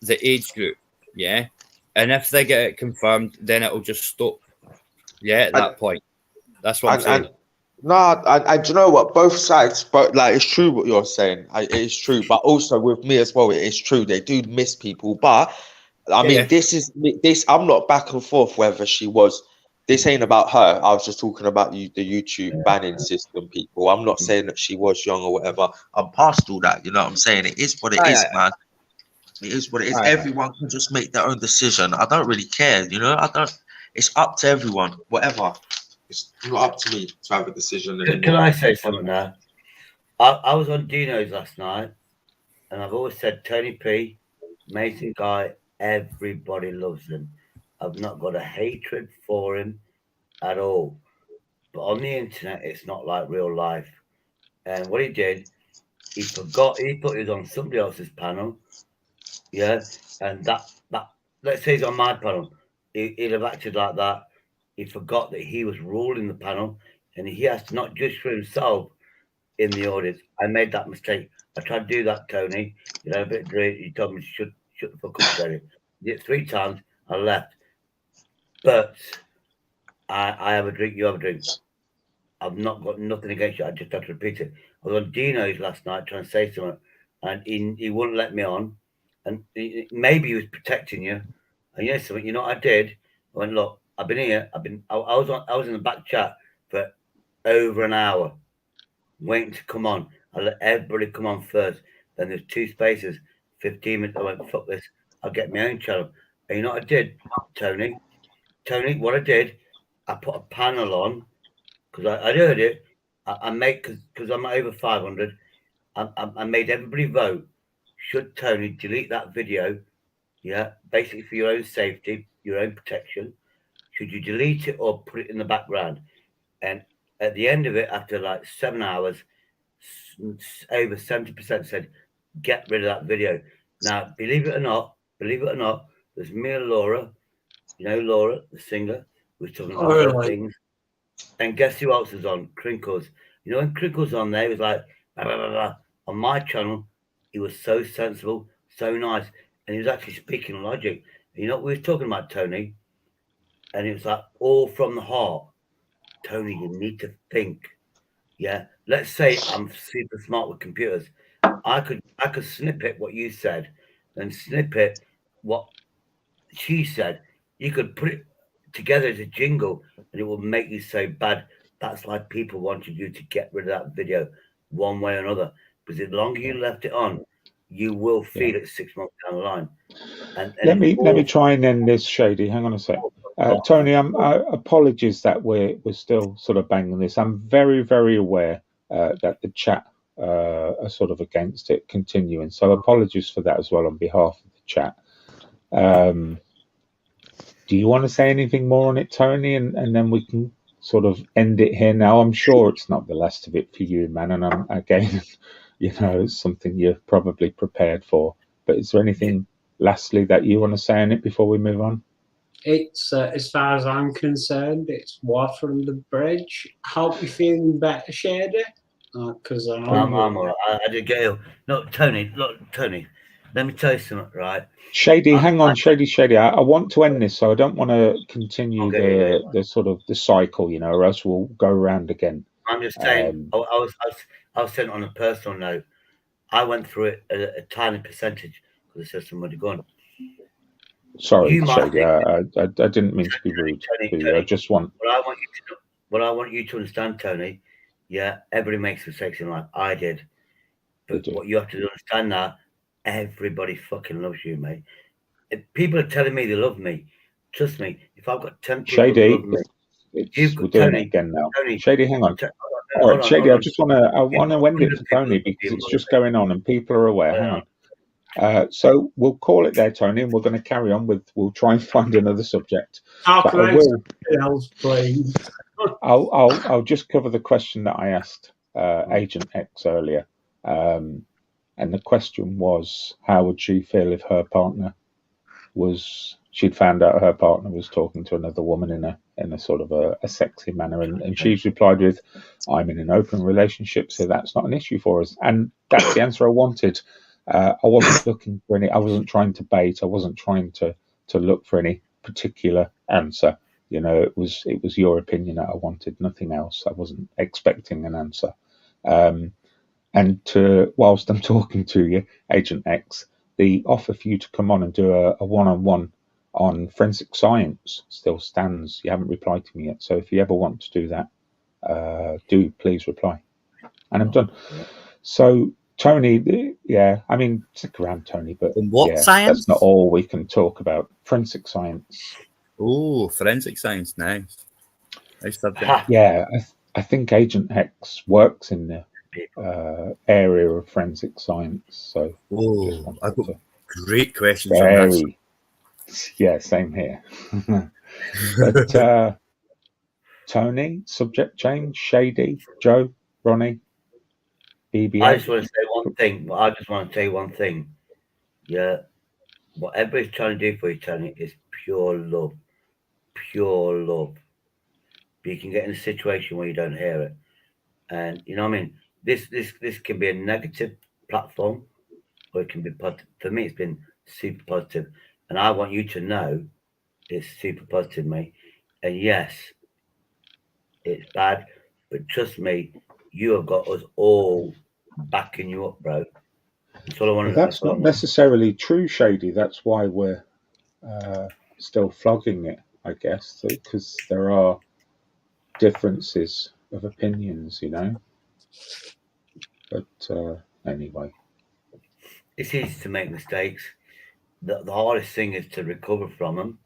the age group, and if they get it confirmed, then it'll just stop. At that point, that's what I'm saying. Do you know what? Both sides, but like it's true what you're saying. It's true, but also with me as well, it is true. They do miss people, but I mean, this. I'm not back and forth whether she was. This ain't about her. I was just talking about the YouTube banning system, people. I'm not saying that she was young or whatever. I'm past all that. You know what I'm saying? It is what it is, man. It is what it is. Everyone can just make their own decision. I don't really care. You know, I don't. It's up to everyone, whatever. It's not up to me to have a decision anymore. Can I say something now? I was on Dino's last night, and I've always said Tony P, amazing guy, everybody loves him. I've not got a hatred for him at all. But on the internet, it's not like real life. And what he did, he forgot, he put it on somebody else's panel. Yeah. And that let's say he's on my panel. He'd have acted like that. He forgot that he was ruling the panel, and he has to not judge for himself in the audience. I made that mistake. I tried to do that, Tony. You know, a bit of drink. You told me to shut the fuck up, Tony. Did it 3 times. I left. But I have a drink. You have a drink. I've not got nothing against you. I just have to repeat it. I was on Dino's last night trying to say something, and he wouldn't let me on. And maybe he was protecting you. And you know something? You know what I did? I went, look, I've been here. I was in the back chat for over an hour, waiting to come on. I let everybody come on first. Then there's 2 spaces, 15 minutes. I went, fuck this. I'll get my own channel. And you know what I did, Tony? Tony, what I did, I put a panel on because I heard it. I made because I'm over 500. I made everybody vote. Should Tony delete that video? Yeah, basically for your own safety, your own protection. Should you delete it or put it in the background? And at the end of it, after like 7 hours, over 70% said, get rid of that video. Now, believe it or not, there's me and Laura, you know Laura, the singer, who's talking about things. And guess who else was on? Crinkles. You know, when Crinkles on there, he was like, blah, blah, blah, blah. On my channel, he was so sensible, so nice, and he was actually speaking logic. You know what we were talking about, Tony? And it was like all from the heart. Tony, you need to think. Yeah. Let's say I'm super smart with computers. I could snippet what you said and snippet what she said. You could put it together as a jingle and it will make you so bad. That's why people wanted you to get rid of that video one way or another. Because the longer you left it on, you will feel it 6 months down the line. And let me try and end this, Shady. Hang on a sec. Tony, apologies that we're still sort of banging this. I'm very, very aware that the chat are sort of against it continuing. So apologies for that as well on behalf of the chat. Do you want to say anything more on it, Tony? And then we can sort of end it here now. I'm sure it's not the last of it for you, man. And again, you know, it's something you're probably prepared for. But is there anything lastly that you want to say on it before we move on? It's as far as I'm concerned, it's water under the bridge. Hope you're feeling better, Shady. Because I'm all right. I did get ill. No, Tony, look, Tony, let me tell you something, right? Shady, hang on, Shady. I want to end this, so I don't want to continue the sort of the cycle, you know, or else we'll go around again. I'm just saying, I was sent on a personal note. I went through it a tiny percentage because the system would have gone. Sorry, Shady. I didn't mean to be rude. Tony, I just want. What I want you to understand, Tony. Yeah, everybody makes mistakes in life. I did, but what you have to understand now, everybody fucking loves you, mate. If people are telling me they love me, trust me. If I've got 10 people Shady, who love me, we're doing it again now. Tony, Shady, hang on. All right, Shady, I want to end it for Tony because it's just going on and people are aware. Hang on. So we'll call it there, Tony, and we're going to carry on with. We'll try and find another subject. Please. I'll just cover the question that I asked Agent X earlier, and the question was, how would she feel if her partner she'd found out her partner was talking to another woman in a sort of a sexy manner, and she's replied with, I'm in an open relationship, so that's not an issue for us. And that's the answer I wanted. I wasn't looking for any. I wasn't trying to bait. I wasn't trying to look for any particular answer. You know, it was your opinion that I wanted, nothing else. I wasn't expecting an answer. And whilst I'm talking to you, Agent X, the offer for you to come on and do a one-on-one on forensic science still stands. You haven't replied to me yet, so if you ever want to do that, do please reply. And I'm done. So Tony, yeah, I mean, stick around, Tony, but what science? That's not all we can talk about. Forensic science. Oh, forensic science, nice. Nice subject. Yeah, I think Agent X works in the area of forensic science. So oh, I've got great questions on that. Yeah, same here. But Tony, subject change, Shady, Joe, Ronnie, BB8. I just want to say one thing. I just want to say one thing. Yeah, what everybody's trying to do for you, Tony, is pure love. Pure love. But you can get in a situation where you don't hear it. And you know what I mean? This can be a negative platform, or it can be positive. For me, it's been super positive. And I want you to know it's super positive, mate. And yes, it's bad, but trust me, you have got us all backing you up, bro. That's all I want. That's not necessarily true, Shady. That's why we're still flogging it, I guess, because there are differences of opinions, you know. But anyway, it's easy to make mistakes. The hardest thing is to recover from them,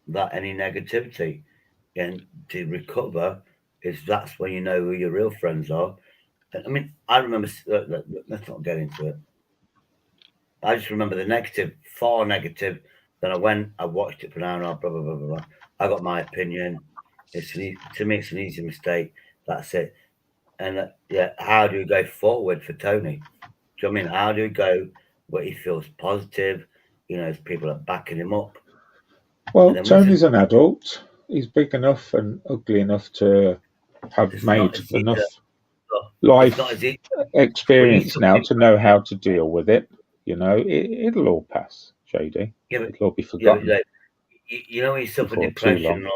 that any negativity, and to recover that's when you know who your real friends are. I mean, I remember. Let's not get into it. I just remember the negative, far negative. Then I watched it for an hour and a half, blah, blah, blah, blah, blah. I got my opinion. To me, it's an easy mistake. That's it. And how do you go forward for Tony? Do you know what I mean? How do you go where he feels positive? You know, people are backing him up. Well, Tony's an adult. He's big enough and ugly enough to have made enough life experience now to know how to deal with it. You know, it'll all pass, JD. Yeah, but, it'll all be forgotten. Yeah, you know, when you suffer depression and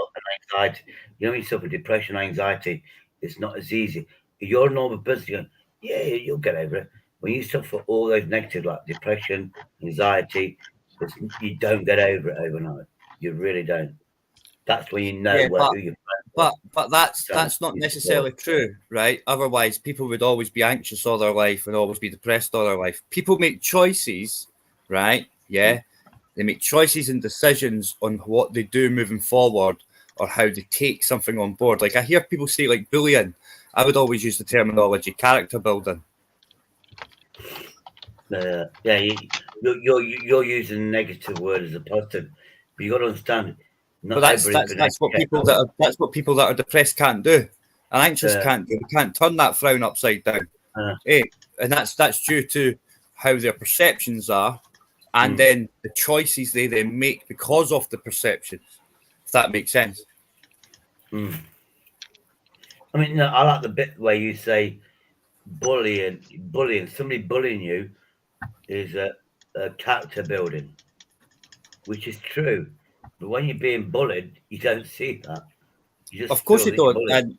anxiety, it's not as easy. You're a normal person, you're going, yeah, you'll get over it. When you suffer all those negative, like depression, anxiety, you don't get over it overnight. You really don't. That's when you know who you're. But that's not necessarily true, right? Otherwise, people would always be anxious all their life and always be depressed all their life. People make choices, right? Yeah, they make choices and decisions on what they do moving forward or how they take something on board. Like I hear people say, like bullying. I would always use the terminology character building. You're using a negative word as a positive, but you got to understand. But that's what people that are depressed can't do, and anxious can't do. They can't turn that frown upside down. And that's due to how their perceptions are, and then the choices they then make because of the perceptions. If that makes sense. I mean, I like the bit where you say bullying. Somebody bullying you is a character building, which is true. But when you're being bullied, you don't see that. Of course you don't. And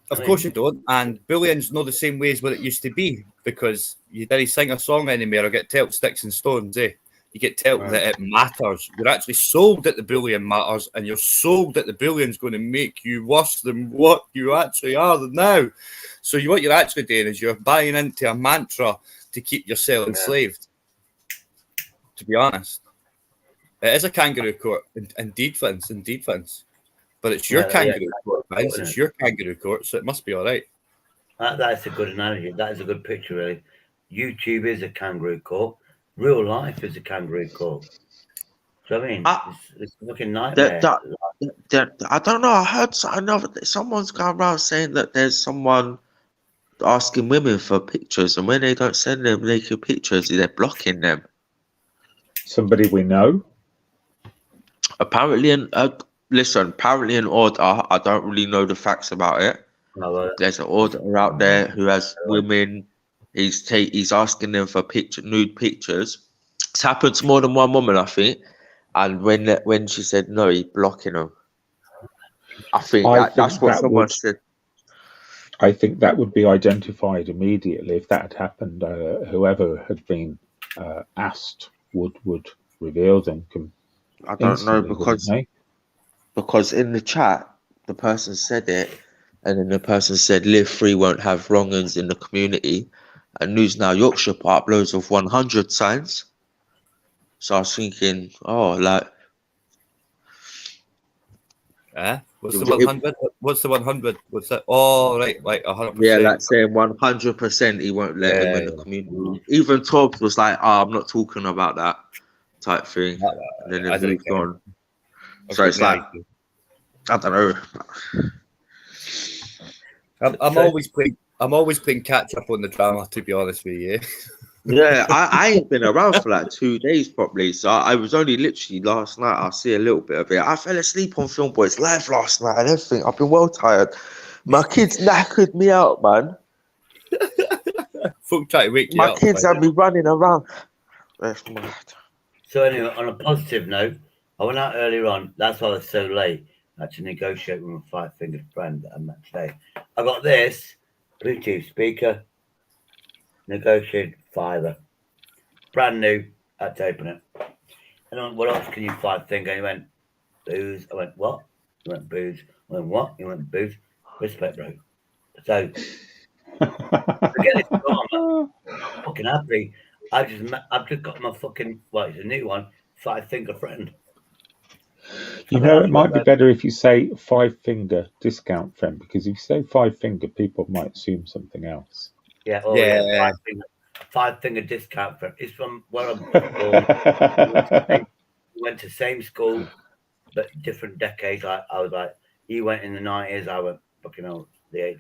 of course you don't. And bullying's not the same way as what it used to be, because you didn't sing a song anymore or get told sticks and stones, eh? You get told that it matters. You're actually sold that the bullying matters, and you're sold that the bullying's going to make you worse than what you actually are now. So what you're actually doing is you're buying into a mantra to keep yourself enslaved. To be honest. It is a kangaroo court, indeed, Vince. But it's your kangaroo court, Vince. It's your kangaroo court, so it must be all right. That's a good analogy. That is a good picture, really. YouTube is a kangaroo court. Real life is a kangaroo court. So I mean, it's a fucking nightmare. I don't know. I heard someone's going around saying that there's someone asking women for pictures, and when they don't send them naked pictures, they're blocking them. Somebody we know. Apparently, apparently an order. I don't really know the facts about it. There's an order out there who has women. He's asking them for nude pictures. It's happened to more than one woman, I think. And when she said no, he's blocking them. I think that's what someone said. I think that would be identified immediately if that had happened. Whoever had been asked would reveal them. I don't know because in the chat the person said it, and then the person said Live Free won't have wrong-uns in the community, and News Now Yorkshire put up loads of 100 signs. So I was thinking, What's It the was- 100? What's the 100? What's that? Oh, right, like 100%. Yeah, like saying 100% he won't let him in the community. Even Tobbs was like, "Oh, I'm not talking about that," type thing. And then I it don't moved care. on. I've So got it's no like, idea. I don't know. I'm always playing catch up on the drama, to be honest with you. Yeah, I ain't been around for like 2 days properly. So I was only literally last night. I see a little bit of it. I fell asleep on Film Boys Live last night and everything. I've been well tired. My kids knackered me out, man. Folk try to wake you My up. kids man. had me running around. That's mad. So anyway, on a positive note, I went out earlier on. That's why I was so late. I had to negotiate with my 5-fingered friend that I met today. I got this Bluetooth speaker, negotiated $5, brand new. I had to open it. And I went, what else can you 5-finger? He went, booze. I went, what? He went, booze. I went, what? He went, booze. Respect, bro. So, forget this drama. I'm fucking happy. I've just got my fucking, well, it's a new one, 5-finger friend. You know, it might be better if you say 5-finger discount friend, because if you say 5-finger, people might assume something else. Yeah, Yeah. 5-finger discount friend. It's from where I'm born. We went to same school, but different decades. I was like, he went in the 90s. I went fucking old, the age.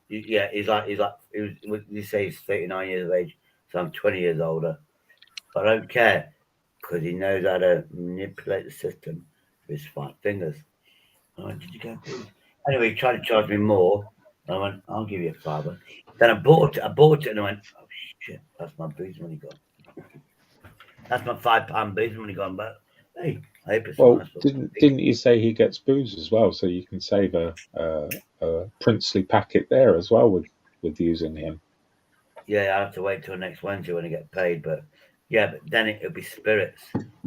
Yeah, he's like, you say he's 39 years of age, so I'm 20 years older. But I don't care because he knows how to manipulate the system with his 5 fingers. I went, did you go? Anyway, he tried to charge me more. I went, I'll give you $5. Then I bought it, and I went, oh shit, that's my booze money gone. That's my £5 booze money gone. But hey, I hope it's Well, nice. didn't you say he gets booze as well, so you can save a princely packet there as well with using him? Yeah, I have to wait till next Wednesday when I get paid. But yeah, but then it'll be spirits.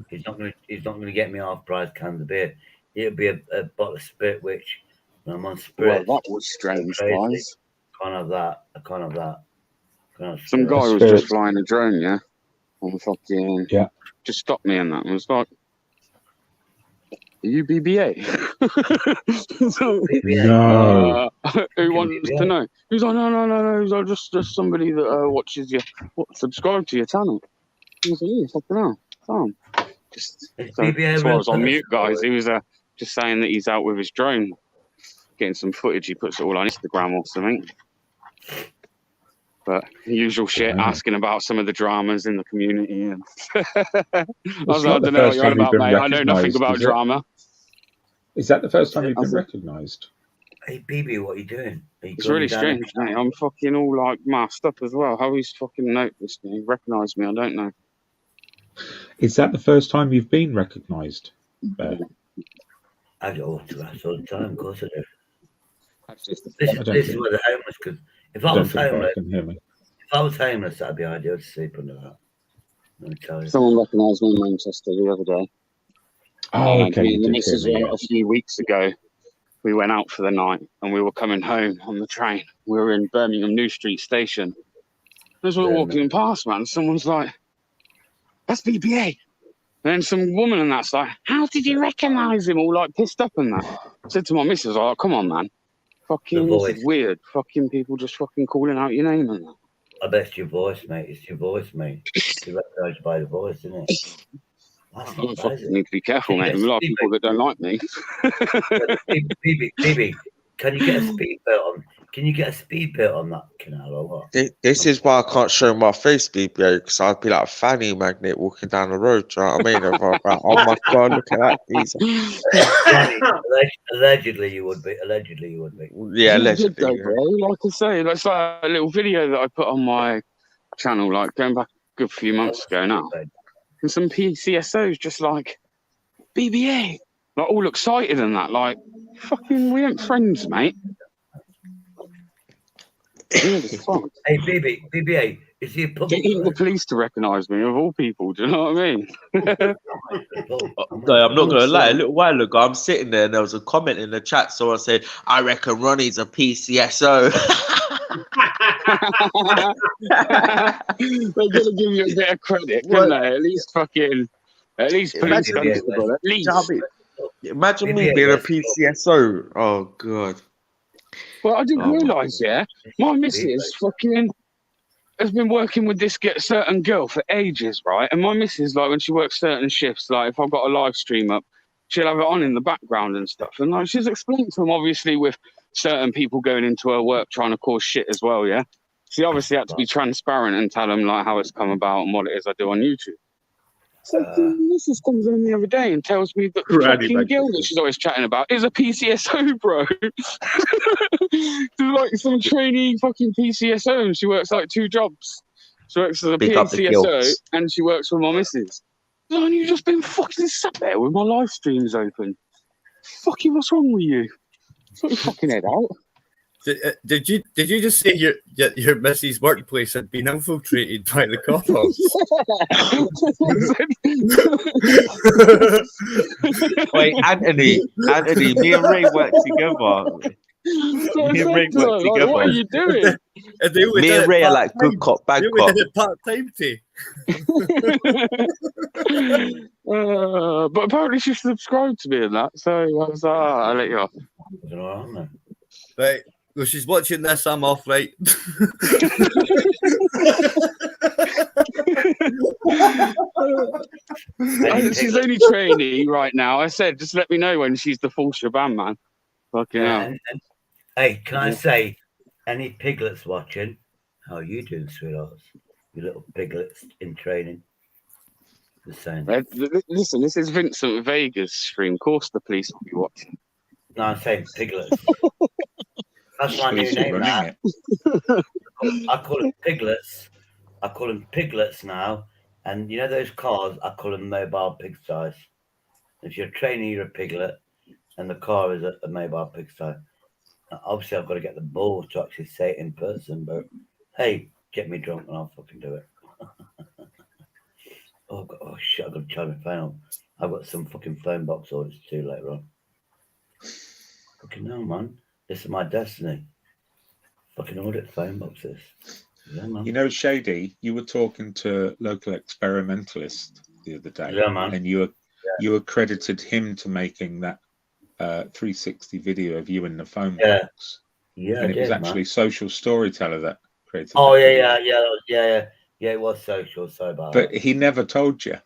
He's not gonna get me half price cans of beer. It'll be a bottle of spirit, which when I'm on spirits. Well, that was strange, crazy. guys. I can't have that. Some guy was just flying a drone, yeah, on fucking, yeah, just stopped me and that and was like, are you BBA? So, No. who wants to know? He's like, no. He's like, just somebody that watches you, subscribe to your channel. I was like, yeah, fucking hell, fine. Just so, as well as on mute, guys. He was just saying that he's out with his drone, getting some footage. He puts it all on Instagram or something. But usual shit, asking about some of the dramas in the community. And I was like, I don't know what you're on about, mate. I know nothing about drama. Is that the first time you've been recognised? Hey, BB, what are you doing? It's really strange, mate. I'm fucking all like masked up as well. How he's fucking noticed me, recognised me, I don't know. Is that the first time you've been recognised? I go to that all the time, of course I do. This is where the homeless, because if I was homeless, that'd be ideal to sleep under that. Let me tell you. Someone recognised me in Manchester the other day. Oh, okay. Me and the missus went a few weeks ago. We went out for the night and we were coming home on the train. We were in Birmingham New Street Station. As we were walking past, man, someone's like, that's BBA. And then some woman and that's like, how did you recognise him? All like pissed up and that. I said to my missus, like, come on, man. Fucking this is weird. Fucking people just fucking calling out your name and that. I bet it's your voice, mate. It's your voice, mate. You recognise you by the voice, isn't it? I fucking need to be careful, mate. There's a lot of people that don't like me. BB, can you get a speed belt on? Can you get a speed belt on that canal or what? This is why I can't show my face, BBA, because I'd be like a fanny magnet walking down the road. Do you know what I mean? If I'm like, oh my god, look at that geezer. Allegedly, you would be. Yeah, allegedly. Though, bro. Like I say, that's like a little video that I put on my channel, like going back a good few months ago now. And some PCSOs just like, BBA, like all excited and that, like, fucking, we ain't friends, mate. Hey, BBA, is he a public? Getting the police to recognise me, of all people, do you know what I mean? No, I'm not going to lie. A little while ago, I'm sitting there and there was a comment in the chat. Someone said, I reckon Ronnie's a PCSO. They're going to give you a bit of credit, couldn't they? At least fucking, at least police constable, at least. Imagine me being a PCSO. Oh god. Well, I didn't Oh, my realise, yeah, my missus fucking has been working with this certain girl for ages, right? And my missus, like, when she works certain shifts, like, if I've got a live stream up, she'll have it on in the background and stuff. And, like, she's explained to them, obviously, with certain people going into her work trying to cause shit as well, yeah? She obviously had to be transparent and tell them, like, how it's come about and what it is I do on YouTube. So Mrs. comes in the other day and tells me that the fucking girl that she's always chatting about is a PCSO, bro. She's like some trainee fucking PCSO, and she works like 2 jobs. She works as a Big up the PCSO guilds. and she works with my missus. Oh, and you've just been fucking sat there with my live streams open. Fucking, what's wrong with you? Sort your fucking head out. Did you just say your missus' workplace had been infiltrated by the coppers? Wait, Anthony, me and Ray work together. Me and Ray work together. What are you doing? Me and Ray are like good cop, bad cop. Part-time tea. But apparently she subscribed to me and that, so I was like, I'll let you off. Right. Well, she's watching this. I'm off, right? She's only trainee right now. I said, just let me know when she's the full shebang, man. Fucking hell. Hey, can I say, any piglets watching, how are you doing, sweethearts? You little piglets in training. The same. Listen, this is Vincent Vega's stream. Of course the police will be watching. No, I'm saying piglets. That's my new name now. I call them piglets. I call them piglets now. And you know those cars, I call them mobile pigsties. If you're a trainee, you're a piglet, and the car is a mobile pigsty. Now, obviously, I've got to get the balls to actually say it in person, but hey, get me drunk and I'll fucking do it. Oh shit, I've got to charge my phone on. I've got some fucking phone box orders too later on. Fucking hell, man. This is my destiny. Fucking audit phone boxes. Yeah, man. You know, Shady, you were talking to local experimentalist the other day, Yeah, man. and you accredited him to making that 360 video of you in the phone box. Yeah, and I it was did, actually man. Social Storyteller that created. Oh that yeah, video. yeah. It was social. Sorry about But that. he never told you.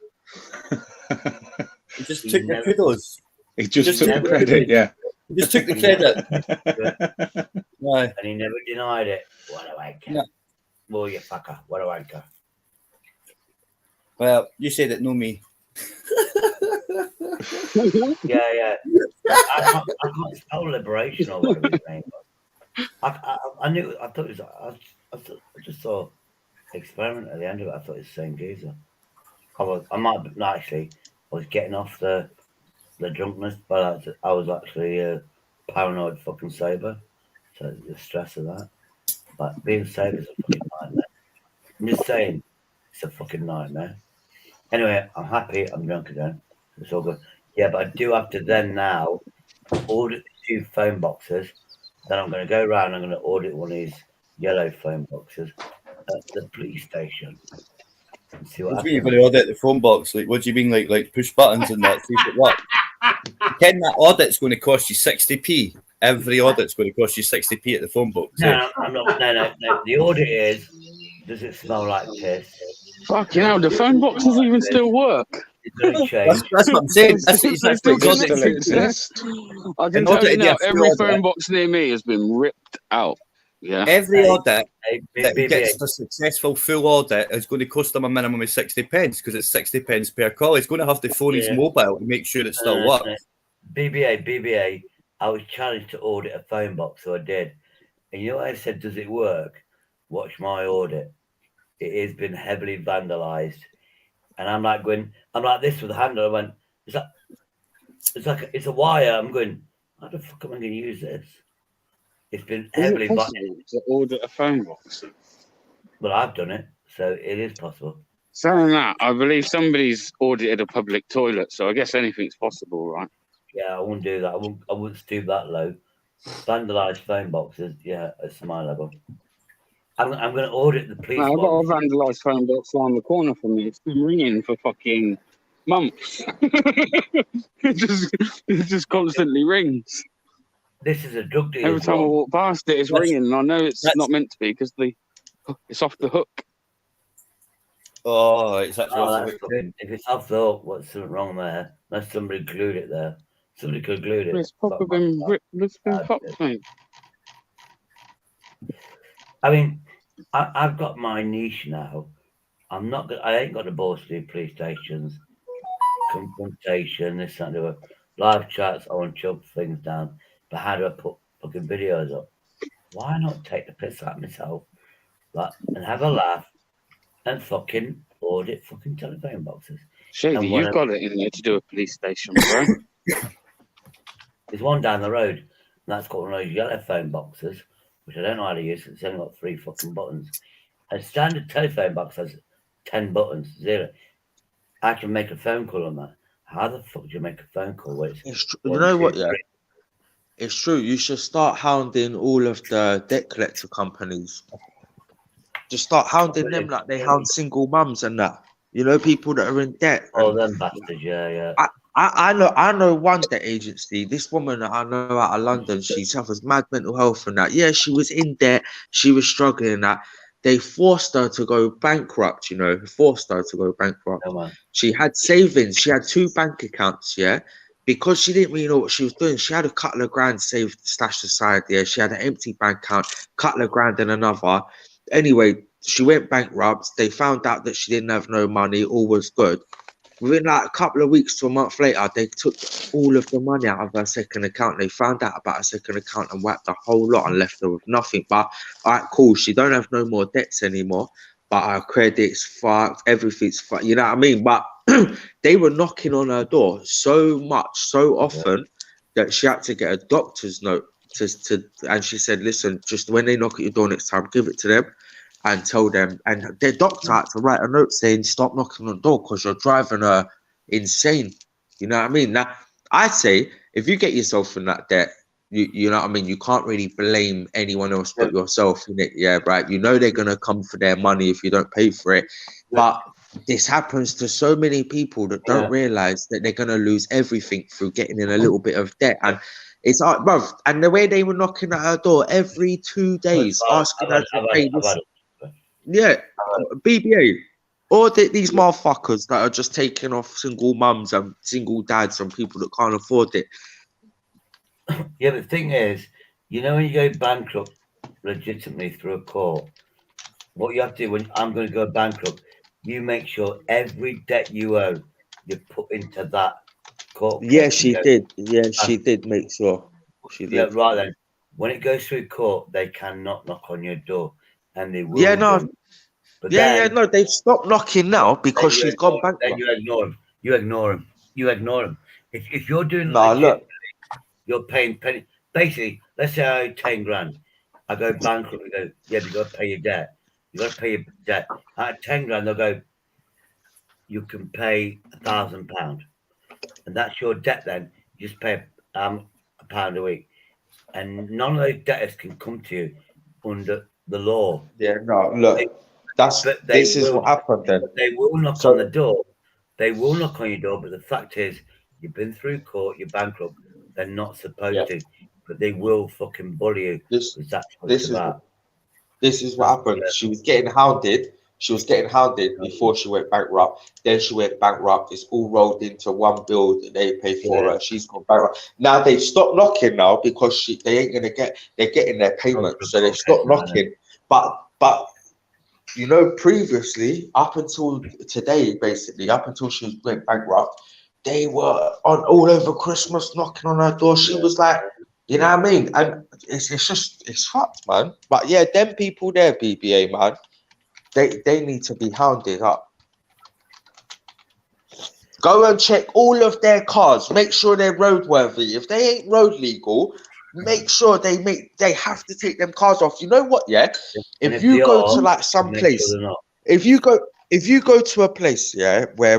He just took the kudos. He just took the credit. Yeah. He just took the credit. And he never denied it. What a wanker. No. Oh, you fucker. What a wanker. Well, you said it, no me. Yeah. I can't spell liberation or whatever his name was. I knew. I thought it was. I just saw experiment at the end of it. I thought it was the same geezer. I might not actually. I was getting off the drunkenness, but I was actually paranoid, fucking sober. So the stress of that. But being sober is a fucking nightmare. I'm just saying, it's a fucking nightmare. Anyway, I'm happy. I'm drunk again. It's all good. Yeah, but I do have to then now order 2 phone boxes. Then I'm going to go around. I'm going to audit one of these yellow phone boxes at the police station. And see what What do you mean you're going to audit the phone box? Like, what do you mean, like push buttons and that? See if it works. Ken, that audit's going to cost you 60p. Every audit's going to cost you 60p at the phone box. No, I'm not. No. The audit is, does it smell like piss? Fucking hell, the phone boxes even still work. It's going to change. That's what I'm saying. That's what They still exactly connect to exist. I can tell you now, every phone box near me has been ripped out. Yeah. Every audit that BBA. gets a successful full audit is going to cost them a minimum of 60 pence because it's 60 pence per call. He's going to have to phone his mobile to make sure it still works. BBA. I was challenged to audit a phone box, so I did. And you know what I said? Does it work? Watch my audit. It has been heavily vandalized. And I'm like this with the handle. I went, it's a wire. I'm going, how the fuck am I going to use this? It's been heavily vandalized. To audit a phone box? Well, I've done it, so it is possible. Saying that, I believe somebody's audited a public toilet, so I guess anything's possible, right? Yeah, I wouldn't do that. I wouldn't stoop that low. Vandalized phone boxes, yeah, it's my level. I'm going to audit the police. I've got a box. vandalised phone box around the corner from me. It's been ringing for fucking months. it just constantly rings. This is a drug deal. Every time I walk past it, it's ringing, and I know it's not meant to be because it's off the hook. Oh, it's actually Oh, off the that's hook. good. If it's off the hook, what's something wrong there? Unless somebody glued it there. Somebody could glue it. It's probably been ripped. It's been popped, mate. I mean, I've got my niche now. I ain't got the balls to do police stations, confrontation, this and that. Live chats, I want to chop things down. But how do I put fucking videos up? Why not take the piss out of myself, and have a laugh, and fucking audit fucking telephone boxes? Shady, you've got it in there to do a police station, bro. There's one down the road, and that's got one of those yellow phone boxes, which I don't know how to use. It's only got 3 fucking buttons. A standard telephone box has 10 buttons, 0. I can make a phone call on that. How the fuck do you make a phone call? Where you know what? Yeah, it's true. You should start hounding all of the debt collector companies. Just start hounding them like they hound single mums and that. You know, people that are in debt. Oh, them bastards, yeah. I know one debt agency. This woman that I know out of London, she suffers mad mental health and that. Yeah, she was in debt. She was struggling and that. They forced her to go bankrupt, you know, Oh, she had savings. She had 2 bank accounts, yeah, because she didn't really know what she was doing. She had a couple of grand saved, stashed aside, yeah. She had an empty bank account, couple of grand in another. Anyway, she went bankrupt. They found out that she didn't have no money. All was good. Within like a couple of weeks to a month later, they took all of the money out of her second account. They found out about her second account and wiped the whole lot and left her with nothing. But all right, cool. She don't have no more debts anymore. But her credit's fucked. Everything's fucked. You know what I mean? But they were knocking on her door so much, so often that she had to get a doctor's note and she said, listen, just when they knock at your door next time, give it to them. And tell them, and their doctor had to write a note saying, stop knocking on the door because you're driving her insane. You know what I mean? Now, I say, if you get yourself in that debt, you know what I mean? You can't really blame anyone else but yourself in it. Yeah, right. You know they're going to come for their money if you don't pay for it. But this happens to so many people that don't realize that they're going to lose everything through getting in a little bit of debt. And it's like, bruv, and the way they were knocking at her door every 2 days, asking her to pay this. Yeah, BBA. Or these motherfuckers that are just taking off single mums and single dads and people that can't afford it. Yeah, but the thing is, you know, when you go bankrupt legitimately through a court, what you have to do when I'm going to go bankrupt, you make sure every debt you owe, you put into that court. Yeah, she did. Yeah, she did make sure. She did. Yeah, right then. When it goes through court, they cannot knock on your door. And they will. Yeah, no. But no, they've stopped knocking now because she's gone bankrupt. Then you ignore them. You ignore them. If you're doing look, you're paying penny. Basically, let's say I owe 10 grand. I go bankrupt. We go, yeah, you got to pay your debt. You got to pay your debt. At 10 grand, they'll go, you can pay £1,000. And that's your debt then. You just pay £1 a week. And none of those debtors can come to you under the law. Yeah, no, look, this is what happened then. They will knock on the door. They will knock on your door, but the fact is, you've been through court, you're bankrupt. They're not supposed to, but they will fucking bully you. This is what happened. She was getting hounded. Before she went bankrupt. Then she went bankrupt. It's all rolled into one bill that they pay for her. She's gone bankrupt. Now they've stopped knocking now because they ain't gonna they're getting their payments, so they've stopped knocking. But you know, previously, up until today, basically, up until she went bankrupt, they were on all over Christmas knocking on her door. She was like, you know what I mean? And it's fucked, man. But yeah, them people there, BBA, man. They need to be hounded up. Go and check all of their cars. Make sure they're roadworthy. If they ain't road legal, make sure they have to take them cars off. You know what? Yeah. If you go to like some place, if you go to a place, yeah, where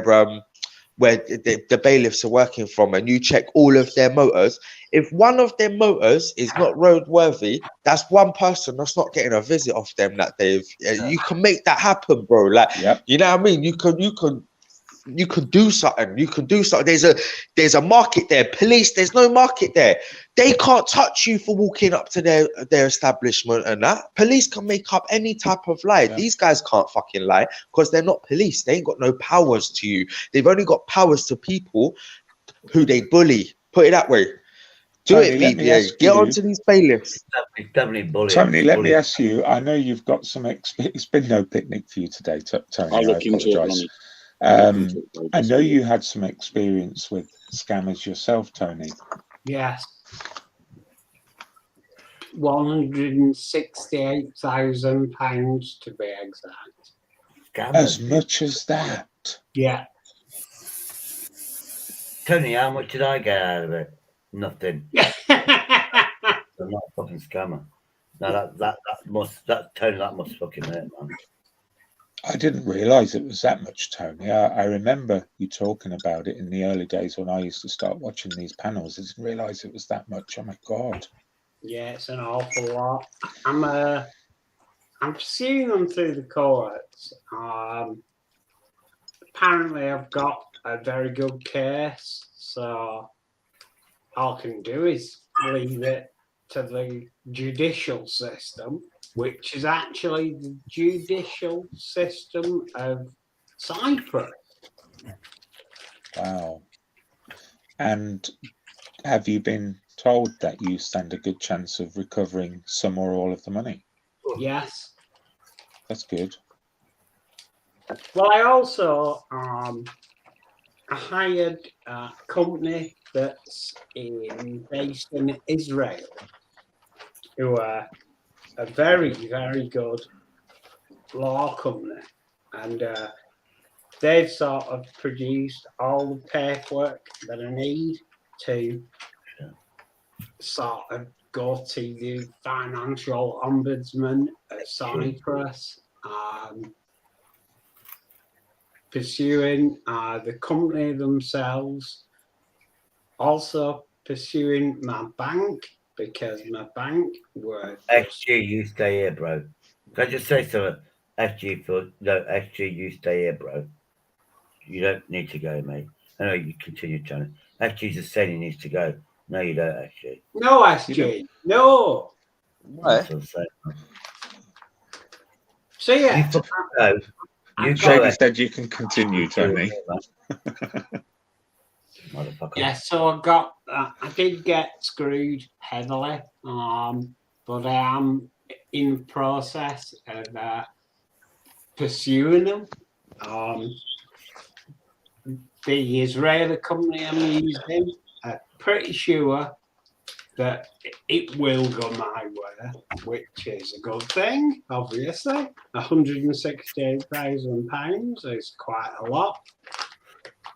the bailiffs are working from, and you check all of their motors. If one of their motors is not roadworthy, that's one person that's not getting a visit off them that day. You can make that happen, bro. Like, you know what I mean? You can you could do something. You could do something. There's a market there. Police, there's no market there. They can't touch you for walking up to their establishment and that. Police can make up any type of lie. Yeah. These guys can't fucking lie because they're not police. They ain't got no powers to you. They've only got powers to people who they bully. Put it that way. Do Tony, it, let me BBA. ask Get you- onto these bailiffs. It's definitely bullying. Tony, let me Bullying. ask you. I know you've got some experience. It's been no picnic for you today, Tony. I'll I look into it, apologise. Lonnie. I'll look into it very I know discreetly. you had some experience with scammers yourself, Tony. Yes. £168,000 to be exact. As much as that. Yeah. Tony, how much did I get out of it? Nothing. I'm not a fucking scammer. No, that must fucking hurt, man. I didn't realise it was that much, Tony. I remember you talking about it in the early days when I used to start watching these panels. I didn't realise it was that much. Oh my God. Yeah, it's an awful lot. I'm pursuing them through the courts. Apparently, I've got a very good case, so all I can do is leave it to the judicial system, which is actually the judicial system of Cyprus. Wow. And have you been told that you stand a good chance of recovering some or all of the money? Yes. That's good. Well, I also I hired a company that's based in Israel, who are a very, very good law company, and they've sort of produced all the paperwork that I need to sort of go to the financial ombudsman at Cyprus, pursuing the company themselves, also pursuing my bank, because my bank were XG, you stay here, bro. Can I just say something? XG, you stay here, bro. You don't need to go, mate. I know you continue trying. XG's just saying he needs to go. No, you don't, XG. No, SG, no. That's what I'm saying. So yeah, You fucking go. You go. Shady said you can continue, Tony. Motherfucker. yeah. So I did get screwed heavily, but I am in the process of pursuing them. The Israeli company I'm using, I'm pretty sure that it will go my way, which is a good thing, obviously. £168,000 is quite a lot.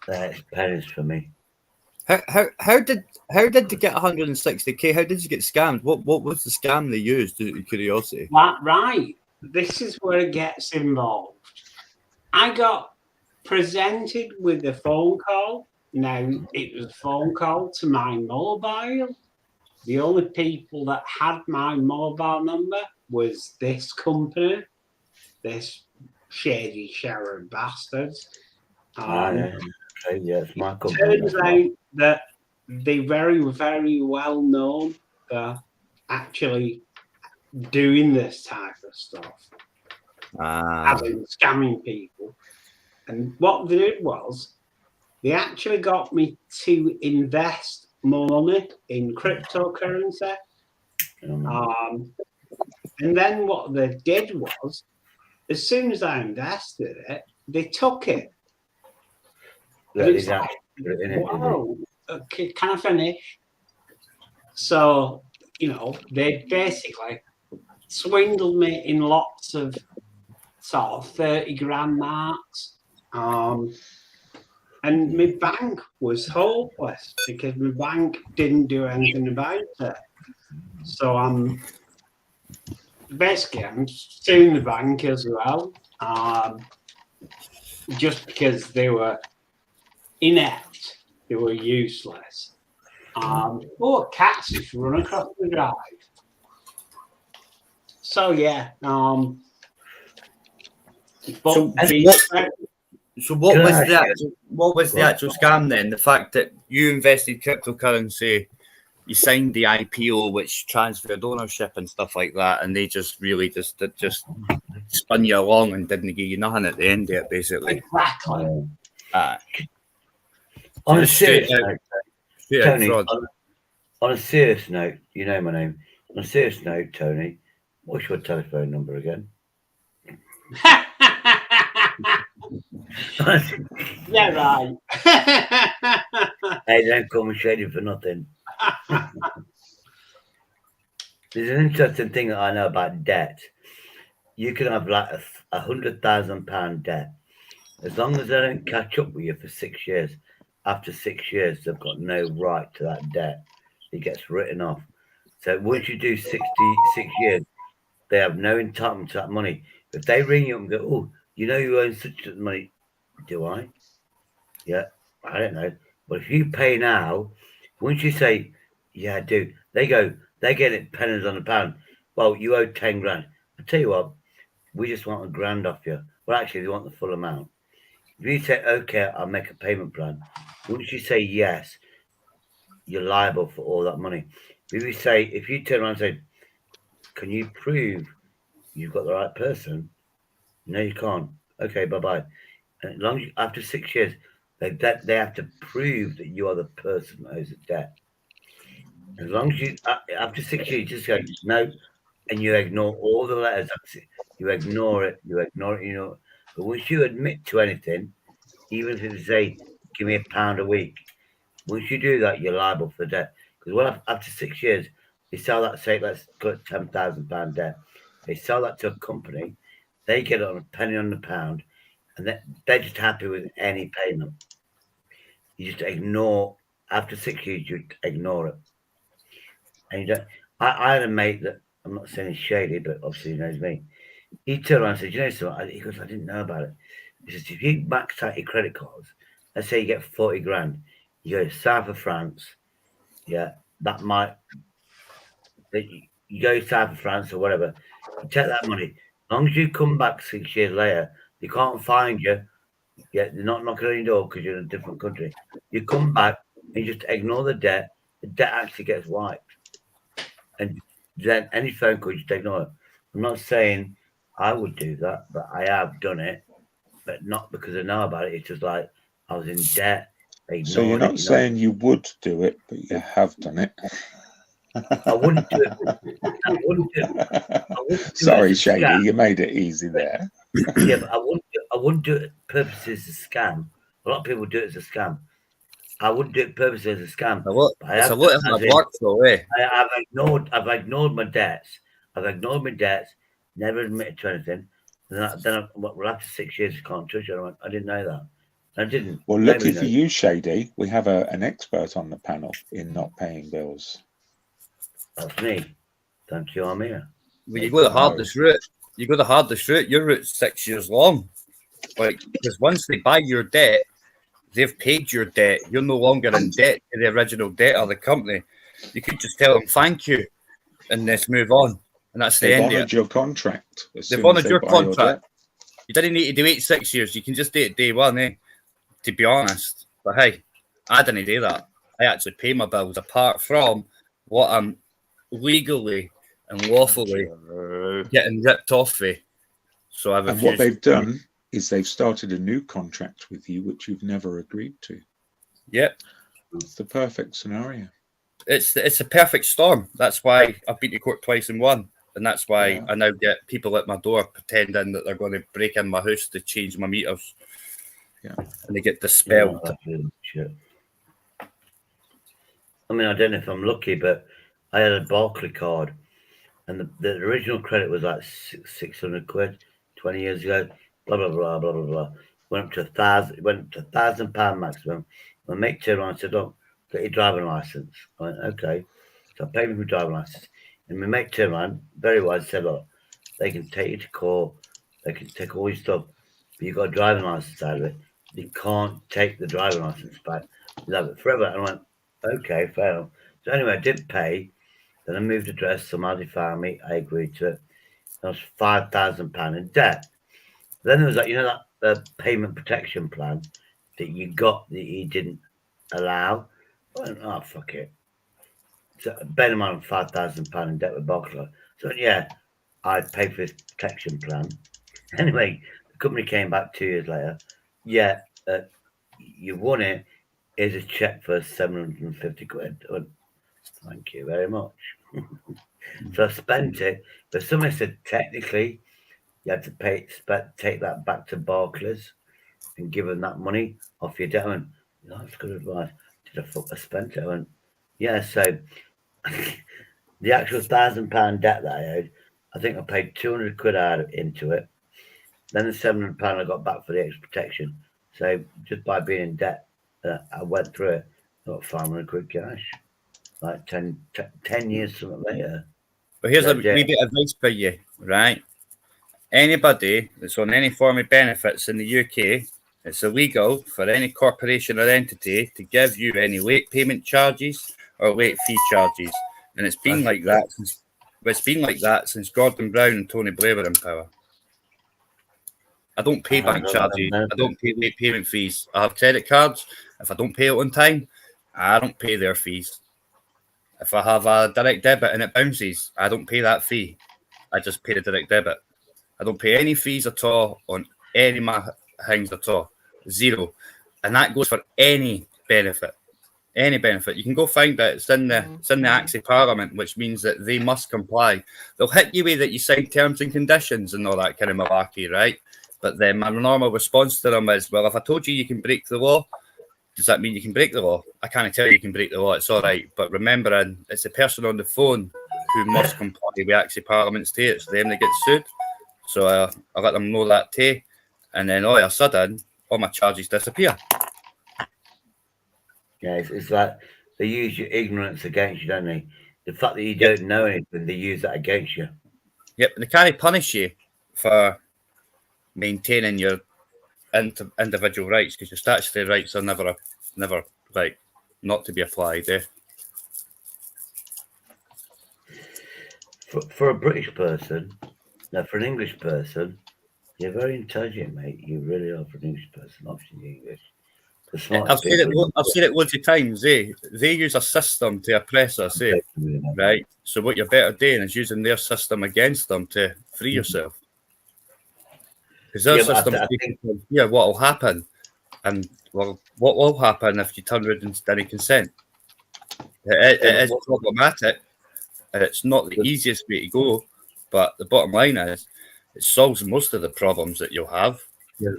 That's pennies for me. How did they get 160k? How did you get scammed? What was the scam they used? Curiosity. Right. This is where it gets involved. I got presented with a phone call. Now, it was a phone call to my mobile. The only people that had my mobile number was this company, this shady Sharon bastards. Yeah, it's my company. Turns out that they're very, very well known for actually doing this type of stuff, having scamming people. And what they did was they actually got me to invest more money in cryptocurrency. And then what they did was, as soon as I invested it, they took it. And it's like, whoa, okay, can I finish? So, they basically swindled me in lots of sort of 30 grand marks. And my bank was hopeless because my bank didn't do anything about it. So I'm suing the bank as well, just because they were inept, they were useless. Cats just run across the drive. So yeah, but So what Can I was ask the you- actual, what was the Go on. actual scam then? The fact that you invested cryptocurrency, you signed the IPO, which transferred ownership and stuff like that, and they just really just spun you along and didn't give you nothing at the end of it, basically. Exactly. On a Straight serious out- note, straight out Tony, fraud. on a serious note, you know my name. On a serious note, Tony, what's your telephone number again? Yeah, right. Hey, don't call me shady for nothing. There's an interesting thing that I know about debt. You can have like £100,000 debt. As long as they don't catch up with you for 6 years, after 6 years, they've got no right to that debt. It gets written off. So once you do 66 years, they have no entitlement to that money. If they ring you up and go, oh, you know you own such money, do I? Yeah, I don't know. But if you pay now, once you say, yeah, I do, they get it pennies on the pound. Well, you owe 10 grand. I tell you what, we just want a grand off you. Well, actually, they want the full amount. If you say, okay, I'll make a payment plan, once you say yes, you're liable for all that money. If you turn around and say, can you prove you've got the right person? No, you can't. Okay, bye-bye. And as long as after 6 years, they have to prove that you are the person that owes the debt. As long as you, after 6 years, you just go, no, and you ignore all the letters. You ignore it, you know. But once you admit to anything, even if they say, give me £1 a week, once you do that, you're liable for debt. Because after 6 years, they sell that, say, let's cut £10,000 debt. They sell that to a company, they get it on a penny on the pound, and they're just happy with any payment. You just ignore, after 6 years, you ignore it. And you don't. I had a mate that, I'm not saying he's shady, but obviously he knows me. He turned around and said, you know something? He goes, I didn't know about it. He says, if you max out your credit cards, let's say you get 40 grand, you go to south of France, yeah, that might, you go south of France or whatever, you take that money. As long as you come back 6 years later, they can't find you. Yeah, they're not knocking on your door because you're in a different country. You come back and you just ignore the debt actually gets wiped. And then any phone call, you just ignore it. I'm not saying I would do that, but I have done it, but not because I know about it. It's just like I was in debt. So you're not saying you would do it, but you have done it. I wouldn't do it. I wouldn't do it. Sorry, Shady, you made it easy there. Yeah, but I wouldn't do it purposely as a scam. A lot of people do it as a scam. I wouldn't do it purposely as a scam. It's a lot of hard work, though, eh? I've ignored my debts. Never admitted to anything. Well, after 6 years, you can't touch it. I didn't know that. I didn't. Well, lucky for you, Shady, we have an expert on the panel in not paying bills. That's me. Thank you, I'm here. Well, you go the hardest route. You go the hardest route. Your route's 6 years long. Like, because once they buy your debt, they've paid your debt. You're no longer in debt to the original debt of the company. You could just tell them thank you and let's move on. And that's the end of it. They've honoured your contract. They've honoured your contract. You didn't need to wait 6 years. You can just do it day one, eh? To be honest. But hey, I didn't do that. I actually pay my bills apart from what I'm legally and lawfully getting ripped off of. So I've and what they've done is they've started a new contract with you, which you've never agreed to. Yep. It's the perfect scenario. It's a perfect storm. That's why I've been to court twice and won. And that's why I now get people at my door pretending that they're going to break in my house to change my meters. Yeah. And they get dispelled. Yeah, I mean, I don't know if I'm lucky, but I had a Barclay card, and the original credit was like 600 quid 20 years ago. Blah blah blah blah blah blah. Went up to £1,000 maximum. My mate turned around and said, "Look, get your driving license." I went, "Okay." So I paid me for driving license, and my mate turned around, very wise, said, "Look, they can take you to court, they can take all your stuff, but you've got a driving license out of it. They can't take the driving license back. You have it forever." And I went, "Okay, fair enough." So anyway, I did pay. Then I moved address. Somebody found me. I agreed to it. I was £5,000 in debt. Then there was that, you know, that a payment protection plan that you got that you didn't allow. I went, oh, fuck it. So bear in mind, I'm £5,000 in debt with Barclays. So yeah, I paid for this protection plan. Anyway, the company came back 2 years later. Yeah, you won it. Here's a check for 750 quid. I went, thank you very much. So I spent it. But somebody said technically you had to take that back to Barclays and give them that money off your debt. I went, that's good advice. Did I spent it? I went, yeah. So the actual £1,000 debt that I owed, I think I paid 200 quid out into it. Then the £700 I got back for the extra protection. So just by being in debt, I went through it. Got 500 quid cash. Like 10 years something later. But here's a wee bit of advice for you, right? Anybody that's on any form of benefits in the UK, it's illegal for any corporation or entity to give you any late payment charges or late fee charges, and it's been like that since Gordon Brown and Tony Blair were in power. I don't pay bank charges. I don't pay late payment fees. I have credit cards. If I don't pay it on time, I don't pay their fees. If I have a direct debit and it bounces, I don't pay that fee. I just pay the direct debit. I don't pay any fees at all on any of my things at all. Zero. And that goes for any benefit. Any benefit. You can go find it. It's in the Acts of Parliament, which means that they must comply. They'll hit you with that you sign terms and conditions and all that kind of malarkey, right? But then my normal response to them is, well, if I told you you can break the law, does that mean you can break the law? I can't tell you can break the law. It's all right. But remembering, it's the person on the phone who must comply with Acts of Parliament state. It's them that get sued. So I let them know that too. And then all of a sudden, all my charges disappear. Yeah, it's like they use your ignorance against you, don't they? The fact that you don't know anything, they use that against you. Yep, and they can't punish you for maintaining your individual rights, because your statutory rights are never like not to be applied. For a British person, no, for an English person, you're very intelligent, mate. You really are for an English person, obviously English. I've seen it loads of times. They use a system to oppress us, right? So what you're better doing is using their system against them to free yourself. Because their system, what will happen, and well, what will happen if you turn around and any consent? It is problematic, and it's not the easiest way to go. But the bottom line is, it solves most of the problems that you'll have.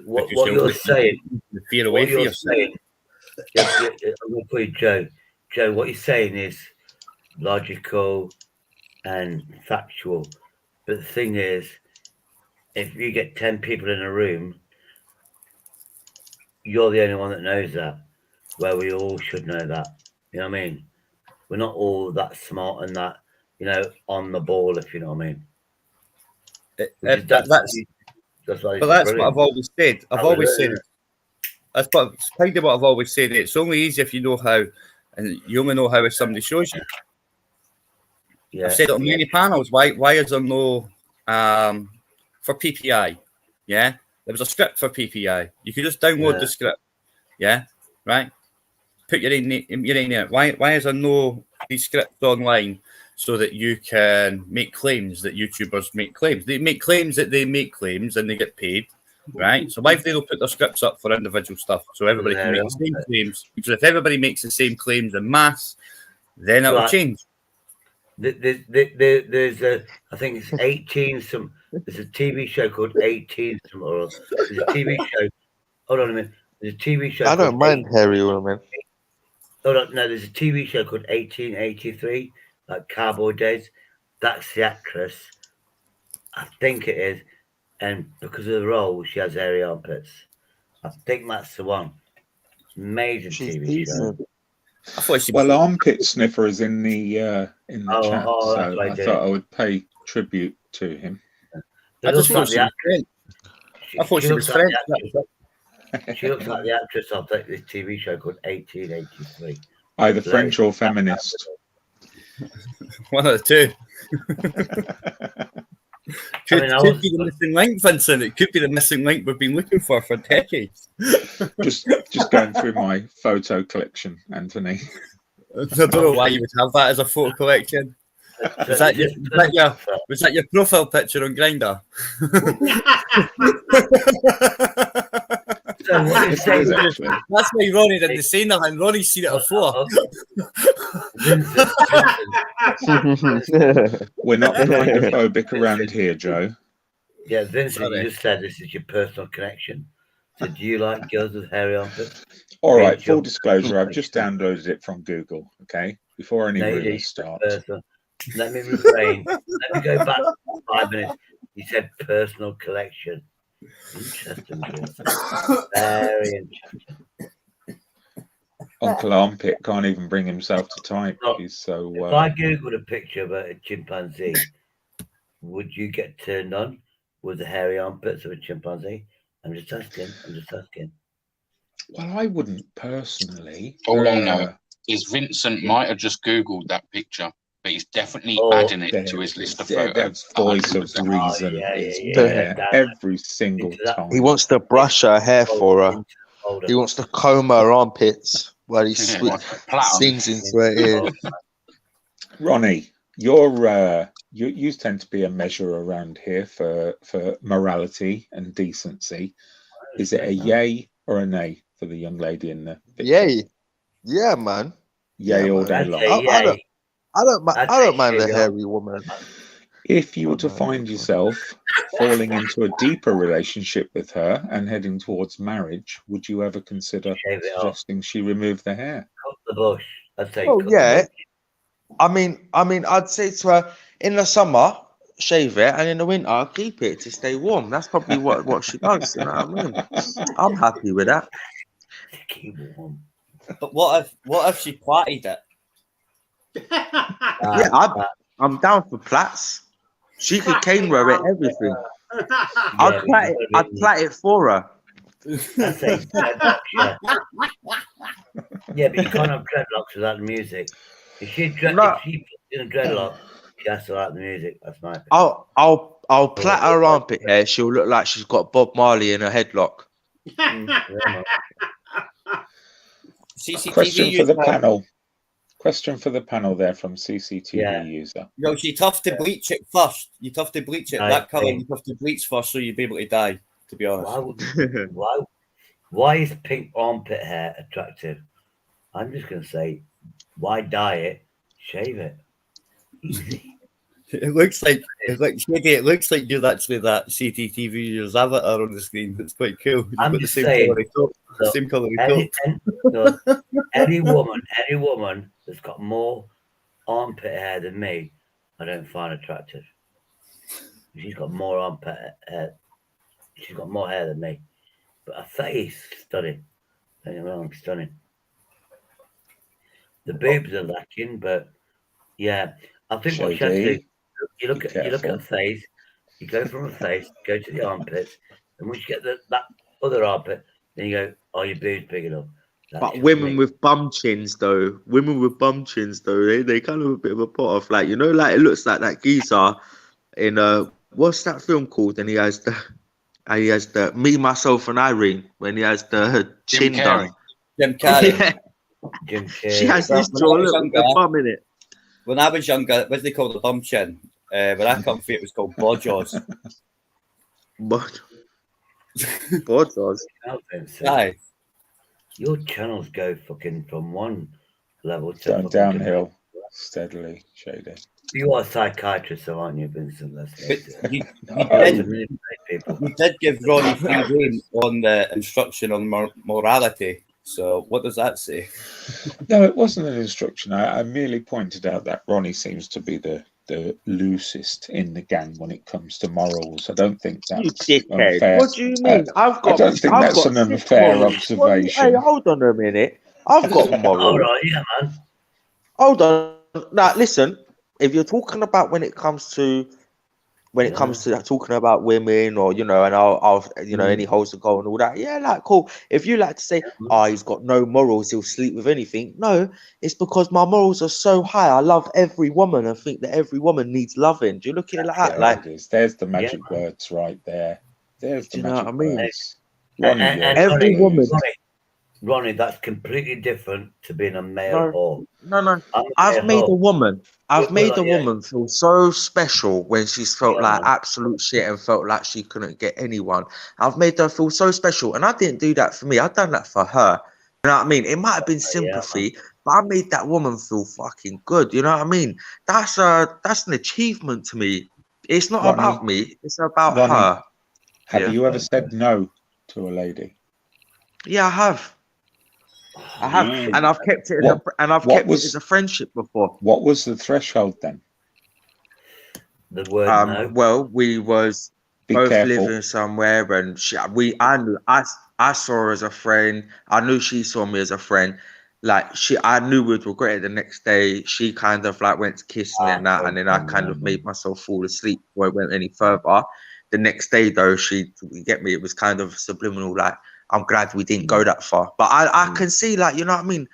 What you're saying, the fear away from yourself. I'm going to put you, Joe. Joe, what you're saying is logical and factual. But the thing is, if you get 10 people in a room, you're the only one that knows that, where we all should know that. You know what I mean? We're not all that smart and that, on the ball, if you know what I mean. That's what I've always said. That's kind of what I've always said. It's only easy if you know how, and you only know how if somebody shows you. Yeah. I've said it on many panels. Why is there no for PPI? Yeah, there was a script for PPI. You could just download the script. Yeah, right. Put your name in it. Why is there no these scripts online so that you can make claims that YouTubers make claims? They make claims that they make claims and they get paid. Right, so why if they don't put their scripts up for individual stuff so everybody can make the same claims? Because if everybody makes the same claims en masse, then it will change. There's I think it's 18 some. There's a TV show called 18 some. Or there's a TV show. Hold on a minute. There's a TV show. I don't mind Harry Woman. Hold on, no. There's a TV show called 1883, like Cowboy Days. That's the actress. I think it is. And because of the role, she has hairy armpits. I think that's the one. Amazing TV show. Well, Armpit Sniffer is in the chat, so I thought I would pay tribute to him. I just thought she was French. She looks like the actress of this TV show called 1883. Either French or feminist. One of the two. Could, mean, I could was- be the missing link, Vincent. It could be the missing link we've been looking for decades. Just going through my photo collection, Anthony. I don't know why you would have that as a photo collection. Was that your profile picture on Grindr? So what you're saying is, That's why Ronnie didn't say nothing. Ronnie's seen it before. We're not kindophobic around here, Joe. yeah, Vincent, Sorry. you just said this is your personal connection. So do you like girls with hairy armpits? All right, Rachel. full disclosure, I've just downloaded it from Google, okay? Before any No, you rumours did. start. Let me refrain. Let me go back 5 minutes. You said personal collection. Interesting. Vincent. Very interesting. Uncle Armpit can't even bring himself to type. He's so... If I Googled a picture of a chimpanzee, would you get turned on with the hairy armpits of a chimpanzee? I'm just asking. Well, I wouldn't personally. All I know is Vincent might have just Googled that picture, but he's definitely adding it to his list of photos. That voice of 100%. reason is yeah, there that- every single time. He wants to brush her hair for her. He wants to comb her armpits while he sings into her ear. Ronnie, you tend to be a measure around here for morality and decency. Is it a yay or a nay for the young lady in the picture? Yay. Yeah, man. Yay Yeah, all man. day long. I don't mind the hairy woman. If you were to find yourself falling into a deeper relationship with her and heading towards marriage, would you ever consider Shave it off. suggesting she remove the hair? Cut the bush. I'd say. Oh cut the yeah. bush. I mean, I'd say to her, in the summer, shave it, and in the winter, keep it to stay warm. That's probably what she does. You know what I mean? I'm happy with that. Keep warm. But what if she plaited it? Yeah, I'm down for plats. She could cane wear it, everything. I'd plait it for her. I'd say dreadlocks, yeah. Yeah, but you can't have dreadlocks without the music. If she puts in a dreadlock, she has to like the music. That's my opinion. I'll plait her armpit hair. She'll look like she's got Bob Marley in her headlock. Question for the panel. Question for the panel there from CCTV user. No, you'd have to bleach it first. You'd have to bleach it. I That colour, think- you'd have to bleach first so you'd be able to die, to be honest. Why is pink armpit hair attractive? I'm just going to say, why dye it? Shave it. Easy. It looks like Shaggy, it looks like you're actually that CCTV user's avatar on the screen. It's quite cool. You've I'm got the just same saying, colour top. The look, same colour top. any woman that's got more armpit hair than me, I don't find attractive. She's got more armpit hair. She's got more hair than me. But her face, stunning. Don't get me wrong, stunning. The boobs are lacking, but yeah, I think what she has to do, you look at her face, you go from her face, go to the armpits, and once you get that other armpit, then you go, oh, your boobs big enough. But women with bum chins, though, they kind of a bit of a pot off. Like, you know, like it looks like that geezer in what's that film called? And he has the Me, Myself, and Irene when he has the chin done. Jim Carrey. Yeah. Jim Carrey. She has this jaw look with the bum in it. When I was younger, what they called the bum chin. When I come for it was called bodjaws. Bodjaws. Aye. Your channels go fucking from one level to Going downhill steadily, Shady. You are a psychiatrist, so aren't you, Vincent? Let's face it. You did give Ronnie free rein on the instruction on morality. So what does that say? No, it wasn't an instruction. I merely pointed out that Ronnie seems to be the loosest in the gang when it comes to morals. I don't think that's unfair. What do you mean? I don't think that's an unfair observation. Hey, hold on a minute. I've got morals. All right, yeah, man. Hold on. Now, listen. If you're talking about when it comes to when it comes to talking about women, or and I'll any holes to go and all that. Yeah, like cool. If you like to say, he's got no morals, he'll sleep with anything. No, it's because my morals are so high. I love every woman and think that every woman needs loving. Do you look at it like that? Like, there's the magic words right there. There's the magic words. Every woman. Ronnie, that's completely different to being a male whore. No. I've made a woman feel so special when she's felt like absolute shit and felt like she couldn't get anyone. I've made her feel so special, and I didn't do that for me. I've done that for her. You know what I mean? It might have been sympathy, but I made that woman feel fucking good. You know what I mean? That's an achievement to me. It's not about me. It's about her. Have you ever said no to a lady? Yeah, I have. And I've kept it as a friendship before. What was the threshold then? The word no. Well, we was both living somewhere, and I saw her as a friend. I knew she saw me as a friend. Like I knew we'd regret it the next day. She kind of like went to kiss me and that, and then I kind of made myself fall asleep before it went any further. The next day though, it was kind of subliminal, like, I'm glad we didn't go that far. But I can see, like, you know what I mean?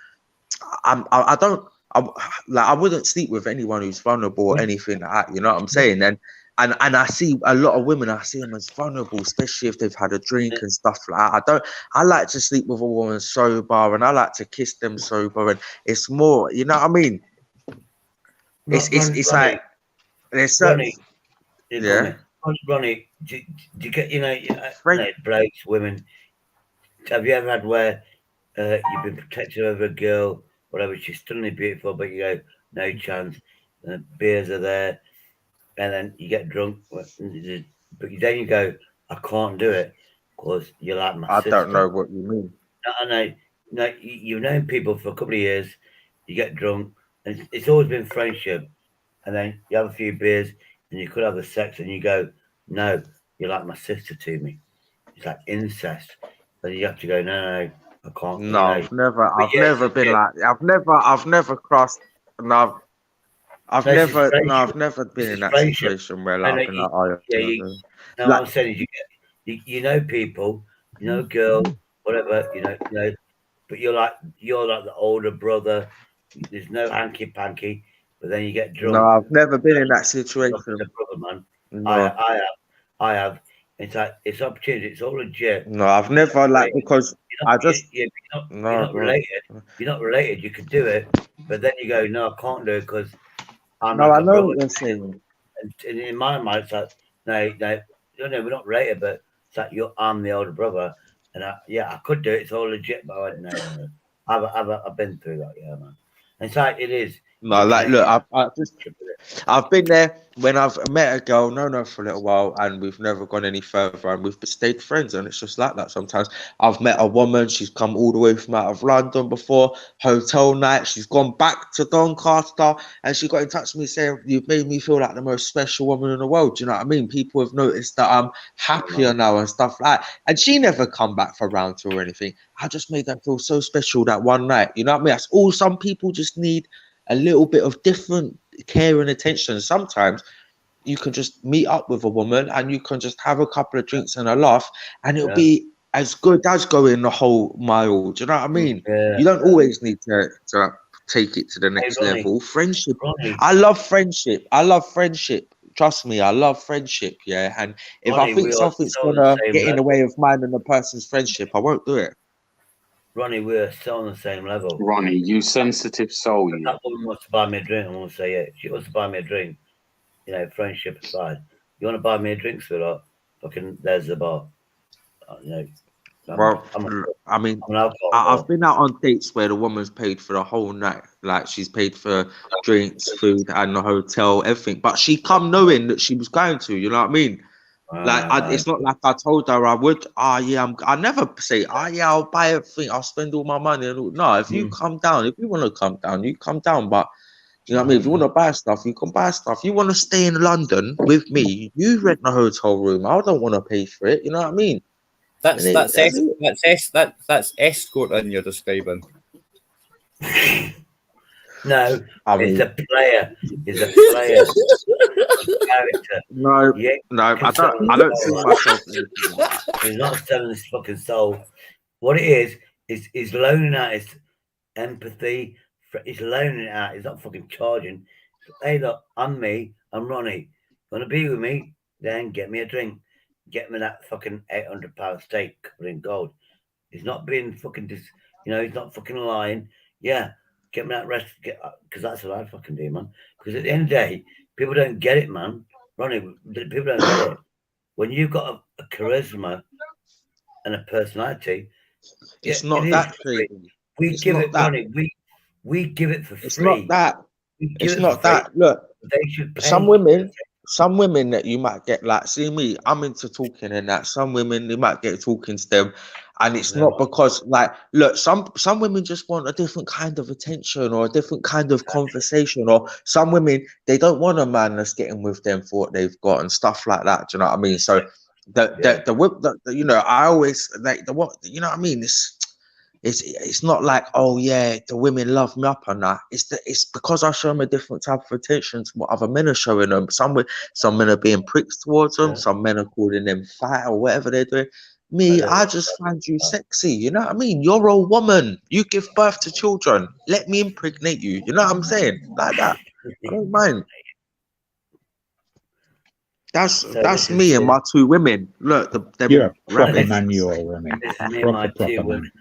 I wouldn't sleep with anyone who's vulnerable or anything like that, you know what I'm saying? And I see a lot of women, I see them as vulnerable, especially if they've had a drink and stuff like that. I like to sleep with a woman sober, and I like to kiss them sober, and it's more, you know what I mean? It's like, there's certain... Ronnie, do you get, blokes, women, have you ever had where you've been protected over a girl, whatever, she's stunningly beautiful, but you go, no chance, and beers are there, and then you get drunk, but then you go, I can't do it, because you're like my sister. I don't know what you mean. No, you've known people for a couple of years, you get drunk, and it's always been friendship, and then you have a few beers, and you could have the sex, and you go, no, you're like my sister to me. It's like incest. But you have to go, no, I can't. No, I've never been like, I've never crossed, and I've never been in that situation where like, I've been like, I'm saying is you know people, you know girls, whatever, you know, but you're like the older brother. There's no hanky panky, but then you get drunk. No, I've never been in that situation. Brother, man. No. I have. It's like, it's opportunity. It's all legit. No, I've never because you're not related. You're not related. You could do it, but then you go, no, I can't do it because I'm. No, I know what you're saying. And in my mind, it's like, no, we're not related, but it's like I'm the older brother, and I could do it. It's all legit, but I went, no. I've been through that, yeah, man. And it's like it is. No, like, look, I've been there when I've met a girl, known her for a little while, and we've never gone any further, and we've stayed friends, and it's just like that sometimes. I've met a woman, she's come all the way from out of London before, hotel night, she's gone back to Doncaster, and she got in touch with me saying, you've made me feel like the most special woman in the world, do you know what I mean? People have noticed that I'm happier now and stuff like that, and she never come back for round two or anything. I just made her feel so special that one night, you know what I mean? That's all. Some people just need a little bit of different care and attention. Sometimes you can just meet up with a woman and you can just have a couple of drinks and a laugh, and it'll be as good as going the whole mile. Do you know what I mean? You don't always need to take it to the next level. Friendship. I love friendship. Trust me, I love friendship. Yeah, and if I think something's gonna get in the way of mine and the person's friendship, I won't do it. Ronnie, we're still on the same level. Ronnie, you sensitive soul. If that woman wants to buy me a drink, I want to say, yeah, she wants to buy me a drink. You know, friendship aside. You want to buy me a drink, sweetheart? Fucking, there's the bar. You know, I've been out on dates where the woman's paid for the whole night. Like, she's paid for drinks, food, and the hotel, everything. But she come knowing that she was going to, you know what I mean? It's not like I told her I would. I never say, I'll buy everything, I'll spend all my money. No, if you come down, if you want to come down, you come down. But you know what I mean? If you want to buy stuff, you can buy stuff. You want to stay in London with me, you rent a hotel room. I don't want to pay for it. You know what I mean? That's escort you're describing. No, I it's mean, a player. It's a player. Character. no, Yeah, no, can I sell don't his see soul. myself in anything like that. He's not selling his fucking soul. What it is he's loaning out his empathy. He's loaning it out. He's not fucking charging. Hey, look, I'm me. I'm Ronnie. Want to be with me? Then get me a drink. Get me that fucking £800 steak covered in gold. He's not being fucking he's not fucking lying. Yeah, get me that rest, because that's what I fucking do, man. Because at the end of the day, people don't get it, man. Ronnie, people don't get it. When you've got a charisma and a personality, It's it not is that, free. Shady. We It's give not it, that. Ronnie. We give it for It's not free. that. We give It's it not for free. that. Look, They should pay. some women that you might get, like, see me, I'm into talking and that. Some women, you might get talking to them, and it's No, not because, like, look, some women just want a different kind of attention or a different kind of conversation, or some women, they don't want a man that's getting with them for what they've got and stuff like that. Do you know what I mean? So I always like what you know what I mean. It's not like, oh yeah, the women love me up and that. It's because I show them a different type of attention to what other men are showing them. Some men are being pricks towards them. Some men are calling them fat or whatever they're doing. Me, I just find you sexy. You know what I mean? You're a woman. You give birth to children. Let me impregnate you. You know what I'm saying? Like that. I don't mind. That's me and my two women. Look, You're a proper rabbits. man, you are, Ronnie. Proper man.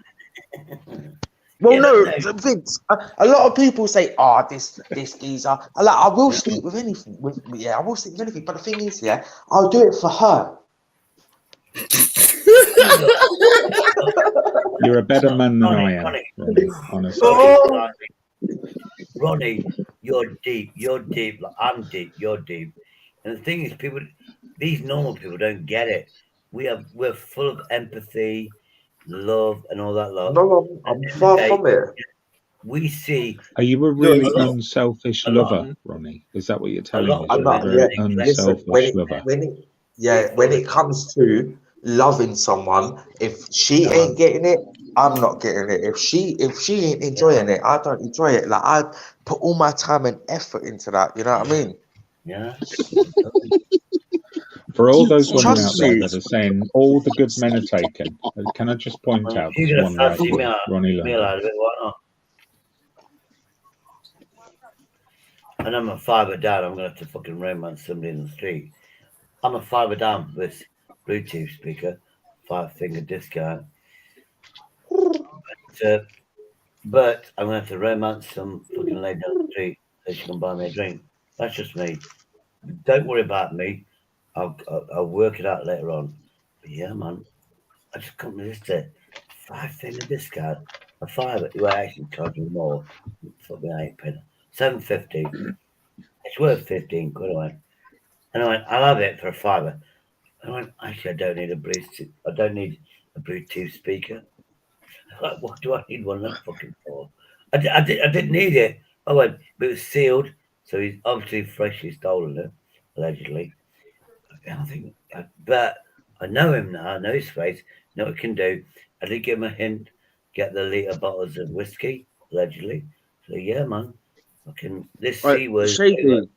Well, no, Vince. A lot of people say, "Oh, this geezer." I will sleep with anything. I will sleep with anything. But the thing is, I'll do it for her. You're a better man than I am, Ronnie, honestly. Ronnie, you're deep. Like, I'm deep. You're deep. And the thing is, these normal people don't get it. We're full of empathy, love, and all that love. No, I'm far from it. We see. Are you a really unselfish lover, Ronnie? Is that what you're telling us? I'm not. You're an unselfish lover. When it comes to loving someone, if she ain't getting it, I'm not getting it. If she ain't enjoying it, I don't enjoy it. Like, I put all my time and effort into that. You know what I mean? Yeah. For all those women out there that are saying all the good men are taken, can I just point out there's one right here, Ronnie London. And I'm a fiver down. I'm gonna have to fucking romance somebody in the street. I'm a fiver down with Bluetooth speaker, 5-finger discount. But I'm gonna have to romance some fucking lady down the street so she can buy me a drink. That's just me. Don't worry about me. I'll work it out later on. But yeah, man, I just couldn't resist it. 5-finger discount, a fiver. You actually charge me more. Fuck me, I ain't paying. $7.50. It's worth 15 quid. And I went, I'll have it for a fiver. And I went, actually, I don't need a Bluetooth speaker. Like, what do I need one of them fucking for? I didn't need it. I went, but it was sealed, so he's obviously freshly stolen it, allegedly. I think, but I know him now. I know his face. Know what he can do. I did give him a hint. Get the litre bottles of whiskey, allegedly. So yeah, man. Fucking this C word. Shady.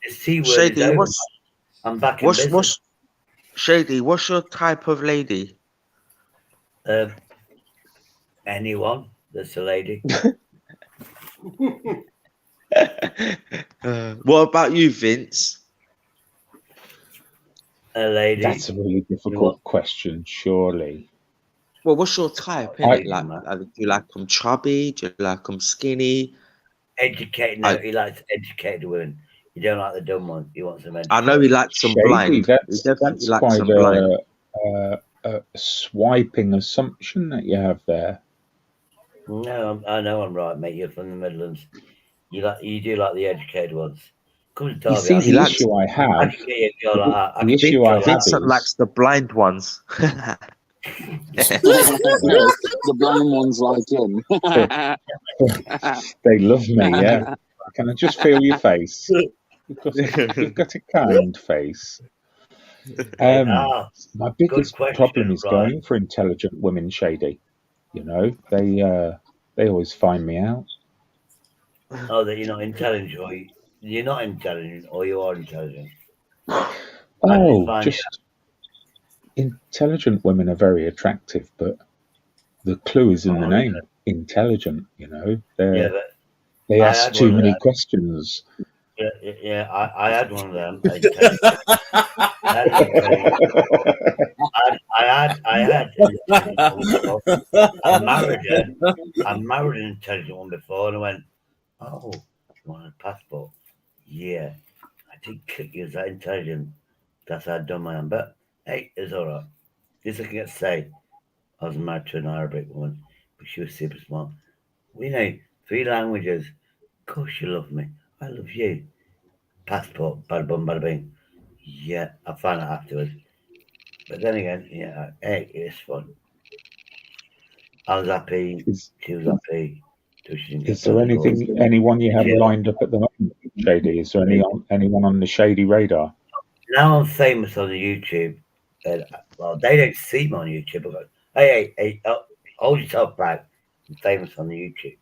This C word Shady, is over. I'm back in business. Shady, what's your type of lady? Anyone that's a lady. What about you, Vince? A lady. That's a really difficult question, surely. Well, what's your type? Do you like them chubby? Do you like them skinny? Educated. No, he likes educated women. You don't like the dumb ones. He wants them educated. I know he likes some blind. That's quite a swiping assumption that you have there. No, I know I'm right, mate. You're from the Midlands. You do like the educated ones. Come to Derby. You see, the issue I have. The issue I have. Vincent likes the blind ones. The blind ones like him. They love me, yeah. Can I just feel your face? Because you've got a kind face. My biggest problem is going for intelligent women, Shady. You know, they always find me out. Oh, that you're not intelligent, or you're not intelligent, or you are intelligent. Oh, just intelligent women are very attractive, but the clue is in the name. Intelligent, you know. They ask too many questions. Yeah, I had one of them. I married an intelligent one before, and I went, "Oh, you want a passport? Yeah, I did click you as that intelligent. That's how I'd done my own. But hey, it's all right. Just looking at say, I was married to an Arabic woman, but she was super smart. We know 3 languages. Of course, you love me. I love you. Passport, bada bum, bada bing. Yeah, I found out afterwards. But then again, yeah, hey, it's fun. I was happy. She was happy. Is there anyone you have lined up at the moment, Shady? Is there anyone on the Shady radar? Now I'm famous on the YouTube. Well, they don't see me on YouTube. I go, hey, hold yourself back. I'm famous on the YouTube.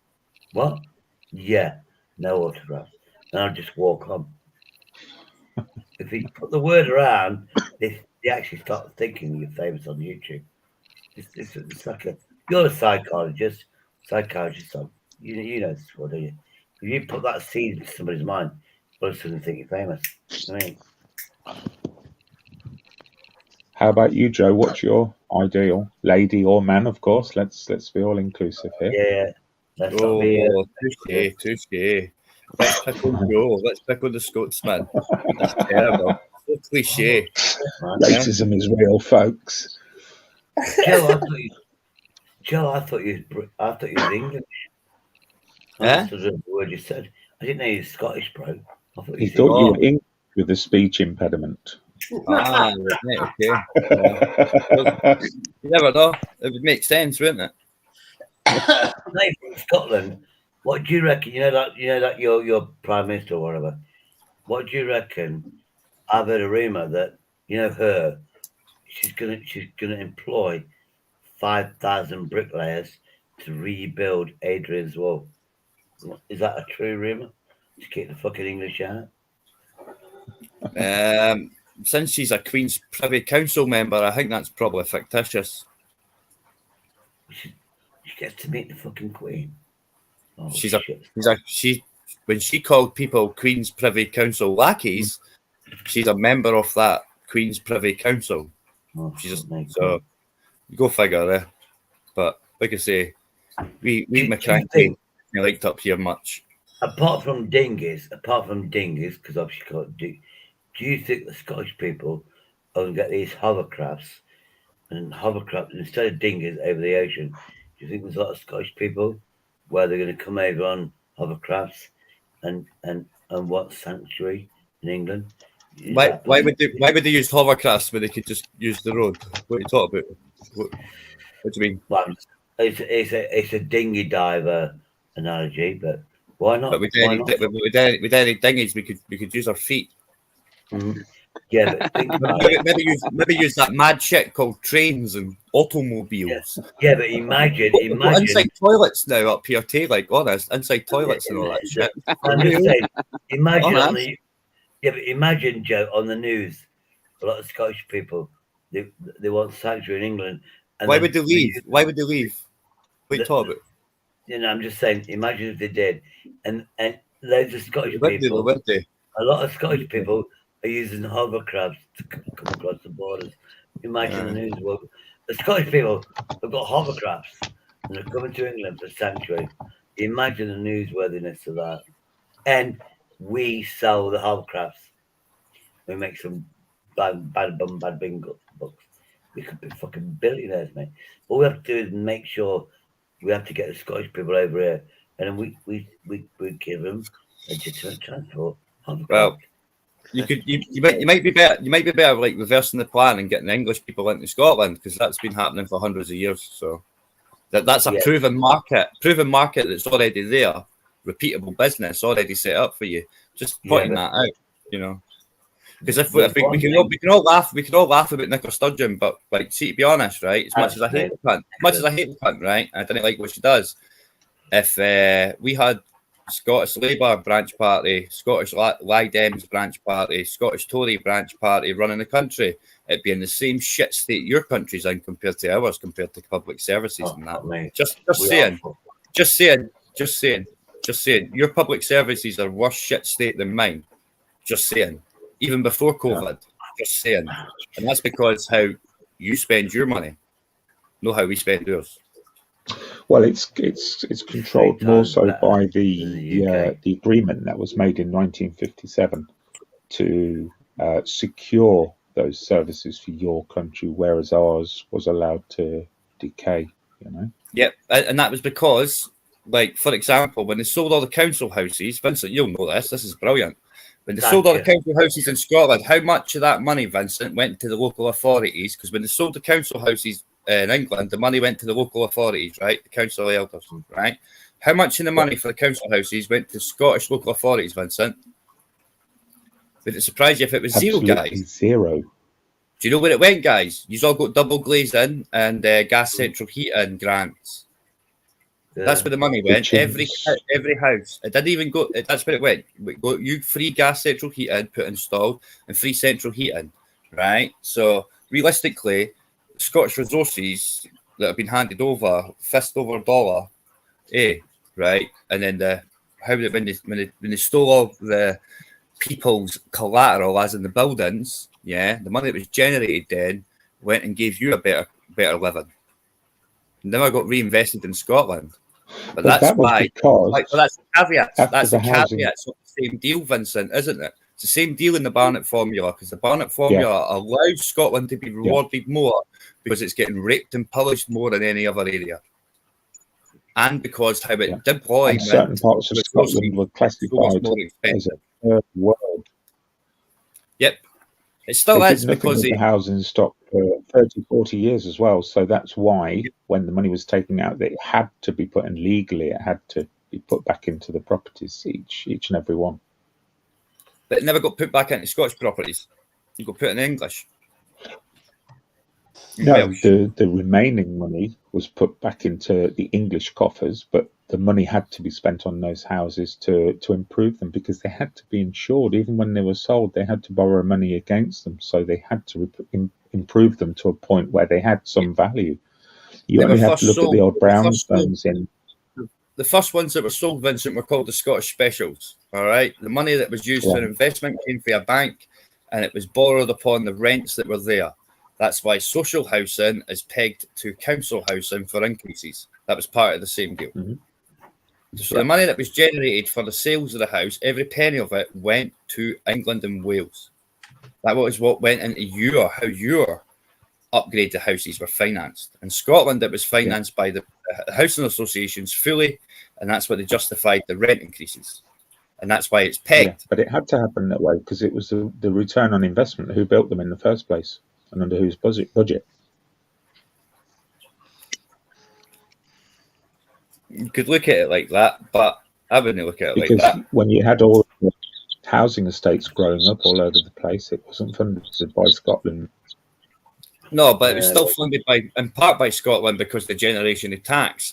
What? Yeah, no autographs. And I'll just walk on. If you put the word around, they actually start thinking you're famous on YouTube. It's like you're a psychologist. You know this, well, do you? If you put that seed into somebody's mind, all of a sudden think you're famous. I mean, how about you, Joe? What's your ideal, lady or man? Of course, let's be all inclusive here. Yeah. Touche. Let's pick on Joe. Let's pick on the Scotsman. That's terrible. So cliche. Racism is real, folks. Joe, I thought you was English. That's the word you said. I didn't know you were Scottish, bro. He thought you were English with a speech impediment. Right, okay. You never know. It would make sense, wouldn't it? From Scotland. What do you reckon? You know that your prime minister or whatever. What do you reckon? I've heard a rumor that her. She's gonna employ 5,000 bricklayers to rebuild Adrian's Wall. Is that a true rumor? To keep the fucking English out. Since she's a Queen's Privy Council member, I think that's probably fictitious. She gets to meet the fucking Queen. Oh, when she called people Queen's Privy Council lackeys, she's a member of that Queen's Privy Council. Oh, so you go figure there. But like I say, we McCranky liked up here much. Apart from dinghies, because obviously can't do you think the Scottish people are going to get these hovercrafts instead of dinghies over the ocean? Do you think there's a lot of Scottish people where they're going to come over on hovercrafts and want sanctuary in England? Why would they use hovercrafts when they could just use the road? What are you talking about? What do you mean? Well, it's a dinghy diver analogy, but why not? But with any dinghies, we could use our feet. Mm-hmm. Yeah, but think about maybe use that mad shit called trains and automobiles. Yeah, but imagine inside toilets now up here too. Like honest, inside toilets and all that shit. I'm just saying, imagine Joe on the news. A lot of Scottish people they want sanctuary in England. And why would they leave? Why would they leave? What are you talking about? I'm just saying. Imagine if they did, and loads of Scottish people. A lot of Scottish people are using hovercrafts to come across the borders. Imagine the news. Well, the Scottish people have got hovercrafts and they're coming to England for sanctuary. Imagine the newsworthiness of that. And we sell the hovercrafts. We make some bad bing books. We could be fucking billionaires, mate. All we have to do is make sure we have to get the Scottish people over here, and then we give them legitimate transport. Well, you might be better like reversing the plan and getting English people into Scotland, because that's been happening for hundreds of years. So that's a proven market that's already there, repeatable business already set up for you. Just pointing that out, because if we can all laugh about Nicola Sturgeon, but like, see, to be honest, right, as much as I hate the cunt, right, I didn't like what she does. If we had Scottish Labour branch party, Scottish Lib Dems branch party, Scottish Tory branch party running the country, it'd be in the same shit state your country's in compared to ours, compared to public services and that. Just saying. Your public services are worse shit state than mine. Just saying. Even before COVID. Just saying. And that's because how you spend your money, not how we spend ours. Well, it's controlled more so by the agreement that was made in 1957 to secure those services for your country, whereas ours was allowed to decay. You know. Yep, and that was because, like, for example, when they sold all the council houses, Vincent, you'll know this. This is brilliant. When they sold all the council houses in Scotland, how much of that money, Vincent, went to the local authorities? Because when they sold the council houses in England, the money went to the local authorities, right? The council elders, right? How much of the money for the council houses went to Scottish local authorities, Vincent? Would it surprise you if it was zero, guys? Zero. Do you know where it went, guys? You've all got double glazing and gas central heating grants. That's where the money went. Every house. It didn't even go. That's where it went. You free gas central heating put installed and free central heating, right? So realistically, Scottish resources that have been handed over, fist over dollar, right? And then when they stole all the people's collateral, as in the buildings, the money that was generated then went and gave you a better living. Never got reinvested in Scotland. But that's why. That's the caveat. That's the caveat. It's not the same deal, Vincent, isn't it? It's the same deal in the Barnett formula, because the Barnett formula allows Scotland to be rewarded more because it's getting raped and pillaged more than any other area. And because how it deployed certain parts of Scotland were classified as a third world. Yep. It still is because the housing stock for 30, 40 years as well. So that's why when the money was taken out, it had to be put in legally. It had to be put back into the properties, each and every one. But it never got put back into Scottish properties. You got put in English. No, the remaining money was put back into the English coffers, but the money had to be spent on those houses to improve them, because they had to be insured. Even when they were sold, they had to borrow money against them, so they had to improve them to a point where they had some value. You only have to look at the old brownstones in. The first ones that were sold, Vincent, were called the Scottish Specials. All right, the money that was used for investment came from a bank, and it was borrowed upon the rents that were there. That's why social housing is pegged to council housing for increases. That was part of the same deal. So the money that was generated for the sales of the house, every penny of it went to England and Wales. That was what went into how your upgraded houses were financed. In Scotland, it was financed by the housing associations fully, and that's what they justified the rent increases. And that's why it's pegged. But it had to happen that way because it was the return on investment. Who built them in the first place and under whose budget? You could look at it like that, but I wouldn't look at it because like that. When you had all the housing estates growing up all over the place, it wasn't funded by Scotland. No, but it was still funded in part by Scotland because of the generation of tax.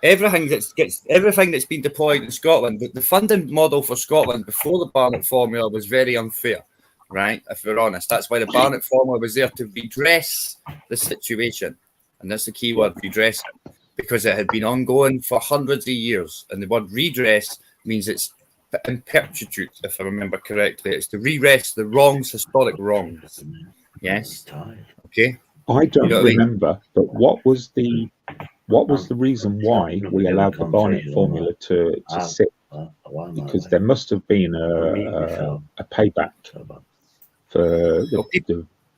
Everything that's been deployed in Scotland, the funding model for Scotland before the Barnett formula was very unfair, right? If we're honest, that's why the Barnett formula was there to redress the situation, and that's the key word, redress, because it had been ongoing for hundreds of years, and the word redress means it's in perpetuity, if I remember correctly. It's to redress the wrongs, historic wrongs. Yes. Okay. I don't remember, but what was the reason why we allowed the Barnett formula to sit? Because there must have been a payback for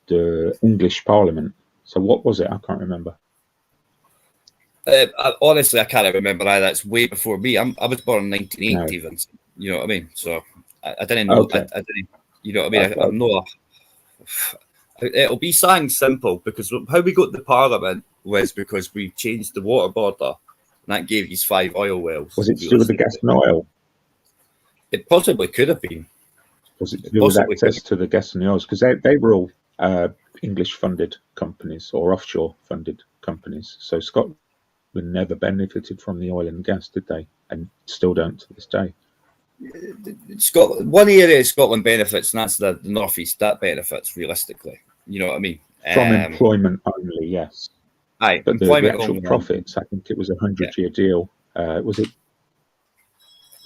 the English Parliament. So what was it? I can't remember. Honestly, I can't remember either. That's way before me. I was born in 1980, Vince. You know what I mean? So I didn't know. Okay. I didn't. You know what I mean? I'm not. It'll be something simple because how we got the Parliament was because we changed the water border, and that gave you 5 oil wells. Was it to do with the gas and oil? It possibly could have been. Was it to do with access to the gas and the oils? Because they were all English-funded companies or offshore-funded companies. So Scotland Scotland never benefited from the oil and gas, did they? And still don't to this day. Scotland, one area of Scotland benefits, and that's the northeast. That benefits realistically. You know what I mean? From employment only, yes. Aye, but the employment actual only. profits, I think it was a 100-year deal. Was it?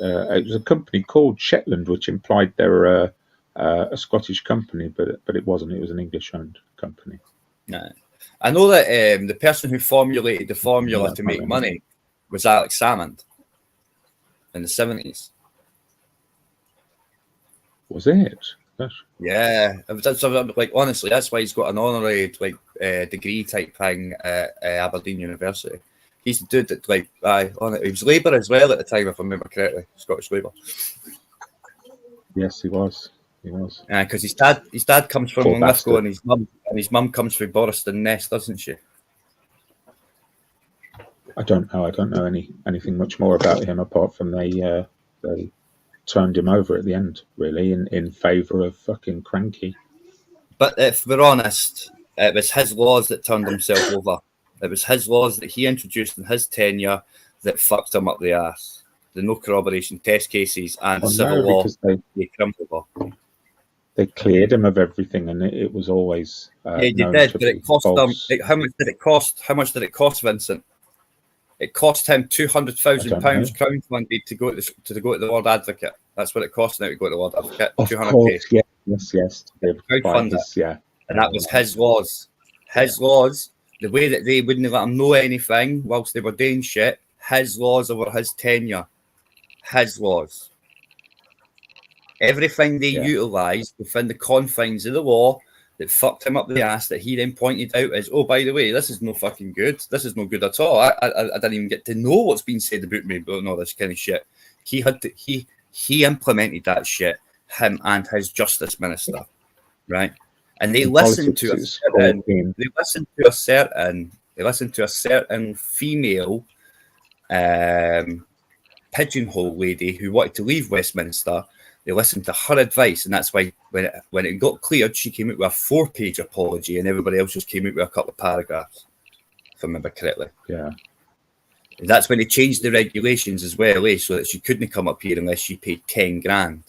It was a company called Shetland, which implied they were a Scottish company, but it wasn't. It was an English-owned company. No. I know that the person who formulated the formula to make money was Alex Salmond in the 70s. Was it? Yeah, like honestly, that's why he's got an honorary degree type thing at Aberdeen University. He's the dude that he was Labour as well at the time, if I remember correctly, Scottish Labour. Yes, he was. He was. Because his dad comes from Linlithgow, and his mum comes from Boriston Nest, doesn't she? I don't know. I don't know anything much more about him apart from they turned him over at the end, really, in favour of fucking Cranky. But if we're honest, it was his laws that turned himself over. It was his laws that he introduced in his tenure that fucked him up the ass. The no corroboration test cases and civil law. They crumbled. They cleared him of everything, and it was always you did, but it cost them. How much did it cost? How much did it cost Vincent? It cost him £200,000 crown funded to go to the Lord Advocate. That's what it cost now to go to the Lord Advocate. Of course, yes. Yeah, and that was his laws. His laws. The way that they wouldn't let him know anything whilst they were doing shit. His laws over his tenure. His laws. Everything they utilised within the confines of the law that fucked him up the ass, that he then pointed out as, oh, by the way, this is no fucking good. This is no good at all. I didn't even get to know what's been said about me, but no, this kind of shit. He had to, he implemented that shit, him and his justice minister, right? And they listened to a certain female pigeonhole lady who wanted to leave Westminster. They listened to her advice, and that's why when it got cleared, she came out with a 4-page apology, and everybody else just came out with a couple of paragraphs, if I remember correctly. Yeah. And that's when they changed the regulations as well, so that she couldn't come up here unless she paid 10 grand,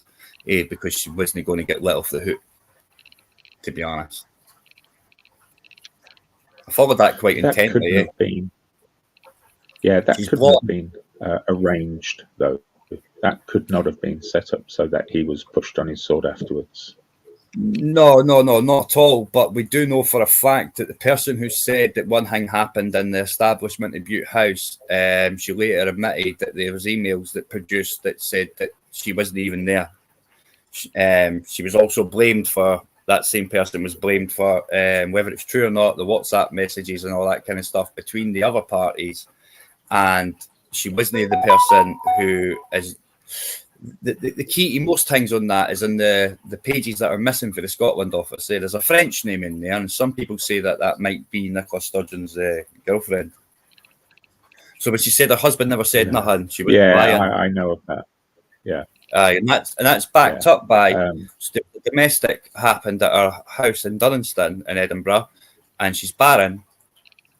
because she wasn't going to get let off the hook, to be honest. I followed that quite intently. That couldn't have been arranged, though. That could not have been set up so that he was pushed on his sword afterwards. No, not at all. But we do know for a fact that the person who said that one thing happened in the establishment of Bute House, she later admitted that there was emails that produced that said that she wasn't even there. She was also blamed for, that same person was blamed for, whether it's true or not, the WhatsApp messages and all that kind of stuff between the other parties. And she wasn't the person who is... The key to most things on that is in the pages that are missing for the Scotland office. There's a French name in there, and some people say that might be Nicola Sturgeon's girlfriend. So when she said her husband never said nothing, she was lying. I know of that. Yeah. And that's backed up by the domestic happened at her house in Dunningston in Edinburgh, and she's barren.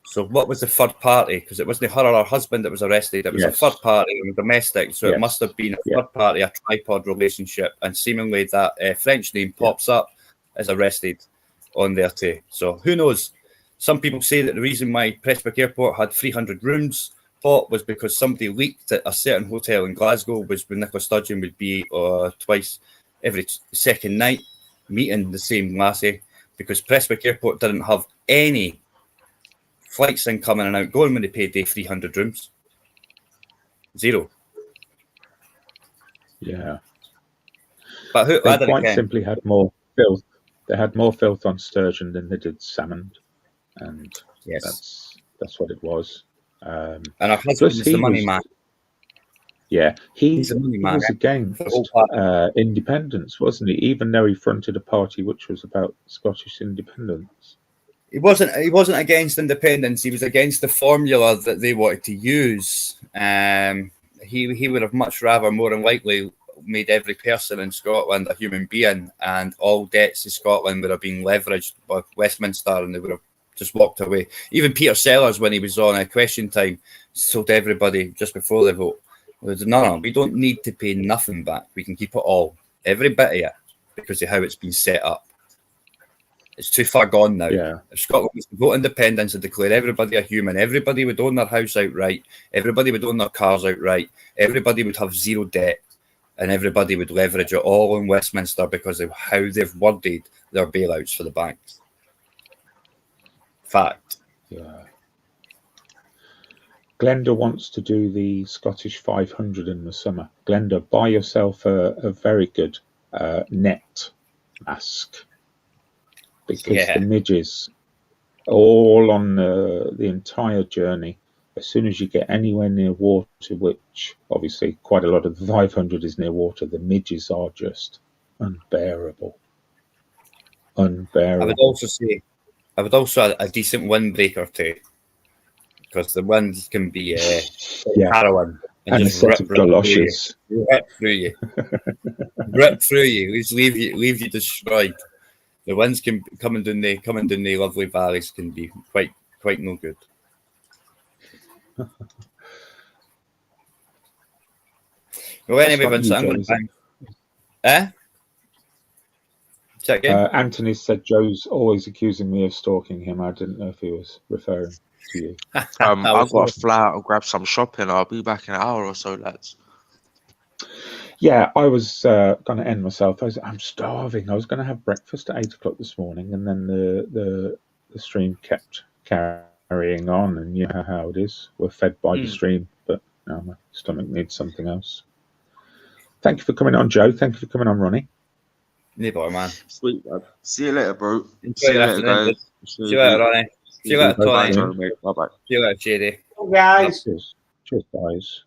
So what was the third party? Because it wasn't her or her husband that was arrested. It was a third party, and domestic. So it must have been a third party, a tripod relationship. And seemingly that French name pops up as arrested on there too. So who knows? Some people say that the reason why Prestwick Airport had 300 rooms was because somebody leaked that a certain hotel in Glasgow was where Nicola Sturgeon would be twice every second night meeting the same lassie, because Prestwick Airport didn't have any flights incoming and outgoing when they paid the 300 rooms. Zero. Yeah. But they quite simply had more filth. They had more filth on Sturgeon than they did Salmond. And that's what it was. And our husband is the money man. Yeah, he's the money man. He was against independence, wasn't he? Even though he fronted a party which was about Scottish independence. He wasn't against independence. He was against the formula that they wanted to use. He would have much rather, more than likely, made every person in Scotland a human being, and all debts in Scotland would have been leveraged by Westminster, and they would have just walked away. Even Peter Sellers, when he was on a Question Time, told everybody just before the vote, no, we don't need to pay nothing back. We can keep it all, every bit of it, because of how it's been set up. It's too far gone now. Yeah. If Scotland was to vote independence and declare everybody a human, everybody would own their house outright, everybody would own their cars outright, everybody would have zero debt, and everybody would leverage it all in Westminster because of how they've worded their bailouts for the banks. Fact. Yeah. Glenda wants to do the Scottish 500 in the summer. Glenda, buy yourself a very good net mask, because the midges all on the entire journey, as soon as you get anywhere near water, which obviously quite a lot of the 500 is near water, the midges are just unbearable. Unbearable. I would also say, a decent windbreaker too, because the winds can be harrowing and just a set of galoshes. Rip through you, rip through you, just leave you destroyed. The winds can coming down the lovely valleys can be quite no good. Well, anyway, Vincent, I'm going to Anthony said Joe's always accusing me of stalking him. I didn't know if he was referring to you. I've got to fly out and grab some shopping. I'll be back in an hour or so, lads. Yeah, I was going to end myself. I'm starving. I was going to have breakfast at 8 o'clock this morning, and then the stream kept carrying on, and you know how it is. We're fed by the stream, but now my stomach needs something else. Thank you for coming on, Joe. Thank you for coming on, Ronnie. No bother, man. Sweet, man. See you later, bro. See you later, guys. See you later, Ronnie. See you later, Tony. Bye-bye. See you later, JD. Guys. Cheers, guys.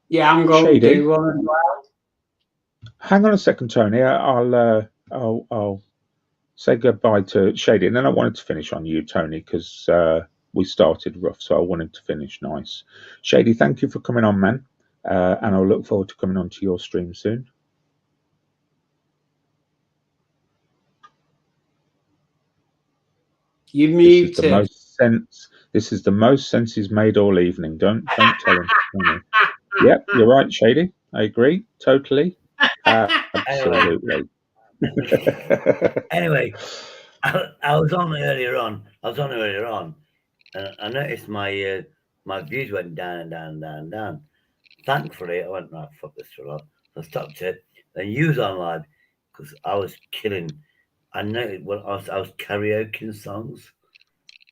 Yeah, I'm going Shady. to do one as well. Hang on a second, Tony. I'll say goodbye to Shady, and then I wanted to finish on you, Tony, because we started rough, so I wanted to finish nice. Shady, thank you for coming on, man, and I'll look forward to coming on to your stream soon. You muted. This is the most sense he's made all evening. Don't tell him. Yep, you're right, Shady. I agree totally. Absolutely. Anyway, I was on earlier on. And I noticed my my views went down and down and down and down. Thankfully, I went, right, fuck this for a lot. I stopped it and used on live because I was killing. I know when I was karaokeing songs,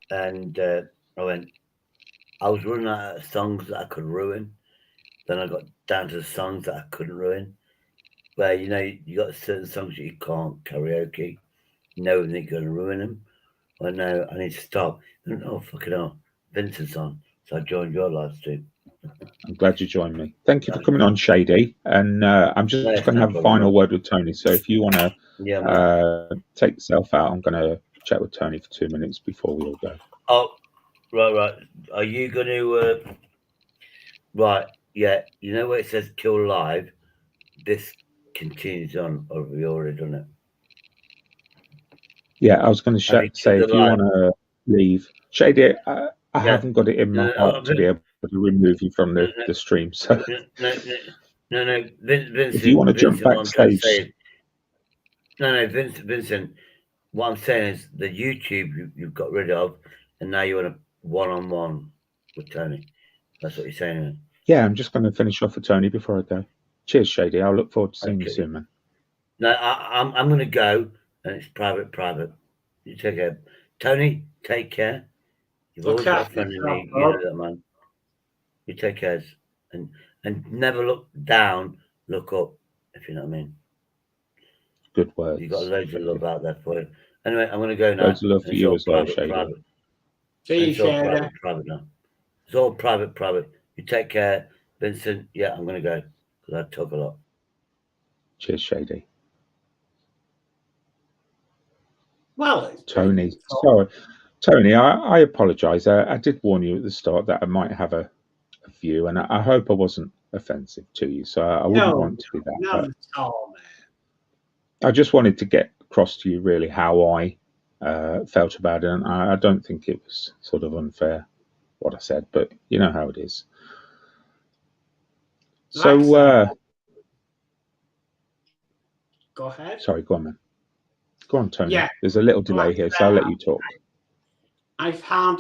and I was running out of songs that I could ruin. Then I got down to the songs that I couldn't ruin. Where you got certain songs that you can't karaoke, knowing that you're going to ruin them. I know I need to stop. And, oh fucking hell, Vincent's on, so I joined your live stream. I'm glad you joined me. Thank you for coming on, Shady. And I'm just going to have a final word with Tony. So if you want to take yourself out, I'm going to chat with Tony for 2 minutes before we all go. Oh, right. Are you going to? Right, yeah. You know where it says "kill live"? This continues on, or have we already done it? Yeah, I was going to say if you want to leave, Shady, I haven't got it in my heart to be able to remove you from the stream. So no, Vincent. If you want to jump backstage, Vincent. What I'm saying is the YouTube you've got rid of, and now you want a one-on-one with Tony. That's what you're saying. Yeah, I'm just going to finish off with Tony before I go. Cheers, Shady. I'll look forward to seeing you soon, man. No, I'm going to go, and it's private. You take care, Tony. Take care. You've always got a friend in me. You know that, man. You take care, and never look down. Look up, if you know what I mean. Good words. You got loads of love out there for you. Anyway, I'm going to go now. Loads of love for you as well, Shady. See you, Shady. Private now. It's all private. You take care, Vincent. Yeah, I'm going to go because I talk a lot. Cheers, Shady. Well, Tony, sorry. Tony, I apologise. I did warn you at the start that I might have a view, and I hope I wasn't offensive to you. So I wouldn't want to be that. Not at all, man. I just wanted to get across to you really how I felt about it, and I don't think it was sort of unfair what I said, but you know how it is. So, go ahead. Sorry, go on, man. Go on, Tony. Yeah. There's a little delay here, so I'll let you talk. I've had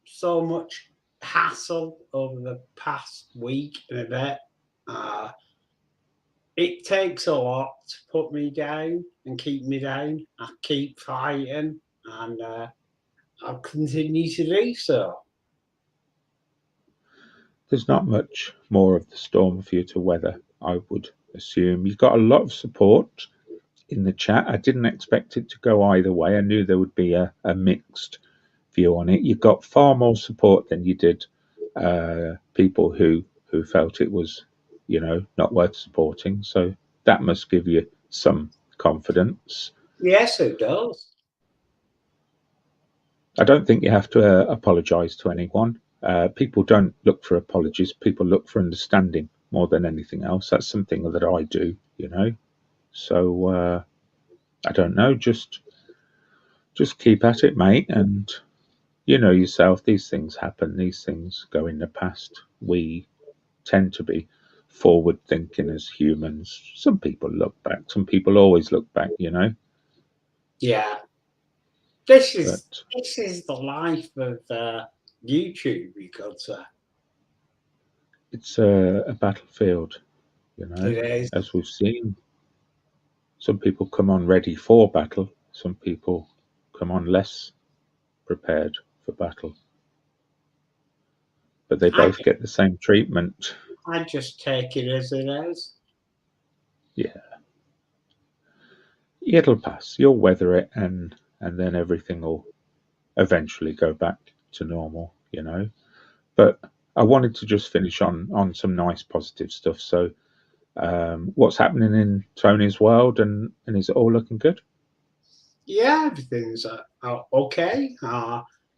so much hassle over the past week and a bit. It takes a lot to put me down and keep me down. I keep fighting, and I'll continue to do so. There's not much more of the storm for you to weather, I would assume. You've got a lot of support in the chat. I didn't expect it to go either way. I knew there would be a mixed view on it. You got far more support than you did people who felt it was, you know, not worth supporting. So that must give you some confidence. Yes, it does. I don't think you have to apologise to anyone. People don't look for apologies. People look for understanding more than anything else. That's something that I do, you know. So I don't know. Just keep at it, mate. And you know yourself, these things happen. These things go in the past. We tend to be forward thinking as humans. Some people look back. Some people always look back, you know. Yeah. This is the life of YouTube, you could say. It's a battlefield, you know, It is. as we've seen. Some people come on ready for battle. Some people come on less prepared for battle. But they both get the same treatment. I just take it as it is. Yeah. It'll pass. You'll weather it, and then everything will eventually go back to normal, you know. But I wanted to just finish on some nice positive stuff. So what's happening in Tony's world, and is it all looking good? Yeah, everything's okay.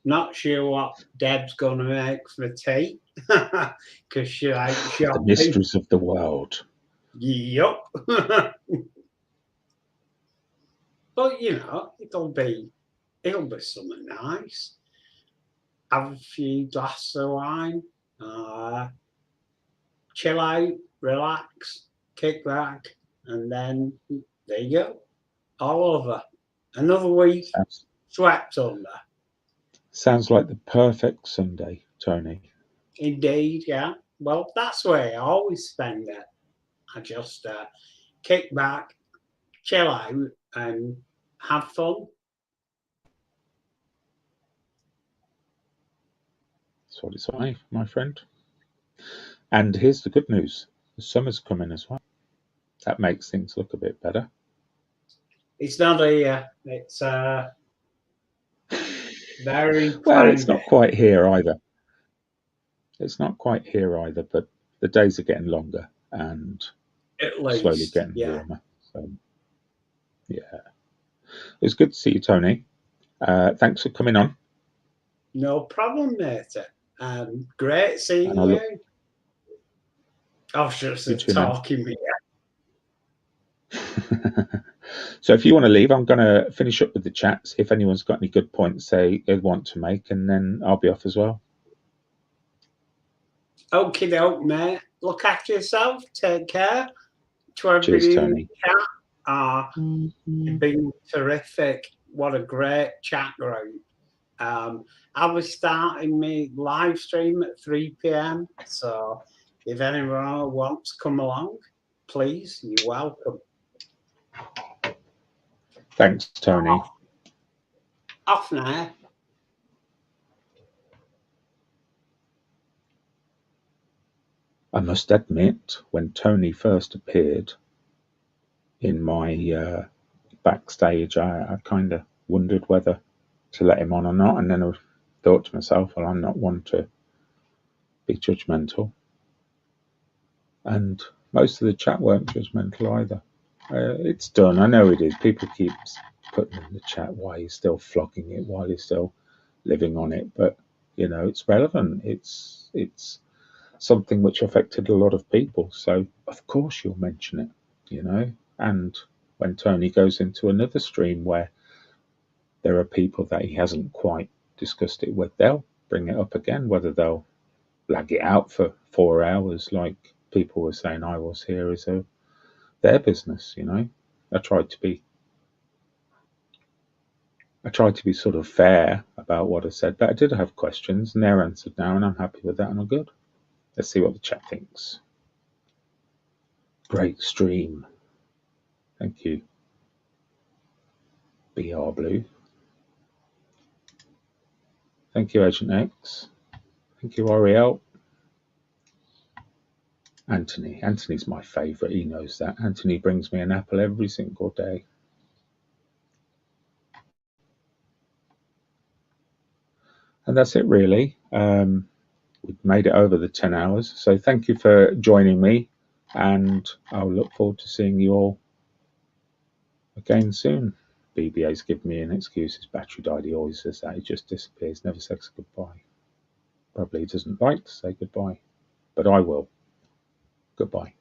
Not sure what Deb's going to make for tea, because she likes shopping. The mysteries of the world. Yup. But you know, it'll be something nice. Have a few glasses of wine, chill out, relax, kick back, and then there you go. All over. Another week swept under. Sounds like the perfect Sunday, Tony. Indeed, yeah. Well, that's the way I always spend it. I just kick back, chill out, and have fun. That's what it's like, my friend. And here's the good news. The summer's coming as well. That makes things look a bit better. It's not it's very well, it's not quite here either. It's not quite here either, but the days are getting longer and slowly getting warmer. So, yeah. It was good to see you, Tony. Thanks for coming on. No problem, mate. Great seeing you. I was just talking with you. So if you want to leave, I'm going to finish up with the chats. If anyone's got any good points they want to make, and then I'll be off as well. Okie doke, mate. Look after yourself. Take care. To everybody Cheers, in Tony. the chat. It's been terrific. What a great chat group. I'll be starting my live stream at 3 p.m. So if anyone wants to come along, please, you're welcome. Thanks, Tony. Off now. I must admit, when Tony first appeared in my backstage, I kind of wondered whether to let him on or not. And then I thought to myself, well, I'm not one to be judgmental. And most of the chat weren't judgmental either. It's done. I know it is. People keep putting in the chat why he's still flogging it, while he's still living on it. But, you know, it's relevant. It's something which affected a lot of people. So, of course, you'll mention it, you know. And when Tony goes into another stream where there are people that he hasn't quite discussed it with. They'll bring it up again, whether they'll lag it out for 4 hours like people were saying I was here is their business, you know. I tried to be sort of fair about what I said, but I did have questions and they're answered now, and I'm happy with that and I'm good. Let's see what the chat thinks. Great stream. Thank you. BR Blue. Thank you, Agent X. Thank you, Oriel. Anthony. Anthony's my favourite. He knows that. Anthony brings me an apple every single day. And that's it, really. We've made it over the 10 hours. So thank you for joining me. And I'll look forward to seeing you all again soon. BBA's given me an excuse. His battery died. He always says that. He just disappears, never says goodbye. Probably doesn't like to say goodbye, but I will. Goodbye.